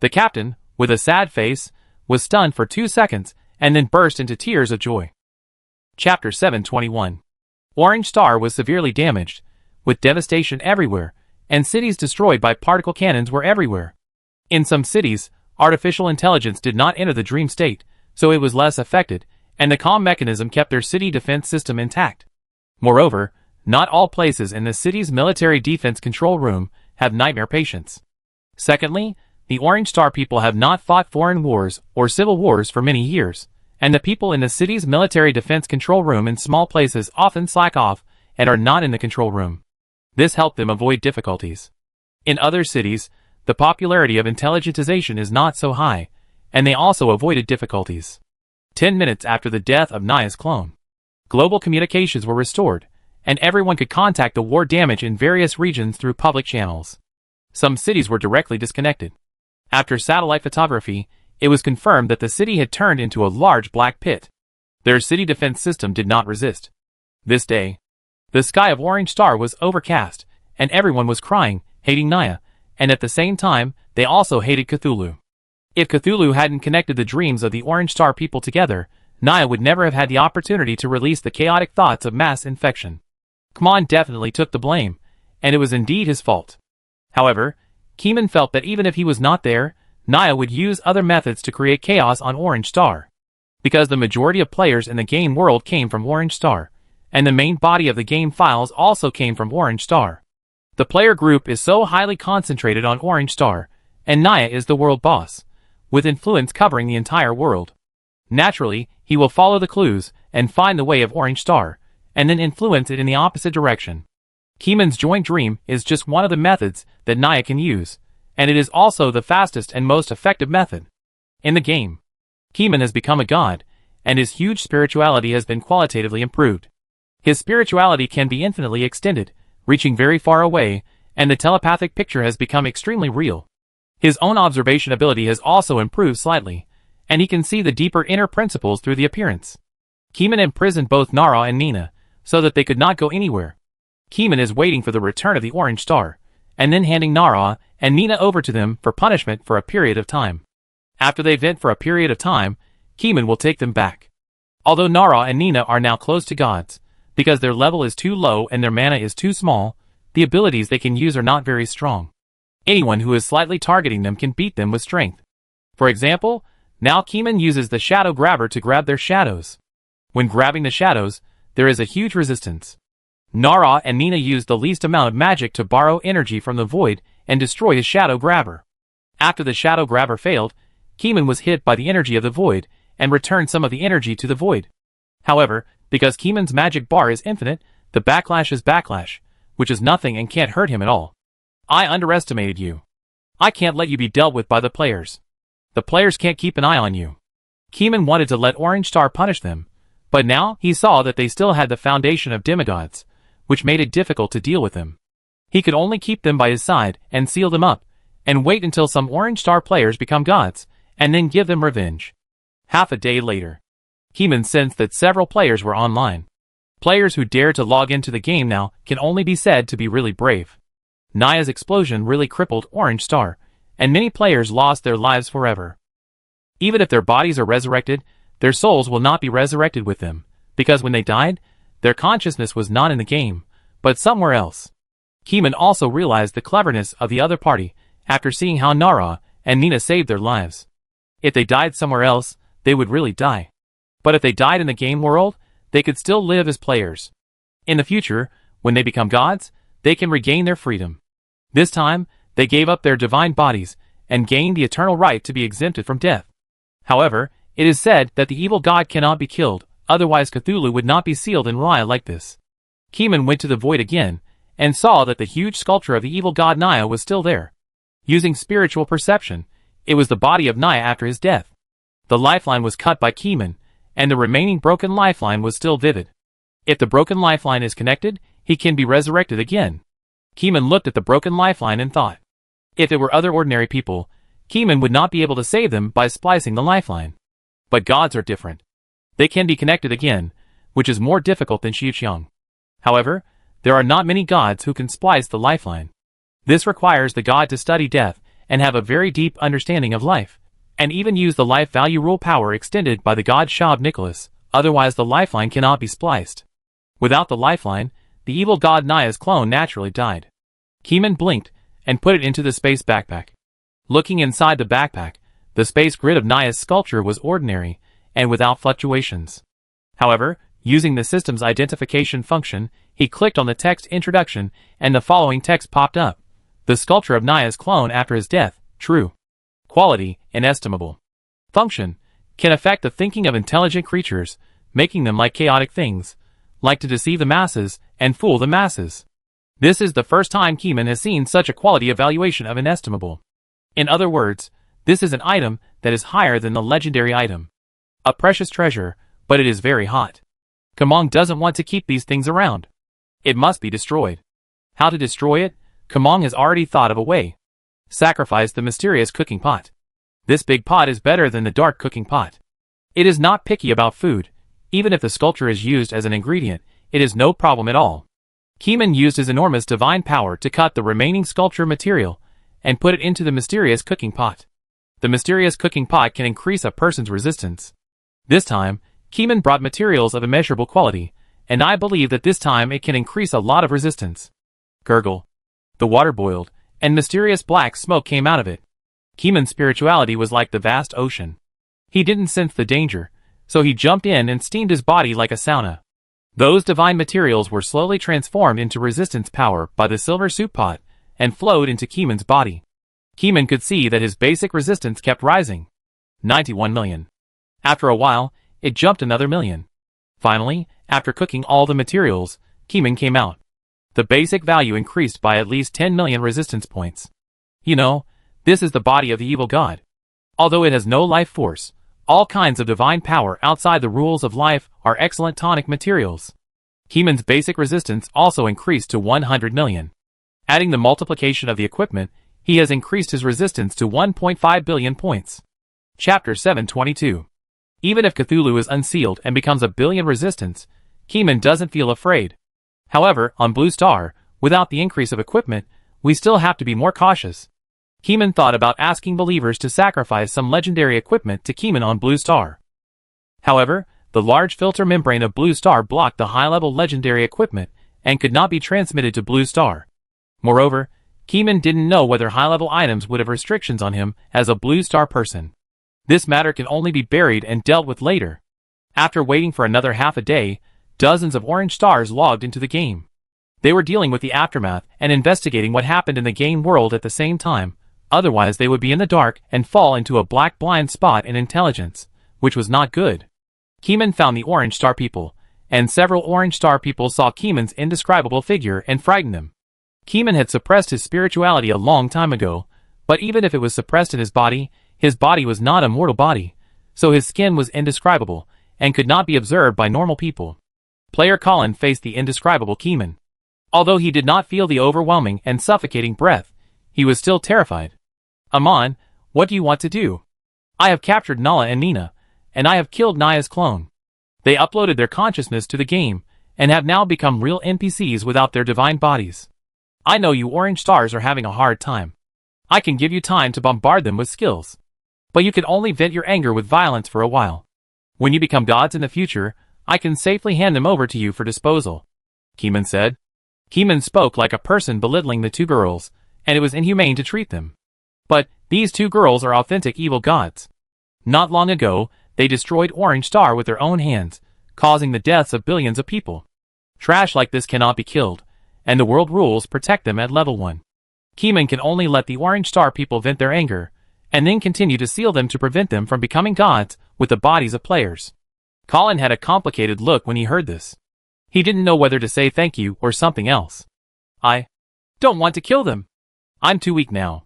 The captain, with a sad face, was stunned for 2 seconds, and then burst into tears of joy. Chapter 721. Orange Star was severely damaged, with devastation everywhere, and cities destroyed by particle cannons were everywhere. In some cities, artificial intelligence did not enter the dream state, so it was less affected, and the comm mechanism kept their city defense system intact. Moreover, not all places in the city's military defense control room have nightmare patients. Secondly, the Orange Star people have not fought foreign wars or civil wars for many years, and the people in the city's military defense control room in small places often slack off and are not in the control room. This helped them avoid difficulties. In other cities, the popularity of intelligentization is not so high, and they also avoided difficulties. 10 minutes after the death of Naya's clone, global communications were restored, and everyone could contact the war damage in various regions through public channels. Some cities were directly disconnected. After satellite photography, it was confirmed that the city had turned into a large black pit. Their city defense system did not resist. This day, the sky of Orange Star was overcast, and everyone was crying, hating Naya, and at the same time, they also hated Cthulhu. If Cthulhu hadn't connected the dreams of the Orange Star people together, Naya would never have had the opportunity to release the chaotic thoughts of mass infection. K'mon definitely took the blame, and it was indeed his fault. However, Keeman felt that even if he was not there, Naya would use other methods to create chaos on Orange Star. Because the majority of players in the game world came from Orange Star, and the main body of the game files also came from Orange Star. The player group is so highly concentrated on Orange Star, and Naya is the world boss, with influence covering the entire world. Naturally, he will follow the clues and find the way of Orange Star, and then influence it in the opposite direction. Keeman's joint dream is just one of the methods that Naya can use, and it is also the fastest and most effective method. In the game, Keeman has become a god, and his huge spirituality has been qualitatively improved. His spirituality can be infinitely extended, reaching very far away, and the telepathic picture has become extremely real. His own observation ability has also improved slightly, and he can see the deeper inner principles through the appearance. Keeman imprisoned both Nara and Nina, so that they could not go anywhere. Keeman is waiting for the return of the Orange Star, and then handing Nara and Nina over to them for punishment for a period of time. After they vent for a period of time, Keeman will take them back. Although Nara and Nina are now close to gods, because their level is too low and their mana is too small, the abilities they can use are not very strong. Anyone who is slightly targeting them can beat them with strength. For example, now Keeman uses the Shadow Grabber to grab their shadows. When grabbing the shadows, there is a huge resistance. Nara and Nina used the least amount of magic to borrow energy from the void and destroy his Shadow Grabber. After the Shadow Grabber failed, Keeman was hit by the energy of the void and returned some of the energy to the void. However, because Keeman's magic bar is infinite, the backlash is backlash, which is nothing and can't hurt him at all. I underestimated you. I can't let you be dealt with by the players. The players can't keep an eye on you. Keeman wanted to let Orange Star punish them, but now he saw that they still had the foundation of demigods, which made it difficult to deal with them. He could only keep them by his side and seal them up, and wait until some Orange Star players become gods, and then give them revenge. Half a day later, Keeman sensed that several players were online. Players who dared to log into the game now can only be said to be really brave. Naya's explosion really crippled Orange Star, and many players lost their lives forever. Even if their bodies are resurrected, their souls will not be resurrected with them, because when they died, their consciousness was not in the game, but somewhere else. Keeman also realized the cleverness of the other party after seeing how Nara and Nina saved their lives. If they died somewhere else, they would really die. But if they died in the game world, they could still live as players. In the future, when they become gods, they can regain their freedom. This time, they gave up their divine bodies and gained the eternal right to be exempted from death. However, it is said that the evil god cannot be killed, otherwise Cthulhu would not be sealed in Raya like this. Keeman went to the void again, and saw that the huge sculpture of the evil god Naya was still there. Using spiritual perception, it was the body of Naya after his death. The lifeline was cut by Keeman, and the remaining broken lifeline was still vivid. If the broken lifeline is connected, he can be resurrected again. Keeman looked at the broken lifeline and thought, if it were other ordinary people, Keeman would not be able to save them by splicing the lifeline. But gods are different. They can be connected again, which is more difficult than Xiuqiang. However, there are not many gods who can splice the lifeline. This requires the god to study death and have a very deep understanding of life, and even use the life value rule power extended by the god Shab Nicholas, otherwise the lifeline cannot be spliced. Without the lifeline, the evil god Naya's clone naturally died. Keeman blinked and put it into the space backpack. Looking inside the backpack, the space grid of Naya's sculpture was ordinary and without fluctuations. However, using the system's identification function, he clicked on the text introduction and the following text popped up. The sculpture of Naya's clone after his death, true. Quality, inestimable. Function, can affect the thinking of intelligent creatures, making them like chaotic things, like to deceive the masses and fool the masses. This is the first time Keeman has seen such a quality evaluation of inestimable. In other words, this is an item that is higher than the legendary item. A precious treasure, but it is very hot. Kamong doesn't want to keep these things around. It must be destroyed. How to destroy it? Kamong has already thought of a way. Sacrifice the mysterious cooking pot. This big pot is better than the dark cooking pot. It is not picky about food. Even if the sculpture is used as an ingredient, it is no problem at all. Keeman used his enormous divine power to cut the remaining sculpture material and put it into the mysterious cooking pot. The mysterious cooking pot can increase a person's resistance. This time, Keeman brought materials of immeasurable quality, and I believe that this time it can increase a lot of resistance. Gurgle. The water boiled, and mysterious black smoke came out of it. Keeman's spirituality was like the vast ocean. He didn't sense the danger, so he jumped in and steamed his body like a sauna. Those divine materials were slowly transformed into resistance power by the silver soup pot, and flowed into Keeman's body. Keeman could see that his basic resistance kept rising. 91 million. After a while, it jumped another million. Finally, after cooking all the materials, Keeman came out. The basic value increased by at least 10 million resistance points. You know, this is the body of the evil god. Although it has no life force, all kinds of divine power outside the rules of life are excellent tonic materials. Keeman's basic resistance also increased to 100 million. Adding the multiplication of the equipment, he has increased his resistance to 1.5 billion points. Chapter 722. Even if Cthulhu is unsealed and becomes a billion resistance, Keeman doesn't feel afraid. However, on Blue Star, without the increase of equipment, we still have to be more cautious. Keeman thought about asking believers to sacrifice some legendary equipment to Keeman on Blue Star. However, the large filter membrane of Blue Star blocked the high-level legendary equipment and could not be transmitted to Blue Star. Moreover, Keeman didn't know whether high-level items would have restrictions on him as a Blue Star person. This matter can only be buried and dealt with later. After waiting for another half a day, dozens of orange stars logged into the game. They were dealing with the aftermath and investigating what happened in the game world at the same time, otherwise they would be in the dark and fall into a black blind spot in intelligence, which was not good. Keeman found the orange star people, and several orange star people saw Keeman's indescribable figure and frightened them. Keeman had suppressed his spirituality a long time ago, but even if it was suppressed in his body was not a mortal body, so his skin was indescribable, and could not be observed by normal people. Player Colin faced the indescribable Keeman. Although he did not feel the overwhelming and suffocating breath, he was still terrified. Amon, what do you want to do? I have captured Nala and Nina, and I have killed Naya's clone. They uploaded their consciousness to the game, and have now become real NPCs without their divine bodies. I know you orange stars are having a hard time. I can give you time to bombard them with skills. But you can only vent your anger with violence for a while. When you become gods in the future, I can safely hand them over to you for disposal, Keeman said. Keeman spoke like a person belittling the two girls, and it was inhumane to treat them. But these two girls are authentic evil gods. Not long ago, they destroyed Orange Star with their own hands, causing the deaths of billions of people. Trash like this cannot be killed, and the world rules protect them at level 1. Keeman can only let the Orange Star people vent their anger, and then continue to seal them to prevent them from becoming gods with the bodies of players. Colin had a complicated look when he heard this. He didn't know whether to say thank you or something else. I don't want to kill them. I'm too weak now.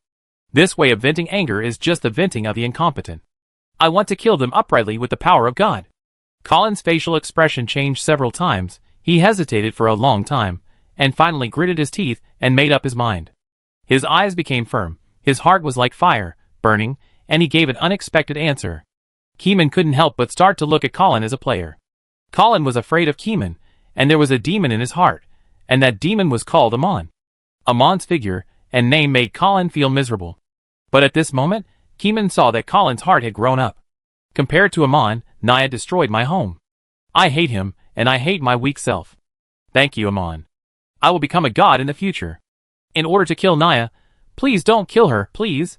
This way of venting anger is just the venting of the incompetent. I want to kill them uprightly with the power of God. Colin's facial expression changed several times. He hesitated for a long time, and finally gritted his teeth and made up his mind. His eyes became firm, his heart was like fire, burning, and he gave an unexpected answer. Keeman couldn't help but start to look at Colin as a player. Colin was afraid of Keeman, and there was a demon in his heart, and that demon was called Amon. Amon's figure and name made Colin feel miserable. But at this moment, Keeman saw that Colin's heart had grown up. Compared to Amon, Naya destroyed my home. I hate him, and I hate my weak self. Thank you, Amon. I will become a god in the future. In order to kill Naya, please don't kill her, please,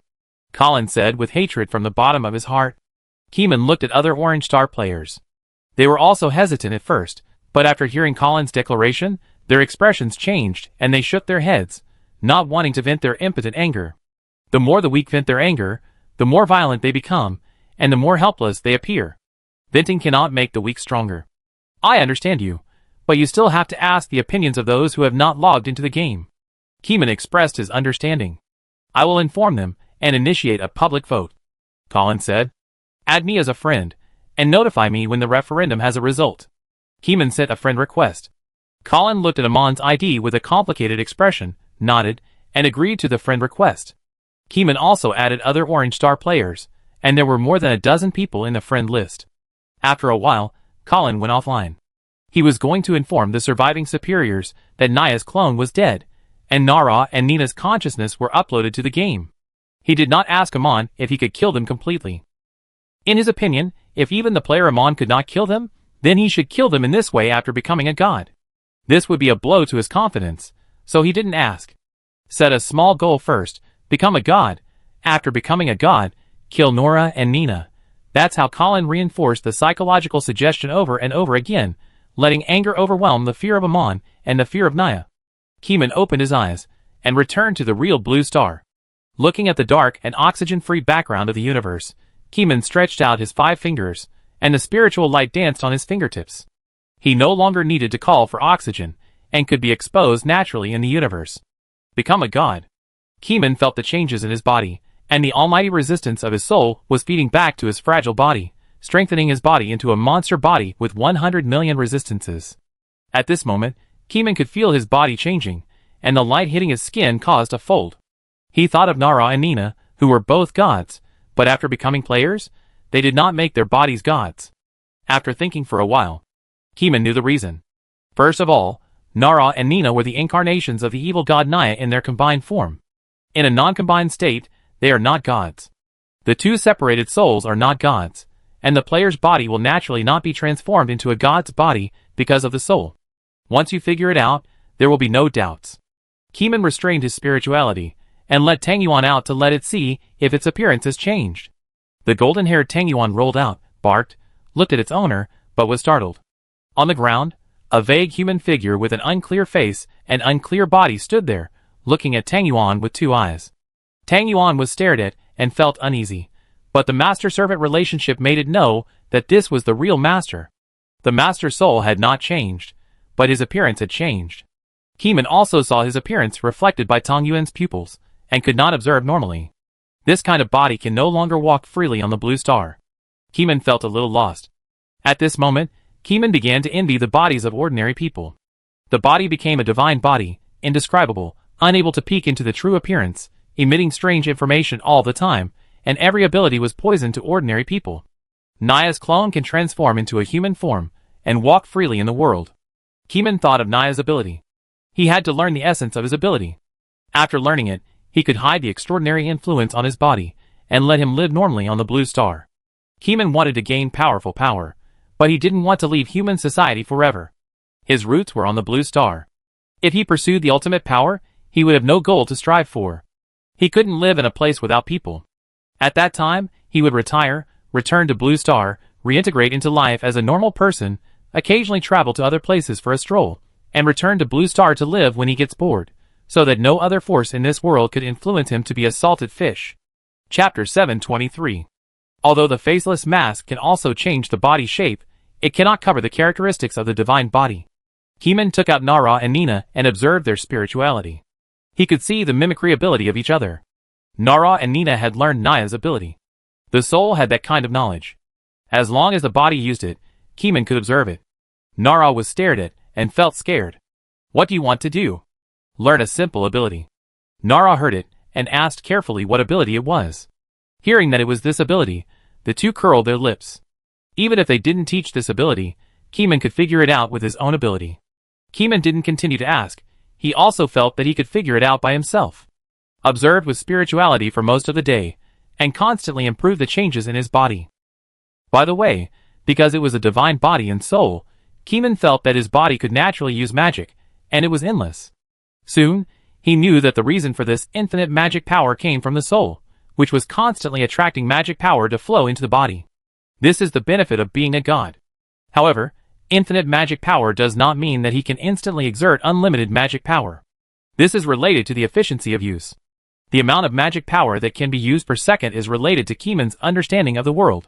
Colin said with hatred from the bottom of his heart. Keeman looked at other Orange Star players. They were also hesitant at first, but after hearing Colin's declaration, their expressions changed and they shook their heads, not wanting to vent their impotent anger. The more the weak vent their anger, the more violent they become, and the more helpless they appear. Venting cannot make the weak stronger. I understand you, but you still have to ask the opinions of those who have not logged into the game. Keeman expressed his understanding. I will inform them and initiate a public vote, Colin said. Add me as a friend, and notify me when the referendum has a result. Keeman sent a friend request. Colin looked at Amon's ID with a complicated expression, nodded, and agreed to the friend request. Keeman also added other Orange Star players, and there were more than a dozen people in the friend list. After a while, Colin went offline. He was going to inform the surviving superiors that Naya's clone was dead, and Nara and Nina's consciousness were uploaded to the game. He did not ask Amon if he could kill them completely. In his opinion, if even the player Amon could not kill them, then he should kill them in this way after becoming a god. This would be a blow to his confidence, so he didn't ask. Set a small goal first, become a god. After becoming a god, kill Nora and Nina. That's how Colin reinforced the psychological suggestion over and over again, letting anger overwhelm the fear of Amon and the fear of Naya. Keeman opened his eyes and returned to the real Blue Star. Looking at the dark and oxygen-free background of the universe, Keeman stretched out his 5 fingers, and the spiritual light danced on his fingertips. He no longer needed to call for oxygen, and could be exposed naturally in the universe. Become a god. Keeman felt the changes in his body, and the almighty resistance of his soul was feeding back to his fragile body, strengthening his body into a monster body with 100 million resistances. At this moment, Keeman could feel his body changing, and the light hitting his skin caused a fold. He thought of Nara and Nina, who were both gods, but after becoming players, they did not make their bodies gods. After thinking for a while, Keeman knew the reason. First of all, Nara and Nina were the incarnations of the evil god Naya in their combined form. In a non-combined state, they are not gods. The two separated souls are not gods, and the player's body will naturally not be transformed into a god's body because of the soul. Once you figure it out, there will be no doubts. Keeman restrained his spirituality, and let Tang Yuan out to let it see if its appearance has changed. The golden-haired Tang Yuan rolled out, barked, looked at its owner, but was startled. On the ground, a vague human figure with an unclear face and unclear body stood there, looking at Tang Yuan with two eyes. Tang Yuan was stared at and felt uneasy, but the master-servant relationship made it know that this was the real master. The master's soul had not changed, but his appearance had changed. Keeman also saw his appearance reflected by Tang Yuan's pupils, and could not observe normally. This kind of body can no longer walk freely on the blue star. Keeman felt a little lost. At this moment, Keeman began to envy the bodies of ordinary people. The body became a divine body, indescribable, unable to peek into the true appearance, emitting strange information all the time, and every ability was poison to ordinary people. Naya's clone can transform into a human form, and walk freely in the world. Keeman thought of Naya's ability. He had to learn the essence of his ability. After learning it, he could hide the extraordinary influence on his body, and let him live normally on the blue star. Keeman wanted to gain powerful power, but he didn't want to leave human society forever. His roots were on the blue star. If he pursued the ultimate power, he would have no goal to strive for. He couldn't live in a place without people. At that time, he would retire, return to Blue Star, reintegrate into life as a normal person, occasionally travel to other places for a stroll, and return to Blue Star to live when he gets bored, so that no other force in this world could influence him to be a salted fish. Chapter 723. Although the faceless mask can also change the body shape, it cannot cover the characteristics of the divine body. Keeman took out Nara and Nina and observed their spirituality. He could see the mimicry ability of each other. Nara and Nina had learned Naya's ability. The soul had that kind of knowledge. As long as the body used it, Keeman could observe it. Nara was stared at and felt scared. What do you want to do? Learn a simple ability. Nara heard it and asked carefully what ability it was. Hearing that it was this ability, the two curled their lips. Even if they didn't teach this ability, Keeman could figure it out with his own ability. Keeman didn't continue to ask. He also felt that he could figure it out by himself. Observed with spirituality for most of the day, and constantly improved the changes in his body. By the way, because it was a divine body and soul, Keeman felt that his body could naturally use magic, and it was endless. Soon, he knew that the reason for this infinite magic power came from the soul, which was constantly attracting magic power to flow into the body. This is the benefit of being a god. However, infinite magic power does not mean that he can instantly exert unlimited magic power. This is related to the efficiency of use. The amount of magic power that can be used per second is related to Keeman's understanding of the world.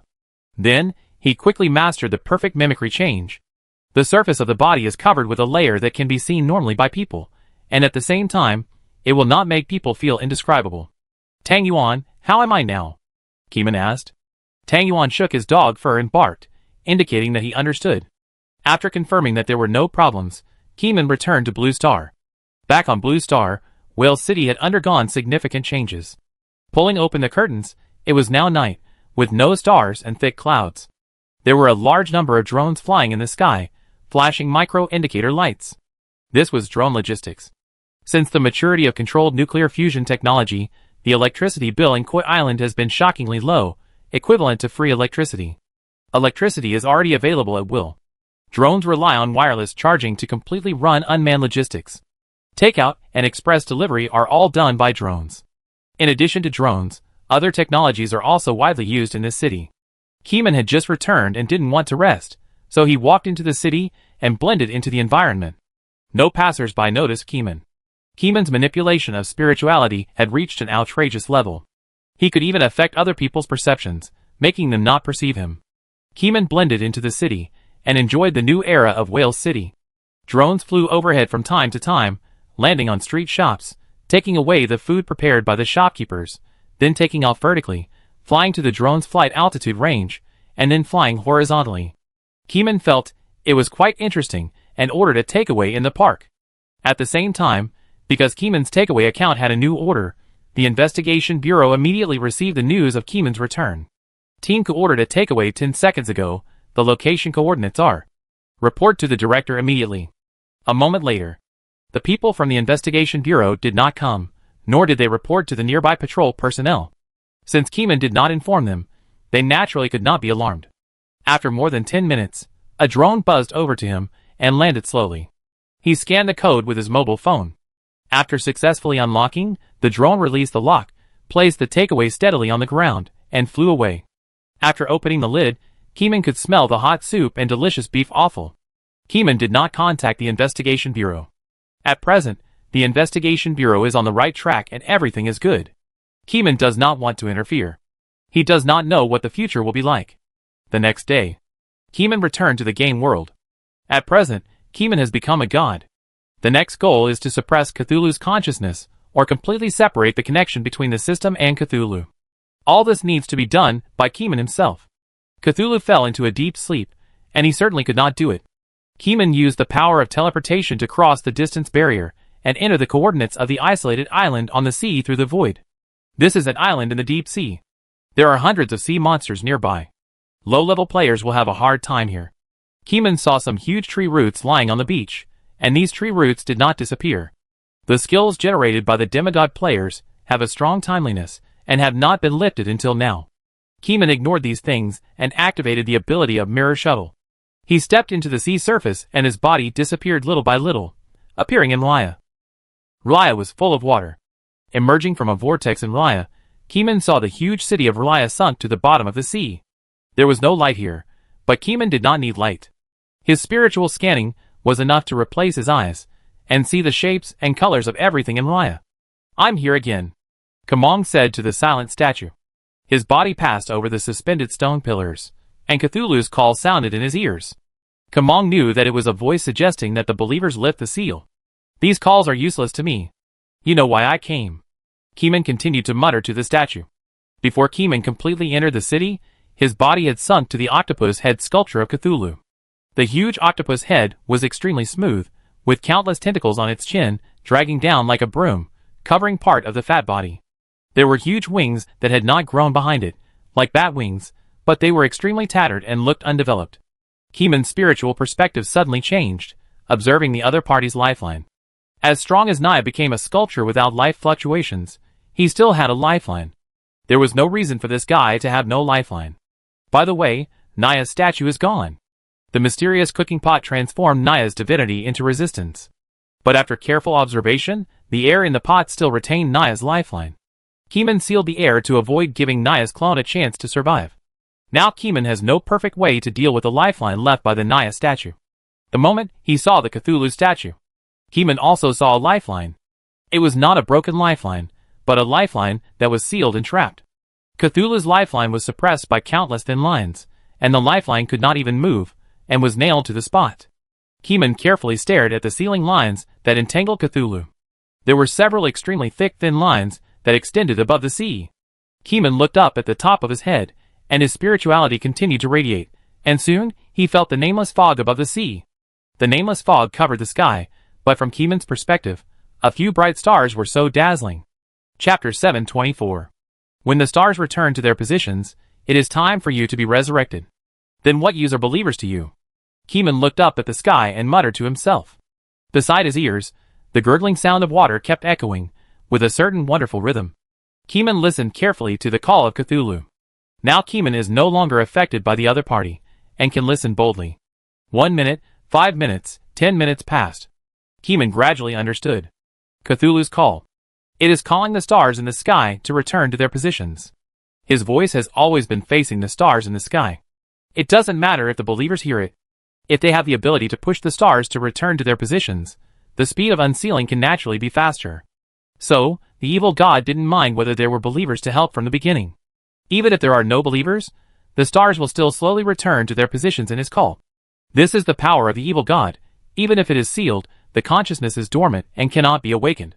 Then, he quickly mastered the perfect mimicry change. The surface of the body is covered with a layer that can be seen normally by people, and at the same time, it will not make people feel indescribable. Tang Yuan, how am I now? Keeman asked. Tang Yuan shook his dog fur and barked, indicating that he understood. After confirming that there were no problems, Keeman returned to Blue Star. Back on Blue Star, Whale City had undergone significant changes. Pulling open the curtains, it was now night, with no stars and thick clouds. There were a large number of drones flying in the sky, flashing micro-indicator lights. This was drone logistics. Since the maturity of controlled nuclear fusion technology, the electricity bill in Koi Island has been shockingly low, equivalent to free electricity. Electricity is already available at will. Drones rely on wireless charging to completely run unmanned logistics. Takeout and express delivery are all done by drones. In addition to drones, other technologies are also widely used in this city. Keeman had just returned and didn't want to rest, so he walked into the city and blended into the environment. No passers-by noticed Keeman. Keeman's manipulation of spirituality had reached an outrageous level. He could even affect other people's perceptions, making them not perceive him. Keeman blended into the city and enjoyed the new era of Whale City. Drones flew overhead from time to time, landing on street shops, taking away the food prepared by the shopkeepers, then taking off vertically, flying to the drone's flight altitude range, and then flying horizontally. Keeman felt it was quite interesting and ordered a takeaway in the park. At the same time, because Keeman's takeaway account had a new order, the Investigation Bureau immediately received the news of Keeman's return. Team Ko ordered a takeaway 10 seconds ago. The location coordinates are. Report to the director immediately. A moment later. The people from the Investigation Bureau did not come, nor did they report to the nearby patrol personnel. Since Keeman did not inform them, they naturally could not be alarmed. After more than 10 minutes, a drone buzzed over to him and landed slowly. He scanned the code with his mobile phone. After successfully unlocking, the drone released the lock, placed the takeaway steadily on the ground, and flew away. After opening the lid, Keeman could smell the hot soup and delicious beef offal. Keeman did not contact the Investigation Bureau. At present, the Investigation Bureau is on the right track and everything is good. Keeman does not want to interfere. He does not know what the future will be like. The next day, Keeman returned to the game world. At present, Keeman has become a god. The next goal is to suppress Cthulhu's consciousness, or completely separate the connection between the system and Cthulhu. All this needs to be done by Keeman himself. Cthulhu fell into a deep sleep, and he certainly could not do it. Keeman used the power of teleportation to cross the distance barrier, and enter the coordinates of the isolated island on the sea through the void. This is an island in the deep sea. There are hundreds of sea monsters nearby. Low-level players will have a hard time here. Keeman saw some huge tree roots lying on the beach, and these tree roots did not disappear. The skills generated by the demigod players have a strong timeliness, and have not been lifted until now. Keeman ignored these things and activated the ability of Mirror Shuttle. He stepped into the sea surface and his body disappeared little by little, appearing in R'lyeh. R'lyeh was full of water. Emerging from a vortex in R'lyeh, Keeman saw the huge city of R'lyeh sunk to the bottom of the sea. There was no light here, but Keeman did not need light. His spiritual scanning was enough to replace his eyes, and see the shapes and colors of everything in R'lyeh. I'm here again, Kamong said to the silent statue. His body passed over the suspended stone pillars, and Cthulhu's call sounded in his ears. Kamong knew that it was a voice suggesting that the believers lift the seal. These calls are useless to me. You know why I came. Keeman continued to mutter to the statue. Before Keeman completely entered the city, his body had sunk to the octopus head sculpture of Cthulhu. The huge octopus head was extremely smooth, with countless tentacles on its chin, dragging down like a broom, covering part of the fat body. There were huge wings that had not grown behind it, like bat wings, but they were extremely tattered and looked undeveloped. Keeman's spiritual perspective suddenly changed, observing the other party's lifeline. As strong as Naya became a sculpture without life fluctuations, he still had a lifeline. There was no reason for this guy to have no lifeline. By the way, Naya's statue is gone. The mysterious cooking pot transformed Naya's divinity into resistance. But after careful observation, the air in the pot still retained Naya's lifeline. Keeman sealed the air to avoid giving Naya's clone a chance to survive. Now Keeman has no perfect way to deal with the lifeline left by the Naya statue. The moment he saw the Cthulhu statue, Keeman also saw a lifeline. It was not a broken lifeline, but a lifeline that was sealed and trapped. Cthulhu's lifeline was suppressed by countless thin lines, and the lifeline could not even move, and was nailed to the spot. Keeman carefully stared at the sealing lines that entangled Cthulhu. There were several extremely thick thin lines that extended above the sea. Keeman looked up at the top of his head, and his spirituality continued to radiate, and soon he felt the nameless fog above the sea. The nameless fog covered the sky, but from Keeman's perspective, a few bright stars were so dazzling. Chapter 724. When the stars return to their positions, it is time for you to be resurrected. Then what use are believers to you? Keeman looked up at the sky and muttered to himself. Beside his ears, the gurgling sound of water kept echoing, with a certain wonderful rhythm. Keeman listened carefully to the call of Cthulhu. Now Keeman is no longer affected by the other party, and can listen boldly. 1 minute, 5 minutes, 10 minutes passed. Keeman gradually understood. Cthulhu's call. It is calling the stars in the sky to return to their positions. His voice has always been facing the stars in the sky. It doesn't matter if the believers hear it. If they have the ability to push the stars to return to their positions, the speed of unsealing can naturally be faster. So, the evil god didn't mind whether there were believers to help from the beginning. Even if there are no believers, the stars will still slowly return to their positions in his call. This is the power of the evil god. Even if it is sealed, the consciousness is dormant and cannot be awakened.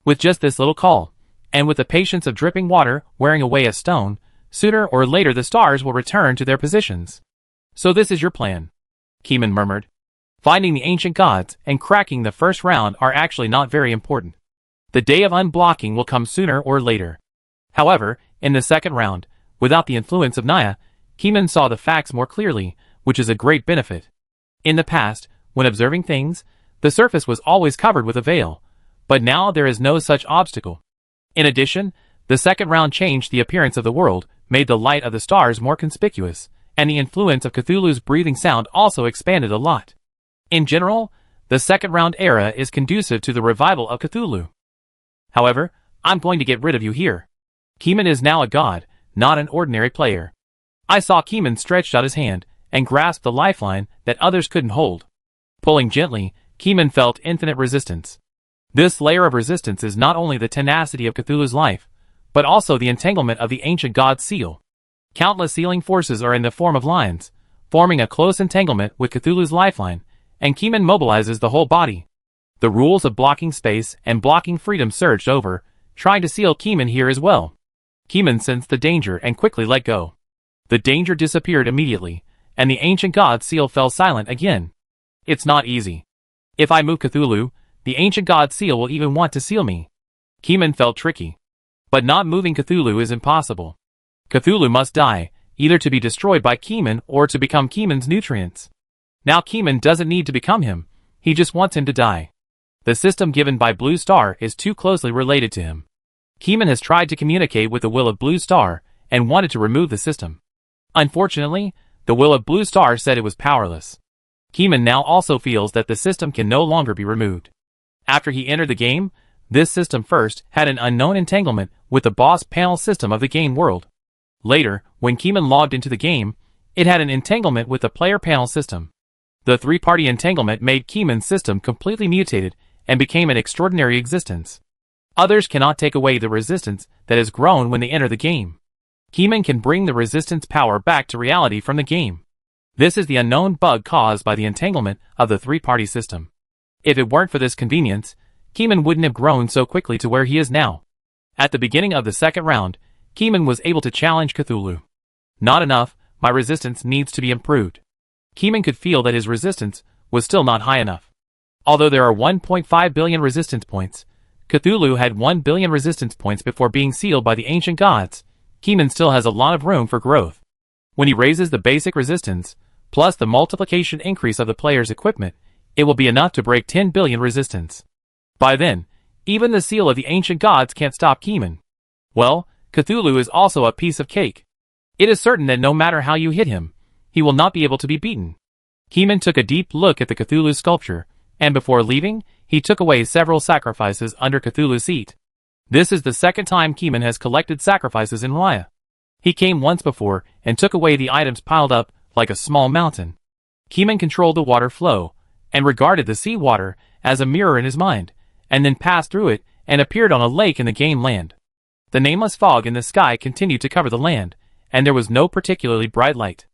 With just this little call, and with the patience of dripping water wearing away a stone, sooner or later the stars will return to their positions. So this is your plan, Keeman murmured. Finding the ancient gods and cracking the first round are actually not very important. The day of unblocking will come sooner or later. However, in the second round, without the influence of Naya, Keeman saw the facts more clearly, which is a great benefit. In the past, when observing things, the surface was always covered with a veil, but now there is no such obstacle. In addition, the second round changed the appearance of the world, made the light of the stars more conspicuous, and the influence of Cthulhu's breathing sound also expanded a lot. In general, the second round era is conducive to the revival of Cthulhu. However, I'm going to get rid of you here. Keeman is now a god, not an ordinary player. I saw Keeman stretched out his hand and grasped the lifeline that others couldn't hold. Pulling gently, Keeman felt infinite resistance. This layer of resistance is not only the tenacity of Cthulhu's life, but also the entanglement of the ancient god's seal. Countless sealing forces are in the form of lines, forming a close entanglement with Cthulhu's lifeline, and Keeman mobilizes the whole body. The rules of blocking space and blocking freedom surged over, trying to seal Keeman here as well. Keeman sensed the danger and quickly let go. The danger disappeared immediately, and the ancient god's seal fell silent again. It's not easy. If I move Cthulhu, the ancient god's seal will even want to seal me. Keeman felt tricky. But not moving Cthulhu is impossible. Cthulhu must die, either to be destroyed by Keeman or to become Keeman's nutrients. Now Keeman doesn't need to become him, he just wants him to die. The system given by Blue Star is too closely related to him. Keeman has tried to communicate with the will of Blue Star and wanted to remove the system. Unfortunately, the will of Blue Star said it was powerless. Keeman now also feels that the system can no longer be removed. After he entered the game, this system first had an unknown entanglement with the boss panel system of the game world. Later, when Keeman logged into the game, it had an entanglement with the player panel system. The three-party entanglement made Keeman's system completely mutated and became an extraordinary existence. Others cannot take away the resistance that has grown when they enter the game. Keeman can bring the resistance power back to reality from the game. This is the unknown bug caused by the entanglement of the three-party system. If it weren't for this convenience, Keeman wouldn't have grown so quickly to where he is now. At the beginning of the second round, Keeman was able to challenge Cthulhu. Not enough, my resistance needs to be improved. Keeman could feel that his resistance was still not high enough. Although there are 1.5 billion resistance points, Cthulhu had 1 billion resistance points before being sealed by the ancient gods. Keeman still has a lot of room for growth. When he raises the basic resistance, plus the multiplication increase of the player's equipment, it will be enough to break 10 billion resistance. By then, even the seal of the ancient gods can't stop Keeman. Well, Cthulhu is also a piece of cake. It is certain that no matter how you hit him, he will not be able to be beaten. Keeman took a deep look at the Cthulhu sculpture, and before leaving, he took away several sacrifices under Cthulhu's seat. This is the second time Keeman has collected sacrifices in Raya. He came once before and took away the items piled up like a small mountain. Keeman controlled the water flow, and regarded the sea water as a mirror in his mind, and then passed through it and appeared on a lake in the game land. The nameless fog in the sky continued to cover the land, and there was no particularly bright light.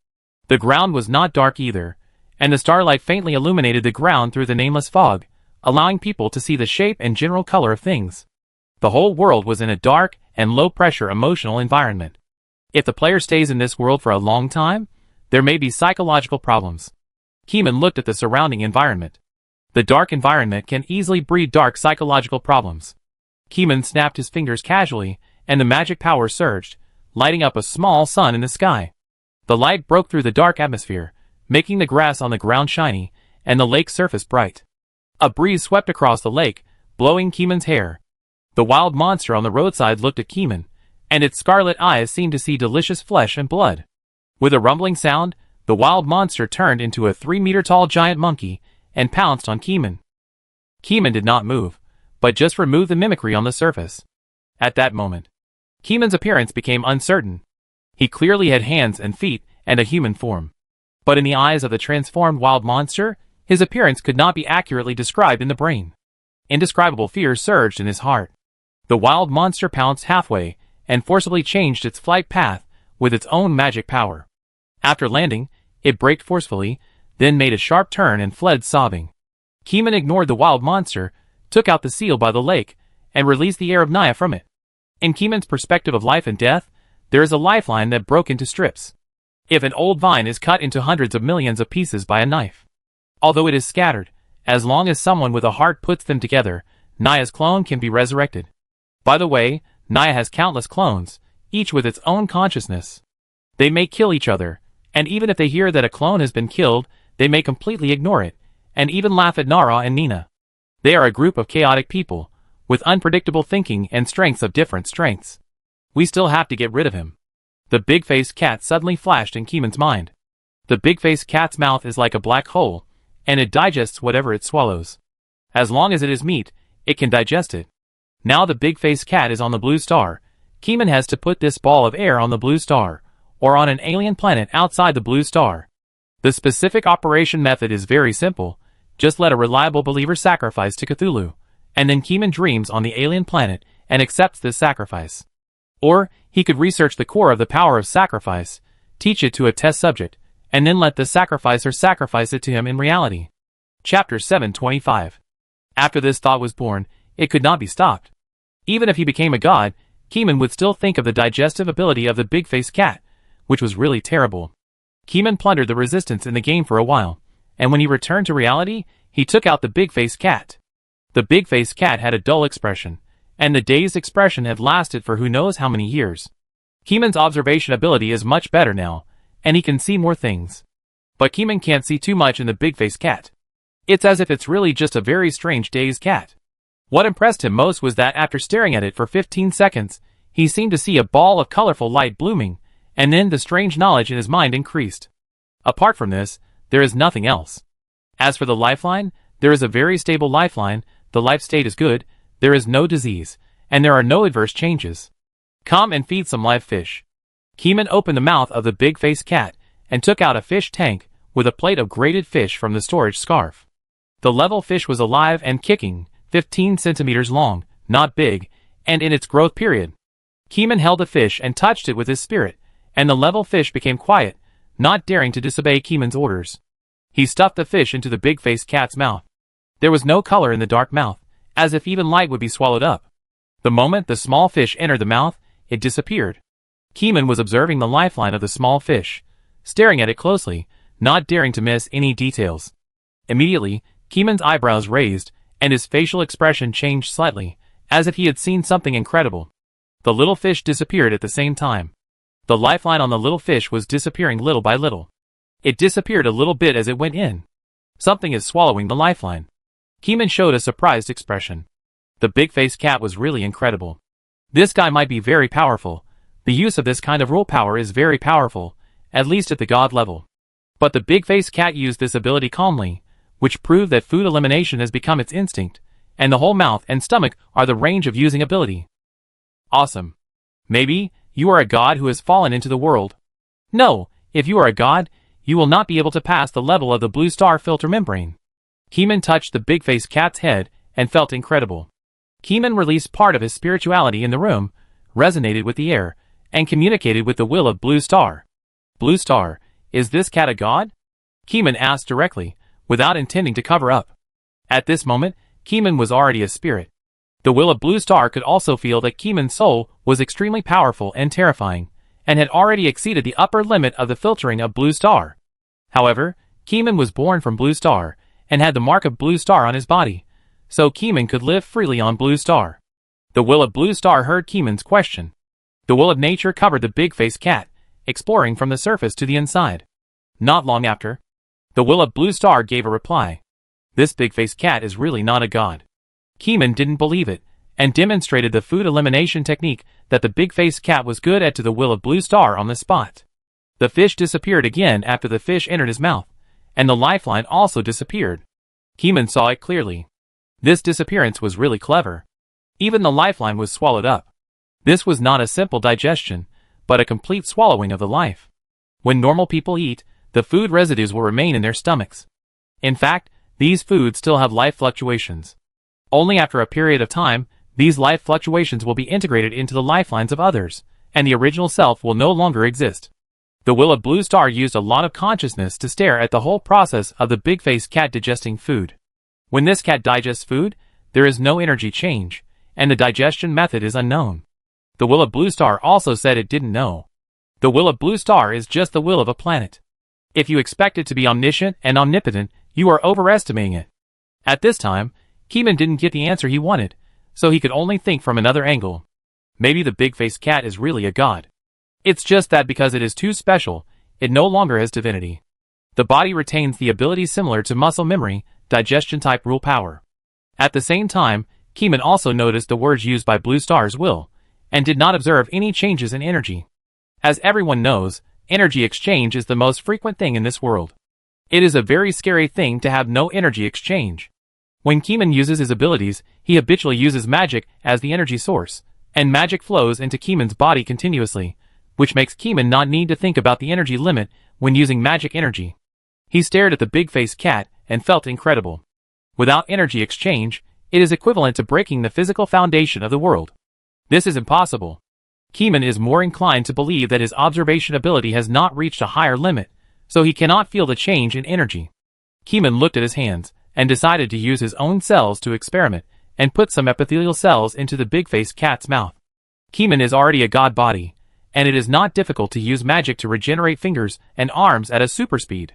The ground was not dark either, and the starlight faintly illuminated the ground through the nameless fog, allowing people to see the shape and general color of things. The whole world was in a dark and low-pressure emotional environment. If the player stays in this world for a long time, there may be psychological problems. Keeman looked at the surrounding environment. The dark environment can easily breed dark psychological problems. Keeman snapped his fingers casually, and the magic power surged, lighting up a small sun in the sky. The light broke through the dark atmosphere, making the grass on the ground shiny, and the lake surface bright. A breeze swept across the lake, blowing Keeman's hair. The wild monster on the roadside looked at Keeman, and its scarlet eyes seemed to see delicious flesh and blood. With a rumbling sound, the wild monster turned into a 3-meter-tall giant monkey and pounced on Keeman. Keeman did not move, but just removed the mimicry on the surface. At that moment, Keeman's appearance became uncertain. He clearly had hands and feet and a human form. But in the eyes of the transformed wild monster, his appearance could not be accurately described in the brain. Indescribable fear surged in his heart. The wild monster pounced halfway and forcibly changed its flight path with its own magic power. After landing, it braked forcefully, then made a sharp turn and fled sobbing. Keeman ignored the wild monster, took out the seal by the lake, and released the air of Naya from it. In Keeman's perspective of life and death, there is a lifeline that broke into strips. If an old vine is cut into hundreds of millions of pieces by a knife, Although it is scattered, as long as someone with a heart puts them together, Naya's clone can be resurrected. By the way, Naya has countless clones, each with its own consciousness. They may kill each other, and even if they hear that a clone has been killed, they may completely ignore it, and even laugh at Nara and Nina. They are a group of chaotic people, with unpredictable thinking and strengths of different strengths. We still have to get rid of him. The big-faced cat suddenly flashed in Keeman's mind. The big-faced cat's mouth is like a black hole, and it digests whatever it swallows. As long as it is meat, it can digest it. Now the big-faced cat is on the blue star. Keeman has to put this ball of air on the blue star, or on an alien planet outside the blue star. The specific operation method is very simple. Just let a reliable believer sacrifice to Cthulhu, and then Keeman dreams on the alien planet and accepts this sacrifice. Or, he could research the core of the power of sacrifice, teach it to a test subject, and then let the sacrificer sacrifice it to him in reality. Chapter 725. After this thought was born, it could not be stopped. Even if he became a god, Keeman would still think of the digestive ability of the big-faced cat, which was really terrible. Keeman plundered the resistance in the game for a while, and when he returned to reality, he took out the big-faced cat. The big-faced cat had a dull expression, and the dazed expression had lasted for who knows how many years. Keeman's observation ability is much better now, and he can see more things. But Keeman can't see too much in the big-faced cat. It's as if it's really just a very strange dazed cat. What impressed him most was that after staring at it for 15 seconds, he seemed to see a ball of colorful light blooming, and then the strange knowledge in his mind increased. Apart from this, there is nothing else. As for the lifeline, there is a very stable lifeline, the life state is good, there is no disease, and there are no adverse changes. Come and feed some live fish. Keeman opened the mouth of the big-faced cat, and took out a fish tank, with a plate of grated fish from the storage scarf. The level fish was alive and kicking, 15 centimeters long, not big, and in its growth period. Keeman held the fish and touched it with his spirit, and the level fish became quiet, not daring to disobey Keeman's orders. He stuffed the fish into the big-faced cat's mouth. There was no color in the dark mouth, as if even light would be swallowed up. The moment the small fish entered the mouth, it disappeared. Keeman was observing the lifeline of the small fish, staring at it closely, not daring to miss any details. Immediately, Keeman's eyebrows raised, and his facial expression changed slightly, as if he had seen something incredible. The little fish disappeared at the same time. The lifeline on the little fish was disappearing little by little. It disappeared a little bit as it went in. Something is swallowing the lifeline. Keeman showed a surprised expression. The big-faced cat was really incredible. This guy might be very powerful. The use of this kind of rule power is very powerful, at least at the god level. But the big-faced cat used this ability calmly, which proved that food elimination has become its instinct, and the whole mouth and stomach are the range of using ability. Awesome. Maybe, you are a god who has fallen into the world. No, if you are a god, you will not be able to pass the level of the blue star filter membrane. Keeman touched the big-faced cat's head, and felt incredible. Keeman released part of his spirituality in the room, resonated with the air, and communicated with the will of Blue Star. Blue Star, is this cat a god? Keeman asked directly, without intending to cover up. At this moment, Keeman was already a spirit. The will of Blue Star could also feel that Keeman's soul was extremely powerful and terrifying, and had already exceeded the upper limit of the filtering of Blue Star. However, Keeman was born from Blue Star, and had the mark of Blue Star on his body, so Keeman could live freely on Blue Star. The will of Blue Star heard Keeman's question. The will of nature covered the big-faced cat, exploring from the surface to the inside. Not long after, the will of Blue Star gave a reply. This big-faced cat is really not a god. Keeman didn't believe it, and demonstrated the food elimination technique that the big-faced cat was good at to the will of Blue Star on the spot. The fish disappeared again after the fish entered his mouth, and the lifeline also disappeared. Keeman saw it clearly. This disappearance was really clever. Even the lifeline was swallowed up. This was not a simple digestion, but a complete swallowing of the life. When normal people eat, the food residues will remain in their stomachs. In fact, these foods still have life fluctuations. Only after a period of time, these life fluctuations will be integrated into the lifelines of others, and the original self will no longer exist. The will of Blue Star used a lot of consciousness to stare at the whole process of the big-faced cat digesting food. When this cat digests food, there is no energy change, and the digestion method is unknown. The will of Blue Star also said it didn't know. The will of Blue Star is just the will of a planet. If you expect it to be omniscient and omnipotent, You are overestimating it. At this time, Keeman didn't get the answer he wanted, so he could only think from another angle. Maybe the big-faced cat is really a god. It's just that because it is too special, it no longer has divinity. The body retains the abilities similar to muscle memory, digestion-type rule power. At the same time, Keeman also noticed the words used by Blue Star's will, and did not observe any changes in energy. As everyone knows, energy exchange is the most frequent thing in this world. It is a very scary thing to have no energy exchange. When Keeman uses his abilities, he habitually uses magic as the energy source, and magic flows into Keeman's body continuously, which makes Keeman not need to think about the energy limit when using magic energy. He stared at the big-faced cat and felt incredible. Without energy exchange, it is equivalent to breaking the physical foundation of the world. This is impossible. Keeman is more inclined to believe that his observation ability has not reached a higher limit, so he cannot feel the change in energy. Keeman looked at his hands, and decided to use his own cells to experiment, and put some epithelial cells into the big-faced cat's mouth. Keeman is already a god body, and it is not difficult to use magic to regenerate fingers and arms at a super speed.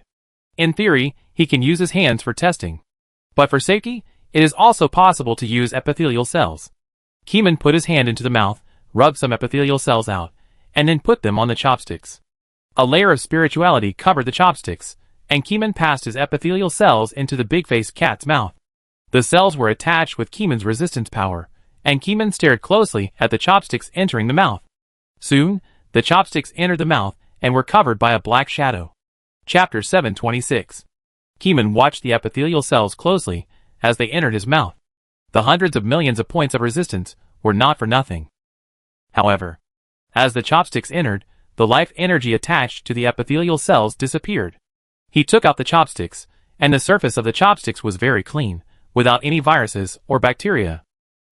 In theory, he can use his hands for testing. But for safety, it is also possible to use epithelial cells. Keeman put his hand into the mouth, rubbed some epithelial cells out, and then put them on the chopsticks. A layer of spirituality covered the chopsticks, and Keeman passed his epithelial cells into the big-faced cat's mouth. The cells were attached with Keeman's resistance power, and Keeman stared closely at the chopsticks entering the mouth. Soon, the chopsticks entered the mouth and were covered by a black shadow. Chapter 726. Keeman watched the epithelial cells closely as they entered his mouth. The hundreds of millions of points of resistance were not for nothing. However, as the chopsticks entered, the life energy attached to the epithelial cells disappeared. He took out the chopsticks, and the surface of the chopsticks was very clean, without any viruses or bacteria,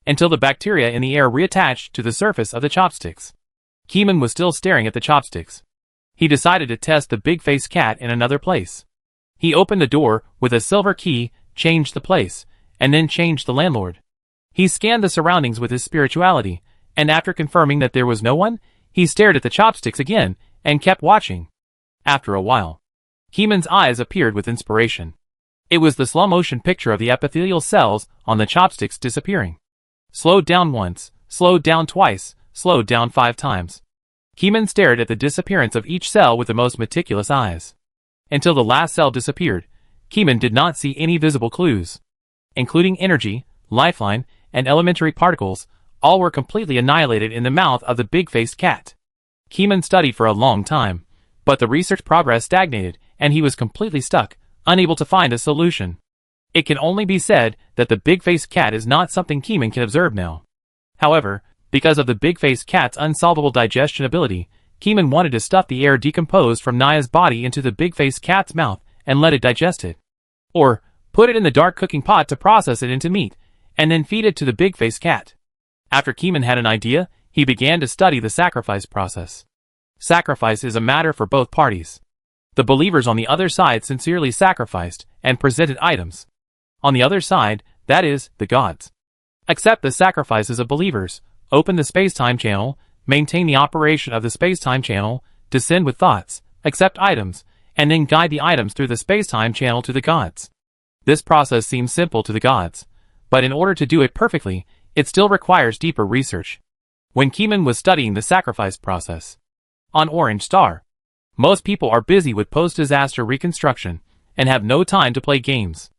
until the bacteria in the air reattached to the surface of the chopsticks. Keeman was still staring at the chopsticks. He decided to test the big-faced cat in another place. He opened the door with a silver key, changed the place, and then changed the landlord. He scanned the surroundings with his spirituality, and after confirming that there was no one, he stared at the chopsticks again and kept watching. After a while, Keeman's eyes appeared with inspiration. It was the slow-motion picture of the epithelial cells on the chopsticks disappearing. Slowed down once, slowed down twice, slowed down 5 times. Keeman stared at the disappearance of each cell with the most meticulous eyes. Until the last cell disappeared, Keeman did not see any visible clues. Including energy, lifeline, and elementary particles, all were completely annihilated in the mouth of the big-faced cat. Keeman studied for a long time, but the research progress stagnated, and he was completely stuck, unable to find a solution. It can only be said that the big-faced cat is not something Keeman can observe now. However, because of the big-faced cat's unsolvable digestion ability, Keeman wanted to stuff the air decomposed from Naya's body into the big-faced cat's mouth and let it digest it. Or, put it in the dark cooking pot to process it into meat, and then feed it to the big-faced cat. After Keeman had an idea, he began to study the sacrifice process. Sacrifice is a matter for both parties. The believers on the other side sincerely sacrificed and presented items. On the other side, that is, the gods, accept the sacrifices of believers, open the space-time channel, maintain the operation of the space-time channel, descend with thoughts, accept items, and then guide the items through the space-time channel to the gods. This process seems simple to the gods, but in order to do it perfectly, it still requires deeper research. When Keeman was studying the sacrifice process on Orange Star, most people are busy with post-disaster reconstruction and have no time to play games.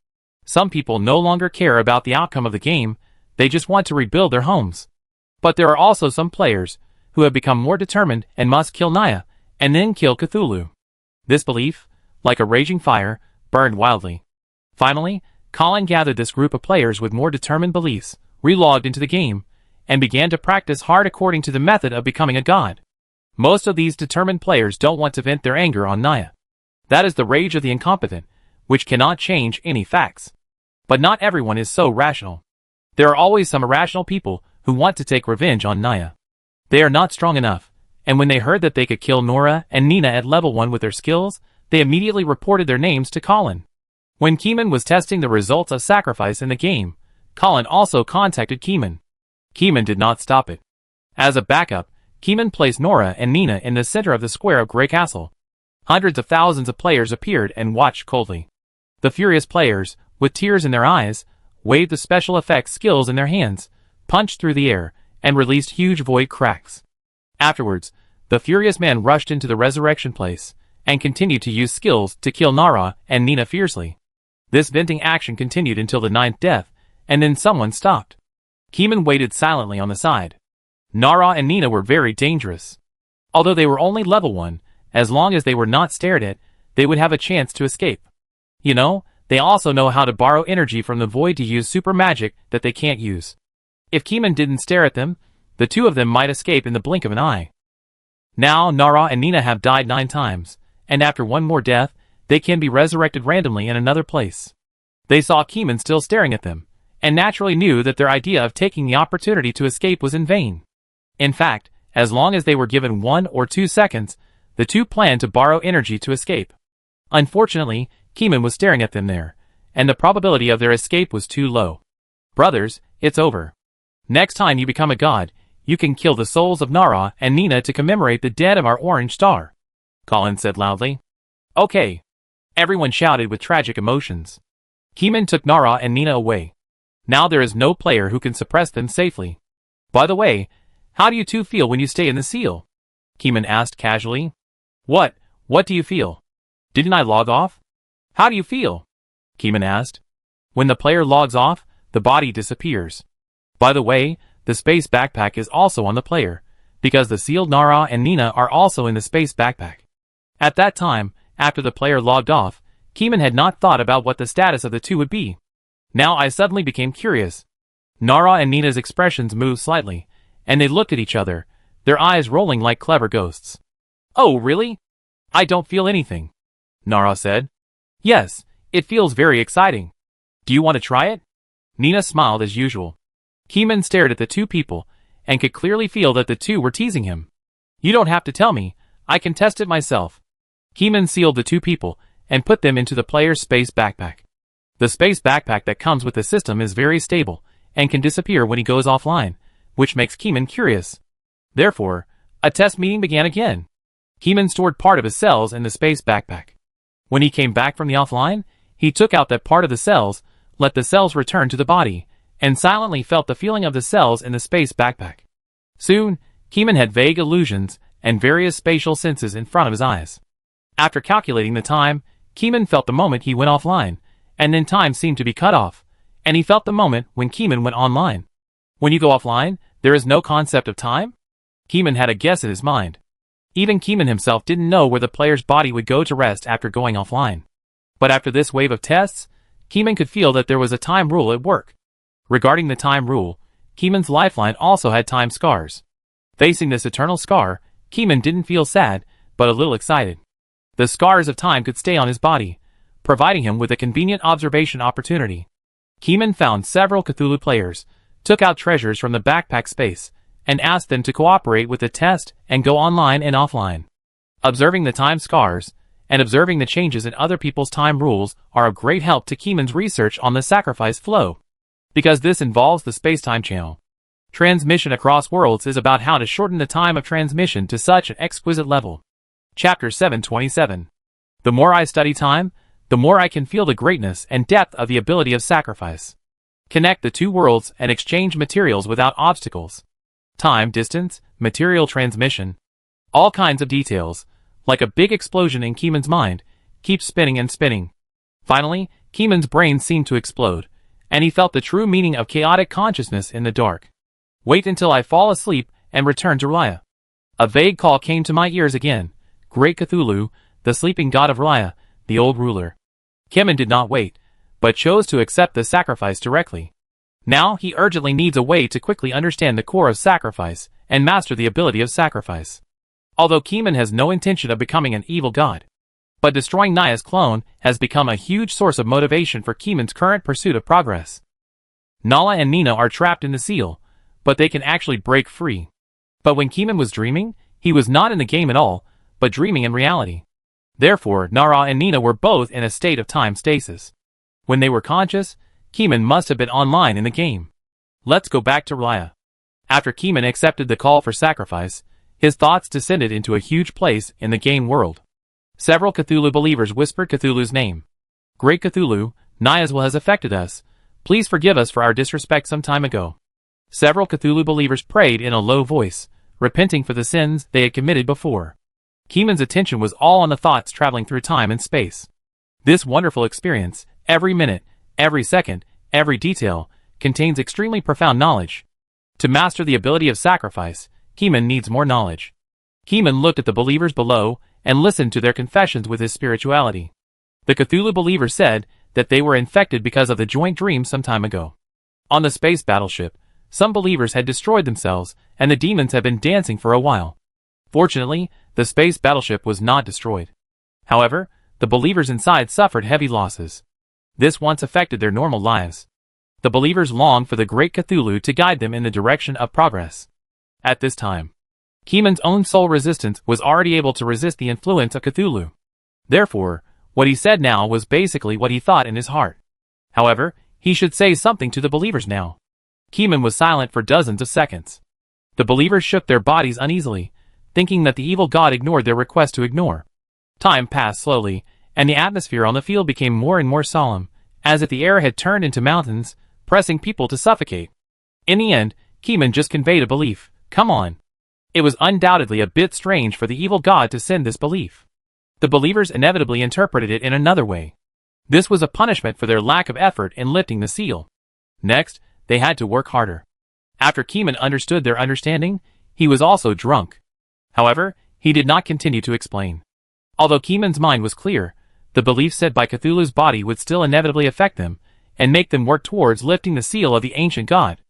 Some people no longer care about the outcome of the game, they just want to rebuild their homes. But there are also some players who have become more determined and must kill Naya, and then kill Cthulhu. This belief, like a raging fire, burned wildly. Finally, Colin gathered this group of players with more determined beliefs, relogged into the game, and began to practice hard according to the method of becoming a god. Most of these determined players don't want to vent their anger on Naya. That is the rage of the incompetent, which cannot change any facts. But not everyone is so rational. There are always some irrational people who want to take revenge on Naya. They are not strong enough, and when they heard that they could kill Nora and Nina at level 1 with their skills, they immediately reported their names to Colin. When Keeman was testing the results of sacrifice in the game, Colin also contacted Keeman. Keeman did not stop it. As a backup, Keeman placed Nora and Nina in the center of the square of Grey Castle. Hundreds of thousands of players appeared and watched coldly. The furious players, with tears in their eyes, waved the special effects skills in their hands, punched through the air, and released huge void cracks. Afterwards, the furious men rushed into the resurrection place, and continued to use skills to kill Nara and Nina fiercely. This venting action continued until the 9th death, and then someone stopped. Keeman waited silently on the side. Nara and Nina were very dangerous. Although they were only level 1, as long as they were not stared at, they would have a chance to escape. You know, they also know how to borrow energy from the void to use super magic that they can't use. If Keeman didn't stare at them, the two of them might escape in the blink of an eye. Now Nara and Nina have died 9 times, and after one more death, they can be resurrected randomly in another place. They saw Keeman still staring at them, and naturally knew that their idea of taking the opportunity to escape was in vain. In fact, as long as they were given 1 or 2 seconds, the two planned to borrow energy to escape. Unfortunately, Keeman was staring at them there, and the probability of their escape was too low. Brothers, it's over. Next time you become a god, you can kill the souls of Nara and Nina to commemorate the dead of our orange star, Colin said loudly. Okay. Everyone shouted with tragic emotions. Keeman took Nara and Nina away. Now there is no player who can suppress them safely. By the way, how do you two feel when you stay in the seal? Keeman asked casually. What do you feel? Didn't I log off? How do you feel? Keeman asked. When the player logs off, the body disappears. By the way, the space backpack is also on the player, because the sealed Nara and Nina are also in the space backpack. At that time, after the player logged off, Keeman had not thought about what the status of the two would be. Now I suddenly became curious. Nara and Nina's expressions moved slightly, and they looked at each other, their eyes rolling like clever ghosts. Oh really? I don't feel anything, Nara said. Yes, it feels very exciting. Do you want to try it? Nina smiled as usual. Keeman stared at the two people, and could clearly feel that the two were teasing him. You don't have to tell me, I can test it myself. Keeman sealed the two people, and put them into the player's space backpack. The space backpack that comes with the system is very stable, and can disappear when he goes offline, which makes Keeman curious. Therefore, a test meeting began again. Keeman stored part of his cells in the space backpack. When he came back from the offline, he took out that part of the cells, let the cells return to the body, and silently felt the feeling of the cells in the space backpack. Soon, Keeman had vague illusions and various spatial senses in front of his eyes. After calculating the time, Keeman felt the moment he went offline, and then time seemed to be cut off, and he felt the moment when Keeman went online. When you go offline, there is no concept of time? Keeman had a guess in his mind. Even Keeman himself didn't know where the player's body would go to rest after going offline. But after this wave of tests, Keeman could feel that there was a time rule at work. Regarding the time rule, Keeman's lifeline also had time scars. Facing this eternal scar, Keeman didn't feel sad, but a little excited. The scars of time could stay on his body, providing him with a convenient observation opportunity. Keeman found several Cthulhu players, took out treasures from the backpack space, and asked them to cooperate with the test and go online and offline. Observing the time scars, and observing the changes in other people's time rules are of great help to Keeman's research on the sacrifice flow, because this involves the space-time channel. Transmission across worlds is about how to shorten the time of transmission to such an exquisite level. Chapter 727. The more I study time, the more I can feel the greatness and depth of the ability of sacrifice. Connect the two worlds and exchange materials without obstacles. Time, distance, material transmission. All kinds of details, like a big explosion in Keeman's mind, keep spinning and spinning. Finally, Keeman's brain seemed to explode, and he felt the true meaning of chaotic consciousness in the dark. Wait until I fall asleep and return to Raya. A vague call came to my ears again. Great Cthulhu, the sleeping god of Raya, the old ruler. Keeman did not wait, but chose to accept the sacrifice directly. Now he urgently needs a way to quickly understand the core of sacrifice and master the ability of sacrifice. Although Keeman has no intention of becoming an evil god, but destroying Naya's clone has become a huge source of motivation for Keeman's current pursuit of progress. Nala and Nina are trapped in the seal, but they can actually break free. But when Keeman was dreaming, he was not in the game at all, but dreaming in reality. Therefore, Nara and Nina were both in a state of time stasis. When they were conscious, Keeman must have been online in the game. Let's go back to Raya. After Keeman accepted the call for sacrifice, his thoughts descended into a huge place in the game world. Several Cthulhu believers whispered Cthulhu's name. Great Cthulhu, Nia's will has affected us. Please forgive us for our disrespect some time ago. Several Cthulhu believers prayed in a low voice, repenting for the sins they had committed before. Keeman's attention was all on the thoughts traveling through time and space. This wonderful experience, every minute, every second, every detail, contains extremely profound knowledge. To master the ability of sacrifice, Keeman needs more knowledge. Keeman looked at the believers below and listened to their confessions with his spirituality. The Cthulhu believers said that they were infected because of the joint dream some time ago. On the space battleship, some believers had destroyed themselves, and the demons had been dancing for a while. Fortunately, the space battleship was not destroyed. However, the believers inside suffered heavy losses. This once affected their normal lives. The believers longed for the great Cthulhu to guide them in the direction of progress. At this time, Keeman's own soul resistance was already able to resist the influence of Cthulhu. Therefore, what he said now was basically what he thought in his heart. However, he should say something to the believers now. Keeman was silent for dozens of seconds. The believers shook their bodies uneasily, thinking that the evil god ignored their request to ignore. Time passed slowly, and the atmosphere on the field became more and more solemn, as if the air had turned into mountains, pressing people to suffocate. In the end, Keeman just conveyed a belief. Come on. It was undoubtedly a bit strange for the evil god to send this belief. The believers inevitably interpreted it in another way. This was a punishment for their lack of effort in lifting the seal. Next, they had to work harder. After Keeman understood their understanding, he was also drunk. However, he did not continue to explain. Although Keeman's mind was clear, the belief said by Cthulhu's body would still inevitably affect them, and make them work towards lifting the seal of the ancient god.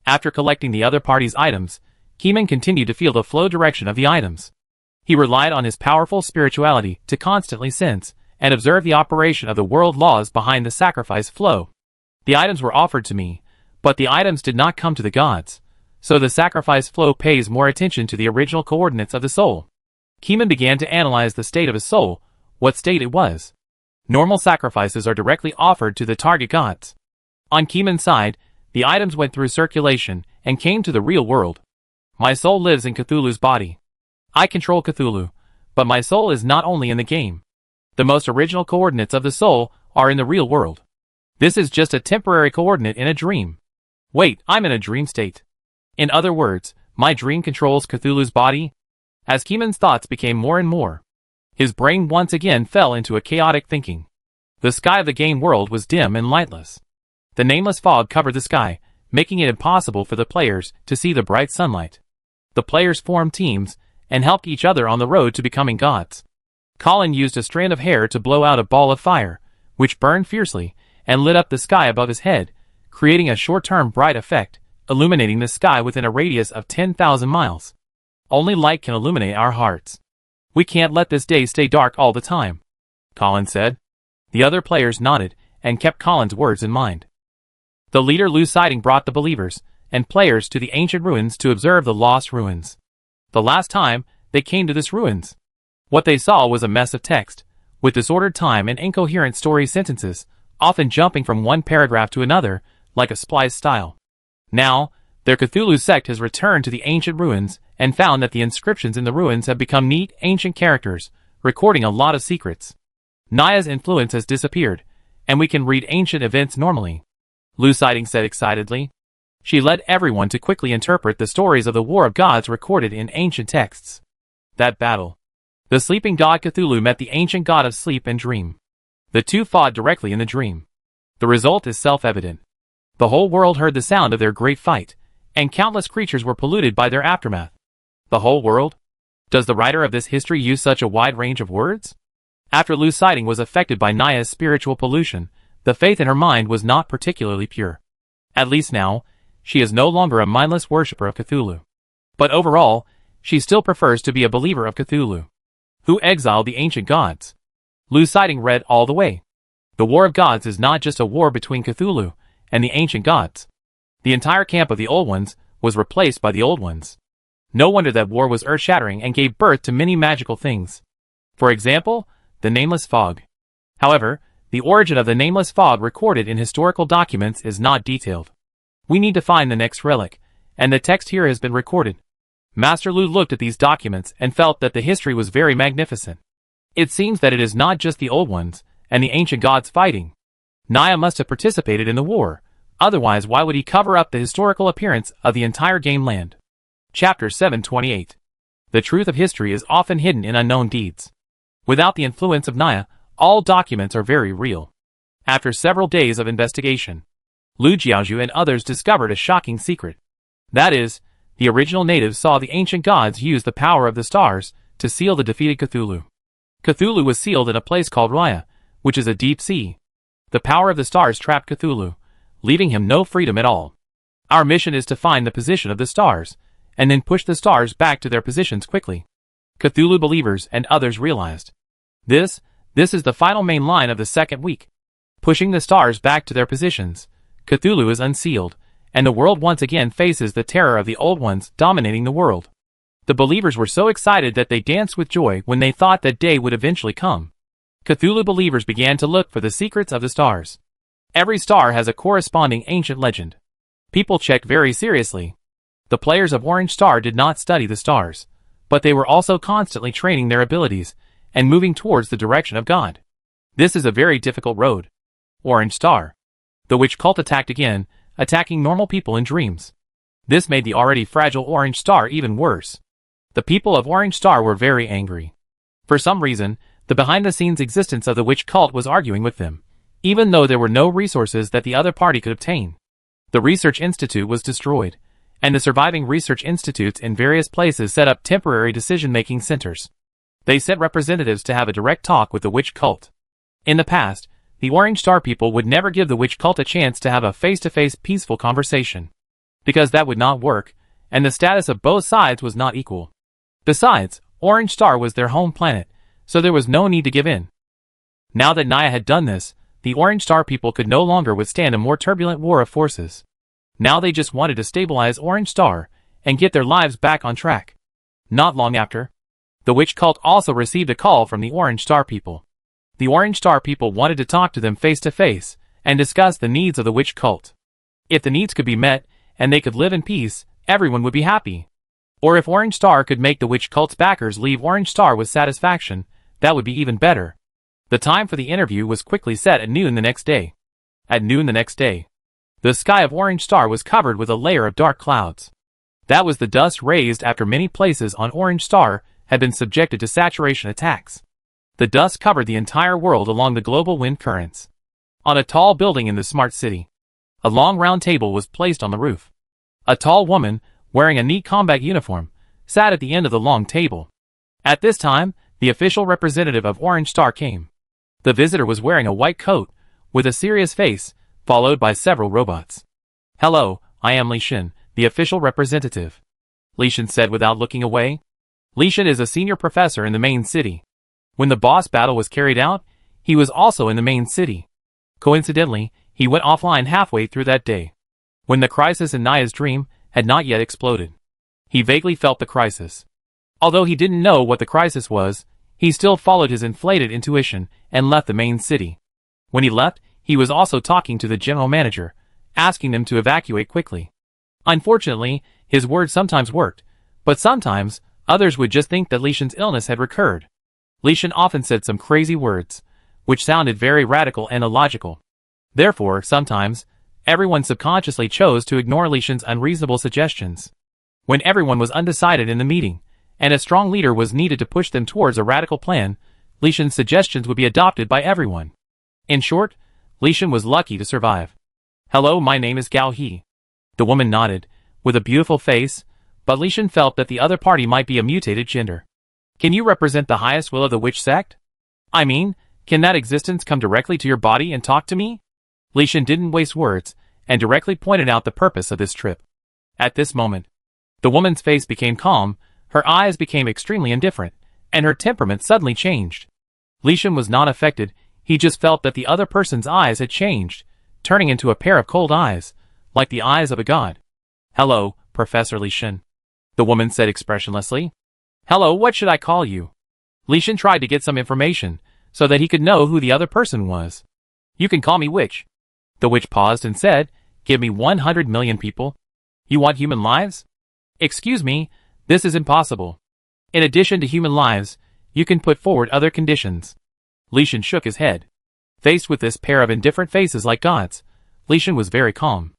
After collecting the other party's items, Keeman continued to feel the flow direction of the items. He relied on his powerful spirituality to constantly sense and observe the operation of the world laws behind the sacrifice flow. The items were offered to me, but the items did not come to the gods, so the sacrifice flow pays more attention to the original coordinates of the soul. Keeman began to analyze the state of his soul, what state it was. Normal sacrifices are directly offered to the target gods. On Keeman's side, the items went through circulation and came to the real world. My soul lives in Cthulhu's body. I control Cthulhu, but my soul is not only in the game. The most original coordinates of the soul are in the real world. This is just a temporary coordinate in a dream. Wait, I'm in a dream state. In other words, my dream controls Cthulhu's body? As Keeman's thoughts became more and more, his brain once again fell into a chaotic thinking. The sky of the game world was dim and lightless. The nameless fog covered the sky, making it impossible for the players to see the bright sunlight. The players formed teams and helped each other on the road to becoming gods. Colin used a strand of hair to blow out a ball of fire, which burned fiercely and lit up the sky above his head, creating a short-term bright effect, illuminating the sky within a radius of 10,000 miles. Only light can illuminate our hearts. We can't let this day stay dark all the time, Colin said. The other players nodded and kept Colin's words in mind. The leader Lou Siding brought the believers and players to the ancient ruins to observe the lost ruins. The last time they came to this ruins, what they saw was a mess of text, with disordered time and incoherent story sentences, often jumping from one paragraph to another, like a splice style. Now, their Cthulhu sect has returned to the ancient ruins and found that the inscriptions in the ruins have become neat, ancient characters, recording a lot of secrets. Nia's influence has disappeared, and we can read ancient events normally, Lou Siding said excitedly. She led everyone to quickly interpret the stories of the War of Gods recorded in ancient texts. That battle. The sleeping god Cthulhu met the ancient god of sleep and dream. The two fought directly in the dream. The result is self-evident. The whole world heard the sound of their great fight, and countless creatures were polluted by their aftermath. The whole world? Does the writer of this history use such a wide range of words? After Lou Siding was affected by Nia's spiritual pollution, the faith in her mind was not particularly pure. At least now, she is no longer a mindless worshipper of Cthulhu. But overall, she still prefers to be a believer of Cthulhu. Who exiled the ancient gods? Lou Siding read all the way. The War of Gods is not just a war between Cthulhu and the ancient gods. The entire camp of the Old Ones was replaced by the Old Ones. No wonder that war was earth-shattering and gave birth to many magical things. For example, the Nameless Fog. However, the origin of the Nameless Fog recorded in historical documents is not detailed. We need to find the next relic, and the text here has been recorded. Master Lou looked at these documents and felt that the history was very magnificent. It seems that it is not just the Old Ones, and the ancient gods fighting. Naya must have participated in the war, otherwise why would he cover up the historical appearance of the entire game land? Chapter 728. The truth of history is often hidden in unknown deeds. Without the influence of Naya, all documents are very real. After several days of investigation, Lu Jiaozhu and others discovered a shocking secret. That is, the original natives saw the ancient gods use the power of the stars to seal the defeated Cthulhu. Cthulhu was sealed in a place called Raya, which is a deep sea. The power of the stars trapped Cthulhu, leaving him no freedom at all. Our mission is to find the position of the stars, and then push the stars back to their positions quickly. Cthulhu believers and others realized. This is the final main line of the second week. Pushing the stars back to their positions, Cthulhu is unsealed, and the world once again faces the terror of the old ones dominating the world. The believers were so excited that they danced with joy when they thought that day would eventually come. Cthulhu believers began to look for the secrets of the stars. Every star has a corresponding ancient legend. People checked very seriously. The players of Orange Star did not study the stars, but they were also constantly training their abilities and moving towards the direction of God. This is a very difficult road. Orange Star. The witch cult attacked again, attacking normal people in dreams. This made the already fragile Orange Star even worse. The people of Orange Star were very angry. For some reason, the behind-the-scenes existence of the witch cult was arguing with them, even though there were no resources that the other party could obtain. The research institute was destroyed, and the surviving research institutes in various places set up temporary decision-making centers. They sent representatives to have a direct talk with the witch cult. In the past, the Orange Star people would never give the witch cult a chance to have a face-to-face peaceful conversation, because that would not work, and the status of both sides was not equal. Besides, Orange Star was their home planet, so there was no need to give in. Now that Naya had done this, the Orange Star people could no longer withstand a more turbulent war of forces. Now they just wanted to stabilize Orange Star and get their lives back on track. Not long after, the witch cult also received a call from the Orange Star people. The Orange Star people wanted to talk to them face to face and discuss the needs of the witch cult. If the needs could be met and they could live in peace, everyone would be happy. Or if Orange Star could make the witch cult's backers leave Orange Star with satisfaction, that would be even better. The time for the interview was quickly set at noon the next day. At noon the next day, the sky of Orange Star was covered with a layer of dark clouds. That was the dust raised after many places on Orange Star had been subjected to saturation attacks. The dust covered the entire world along the global wind currents. On a tall building in the smart city, a long round table was placed on the roof. A tall woman, wearing a neat combat uniform, sat at the end of the long table. At this time, the official representative of Orange Star came. The visitor was wearing a white coat, with a serious face, followed by several robots. "Hello, I am Li Shen, the official representative," Li Shen said without looking away. Li Shen is a senior professor in the main city. When the boss battle was carried out, he was also in the main city. Coincidentally, he went offline halfway through that day, when the crisis in Naya's dream had not yet exploded. He vaguely felt the crisis. Although he didn't know what the crisis was, he still followed his inflated intuition and left the main city. When he left, he was also talking to the general manager, asking them to evacuate quickly. Unfortunately, his words sometimes worked, but sometimes, others would just think that Li Shen's illness had recurred. Li Shen often said some crazy words, which sounded very radical and illogical. Therefore, sometimes, everyone subconsciously chose to ignore Li Shen's unreasonable suggestions. When everyone was undecided in the meeting, and a strong leader was needed to push them towards a radical plan, Li Shen's suggestions would be adopted by everyone. In short, Li Shen was lucky to survive. "Hello, my name is Gao He." The woman nodded, with a beautiful face, but Li Shen felt that the other party might be a mutated gender. "Can you represent the highest will of the witch sect? I mean, can that existence come directly to your body and talk to me?" Li Shen didn't waste words, and directly pointed out the purpose of this trip. At this moment, the woman's face became calm, her eyes became extremely indifferent, and her temperament suddenly changed. Li Shen was not affected, he just felt that the other person's eyes had changed, turning into a pair of cold eyes, like the eyes of a god. "Hello, Professor Li Shen," the woman said expressionlessly. "Hello, what should I call you?" Li Shen tried to get some information, so that he could know who the other person was. "You can call me Witch." The witch paused and said, "Give me 100 million people. You want human lives? Excuse me, this is impossible. In addition to human lives, you can put forward other conditions." Li Shen shook his head. Faced with this pair of indifferent faces like gods, Li Shan was very calm.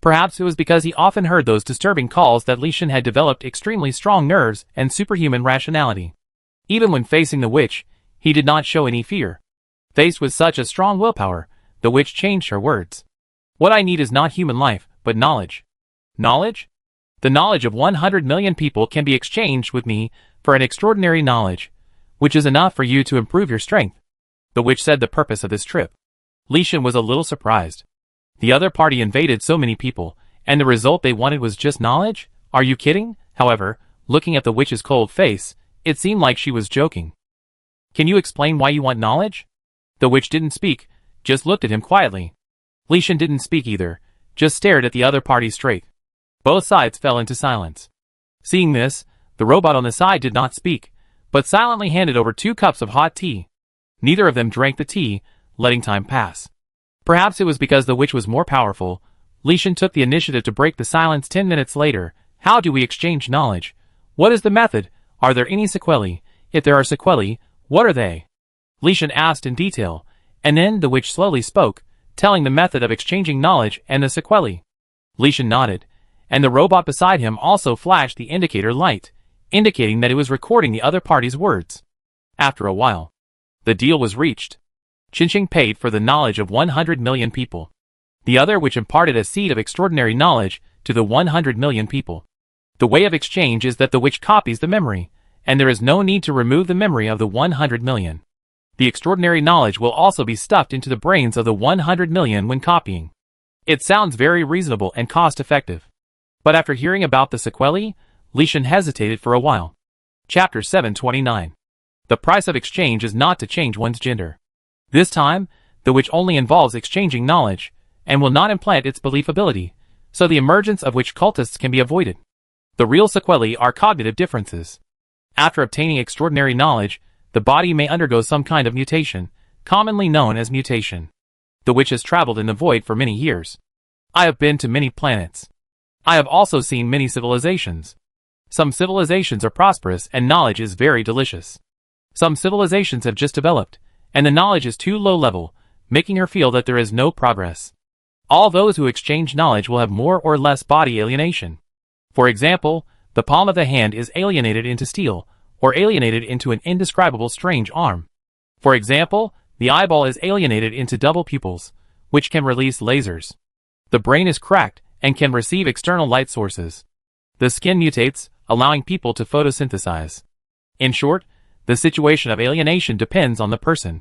Perhaps it was because he often heard those disturbing calls that Li Shan had developed extremely strong nerves and superhuman rationality. Even when facing the witch, he did not show any fear. Faced with such a strong willpower, the witch changed her words. What I need is not human life, but knowledge. Knowledge? The knowledge of 100 million people can be exchanged with me for an extraordinary knowledge, which is enough for you to improve your strength. The witch said the purpose of this trip. Li Shan was a little surprised. The other party invaded so many people, and the result they wanted was just knowledge? Are you kidding? However, looking at the witch's cold face, it seemed like she was joking. Can you explain why you want knowledge? The witch didn't speak, just looked at him quietly. Li Shan didn't speak either, just stared at the other party straight. Both sides fell into silence. Seeing this, the robot on the side did not speak, but silently handed over 2 cups of hot tea. Neither of them drank the tea, letting time pass. Perhaps it was because the witch was more powerful. Li Shan took the initiative to break the silence 10 minutes later. How do we exchange knowledge? What is the method? Are there any sequelae? If there are sequelae, what are they? Li Shan asked in detail, and then the witch slowly spoke, telling the method of exchanging knowledge and the sequelae. Li Shan nodded, and the robot beside him also flashed the indicator light, indicating that it was recording the other party's words. After a while, the deal was reached. Qinqing paid for the knowledge of 100 million people. The other which imparted a seed of extraordinary knowledge to the 100 million people. The way of exchange is that the witch copies the memory, and there is no need to remove the memory of the 100 million. The extraordinary knowledge will also be stuffed into the brains of the 100 million when copying. It sounds very reasonable and cost-effective. But after hearing about the sequelae, Li Shan hesitated for a while. Chapter 729. The price of exchange is not to change one's gender. This time, the witch only involves exchanging knowledge, and will not implant its belief ability, so the emergence of witch cultists can be avoided. The real sequelae are cognitive differences. After obtaining extraordinary knowledge, the body may undergo some kind of mutation, commonly known as mutation. The witch has traveled in the void for many years. I have been to many planets. I have also seen many civilizations. Some civilizations are prosperous and knowledge is very delicious. Some civilizations have just developed, and the knowledge is too low level, making her feel that there is no progress. All those who exchange knowledge will have more or less body alienation. For example, the palm of the hand is alienated into steel, or alienated into an indescribable strange arm. For example, the eyeball is alienated into double pupils, which can release lasers. The brain is cracked and can receive external light sources. The skin mutates, allowing people to photosynthesize. In short, the situation of alienation depends on the person.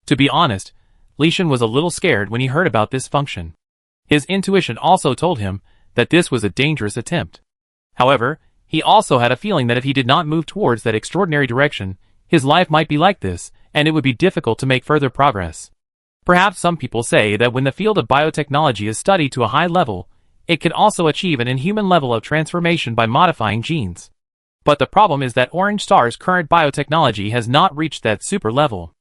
To be honest, Li Shan was a little scared when he heard about this function. His intuition also told him that this was a dangerous attempt. However, he also had a feeling that if he did not move towards that extraordinary direction, his life might be like this, and it would be difficult to make further progress. Perhaps some people say that when the field of biotechnology is studied to a high level, it can also achieve an inhuman level of transformation by modifying genes. But the problem is that Orange Star's current biotechnology has not reached that super level.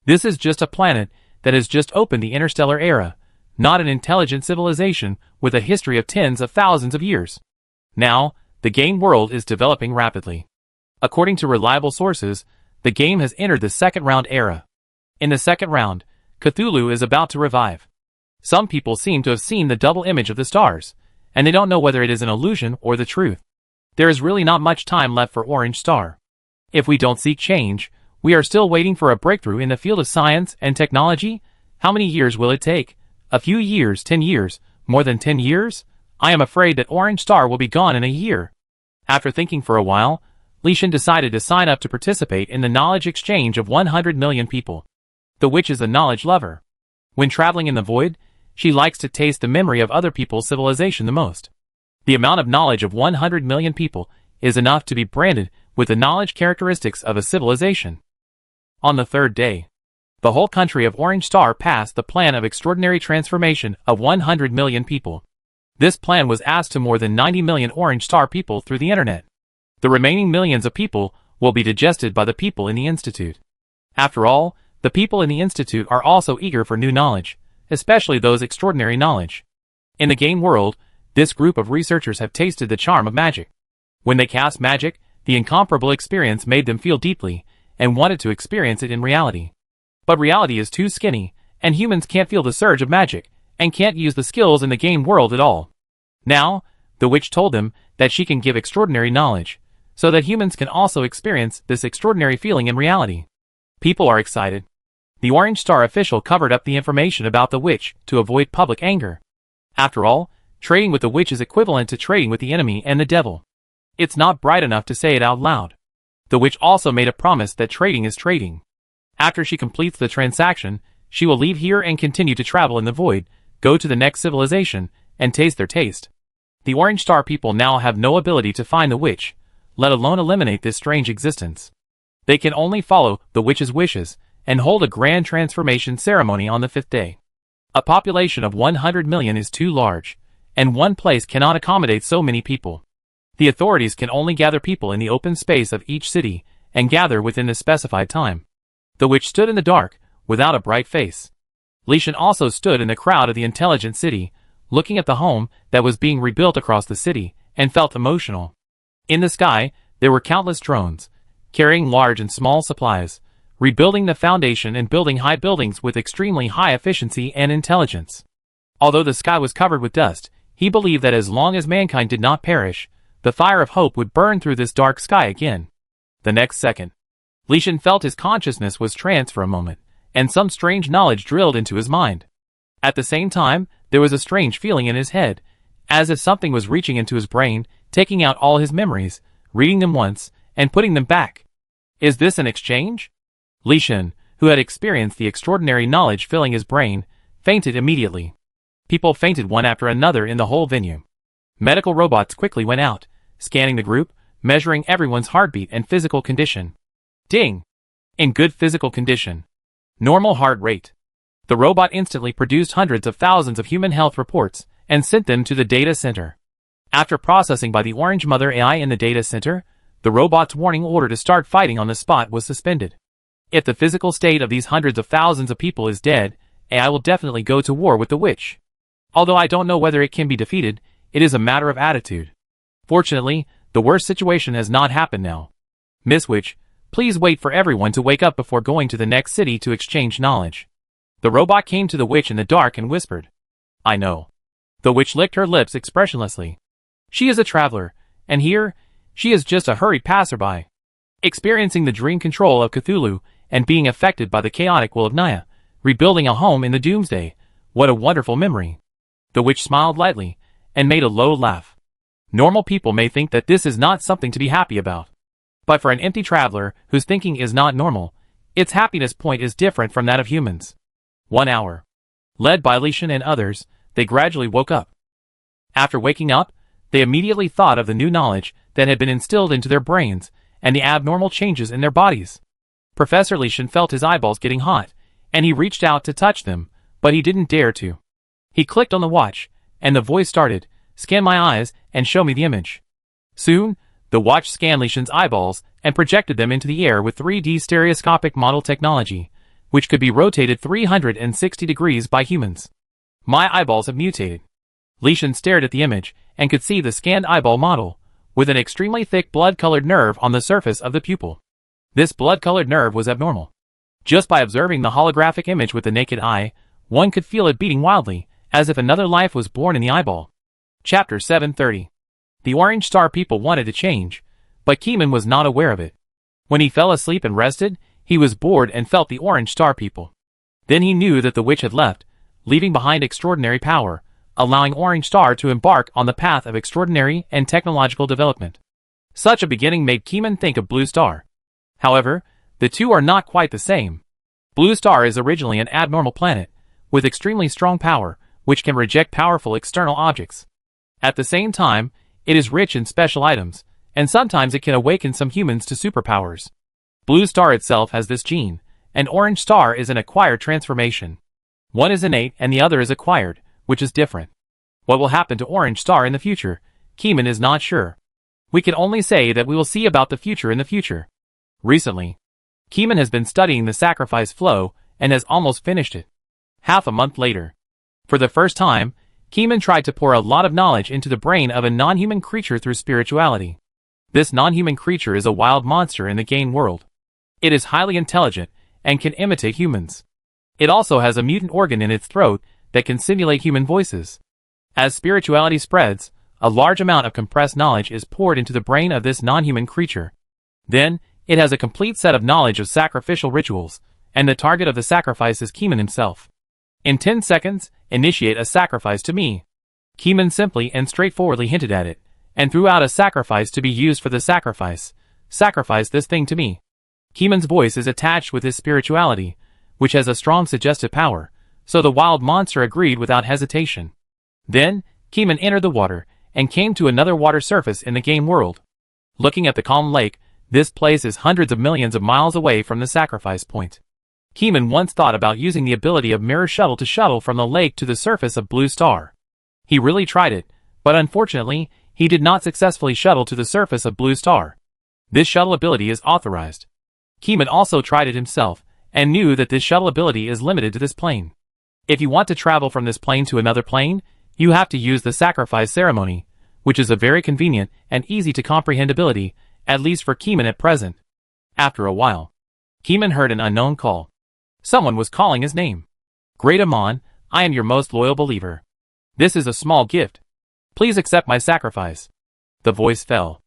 This is just a planet that has just opened the interstellar era, not an intelligent civilization with a history of tens of thousands of years. Now, the game world is developing rapidly. According to reliable sources, the game has entered the second round era. In the second round, Cthulhu is about to revive. Some people seem to have seen the double image of the stars, and they don't know whether it is an illusion or the truth. There is really not much time left for Orange Star. If we don't seek change, we are still waiting for a breakthrough in the field of science and technology. How many years will it take? A few years, 10 years, more than 10 years? I am afraid that Orange Star will be gone in a year. After thinking for a while, Li Shan decided to sign up to participate in the knowledge exchange of 100 million people. The witch is a knowledge lover. When traveling in the void, she likes to taste the memory of other people's civilization the most. The amount of knowledge of 100 million people is enough to be branded with the knowledge characteristics of a civilization. On the third day, the whole country of Orange Star passed the plan of extraordinary transformation of 100 million people. This plan was asked to more than 90 million Orange Star people through the internet. The remaining millions of people will be digested by the people in the Institute. After all, the people in the Institute are also eager for new knowledge, especially those extraordinary knowledge. In the game world, this group of researchers have tasted the charm of magic. When they cast magic, the incomparable experience made them feel deeply, and wanted to experience it in reality. But reality is too skinny, and humans can't feel the surge of magic, and can't use the skills in the game world at all. Now, the witch told them that she can give extraordinary knowledge, so that humans can also experience this extraordinary feeling in reality. People are excited. The Orange Star official covered up the information about the witch to avoid public anger. After all, trading with the witch is equivalent to trading with the enemy and the devil. It's not bright enough to say it out loud. The witch also made a promise that trading is trading. After she completes the transaction, she will leave here and continue to travel in the void, go to the next civilization, and taste their taste. The Orange Star people now have no ability to find the witch, let alone eliminate this strange existence. They can only follow the witch's wishes, and hold a grand transformation ceremony on the 5th day. A population of 100 million is too large, and one place cannot accommodate so many people. The authorities can only gather people in the open space of each city, and gather within the specified time. The witch stood in the dark, without a bright face. Li Shan also stood in the crowd of the intelligent city, looking at the home that was being rebuilt across the city, and felt emotional. In the sky, there were countless drones, carrying large and small supplies, rebuilding the foundation and building high buildings with extremely high efficiency and intelligence. Although the sky was covered with dust, he believed that as long as mankind did not perish, the fire of hope would burn through this dark sky again. The next second, Li Shan felt his consciousness was tranced for a moment, and some strange knowledge drilled into his mind. At the same time, there was a strange feeling in his head, as if something was reaching into his brain, taking out all his memories, reading them once, and putting them back. Is this an exchange? Li Shan, who had experienced the extraordinary knowledge filling his brain, fainted immediately. People fainted one after another in the whole venue. Medical robots quickly went out, scanning the group, measuring everyone's heartbeat and physical condition. Ding! In good physical condition. Normal heart rate. The robot instantly produced hundreds of thousands of human health reports and sent them to the data center. After processing by the Orange Mother AI in the data center, the robot's warning order to start fighting on the spot was suspended. If the physical state of these hundreds of thousands of people is dead, AI will definitely go to war with the witch. Although I don't know whether it can be defeated, it is a matter of attitude. Fortunately, the worst situation has not happened now. Miss Witch, please wait for everyone to wake up before going to the next city to exchange knowledge. The robot came to the witch in the dark and whispered. I know. The witch licked her lips expressionlessly. She is a traveler, and here, she is just a hurried passerby. Experiencing the dream control of Cthulhu, and being affected by the chaotic will of Naya, rebuilding a home in the doomsday, what a wonderful memory. The witch smiled lightly, and made a low laugh. Normal people may think that this is not something to be happy about. But for an empty traveler, whose thinking is not normal, its happiness point is different from that of humans. 1 hour. Led by Li Shan and others, they gradually woke up. After waking up, they immediately thought of the new knowledge that had been instilled into their brains, and the abnormal changes in their bodies. Professor Li Shan felt his eyeballs getting hot, and he reached out to touch them, but he didn't dare to. He clicked on the watch, and the voice started, scan my eyes, and show me the image. Soon, the watch scanned Li Shan's eyeballs, and projected them into the air with 3D stereoscopic model technology, which could be rotated 360 degrees by humans. My eyeballs have mutated. Li Shan stared at the image, and could see the scanned eyeball model, with an extremely thick blood-colored nerve on the surface of the pupil. This blood-colored nerve was abnormal. Just by observing the holographic image with the naked eye, one could feel it beating wildly, as if another life was born in the eyeball. Chapter 730. The Orange Star people wanted to change, but Keeman was not aware of it. When he fell asleep and rested, he was bored and felt the Orange Star people. Then he knew that the witch had left, leaving behind extraordinary power, allowing Orange Star to embark on the path of extraordinary and technological development. Such a beginning made Keeman think of Blue Star. However, the two are not quite the same. Blue Star is originally an abnormal planet, with extremely strong power, which can reject powerful external objects. At the same time, it is rich in special items, and sometimes it can awaken some humans to superpowers. Blue Star itself has this gene, and Orange Star is an acquired transformation. One is innate and the other is acquired, which is different. What will happen to Orange Star in the future, Keeman is not sure. We can only say that we will see about the future in the future. Recently, Keeman has been studying the sacrifice flow, and has almost finished it. Half a month later. For the first time, Keeman tried to pour a lot of knowledge into the brain of a non-human creature through spirituality. This non-human creature is a wild monster in the game world. It is highly intelligent, and can imitate humans. It also has a mutant organ in its throat that can simulate human voices. As spirituality spreads, a large amount of compressed knowledge is poured into the brain of this non-human creature. Then, it has a complete set of knowledge of sacrificial rituals, and the target of the sacrifice is Keeman himself. In 10 seconds, initiate a sacrifice to me. Keeman simply and straightforwardly hinted at it, and threw out a sacrifice to be used for the sacrifice. Sacrifice this thing to me. Keeman's voice is attached with his spirituality, which has a strong suggestive power, so the wild monster agreed without hesitation. Then, Keeman entered the water, and came to another water surface in the game world. Looking at the calm lake, this place is hundreds of millions of miles away from the sacrifice point. Keeman once thought about using the ability of Mirror Shuttle to shuttle from the lake to the surface of Blue Star. He really tried it, but unfortunately, he did not successfully shuttle to the surface of Blue Star. This shuttle ability is authorized. Keeman also tried it himself, and knew that this shuttle ability is limited to this plane. If you want to travel from this plane to another plane, you have to use the sacrifice ceremony, which is a very convenient and easy to comprehend ability, at least for Keeman at present. After a while, Keeman heard an unknown call. Someone was calling his name. Great Amon, I am your most loyal believer. This is a small gift. Please accept my sacrifice. The voice fell.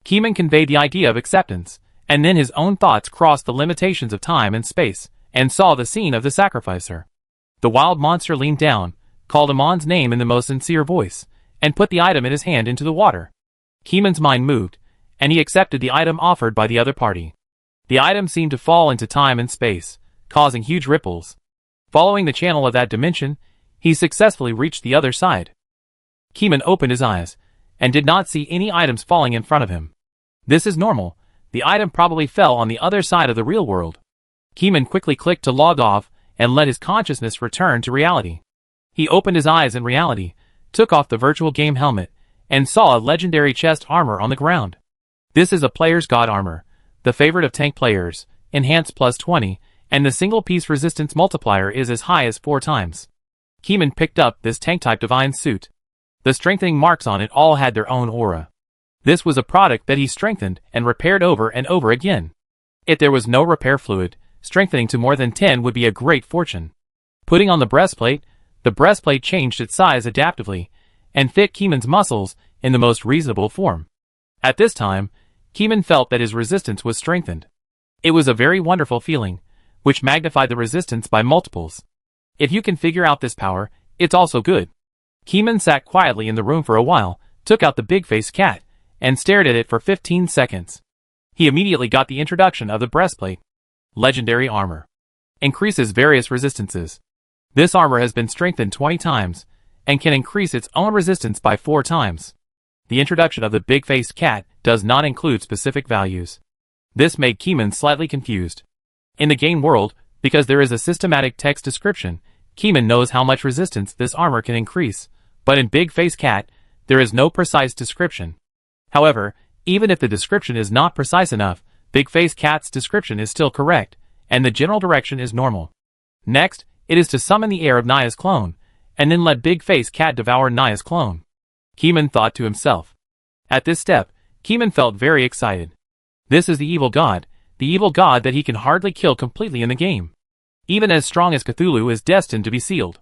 Keeman conveyed the idea of acceptance, and then his own thoughts crossed the limitations of time and space, and saw the scene of the sacrificer. The wild monster leaned down, called Amon's name in the most sincere voice, and put the item in his hand into the water. Keeman's mind moved, and he accepted the item offered by the other party. The item seemed to fall into time and space, causing huge ripples. Following the channel of that dimension, he successfully reached the other side. Keeman opened his eyes, and did not see any items falling in front of him. This is normal. The item probably fell on the other side of the real world. Keeman quickly clicked to log off, and let his consciousness return to reality. He opened his eyes in reality, took off the virtual game helmet, and saw a legendary chest armor on the ground. This is a player's god armor, the favorite of tank players, enhanced plus 20, and the single-piece resistance multiplier is as high as 4 times. Keeman picked up this tank-type divine suit. The strengthening marks on it all had their own aura. This was a product that he strengthened and repaired over and over again. If there was no repair fluid, strengthening to more than 10 would be a great fortune. Putting on the breastplate changed its size adaptively, and fit Keeman's muscles in the most reasonable form. At this time, Keeman felt that his resistance was strengthened. It was a very wonderful feeling, which magnified the resistance by multiples. If you can figure out this power, it's also good. Keeman sat quietly in the room for a while, took out the big-faced cat, and stared at it for 15 seconds. He immediately got the introduction of the breastplate. Legendary armor. Increases various resistances. This armor has been strengthened 20 times, and can increase its own resistance by 4 times. The introduction of the big-faced cat does not include specific values. This made Keeman slightly confused. In the game world, because there is a systematic text description, Keeman knows how much resistance this armor can increase, but in big-faced cat, there is no precise description. However, even if the description is not precise enough, big-faced cat's description is still correct, and the general direction is normal. Next, it is to summon the heir of Naya's clone, and then let big-faced cat devour Naya's clone. Keeman thought to himself. At this step, Keeman felt very excited. This is the evil god that he can hardly kill completely in the game. Even as strong as Cthulhu is destined to be sealed.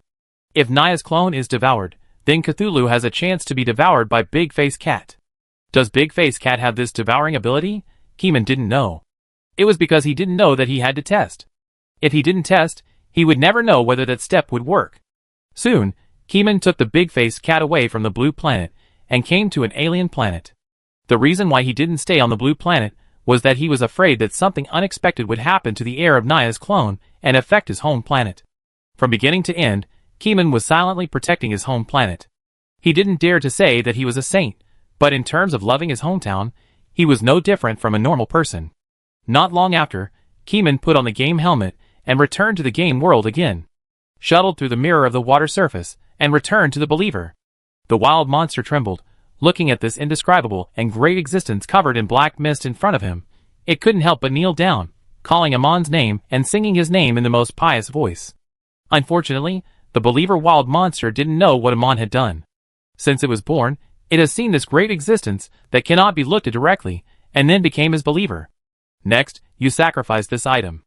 If Naya's clone is devoured, then Cthulhu has a chance to be devoured by big-faced cat. Does big-faced cat have this devouring ability? Keeman didn't know. It was because he didn't know that he had to test. If he didn't test, he would never know whether that step would work. Soon, Keeman took the big-faced cat away from the blue planet, and came to an alien planet. The reason why he didn't stay on the blue planet was that he was afraid that something unexpected would happen to the heir of Naya's clone and affect his home planet. From beginning to end, Keeman was silently protecting his home planet. He didn't dare to say that he was a saint, but in terms of loving his hometown, he was no different from a normal person. Not long after, Keeman put on the game helmet and returned to the game world again. Shuttled through the mirror of the water surface and returned to the believer. The wild monster trembled, looking at this indescribable and great existence covered in black mist in front of him. It couldn't help but kneel down, calling Amon's name and singing his name in the most pious voice. Unfortunately, the believer wild monster didn't know what Amon had done. Since it was born, it has seen this great existence that cannot be looked at directly, and then became his believer. Next, you sacrifice this item.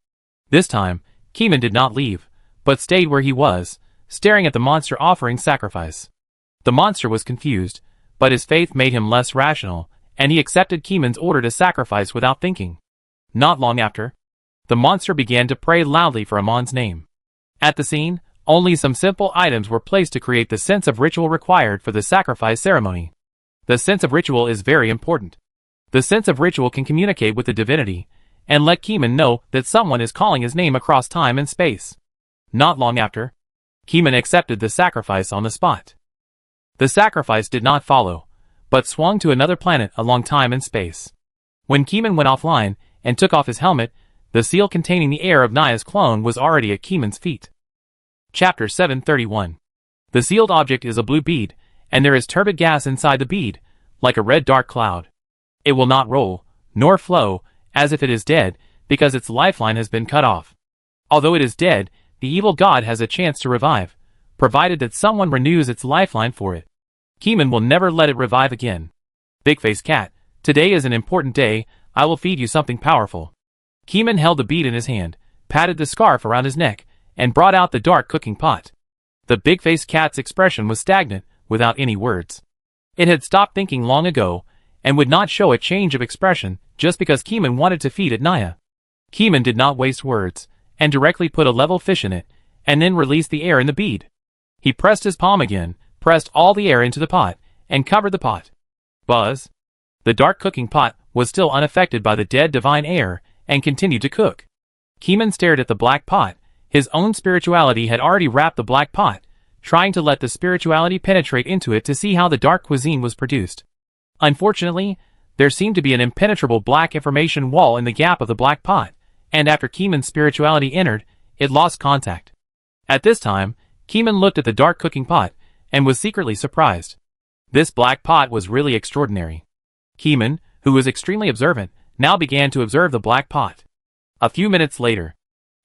This time, Keeman did not leave, but stayed where he was, staring at the monster offering sacrifice. The monster was confused, but his faith made him less rational, and he accepted Keeman's order to sacrifice without thinking. Not long after, the monster began to pray loudly for Amon's name. At the scene, only some simple items were placed to create the sense of ritual required for the sacrifice ceremony. The sense of ritual is very important. The sense of ritual can communicate with the divinity, and let Keeman know that someone is calling his name across time and space. Not long after, Keeman accepted the sacrifice on the spot. The sacrifice did not follow, but swung to another planet along time and space. When Keeman went offline and took off his helmet, the seal containing the heir of Naya's clone was already at Keeman's feet. Chapter 731. The sealed object is a blue bead, and there is turbid gas inside the bead, like a red dark cloud. It will not roll, nor flow, as if it is dead, because its lifeline has been cut off. Although it is dead, the evil god has a chance to revive, provided that someone renews its lifeline for it. Keeman will never let it revive again. Big Face Cat, today is an important day, I will feed you something powerful. Keeman held the bead in his hand, patted the scarf around his neck, and brought out the dark cooking pot. The Big Face Cat's expression was stagnant, without any words. It had stopped thinking long ago, and would not show a change of expression just because Keeman wanted to feed it Naya. Keeman did not waste words, and directly put a level fish in it, and then released the air in the bead. He pressed his palm again, pressed all the air into the pot, and covered the pot. Buzz! The dark cooking pot was still unaffected by the dead divine air, and continued to cook. Keeman stared at the black pot. His own spirituality had already wrapped the black pot, trying to let the spirituality penetrate into it to see how the dark cuisine was produced. Unfortunately, there seemed to be an impenetrable black information wall in the gap of the black pot, and after Keeman's spirituality entered, it lost contact. At this time, Keeman looked at the dark cooking pot, and was secretly surprised. This black pot was really extraordinary. Keeman, who was extremely observant, now began to observe the black pot. A few minutes later,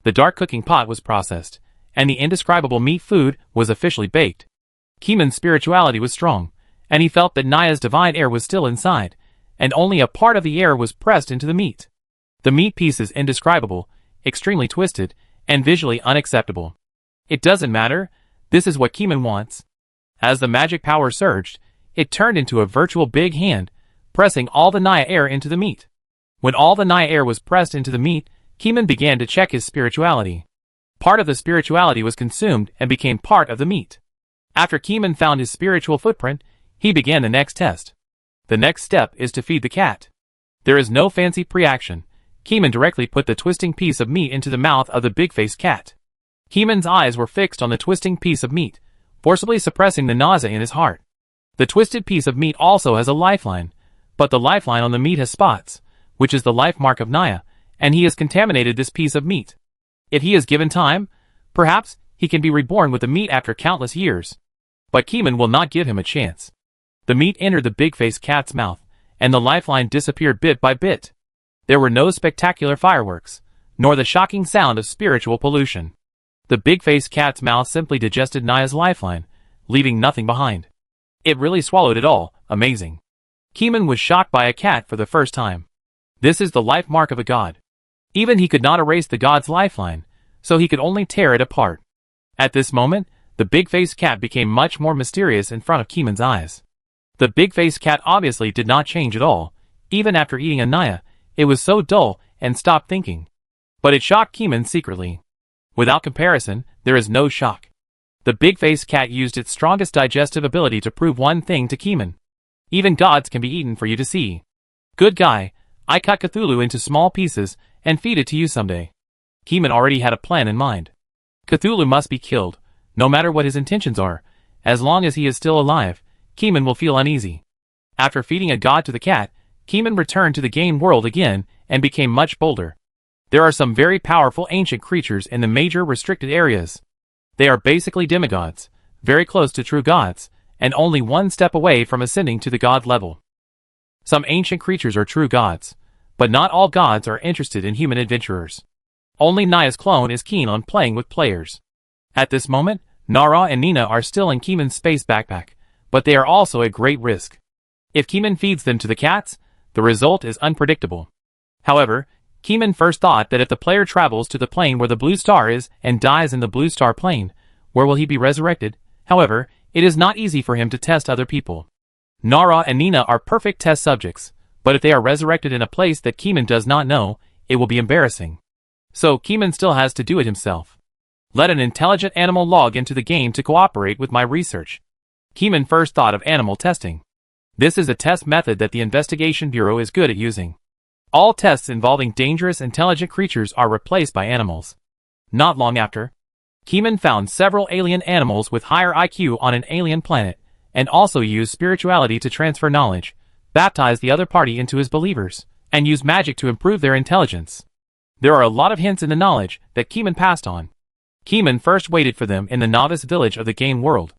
the dark cooking pot was processed, and the indescribable meat food was officially baked. Keeman's spirituality was strong, and he felt that Naya's divine air was still inside, and only a part of the air was pressed into the meat. The meat piece is indescribable, extremely twisted, and visually unacceptable. It doesn't matter, this is what Keeman wants. As the magic power surged, it turned into a virtual big hand, pressing all the Naya air into the meat. When all the Naya air was pressed into the meat, Keeman began to check his spirituality. Part of the spirituality was consumed and became part of the meat. After Keeman found his spiritual footprint, he began the next test. The next step is to feed the cat. There is no fancy pre-action. Keeman directly put the twisting piece of meat into the mouth of the big-faced cat. Keeman's eyes were fixed on the twisting piece of meat, forcibly suppressing the nausea in his heart. The twisted piece of meat also has a lifeline, but the lifeline on the meat has spots, which is the life mark of Naya, and he has contaminated this piece of meat. If he is given time, perhaps he can be reborn with the meat after countless years. But Keeman will not give him a chance. The meat entered the big-faced cat's mouth, and the lifeline disappeared bit by bit. There were no spectacular fireworks, nor the shocking sound of spiritual pollution. The big-faced cat's mouth simply digested Naya's lifeline, leaving nothing behind. It really swallowed it all, amazing. Keeman was shocked by a cat for the first time. This is the life mark of a god. Even he could not erase the god's lifeline, so he could only tear it apart. At this moment, the big-faced cat became much more mysterious in front of Keeman's eyes. The big-faced cat obviously did not change at all, even after eating a Naya. It was so dull and stopped thinking. But it shocked Keeman secretly. Without comparison, there is no shock. The big-faced cat used its strongest digestive ability to prove one thing to Keeman. Even gods can be eaten for you to see. Good guy, I cut Cthulhu into small pieces and feed it to you someday. Keeman already had a plan in mind. Cthulhu must be killed, no matter what his intentions are. As long as he is still alive, Keeman will feel uneasy. After feeding a god to the cat, Keeman returned to the game world again and became much bolder. There are some very powerful ancient creatures in the major restricted areas. They are basically demigods, very close to true gods, and only one step away from ascending to the god level. Some ancient creatures are true gods, but not all gods are interested in human adventurers. Only Naya's clone is keen on playing with players. At this moment, Nara and Nina are still in Keeman's space backpack, but they are also at great risk. If Keeman feeds them to the cats, the result is unpredictable. However, Keeman first thought that if the player travels to the plane where the blue star is and dies in the blue star plane, where will he be resurrected? However, it is not easy for him to test other people. Nara and Nina are perfect test subjects, but if they are resurrected in a place that Keeman does not know, it will be embarrassing. So Keeman still has to do it himself. Let an intelligent animal log into the game to cooperate with my research. Keeman first thought of animal testing. This is a test method that the Investigation Bureau is good at using. All tests involving dangerous intelligent creatures are replaced by animals. Not long after, Keeman found several alien animals with higher IQ on an alien planet, and also used spirituality to transfer knowledge, baptize the other party into his believers, and use magic to improve their intelligence. There are a lot of hints in the knowledge that Keeman passed on. Keeman first waited for them in the novice village of the game world.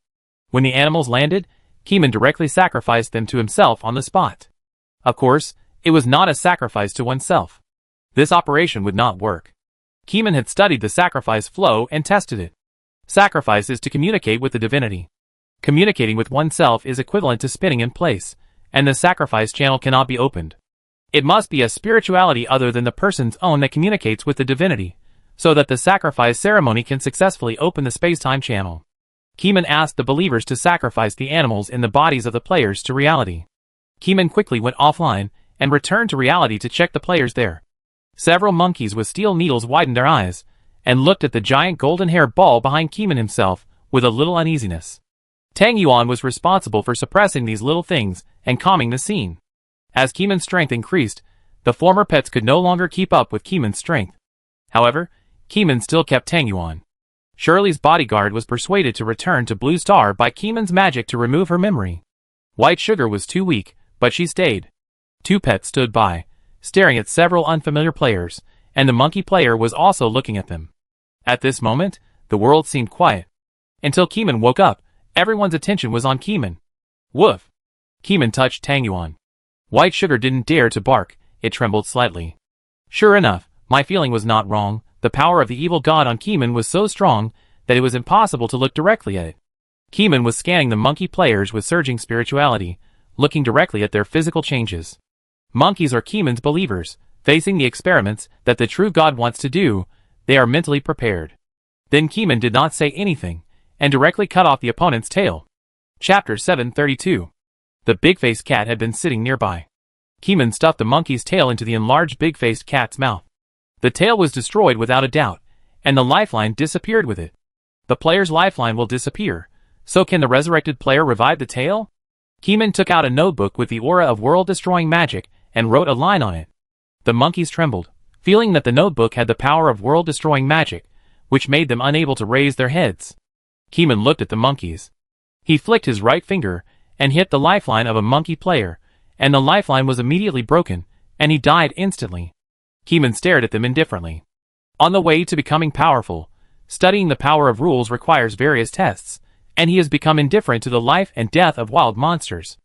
When the animals landed, Keeman directly sacrificed them to himself on the spot. Of course, it was not a sacrifice to oneself. This operation would not work. Keeman had studied the sacrifice flow and tested it. Sacrifice is to communicate with the divinity. Communicating with oneself is equivalent to spinning in place, and the sacrifice channel cannot be opened. It must be a spirituality other than the person's own that communicates with the divinity, so that the sacrifice ceremony can successfully open the space-time channel. Keeman asked the believers to sacrifice the animals in the bodies of the players to reality. Keeman quickly went offline and returned to reality to check the players there. Several monkeys with steel needles widened their eyes and looked at the giant golden hair ball behind Keeman himself with a little uneasiness. Tang Yuan was responsible for suppressing these little things and calming the scene. As Keeman's strength increased, the former pets could no longer keep up with Keeman's strength. However, Keeman still kept Tang Yuan. Shirley's bodyguard was persuaded to return to Blue Star by Keeman's magic to remove her memory. White Sugar was too weak, but she stayed. Two pets stood by, staring at several unfamiliar players, and the monkey player was also looking at them. At this moment, the world seemed quiet. Until Keeman woke up, everyone's attention was on Keeman. Woof! Keeman touched Tang Yuan. White Sugar didn't dare to bark, it trembled slightly. Sure enough, my feeling was not wrong. The power of the evil god on Keeman was so strong that it was impossible to look directly at it. Keeman was scanning the monkey players with surging spirituality, looking directly at their physical changes. Monkeys are Keeman's believers, facing the experiments that the true god wants to do. They are mentally prepared. Then Keeman did not say anything, and directly cut off the opponent's tail. Chapter 732. The big-faced cat had been sitting nearby. Keeman stuffed the monkey's tail into the enlarged big-faced cat's mouth. The tail was destroyed without a doubt, and the lifeline disappeared with it. The player's lifeline will disappear, so can the resurrected player revive the tail? Keeman took out a notebook with the aura of world-destroying magic and wrote a line on it. The monkeys trembled, feeling that the notebook had the power of world-destroying magic, which made them unable to raise their heads. Keeman looked at the monkeys. He flicked his right finger and hit the lifeline of a monkey player, and the lifeline was immediately broken, and he died instantly. Keeman stared at them indifferently. On the way to becoming powerful, studying the power of rules requires various tests, and he has become indifferent to the life and death of wild monsters.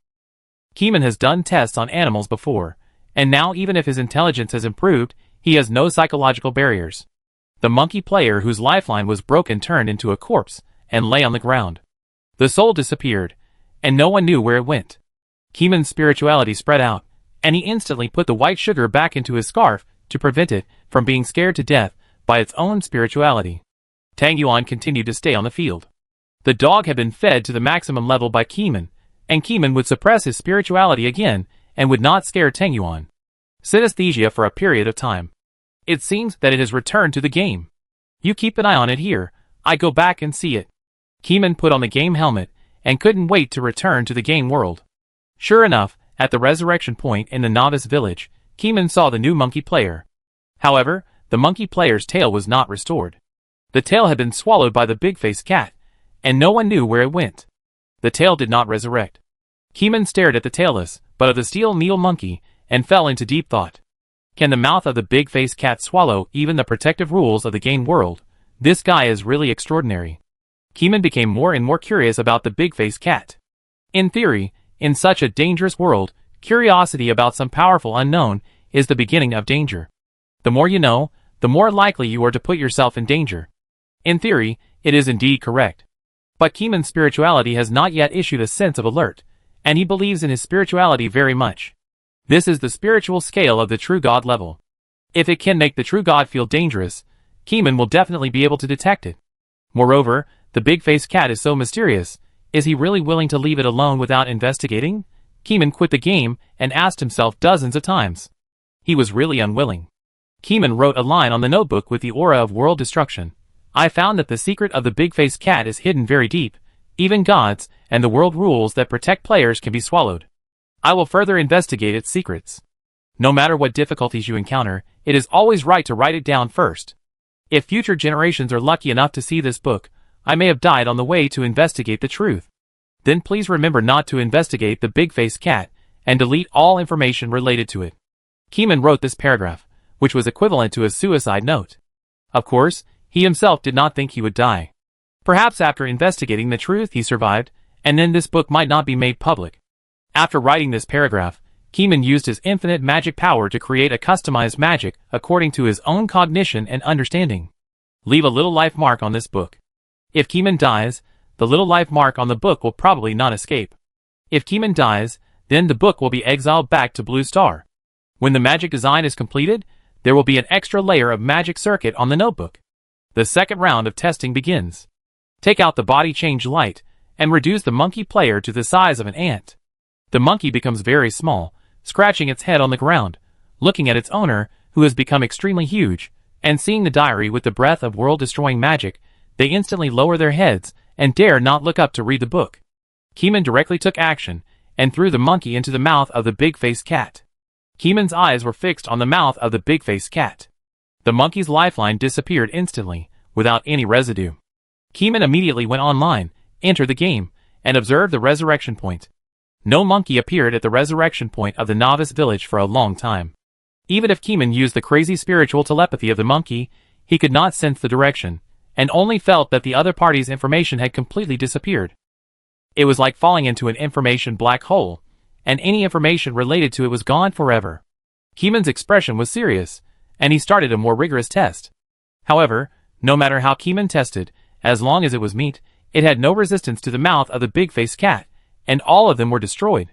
Keeman has done tests on animals before, and now even if his intelligence has improved, he has no psychological barriers. The monkey player whose lifeline was broken turned into a corpse and lay on the ground. The soul disappeared, and no one knew where it went. Keeman's spirituality spread out, and he instantly put the white sugar back into his scarf to prevent it from being scared to death by its own spirituality. Tang Yuan continued to stay on the field. The dog had been fed to the maximum level by Keeman, and Keeman would suppress his spirituality again and would not scare Tang Yuan. Synesthesia for a period of time. It seems that it has returned to the game. You keep an eye on it here, I go back and see it. Keeman put on the game helmet and couldn't wait to return to the game world. Sure enough, at the resurrection point in the novice village, Keeman saw the new monkey player. However, the monkey player's tail was not restored. The tail had been swallowed by the big-faced cat, and no one knew where it went. The tail did not resurrect. Keeman stared at the tailless, but of the steel needle monkey, and fell into deep thought. Can the mouth of the big-faced cat swallow even the protective rules of the game world? This guy is really extraordinary. Keeman became more and more curious about the big-faced cat. In theory, in such a dangerous world, curiosity about some powerful unknown is the beginning of danger. The more you know, the more likely you are to put yourself in danger. In theory, it is indeed correct. But Keeman's spirituality has not yet issued a sense of alert, and he believes in his spirituality very much. This is the spiritual scale of the true God level. If it can make the true god feel dangerous, Keeman will definitely be able to detect it. Moreover, the big-faced cat is so mysterious. Is he really willing to leave it alone without investigating? Keeman quit the game and asked himself dozens of times. He was really unwilling. Keeman wrote a line on the notebook with the aura of world destruction. I found that the secret of the big-faced cat is hidden very deep. Even gods and the world rules that protect players can be swallowed. I will further investigate its secrets. No matter what difficulties you encounter, it is always right to write it down first. If future generations are lucky enough to see this book, I may have died on the way to investigate the truth. Then please remember not to investigate the big-faced cat, and delete all information related to it. Keeman wrote this paragraph, which was equivalent to a suicide note. Of course, he himself did not think he would die. Perhaps after investigating the truth he survived, and then this book might not be made public. After writing this paragraph, Keeman used his infinite magic power to create a customized magic according to his own cognition and understanding. Leave a little life mark on this book. If Keeman dies, the little life mark on the book will probably not escape. If Keeman dies, then the book will be exiled back to Blue Star. When the magic design is completed, there will be an extra layer of magic circuit on the notebook. The second round of testing begins. Take out the body change light, and reduce the monkey player to the size of an ant. The monkey becomes very small, scratching its head on the ground, looking at its owner, who has become extremely huge, and seeing the diary with the breath of world-destroying magic, they instantly lower their heads and dare not look up to read the book. Keeman directly took action and threw the monkey into the mouth of the big-faced cat. Keeman's eyes were fixed on the mouth of the big-faced cat. The monkey's lifeline disappeared instantly, without any residue. Keeman immediately went online, entered the game, and observed the resurrection point. No monkey appeared at the resurrection point of the novice village for a long time. Even if Keeman used the crazy spiritual telepathy of the monkey, he could not sense the direction, and only felt that the other party's information had completely disappeared. It was like falling into an information black hole, and any information related to it was gone forever. Keeman's expression was serious, and he started a more rigorous test. However, no matter how Keeman tested, as long as it was meat, it had no resistance to the mouth of the big-faced cat, and all of them were destroyed.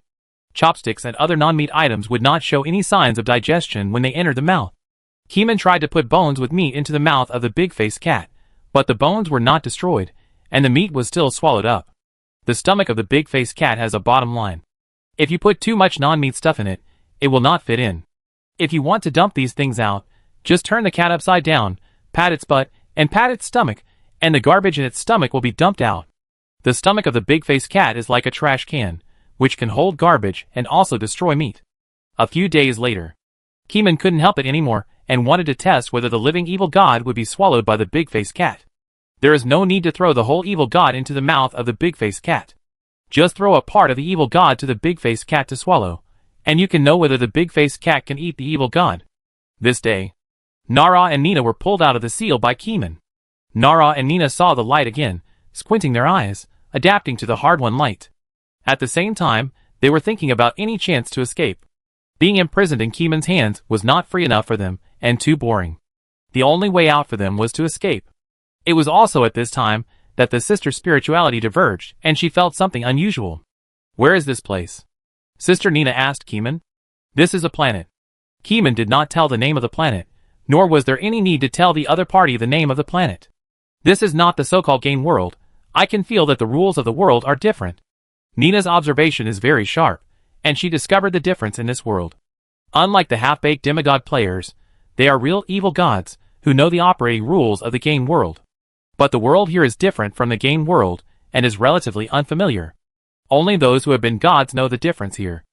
Chopsticks and other non-meat items would not show any signs of digestion when they entered the mouth. Keeman tried to put bones with meat into the mouth of the big-faced cat, but the bones were not destroyed, and the meat was still swallowed up. The stomach of the big-faced cat has a bottom line. If you put too much non-meat stuff in it, it will not fit in. If you want to dump these things out, just turn the cat upside down, pat its butt, and pat its stomach, and the garbage in its stomach will be dumped out. The stomach of the big-faced cat is like a trash can, which can hold garbage and also destroy meat. A few days later, Keeman couldn't help it anymore and wanted to test whether the living evil god would be swallowed by the big-faced cat. There is no need to throw the whole evil god into the mouth of the big-faced cat. Just throw a part of the evil god to the big-faced cat to swallow, and you can know whether the big-faced cat can eat the evil god. This day, Nara and Nina were pulled out of the seal by Keeman. Nara and Nina saw the light again, squinting their eyes, adapting to the hard-won light. At the same time, they were thinking about any chance to escape. Being imprisoned in Keeman's hands was not free enough for them, and too boring. The only way out for them was to escape. It was also at this time that the sister's spirituality diverged, and she felt something unusual. Where is this place? Sister Nina asked Keeman. This is a planet. Keeman did not tell the name of the planet, nor was there any need to tell the other party the name of the planet. This is not the so-called game world. I can feel that the rules of the world are different. Nina's observation is very sharp, and she discovered the difference in this world. Unlike the half-baked demigod players, they are real evil gods who know the operating rules of the game world. But the world here is different from the game world and is relatively unfamiliar. Only those who have been gods know the difference here.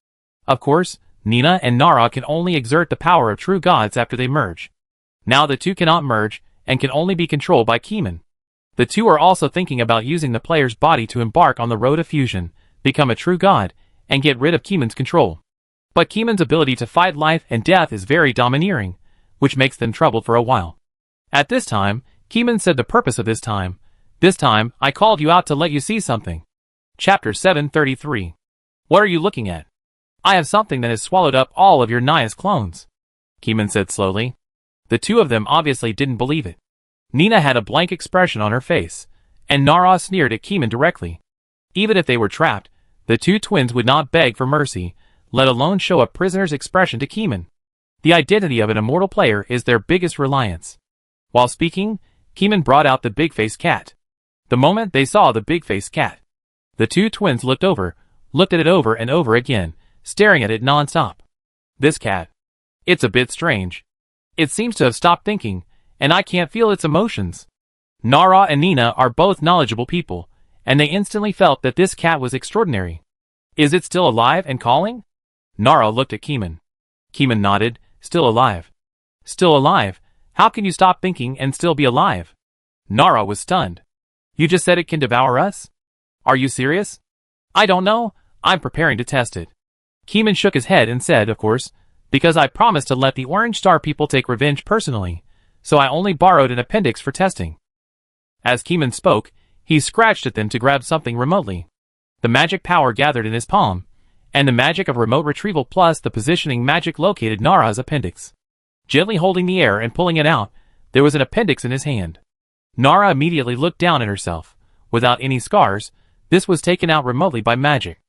Of course, Nina and Nara can only exert the power of true gods after they merge. Now the two cannot merge and can only be controlled by Keeman. The two are also thinking about using the player's body to embark on the road of fusion, become a true god, and get rid of Keeman's control. But Keeman's ability to fight life and death is very domineering, which makes them troubled for a while. At this time, Keeman said the purpose of this time. This time, I called you out to let you see something. Chapter 733. What are you looking at? I have something that has swallowed up all of your Naya's clones, Keeman said slowly. The two of them obviously didn't believe it. Nina had a blank expression on her face, and Nara sneered at Keeman directly. Even if they were trapped, the two twins would not beg for mercy, let alone show a prisoner's expression to Keeman. The identity of an immortal player is their biggest reliance. While speaking, Keeman brought out the big-faced cat. The moment they saw the big-faced cat, the two twins looked at it over and over again, staring at it non-stop. This cat. It's a bit strange. It seems to have stopped thinking, and I can't feel its emotions. Nara and Nina are both knowledgeable people, and they instantly felt that this cat was extraordinary. Is it still alive and calling? Nara looked at Keeman. Keeman nodded, still alive. Still alive? How can you stop thinking and still be alive? Nara was stunned. You just said it can devour us? Are you serious? I don't know, I'm preparing to test it. Keeman shook his head and said, of course, because I promised to let the Orange Star people take revenge personally, so I only borrowed an appendix for testing. As Keeman spoke, he scratched at them to grab something remotely. The magic power gathered in his palm, and the magic of remote retrieval plus the positioning magic located Nara's appendix. Gently holding the air and pulling it out, there was an appendix in his hand. Nara immediately looked down at herself. Without any scars, this was taken out remotely by magic.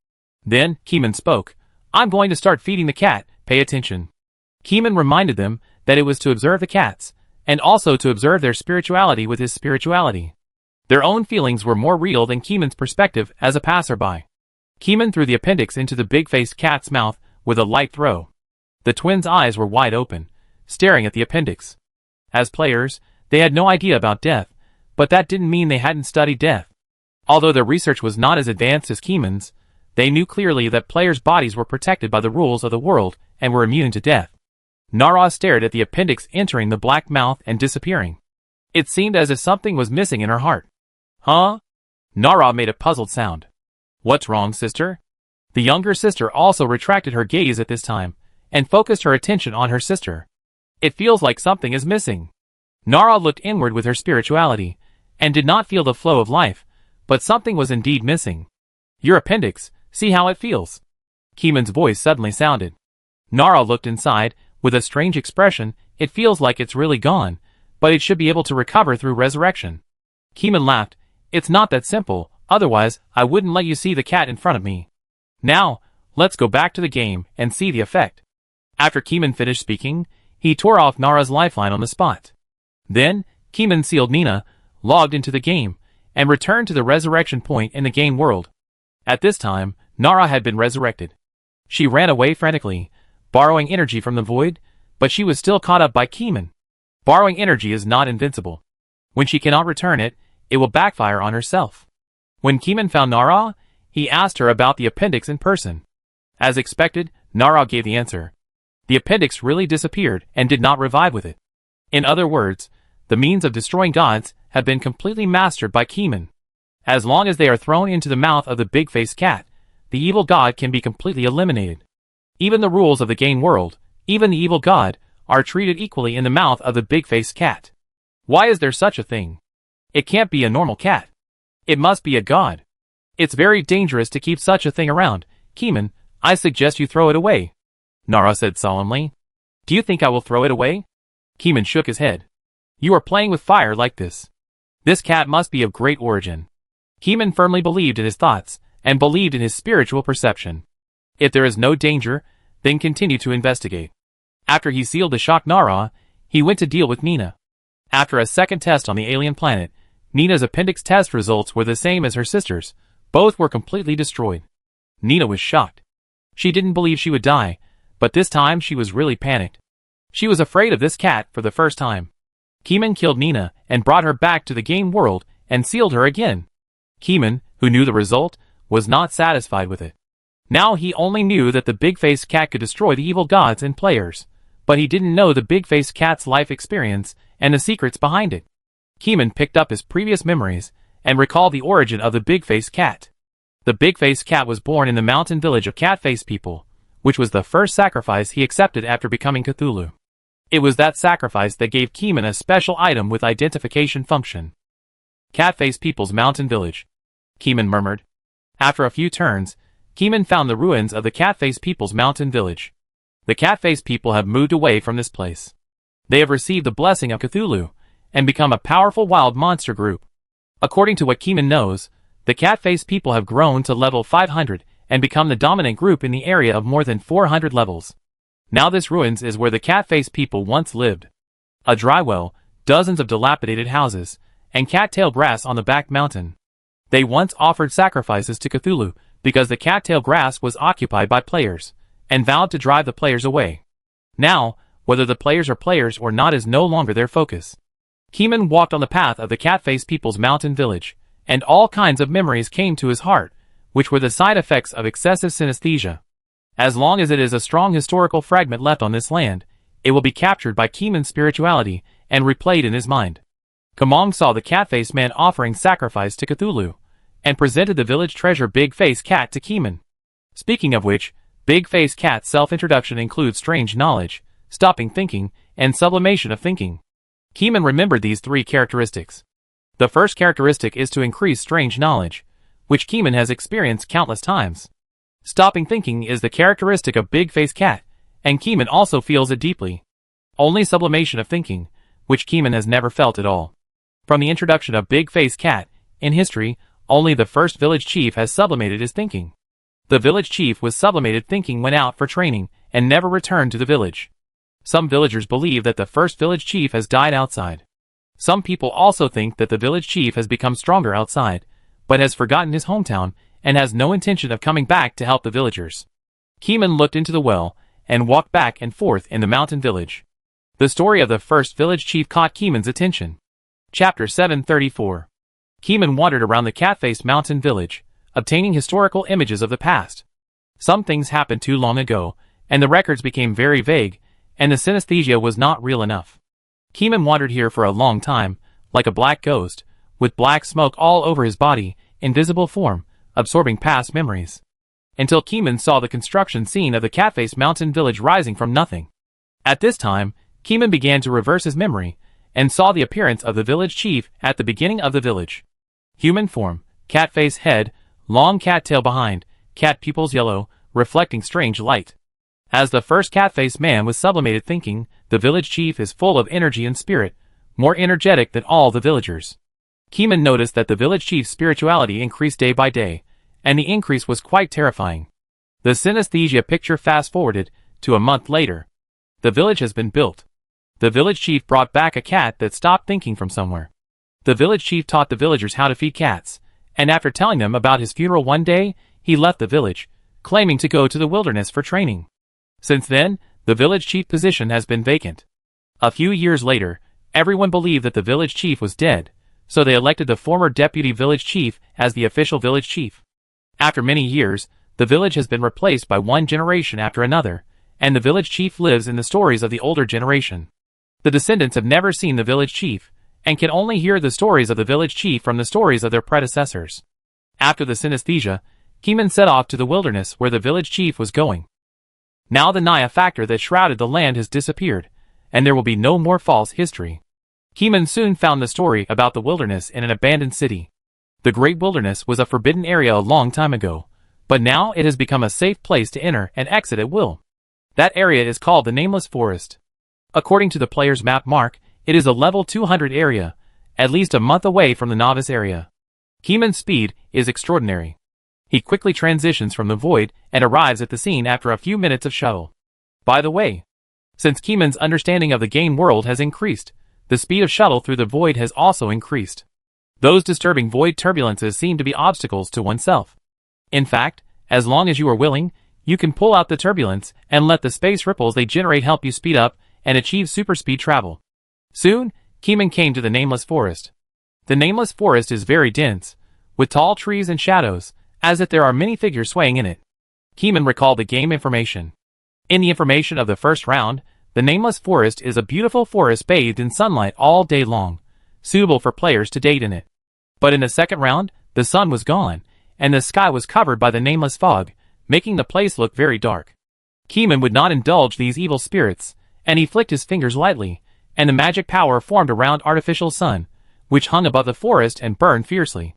Then, Keeman spoke. I'm going to start feeding the cat, pay attention. Keeman reminded them that it was to observe the cats, and also to observe their spirituality with his spirituality. Their own feelings were more real than Keeman's perspective as a passerby. Keeman threw the appendix into the big-faced cat's mouth with a light throw. The twins' eyes were wide open, staring at the appendix. As players, they had no idea about death, but that didn't mean they hadn't studied death. Although their research was not as advanced as Keeman's, they knew clearly that players' bodies were protected by the rules of the world and were immune to death. Nara stared at the appendix entering the black mouth and disappearing. It seemed as if something was missing in her heart. Huh? Nara made a puzzled sound. What's wrong, sister? The younger sister also retracted her gaze at this time, and focused her attention on her sister. It feels like something is missing. Nara looked inward with her spirituality, and did not feel the flow of life, but something was indeed missing. Your appendix, see how it feels. Keeman's voice suddenly sounded. Nara looked inside, with a strange expression. It feels like it's really gone, but it should be able to recover through resurrection. Keeman laughed. It's not that simple, otherwise I wouldn't let you see the cat in front of me. Now, let's go back to the game and see the effect. After Keeman finished speaking, he tore off Nara's lifeline on the spot. Then, Keeman sealed Nina, logged into the game, and returned to the resurrection point in the game world. At this time, Nara had been resurrected. She ran away frantically, borrowing energy from the void, but she was still caught up by Keeman. Borrowing energy is not invincible. When she cannot return it, it will backfire on herself. When Keeman found Nara, he asked her about the appendix in person. As expected, Nara gave the answer. The appendix really disappeared and did not revive with it. In other words, the means of destroying gods have been completely mastered by Keeman. As long as they are thrown into the mouth of the big-faced cat, the evil god can be completely eliminated. Even the rules of the game world, even the evil god, are treated equally in the mouth of the big-faced cat. Why is there such a thing? It can't be a normal cat. It must be a god. It's very dangerous to keep such a thing around. Keeman, I suggest you throw it away. Nara said solemnly. Do you think I will throw it away? Keeman shook his head. You are playing with fire like this. This cat must be of great origin. Keeman firmly believed in his thoughts, and believed in his spiritual perception. If there is no danger, then continue to investigate. After he sealed the shocked Nara, he went to deal with Nina. After a second test on the alien planet, Nina's appendix test results were the same as her sister's. Both were completely destroyed. Nina was shocked. She didn't believe she would die, but this time she was really panicked. She was afraid of this cat for the first time. Keeman killed Nina and brought her back to the game world and sealed her again. Keeman, who knew the result, was not satisfied with it. Now he only knew that the big-faced cat could destroy the evil gods and players, but he didn't know the big-faced cat's life experience and the secrets behind it. Keeman picked up his previous memories and recalled the origin of the big-faced cat. The big-faced cat was born in the mountain village of cat-faced people, which was the first sacrifice he accepted after becoming Cthulhu. It was that sacrifice that gave Keeman a special item with identification function. Cat-faced people's mountain village, Keeman murmured. After a few turns, Keeman found the ruins of the cat-faced people's mountain village. The cat-faced people have moved away from this place. They have received the blessing of Cthulhu, and become a powerful wild monster group. According to what Keeman knows, the cat-faced people have grown to level 500, and become the dominant group in the area of more than 400 levels. Now this ruins is where the cat-faced people once lived. A dry well, dozens of dilapidated houses, and cattail grass on the back mountain. They once offered sacrifices to Cthulhu because the cattail grass was occupied by players, and vowed to drive the players away. Now, whether the players are players or not is no longer their focus. Keeman walked on the path of the cat-faced people's mountain village, and all kinds of memories came to his heart, which were the side effects of excessive synesthesia. As long as it is a strong historical fragment left on this land, it will be captured by Keeman's spirituality and replayed in his mind. Kamong saw the cat-faced man offering sacrifice to Cthulhu, and presented the village treasure Big Face Cat to Keeman. Speaking of which, Big Face Cat's self-introduction includes strange knowledge, stopping thinking, and sublimation of thinking. Keeman remembered these three characteristics. The first characteristic is to increase strange knowledge, which Keeman has experienced countless times. Stopping thinking is the characteristic of Big Face Cat, and Keeman also feels it deeply. Only sublimation of thinking, which Keeman has never felt at all. From the introduction of Big Face Cat, in history, only the first village chief has sublimated his thinking. The village chief with sublimated thinking went out for training, and never returned to the village. Some villagers believe that the first village chief has died outside. Some people also think that the village chief has become stronger outside, but has forgotten his hometown, and has no intention of coming back to help the villagers. Keeman looked into the well, and walked back and forth in the mountain village. The story of the first village chief caught Keeman's attention. Chapter 734. Keeman wandered around the cat-faced mountain village, obtaining historical images of the past. Some things happened too long ago, and the records became very vague, and the synesthesia was not real enough. Keeman wandered here for a long time, like a black ghost, with black smoke all over his body, invisible form, absorbing past memories. Until Keeman saw the construction scene of the cat-faced mountain village rising from nothing. At this time, Keeman began to reverse his memory, and saw the appearance of the village chief at the beginning of the village. Human form, cat face head, long cat tail behind, cat pupils yellow, reflecting strange light. As the first cat-faced man with sublimated thinking, the village chief is full of energy and spirit, more energetic than all the villagers. Keeman noticed that the village chief's spirituality increased day by day, and the increase was quite terrifying. The synesthesia picture fast-forwarded to a month later. The village has been built. The village chief brought back a cat that stopped thinking from somewhere. The village chief taught the villagers how to feed cats, and after telling them about his funeral one day, he left the village, claiming to go to the wilderness for training. Since then, the village chief position has been vacant. A few years later, everyone believed that the village chief was dead, so they elected the former deputy village chief as the official village chief. After many years, the village has been replaced by one generation after another, and the village chief lives in the stories of the older generation. The descendants have never seen the village chief, and can only hear the stories of the village chief from the stories of their predecessors. After the synesthesia, Keeman set off to the wilderness where the village chief was going. Now the Naya factor that shrouded the land has disappeared, and there will be no more false history. Keeman soon found the story about the wilderness in an abandoned city. The Great Wilderness was a forbidden area a long time ago, but now it has become a safe place to enter and exit at will. That area is called the Nameless Forest. According to the player's map mark, it is a level 200 area, at least a month away from the novice area. Keeman's speed is extraordinary. He quickly transitions from the void and arrives at the scene after a few minutes of shuttle. By the way, since Keeman's understanding of the game world has increased, the speed of shuttle through the void has also increased. Those disturbing void turbulences seem to be obstacles to oneself. In fact, as long as you are willing, you can pull out the turbulence and let the space ripples they generate help you speed up and achieve super speed travel. Soon, Keeman came to the Nameless Forest. The Nameless Forest is very dense, with tall trees and shadows, as if there are many figures swaying in it. Keeman recalled the game information. In the information of the first round, the Nameless Forest is a beautiful forest bathed in sunlight all day long, suitable for players to date in it. But in the second round, the sun was gone, and the sky was covered by the nameless fog, making the place look very dark. Keeman would not indulge these evil spirits, and he flicked his fingers lightly, and the magic power formed a round artificial sun, which hung above the forest and burned fiercely.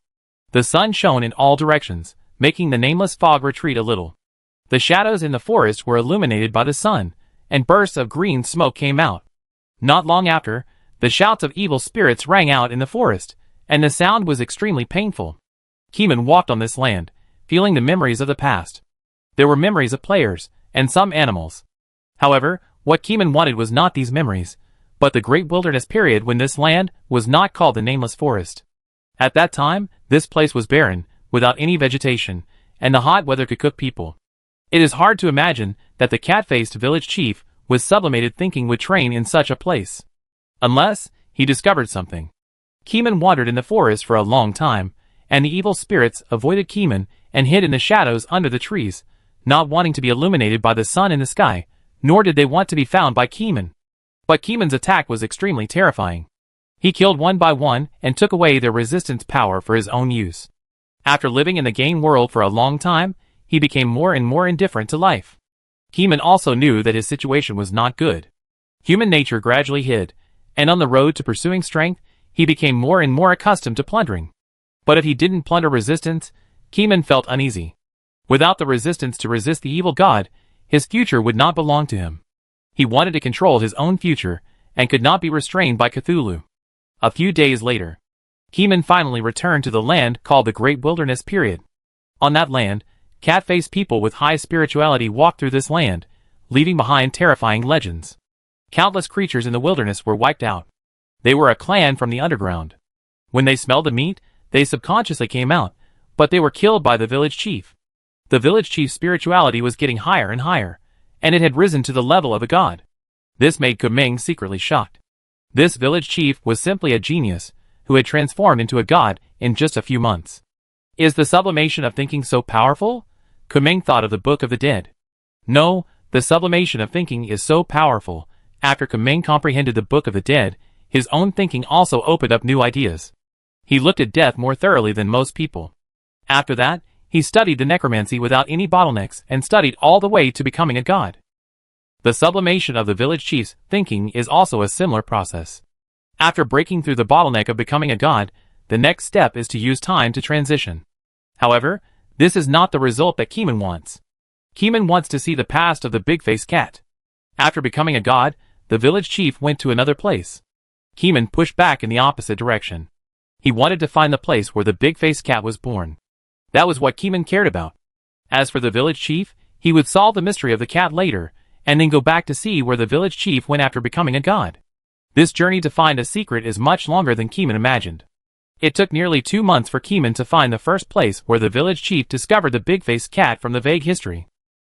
The sun shone in all directions, making the nameless fog retreat a little. The shadows in the forest were illuminated by the sun, and bursts of green smoke came out. Not long after, the shouts of evil spirits rang out in the forest, and the sound was extremely painful. Keeman walked on this land, feeling the memories of the past. There were memories of players, and some animals. However, what Keeman wanted was not these memories, but the great wilderness period when this land was not called the Nameless Forest. At that time, this place was barren, without any vegetation, and the hot weather could cook people. It is hard to imagine that the cat-faced village chief with sublimated thinking would train in such a place. Unless he discovered something. Keeman wandered in the forest for a long time, and the evil spirits avoided Keeman and hid in the shadows under the trees, not wanting to be illuminated by the sun in the sky, nor did they want to be found by Keeman. But Keeman's attack was extremely terrifying. He killed one by one and took away their resistance power for his own use. After living in the game world for a long time, he became more and more indifferent to life. Keeman also knew that his situation was not good. Human nature gradually hid, and on the road to pursuing strength, he became more and more accustomed to plundering. But if he didn't plunder resistance, Keeman felt uneasy. Without the resistance to resist the evil god, his future would not belong to him. He wanted to control his own future, and could not be restrained by Cthulhu. A few days later, Keeman finally returned to the land called the Great Wilderness Period. On that land, cat-faced people with high spirituality walked through this land, leaving behind terrifying legends. Countless creatures in the wilderness were wiped out. They were a clan from the underground. When they smelled the meat, they subconsciously came out, but they were killed by the village chief. The village chief's spirituality was getting higher and higher, and it had risen to the level of a god. This made Kumeng secretly shocked. This village chief was simply a genius, who had transformed into a god in just a few months. Is the sublimation of thinking so powerful? Kumeng thought of the Book of the Dead. No, the sublimation of thinking is so powerful. After Kumeng comprehended the Book of the Dead, his own thinking also opened up new ideas. He looked at death more thoroughly than most people. After that, he studied the necromancy without any bottlenecks and studied all the way to becoming a god. The sublimation of the village chief's thinking is also a similar process. After breaking through the bottleneck of becoming a god, the next step is to use time to transition. However, this is not the result that Keeman wants. Keeman wants to see the past of the big-faced cat. After becoming a god, the village chief went to another place. Keeman pushed back in the opposite direction. He wanted to find the place where the big-faced cat was born. That was what Keeman cared about. As for the village chief, he would solve the mystery of the cat later, and then go back to see where the village chief went after becoming a god. This journey to find a secret is much longer than Keeman imagined. It took nearly 2 months for Keeman to find the first place where the village chief discovered the big-faced cat from the vague history.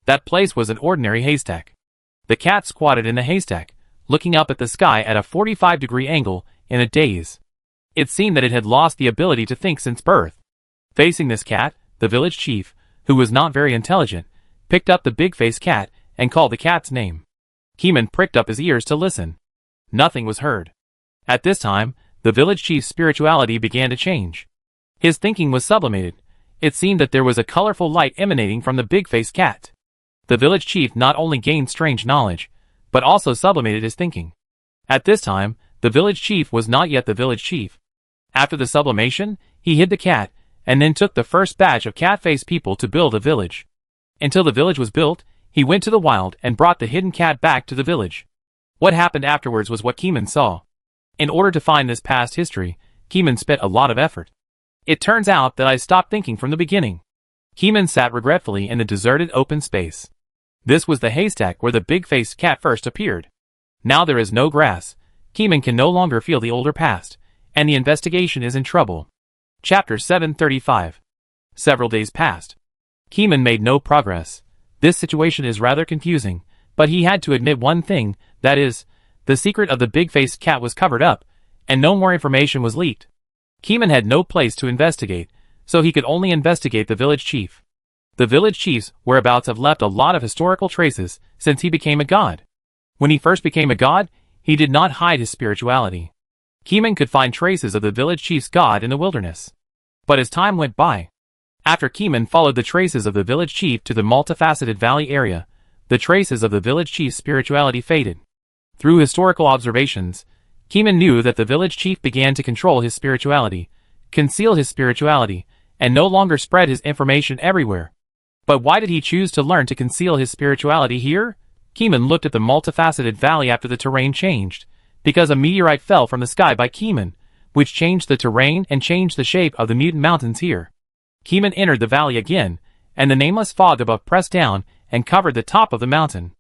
That place was an ordinary haystack. The cat squatted in the haystack, looking up at the sky at a 45-degree angle, in a daze. It seemed that it had lost the ability to think since birth. Facing this cat, the village chief, who was not very intelligent, picked up the big-faced cat and called the cat's name. Keeman pricked up his ears to listen. Nothing was heard. At this time, the village chief's spirituality began to change. His thinking was sublimated. It seemed that there was a colorful light emanating from the big-faced cat. The village chief not only gained strange knowledge, but also sublimated his thinking. At this time, the village chief was not yet the village chief. After the sublimation, he hid the cat, and then took the first batch of cat-faced people to build a village. Until the village was built, he went to the wild and brought the hidden cat back to the village. What happened afterwards was what Keeman saw. In order to find this past history, Keeman spent a lot of effort. It turns out that I stopped thinking from the beginning. Keeman sat regretfully in the deserted open space. This was the haystack where the big-faced cat first appeared. Now there is no grass. Keeman can no longer feel the older past, and the investigation is in trouble. Chapter 735. Several days passed. Keeman made no progress. This situation is rather confusing, but he had to admit one thing, that is, the secret of the big-faced cat was covered up, and no more information was leaked. Keeman had no place to investigate, so he could only investigate the village chief. The village chief's whereabouts have left a lot of historical traces since he became a god. When he first became a god, he did not hide his spirituality. Keeman could find traces of the village chief's god in the wilderness. But as time went by, after Keeman followed the traces of the village chief to the multifaceted valley area, the traces of the village chief's spirituality faded. Through historical observations, Keeman knew that the village chief began to control his spirituality, conceal his spirituality, and no longer spread his information everywhere. But why did he choose to learn to conceal his spirituality here? Keeman looked at the multifaceted valley after the terrain changed, because a meteorite fell from the sky by Keeman, which changed the terrain and changed the shape of the mutant mountains here. Keeman entered the valley again, and the nameless fog above pressed down and covered the top of the mountain.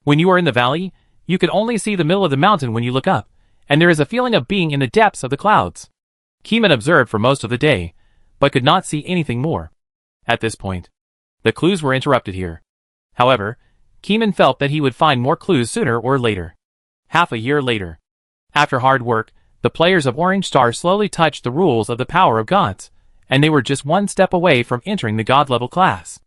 When you are in the valley, you can only see the middle of the mountain when you look up, and there is a feeling of being in the depths of the clouds. Keeman observed for most of the day, but could not see anything more. At this point, the clues were interrupted here. However, Keeman felt that he would find more clues sooner or later. Half a year later. After hard work, the players of Orange Star slowly touched the rules of the power of gods, and they were just one step away from entering the god-level class.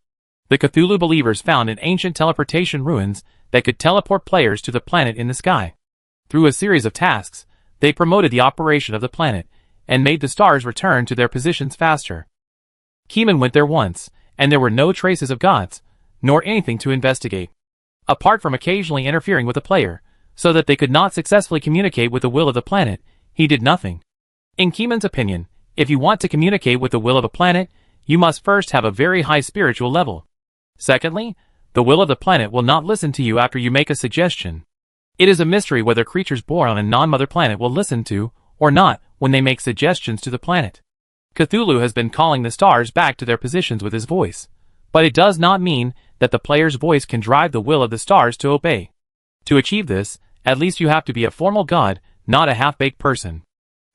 The Cthulhu believers found an ancient teleportation ruins that could teleport players to the planet in the sky. Through a series of tasks, they promoted the operation of the planet, and made the stars return to their positions faster. Keeman went there once, and there were no traces of gods, nor anything to investigate. Apart from occasionally interfering with the player, so that they could not successfully communicate with the will of the planet, he did nothing. In Keeman's opinion, if you want to communicate with the will of a planet, you must first have a very high spiritual level. Secondly, the will of the planet will not listen to you after you make a suggestion. It is a mystery whether creatures born on a non-mother planet will listen to, or not, when they make suggestions to the planet. Cthulhu has been calling the stars back to their positions with his voice, but it does not mean that the player's voice can drive the will of the stars to obey. To achieve this, at least you have to be a formal god, not a half-baked person.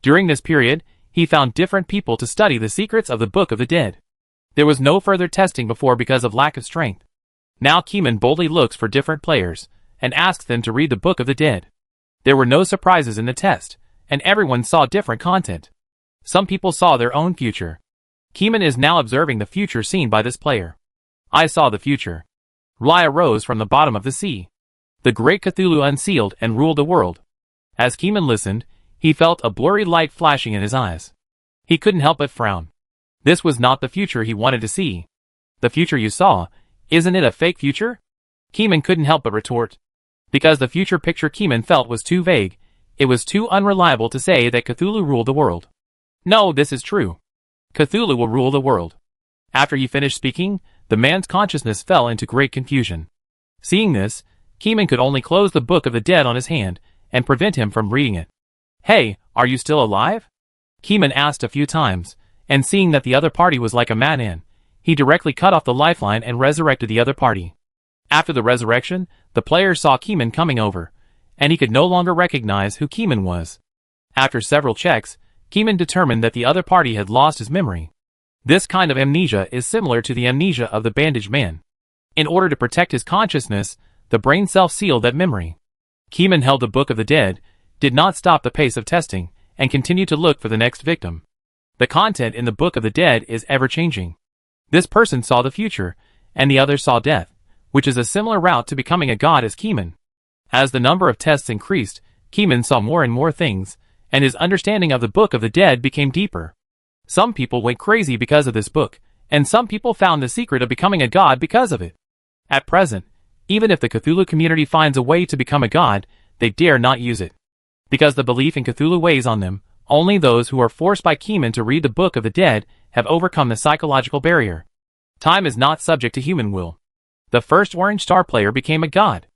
During this period, he found different people to study the secrets of the Book of the Dead. There was no further testing before because of lack of strength. Now Keeman boldly looks for different players, and asks them to read the Book of the Dead. There were no surprises in the test, and everyone saw different content. Some people saw their own future. Keeman is now observing the future seen by this player. I saw the future. Raya rose from the bottom of the sea. The great Cthulhu unsealed and ruled the world. As Keeman listened, he felt a blurry light flashing in his eyes. He couldn't help but frown. This was not the future he wanted to see. The future you saw, isn't it a fake future? Keeman couldn't help but retort. Because the future picture Keeman felt was too vague, it was too unreliable to say that Cthulhu ruled the world. No, this is true. Cthulhu will rule the world. After he finished speaking, the man's consciousness fell into great confusion. Seeing this, Keeman could only close the Book of the Dead on his hand, and prevent him from reading it. Hey, are you still alive? Keeman asked a few times, and seeing that the other party was like a madman, he directly cut off the lifeline and resurrected the other party. After the resurrection, the player saw Keeman coming over, and he could no longer recognize who Keeman was. After several checks, Keeman determined that the other party had lost his memory. This kind of amnesia is similar to the amnesia of the bandaged man. In order to protect his consciousness, the brain self-sealed that memory. Keeman held the Book of the Dead, did not stop the pace of testing, and continued to look for the next victim. The content in the Book of the Dead is ever-changing. This person saw the future, and the other saw death, which is a similar route to becoming a god as Keeman. As the number of tests increased, Keeman saw more and more things, and his understanding of the Book of the Dead became deeper. Some people went crazy because of this book, and some people found the secret of becoming a god because of it. At present, even if the Cthulhu community finds a way to become a god, they dare not use it. Because the belief in Cthulhu weighs on them, only those who are forced by Keeman to read the Book of the Dead have overcome the psychological barrier. Time is not subject to human will. The first Orange Star player became a god.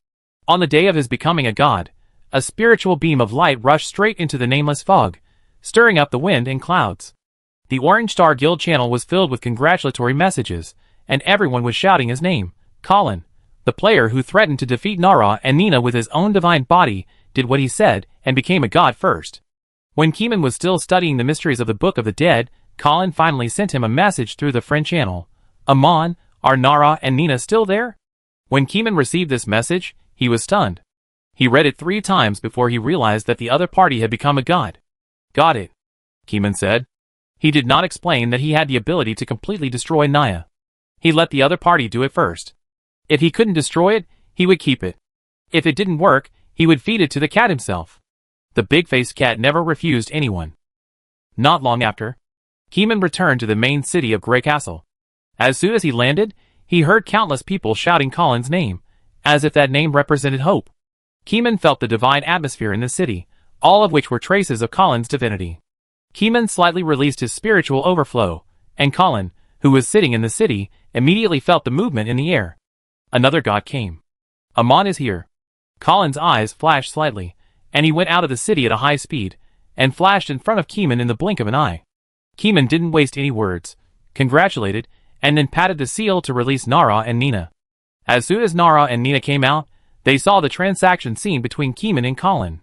On the day of his becoming a god, a spiritual beam of light rushed straight into the nameless fog, stirring up the wind and clouds. The Orange Star Guild channel was filled with congratulatory messages, and everyone was shouting his name. Colin, the player who threatened to defeat Nara and Nina with his own divine body, did what he said, and became a god first. When Keeman was still studying the mysteries of the Book of the Dead, Colin finally sent him a message through the friend channel. Amon, are Nara and Nina still there? When Keeman received this message, he was stunned. He read it 3 times before he realized that the other party had become a god. Got it, Keeman said. He did not explain that he had the ability to completely destroy Naya. He let the other party do it first. If he couldn't destroy it, he would keep it. If it didn't work, he would feed it to the cat himself. The big-faced cat never refused anyone. Not long after, Keeman returned to the main city of Grey Castle. As soon as he landed, he heard countless people shouting Colin's name, as if that name represented hope. Keeman felt the divine atmosphere in the city, all of which were traces of Colin's divinity. Keeman slightly released his spiritual overflow, and Colin, who was sitting in the city, immediately felt the movement in the air. Another god came. Amon is here. Colin's eyes flashed slightly, and he went out of the city at a high speed, and flashed in front of Keeman in the blink of an eye. Keeman didn't waste any words, congratulated, and then patted the seal to release Nara and Nina. As soon as Nara and Nina came out, They saw the transaction scene between Keeman and Colin.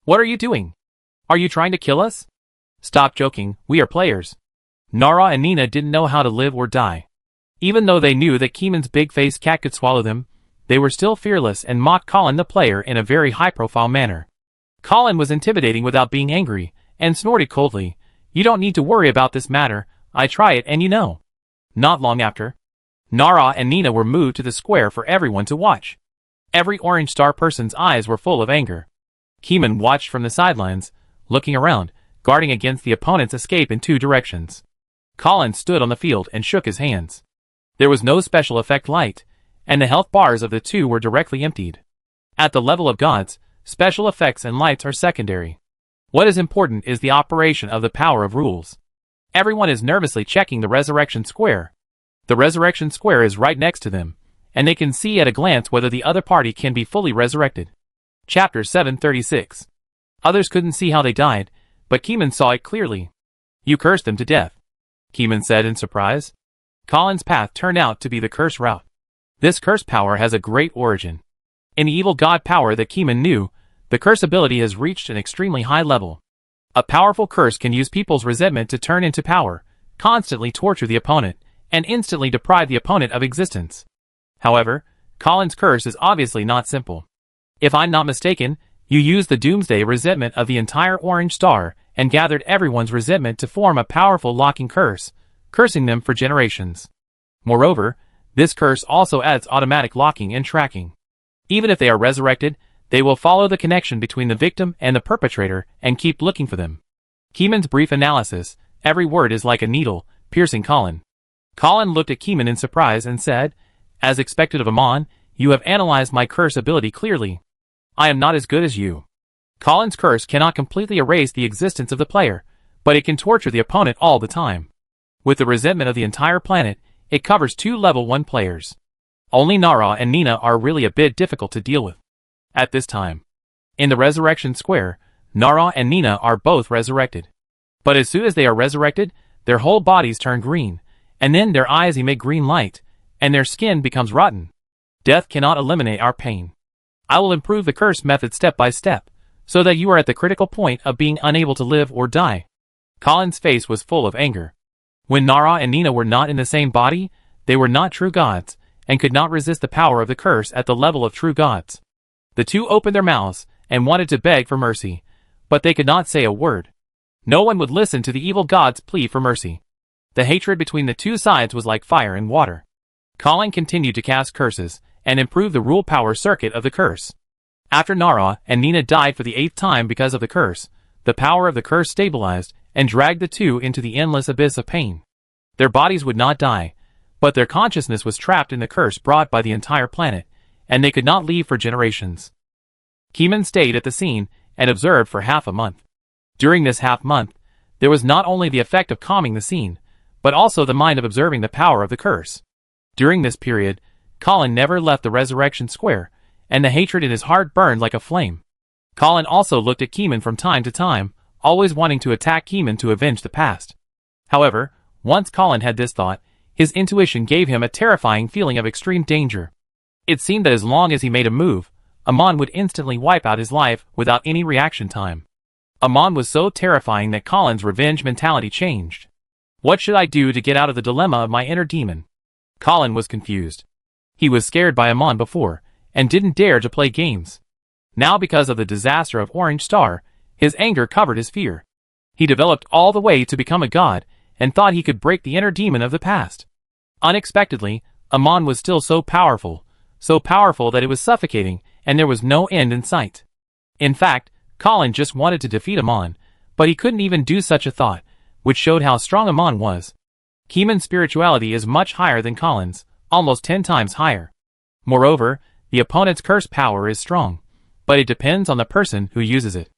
"What are you doing? Are you trying to kill us?" "Stop joking, we are players." Nara and Nina didn't know how to live or die. Even though they knew that Keeman's big-faced cat could swallow them, they were still fearless and mocked Colin the player in a very high-profile manner. Colin was intimidating without being angry, and snorted coldly, "You don't need to worry about this matter, I try it and you know." Not long after, Nara and Nina were moved to the square for everyone to watch. Every Orange Star person's eyes were full of anger. Keeman watched from the sidelines, looking around, guarding against the opponent's escape in two directions. Colin stood on the field and shook his hands. There was no special effect light, and the health bars of the two were directly emptied. At the level of gods, special effects and lights are secondary. What is important is the operation of the power of rules. Everyone is nervously checking the resurrection square. The resurrection square is right next to them, and they can see at a glance whether the other party can be fully resurrected. Chapter 736. Others couldn't see how they died, but Keeman saw it clearly. "You cursed them to death," Keeman said in surprise. Colin's path turned out to be the curse route. This curse power has a great origin. In the evil god power that Keeman knew, the curse ability has reached an extremely high level. A powerful curse can use people's resentment to turn into power, constantly torture the opponent, and instantly deprive the opponent of existence. However, Colin's curse is obviously not simple. If I'm not mistaken, you used the doomsday resentment of the entire Orange Star and gathered everyone's resentment to form a powerful locking curse, cursing them for generations. Moreover, this curse also adds automatic locking and tracking. Even if they are resurrected, they will follow the connection between the victim and the perpetrator and keep looking for them. Keeman's brief analysis, every word is like a needle, piercing Colin. Colin looked at Keeman in surprise and said, "As expected of Amon, you have analyzed my curse ability clearly. I am not as good as you." Colin's curse cannot completely erase the existence of the player, but it can torture the opponent all the time. With the resentment of the entire planet, it covers 2 level 1 players. Only Nara and Nina are really a bit difficult to deal with at this time. In the resurrection square, Nara and Nina are both resurrected. But as soon as they are resurrected, their whole bodies turn green, and then their eyes emit green light, and their skin becomes rotten. Death cannot eliminate our pain. I will improve the curse method step by step, so that you are at the critical point of being unable to live or die. Colin's face was full of anger. When Nara and Nina were not in the same body, they were not true gods, and could not resist the power of the curse at the level of true gods. The two opened their mouths, and wanted to beg for mercy, but they could not say a word. No one would listen to the evil god's plea for mercy. The hatred between the two sides was like fire and water. Colin continued to cast curses, and improve the rule power circuit of the curse. After Nara and Nina died for the 8th time because of the curse, the power of the curse stabilized, and dragged the two into the endless abyss of pain. Their bodies would not die, but their consciousness was trapped in the curse brought by the entire planet, and they could not leave for generations. Keeman stayed at the scene, and observed for half a month. During this half month, there was not only the effect of calming the scene, but also the mind of observing the power of the curse. During this period, Colin never left the resurrection square, and the hatred in his heart burned like a flame. Colin also looked at Keeman from time to time, always wanting to attack Keeman to avenge the past. However, once Colin had this thought, his intuition gave him a terrifying feeling of extreme danger. It seemed that as long as he made a move, Amon would instantly wipe out his life without any reaction time. Amon was so terrifying that Colin's revenge mentality changed. What should I do to get out of the dilemma of my inner demon? Colin was confused. He was scared by Amon before, and didn't dare to play games. Now because of the disaster of Orange Star, his anger covered his fear. He developed all the way to become a god, and thought he could break the inner demon of the past. Unexpectedly, Amon was still so powerful that it was suffocating, and there was no end in sight. In fact, Colin just wanted to defeat Amon, but he couldn't even do such a thought, which showed how strong Amon was. Keeman's spirituality is much higher than Colin's, almost 10 times higher. Moreover, the opponent's curse power is strong, but it depends on the person who uses it.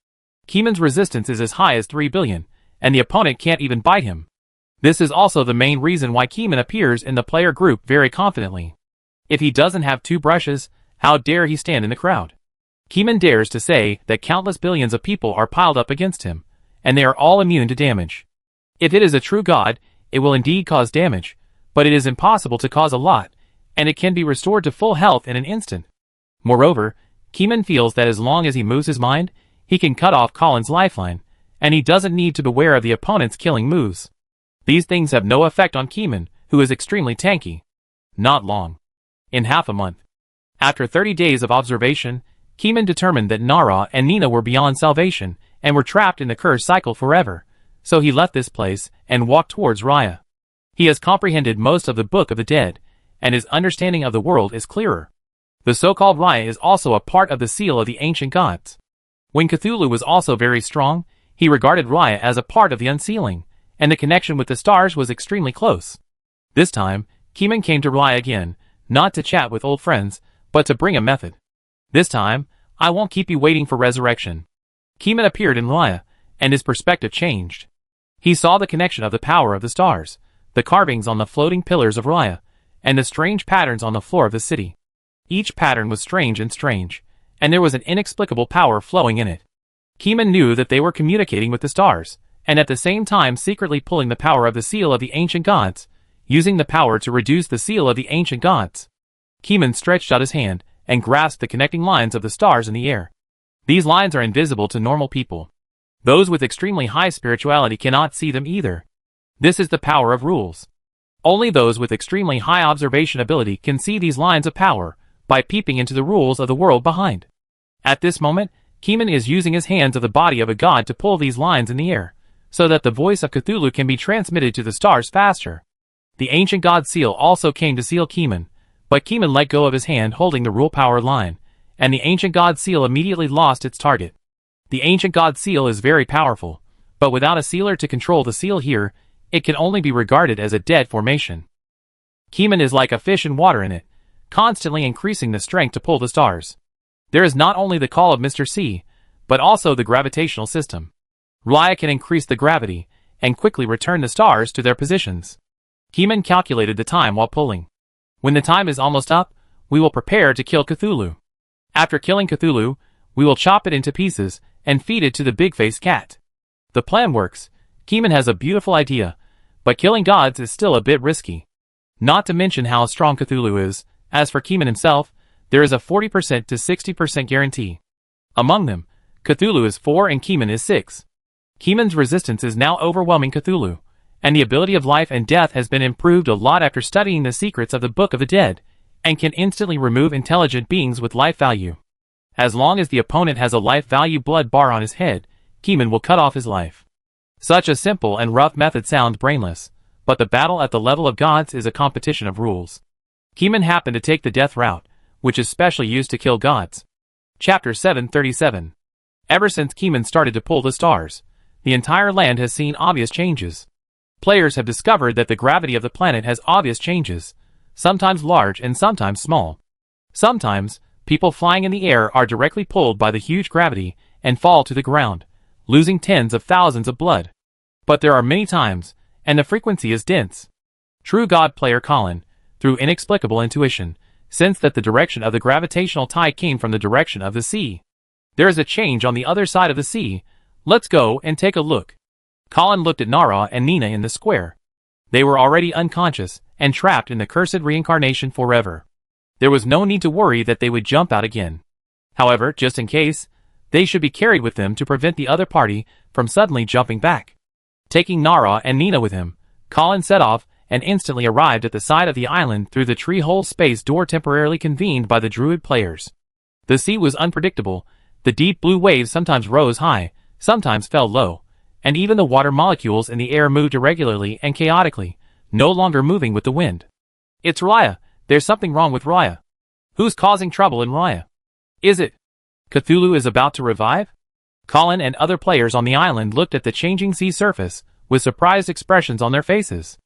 Keeman's resistance is as high as 3 billion, and the opponent can't even bite him. This is also the main reason why Keeman appears in the player group very confidently. If he doesn't have 2 brushes, how dare he stand in the crowd? Keeman dares to say that countless billions of people are piled up against him, and they are all immune to damage. If it is a true god, it will indeed cause damage, but it is impossible to cause a lot, and it can be restored to full health in an instant. Moreover, Keeman feels that as long as he moves his mind, he can cut off Colin's lifeline, and he doesn't need to beware of the opponent's killing moves. These things have no effect on Keeman, who is extremely tanky. Not long. In half a month. After 30 days of observation, Keeman determined that Nara and Nina were beyond salvation and were trapped in the curse cycle forever, so he left this place and walked towards Raya. He has comprehended most of the Book of the Dead, and his understanding of the world is clearer. The so-called Raya is also a part of the seal of the ancient gods. When Cthulhu was also very strong, he regarded Raya as a part of the unsealing, and the connection with the stars was extremely close. This time, Keeman came to Raya again, not to chat with old friends, but to bring a method. This time, I won't keep you waiting for resurrection. Keeman appeared in Raya, and his perspective changed. He saw the connection of the power of the stars, the carvings on the floating pillars of Raya, and the strange patterns on the floor of the city. Each pattern was strange, and there was an inexplicable power flowing in it. Keeman knew that they were communicating with the stars, and at the same time secretly pulling the power of the seal of the ancient gods, using the power to reduce the seal of the ancient gods. Keeman stretched out his hand and grasped the connecting lines of the stars in the air. These lines are invisible to normal people. Those with extremely high spirituality cannot see them either. This is the power of rules. Only those with extremely high observation ability can see these lines of power by peeping into the rules of the world behind. At this moment, Keeman is using his hands of the body of a god to pull these lines in the air, so that the voice of Cthulhu can be transmitted to the stars faster. The ancient god seal also came to seal Keeman, but Keeman let go of his hand holding the rule power line, and the ancient god seal immediately lost its target. The ancient god seal is very powerful, but without a sealer to control the seal here, it can only be regarded as a dead formation. Keeman is like a fish in water in it, constantly increasing the strength to pull the stars. There is not only the call of Mr. C, but also the gravitational system. Raya can increase the gravity, and quickly return the stars to their positions. Keeman calculated the time while pulling. When the time is almost up, we will prepare to kill Cthulhu. After killing Cthulhu, we will chop it into pieces and feed it to the big-faced cat. The plan works. Keeman has a beautiful idea, but killing gods is still a bit risky. Not to mention how strong Cthulhu is. As for Keeman himself, there is a 40% to 60% guarantee. Among them, Cthulhu is 4 and Keeman is 6. Keeman's resistance is now overwhelming Cthulhu, and the ability of life and death has been improved a lot after studying the secrets of the Book of the Dead, and can instantly remove intelligent beings with life value. As long as the opponent has a life value blood bar on his head, Keeman will cut off his life. Such a simple and rough method sounds brainless, but the battle at the level of gods is a competition of rules. Keeman happened to take the death route, which is specially used to kill gods. Chapter 737. Ever since Keeman started to pull the stars, the entire land has seen obvious changes. Players have discovered that the gravity of the planet has obvious changes, sometimes large and sometimes small. Sometimes, people flying in the air are directly pulled by the huge gravity and fall to the ground, losing tens of thousands of blood. But there are many times, and the frequency is dense. True God player Colin, through inexplicable intuition, sensed that the direction of the gravitational tide came from the direction of the sea. There is a change on the other side of the sea. Let's go and take a look. Colin looked at Nara and Nina in the square. They were already unconscious and trapped in the cursed reincarnation forever. There was no need to worry that they would jump out again. However, just in case, they should be carried with them to prevent the other party from suddenly jumping back. Taking Nara and Nina with him, Colin set off and instantly arrived at the side of the island through the tree-hole space door temporarily convened by the druid players. The sea was unpredictable. The deep blue waves sometimes rose high, sometimes fell low, and even the water molecules in the air moved irregularly and chaotically, no longer moving with the wind. It's Raya. There's something wrong with Raya. Who's causing trouble in Raya? Is it Cthulhu is about to revive? Colin and other players on the island looked at the changing sea surface with surprised expressions on their faces.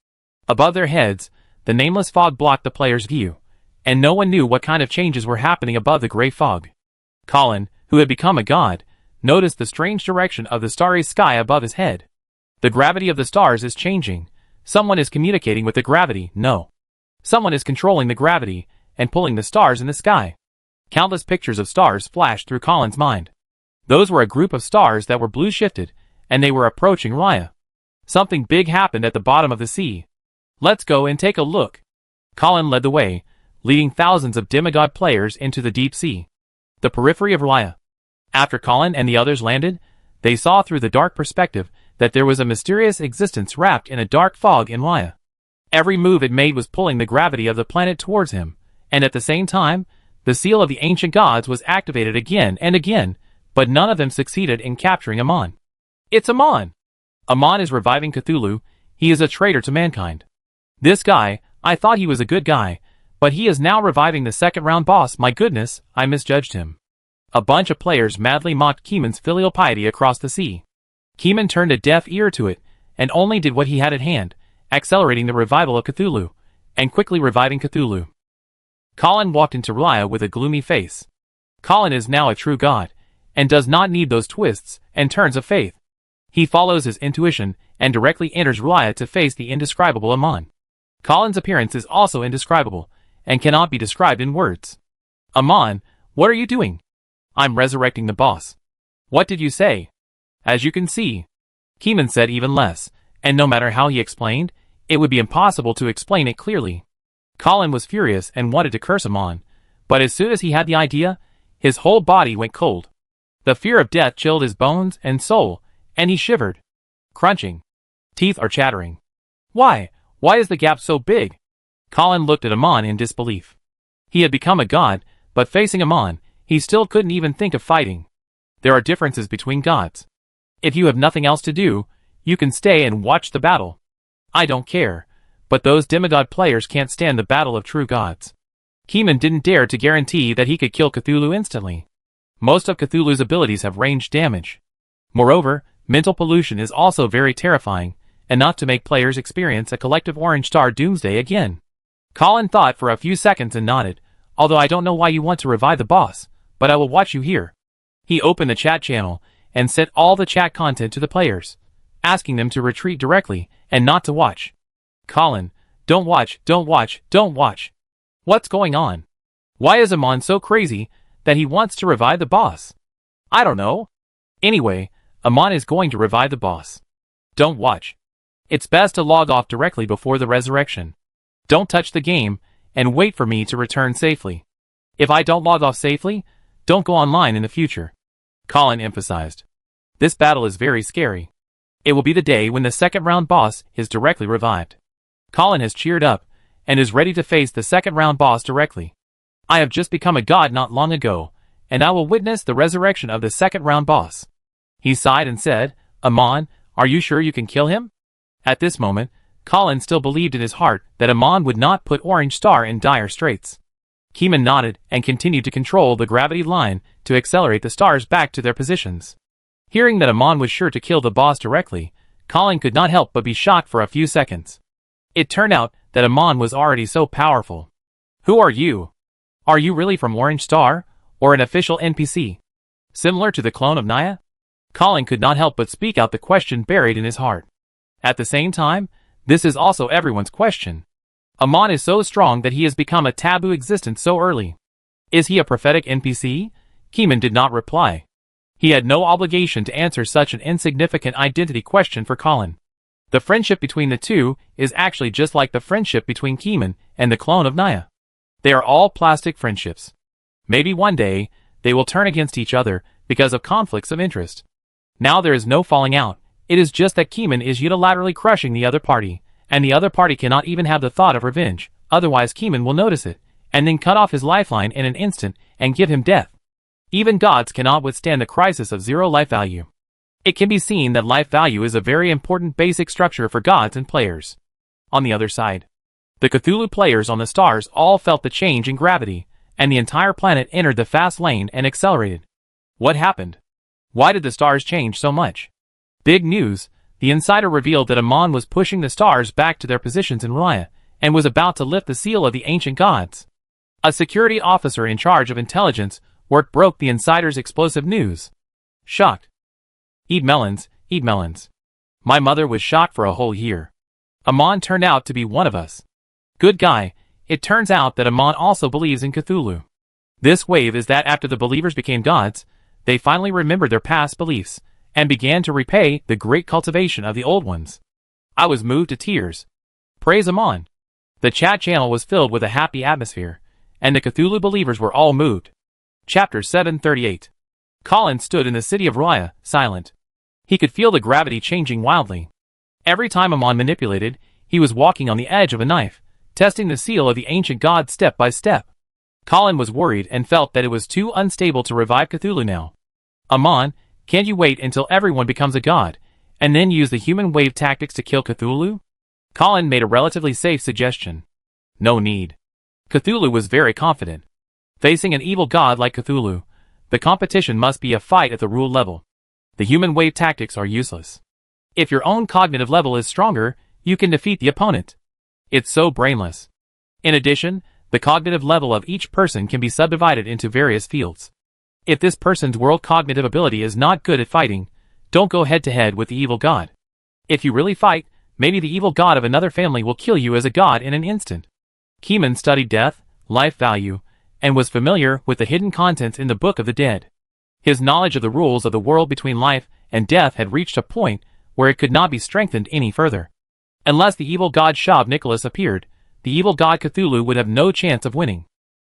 Above their heads, the nameless fog blocked the players' view, and no one knew what kind of changes were happening above the gray fog. Colin, who had become a god, noticed the strange direction of the starry sky above his head. The gravity of the stars is changing. Someone is communicating with the gravity. No. Someone is controlling the gravity and pulling the stars in the sky. Countless pictures of stars flashed through Colin's mind. Those were a group of stars that were blue shifted, and they were approaching Raya. Something big happened at the bottom of the sea. Let's go and take a look. Colin led the way, leading thousands of demigod players into the deep sea. The periphery of R'lyeh. After Colin and the others landed, they saw through the dark perspective that there was a mysterious existence wrapped in a dark fog in R'lyeh. Every move it made was pulling the gravity of the planet towards him, and at the same time, the seal of the ancient gods was activated again and again, but none of them succeeded in capturing Amon. It's Amon! Amon is reviving Cthulhu. He is a traitor to mankind. This guy, I thought he was a good guy, but he is now reviving the second round boss. My goodness, I misjudged him. A bunch of players madly mocked Keeman's filial piety across the sea. Keeman turned a deaf ear to it, and only did what he had at hand, accelerating the revival of Cthulhu, and quickly reviving Cthulhu. Colin walked into R'lyeh with a gloomy face. Colin is now a true god, and does not need those twists and turns of faith. He follows his intuition, and directly enters R'lyeh to face the indescribable Amon. Colin's appearance is also indescribable, and cannot be described in words. Amon, what are you doing? I'm resurrecting the boss. What did you say? As you can see. Keeman said even less, and no matter how he explained, it would be impossible to explain it clearly. Colin was furious and wanted to curse Amon, but as soon as he had the idea, his whole body went cold. The fear of death chilled his bones and soul, and he shivered. Crunching. Teeth are chattering. Why is the gap so big? Colin looked at Amon in disbelief. He had become a god, but facing Amon, he still couldn't even think of fighting. There are differences between gods. If you have nothing else to do, you can stay and watch the battle. I don't care, but those demigod players can't stand the battle of true gods. Keeman didn't dare to guarantee that he could kill Cthulhu instantly. Most of Cthulhu's abilities have range damage. Moreover, mental pollution is also very terrifying, enough to make players experience a collective Orange Star doomsday again. Colin thought for a few seconds and nodded, although I don't know why you want to revive the boss, but I will watch you here. He opened the chat channel, and sent all the chat content to the players, asking them to retreat directly, and not to watch. Colin, don't watch, don't watch, don't watch. What's going on? Why is Amon so crazy that he wants to revive the boss? I don't know. Anyway, Amon is going to revive the boss. Don't watch. It's best to log off directly before the resurrection. Don't touch the game, and wait for me to return safely. If I don't log off safely, don't go online in the future. Colin emphasized. This battle is very scary. It will be the day when the second round boss is directly revived. Colin has cheered up, and is ready to face the second round boss directly. I have just become a god not long ago, and I will witness the resurrection of the second round boss. He sighed and said, Amon, are you sure you can kill him? At this moment, Colin still believed in his heart that Amon would not put Orange Star in dire straits. Keeman nodded and continued to control the gravity line to accelerate the stars back to their positions. Hearing that Amon was sure to kill the boss directly, Colin could not help but be shocked for a few seconds. It turned out that Amon was already so powerful. Who are you? Are you really from Orange Star, or an official NPC? Similar to the clone of Naya? Colin could not help but speak out the question buried in his heart. At the same time, this is also everyone's question. Amon is so strong that he has become a taboo existence so early. Is he a prophetic NPC? Keeman did not reply. He had no obligation to answer such an insignificant identity question for Colin. The friendship between the two is actually just like the friendship between Keeman and the clone of Naya. They are all plastic friendships. Maybe one day, they will turn against each other because of conflicts of interest. Now there is no falling out, it is just that Keeman is unilaterally crushing the other party, and the other party cannot even have the thought of revenge, otherwise Keeman will notice it, and then cut off his lifeline in an instant, and give him death. Even gods cannot withstand the crisis of zero life value. It can be seen that life value is a very important basic structure for gods and players. On the other side, the Cthulhu players on the stars all felt the change in gravity, and the entire planet entered the fast lane and accelerated. What happened? Why did the stars change so much? Big news, the insider revealed that Amon was pushing the stars back to their positions in R'lyeh, and was about to lift the seal of the ancient gods. A security officer in charge of intelligence work broke the insider's explosive news. Shocked. Eat melons, eat melons. My mother was shocked for a whole year. Amon turned out to be one of us. Good guy, it turns out that Amon also believes in Cthulhu. This wave is that after the believers became gods, they finally remembered their past beliefs, and began to repay the great cultivation of the old ones. I was moved to tears. Praise Amon. The chat channel was filled with a happy atmosphere, and the Cthulhu believers were all moved. Chapter 738. Colin stood in the city of Raya, silent. He could feel the gravity changing wildly. Every time Amon manipulated, he was walking on the edge of a knife, testing the seal of the ancient god step by step. Colin was worried and felt that it was too unstable to revive Cthulhu now. Amon, can't you wait until everyone becomes a god, and then use the human wave tactics to kill Cthulhu? Colin made a relatively safe suggestion. No need. Cthulhu was very confident. Facing an evil god like Cthulhu, the competition must be a fight at the rule level. The human wave tactics are useless. If your own cognitive level is stronger, you can defeat the opponent. It's so brainless. In addition, the cognitive level of each person can be subdivided into various fields. If this person's world cognitive ability is not good at fighting, don't go head to head with the evil god. If you really fight, maybe the evil god of another family will kill you as a god in an instant. Keeman studied death, life value, and was familiar with the hidden contents in the Book of the Dead. His knowledge of the rules of the world between life and death had reached a point where it could not be strengthened any further. Unless the evil god Shab Nicholas appeared, the evil god Cthulhu would have no chance of winning.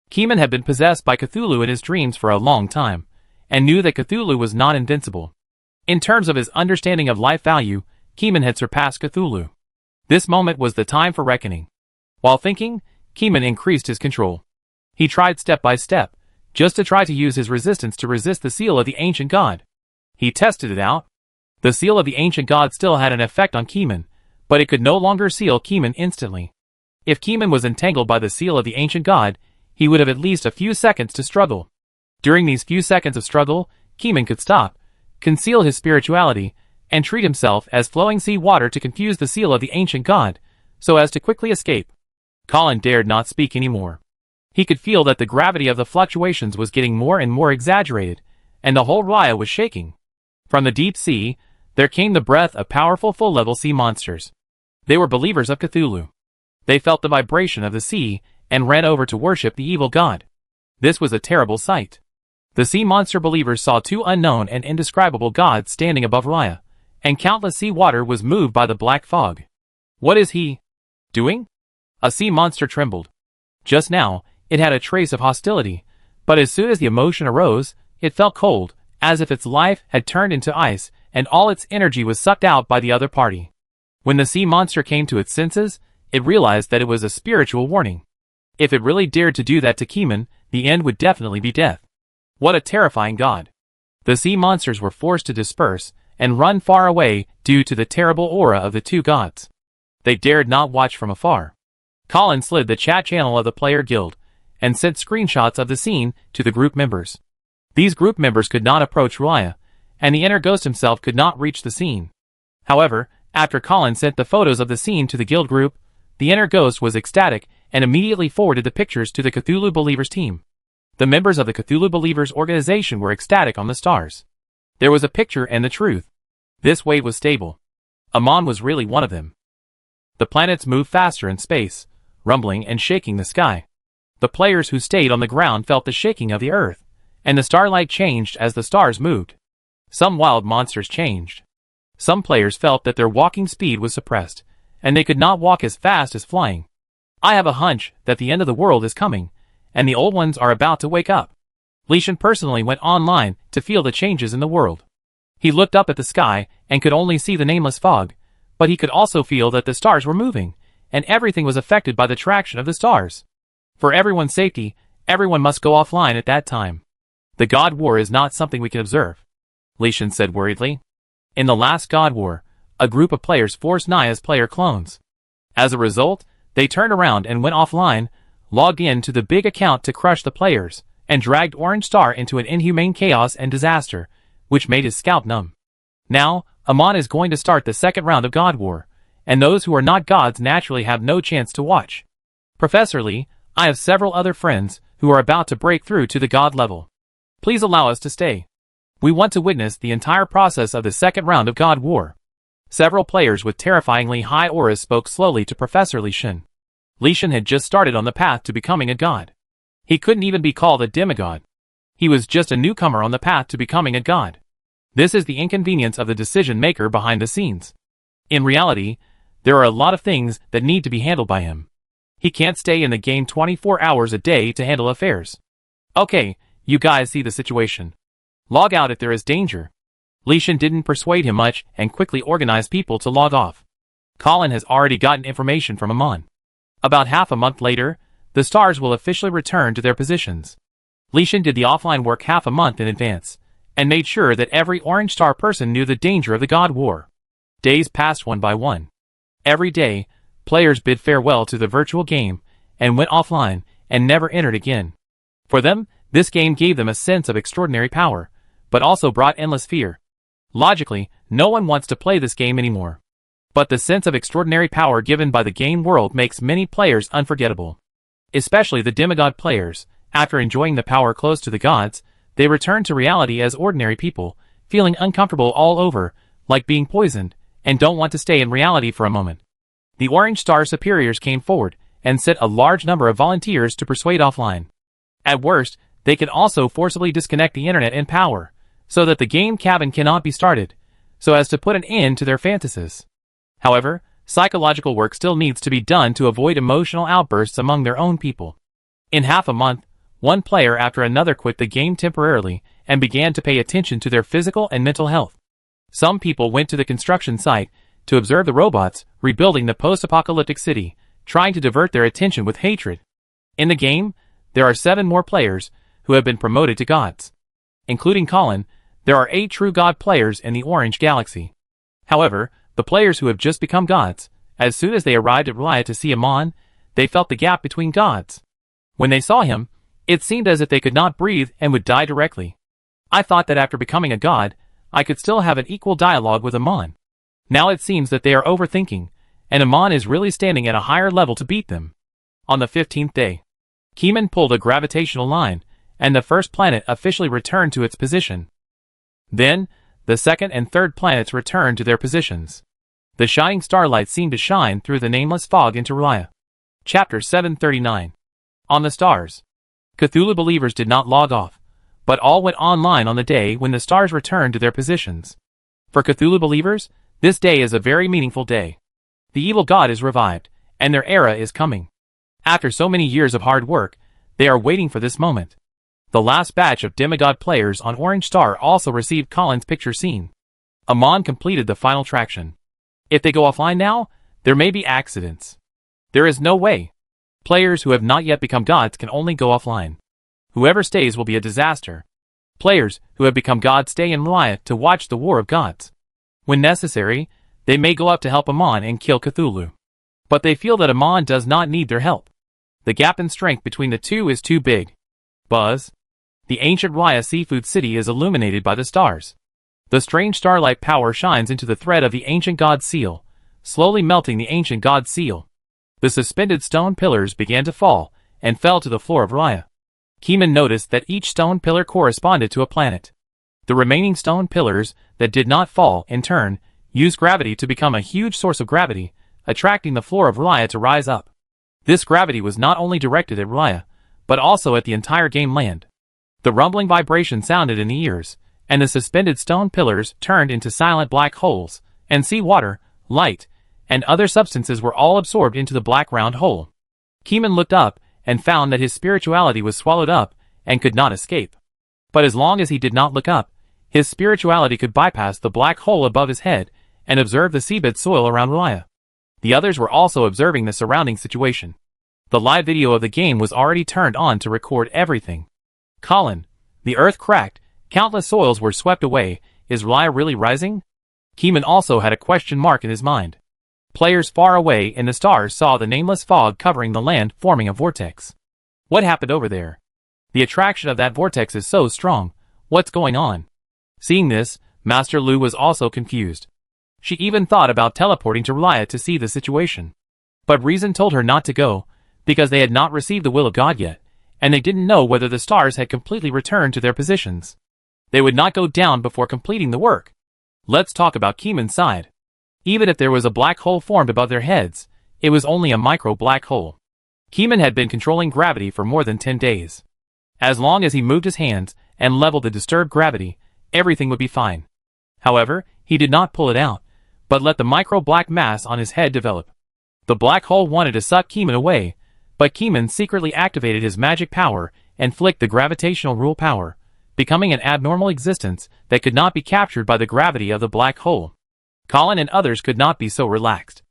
Keeman had been possessed by Cthulhu in his dreams for a long time, and knew that Cthulhu was not invincible. In terms of his understanding of life value, Keeman had surpassed Cthulhu. This moment was the time for reckoning. While thinking, Keeman increased his control. He tried step by step, just to try to use his resistance to resist the seal of the ancient god. He tested it out. The seal of the ancient god still had an effect on Keeman, but it could no longer seal Keeman instantly. If Keeman was entangled by the seal of the ancient god, he would have at least a few seconds to struggle. During these few seconds of struggle, Keeman could stop, conceal his spirituality, and treat himself as flowing sea water to confuse the seal of the ancient god, so as to quickly escape. Colin dared not speak anymore. He could feel that the gravity of the fluctuations was getting more and more exaggerated, and the whole Raya was shaking. From the deep sea, there came the breath of powerful full-level sea monsters. They were believers of Cthulhu. They felt the vibration of the sea, and ran over to worship the evil god. This was a terrible sight. The sea monster believers saw two unknown and indescribable gods standing above Raya, and countless sea water was moved by the black fog. What is he doing? A sea monster trembled. Just now, it had a trace of hostility, but as soon as the emotion arose, it felt cold, as if its life had turned into ice, and all its energy was sucked out by the other party. When the sea monster came to its senses, it realized that it was a spiritual warning. If it really dared to do that to Keeman, the end would definitely be death. What a terrifying god. The sea monsters were forced to disperse and run far away due to the terrible aura of the two gods. They dared not watch from afar. Colin slid the chat channel of the player guild, and sent screenshots of the scene to the group members. These group members could not approach Raya, and the inner ghost himself could not reach the scene. However, after Colin sent the photos of the scene to the guild group, the inner ghost was ecstatic and immediately forwarded the pictures to the Cthulhu Believers team. The members of the Cthulhu Believers organization were ecstatic on the stars. There was a picture and the truth. This wave was stable. Amon was really one of them. The planets moved faster in space, rumbling and shaking the sky. The players who stayed on the ground felt the shaking of the earth, and the starlight changed as the stars moved. Some wild monsters changed. Some players felt that their walking speed was suppressed, and they could not walk as fast as flying. I have a hunch that the end of the world is coming, and the old ones are about to wake up. Lishan personally went online to feel the changes in the world. He looked up at the sky and could only see the nameless fog, but he could also feel that the stars were moving, and everything was affected by the traction of the stars. For everyone's safety, everyone must go offline at that time. The God War is not something we can observe, Lishan said worriedly. In the last God War, a group of players forced Naya's player clones. As a result, they turned around and went offline, logged in to the big account to crush the players, and dragged Orange Star into an inhumane chaos and disaster, which made his scalp numb. Now, Amon is going to start the second round of God War, and those who are not gods naturally have no chance to watch. Professor Lee, I have several other friends who are about to break through to the god level. Please allow us to stay. We want to witness the entire process of the second round of God War. Several players with terrifyingly high auras spoke slowly to Professor Lishan. Lishan had just started on the path to becoming a god. He couldn't even be called a demigod. He was just a newcomer on the path to becoming a god. This is the inconvenience of the decision maker behind the scenes. In reality, there are a lot of things that need to be handled by him. He can't stay in the game 24 hours a day to handle affairs. Okay, You guys see the situation. Log out if there is danger. Lishan didn't persuade him much and quickly organized people to log off. Colin has already gotten information from Amon. About half a month later, the stars will officially return to their positions. Lishan did the offline work half a month in advance, and made sure that every Orange Star person knew the danger of the God War. Days passed one by one. Every day, players bid farewell to the virtual game, and went offline, and never entered again. For them, this game gave them a sense of extraordinary power, but also brought endless fear. Logically, no one wants to play this game anymore. But the sense of extraordinary power given by the game world makes many players unforgettable. Especially the demigod players, after enjoying the power close to the gods, they return to reality as ordinary people, feeling uncomfortable all over, like being poisoned, and don't want to stay in reality for a moment. The Orange Star superiors came forward, and sent a large number of volunteers to persuade offline. At worst, they can also forcibly disconnect the internet and power, so that the game cabin cannot be started, so as to put an end to their fantasies. However, psychological work still needs to be done to avoid emotional outbursts among their own people. In half a month, one player after another quit the game temporarily and began to pay attention to their physical and mental health. Some people went to the construction site to observe the robots rebuilding the post-apocalyptic city, trying to divert their attention with hatred. In the game, there are 7 more players who have been promoted to gods. Including Colin, there are 8 true god players in the Orange Galaxy. However, the players who have just become gods, as soon as they arrived at Raya to see Amon, they felt the gap between gods. When they saw him, it seemed as if they could not breathe and would die directly. I thought that after becoming a god, I could still have an equal dialogue with Amon. Now it seems that they are overthinking, and Amon is really standing at a higher level to beat them. On the 15th day, Keeman pulled a gravitational line, and the first planet officially returned to its position. Then, the second and third planets returned to their positions. The shining starlight seemed to shine through the nameless fog into Raya. Chapter 739. On the stars. Cthulhu believers did not log off, but all went online on the day when the stars returned to their positions. For Cthulhu believers, this day is a very meaningful day. The evil god is revived, and their era is coming. After so many years of hard work, they are waiting for this moment. The last batch of demigod players on Orange Star also received Colin's picture scene. Amon completed the final traction. If they go offline now, there may be accidents. There is no way. Players who have not yet become gods can only go offline. Whoever stays will be a disaster. Players who have become gods stay in Raya to watch the War of Gods. When necessary, they may go up to help Amon and kill Cthulhu. But they feel that Amon does not need their help. The gap in strength between the two is too big. Buzz. The ancient Raya seafood city is illuminated by the stars. The strange starlight power shines into the thread of the ancient god's seal, slowly melting the ancient god's seal. The suspended stone pillars began to fall, and fell to the floor of Raya. Keeman noticed that each stone pillar corresponded to a planet. The remaining stone pillars that did not fall, in turn, used gravity to become a huge source of gravity, attracting the floor of Raya to rise up. This gravity was not only directed at Raya, but also at the entire game land. The rumbling vibration sounded in the ears, and the suspended stone pillars turned into silent black holes, and sea water, light, and other substances were all absorbed into the black round hole. Keeman looked up, and found that his spirituality was swallowed up, and could not escape. But as long as he did not look up, his spirituality could bypass the black hole above his head, and observe the seabed soil around Raya. The others were also observing the surrounding situation. The live video of the game was already turned on to record everything. Colin, the earth cracked, countless soils were swept away, is Raya really rising? Keeman also had a question mark in his mind. Players far away in the stars saw the nameless fog covering the land, forming a vortex. What happened over there? The attraction of that vortex is so strong. What's going on? Seeing this, Master Lu was also confused. She even thought about teleporting to Raya to see the situation. But reason told her not to go, because they had not received the will of God yet, and they didn't know whether the stars had completely returned to their positions. They would not go down before completing the work. Let's talk about Keeman's side. Even if there was a black hole formed above their heads, it was only a micro black hole. Keeman had been controlling gravity for more than 10 days. As long as he moved his hands and leveled the disturbed gravity, everything would be fine. However, he did not pull it out, but let the micro black mass on his head develop. The black hole wanted to suck Keeman away, but Keeman secretly activated his magic power and flicked the gravitational rule power, becoming an abnormal existence that could not be captured by the gravity of the black hole. Colin and others could not be so relaxed.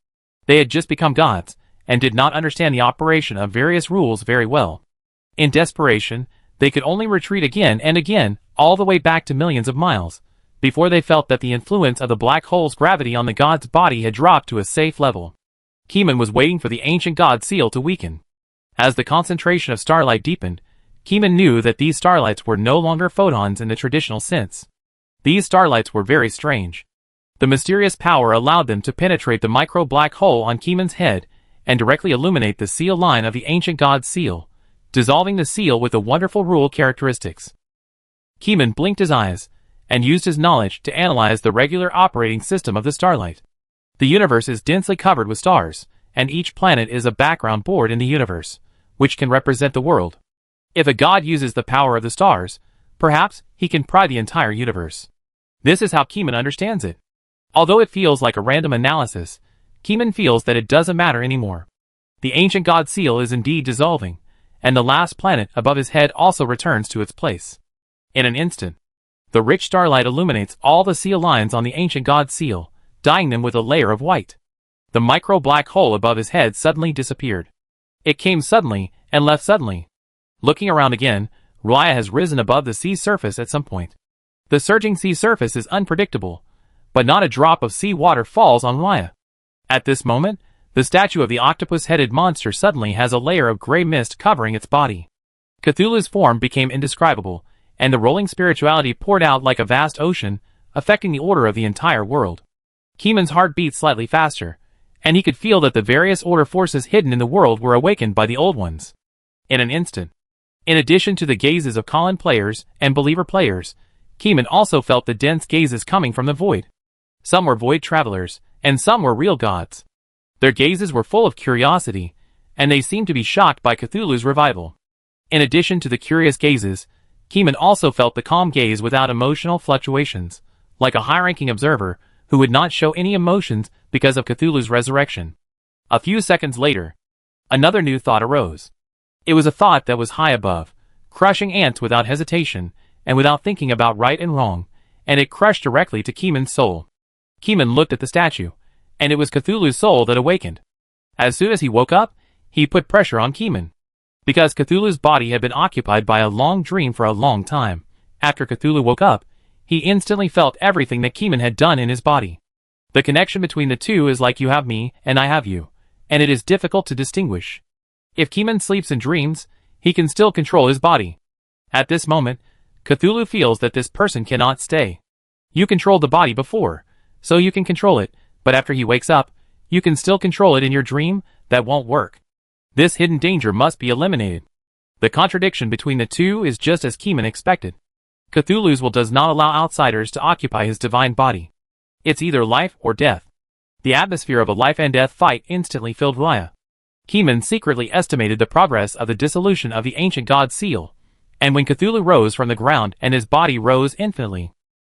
They had just become gods, and did not understand the operation of various rules very well. In desperation, they could only retreat again and again, all the way back to millions of miles, before they felt that the influence of the black hole's gravity on the god's body had dropped to a safe level. Keeman was waiting for the ancient god's seal to weaken. As the concentration of starlight deepened, Keeman knew that these starlights were no longer photons in the traditional sense. These starlights were very strange. The mysterious power allowed them to penetrate the micro-black hole on Keeman's head and directly illuminate the seal line of the ancient god's seal, dissolving the seal with the wonderful rule characteristics. Keeman blinked his eyes and used his knowledge to analyze the regular operating system of the starlight. The universe is densely covered with stars, and each planet is a background board in the universe, which can represent the world. If a god uses the power of the stars, perhaps he can pry the entire universe. This is how Keeman understands it. Although it feels like a random analysis, Keeman feels that it doesn't matter anymore. The ancient god seal is indeed dissolving, and the last planet above his head also returns to its place. In an instant, the rich starlight illuminates all the seal lines on the ancient god seal, dyeing them with a layer of white. The micro-black hole above his head suddenly disappeared. It came suddenly and left suddenly. Looking around again, Raya has risen above the sea surface at some point. The surging sea surface is unpredictable, but not a drop of sea water falls on Raya. At this moment, the statue of the octopus-headed monster suddenly has a layer of gray mist covering its body. Cthulhu's form became indescribable, and the rolling spirituality poured out like a vast ocean, affecting the order of the entire world. Keeman's heart beat slightly faster, and he could feel that the various order forces hidden in the world were awakened by the old ones. In an instant, in addition to the gazes of Colin players and Believer players, Keeman also felt the dense gazes coming from the void. Some were void travelers, and some were real gods. Their gazes were full of curiosity, and they seemed to be shocked by Cthulhu's revival. In addition to the curious gazes, Keeman also felt the calm gaze without emotional fluctuations, like a high-ranking observer who would not show any emotions because of Cthulhu's resurrection. A few seconds later, another new thought arose. It was a thought that was high above, crushing ants without hesitation, and without thinking about right and wrong, and it crushed directly to Keeman's soul. Keeman looked at the statue, and it was Cthulhu's soul that awakened. As soon as he woke up, he put pressure on Keeman. Because Cthulhu's body had been occupied by a long dream for a long time, after Cthulhu woke up, he instantly felt everything that Keeman had done in his body. The connection between the two is like you have me and I have you, and it is difficult to distinguish. If Keeman sleeps and dreams, he can still control his body. At this moment, Cthulhu feels that this person cannot stay. You controlled the body before, so you can control it, but after he wakes up, you can still control it in your dream. That won't work. This hidden danger must be eliminated. The contradiction between the two is just as Keeman expected. Cthulhu's will does not allow outsiders to occupy his divine body. It's either life or death. The atmosphere of a life and death fight instantly filled Raya. Keeman secretly estimated the progress of the dissolution of the ancient god seal, and when Cthulhu rose from the ground and his body rose infinitely,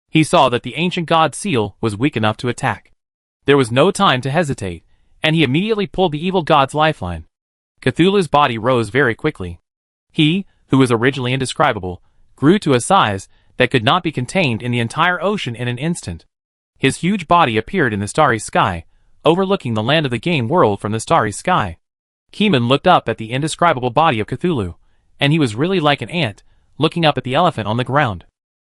he saw that the ancient god seal was weak enough to attack. There was no time to hesitate, and he immediately pulled the evil god's lifeline. Cthulhu's body rose very quickly. He, who was originally indescribable, grew to a size that could not be contained in the entire ocean in an instant. His huge body appeared in the starry sky, overlooking the land of the game world from the starry sky. Keeman looked up at the indescribable body of Cthulhu, and he was really like an ant, looking up at the elephant on the ground.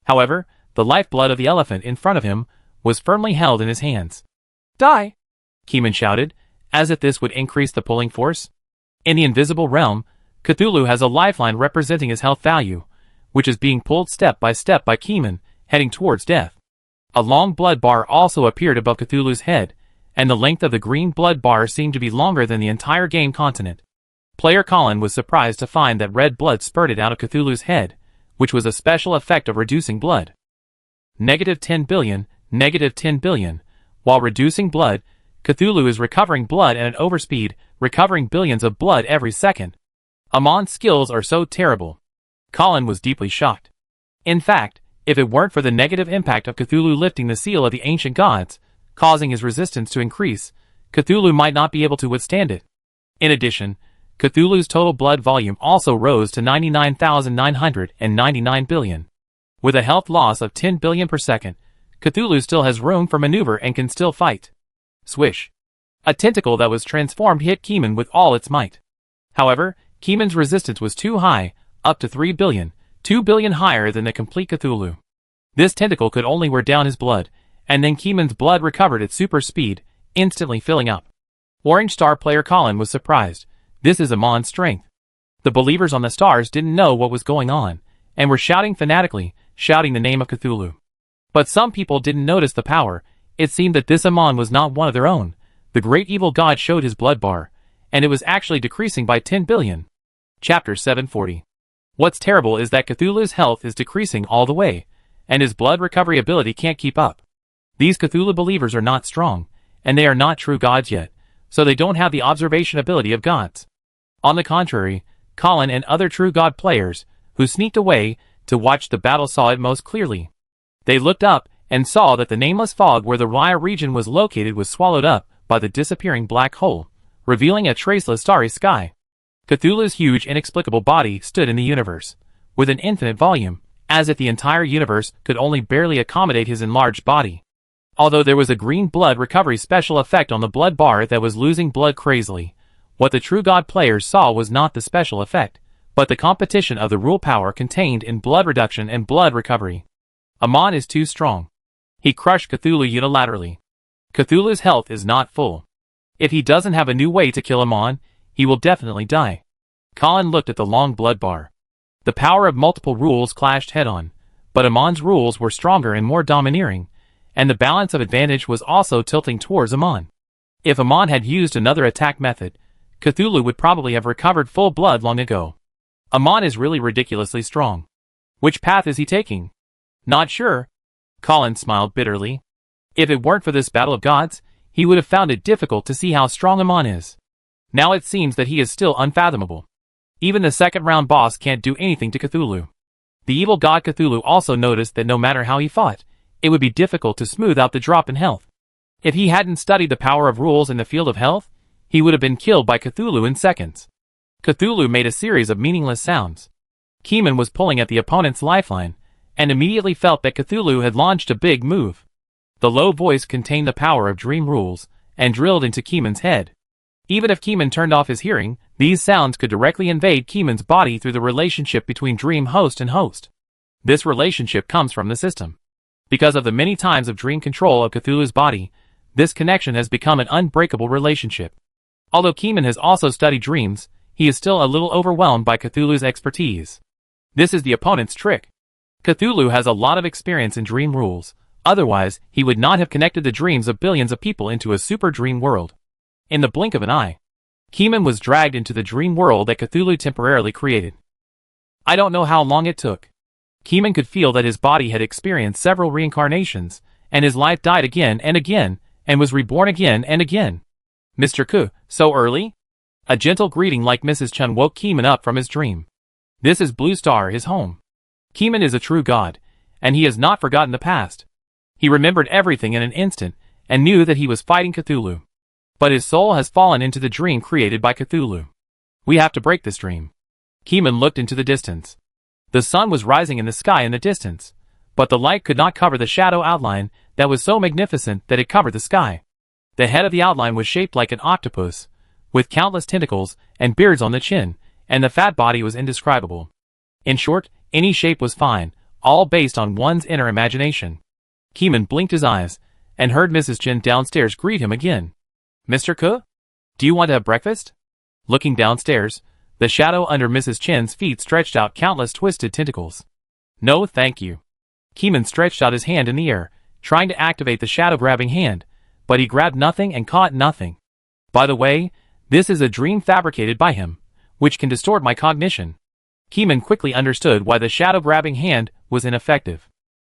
However, the lifeblood of the elephant in front of him was firmly held in his hands. "Die!" Keeman shouted, as if this would increase the pulling force. In the invisible realm, Cthulhu has a lifeline representing his health value, which is being pulled step by Keeman, heading towards death. A long blood bar also appeared above Cthulhu's head, and the length of the green blood bar seemed to be longer than the entire game continent. Player Colin was surprised to find that red blood spurted out of Cthulhu's head, which was a special effect of reducing blood. -10 billion, -10 billion. While reducing blood, Cthulhu is recovering blood at an overspeed, recovering billions of blood every second. Amon's skills are so terrible. Colin was deeply shocked. In fact, if it weren't for the negative impact of Cthulhu lifting the seal of the ancient gods, causing his resistance to increase, Cthulhu might not be able to withstand it. In addition, Cthulhu's total blood volume also rose to 99,999 billion. With a health loss of 10 billion per second, Cthulhu still has room for maneuver and can still fight. Swish. A tentacle that was transformed hit Keeman with all its might. However, Keeman's resistance was too high, up to 3 billion, 2 billion higher than the complete Cthulhu. This tentacle could only wear down his blood, and then Keeman's blood recovered at super speed, instantly filling up. Orange Star player Colin was surprised. This is Amon's strength. The believers on the stars didn't know what was going on, and were shouting fanatically, shouting the name of Cthulhu. But some people didn't notice the power. It seemed that this Amon was not one of their own. The great evil god showed his blood bar, and it was actually decreasing by 10 billion. Chapter 740. What's terrible is that Cthulhu's health is decreasing all the way, and his blood recovery ability can't keep up. These Cthulhu believers are not strong, and they are not true gods yet, so they don't have the observation ability of gods. On the contrary, Colin and other true god players, who sneaked away to watch the battle, saw it most clearly. They looked up and saw that the nameless fog where the Raya region was located was swallowed up by the disappearing black hole, revealing a traceless starry sky. Cthulhu's huge inexplicable body stood in the universe, with an infinite volume, as if the entire universe could only barely accommodate his enlarged body. Although there was a green blood recovery special effect on the blood bar that was losing blood crazily, what the true god players saw was not the special effect, but the competition of the rule power contained in blood reduction and blood recovery. Amon is too strong. He crushed Cthulhu unilaterally. Cthulhu's health is not full. If he doesn't have a new way to kill Amon, he will definitely die. Colin looked at the long blood bar. The power of multiple rules clashed head-on, but Amon's rules were stronger and more domineering, and the balance of advantage was also tilting towards Amon. If Amon had used another attack method, Cthulhu would probably have recovered full blood long ago. Amon is really ridiculously strong. Which path is he taking? Not sure. Colin smiled bitterly. If it weren't for this battle of gods, he would have found it difficult to see how strong Amon is. Now it seems that he is still unfathomable. Even the second-round boss can't do anything to Cthulhu. The evil god Cthulhu also noticed that no matter how he fought, it would be difficult to smooth out the drop in health. If he hadn't studied the power of rules in the field of health, he would have been killed by Cthulhu in seconds. Cthulhu made a series of meaningless sounds. Keeman was pulling at the opponent's lifeline, and immediately felt that Cthulhu had launched a big move. The low voice contained the power of dream rules, and drilled into Keeman's head. Even if Keeman turned off his hearing, these sounds could directly invade Keeman's body through the relationship between dream host and host. This relationship comes from the system. Because of the many times of dream control of Cthulhu's body, this connection has become an unbreakable relationship. Although Keeman has also studied dreams, he is still a little overwhelmed by Cthulhu's expertise. This is the opponent's trick. Cthulhu has a lot of experience in dream rules, otherwise he would not have connected the dreams of billions of people into a super dream world. In the blink of an eye, Keeman was dragged into the dream world that Cthulhu temporarily created. I don't know how long it took. Keeman could feel that his body had experienced several reincarnations, and his life died again, and was reborn again and again. Mr. Ku, so early? A gentle greeting like Mrs. Chun woke Keeman up from his dream. This is Blue Star, his home. Keeman is a true god, and he has not forgotten the past. He remembered everything in an instant, and knew that he was fighting Cthulhu. But his soul has fallen into the dream created by Cthulhu. We have to break this dream. Keeman looked into the distance. The sun was rising in the sky in the distance, but the light could not cover the shadow outline that was so magnificent that it covered the sky. The head of the outline was shaped like an octopus, with countless tentacles and beards on the chin, and the fat body was indescribable. In short, any shape was fine, all based on one's inner imagination. Keeman blinked his eyes, and heard Mrs. Chin downstairs greet him again. Mr. Ku? Do you want to have breakfast? Looking downstairs, the shadow under Mrs. Chin's feet stretched out countless twisted tentacles. No, thank you. Keeman stretched out his hand in the air, trying to activate the shadow-grabbing hand, but he grabbed nothing and caught nothing. By the way, this is a dream fabricated by him, which can distort my cognition. Keeman quickly understood why the shadow-grabbing hand was ineffective.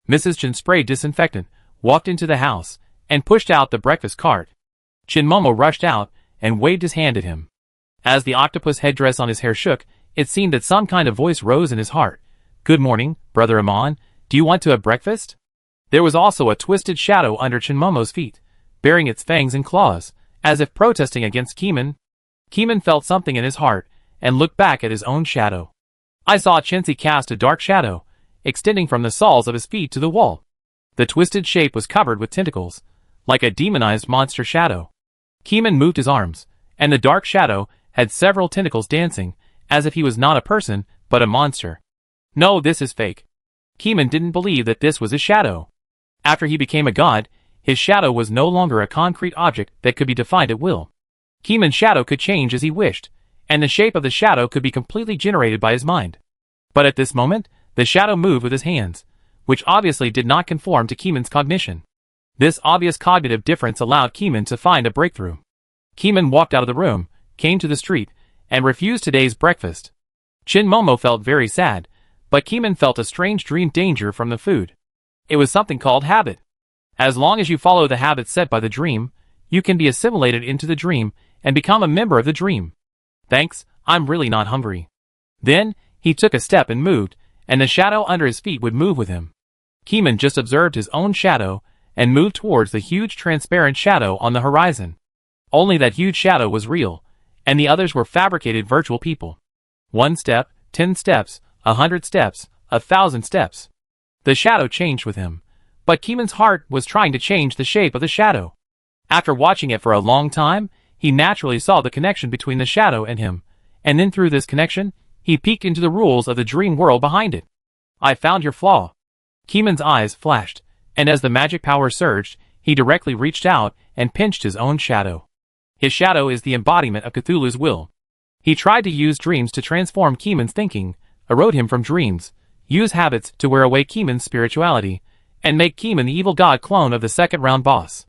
Mrs. Chin sprayed disinfectant, walked into the house, and pushed out the breakfast cart. Chinmomo rushed out and waved his hand at him. As the octopus headdress on his hair shook, it seemed that some kind of voice rose in his heart. Good morning, Brother Amon. Do you want to have breakfast? There was also a twisted shadow under Chinmomo's feet, bearing its fangs and claws, as if protesting against Keeman. Keeman felt something in his heart, and looked back at his own shadow. I saw Chincy cast a dark shadow, extending from the soles of his feet to the wall. The twisted shape was covered with tentacles, like a demonized monster shadow. Keeman moved his arms, and the dark shadow had several tentacles dancing, as if he was not a person, but a monster. No, this is fake. Keeman didn't believe that this was his shadow. After he became a god, his shadow was no longer a concrete object that could be defined at will. Keeman's shadow could change as he wished, and the shape of the shadow could be completely generated by his mind. But at this moment, the shadow moved with his hands, which obviously did not conform to Keeman's cognition. This obvious cognitive difference allowed Keeman to find a breakthrough. Keeman walked out of the room, came to the street, and refused today's breakfast. Chin Momo felt very sad, but Keeman felt a strange dream danger from the food. It was something called habit. As long as you follow the habits set by the dream, you can be assimilated into the dream and become a member of the dream. Thanks, I'm really not hungry. Then, he took a step and moved, and the shadow under his feet would move with him. Keeman just observed his own shadow, and moved towards the huge transparent shadow on the horizon. Only that huge shadow was real, and the others were fabricated virtual people. 1 step, 10 steps, 100 steps, 1,000 steps. The shadow changed with him, but Keeman's heart was trying to change the shape of the shadow. After watching it for a long time, he naturally saw the connection between the shadow and him, and then through this connection, he peeked into the rules of the dream world behind it. I found your flaw. Keeman's eyes flashed, and as the magic power surged, he directly reached out and pinched his own shadow. His shadow is the embodiment of Cthulhu's will. He tried to use dreams to transform Keeman's thinking, erode him from dreams, use habits to wear away Keeman's spirituality, and make Keeman the evil god clone of the second round boss.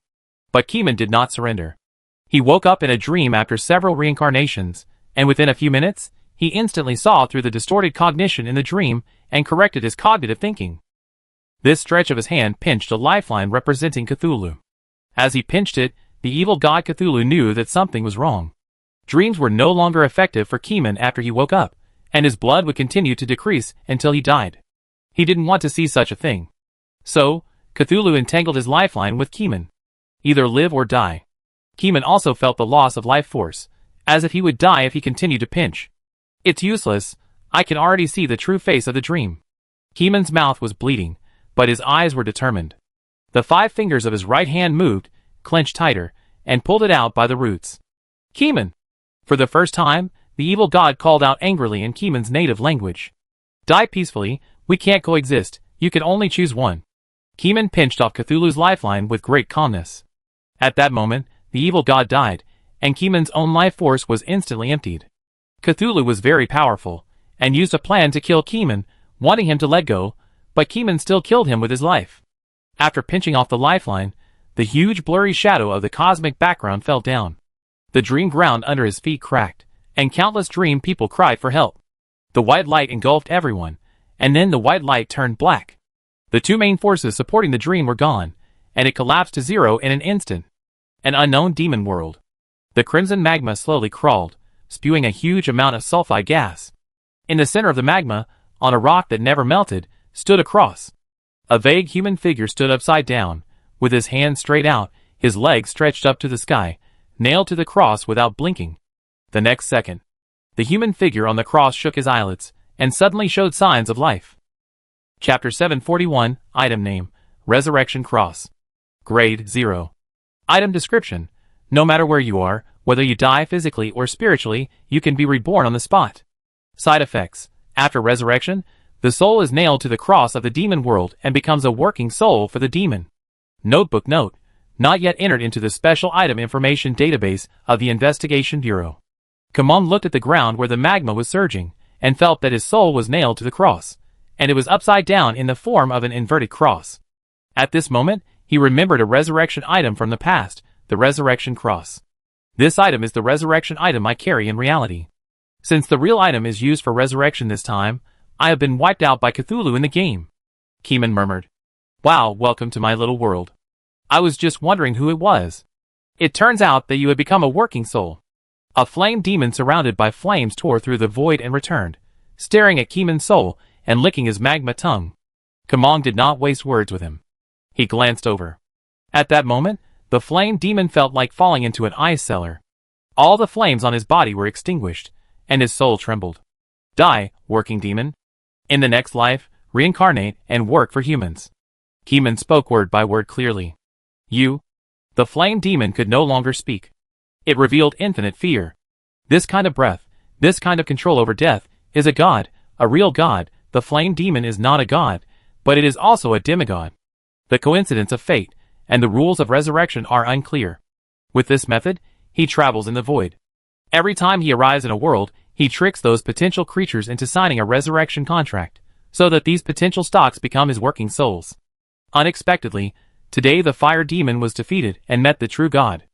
But Keeman did not surrender. He woke up in a dream after several reincarnations, and within a few minutes, he instantly saw through the distorted cognition in the dream and corrected his cognitive thinking. This stretch of his hand pinched a lifeline representing Cthulhu. As he pinched it, the evil god Cthulhu knew that something was wrong. Dreams were no longer effective for Keeman after he woke up, and his blood would continue to decrease until he died. He didn't want to see such a thing. So, Cthulhu entangled his lifeline with Keeman. Either live or die. Keeman also felt the loss of life force, as if he would die if he continued to pinch. It's useless, I can already see the true face of the dream. Keeman's mouth was bleeding, but his eyes were determined. The 5 fingers of his right hand moved, clenched tighter, and pulled it out by the roots. Keeman! For the first time, the evil god called out angrily in Keeman's native language. Die peacefully, we can't coexist, you can only choose one. Keeman pinched off Cthulhu's lifeline with great calmness. At that moment, the evil god died, and Keeman's own life force was instantly emptied. Cthulhu was very powerful, and used a plan to kill Keeman, wanting him to let go, but Keeman still killed him with his life. After pinching off the lifeline, the huge blurry shadow of the cosmic background fell down. The dream ground under his feet cracked, and countless dream people cried for help. The white light engulfed everyone, and then the white light turned black. The 2 main forces supporting the dream were gone, and it collapsed to zero in an instant. An unknown demon world. The crimson magma slowly crawled, spewing a huge amount of sulfide gas. In the center of the magma, on a rock that never melted, stood a cross. A vague human figure stood upside down, with his hands straight out, his legs stretched up to the sky, nailed to the cross without blinking. The next second, the human figure on the cross shook his eyelids, and suddenly showed signs of life. Chapter 741, Item Name, Resurrection Cross. Grade 0. Item Description: no matter where you are, whether you die physically or spiritually, you can be reborn on the spot. Side effects: after resurrection, the soul is nailed to the cross of the demon world and becomes a working soul for the demon. Notebook note: not yet entered into the special item information database of the Investigation Bureau. Kamon looked at the ground where the magma was surging, and felt that his soul was nailed to the cross, and it was upside down in the form of an inverted cross. At this moment, he remembered a resurrection item from the past, the resurrection cross. This item is the resurrection item I carry in reality. Since the real item is used for resurrection this time, I have been wiped out by Cthulhu in the game. Keeman murmured. Wow, welcome to my little world. I was just wondering who it was. It turns out that you had become a working soul. A flame demon surrounded by flames tore through the void and returned, staring at Keeman's soul and licking his magma tongue. Kamong did not waste words with him. He glanced over. At that moment, the flame demon felt like falling into an ice cellar. All the flames on his body were extinguished, and his soul trembled. Die, working demon. In the next life, reincarnate and work for humans. Keeman spoke word by word clearly. You? The flame demon could no longer speak. It revealed infinite fear. This kind of breath, this kind of control over death, is a god, a real god. The flame demon is not a god, but it is also a demigod. The coincidence of fate and the rules of resurrection are unclear. With this method, he travels in the void. Every time he arrives in a world, he tricks those potential creatures into signing a resurrection contract, so that these potential stocks become his working souls. Unexpectedly, today the fire demon was defeated and met the true god.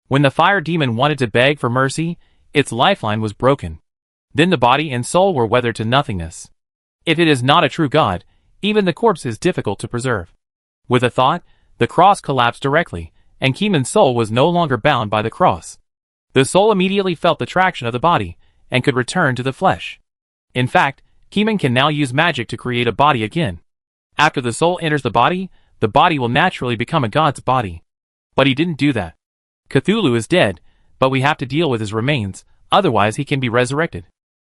When the fire demon wanted to beg for mercy, its lifeline was broken. Then the body and soul were weathered to nothingness. If it is not a true god, even the corpse is difficult to preserve. With a thought, the cross collapsed directly, and Keeman's soul was no longer bound by the cross. The soul immediately felt the traction of the body, and could return to the flesh. In fact, Keeman can now use magic to create a body again. After the soul enters the body will naturally become a god's body. But he didn't do that. Cthulhu is dead, but we have to deal with his remains, otherwise he can be resurrected.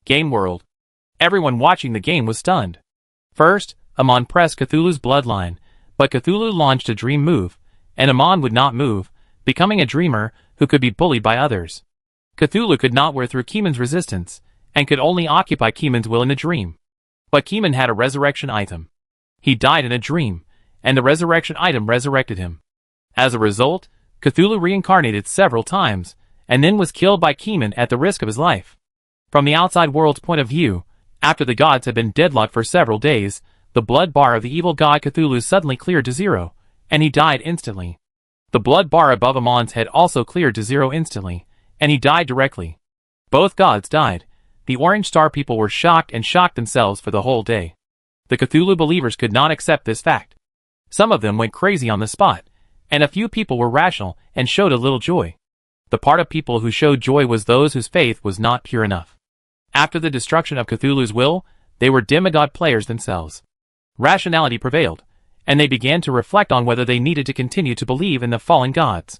Game world. Everyone watching the game was stunned. First, Amon pressed Cthulhu's bloodline, but Cthulhu launched a dream move, and Amon would not move, becoming a dreamer who could be bullied by others. Cthulhu could not wear through Keeman's resistance, and could only occupy Keeman's will in a dream. But Keeman had a resurrection item. He died in a dream, and the resurrection item resurrected him. As a result, Cthulhu reincarnated several times, and then was killed by Keeman at the risk of his life. From the outside world's point of view, after the gods had been deadlocked for several days, the blood bar of the evil god Cthulhu suddenly cleared to 0, and he died instantly. The blood bar above Amon's head also cleared to 0 instantly, and he died directly. Both gods died. The Orange Star people were shocked and shocked themselves for the whole day. The Cthulhu believers could not accept this fact. Some of them went crazy on the spot, and a few people were rational and showed a little joy. The part of people who showed joy was those whose faith was not pure enough. After the destruction of Cthulhu's will, they were demigod players themselves. Rationality prevailed, and they began to reflect on whether they needed to continue to believe in the fallen gods.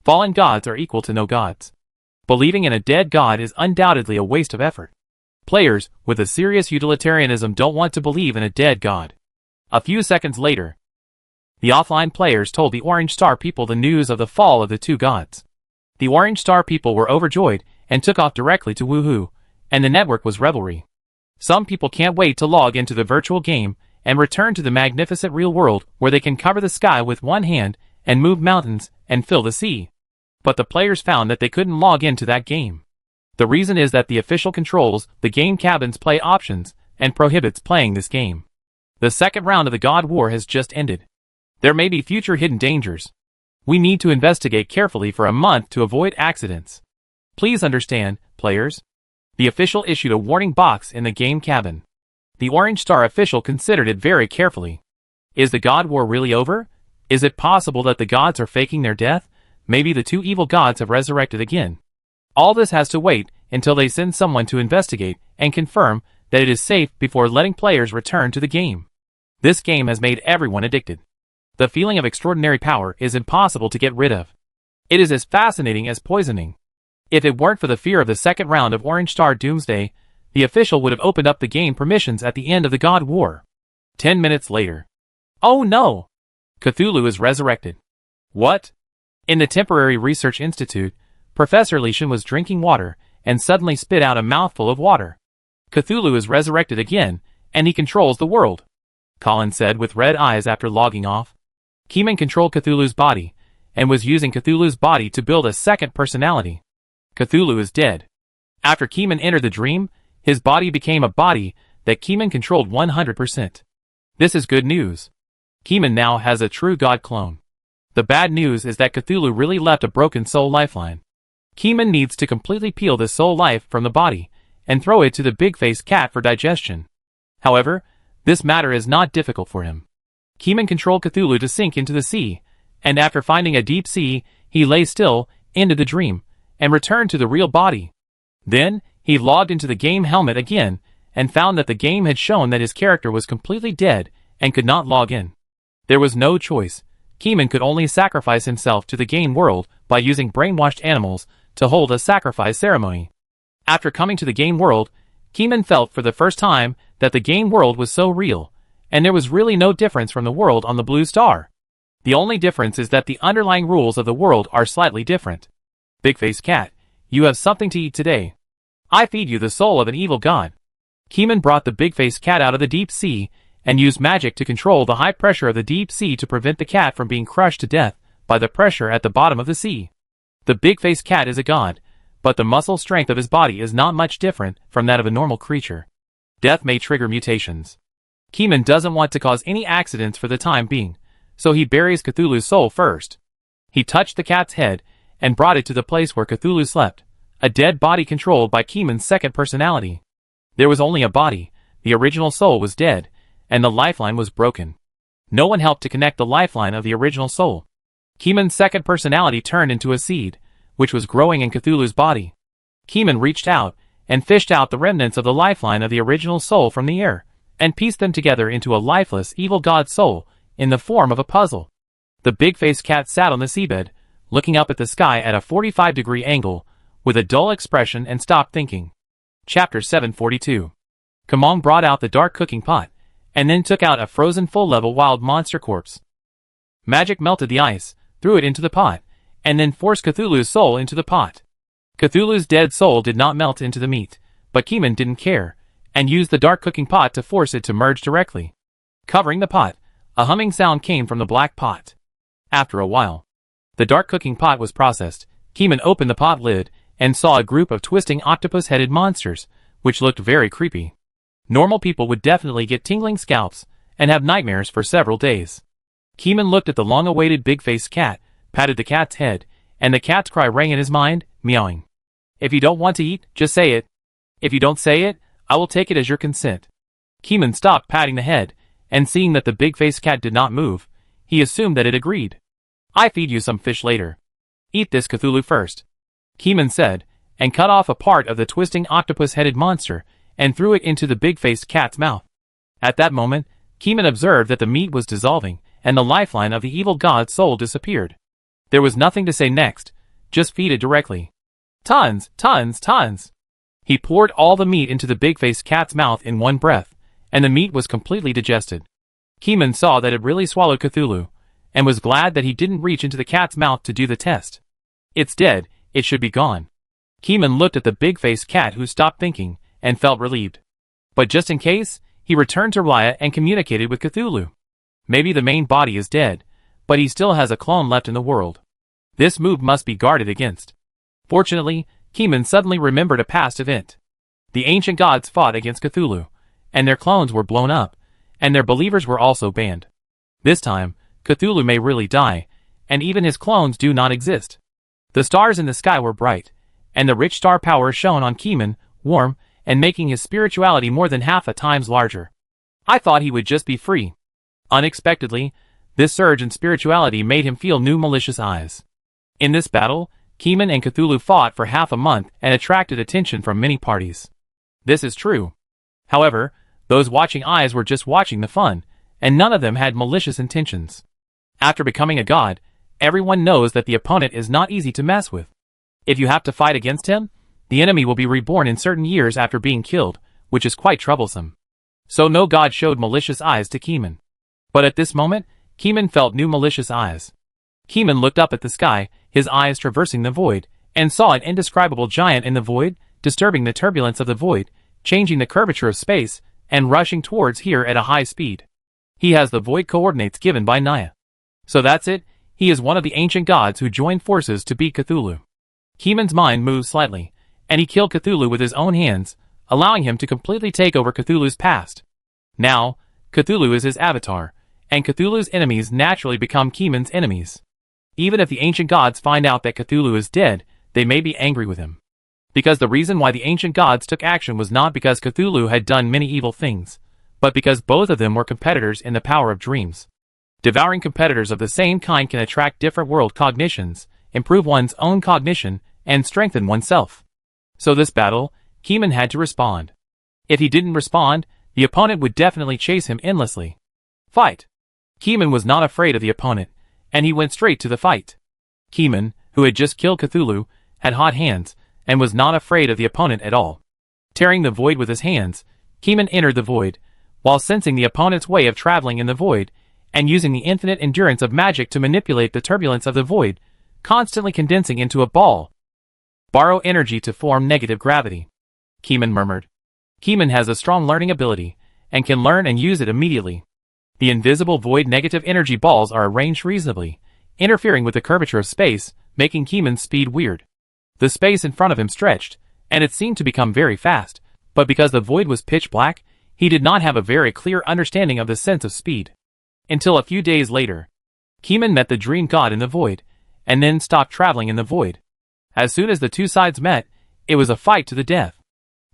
Fallen gods are equal to no gods. Believing in a dead god is undoubtedly a waste of effort. Players with a serious utilitarianism don't want to believe in a dead god. A few seconds later, the offline players told the Orange Star people the news of the fall of the two gods. The Orange Star people were overjoyed and took off directly to Woohoo, and the network was revelry. Some people can't wait to log into the virtual game and return to the magnificent real world where they can cover the sky with one hand and move mountains and fill the sea. But the players found that they couldn't log into that game. The reason is that the official controls the game cabin's play options and prohibits playing this game. The second round of the God War has just ended. There may be future hidden dangers. We need to investigate carefully for a month to avoid accidents. Please understand, players. The official issued a warning box in the game cabin. The Orange Star official considered it very carefully. Is the God War really over? Is it possible that the gods are faking their death? Maybe the two evil gods have resurrected again. All this has to wait until they send someone to investigate and confirm that it is safe before letting players return to the game. This game has made everyone addicted. The feeling of extraordinary power is impossible to get rid of. It is as fascinating as poisoning. If it weren't for the fear of the second round of Orange Star Doomsday, the official would have opened up the game permissions at the end of the God War. 10 minutes later. Oh no! Cthulhu is resurrected. What? In the Temporary Research Institute, Professor Leishan was drinking water and suddenly spit out a mouthful of water. Cthulhu is resurrected again, and he controls the world, Colin said with red eyes after logging off. Keeman controlled Cthulhu's body, and was using Cthulhu's body to build a second personality. Cthulhu is dead. After Keeman entered the dream, his body became a body that Keeman controlled 100%. This is good news. Keeman now has a true god clone. The bad news is that Cthulhu really left a broken soul lifeline. Keeman needs to completely peel the soul life from the body and throw it to the big-faced cat for digestion. However, this matter is not difficult for him. Keeman controlled Cthulhu to sink into the sea, and after finding a deep sea, he lay still, into the dream, and returned to the real body. Then, he logged into the game helmet again, and found that the game had shown that his character was completely dead and could not log in. There was no choice. Keeman could only sacrifice himself to the game world by using brainwashed animals to hold a sacrifice ceremony. After coming to the game world, Keeman felt for the first time that the game world was so real, and there was really no difference from the world on the blue star. The only difference is that the underlying rules of the world are slightly different. Big-faced cat, you have something to eat today. I feed you the soul of an evil god. Keeman brought the big-faced cat out of the deep sea and used magic to control the high pressure of the deep sea to prevent the cat from being crushed to death by the pressure at the bottom of the sea. The big-faced cat is a god, but the muscle strength of his body is not much different from that of a normal creature. Death may trigger mutations. Keeman doesn't want to cause any accidents for the time being, so he buries Cthulhu's soul first. He touched the cat's head and brought it to the place where Cthulhu slept, a dead body controlled by Keeman's second personality. There was only a body, the original soul was dead, and the lifeline was broken. No one helped to connect the lifeline of the original soul. Keeman's second personality turned into a seed, which was growing in Cthulhu's body. Keeman reached out and fished out the remnants of the lifeline of the original soul from the air, and pieced them together into a lifeless evil god soul in the form of a puzzle. The big-faced cat sat on the seabed, looking up at the sky at a 45-degree angle, with a dull expression and stopped thinking. Chapter 742. Kamong brought out the dark cooking pot, and then took out a frozen full-level wild monster corpse. Magic melted the ice, threw it into the pot, and then forced Cthulhu's soul into the pot. Cthulhu's dead soul did not melt into the meat, but Keeman didn't care, and used the dark cooking pot to force it to merge directly. Covering the pot, a humming sound came from the black pot. After a while, the dark cooking pot was processed. Keeman opened the pot lid and saw a group of twisting octopus-headed monsters, which looked very creepy. Normal people would definitely get tingling scalps and have nightmares for several days. Keeman looked at the long-awaited big-faced cat, patted the cat's head, and the cat's cry rang in his mind, meowing. If you don't want to eat, just say it. If you don't say it, I will take it as your consent. Keeman stopped patting the head, and seeing that the big-faced cat did not move, he assumed that it agreed. I feed you some fish later. Eat this Cthulhu first, Keeman said, and cut off a part of the twisting octopus-headed monster, and threw it into the big-faced cat's mouth. At that moment, Keeman observed that the meat was dissolving, and the lifeline of the evil god's soul disappeared. There was nothing to say next, just feed it directly. Tons, tons, tons. He poured all the meat into the big-faced cat's mouth in one breath, and the meat was completely digested. Keeman saw that it really swallowed Cthulhu, and was glad that he didn't reach into the cat's mouth to do the test. It's dead, it should be gone. Keeman looked at the big-faced cat, who stopped thinking, and felt relieved. But just in case, he returned to Raya and communicated with Cthulhu. Maybe the main body is dead, but he still has a clone left in the world. This move must be guarded against. Fortunately, Keeman suddenly remembered a past event. The ancient gods fought against Cthulhu, and their clones were blown up, and their believers were also banned. This time, Cthulhu may really die, and even his clones do not exist. The stars in the sky were bright, and the rich star power shone on Keeman, warm, and making his spirituality more than half a times larger. I thought he would just be free. Unexpectedly, this surge in spirituality made him feel new malicious eyes. In this battle, Keeman and Cthulhu fought for half a month and attracted attention from many parties. This is true. However, those watching eyes were just watching the fun, and none of them had malicious intentions. After becoming a god, everyone knows that the opponent is not easy to mess with. If you have to fight against him, the enemy will be reborn in certain years after being killed, which is quite troublesome. So no god showed malicious eyes to Keeman. But at this moment, Keeman felt new malicious eyes. Keeman looked up at the sky, his eyes traversing the void, and saw an indescribable giant in the void, disturbing the turbulence of the void, changing the curvature of space, and rushing towards here at a high speed. He has the void coordinates given by Naya. So that's it, he is one of the ancient gods who joined forces to beat Cthulhu. Keeman's mind moved slightly, and he killed Cthulhu with his own hands, allowing him to completely take over Cthulhu's past. Now, Cthulhu is his avatar, and Cthulhu's enemies naturally become Keeman's enemies. Even if the ancient gods find out that Cthulhu is dead, they may be angry with him. Because the reason why the ancient gods took action was not because Cthulhu had done many evil things, but because both of them were competitors in the power of dreams. Devouring competitors of the same kind can attract different world cognitions, improve one's own cognition, and strengthen oneself. So this battle, Keeman had to respond. If he didn't respond, the opponent would definitely chase him endlessly. Fight! Keeman was not afraid of the opponent, and he went straight to the fight. Keeman, who had just killed Cthulhu, had hot hands, and was not afraid of the opponent at all. Tearing the void with his hands, Keeman entered the void, while sensing the opponent's way of traveling in the void, and using the infinite endurance of magic to manipulate the turbulence of the void, constantly condensing into a ball. Borrow energy to form negative gravity, Keeman murmured. Keeman has a strong learning ability, and can learn and use it immediately. The invisible void negative energy balls are arranged reasonably, interfering with the curvature of space, making Keeman's speed weird. The space in front of him stretched, and it seemed to become very fast, but because the void was pitch black, he did not have a very clear understanding of the sense of speed. Until a few days later, Keeman met the dream god in the void, and then stopped traveling in the void. As soon as the two sides met, it was a fight to the death.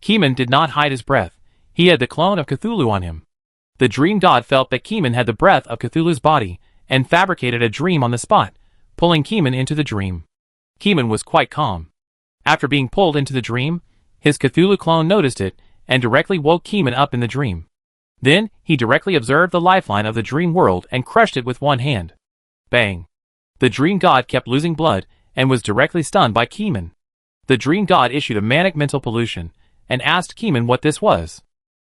Keeman did not hide his breath. He had the clone of Cthulhu on him. The dream god felt that Keeman had the breath of Cthulhu's body, and fabricated a dream on the spot, pulling Keeman into the dream. Keeman was quite calm. After being pulled into the dream, his Cthulhu clone noticed it, and directly woke Keeman up in the dream. Then, he directly observed the lifeline of the dream world and crushed it with one hand. Bang! The dream god kept losing blood, and was directly stunned by Keeman. The dream god issued a manic mental pollution, and asked Keeman what this was.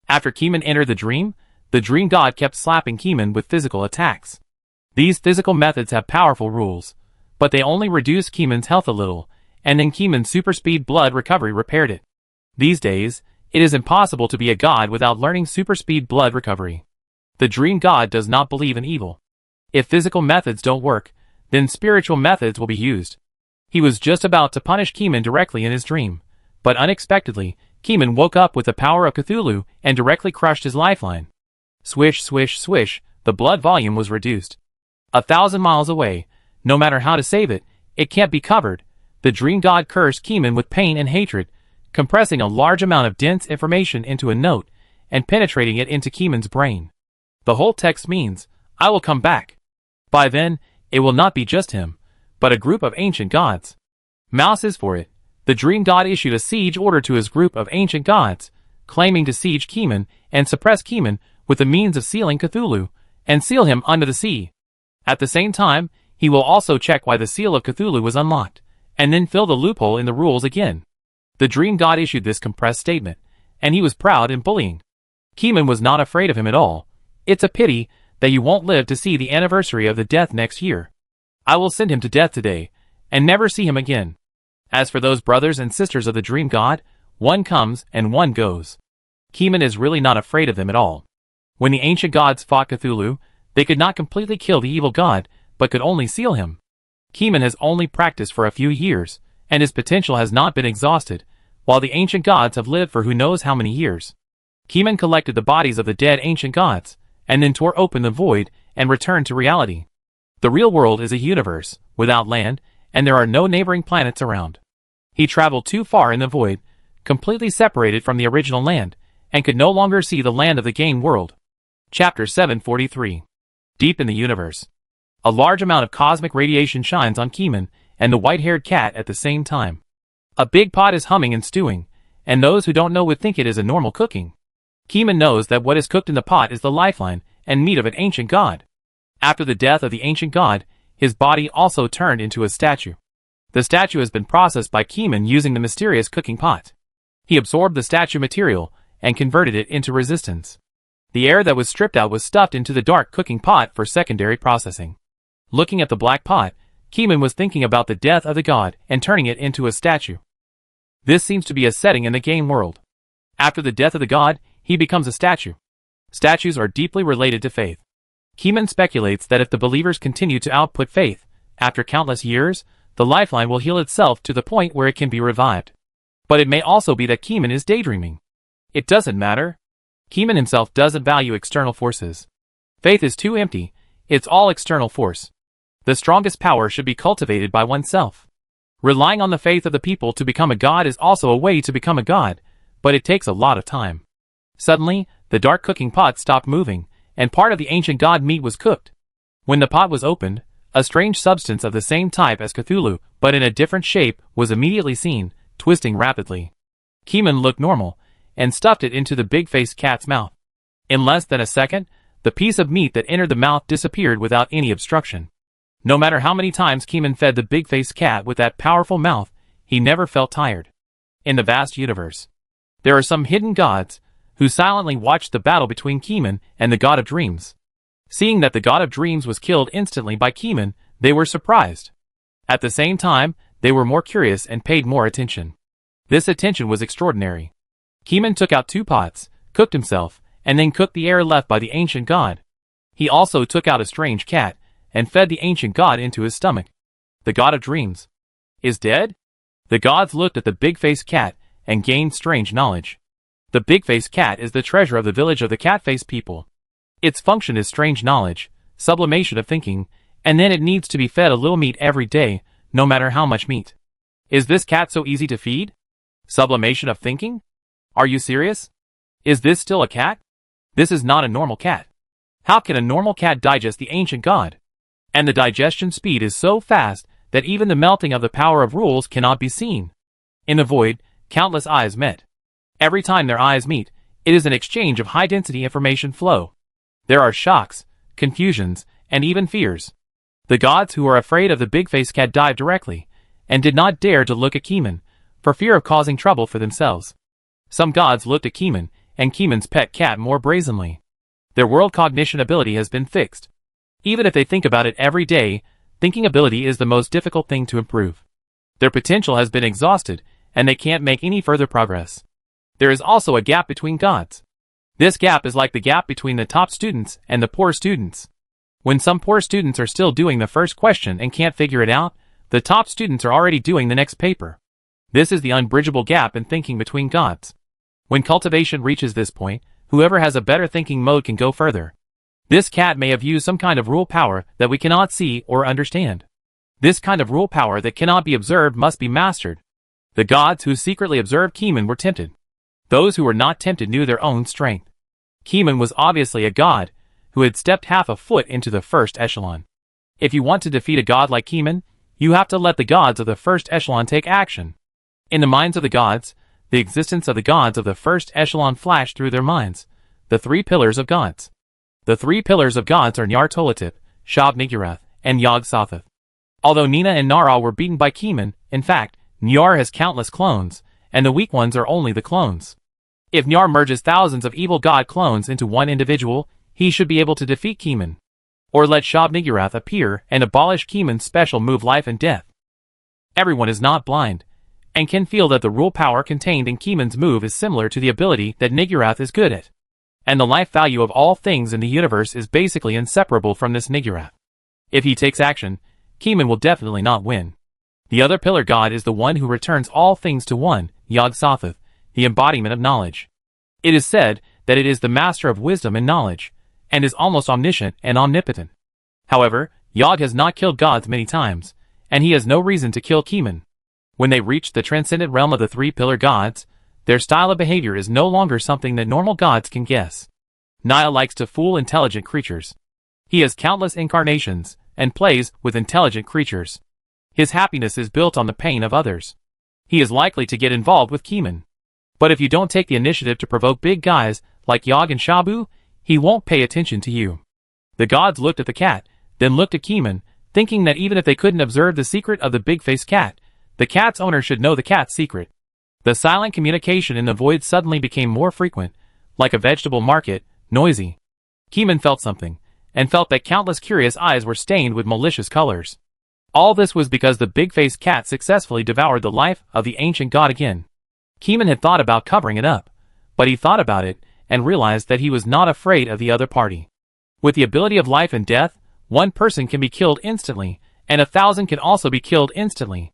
After Keeman entered the dream god kept slapping Keeman with physical attacks. These physical methods have powerful rules, but they only reduced Keeman's health a little, and then Keeman's super speed blood recovery repaired it. These days, it is impossible to be a god without learning super speed blood recovery. The dream god does not believe in evil. If physical methods don't work, then spiritual methods will be used. He was just about to punish Keeman directly in his dream, but unexpectedly, Keeman woke up with the power of Cthulhu and directly crushed his lifeline. Swish, swish, swish, the blood volume was reduced. 1,000 miles away, no matter how to save it, it can't be covered. The dream god cursed Keeman with pain and hatred, compressing a large amount of dense information into a note and penetrating it into Keeman's brain. The whole text means, I will come back. By then, it will not be just him, but a group of ancient gods. Mouse is for it. The dream god issued a siege order to his group of ancient gods, claiming to siege Keeman and suppress Keeman with the means of sealing Cthulhu, and seal him under the sea. At the same time, he will also check why the seal of Cthulhu was unlocked, and then fill the loophole in the rules again. The dream god issued this compressed statement, and he was proud and bullying. Keeman was not afraid of him at all. It's a pity that you won't live to see the anniversary of the death next year. I will send him to death today, and never see him again. As for those brothers and sisters of the dream god, one comes and one goes. Keeman is really not afraid of them at all. When the ancient gods fought Cthulhu, they could not completely kill the evil god, but could only seal him. Keeman has only practiced for a few years, and his potential has not been exhausted, while the ancient gods have lived for who knows how many years. Keeman collected the bodies of the dead ancient gods, and then tore open the void and returned to reality. The real world is a universe, without land, and there are no neighboring planets around. He traveled too far in the void, completely separated from the original land, and could no longer see the land of the game world. Chapter 743. Deep in the universe. A large amount of cosmic radiation shines on Keeman and the white-haired cat at the same time. A big pot is humming and stewing, and those who don't know would think it is a normal cooking. Keeman knows that what is cooked in the pot is the lifeline and meat of an ancient god. After the death of the ancient god, his body also turned into a statue. The statue has been processed by Keeman using the mysterious cooking pot. He absorbed the statue material and converted it into resistance. The air that was stripped out was stuffed into the dark cooking pot for secondary processing. Looking at the black pot, Keeman was thinking about the death of the god and turning it into a statue. This seems to be a setting in the game world. After the death of the god, he becomes a statue. Statues are deeply related to faith. Keeman speculates that if the believers continue to output faith, after countless years, the lifeline will heal itself to the point where it can be revived. But it may also be that Keeman is daydreaming. It doesn't matter. Keeman himself doesn't value external forces. Faith is too empty, it's all external force. The strongest power should be cultivated by oneself. Relying on the faith of the people to become a god is also a way to become a god, but it takes a lot of time. Suddenly, the dark cooking pot stopped moving, and part of the ancient god meat was cooked. When the pot was opened, a strange substance of the same type as Cthulhu, but in a different shape, was immediately seen, twisting rapidly. Keeman looked normal, and stuffed it into the big-faced cat's mouth. In less than a second, the piece of meat that entered the mouth disappeared without any obstruction. No matter how many times Keeman fed the big-faced cat with that powerful mouth, He never felt tired. In the vast universe, there are some hidden gods who silently watched the battle between Keeman and the god of dreams. Seeing that the god of dreams was killed instantly by Keeman, they were surprised. At the same time, they were more curious and paid more attention. This attention was extraordinary. Keeman took out 2 pots, cooked himself, and then cooked the air left by the ancient god. He also took out a strange cat, and fed the ancient god into his stomach. The god of dreams is dead? The gods looked at the big-faced cat, and gained strange knowledge. The big-faced cat is the treasure of the village of the cat-faced people. Its function is strange knowledge, sublimation of thinking, and then it needs to be fed a little meat every day, no matter how much meat. Is this cat so easy to feed? Sublimation of thinking? Are you serious? Is this still a cat? This is not a normal cat. How can a normal cat digest the ancient god? And the digestion speed is so fast that even the melting of the power of rules cannot be seen. In the void, countless eyes met. Every time their eyes meet, it is an exchange of high-density information flow. There are shocks, confusions, and even fears. The gods who are afraid of the big-faced cat dived directly, and did not dare to look at Keeman, for fear of causing trouble for themselves. Some gods looked at Keeman, and Keeman's pet cat more brazenly. Their world cognition ability has been fixed. Even if they think about it every day, thinking ability is the most difficult thing to improve. Their potential has been exhausted, and they can't make any further progress. There is also a gap between gods. This gap is like the gap between the top students and the poor students. When some poor students are still doing the first question and can't figure it out, the top students are already doing the next paper. This is the unbridgeable gap in thinking between gods. When cultivation reaches this point, whoever has a better thinking mode can go further. This cat may have used some kind of rule power that we cannot see or understand. This kind of rule power that cannot be observed must be mastered. The gods who secretly observed Keeman were tempted. Those who were not tempted knew their own strength. Keeman was obviously a god who had stepped half a foot into the first echelon. If you want to defeat a god like Keeman, you have to let the gods of the first echelon take action. In the minds of the gods, the existence of the gods of the first echelon flashed through their minds. The 3 pillars of gods. The 3 pillars of gods are Nyarlathotep, Shub-Niggurath, and Yog-Sothoth. Although Nina and Nara were beaten by Keeman, in fact, Nyar has countless clones, and the weak ones are only the clones. If Nyar merges thousands of evil god clones into one individual, he should be able to defeat Keeman. Or let Shub-Niggurath appear and abolish Keeman's special move life and death. Everyone is not blind, and can feel that the rule power contained in Keeman's move is similar to the ability that Niggurath is good at. And the life value of all things in the universe is basically inseparable from this Niggurath. If he takes action, Keeman will definitely not win. The other pillar god is the one who returns all things to one, Yog-Sothoth, the embodiment of knowledge. It is said that it is the master of wisdom and knowledge, and is almost omniscient and omnipotent. However, Yog has not killed gods many times, and he has no reason to kill Keeman. When they reach the transcendent realm of the 3 pillar gods, their style of behavior is no longer something that normal gods can guess. Naya likes to fool intelligent creatures. He has countless incarnations, and plays with intelligent creatures. His happiness is built on the pain of others. He is likely to get involved with Keeman. But if you don't take the initiative to provoke big guys like Yog and Shabu, he won't pay attention to you. The gods looked at the cat, then looked at Keeman, thinking that even if they couldn't observe the secret of the big-faced cat, the cat's owner should know the cat's secret. The silent communication in the void suddenly became more frequent, like a vegetable market, noisy. Keeman felt something, and felt that countless curious eyes were stained with malicious colors. All this was because the big-faced cat successfully devoured the life of the ancient god again. Keeman had thought about covering it up, but he thought about it, and realized that he was not afraid of the other party. With the ability of life and death, one person can be killed instantly, and 1,000 can also be killed instantly.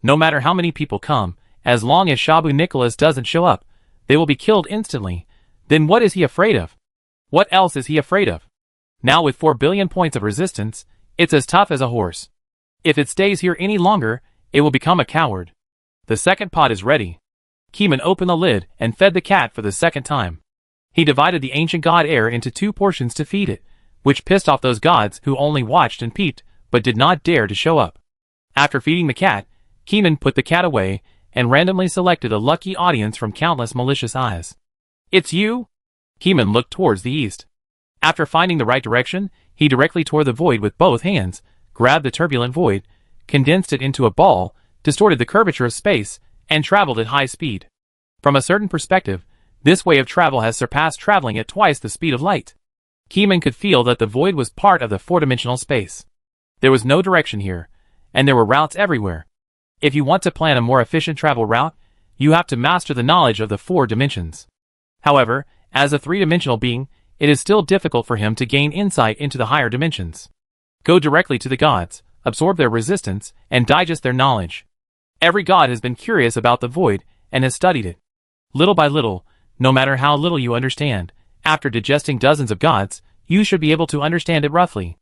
No matter how many people come, as long as Shabu Nicholas doesn't show up, they will be killed instantly. Then what is he afraid of? What else is he afraid of? Now with 4 billion points of resistance, it's as tough as a horse. If it stays here any longer, it will become a coward. The second pot is ready. Keeman opened the lid and fed the cat for the second time. He divided the ancient god air into 2 portions to feed it, which pissed off those gods who only watched and peeped, but did not dare to show up. After feeding the cat, Keeman put the cat away, and randomly selected a lucky audience from countless malicious eyes. "It's you?" Keeman looked towards the east. After finding the right direction, he directly tore the void with both hands, grabbed the turbulent void, condensed it into a ball, distorted the curvature of space, and traveled at high speed. From a certain perspective, this way of travel has surpassed traveling at twice the speed of light. Keeman could feel that the void was part of the four-dimensional space. There was no direction here, and there were routes everywhere. If you want to plan a more efficient travel route, you have to master the knowledge of the four dimensions. However, as a three-dimensional being, it is still difficult for him to gain insight into the higher dimensions. Go directly to the gods, absorb their resistance, and digest their knowledge. Every god has been curious about the void and has studied it. Little by little, no matter how little you understand, after digesting dozens of gods, you should be able to understand it roughly.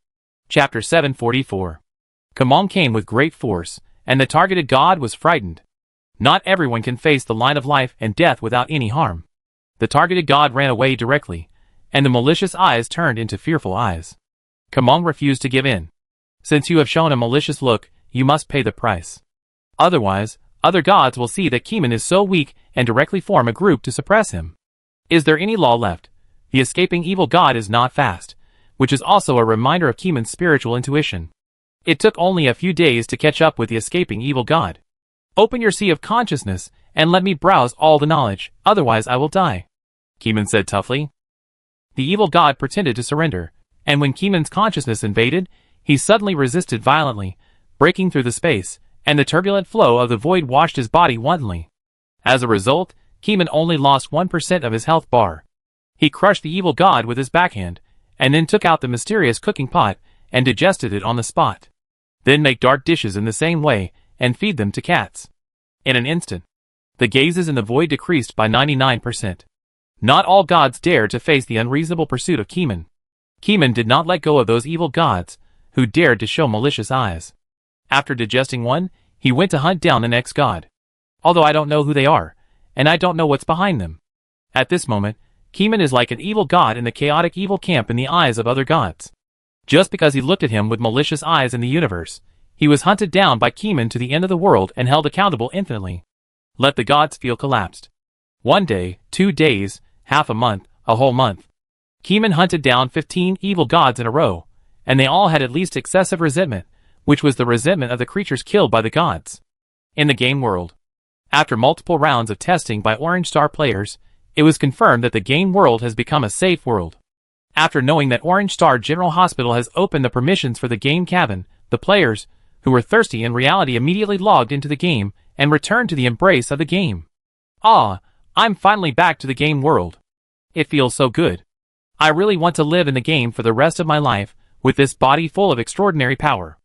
Chapter 744. Kamong came with great force, and the targeted god was frightened. Not everyone can face the line of life and death without any harm. The targeted god ran away directly, and the malicious eyes turned into fearful eyes. Kamong refused to give in. Since you have shown a malicious look, you must pay the price. Otherwise, other gods will see that Keeman is so weak and directly form a group to suppress him. Is there any law left? The escaping evil god is not fast, which is also a reminder of Keeman's spiritual intuition. It took only a few days to catch up with the escaping evil god. Open your sea of consciousness and let me browse all the knowledge, otherwise I will die, Keeman said toughly. The evil god pretended to surrender, and when Keeman's consciousness invaded, he suddenly resisted violently, breaking through the space, and the turbulent flow of the void washed his body wantonly. As a result, Keeman only lost 1% of his health bar. He crushed the evil god with his backhand, and then took out the mysterious cooking pot and digested it on the spot. Then make dark dishes in the same way and feed them to cats. In an instant, the gazes in the void decreased by 99%. Not all gods dared to face the unreasonable pursuit of Keeman. Keeman did not let go of those evil gods who dared to show malicious eyes. After digesting one, he went to hunt down the next god. Although I don't know who they are, and I don't know what's behind them. At this moment, Keeman is like an evil god in the chaotic evil camp in the eyes of other gods. Just because he looked at him with malicious eyes in the universe, he was hunted down by Keeman to the end of the world and held accountable infinitely. Let the gods feel collapsed. 1 day, 2 days, half a month, a whole month. Keeman hunted down 15 evil gods in a row, and they all had at least excessive resentment, which was the resentment of the creatures killed by the gods. In the game world, after multiple rounds of testing by Orange Star players, it was confirmed that the game world has become a safe world. After knowing that Orange Star General Hospital has opened the permissions for the game cabin, the players, who were thirsty in reality, immediately logged into the game and returned to the embrace of the game. Ah, I'm finally back to the game world. It feels so good. I really want to live in the game for the rest of my life, with this body full of extraordinary power.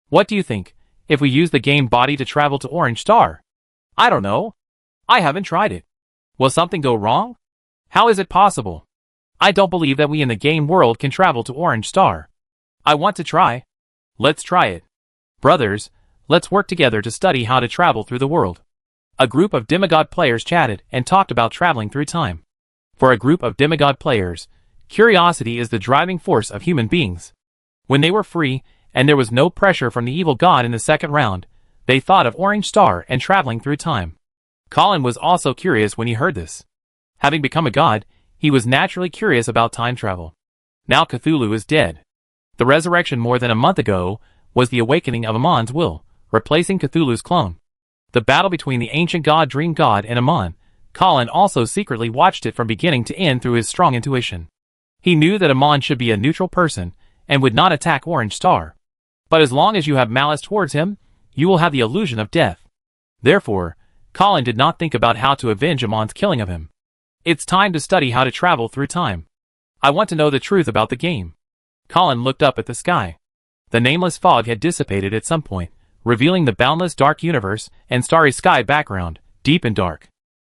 What do you think, if we use the game body to travel to Orange Star? I don't know. I haven't tried it. Will something go wrong? How is it possible? I don't believe that we in the game world can travel to Orange Star. I want to try. Let's try it. Brothers, let's work together to study how to travel through the world. A group of demigod players chatted and talked about traveling through time. For a group of demigod players, curiosity is the driving force of human beings. When they were free, and there was no pressure from the evil god in the second round, they thought of Orange Star and traveling through time. Colin was also curious when he heard this. Having become a god, he was naturally curious about time travel. Now Cthulhu is dead. The resurrection more than a month ago was the awakening of Amon's will, replacing Cthulhu's clone. The battle between the ancient god Dream God and Amon, Colin also secretly watched it from beginning to end through his strong intuition. He knew that Amon should be a neutral person and would not attack Orange Star. But as long as you have malice towards him, you will have the illusion of death. Therefore, Colin did not think about how to avenge Amon's killing of him. It's time to study how to travel through time. I want to know the truth about the game. Colin looked up at the sky. The nameless fog had dissipated at some point, revealing the boundless dark universe and starry sky background, deep and dark.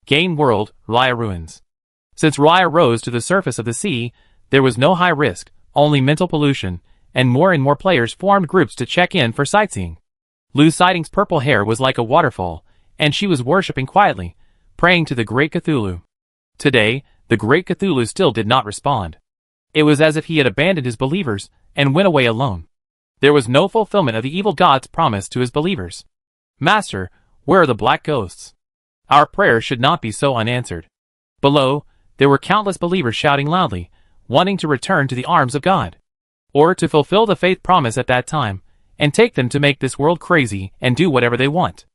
Game world, Raya ruins. Since Raya rose to the surface of the sea, there was no high risk, only mental pollution, and more players formed groups to check in for sightseeing. Lou Siding's purple hair was like a waterfall, and she was worshipping quietly, praying to the great Cthulhu. Today, the great Cthulhu still did not respond. It was as if he had abandoned his believers and went away alone. There was no fulfillment of the evil god's promise to his believers. Master, where are the black ghosts? Our prayers should not be so unanswered. Below, there were countless believers shouting loudly, wanting to return to the arms of God, or to fulfill the faith promise at that time, and take them to make this world crazy and do whatever they want.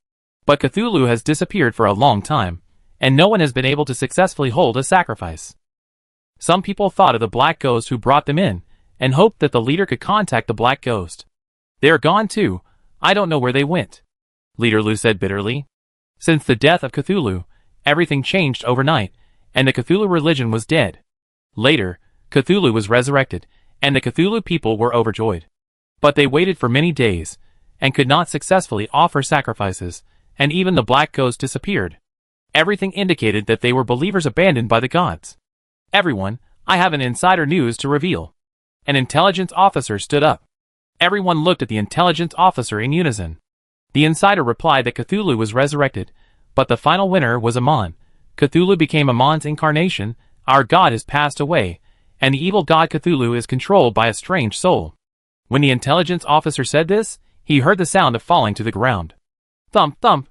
But Cthulhu has disappeared for a long time, and no one has been able to successfully hold a sacrifice. Some people thought of the black ghost who brought them in, and hoped that the leader could contact the black ghost. They are gone too. I don't know where they went, Leader Lu said bitterly. Since the death of Cthulhu, everything changed overnight, and the Cthulhu religion was dead. Later, Cthulhu was resurrected, and the Cthulhu people were overjoyed. But they waited for many days, and could not successfully offer sacrifices, and even the black ghost disappeared. Everything indicated that they were believers abandoned by the gods. Everyone, I have an insider news to reveal. An intelligence officer stood up. Everyone looked at the intelligence officer in unison. The insider replied that Cthulhu was resurrected, but the final winner was Amon. Cthulhu became Amon's incarnation, our god has passed away, and the evil god Cthulhu is controlled by a strange soul. When the intelligence officer said this, he heard the sound of falling to the ground. Thump, thump.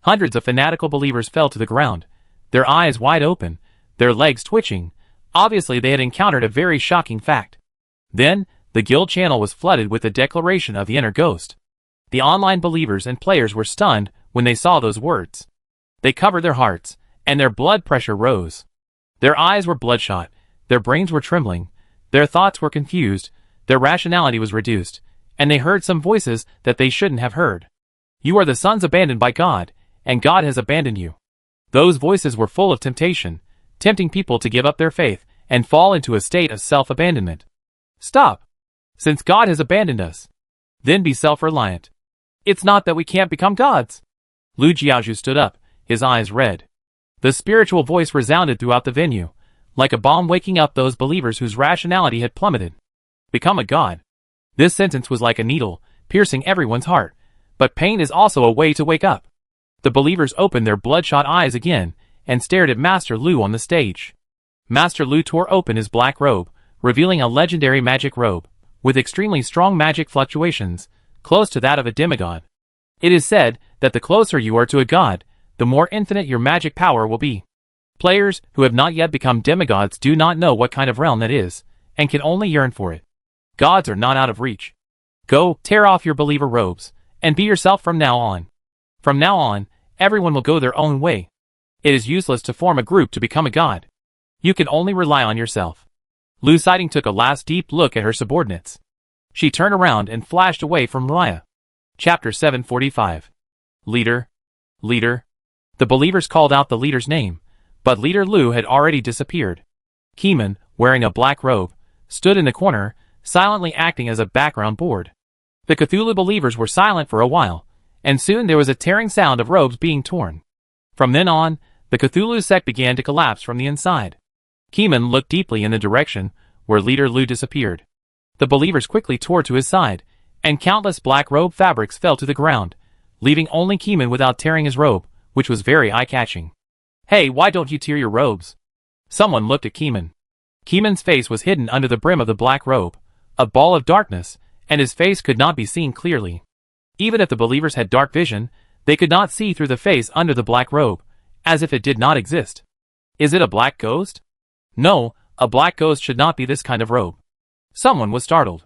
Hundreds of fanatical believers fell to the ground, their eyes wide open, their legs twitching. Obviously they had encountered a very shocking fact. Then, the guild channel was flooded with the declaration of the inner ghost. The online believers and players were stunned when they saw those words. They covered their hearts, and their blood pressure rose. Their eyes were bloodshot, their brains were trembling, their thoughts were confused, their rationality was reduced, and they heard some voices that they shouldn't have heard. You are the sons abandoned by God, and God has abandoned you. Those voices were full of temptation, tempting people to give up their faith and fall into a state of self-abandonment. Stop! Since God has abandoned us, then be self-reliant. It's not that we can't become gods. Lu Jiaozhu stood up, his eyes red. The spiritual voice resounded throughout the venue, like a bomb waking up those believers whose rationality had plummeted. Become a god. This sentence was like a needle, piercing everyone's heart, but pain is also a way to wake up. The believers opened their bloodshot eyes again, and stared at Master Lu on the stage. Master Lu tore open his black robe, revealing a legendary magic robe, with extremely strong magic fluctuations, close to that of a demigod. It is said that the closer you are to a god, the more infinite your magic power will be. Players who have not yet become demigods do not know what kind of realm that is, and can only yearn for it. Gods are not out of reach. Go, tear off your believer robes, and be yourself from now on. From now on, everyone will go their own way. It is useless to form a group to become a god. You can only rely on yourself. Lu Siding took a last deep look at her subordinates. She turned around and flashed away from Raya. Chapter 745. Leader. Leader. The believers called out the leader's name, but Leader Lu had already disappeared. Keeman, wearing a black robe, stood in the corner, silently acting as a background board. The Cthulhu believers were silent for a while, and soon there was a tearing sound of robes being torn. From then on, the Cthulhu sect began to collapse from the inside. Keeman looked deeply in the direction where Leader Lu disappeared. The believers quickly tore to his side, and countless black robe fabrics fell to the ground, leaving only Keeman without tearing his robe, which was very eye-catching. Hey, why don't you tear your robes? Someone looked at Keeman. Keeman's face was hidden under the brim of the black robe, a ball of darkness, and his face could not be seen clearly. Even if the believers had dark vision, they could not see through the face under the black robe, as if it did not exist. Is it a black ghost? No, a black ghost should not be this kind of robe. Someone was startled.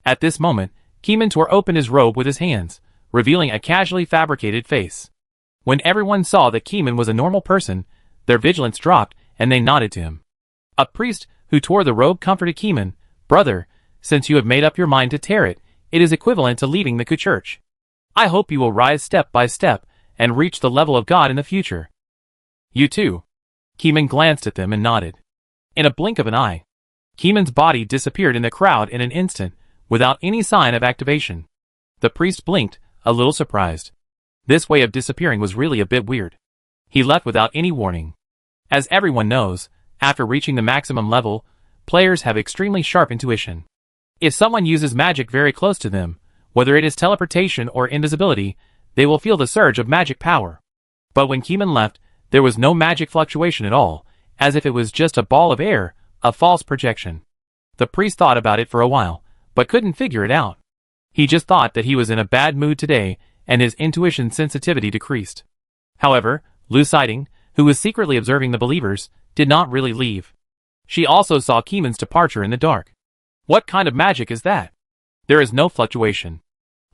At this moment, Keeman tore open his robe with his hands, revealing a casually fabricated face. When everyone saw that Keeman was a normal person, their vigilance dropped, and they nodded to him. A priest who tore the robe comforted Keeman. Brother, since you have made up your mind to tear it, it is equivalent to leaving the church. I hope you will rise step by step, and reach the level of God in the future. You too. Keeman glanced at them and nodded. In a blink of an eye, Keeman's body disappeared in the crowd in an instant, without any sign of activation. The priest blinked, a little surprised. This way of disappearing was really a bit weird. He left without any warning. As everyone knows, after reaching the maximum level, players have extremely sharp intuition. If someone uses magic very close to them, whether it is teleportation or invisibility, they will feel the surge of magic power. But when Keeman left, there was no magic fluctuation at all, as if it was just a ball of air, a false projection. The priest thought about it for a while, but couldn't figure it out. He just thought that he was in a bad mood today, and his intuition sensitivity decreased. However, Lu Siding, who was secretly observing the believers, did not really leave. She also saw Keeman's departure in the dark. What kind of magic is that? There is no fluctuation.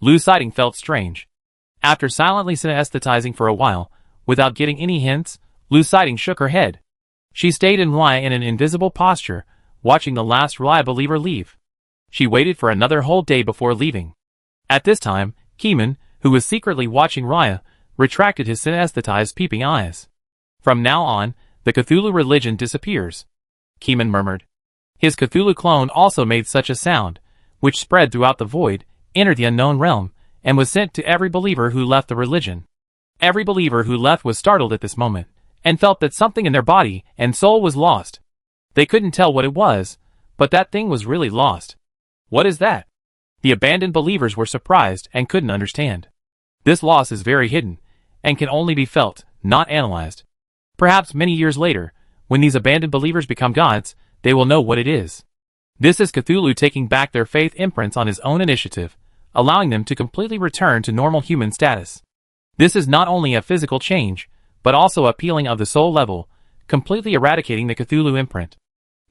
Lu Siding felt strange. After silently synesthetizing for a while, without getting any hints, Luciding shook her head. She stayed in lie in an invisible posture, watching the last reliable believer leave. She waited for another whole day before leaving. At this time, Keeman, who was secretly watching Raya, retracted his synesthetized peeping eyes. From now on, the Cthulhu religion disappears, Keeman murmured. His Cthulhu clone also made such a sound, which spread throughout the void, entered the unknown realm, and was sent to every believer who left the religion. Every believer who left was startled at this moment, and felt that something in their body and soul was lost. They couldn't tell what it was, but that thing was really lost. What is that? The abandoned believers were surprised and couldn't understand. This loss is very hidden, and can only be felt, not analyzed. Perhaps many years later, when these abandoned believers become gods, they will know what it is. This is Cthulhu taking back their faith imprints on his own initiative, allowing them to completely return to normal human status. This is not only a physical change, but also a peeling of the soul level, completely eradicating the Cthulhu imprint.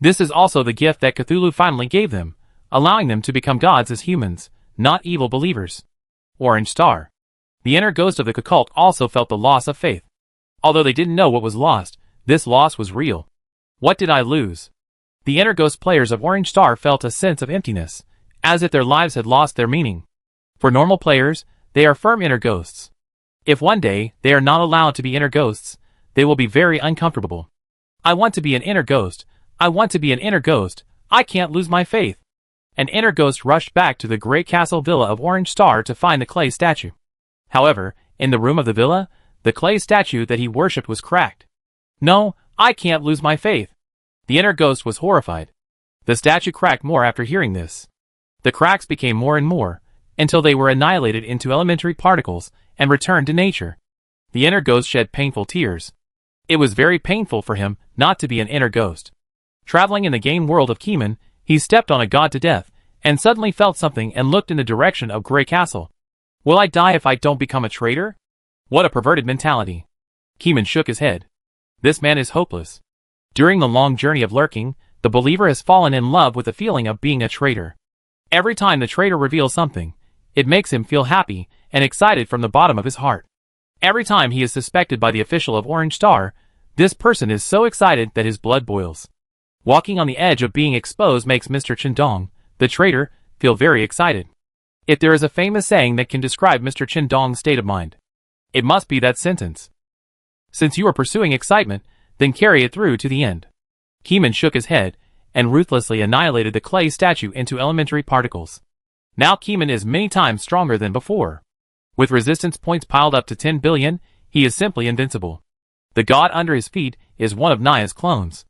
This is also the gift that Cthulhu finally gave them, allowing them to become gods as humans, not evil believers. Orange Star. The inner ghost of the occult also felt the loss of faith. Although they didn't know what was lost, this loss was real. What did I lose? The inner ghost players of Orange Star felt a sense of emptiness, as if their lives had lost their meaning. For normal players, they are firm inner ghosts. If one day they are not allowed to be inner ghosts, they will be very uncomfortable. I want to be an inner ghost. I want to be an inner ghost. I can't lose my faith. An inner ghost rushed back to the great castle villa of Orange Star to find the clay statue. However, in the room of the villa, the clay statue that he worshipped was cracked. No, I can't lose my faith. The inner ghost was horrified. The statue cracked more after hearing this. The cracks became more and more, until they were annihilated into elementary particles and returned to nature. The inner ghost shed painful tears. It was very painful for him not to be an inner ghost. Traveling in the game world of Keeman, he stepped on a god to death, and suddenly felt something and looked in the direction of Grey Castle. Will I die if I don't become a traitor? What a perverted mentality. Keeman shook his head. This man is hopeless. During the long journey of lurking, the believer has fallen in love with the feeling of being a traitor. Every time the traitor reveals something, it makes him feel happy and excited from the bottom of his heart. Every time he is suspected by the official of Orange Star, this person is so excited that his blood boils. Walking on the edge of being exposed makes Mr. Chendong, the traitor, feel very excited. If there is a famous saying that can describe Mr. Chendong's state of mind, it must be that sentence. Since you are pursuing excitement, then carry it through to the end. Keeman shook his head, and ruthlessly annihilated the clay statue into elementary particles. Now Keeman is many times stronger than before. With resistance points piled up to 10 billion, he is simply invincible. The god under his feet is one of Naya's clones.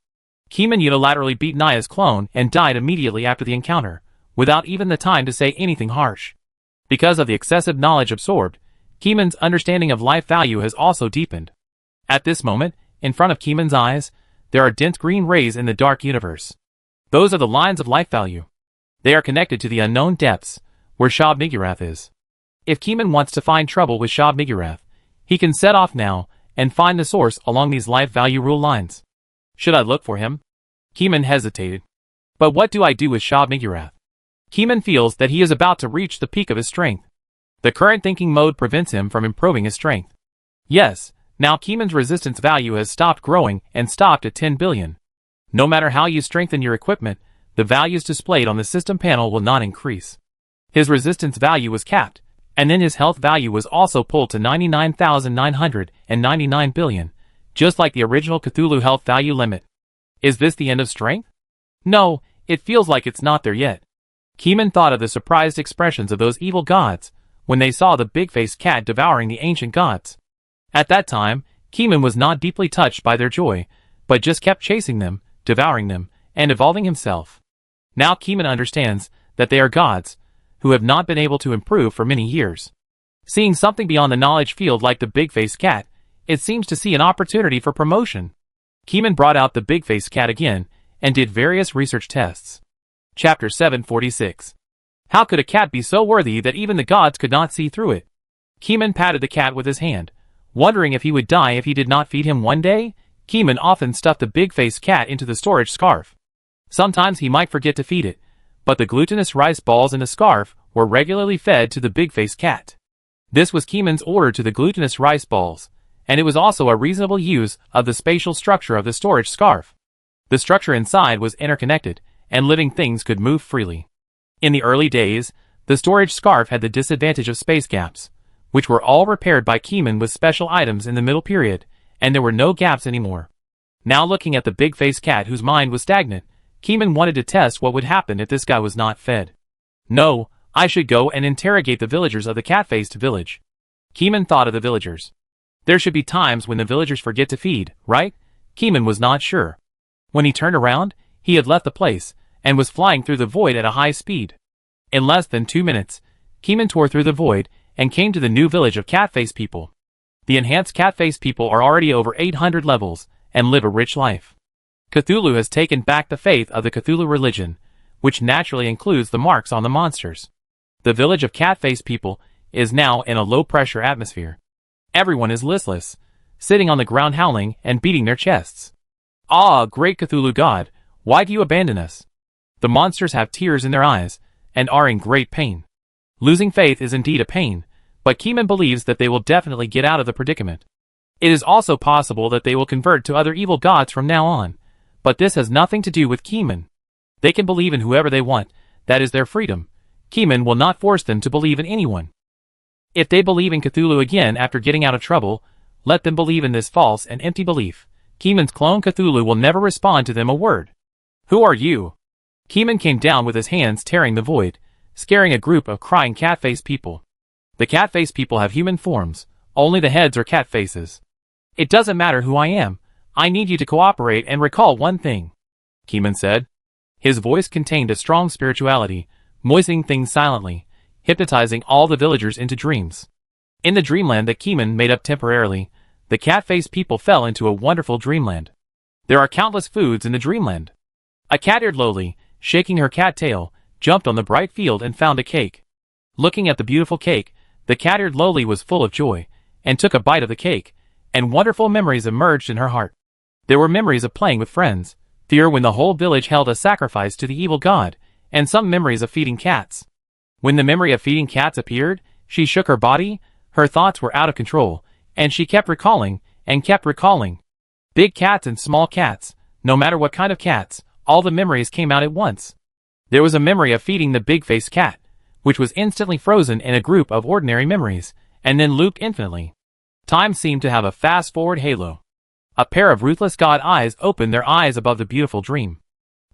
Keeman unilaterally beat Naya's clone and died immediately after the encounter, without even the time to say anything harsh. Because of the excessive knowledge absorbed, Keeman's understanding of life value has also deepened. At this moment, in front of Keeman's eyes, there are dense green rays in the dark universe. Those are the lines of life value. They are connected to the unknown depths, where Shub-Niggurath is. If Keeman wants to find trouble with Shub-Niggurath, he can set off now and find the source along these life value rule lines. Should I look for him? Keeman hesitated. But what do I do with Shub-Niggurath? Keeman feels that he is about to reach the peak of his strength. The current thinking mode prevents him from improving his strength. Yes, now Keeman's resistance value has stopped growing and stopped at 10 billion. No matter how you strengthen your equipment, the values displayed on the system panel will not increase. His resistance value was capped, and then his health value was also pulled to 99,999 billion, just like the original Cthulhu health value limit. Is this the end of strength? No, it feels like it's not there yet. Keeman thought of the surprised expressions of those evil gods when they saw the big-faced cat devouring the ancient gods. At that time, Keeman was not deeply touched by their joy, but just kept chasing them, devouring them, and evolving himself. Now Keeman understands that they are gods, who have not been able to improve for many years. Seeing something beyond the knowledge field like the big-faced cat, it seems to see an opportunity for promotion. Keeman brought out the big-faced cat again, and did various research tests. Chapter 746. How could a cat be so worthy that even the gods could not see through it? Keeman patted the cat with his hand, wondering if he would die if he did not feed him one day. Keeman often stuffed the big-faced cat into the storage scarf. Sometimes he might forget to feed it, but the glutinous rice balls in the scarf were regularly fed to the big-faced cat. This was Keeman's order to the glutinous rice balls, and it was also a reasonable use of the spatial structure of the storage scarf. The structure inside was interconnected, and living things could move freely. In the early days, the storage scarf had the disadvantage of space gaps, which were all repaired by Keeman with special items in the middle period, and there were no gaps anymore. Now looking at the big-faced cat whose mind was stagnant, Keeman wanted to test what would happen if this guy was not fed. No, I should go and interrogate the villagers of the cat-faced village. Keeman thought of the villagers. There should be times when the villagers forget to feed, right? Keeman was not sure. When he turned around, he had left the place, and was flying through the void at a high speed. In less than 2 minutes, Keeman tore through the void, and came to the new village of cat-faced people. The enhanced cat-faced people are already over 800 levels, and live a rich life. Cthulhu has taken back the faith of the Cthulhu religion, which naturally includes the marks on the monsters. The village of cat-faced people is now in a low-pressure atmosphere. Everyone is listless, sitting on the ground howling and beating their chests. Ah, great Cthulhu god, why do you abandon us? The monsters have tears in their eyes, and are in great pain. Losing faith is indeed a pain, but Keeman believes that they will definitely get out of the predicament. It is also possible that they will convert to other evil gods from now on, but this has nothing to do with Keeman. They can believe in whoever they want, that is their freedom. Keeman will not force them to believe in anyone. If they believe in Cthulhu again after getting out of trouble, let them believe in this false and empty belief. Keeman's clone Cthulhu will never respond to them a word. Who are you? Keeman came down with his hands tearing the void, scaring a group of crying cat-faced people. The cat-faced people have human forms, only the heads are cat faces. It doesn't matter who I am, I need you to cooperate and recall one thing, Keeman said. His voice contained a strong spirituality, moistening things silently, hypnotizing all the villagers into dreams. In the dreamland that Keeman made up temporarily, the cat-faced people fell into a wonderful dreamland. There are countless foods in the dreamland. A cat-eared lowly, shaking her cat tail, jumped on the bright field and found a cake. Looking at the beautiful cake, the cat-eared lowly was full of joy, and took a bite of the cake, and wonderful memories emerged in her heart. There were memories of playing with friends, fear when the whole village held a sacrifice to the evil god, and some memories of feeding cats. When the memory of feeding cats appeared, she shook her body, her thoughts were out of control, and she kept recalling, and kept recalling. Big cats and small cats, no matter what kind of cats, all the memories came out at once. There was a memory of feeding the big-faced cat, which was instantly frozen in a group of ordinary memories, and then looped infinitely. Time seemed to have a fast-forward halo. A pair of ruthless god eyes opened their eyes above the beautiful dream.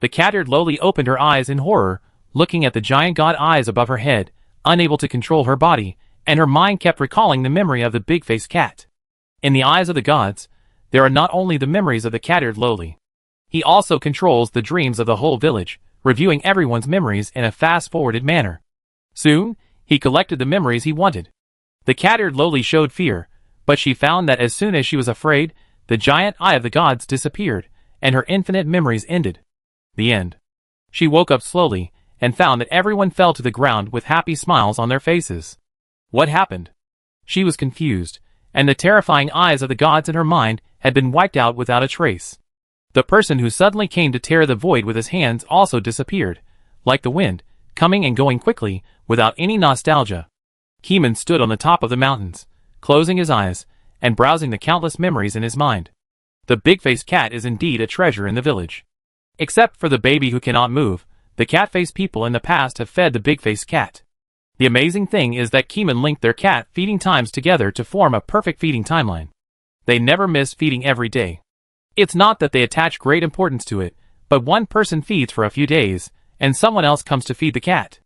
The cat-eared lowly opened her eyes in horror, looking at the giant god eyes above her head, unable to control her body, and her mind kept recalling the memory of the big-faced cat. In the eyes of the gods, there are not only the memories of the cat-eared lowly. He also controls the dreams of the whole village, reviewing everyone's memories in a fast-forwarded manner. Soon, he collected the memories he wanted. The cat-eared lowly showed fear, but she found that as soon as she was afraid, the giant eye of the gods disappeared, and her infinite memories ended. The end. She woke up slowly, and found that everyone fell to the ground with happy smiles on their faces. What happened? She was confused, and the terrifying eyes of the gods in her mind had been wiped out without a trace. The person who suddenly came to tear the void with his hands also disappeared, like the wind, coming and going quickly, without any nostalgia. Keeman stood on the top of the mountains, closing his eyes, and browsing the countless memories in his mind. The big-faced cat is indeed a treasure in the village. Except for the baby who cannot move, the cat-faced people in the past have fed the big-faced cat. The amazing thing is that Keeman linked their cat feeding times together to form a perfect feeding timeline. They never miss feeding every day. It's not that they attach great importance to it, but one person feeds for a few days, and someone else comes to feed the cat.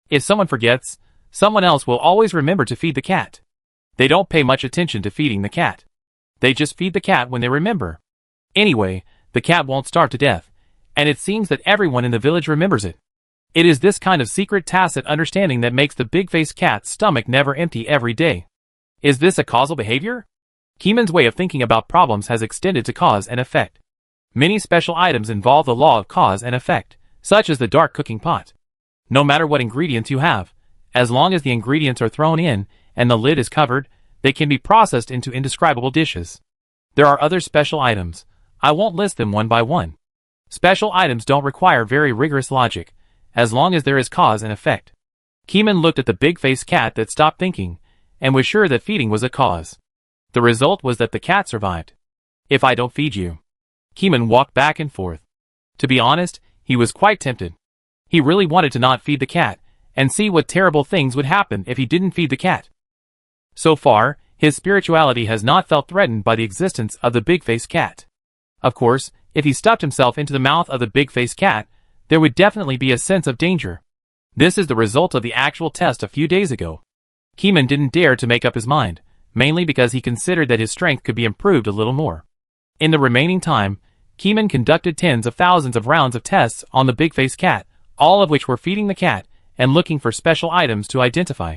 If someone forgets, someone else will always remember to feed the cat. They don't pay much attention to feeding the cat. They just feed the cat when they remember. Anyway, the cat won't starve to death, and it seems that everyone in the village remembers it. It is this kind of secret tacit understanding that makes the big-faced cat's stomach never empty every day. Is this a causal behavior? Keeman's way of thinking about problems has extended to cause and effect. Many special items involve the law of cause and effect, such as the dark cooking pot. No matter what ingredients you have, as long as the ingredients are thrown in and the lid is covered, they can be processed into indescribable dishes. There are other special items. I won't list them one by one. Special items don't require very rigorous logic, as long as there is cause and effect. Keeman looked at the big-faced cat that stopped thinking, and was sure that feeding was a cause. The result was that the cat survived. If I don't feed you. Keeman walked back and forth. To be honest, he was quite tempted. He really wanted to not feed the cat, and see what terrible things would happen if he didn't feed the cat. So far, his spirituality has not felt threatened by the existence of the big-faced cat. Of course, if he stuffed himself into the mouth of the big-faced cat, there would definitely be a sense of danger. This is the result of the actual test a few days ago. Keeman didn't dare to make up his mind, mainly because he considered that his strength could be improved a little more. In the remaining time, Keeman conducted tens of thousands of rounds of tests on the big-faced cat, all of which were feeding the cat and looking for special items to identify.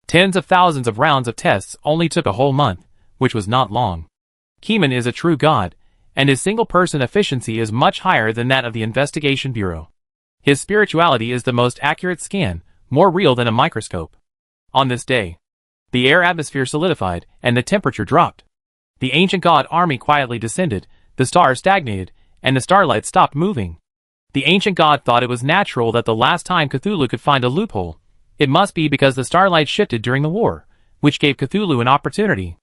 Tens of thousands of rounds of tests only took a whole month, which was not long. Keeman is a true god, and his single-person efficiency is much higher than that of the Investigation Bureau. His spirituality is the most accurate scan, more real than a microscope. On this day, the air atmosphere solidified, and the temperature dropped. The ancient god army quietly descended, the stars stagnated, and the starlight stopped moving. The ancient god thought it was natural that the last time Cthulhu could find a loophole, it must be because the starlight shifted during the war, which gave Cthulhu an opportunity.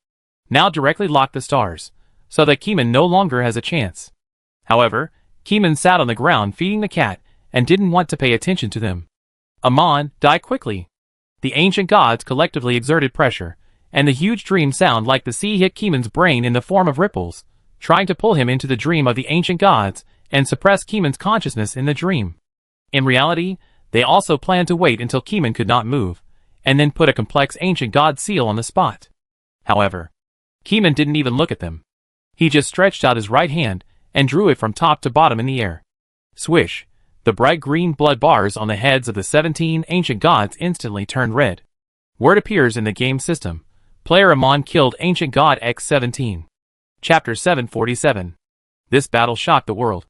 Now directly lock the stars, so that Keeman no longer has a chance. However, Keeman sat on the ground feeding the cat, and didn't want to pay attention to them. Amon, die quickly. The ancient gods collectively exerted pressure, and the huge dream sound like the sea hit Keeman's brain in the form of ripples, trying to pull him into the dream of the ancient gods, and suppress Keeman's consciousness in the dream. In reality, they also planned to wait until Keeman could not move, and then put a complex ancient god seal on the spot. However, Keeman didn't even look at them. He just stretched out his right hand, and drew it from top to bottom in the air. Swish! The bright green blood bars on the heads of the 17 ancient gods instantly turned red. Word appears in the game system. Player Amon killed Ancient God X-17. Chapter 747. This battle shocked the world.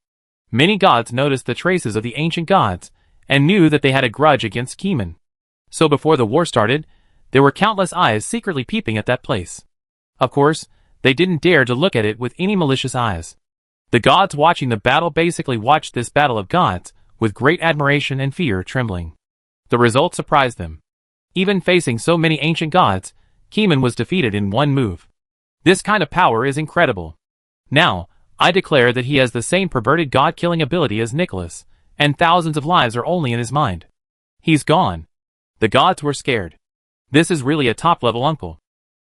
Many gods noticed the traces of the ancient gods, and knew that they had a grudge against Keeman. So before the war started, there were countless eyes secretly peeping at that place. Of course, they didn't dare to look at it with any malicious eyes. The gods watching the battle basically watched this battle of gods, with great admiration and fear trembling. The result surprised them. Even facing so many ancient gods, Keeman was defeated in one move. This kind of power is incredible. Now, I declare that he has the same perverted god-killing ability as Nicholas, and thousands of lives are only in his mind. He's gone. The gods were scared. This is really a top-level uncle.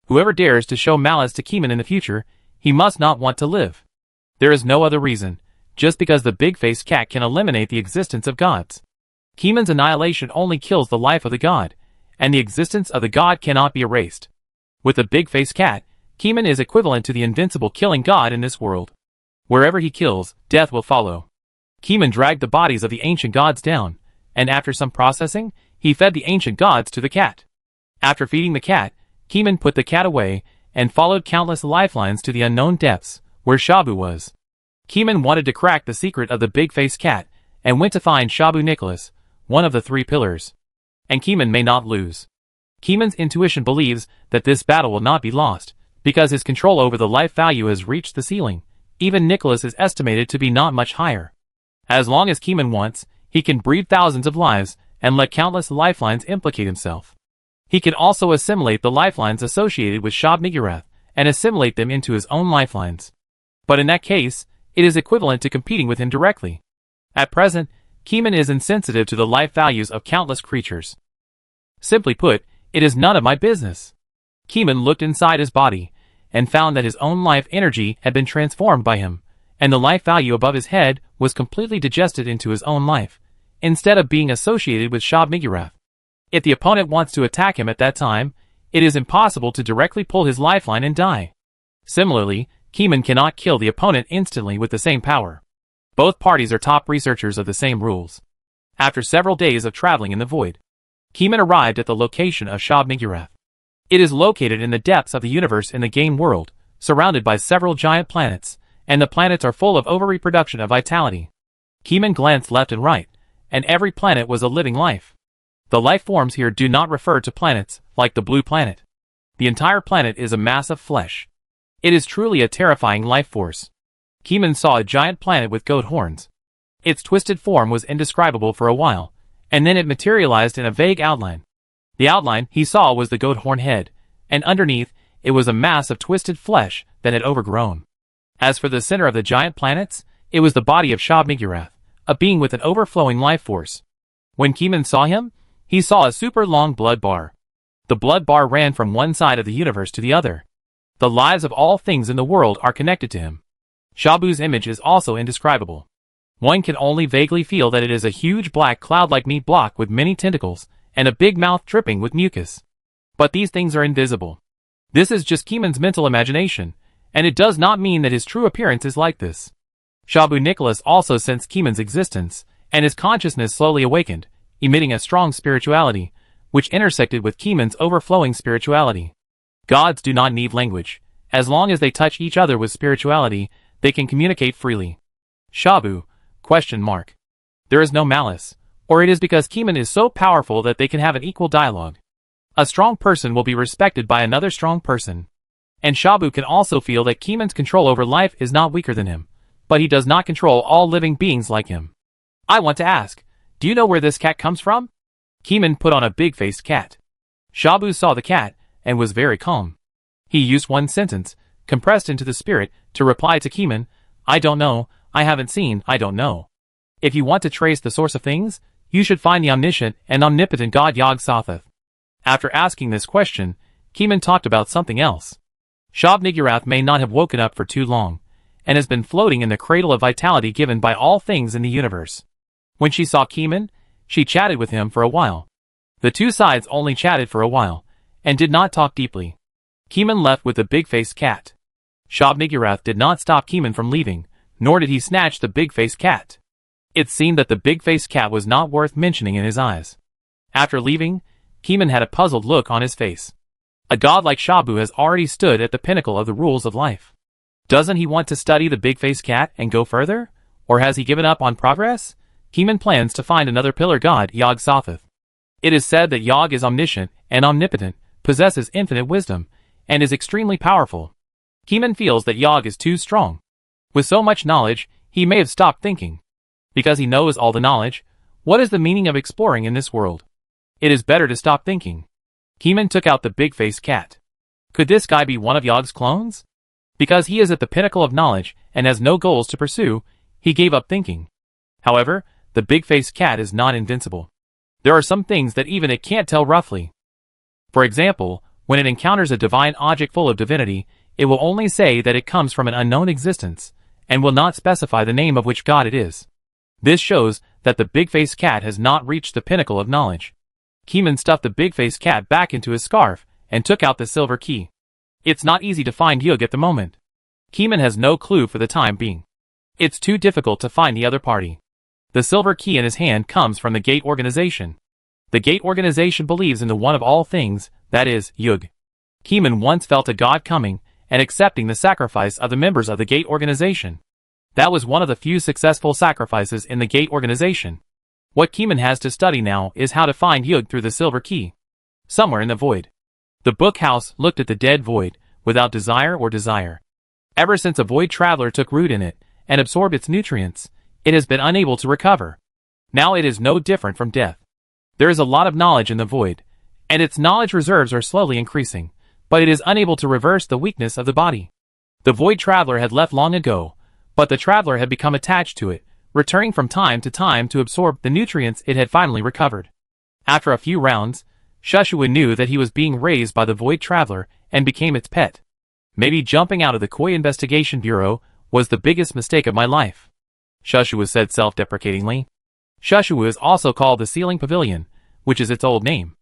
Whoever dares to show malice to Keeman in the future, he must not want to live. There is no other reason, just because the big-faced cat can eliminate the existence of gods. Keeman's annihilation only kills the life of the god, and the existence of the god cannot be erased. With the big-faced cat, Keeman is equivalent to the invincible killing god in this world. Wherever he kills, death will follow. Keeman dragged the bodies of the ancient gods down, and after some processing, he fed the ancient gods to the cat. After feeding the cat, Keeman put the cat away, and followed countless lifelines to the unknown depths, where Shabu was. Keeman wanted to crack the secret of the big-faced cat, and went to find Shabu Nicholas, one of the three pillars. And Keeman may not lose. Keeman's intuition believes that this battle will not be lost, because his control over the life value has reached the ceiling. Even Nicholas is estimated to be not much higher. As long as Keeman wants, he can breed thousands of lives, and let countless lifelines implicate himself. He can also assimilate the lifelines associated with Shab-Niggurath, and assimilate them into his own lifelines. But in that case, it is equivalent to competing with him directly. At present, Keeman is insensitive to the life values of countless creatures. Simply put, it is none of my business. Keeman looked inside his body, and found that his own life energy had been transformed by him, and the life value above his head was completely digested into his own life, instead of being associated with Shab-Niggurath. If the opponent wants to attack him at that time, it is impossible to directly pull his lifeline and die. Similarly, Keeman cannot kill the opponent instantly with the same power. Both parties are top researchers of the same rules. After several days of traveling in the void, Keeman arrived at the location of Shab-Niggurath. It is located in the depths of the universe in the game world, surrounded by several giant planets, and the planets are full of overreproduction of vitality. Keeman glanced left and right, and every planet was a living life. The life forms here do not refer to planets, like the blue planet. The entire planet is a mass of flesh. It is truly a terrifying life force. Keeman saw a giant planet with goat horns. Its twisted form was indescribable for a while, and then it materialized in a vague outline. The outline he saw was the goat horn head, and underneath, it was a mass of twisted flesh that had overgrown. As for the center of the giant planets, it was the body of Shub-Niggurath, a being with an overflowing life force. When Keeman saw him, he saw a super long blood bar. The blood bar ran from one side of the universe to the other. The lives of all things in the world are connected to him. Shabu's image is also indescribable. One can only vaguely feel that it is a huge black cloud-like meat block with many tentacles, and a big mouth dripping with mucus. But these things are invisible. This is just Keeman's mental imagination, and it does not mean that his true appearance is like this. Shabu Nicholas also sensed Keeman's existence, and his consciousness slowly awakened, emitting a strong spirituality, which intersected with Keeman's overflowing spirituality. Gods do not need language. As long as they touch each other with spirituality, they can communicate freely. Shabu? ? There is no malice, or it is because Keeman is so powerful that they can have an equal dialogue. A strong person will be respected by another strong person. And Shabu can also feel that Keeman's control over life is not weaker than him, but he does not control all living beings like him. I want to ask, do you know where this cat comes from? Keeman put on a big-faced cat. Shabu saw the cat, and was very calm. He used one sentence, compressed into the spirit, to reply to Keeman, I don't know, I haven't seen, I don't know. If you want to trace the source of things, you should find the omniscient and omnipotent God Yog-Sothoth. After asking this question, Keeman talked about something else. Shub-Niggurath may not have woken up for too long, and has been floating in the cradle of vitality given by all things in the universe. When she saw Keeman, she chatted with him for a while. The two sides only chatted for a while, and did not talk deeply. Keeman left with the big-faced cat. Shub-Niggurath did not stop Keeman from leaving, nor did he snatch the big-faced cat. It seemed that the big-faced cat was not worth mentioning in his eyes. After leaving, Keeman had a puzzled look on his face. A god like Shabu has already stood at the pinnacle of the rules of life. Doesn't he want to study the big-faced cat and go further? Or has he given up on progress? Keeman plans to find another pillar god, Yog-Sothoth. It is said that Yog is omniscient and omnipotent, possesses infinite wisdom, and is extremely powerful. Keeman feels that Yog is too strong. With so much knowledge, he may have stopped thinking. Because he knows all the knowledge, what is the meaning of exploring in this world? It is better to stop thinking. Keeman took out the big-faced cat. Could this guy be one of Yog's clones? Because he is at the pinnacle of knowledge and has no goals to pursue, he gave up thinking. However, the big-faced cat is not invincible. There are some things that even it can't tell roughly. For example, when it encounters a divine object full of divinity, it will only say that it comes from an unknown existence, and will not specify the name of which god it is. This shows that the big-faced cat has not reached the pinnacle of knowledge. Keeman stuffed the big-faced cat back into his scarf, and took out the silver key. It's not easy to find Yog at the moment. Keeman has no clue for the time being. It's too difficult to find the other party. The silver key in his hand comes from the Gate Organization. The Gate Organization believes in the one of all things, that is, Yog. Keeman once felt a god coming, and accepting the sacrifice of the members of the Gate Organization. That was one of the few successful sacrifices in the Gate Organization. What Keeman has to study now is how to find Yog through the silver key. Somewhere in the void. The book house looked at the dead void, without desire or desire. Ever since a void traveler took root in it, and absorbed its nutrients, it has been unable to recover. Now it is no different from death. There is a lot of knowledge in the void, and its knowledge reserves are slowly increasing, but it is unable to reverse the weakness of the body. The void traveler had left long ago, but the traveler had become attached to it, returning from time to time to absorb the nutrients it had finally recovered. After a few rounds, Shushua knew that he was being raised by the void traveler and became its pet. Maybe jumping out of the Koi Investigation Bureau was the biggest mistake of my life, Shushua said self-deprecatingly. Shushua is also called the Ceiling Pavilion, which is its old name.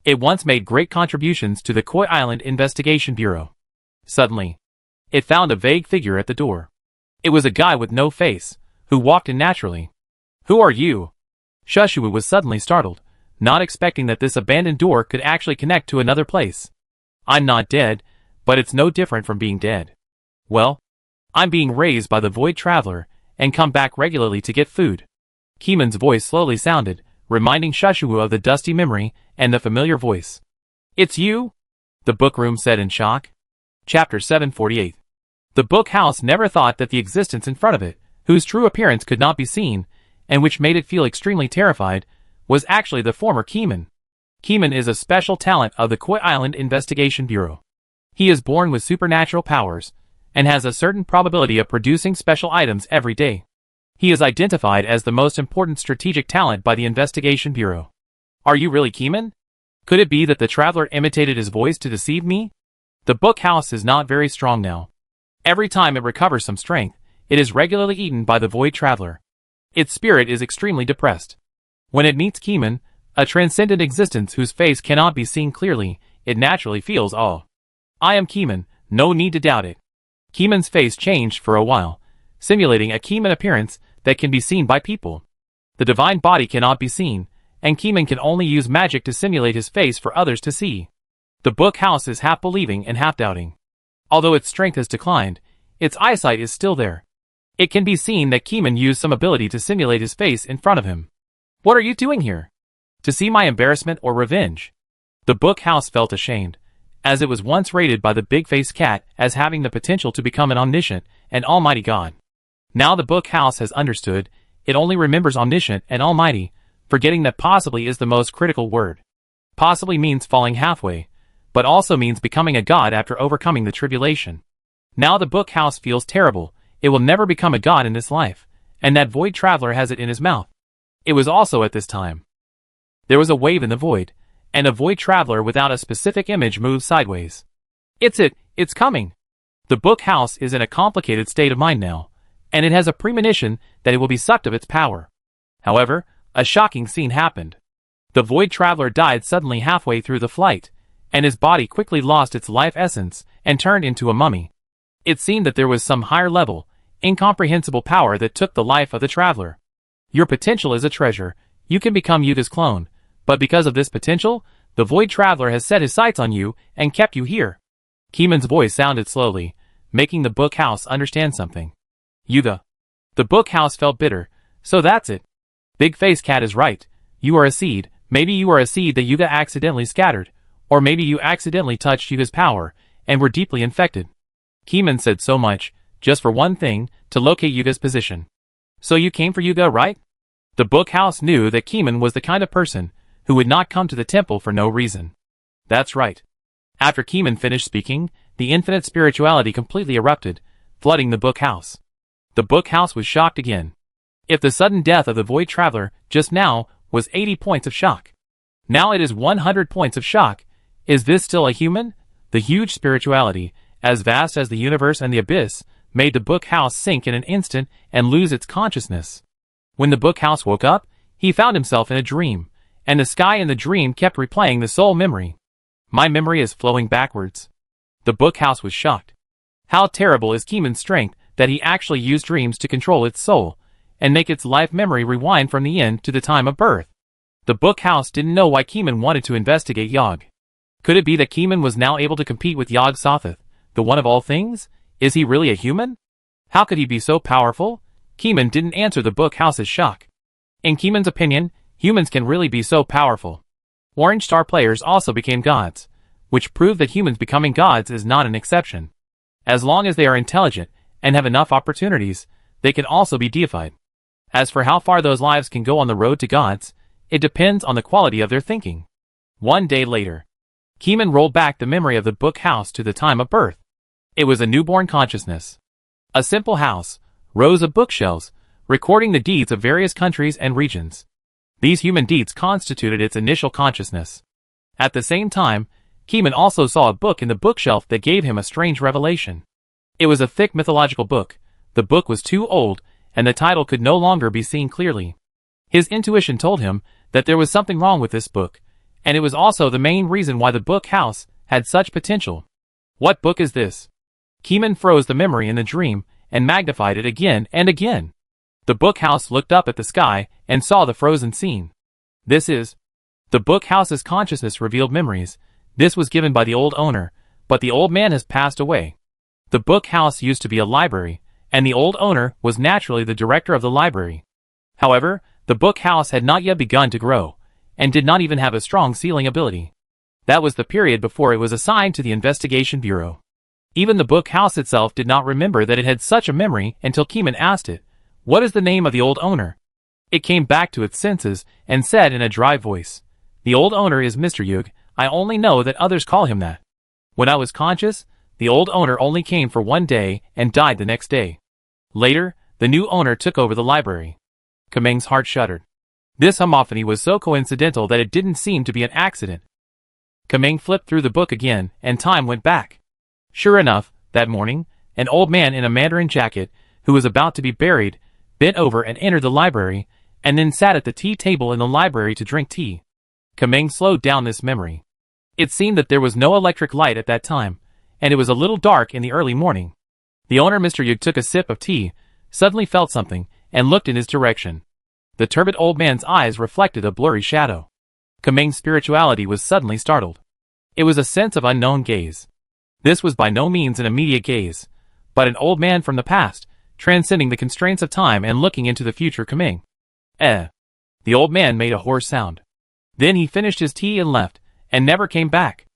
It once made great contributions to the Koi Island Investigation Bureau. Suddenly, it found a vague figure at the door. It was a guy with no face, who walked in naturally. Who are you? Shushua was suddenly startled, not expecting that this abandoned door could actually connect to another place. I'm not dead, but it's no different from being dead. Well, I'm being raised by the Void Traveler, and come back regularly to get food. Keeman's voice slowly sounded, reminding Shushua of the dusty memory and the familiar voice. It's you? The bookroom said in shock. Chapter 748. The book house never thought that the existence in front of it, whose true appearance could not be seen, and which made it feel extremely terrified, was actually the former Keeman. Keeman is a special talent of the Koi Island Investigation Bureau. He is born with supernatural powers, and has a certain probability of producing special items every day. He is identified as the most important strategic talent by the Investigation Bureau. Are you really Keeman? Could it be that the traveler imitated his voice to deceive me? The book house is not very strong now. Every time it recovers some strength, it is regularly eaten by the void traveler. Its spirit is extremely depressed. When it meets Keeman, a transcendent existence whose face cannot be seen clearly, it naturally feels awe. I am Keeman, no need to doubt it. Keeman's face changed for a while, simulating a Keeman appearance that can be seen by people. The divine body cannot be seen, and Keeman can only use magic to simulate his face for others to see. The book house is half believing and half doubting. Although its strength has declined, its eyesight is still there. It can be seen that Keeman used some ability to simulate his face in front of him. What are you doing here? To see my embarrassment or revenge? The book house felt ashamed, as it was once rated by the big-faced cat as having the potential to become an omniscient and almighty god. Now the book house has understood, it only remembers omniscient and almighty, forgetting that possibly is the most critical word. Possibly means falling halfway, but also means becoming a god after overcoming the tribulation. Now the book house feels terrible, it will never become a god in this life, and that void traveler has it in his mouth. It was also at this time. There was a wave in the void, and a void traveler without a specific image moved sideways. It's coming. The book house is in a complicated state of mind now, and it has a premonition that it will be sucked of its power. However, a shocking scene happened. The void traveler died suddenly halfway through the flight, and his body quickly lost its life essence and turned into a mummy. It seemed that there was some higher level, incomprehensible power that took the life of the traveler. Your potential is a treasure, you can become Yuga's clone, but because of this potential, the void traveler has set his sights on you and kept you here. Keeman's voice sounded slowly, making the book house understand something. Yuga. The book house felt bitter, so that's it. Big Face Cat is right, you are a seed, maybe you are a seed that Yuga accidentally scattered, or maybe you accidentally touched Yuga's power, and were deeply infected. Keeman said so much, just for one thing, to locate Yuga's position. So you came for Yuga, right? The book house knew that Keeman was the kind of person who would not come to the temple for no reason. That's right. After Keeman finished speaking, the infinite spirituality completely erupted, flooding the book house. The book house was shocked again. If the sudden death of the void traveler just now was 80 points of shock, now it is 100 points of shock. Is this still a human? The huge spirituality, as vast as the universe and the abyss, made the book house sink in an instant and lose its consciousness. When the book house woke up, he found himself in a dream, and the sky in the dream kept replaying the soul memory. My memory is flowing backwards. The book house was shocked. How terrible is Keeman's strength that he actually used dreams to control its soul, and make its life memory rewind from the end to the time of birth. The book house didn't know why Keeman wanted to investigate Yog. Could it be that Keeman was now able to compete with Yog Sothoth, the one of all things? Is he really a human? How could he be so powerful? Keeman didn't answer the book house's shock. In Keeman's opinion, humans can really be so powerful. Orange Star players also became gods, which proved that humans becoming gods is not an exception. As long as they are intelligent and have enough opportunities, they can also be deified. As for how far those lives can go on the road to gods, it depends on the quality of their thinking. One day later, Keeman rolled back the memory of the book house to the time of birth. It was a newborn consciousness. A simple house, rows of bookshelves, recording the deeds of various countries and regions. These human deeds constituted its initial consciousness. At the same time, Keeman also saw a book in the bookshelf that gave him a strange revelation. It was a thick mythological book. The book was too old, and the title could no longer be seen clearly. His intuition told him that there was something wrong with this book, and it was also the main reason why the book house had such potential. What book is this? Keeman froze the memory in the dream and magnified it again and again. The book house looked up at the sky and saw the frozen scene. This is... The book house's consciousness revealed memories. This was given by the old owner, but the old man has passed away. The book house used to be a library, and the old owner was naturally the director of the library. However, the book house had not yet begun to grow, and did not even have a strong sealing ability. That was the period before it was assigned to the Investigation Bureau. Even the book house itself did not remember that it had such a memory until Keeman asked it, "What is the name of the old owner?" It came back to its senses and said in a dry voice, The old owner is Mr. Yug. I only know that others call him that. When I was conscious, the old owner only came for one day and died the next day. Later, the new owner took over the library. Kameng's heart shuddered. This homophony was so coincidental that it didn't seem to be an accident. Kameng flipped through the book again, and time went back. Sure enough, that morning, an old man in a Mandarin jacket, who was about to be buried, bent over and entered the library, and then sat at the tea table in the library to drink tea. Kameng slowed down this memory. It seemed that there was no electric light at that time, and it was a little dark in the early morning. The owner, Mr. Yug, took a sip of tea, suddenly felt something, and looked in his direction. The turbid old man's eyes reflected a blurry shadow. Kameng's spirituality was suddenly startled. It was a sense of unknown gaze. This was by no means an immediate gaze, but an old man from the past, transcending the constraints of time and looking into the future. Kameng. The old man made a hoarse sound. Then he finished his tea and left, and never came back.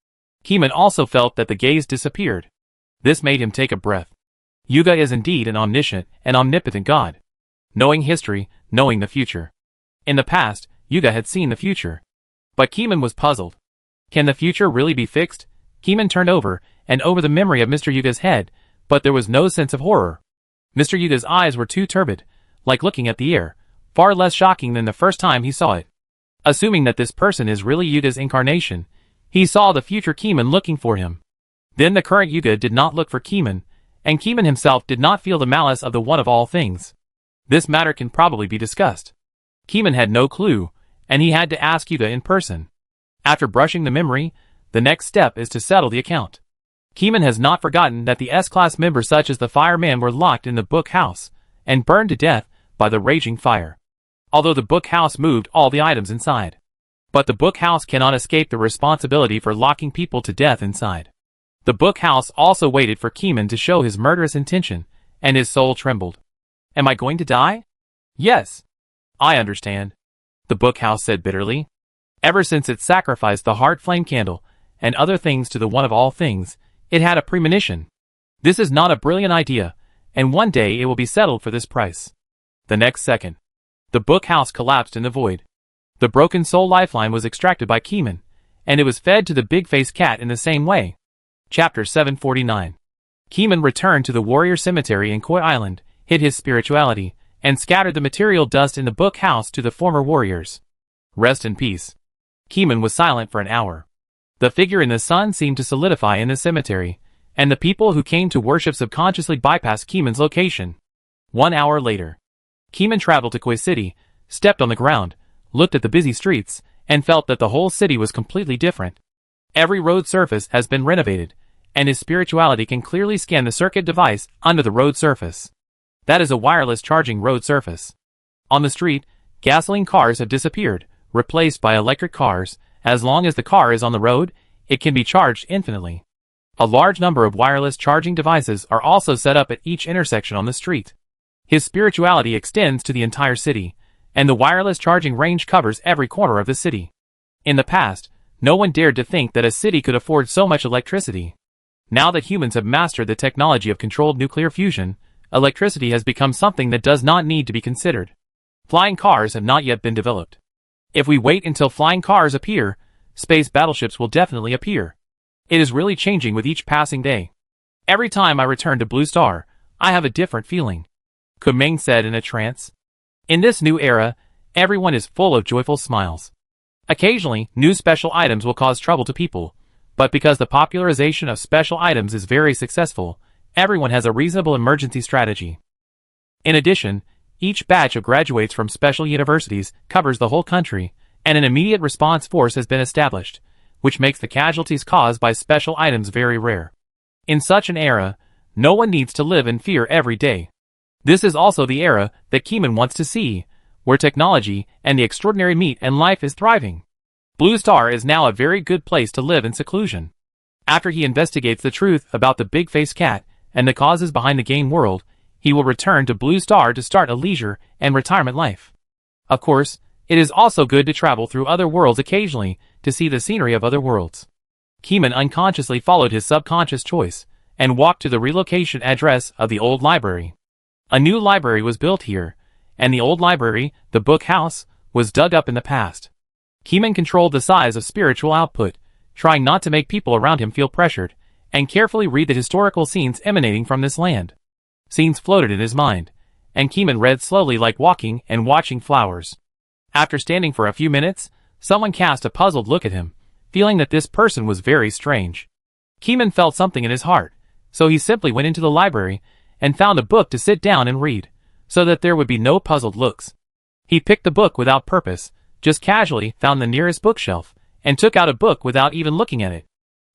Keeman also felt that the gaze disappeared. This made him take a breath. Yuga is indeed an omniscient and omnipotent god. Knowing history, knowing the future. In the past, Yuga had seen the future. But Keeman was puzzled. Can the future really be fixed? Keeman turned over and over the memory of Mr. Yuga's head, but there was no sense of horror. Mr. Yuga's eyes were too turbid, like looking at the air, far less shocking than the first time he saw it. Assuming that this person is really Yuga's incarnation, he saw the future Keeman looking for him. Then the current Yuga did not look for Keeman, and Keeman himself did not feel the malice of the one of all things. This matter can probably be discussed. Keeman had no clue, and he had to ask Yuga in person. After brushing the memory, the next step is to settle the account. Keeman has not forgotten that the S-Class members such as the fireman were locked in the book house, and burned to death by the raging fire. Although the book house moved all the items inside. But the book house cannot escape the responsibility for locking people to death inside. The book house also waited for Keeman to show his murderous intention, and his soul trembled. Am I going to die? Yes. I understand. The book house said bitterly. Ever since it sacrificed the heart flame candle, and other things to the one of all things, it had a premonition. This is not a brilliant idea, and one day it will be settled for this price. The next second, the book house collapsed in the void. The broken soul lifeline was extracted by Keeman, and it was fed to the big-faced cat in the same way. Chapter 749. Keeman returned to the warrior cemetery in Koi Island, hid his spirituality, and scattered the material dust in the book house to the former warriors. Rest in peace. Keeman was silent for an hour. The figure in the sun seemed to solidify in the cemetery, and the people who came to worship subconsciously bypassed Keeman's location. 1 hour later, Keeman traveled to Koi City, stepped on the ground, looked at the busy streets, and felt that the whole city was completely different. Every road surface has been renovated, and his spirituality can clearly scan the circuit device under the road surface. That is a wireless charging road surface. On the street, gasoline cars have disappeared, replaced by electric cars. As long as the car is on the road, it can be charged infinitely. A large number of wireless charging devices are also set up at each intersection on the street. His spirituality extends to the entire city, and the wireless charging range covers every corner of the city. In the past, no one dared to think that a city could afford so much electricity. Now that humans have mastered the technology of controlled nuclear fusion, electricity has become something that does not need to be considered. Flying cars have not yet been developed. If we wait until flying cars appear, space battleships will definitely appear. It is really changing with each passing day. Every time I return to Blue Star, I have a different feeling. Kumeng said in a trance. In this new era, everyone is full of joyful smiles. Occasionally, new special items will cause trouble to people, but because the popularization of special items is very successful, everyone has a reasonable emergency strategy. In addition, each batch of graduates from special universities covers the whole country, and an immediate response force has been established, which makes the casualties caused by special items very rare. In such an era, no one needs to live in fear every day. This is also the era that Keeman wants to see, where technology and the extraordinary meet and life is thriving. Blue Star is now a very good place to live in seclusion. After he investigates the truth about the big-faced cat and the causes behind the game world, he will return to Blue Star to start a leisure and retirement life. Of course, it is also good to travel through other worlds occasionally to see the scenery of other worlds. Keeman unconsciously followed his subconscious choice and walked to the relocation address of the old library. A new library was built here, and the old library, the book house, was dug up in the past. Keeman controlled the size of spiritual output, trying not to make people around him feel pressured, and carefully read the historical scenes emanating from this land. Scenes floated in his mind, and Keeman read slowly like walking and watching flowers. After standing for a few minutes, someone cast a puzzled look at him, feeling that this person was very strange. Keeman felt something in his heart, so he simply went into the library and found a book to sit down and read, so that there would be no puzzled looks. He picked the book without purpose, just casually found the nearest bookshelf, and took out a book without even looking at it.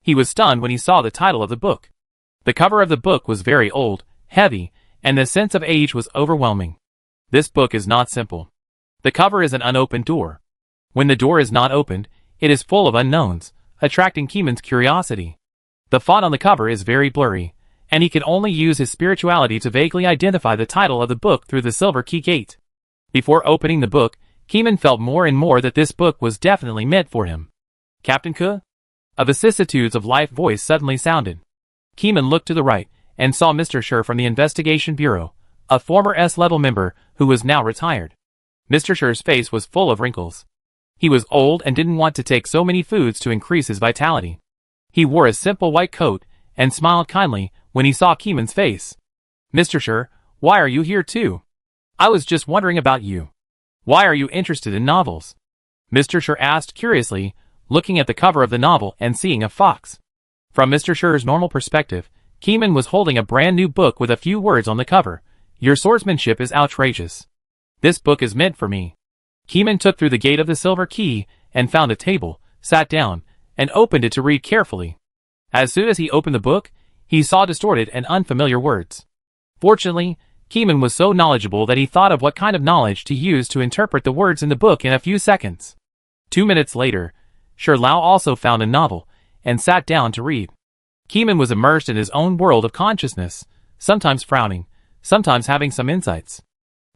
He was stunned when he saw the title of the book. The cover of the book was very old, heavy, and the sense of age was overwhelming. This book is not simple. The cover is an unopened door. When the door is not opened, it is full of unknowns, attracting Keeman's curiosity. The font on the cover is very blurry, and he can only use his spirituality to vaguely identify the title of the book through the silver key gate. Before opening the book, Keeman felt more and more that this book was definitely meant for him. Captain Ke? A vicissitudes of life voice suddenly sounded. Keeman looked to the right, and saw Mr. Sher from the Investigation Bureau, a former S-level member who was now retired. Mr. Sher's face was full of wrinkles. He was old and didn't want to take so many foods to increase his vitality. He wore a simple white coat, and smiled kindly when he saw Keeman's face. Mr. Sher, why are you here too? I was just wondering about you. Why are you interested in novels? Mr. Sher asked curiously, looking at the cover of the novel and seeing a fox. From Mr. Sher's normal perspective, Keeman was holding a brand new book with a few words on the cover. Your swordsmanship is outrageous. This book is meant for me. Keeman took through the gate of the silver key and found a table, sat down, and opened it to read carefully. As soon as he opened the book, he saw distorted and unfamiliar words. Fortunately, Keeman was so knowledgeable that he thought of what kind of knowledge to use to interpret the words in the book in a few seconds. 2 minutes later, Sher Lao also found a novel, and sat down to read. Keeman was immersed in his own world of consciousness, sometimes frowning, sometimes having some insights.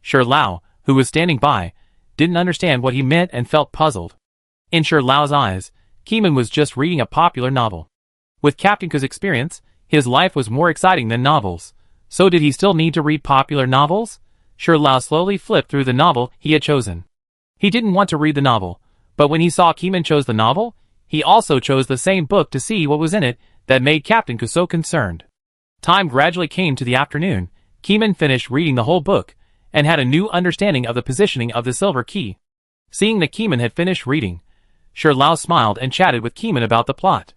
Sher Lao, who was standing by, didn't understand what he meant and felt puzzled. In Sher Lao's eyes, Keeman was just reading a popular novel. With Captain Ke's experience, his life was more exciting than novels. So did he still need to read popular novels? Sher Lao slowly flipped through the novel he had chosen. He didn't want to read the novel, but when he saw Keeman chose the novel, he also chose the same book to see what was in it that made Captain Ke so concerned. Time gradually came to the afternoon. Keeman finished reading the whole book, and had a new understanding of the positioning of the silver key. Seeing that Keeman had finished reading, Sher Lao smiled and chatted with Keeman about the plot.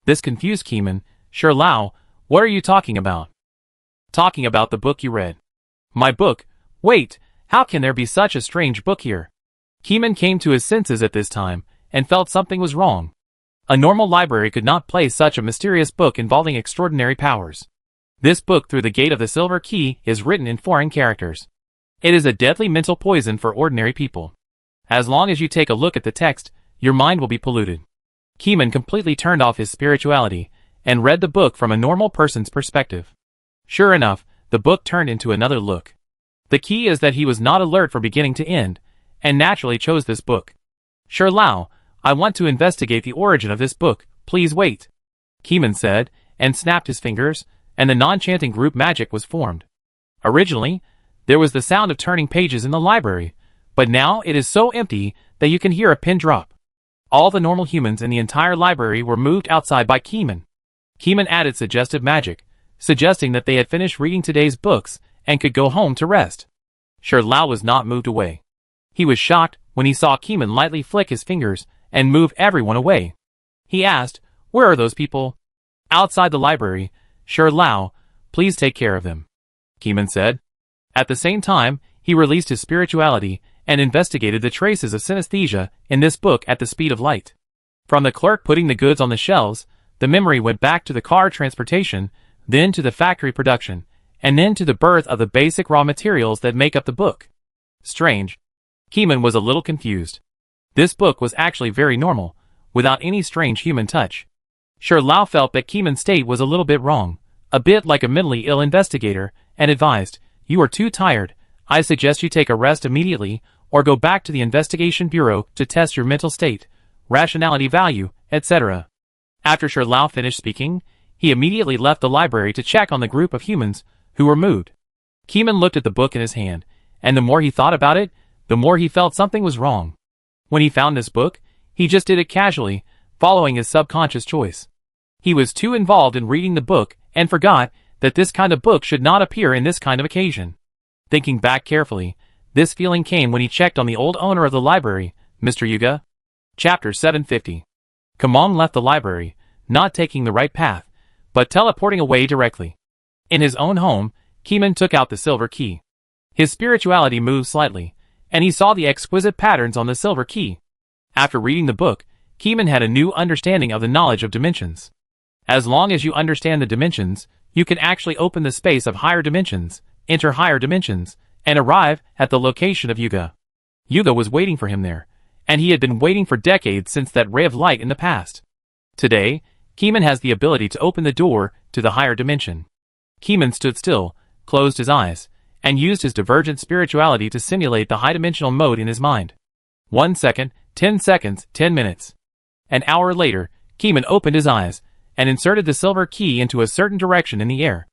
This confused Keeman. Sher Lao, what are you talking about? Talking about the book you read. My book? Wait, how can there be such a strange book here? Keeman came to his senses at this time, and felt something was wrong. A normal library could not place such a mysterious book involving extraordinary powers. This book through the gate of the silver key is written in foreign characters. It is a deadly mental poison for ordinary people. As long as you take a look at the text, your mind will be polluted. Keeman completely turned off his spirituality, and read the book from a normal person's perspective. Sure enough, the book turned into another look. The key is that he was not alert from beginning to end, and naturally chose this book. Sher Lao, I want to investigate the origin of this book, please wait. Keeman said, and snapped his fingers, and the non-chanting group magic was formed. Originally, there was the sound of turning pages in the library, but now it is so empty that you can hear a pin drop. All the normal humans in the entire library were moved outside by Keeman. Keeman added suggestive magic, suggesting that they had finished reading today's books and could go home to rest. Sher Lao was not moved away. He was shocked when he saw Keeman lightly flick his fingers and move everyone away. He asked, where are those people? Outside the library. Sher Lao, please take care of them. Keeman said. At the same time, he released his spirituality and investigated the traces of synesthesia in this book at the speed of light. From the clerk putting the goods on the shelves, the memory went back to the car transportation, then to the factory production, and then to the birth of the basic raw materials that make up the book. Strange. Keeman was a little confused. This book was actually very normal, without any strange human touch. Sher Lao felt that Keeman's state was a little bit wrong, a bit like a mentally ill investigator, and advised, you are too tired, I suggest you take a rest immediately, or go back to the Investigation Bureau to test your mental state, rationality value, etc. After Sher Lao finished speaking, he immediately left the library to check on the group of humans who were moved. Keeman looked at the book in his hand, and the more he thought about it, the more he felt something was wrong. When he found this book, He just did it casually, following his subconscious choice. He was too involved in reading the book and forgot that this kind of book should not appear in this kind of occasion. Thinking back carefully, this feeling came when he checked on the old owner of the library, Mr. Yuga. Chapter 750. Kamong left the library, not taking the right path, but teleporting away directly. In his own home, Keeman took out the silver key. His spirituality moved slightly, and he saw the exquisite patterns on the silver key. After reading the book, Keeman had a new understanding of the knowledge of dimensions. As long as you understand the dimensions, you can actually open the space of higher dimensions, enter higher dimensions, and arrive at the location of Yuga. Yuga was waiting for him there, and he had been waiting for decades since that ray of light in the past. Today, Keeman has the ability to open the door to the higher dimension. Keeman stood still, closed his eyes, and used his divergent spirituality to simulate the high-dimensional mode in his mind. 1 second, 10 seconds, 10 minutes. An hour later, Keeman opened his eyes, and inserted the silver key into a certain direction in the air.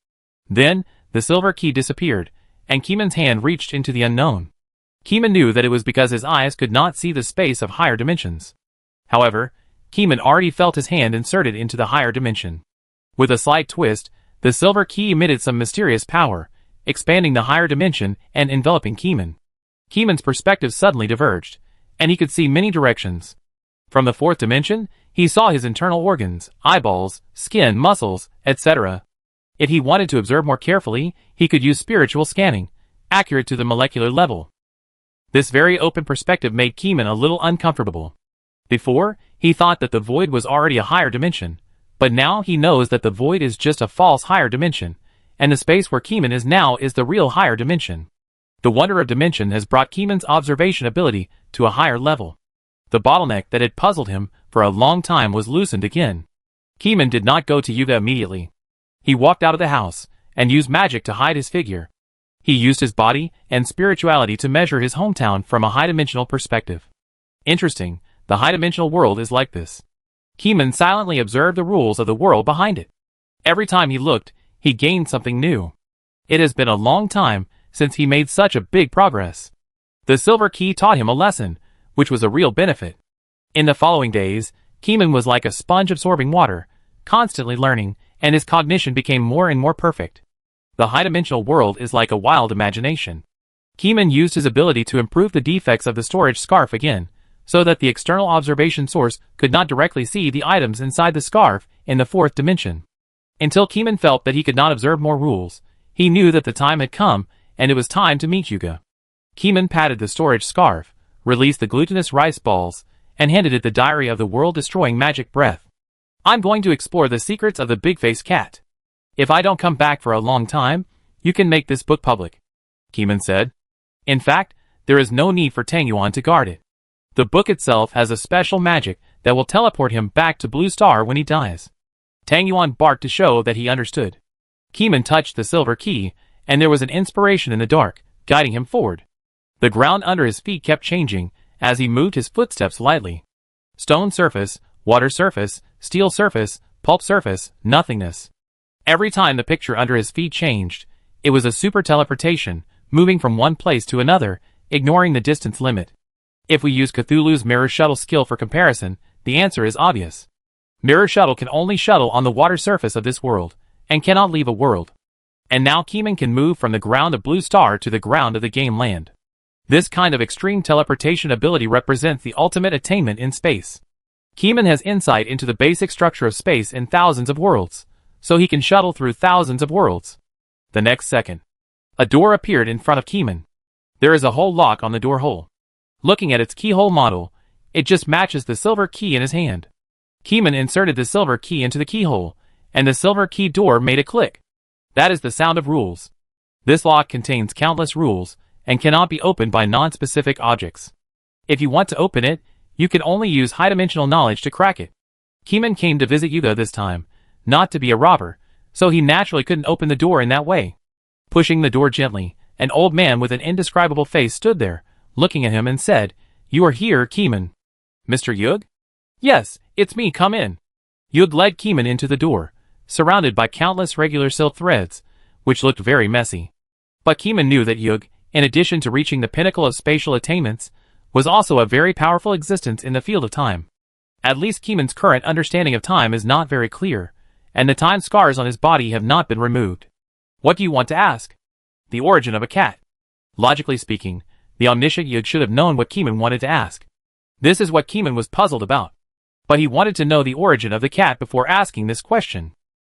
Then, the silver key disappeared, and Keeman's hand reached into the unknown. Keeman knew that it was because his eyes could not see the space of higher dimensions. However, Keeman already felt his hand inserted into the higher dimension. With a slight twist, the silver key emitted some mysterious power, expanding the higher dimension and enveloping Keeman. Keeman's perspective suddenly diverged, and he could see many directions. From the fourth dimension, he saw his internal organs, eyeballs, skin, muscles, etc. If he wanted to observe more carefully, he could use spiritual scanning, accurate to the molecular level. This very open perspective made Keeman a little uncomfortable. Before, he thought that the void was already a higher dimension, but now he knows that the void is just a false higher dimension, and the space where Keeman is now is the real higher dimension. The wonder of dimension has brought Keeman's observation ability to a higher level. The bottleneck that had puzzled him for a long time was loosened again. Keeman did not go to Yuga immediately. He walked out of the house, and used magic to hide his figure. He used his body and spirituality to measure his hometown from a high-dimensional perspective. Interesting, the high-dimensional world is like this. Keeman silently observed the rules of the world behind it. Every time he looked, he gained something new. It has been a long time since he made such a big progress. The silver key taught him a lesson, which was a real benefit. In the following days, Keeman was like a sponge absorbing water, constantly learning, and his cognition became more and more perfect. The high-dimensional world is like a wild imagination. Keeman used his ability to improve the defects of the storage scarf again, so that the external observation source could not directly see the items inside the scarf in the fourth dimension. Until Keeman felt that he could not observe more rules, he knew that the time had come, and it was time to meet Yuga. Keeman patted the storage scarf, released the glutinous rice balls, and handed it the diary of the world-destroying magic breath. I'm going to explore the secrets of the big-faced cat. If I don't come back for a long time, you can make this book public, Keeman said. In fact, there is no need for Tangyuan to guard it. The book itself has a special magic that will teleport him back to Blue Star when he dies. Tangyuan barked to show that he understood. Keeman touched the silver key, and there was an inspiration in the dark, guiding him forward. The ground under his feet kept changing as he moved his footsteps lightly. Stone surface, water surface, steel surface, pulp surface, nothingness. Every time the picture under his feet changed, it was a super teleportation, moving from one place to another, ignoring the distance limit. If we use Cthulhu's Mirror Shuttle skill for comparison, the answer is obvious. Mirror Shuttle can only shuttle on the water surface of this world, and cannot leave a world. And now Keeman can move from the ground of Blue Star to the ground of the game land. This kind of extreme teleportation ability represents the ultimate attainment in space. Keeman has insight into the basic structure of space in thousands of worlds, so he can shuttle through thousands of worlds. The next second, a door appeared in front of Keeman. There is a hole lock on the door hole. Looking at its keyhole model, it just matches the silver key in his hand. Keeman inserted the silver key into the keyhole, and the silver key door made a click. That is the sound of rules. This lock contains countless rules, and cannot be opened by non-specific objects. If you want to open it, you can only use high-dimensional knowledge to crack it. Keeman came to visit Yuga this time, not to be a robber, so he naturally couldn't open the door in that way. Pushing the door gently, an old man with an indescribable face stood there, looking at him and said, "You are here, Keeman." "Mr. Yug?" "Yes, it's me, come in." Yug led Keeman into the door, surrounded by countless regular silk threads, which looked very messy. But Keeman knew that Yug, in addition to reaching the pinnacle of spatial attainments, was also a very powerful existence in the field of time. At least Keeman's current understanding of time is not very clear, and the time scars on his body have not been removed. What do you want to ask? The origin of a cat. Logically speaking, the omniscient Yug should have known what Keeman wanted to ask. This is what Keeman was puzzled about. But he wanted to know the origin of the cat before asking this question.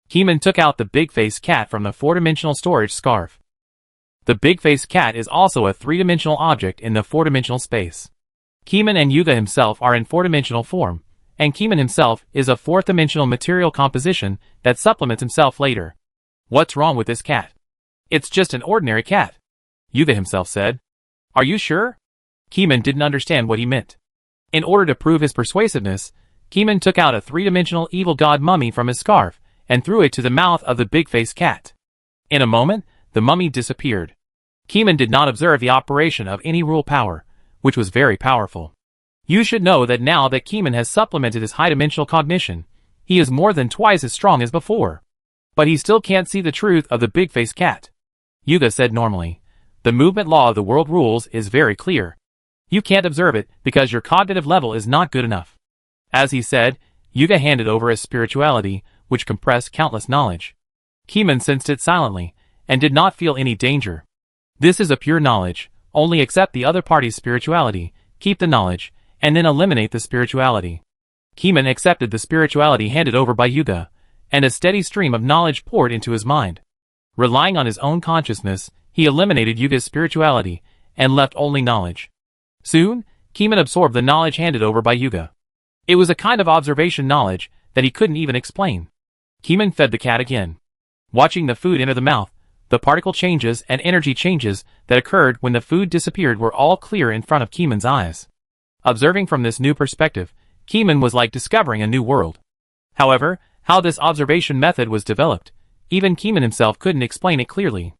Keeman took out the big-faced cat from the four-dimensional storage scarf. The big-faced cat is also a three-dimensional object in the four-dimensional space. Keeman and Yuga himself are in four-dimensional form, and Keeman himself is a fourth-dimensional material composition that supplements himself later. What's wrong with this cat? It's just an ordinary cat, Yuga himself said. Are you sure? Keeman didn't understand what he meant. In order to prove his persuasiveness, Keeman took out a three-dimensional evil god mummy from his scarf and threw it to the mouth of the big-faced cat. In a moment, the mummy disappeared. Keeman did not observe the operation of any rule power, which was very powerful. You should know that now that Keeman has supplemented his high-dimensional cognition, he is more than twice as strong as before. But he still can't see the truth of the big-faced cat. Yuga said normally, the movement law of the world rules is very clear. You can't observe it because your cognitive level is not good enough. As he said, Yuga handed over his spirituality, which compressed countless knowledge. Keeman sensed it silently, and did not feel any danger. This is a pure knowledge, only accept the other party's spirituality, keep the knowledge, and then eliminate the spirituality. Keeman accepted the spirituality handed over by Yuga, and a steady stream of knowledge poured into his mind. Relying on his own consciousness, he eliminated Yuga's spirituality, and left only knowledge. Soon, Keeman absorbed the knowledge handed over by Yuga. It was a kind of observation knowledge that he couldn't even explain. Keeman fed the cat again. Watching the food enter the mouth, the particle changes and energy changes that occurred when the food disappeared were all clear in front of Keeman's eyes. Observing from this new perspective, Keeman was like discovering a new world. However, how this observation method was developed, even Keeman himself couldn't explain it clearly.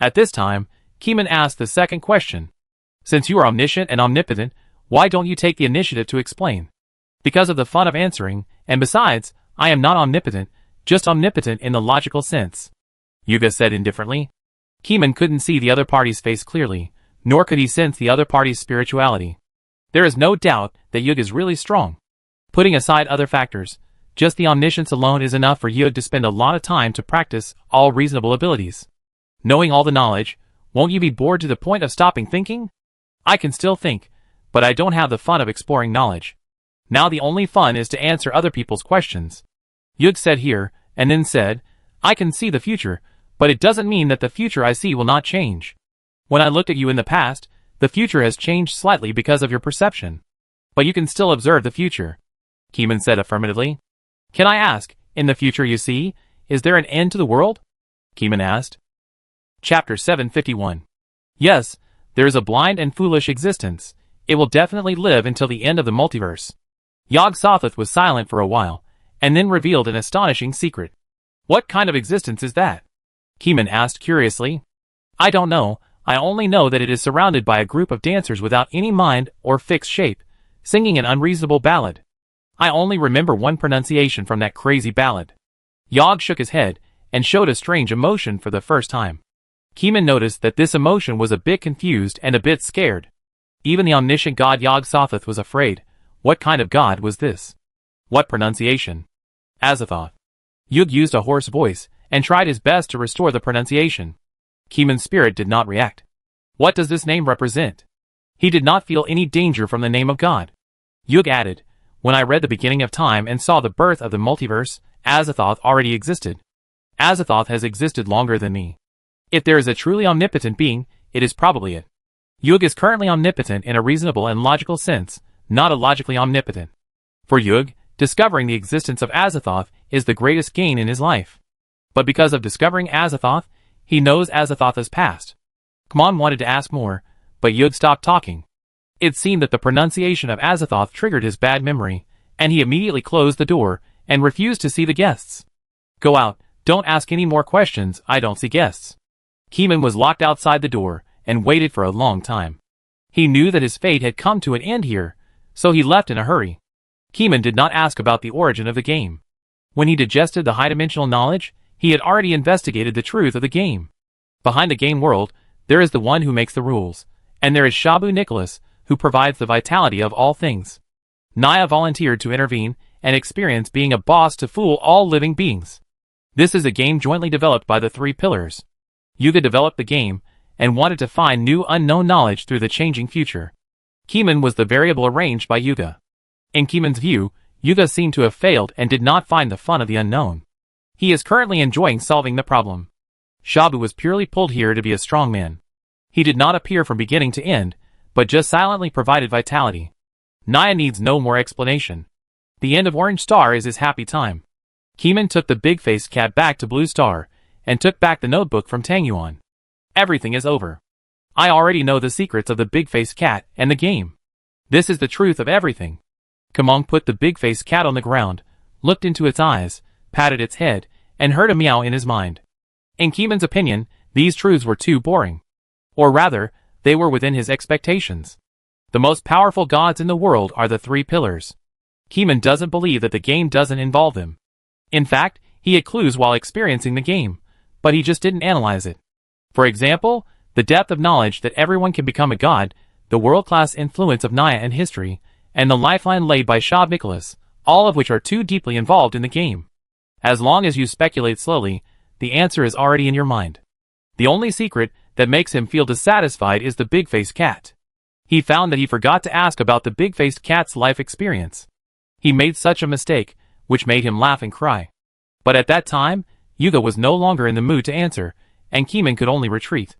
At this time, Keeman asked the second question. Since you are omniscient and omnipotent, why don't you take the initiative to explain? Because of the fun of answering, and besides, I am not omnipotent, just omnipotent in the logical sense, Yuga said indifferently. Keeman couldn't see the other party's face clearly, nor could he sense the other party's spirituality. There is no doubt that Yuga is really strong. Putting aside other factors, just the omniscience alone is enough for Yuga to spend a lot of time to practice all reasonable abilities. Knowing all the knowledge, won't you be bored to the point of stopping thinking? I can still think, but I don't have the fun of exploring knowledge. Now the only fun is to answer other people's questions. Yuga said here, and then said, I can see the future, but it doesn't mean that the future I see will not change. When I looked at you in the past, the future has changed slightly because of your perception. But you can still observe the future, Keeman said affirmatively. Can I ask, in the future you see, is there an end to the world? Keeman asked. Chapter 751. Yes, there is a blind and foolish existence. It will definitely live until the end of the multiverse. Yog-Sothoth was silent for a while, and then revealed an astonishing secret. What kind of existence is that? Keeman asked curiously. I don't know, I only know that it is surrounded by a group of dancers without any mind or fixed shape, singing an unreasonable ballad. I only remember one pronunciation from that crazy ballad. Yog shook his head, and showed a strange emotion for the first time. Keeman noticed that this emotion was a bit confused and a bit scared. Even the omniscient god Yog-Sothoth was afraid. What kind of god was this? What pronunciation? Azathoth. Yug used a hoarse voice, and tried his best to restore the pronunciation. Keeman's spirit did not react. What does this name represent? He did not feel any danger from the name of God. Yug added, when I read the beginning of time and saw the birth of the multiverse, Azathoth already existed. Azathoth has existed longer than me. If there is a truly omnipotent being, it is probably it. Yug is currently omnipotent in a reasonable and logical sense, not illogically omnipotent. For Yug, discovering the existence of Azathoth is the greatest gain in his life. But because of discovering Azathoth, he knows Azathoth is past. Kmon wanted to ask more, but Yug stopped talking. It seemed that the pronunciation of Azathoth triggered his bad memory, and he immediately closed the door, and refused to see the guests. Go out, don't ask any more questions, I don't see guests. Keeman was locked outside the door, and waited for a long time. He knew that his fate had come to an end here, so he left in a hurry. Keeman did not ask about the origin of the game. When he digested the high-dimensional knowledge, he had already investigated the truth of the game. Behind the game world, there is the one who makes the rules, and there is Shabu Nicholas, who provides the vitality of all things. Naya volunteered to intervene and experience being a boss to fool all living beings. This is a game jointly developed by the three pillars. Yuga developed the game and wanted to find new unknown knowledge through the changing future. Keeman was the variable arranged by Yuga. In Keeman's view, Yuga seemed to have failed and did not find the fun of the unknown. He is currently enjoying solving the problem. Shabu was purely pulled here to be a strong man. He did not appear from beginning to end, but just silently provided vitality. Naya needs no more explanation. The end of Orange Star is his happy time. Keeman took the big-faced cat back to Blue Star, and took back the notebook from Tangyuan. Everything is over. I already know the secrets of the big-faced cat and the game. This is the truth of everything. Kamong put the big-faced cat on the ground, looked into its eyes, patted its head, and heard a meow in his mind. In Keeman's opinion, these truths were too boring. Or rather, they were within his expectations. The most powerful gods in the world are the three pillars. Keeman doesn't believe that the game doesn't involve them. In fact, he had clues while experiencing the game, but he just didn't analyze it. For example, the depth of knowledge that everyone can become a god, the world-class influence of Naya and history, and the lifeline laid by Shab Nicholas, all of which are too deeply involved in the game. As long as you speculate slowly, the answer is already in your mind. The only secret that makes him feel dissatisfied is the big-faced cat. He found that he forgot to ask about the big-faced cat's life experience. He made such a mistake, which made him laugh and cry. But at that time, Yuga was no longer in the mood to answer, and Keeman could only retreat.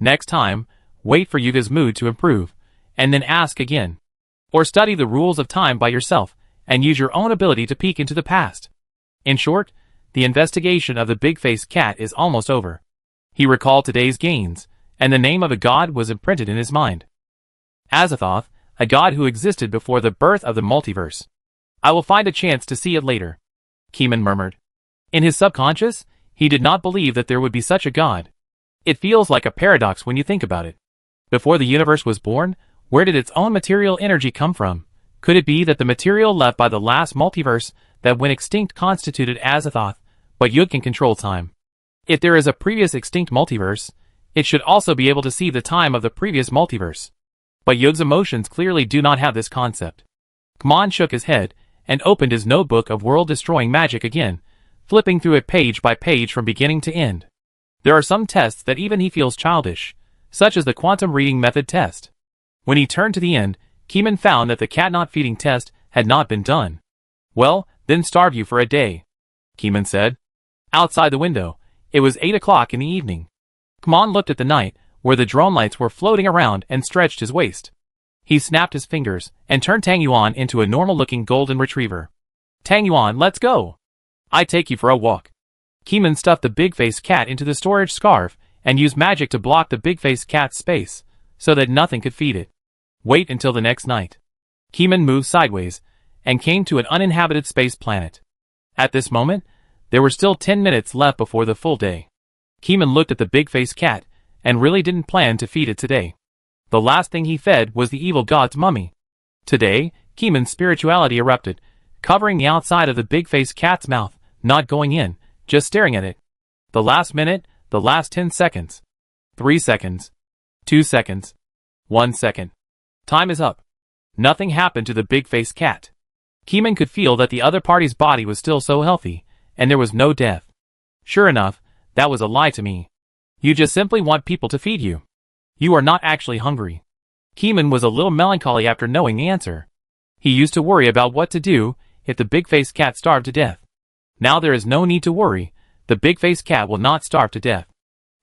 Next time, wait for Yuga's mood to improve, and then ask again. Or study the rules of time by yourself, and use your own ability to peek into the past. In short, the investigation of the big-faced cat is almost over. He recalled today's gains, and the name of a god was imprinted in his mind. Azathoth, a god who existed before the birth of the multiverse. I will find a chance to see it later, Keeman murmured. In his subconscious, he did not believe that there would be such a god. It feels like a paradox when you think about it. Before the universe was born, where did its own material energy come from? Could it be that the material left by the last multiverse that went extinct constituted Azathoth, but Yud can control time? If there is a previous extinct multiverse, it should also be able to see the time of the previous multiverse. But Yug's emotions clearly do not have this concept. Kmon shook his head and opened his notebook of world-destroying magic again, flipping through it page by page from beginning to end. There are some tests that even he feels childish, such as the quantum reading method test. When he turned to the end, Keeman found that the cat not feeding test had not been done. Well, then starve you for a day, Keeman said. Outside the window, it was 8 o'clock in the evening. Kmon looked at the night, where the drone lights were floating around, and stretched his waist. He snapped his fingers and turned Tangyuan into a normal-looking golden retriever. Tangyuan, let's go! I take you for a walk. Keeman stuffed the big-faced cat into the storage scarf and used magic to block the big-faced cat's space, so that nothing could feed it. Wait until the next night. Keeman moved sideways and came to an uninhabited space planet. At this moment, there were still 10 minutes left before the full day. Keeman looked at the big-faced cat and really didn't plan to feed it today. The last thing he fed was the evil god's mummy. Today, Keeman's spirituality erupted, covering the outside of the big-faced cat's mouth, not going in, just staring at it. The last minute, the last 10 seconds. 3 seconds. 2 seconds. 1 second. Time is up. Nothing happened to the big-faced cat. Keeman could feel that the other party's body was still so healthy, and there was no death. Sure enough, that was a lie to me. You just simply want people to feed you. You are not actually hungry. Keeman was a little melancholy after knowing the answer. He used to worry about what to do if the big-faced cat starved to death. Now there is no need to worry, the big-faced cat will not starve to death.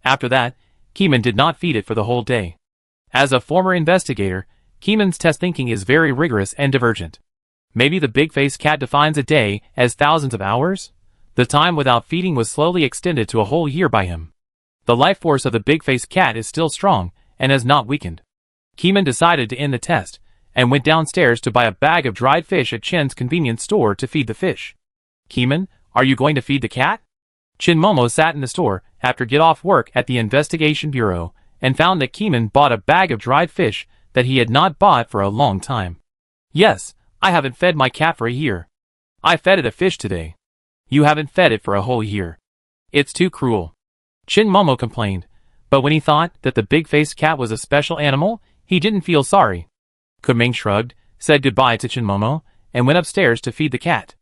After that, Keeman did not feed it for the whole day. As a former investigator, Keeman's test thinking is very rigorous and divergent. Maybe the big-faced cat defines a day as thousands of hours? The time without feeding was slowly extended to a whole year by him. The life force of the big-faced cat is still strong and has not weakened. Keeman decided to end the test and went downstairs to buy a bag of dried fish at Chen's convenience store to feed the fish. Keeman, are you going to feed the cat? Chin Momo sat in the store after get off work at the investigation bureau and found that Keeman bought a bag of dried fish that he had not bought for a long time. Yes, I haven't fed my cat for a year. I fed it a fish today. You haven't fed it for a whole year. It's too cruel. Chin Momo complained, but when he thought that the big-faced cat was a special animal, he didn't feel sorry. Kuming shrugged, said goodbye to Chinmomo, and went upstairs to feed the cat.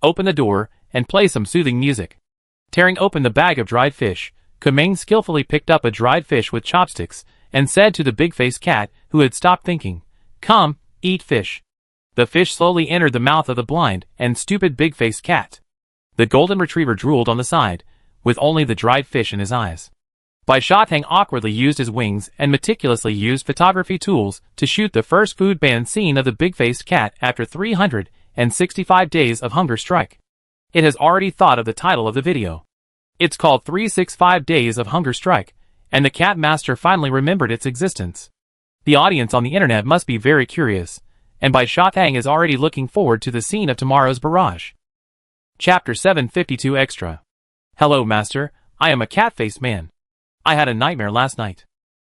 Open the door, and play some soothing music. Tearing open the bag of dried fish, Kumeng skillfully picked up a dried fish with chopsticks, and said to the big-faced cat, who had stopped thinking, "Come, eat fish." The fish slowly entered the mouth of the blind and stupid big-faced cat. The golden retriever drooled on the side, with only the dried fish in his eyes. Bai Shatang awkwardly used his wings and meticulously used photography tools to shoot the first food ban scene of the big-faced cat after 365 days of hunger strike. It has already thought of the title of the video. It's called 365 Days of Hunger Strike, and the cat master finally remembered its existence. The audience on the internet must be very curious, and Bai Shatang is already looking forward to the scene of tomorrow's barrage. Chapter 752 Extra. Hello, Master. I am a cat-faced man. I had a nightmare last night.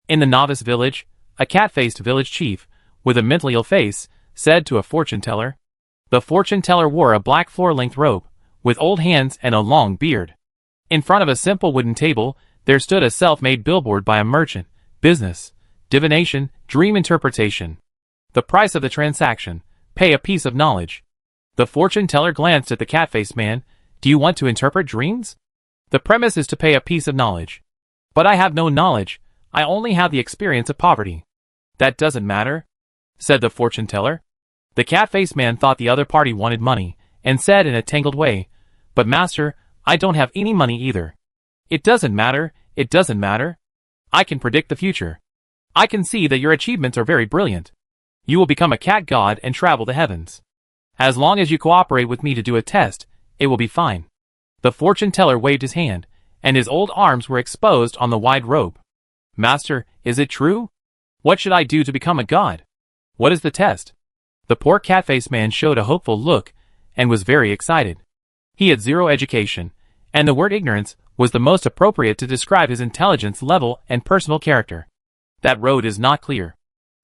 In the novice village, a cat-faced village chief, with a mentally ill face, said to a fortune-teller. The fortune-teller wore a black floor-length robe, with old hands and a long beard. In front of a simple wooden table, there stood a self-made billboard by a merchant, business, divination, dream interpretation. The price of the transaction, pay a piece of knowledge. The fortune-teller glanced at the cat-faced man. Do you want to interpret dreams? The premise is to pay a piece of knowledge. But I have no knowledge, I only have the experience of poverty. That doesn't matter, said the fortune-teller. The cat-faced man thought the other party wanted money, and said in a tangled way, "But master, I don't have any money either." It doesn't matter, it doesn't matter. I can predict the future. I can see that your achievements are very brilliant. You will become a cat god and travel the heavens. As long as you cooperate with me to do a test, it will be fine. The fortune-teller waved his hand, and his old arms were exposed on the wide robe. Master, is it true? What should I do to become a god? What is the test? The poor cat-faced man showed a hopeful look, and was very excited. He had zero education, and the word ignorance was the most appropriate to describe his intelligence level and personal character. That road is not clear.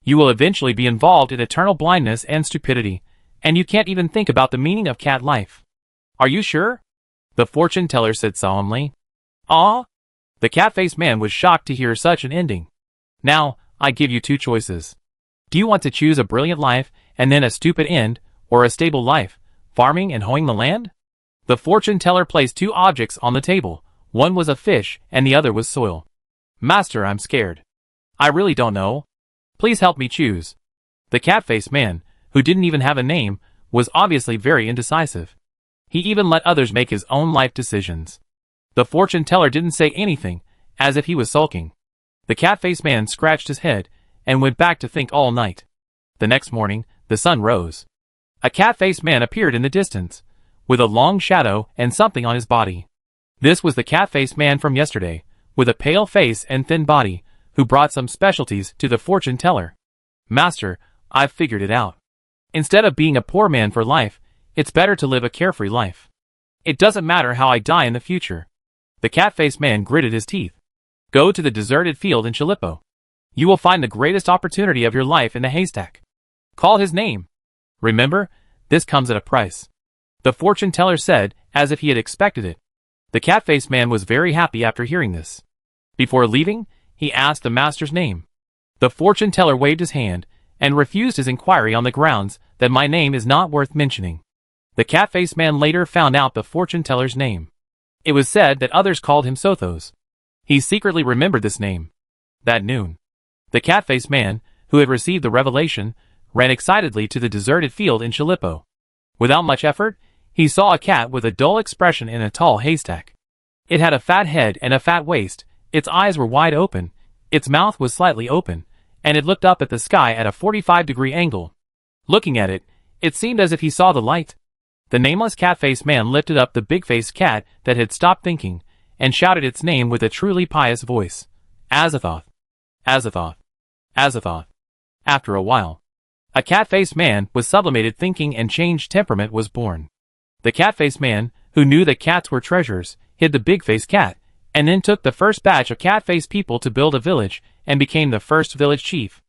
You will eventually be involved in eternal blindness and stupidity, and you can't even think about the meaning of cat life. Are you sure? The fortune-teller said solemnly. Ah? The cat-faced man was shocked to hear such an ending. Now, I give you two choices. Do you want to choose a brilliant life and then a stupid end, or a stable life, farming and hoeing the land? The fortune-teller placed two objects on the table. One was a fish, and the other was soil. Master, I'm scared. I really don't know. Please help me choose. The cat-faced man, who didn't even have a name, was obviously very indecisive. He even let others make his own life decisions. The fortune-teller didn't say anything, as if he was sulking. The cat-faced man scratched his head, and went back to think all night. The next morning, the sun rose. A cat-faced man appeared in the distance, with a long shadow and something on his body. This was the cat-faced man from yesterday, with a pale face and thin body, who brought some specialties to the fortune-teller. Master, I've figured it out. Instead of being a poor man for life, it's better to live a carefree life. It doesn't matter how I die in the future. The cat-faced man gritted his teeth. Go to the deserted field in Chilipo. You will find the greatest opportunity of your life in the haystack. Call his name. Remember, this comes at a price. The fortune-teller said, as if he had expected it. The cat-faced man was very happy after hearing this. Before leaving, he asked the master's name. The fortune-teller waved his hand, and refused his inquiry on the grounds that my name is not worth mentioning. The cat-faced man later found out the fortune-teller's name. It was said that others called him Sothos. He secretly remembered this name. That noon, the cat-faced man, who had received the revelation, ran excitedly to the deserted field in Chilipo. Without much effort, he saw a cat with a dull expression in a tall haystack. It had a fat head and a fat waist, its eyes were wide open, its mouth was slightly open, and it looked up at the sky at a 45-degree angle. Looking at it, it seemed as if he saw the light. The nameless cat-faced man lifted up the big-faced cat that had stopped thinking, and shouted its name with a truly pious voice. Azathoth. Azathoth. Azathoth. After a while, a cat-faced man with sublimated thinking and changed temperament was born. The cat-faced man, who knew that cats were treasures, hid the big-faced cat, and then took the first batch of cat-faced people to build a village, and became the first village chief.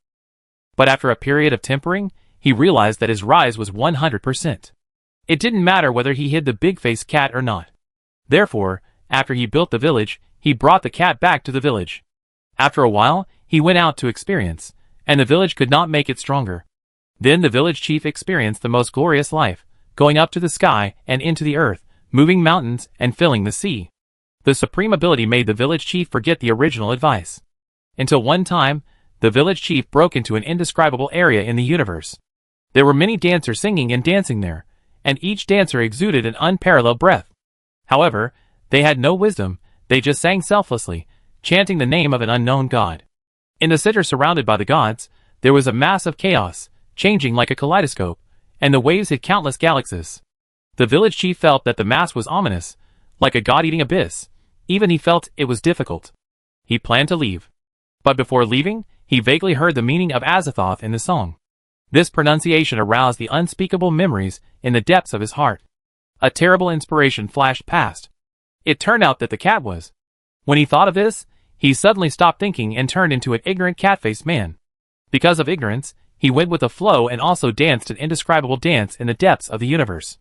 But after a period of tempering, he realized that his rise was 100%. It didn't matter whether he hid the big-faced cat or not. Therefore, after he built the village, he brought the cat back to the village. After a while, he went out to experience, and the village could not make it stronger. Then the village chief experienced the most glorious life, going up to the sky and into the earth, moving mountains and filling the sea. The supreme ability made the village chief forget the original advice. Until one time, the village chief broke into an indescribable area in the universe. There were many dancers singing and dancing there, and each dancer exuded an unparalleled breath. However, they had no wisdom, they just sang selflessly, chanting the name of an unknown god. In the center surrounded by the gods, there was a mass of chaos, changing like a kaleidoscope, and the waves hit countless galaxies. The village chief felt that the mass was ominous, like a god-eating abyss. Even he felt it was difficult. He planned to leave. But before leaving, he vaguely heard the meaning of Azathoth in the song. This pronunciation aroused the unspeakable memories in the depths of his heart. A terrible inspiration flashed past. It turned out that the cat was. When he thought of this, he suddenly stopped thinking and turned into an ignorant cat-faced man. Because of ignorance, he went with the flow and also danced an indescribable dance in the depths of the universe.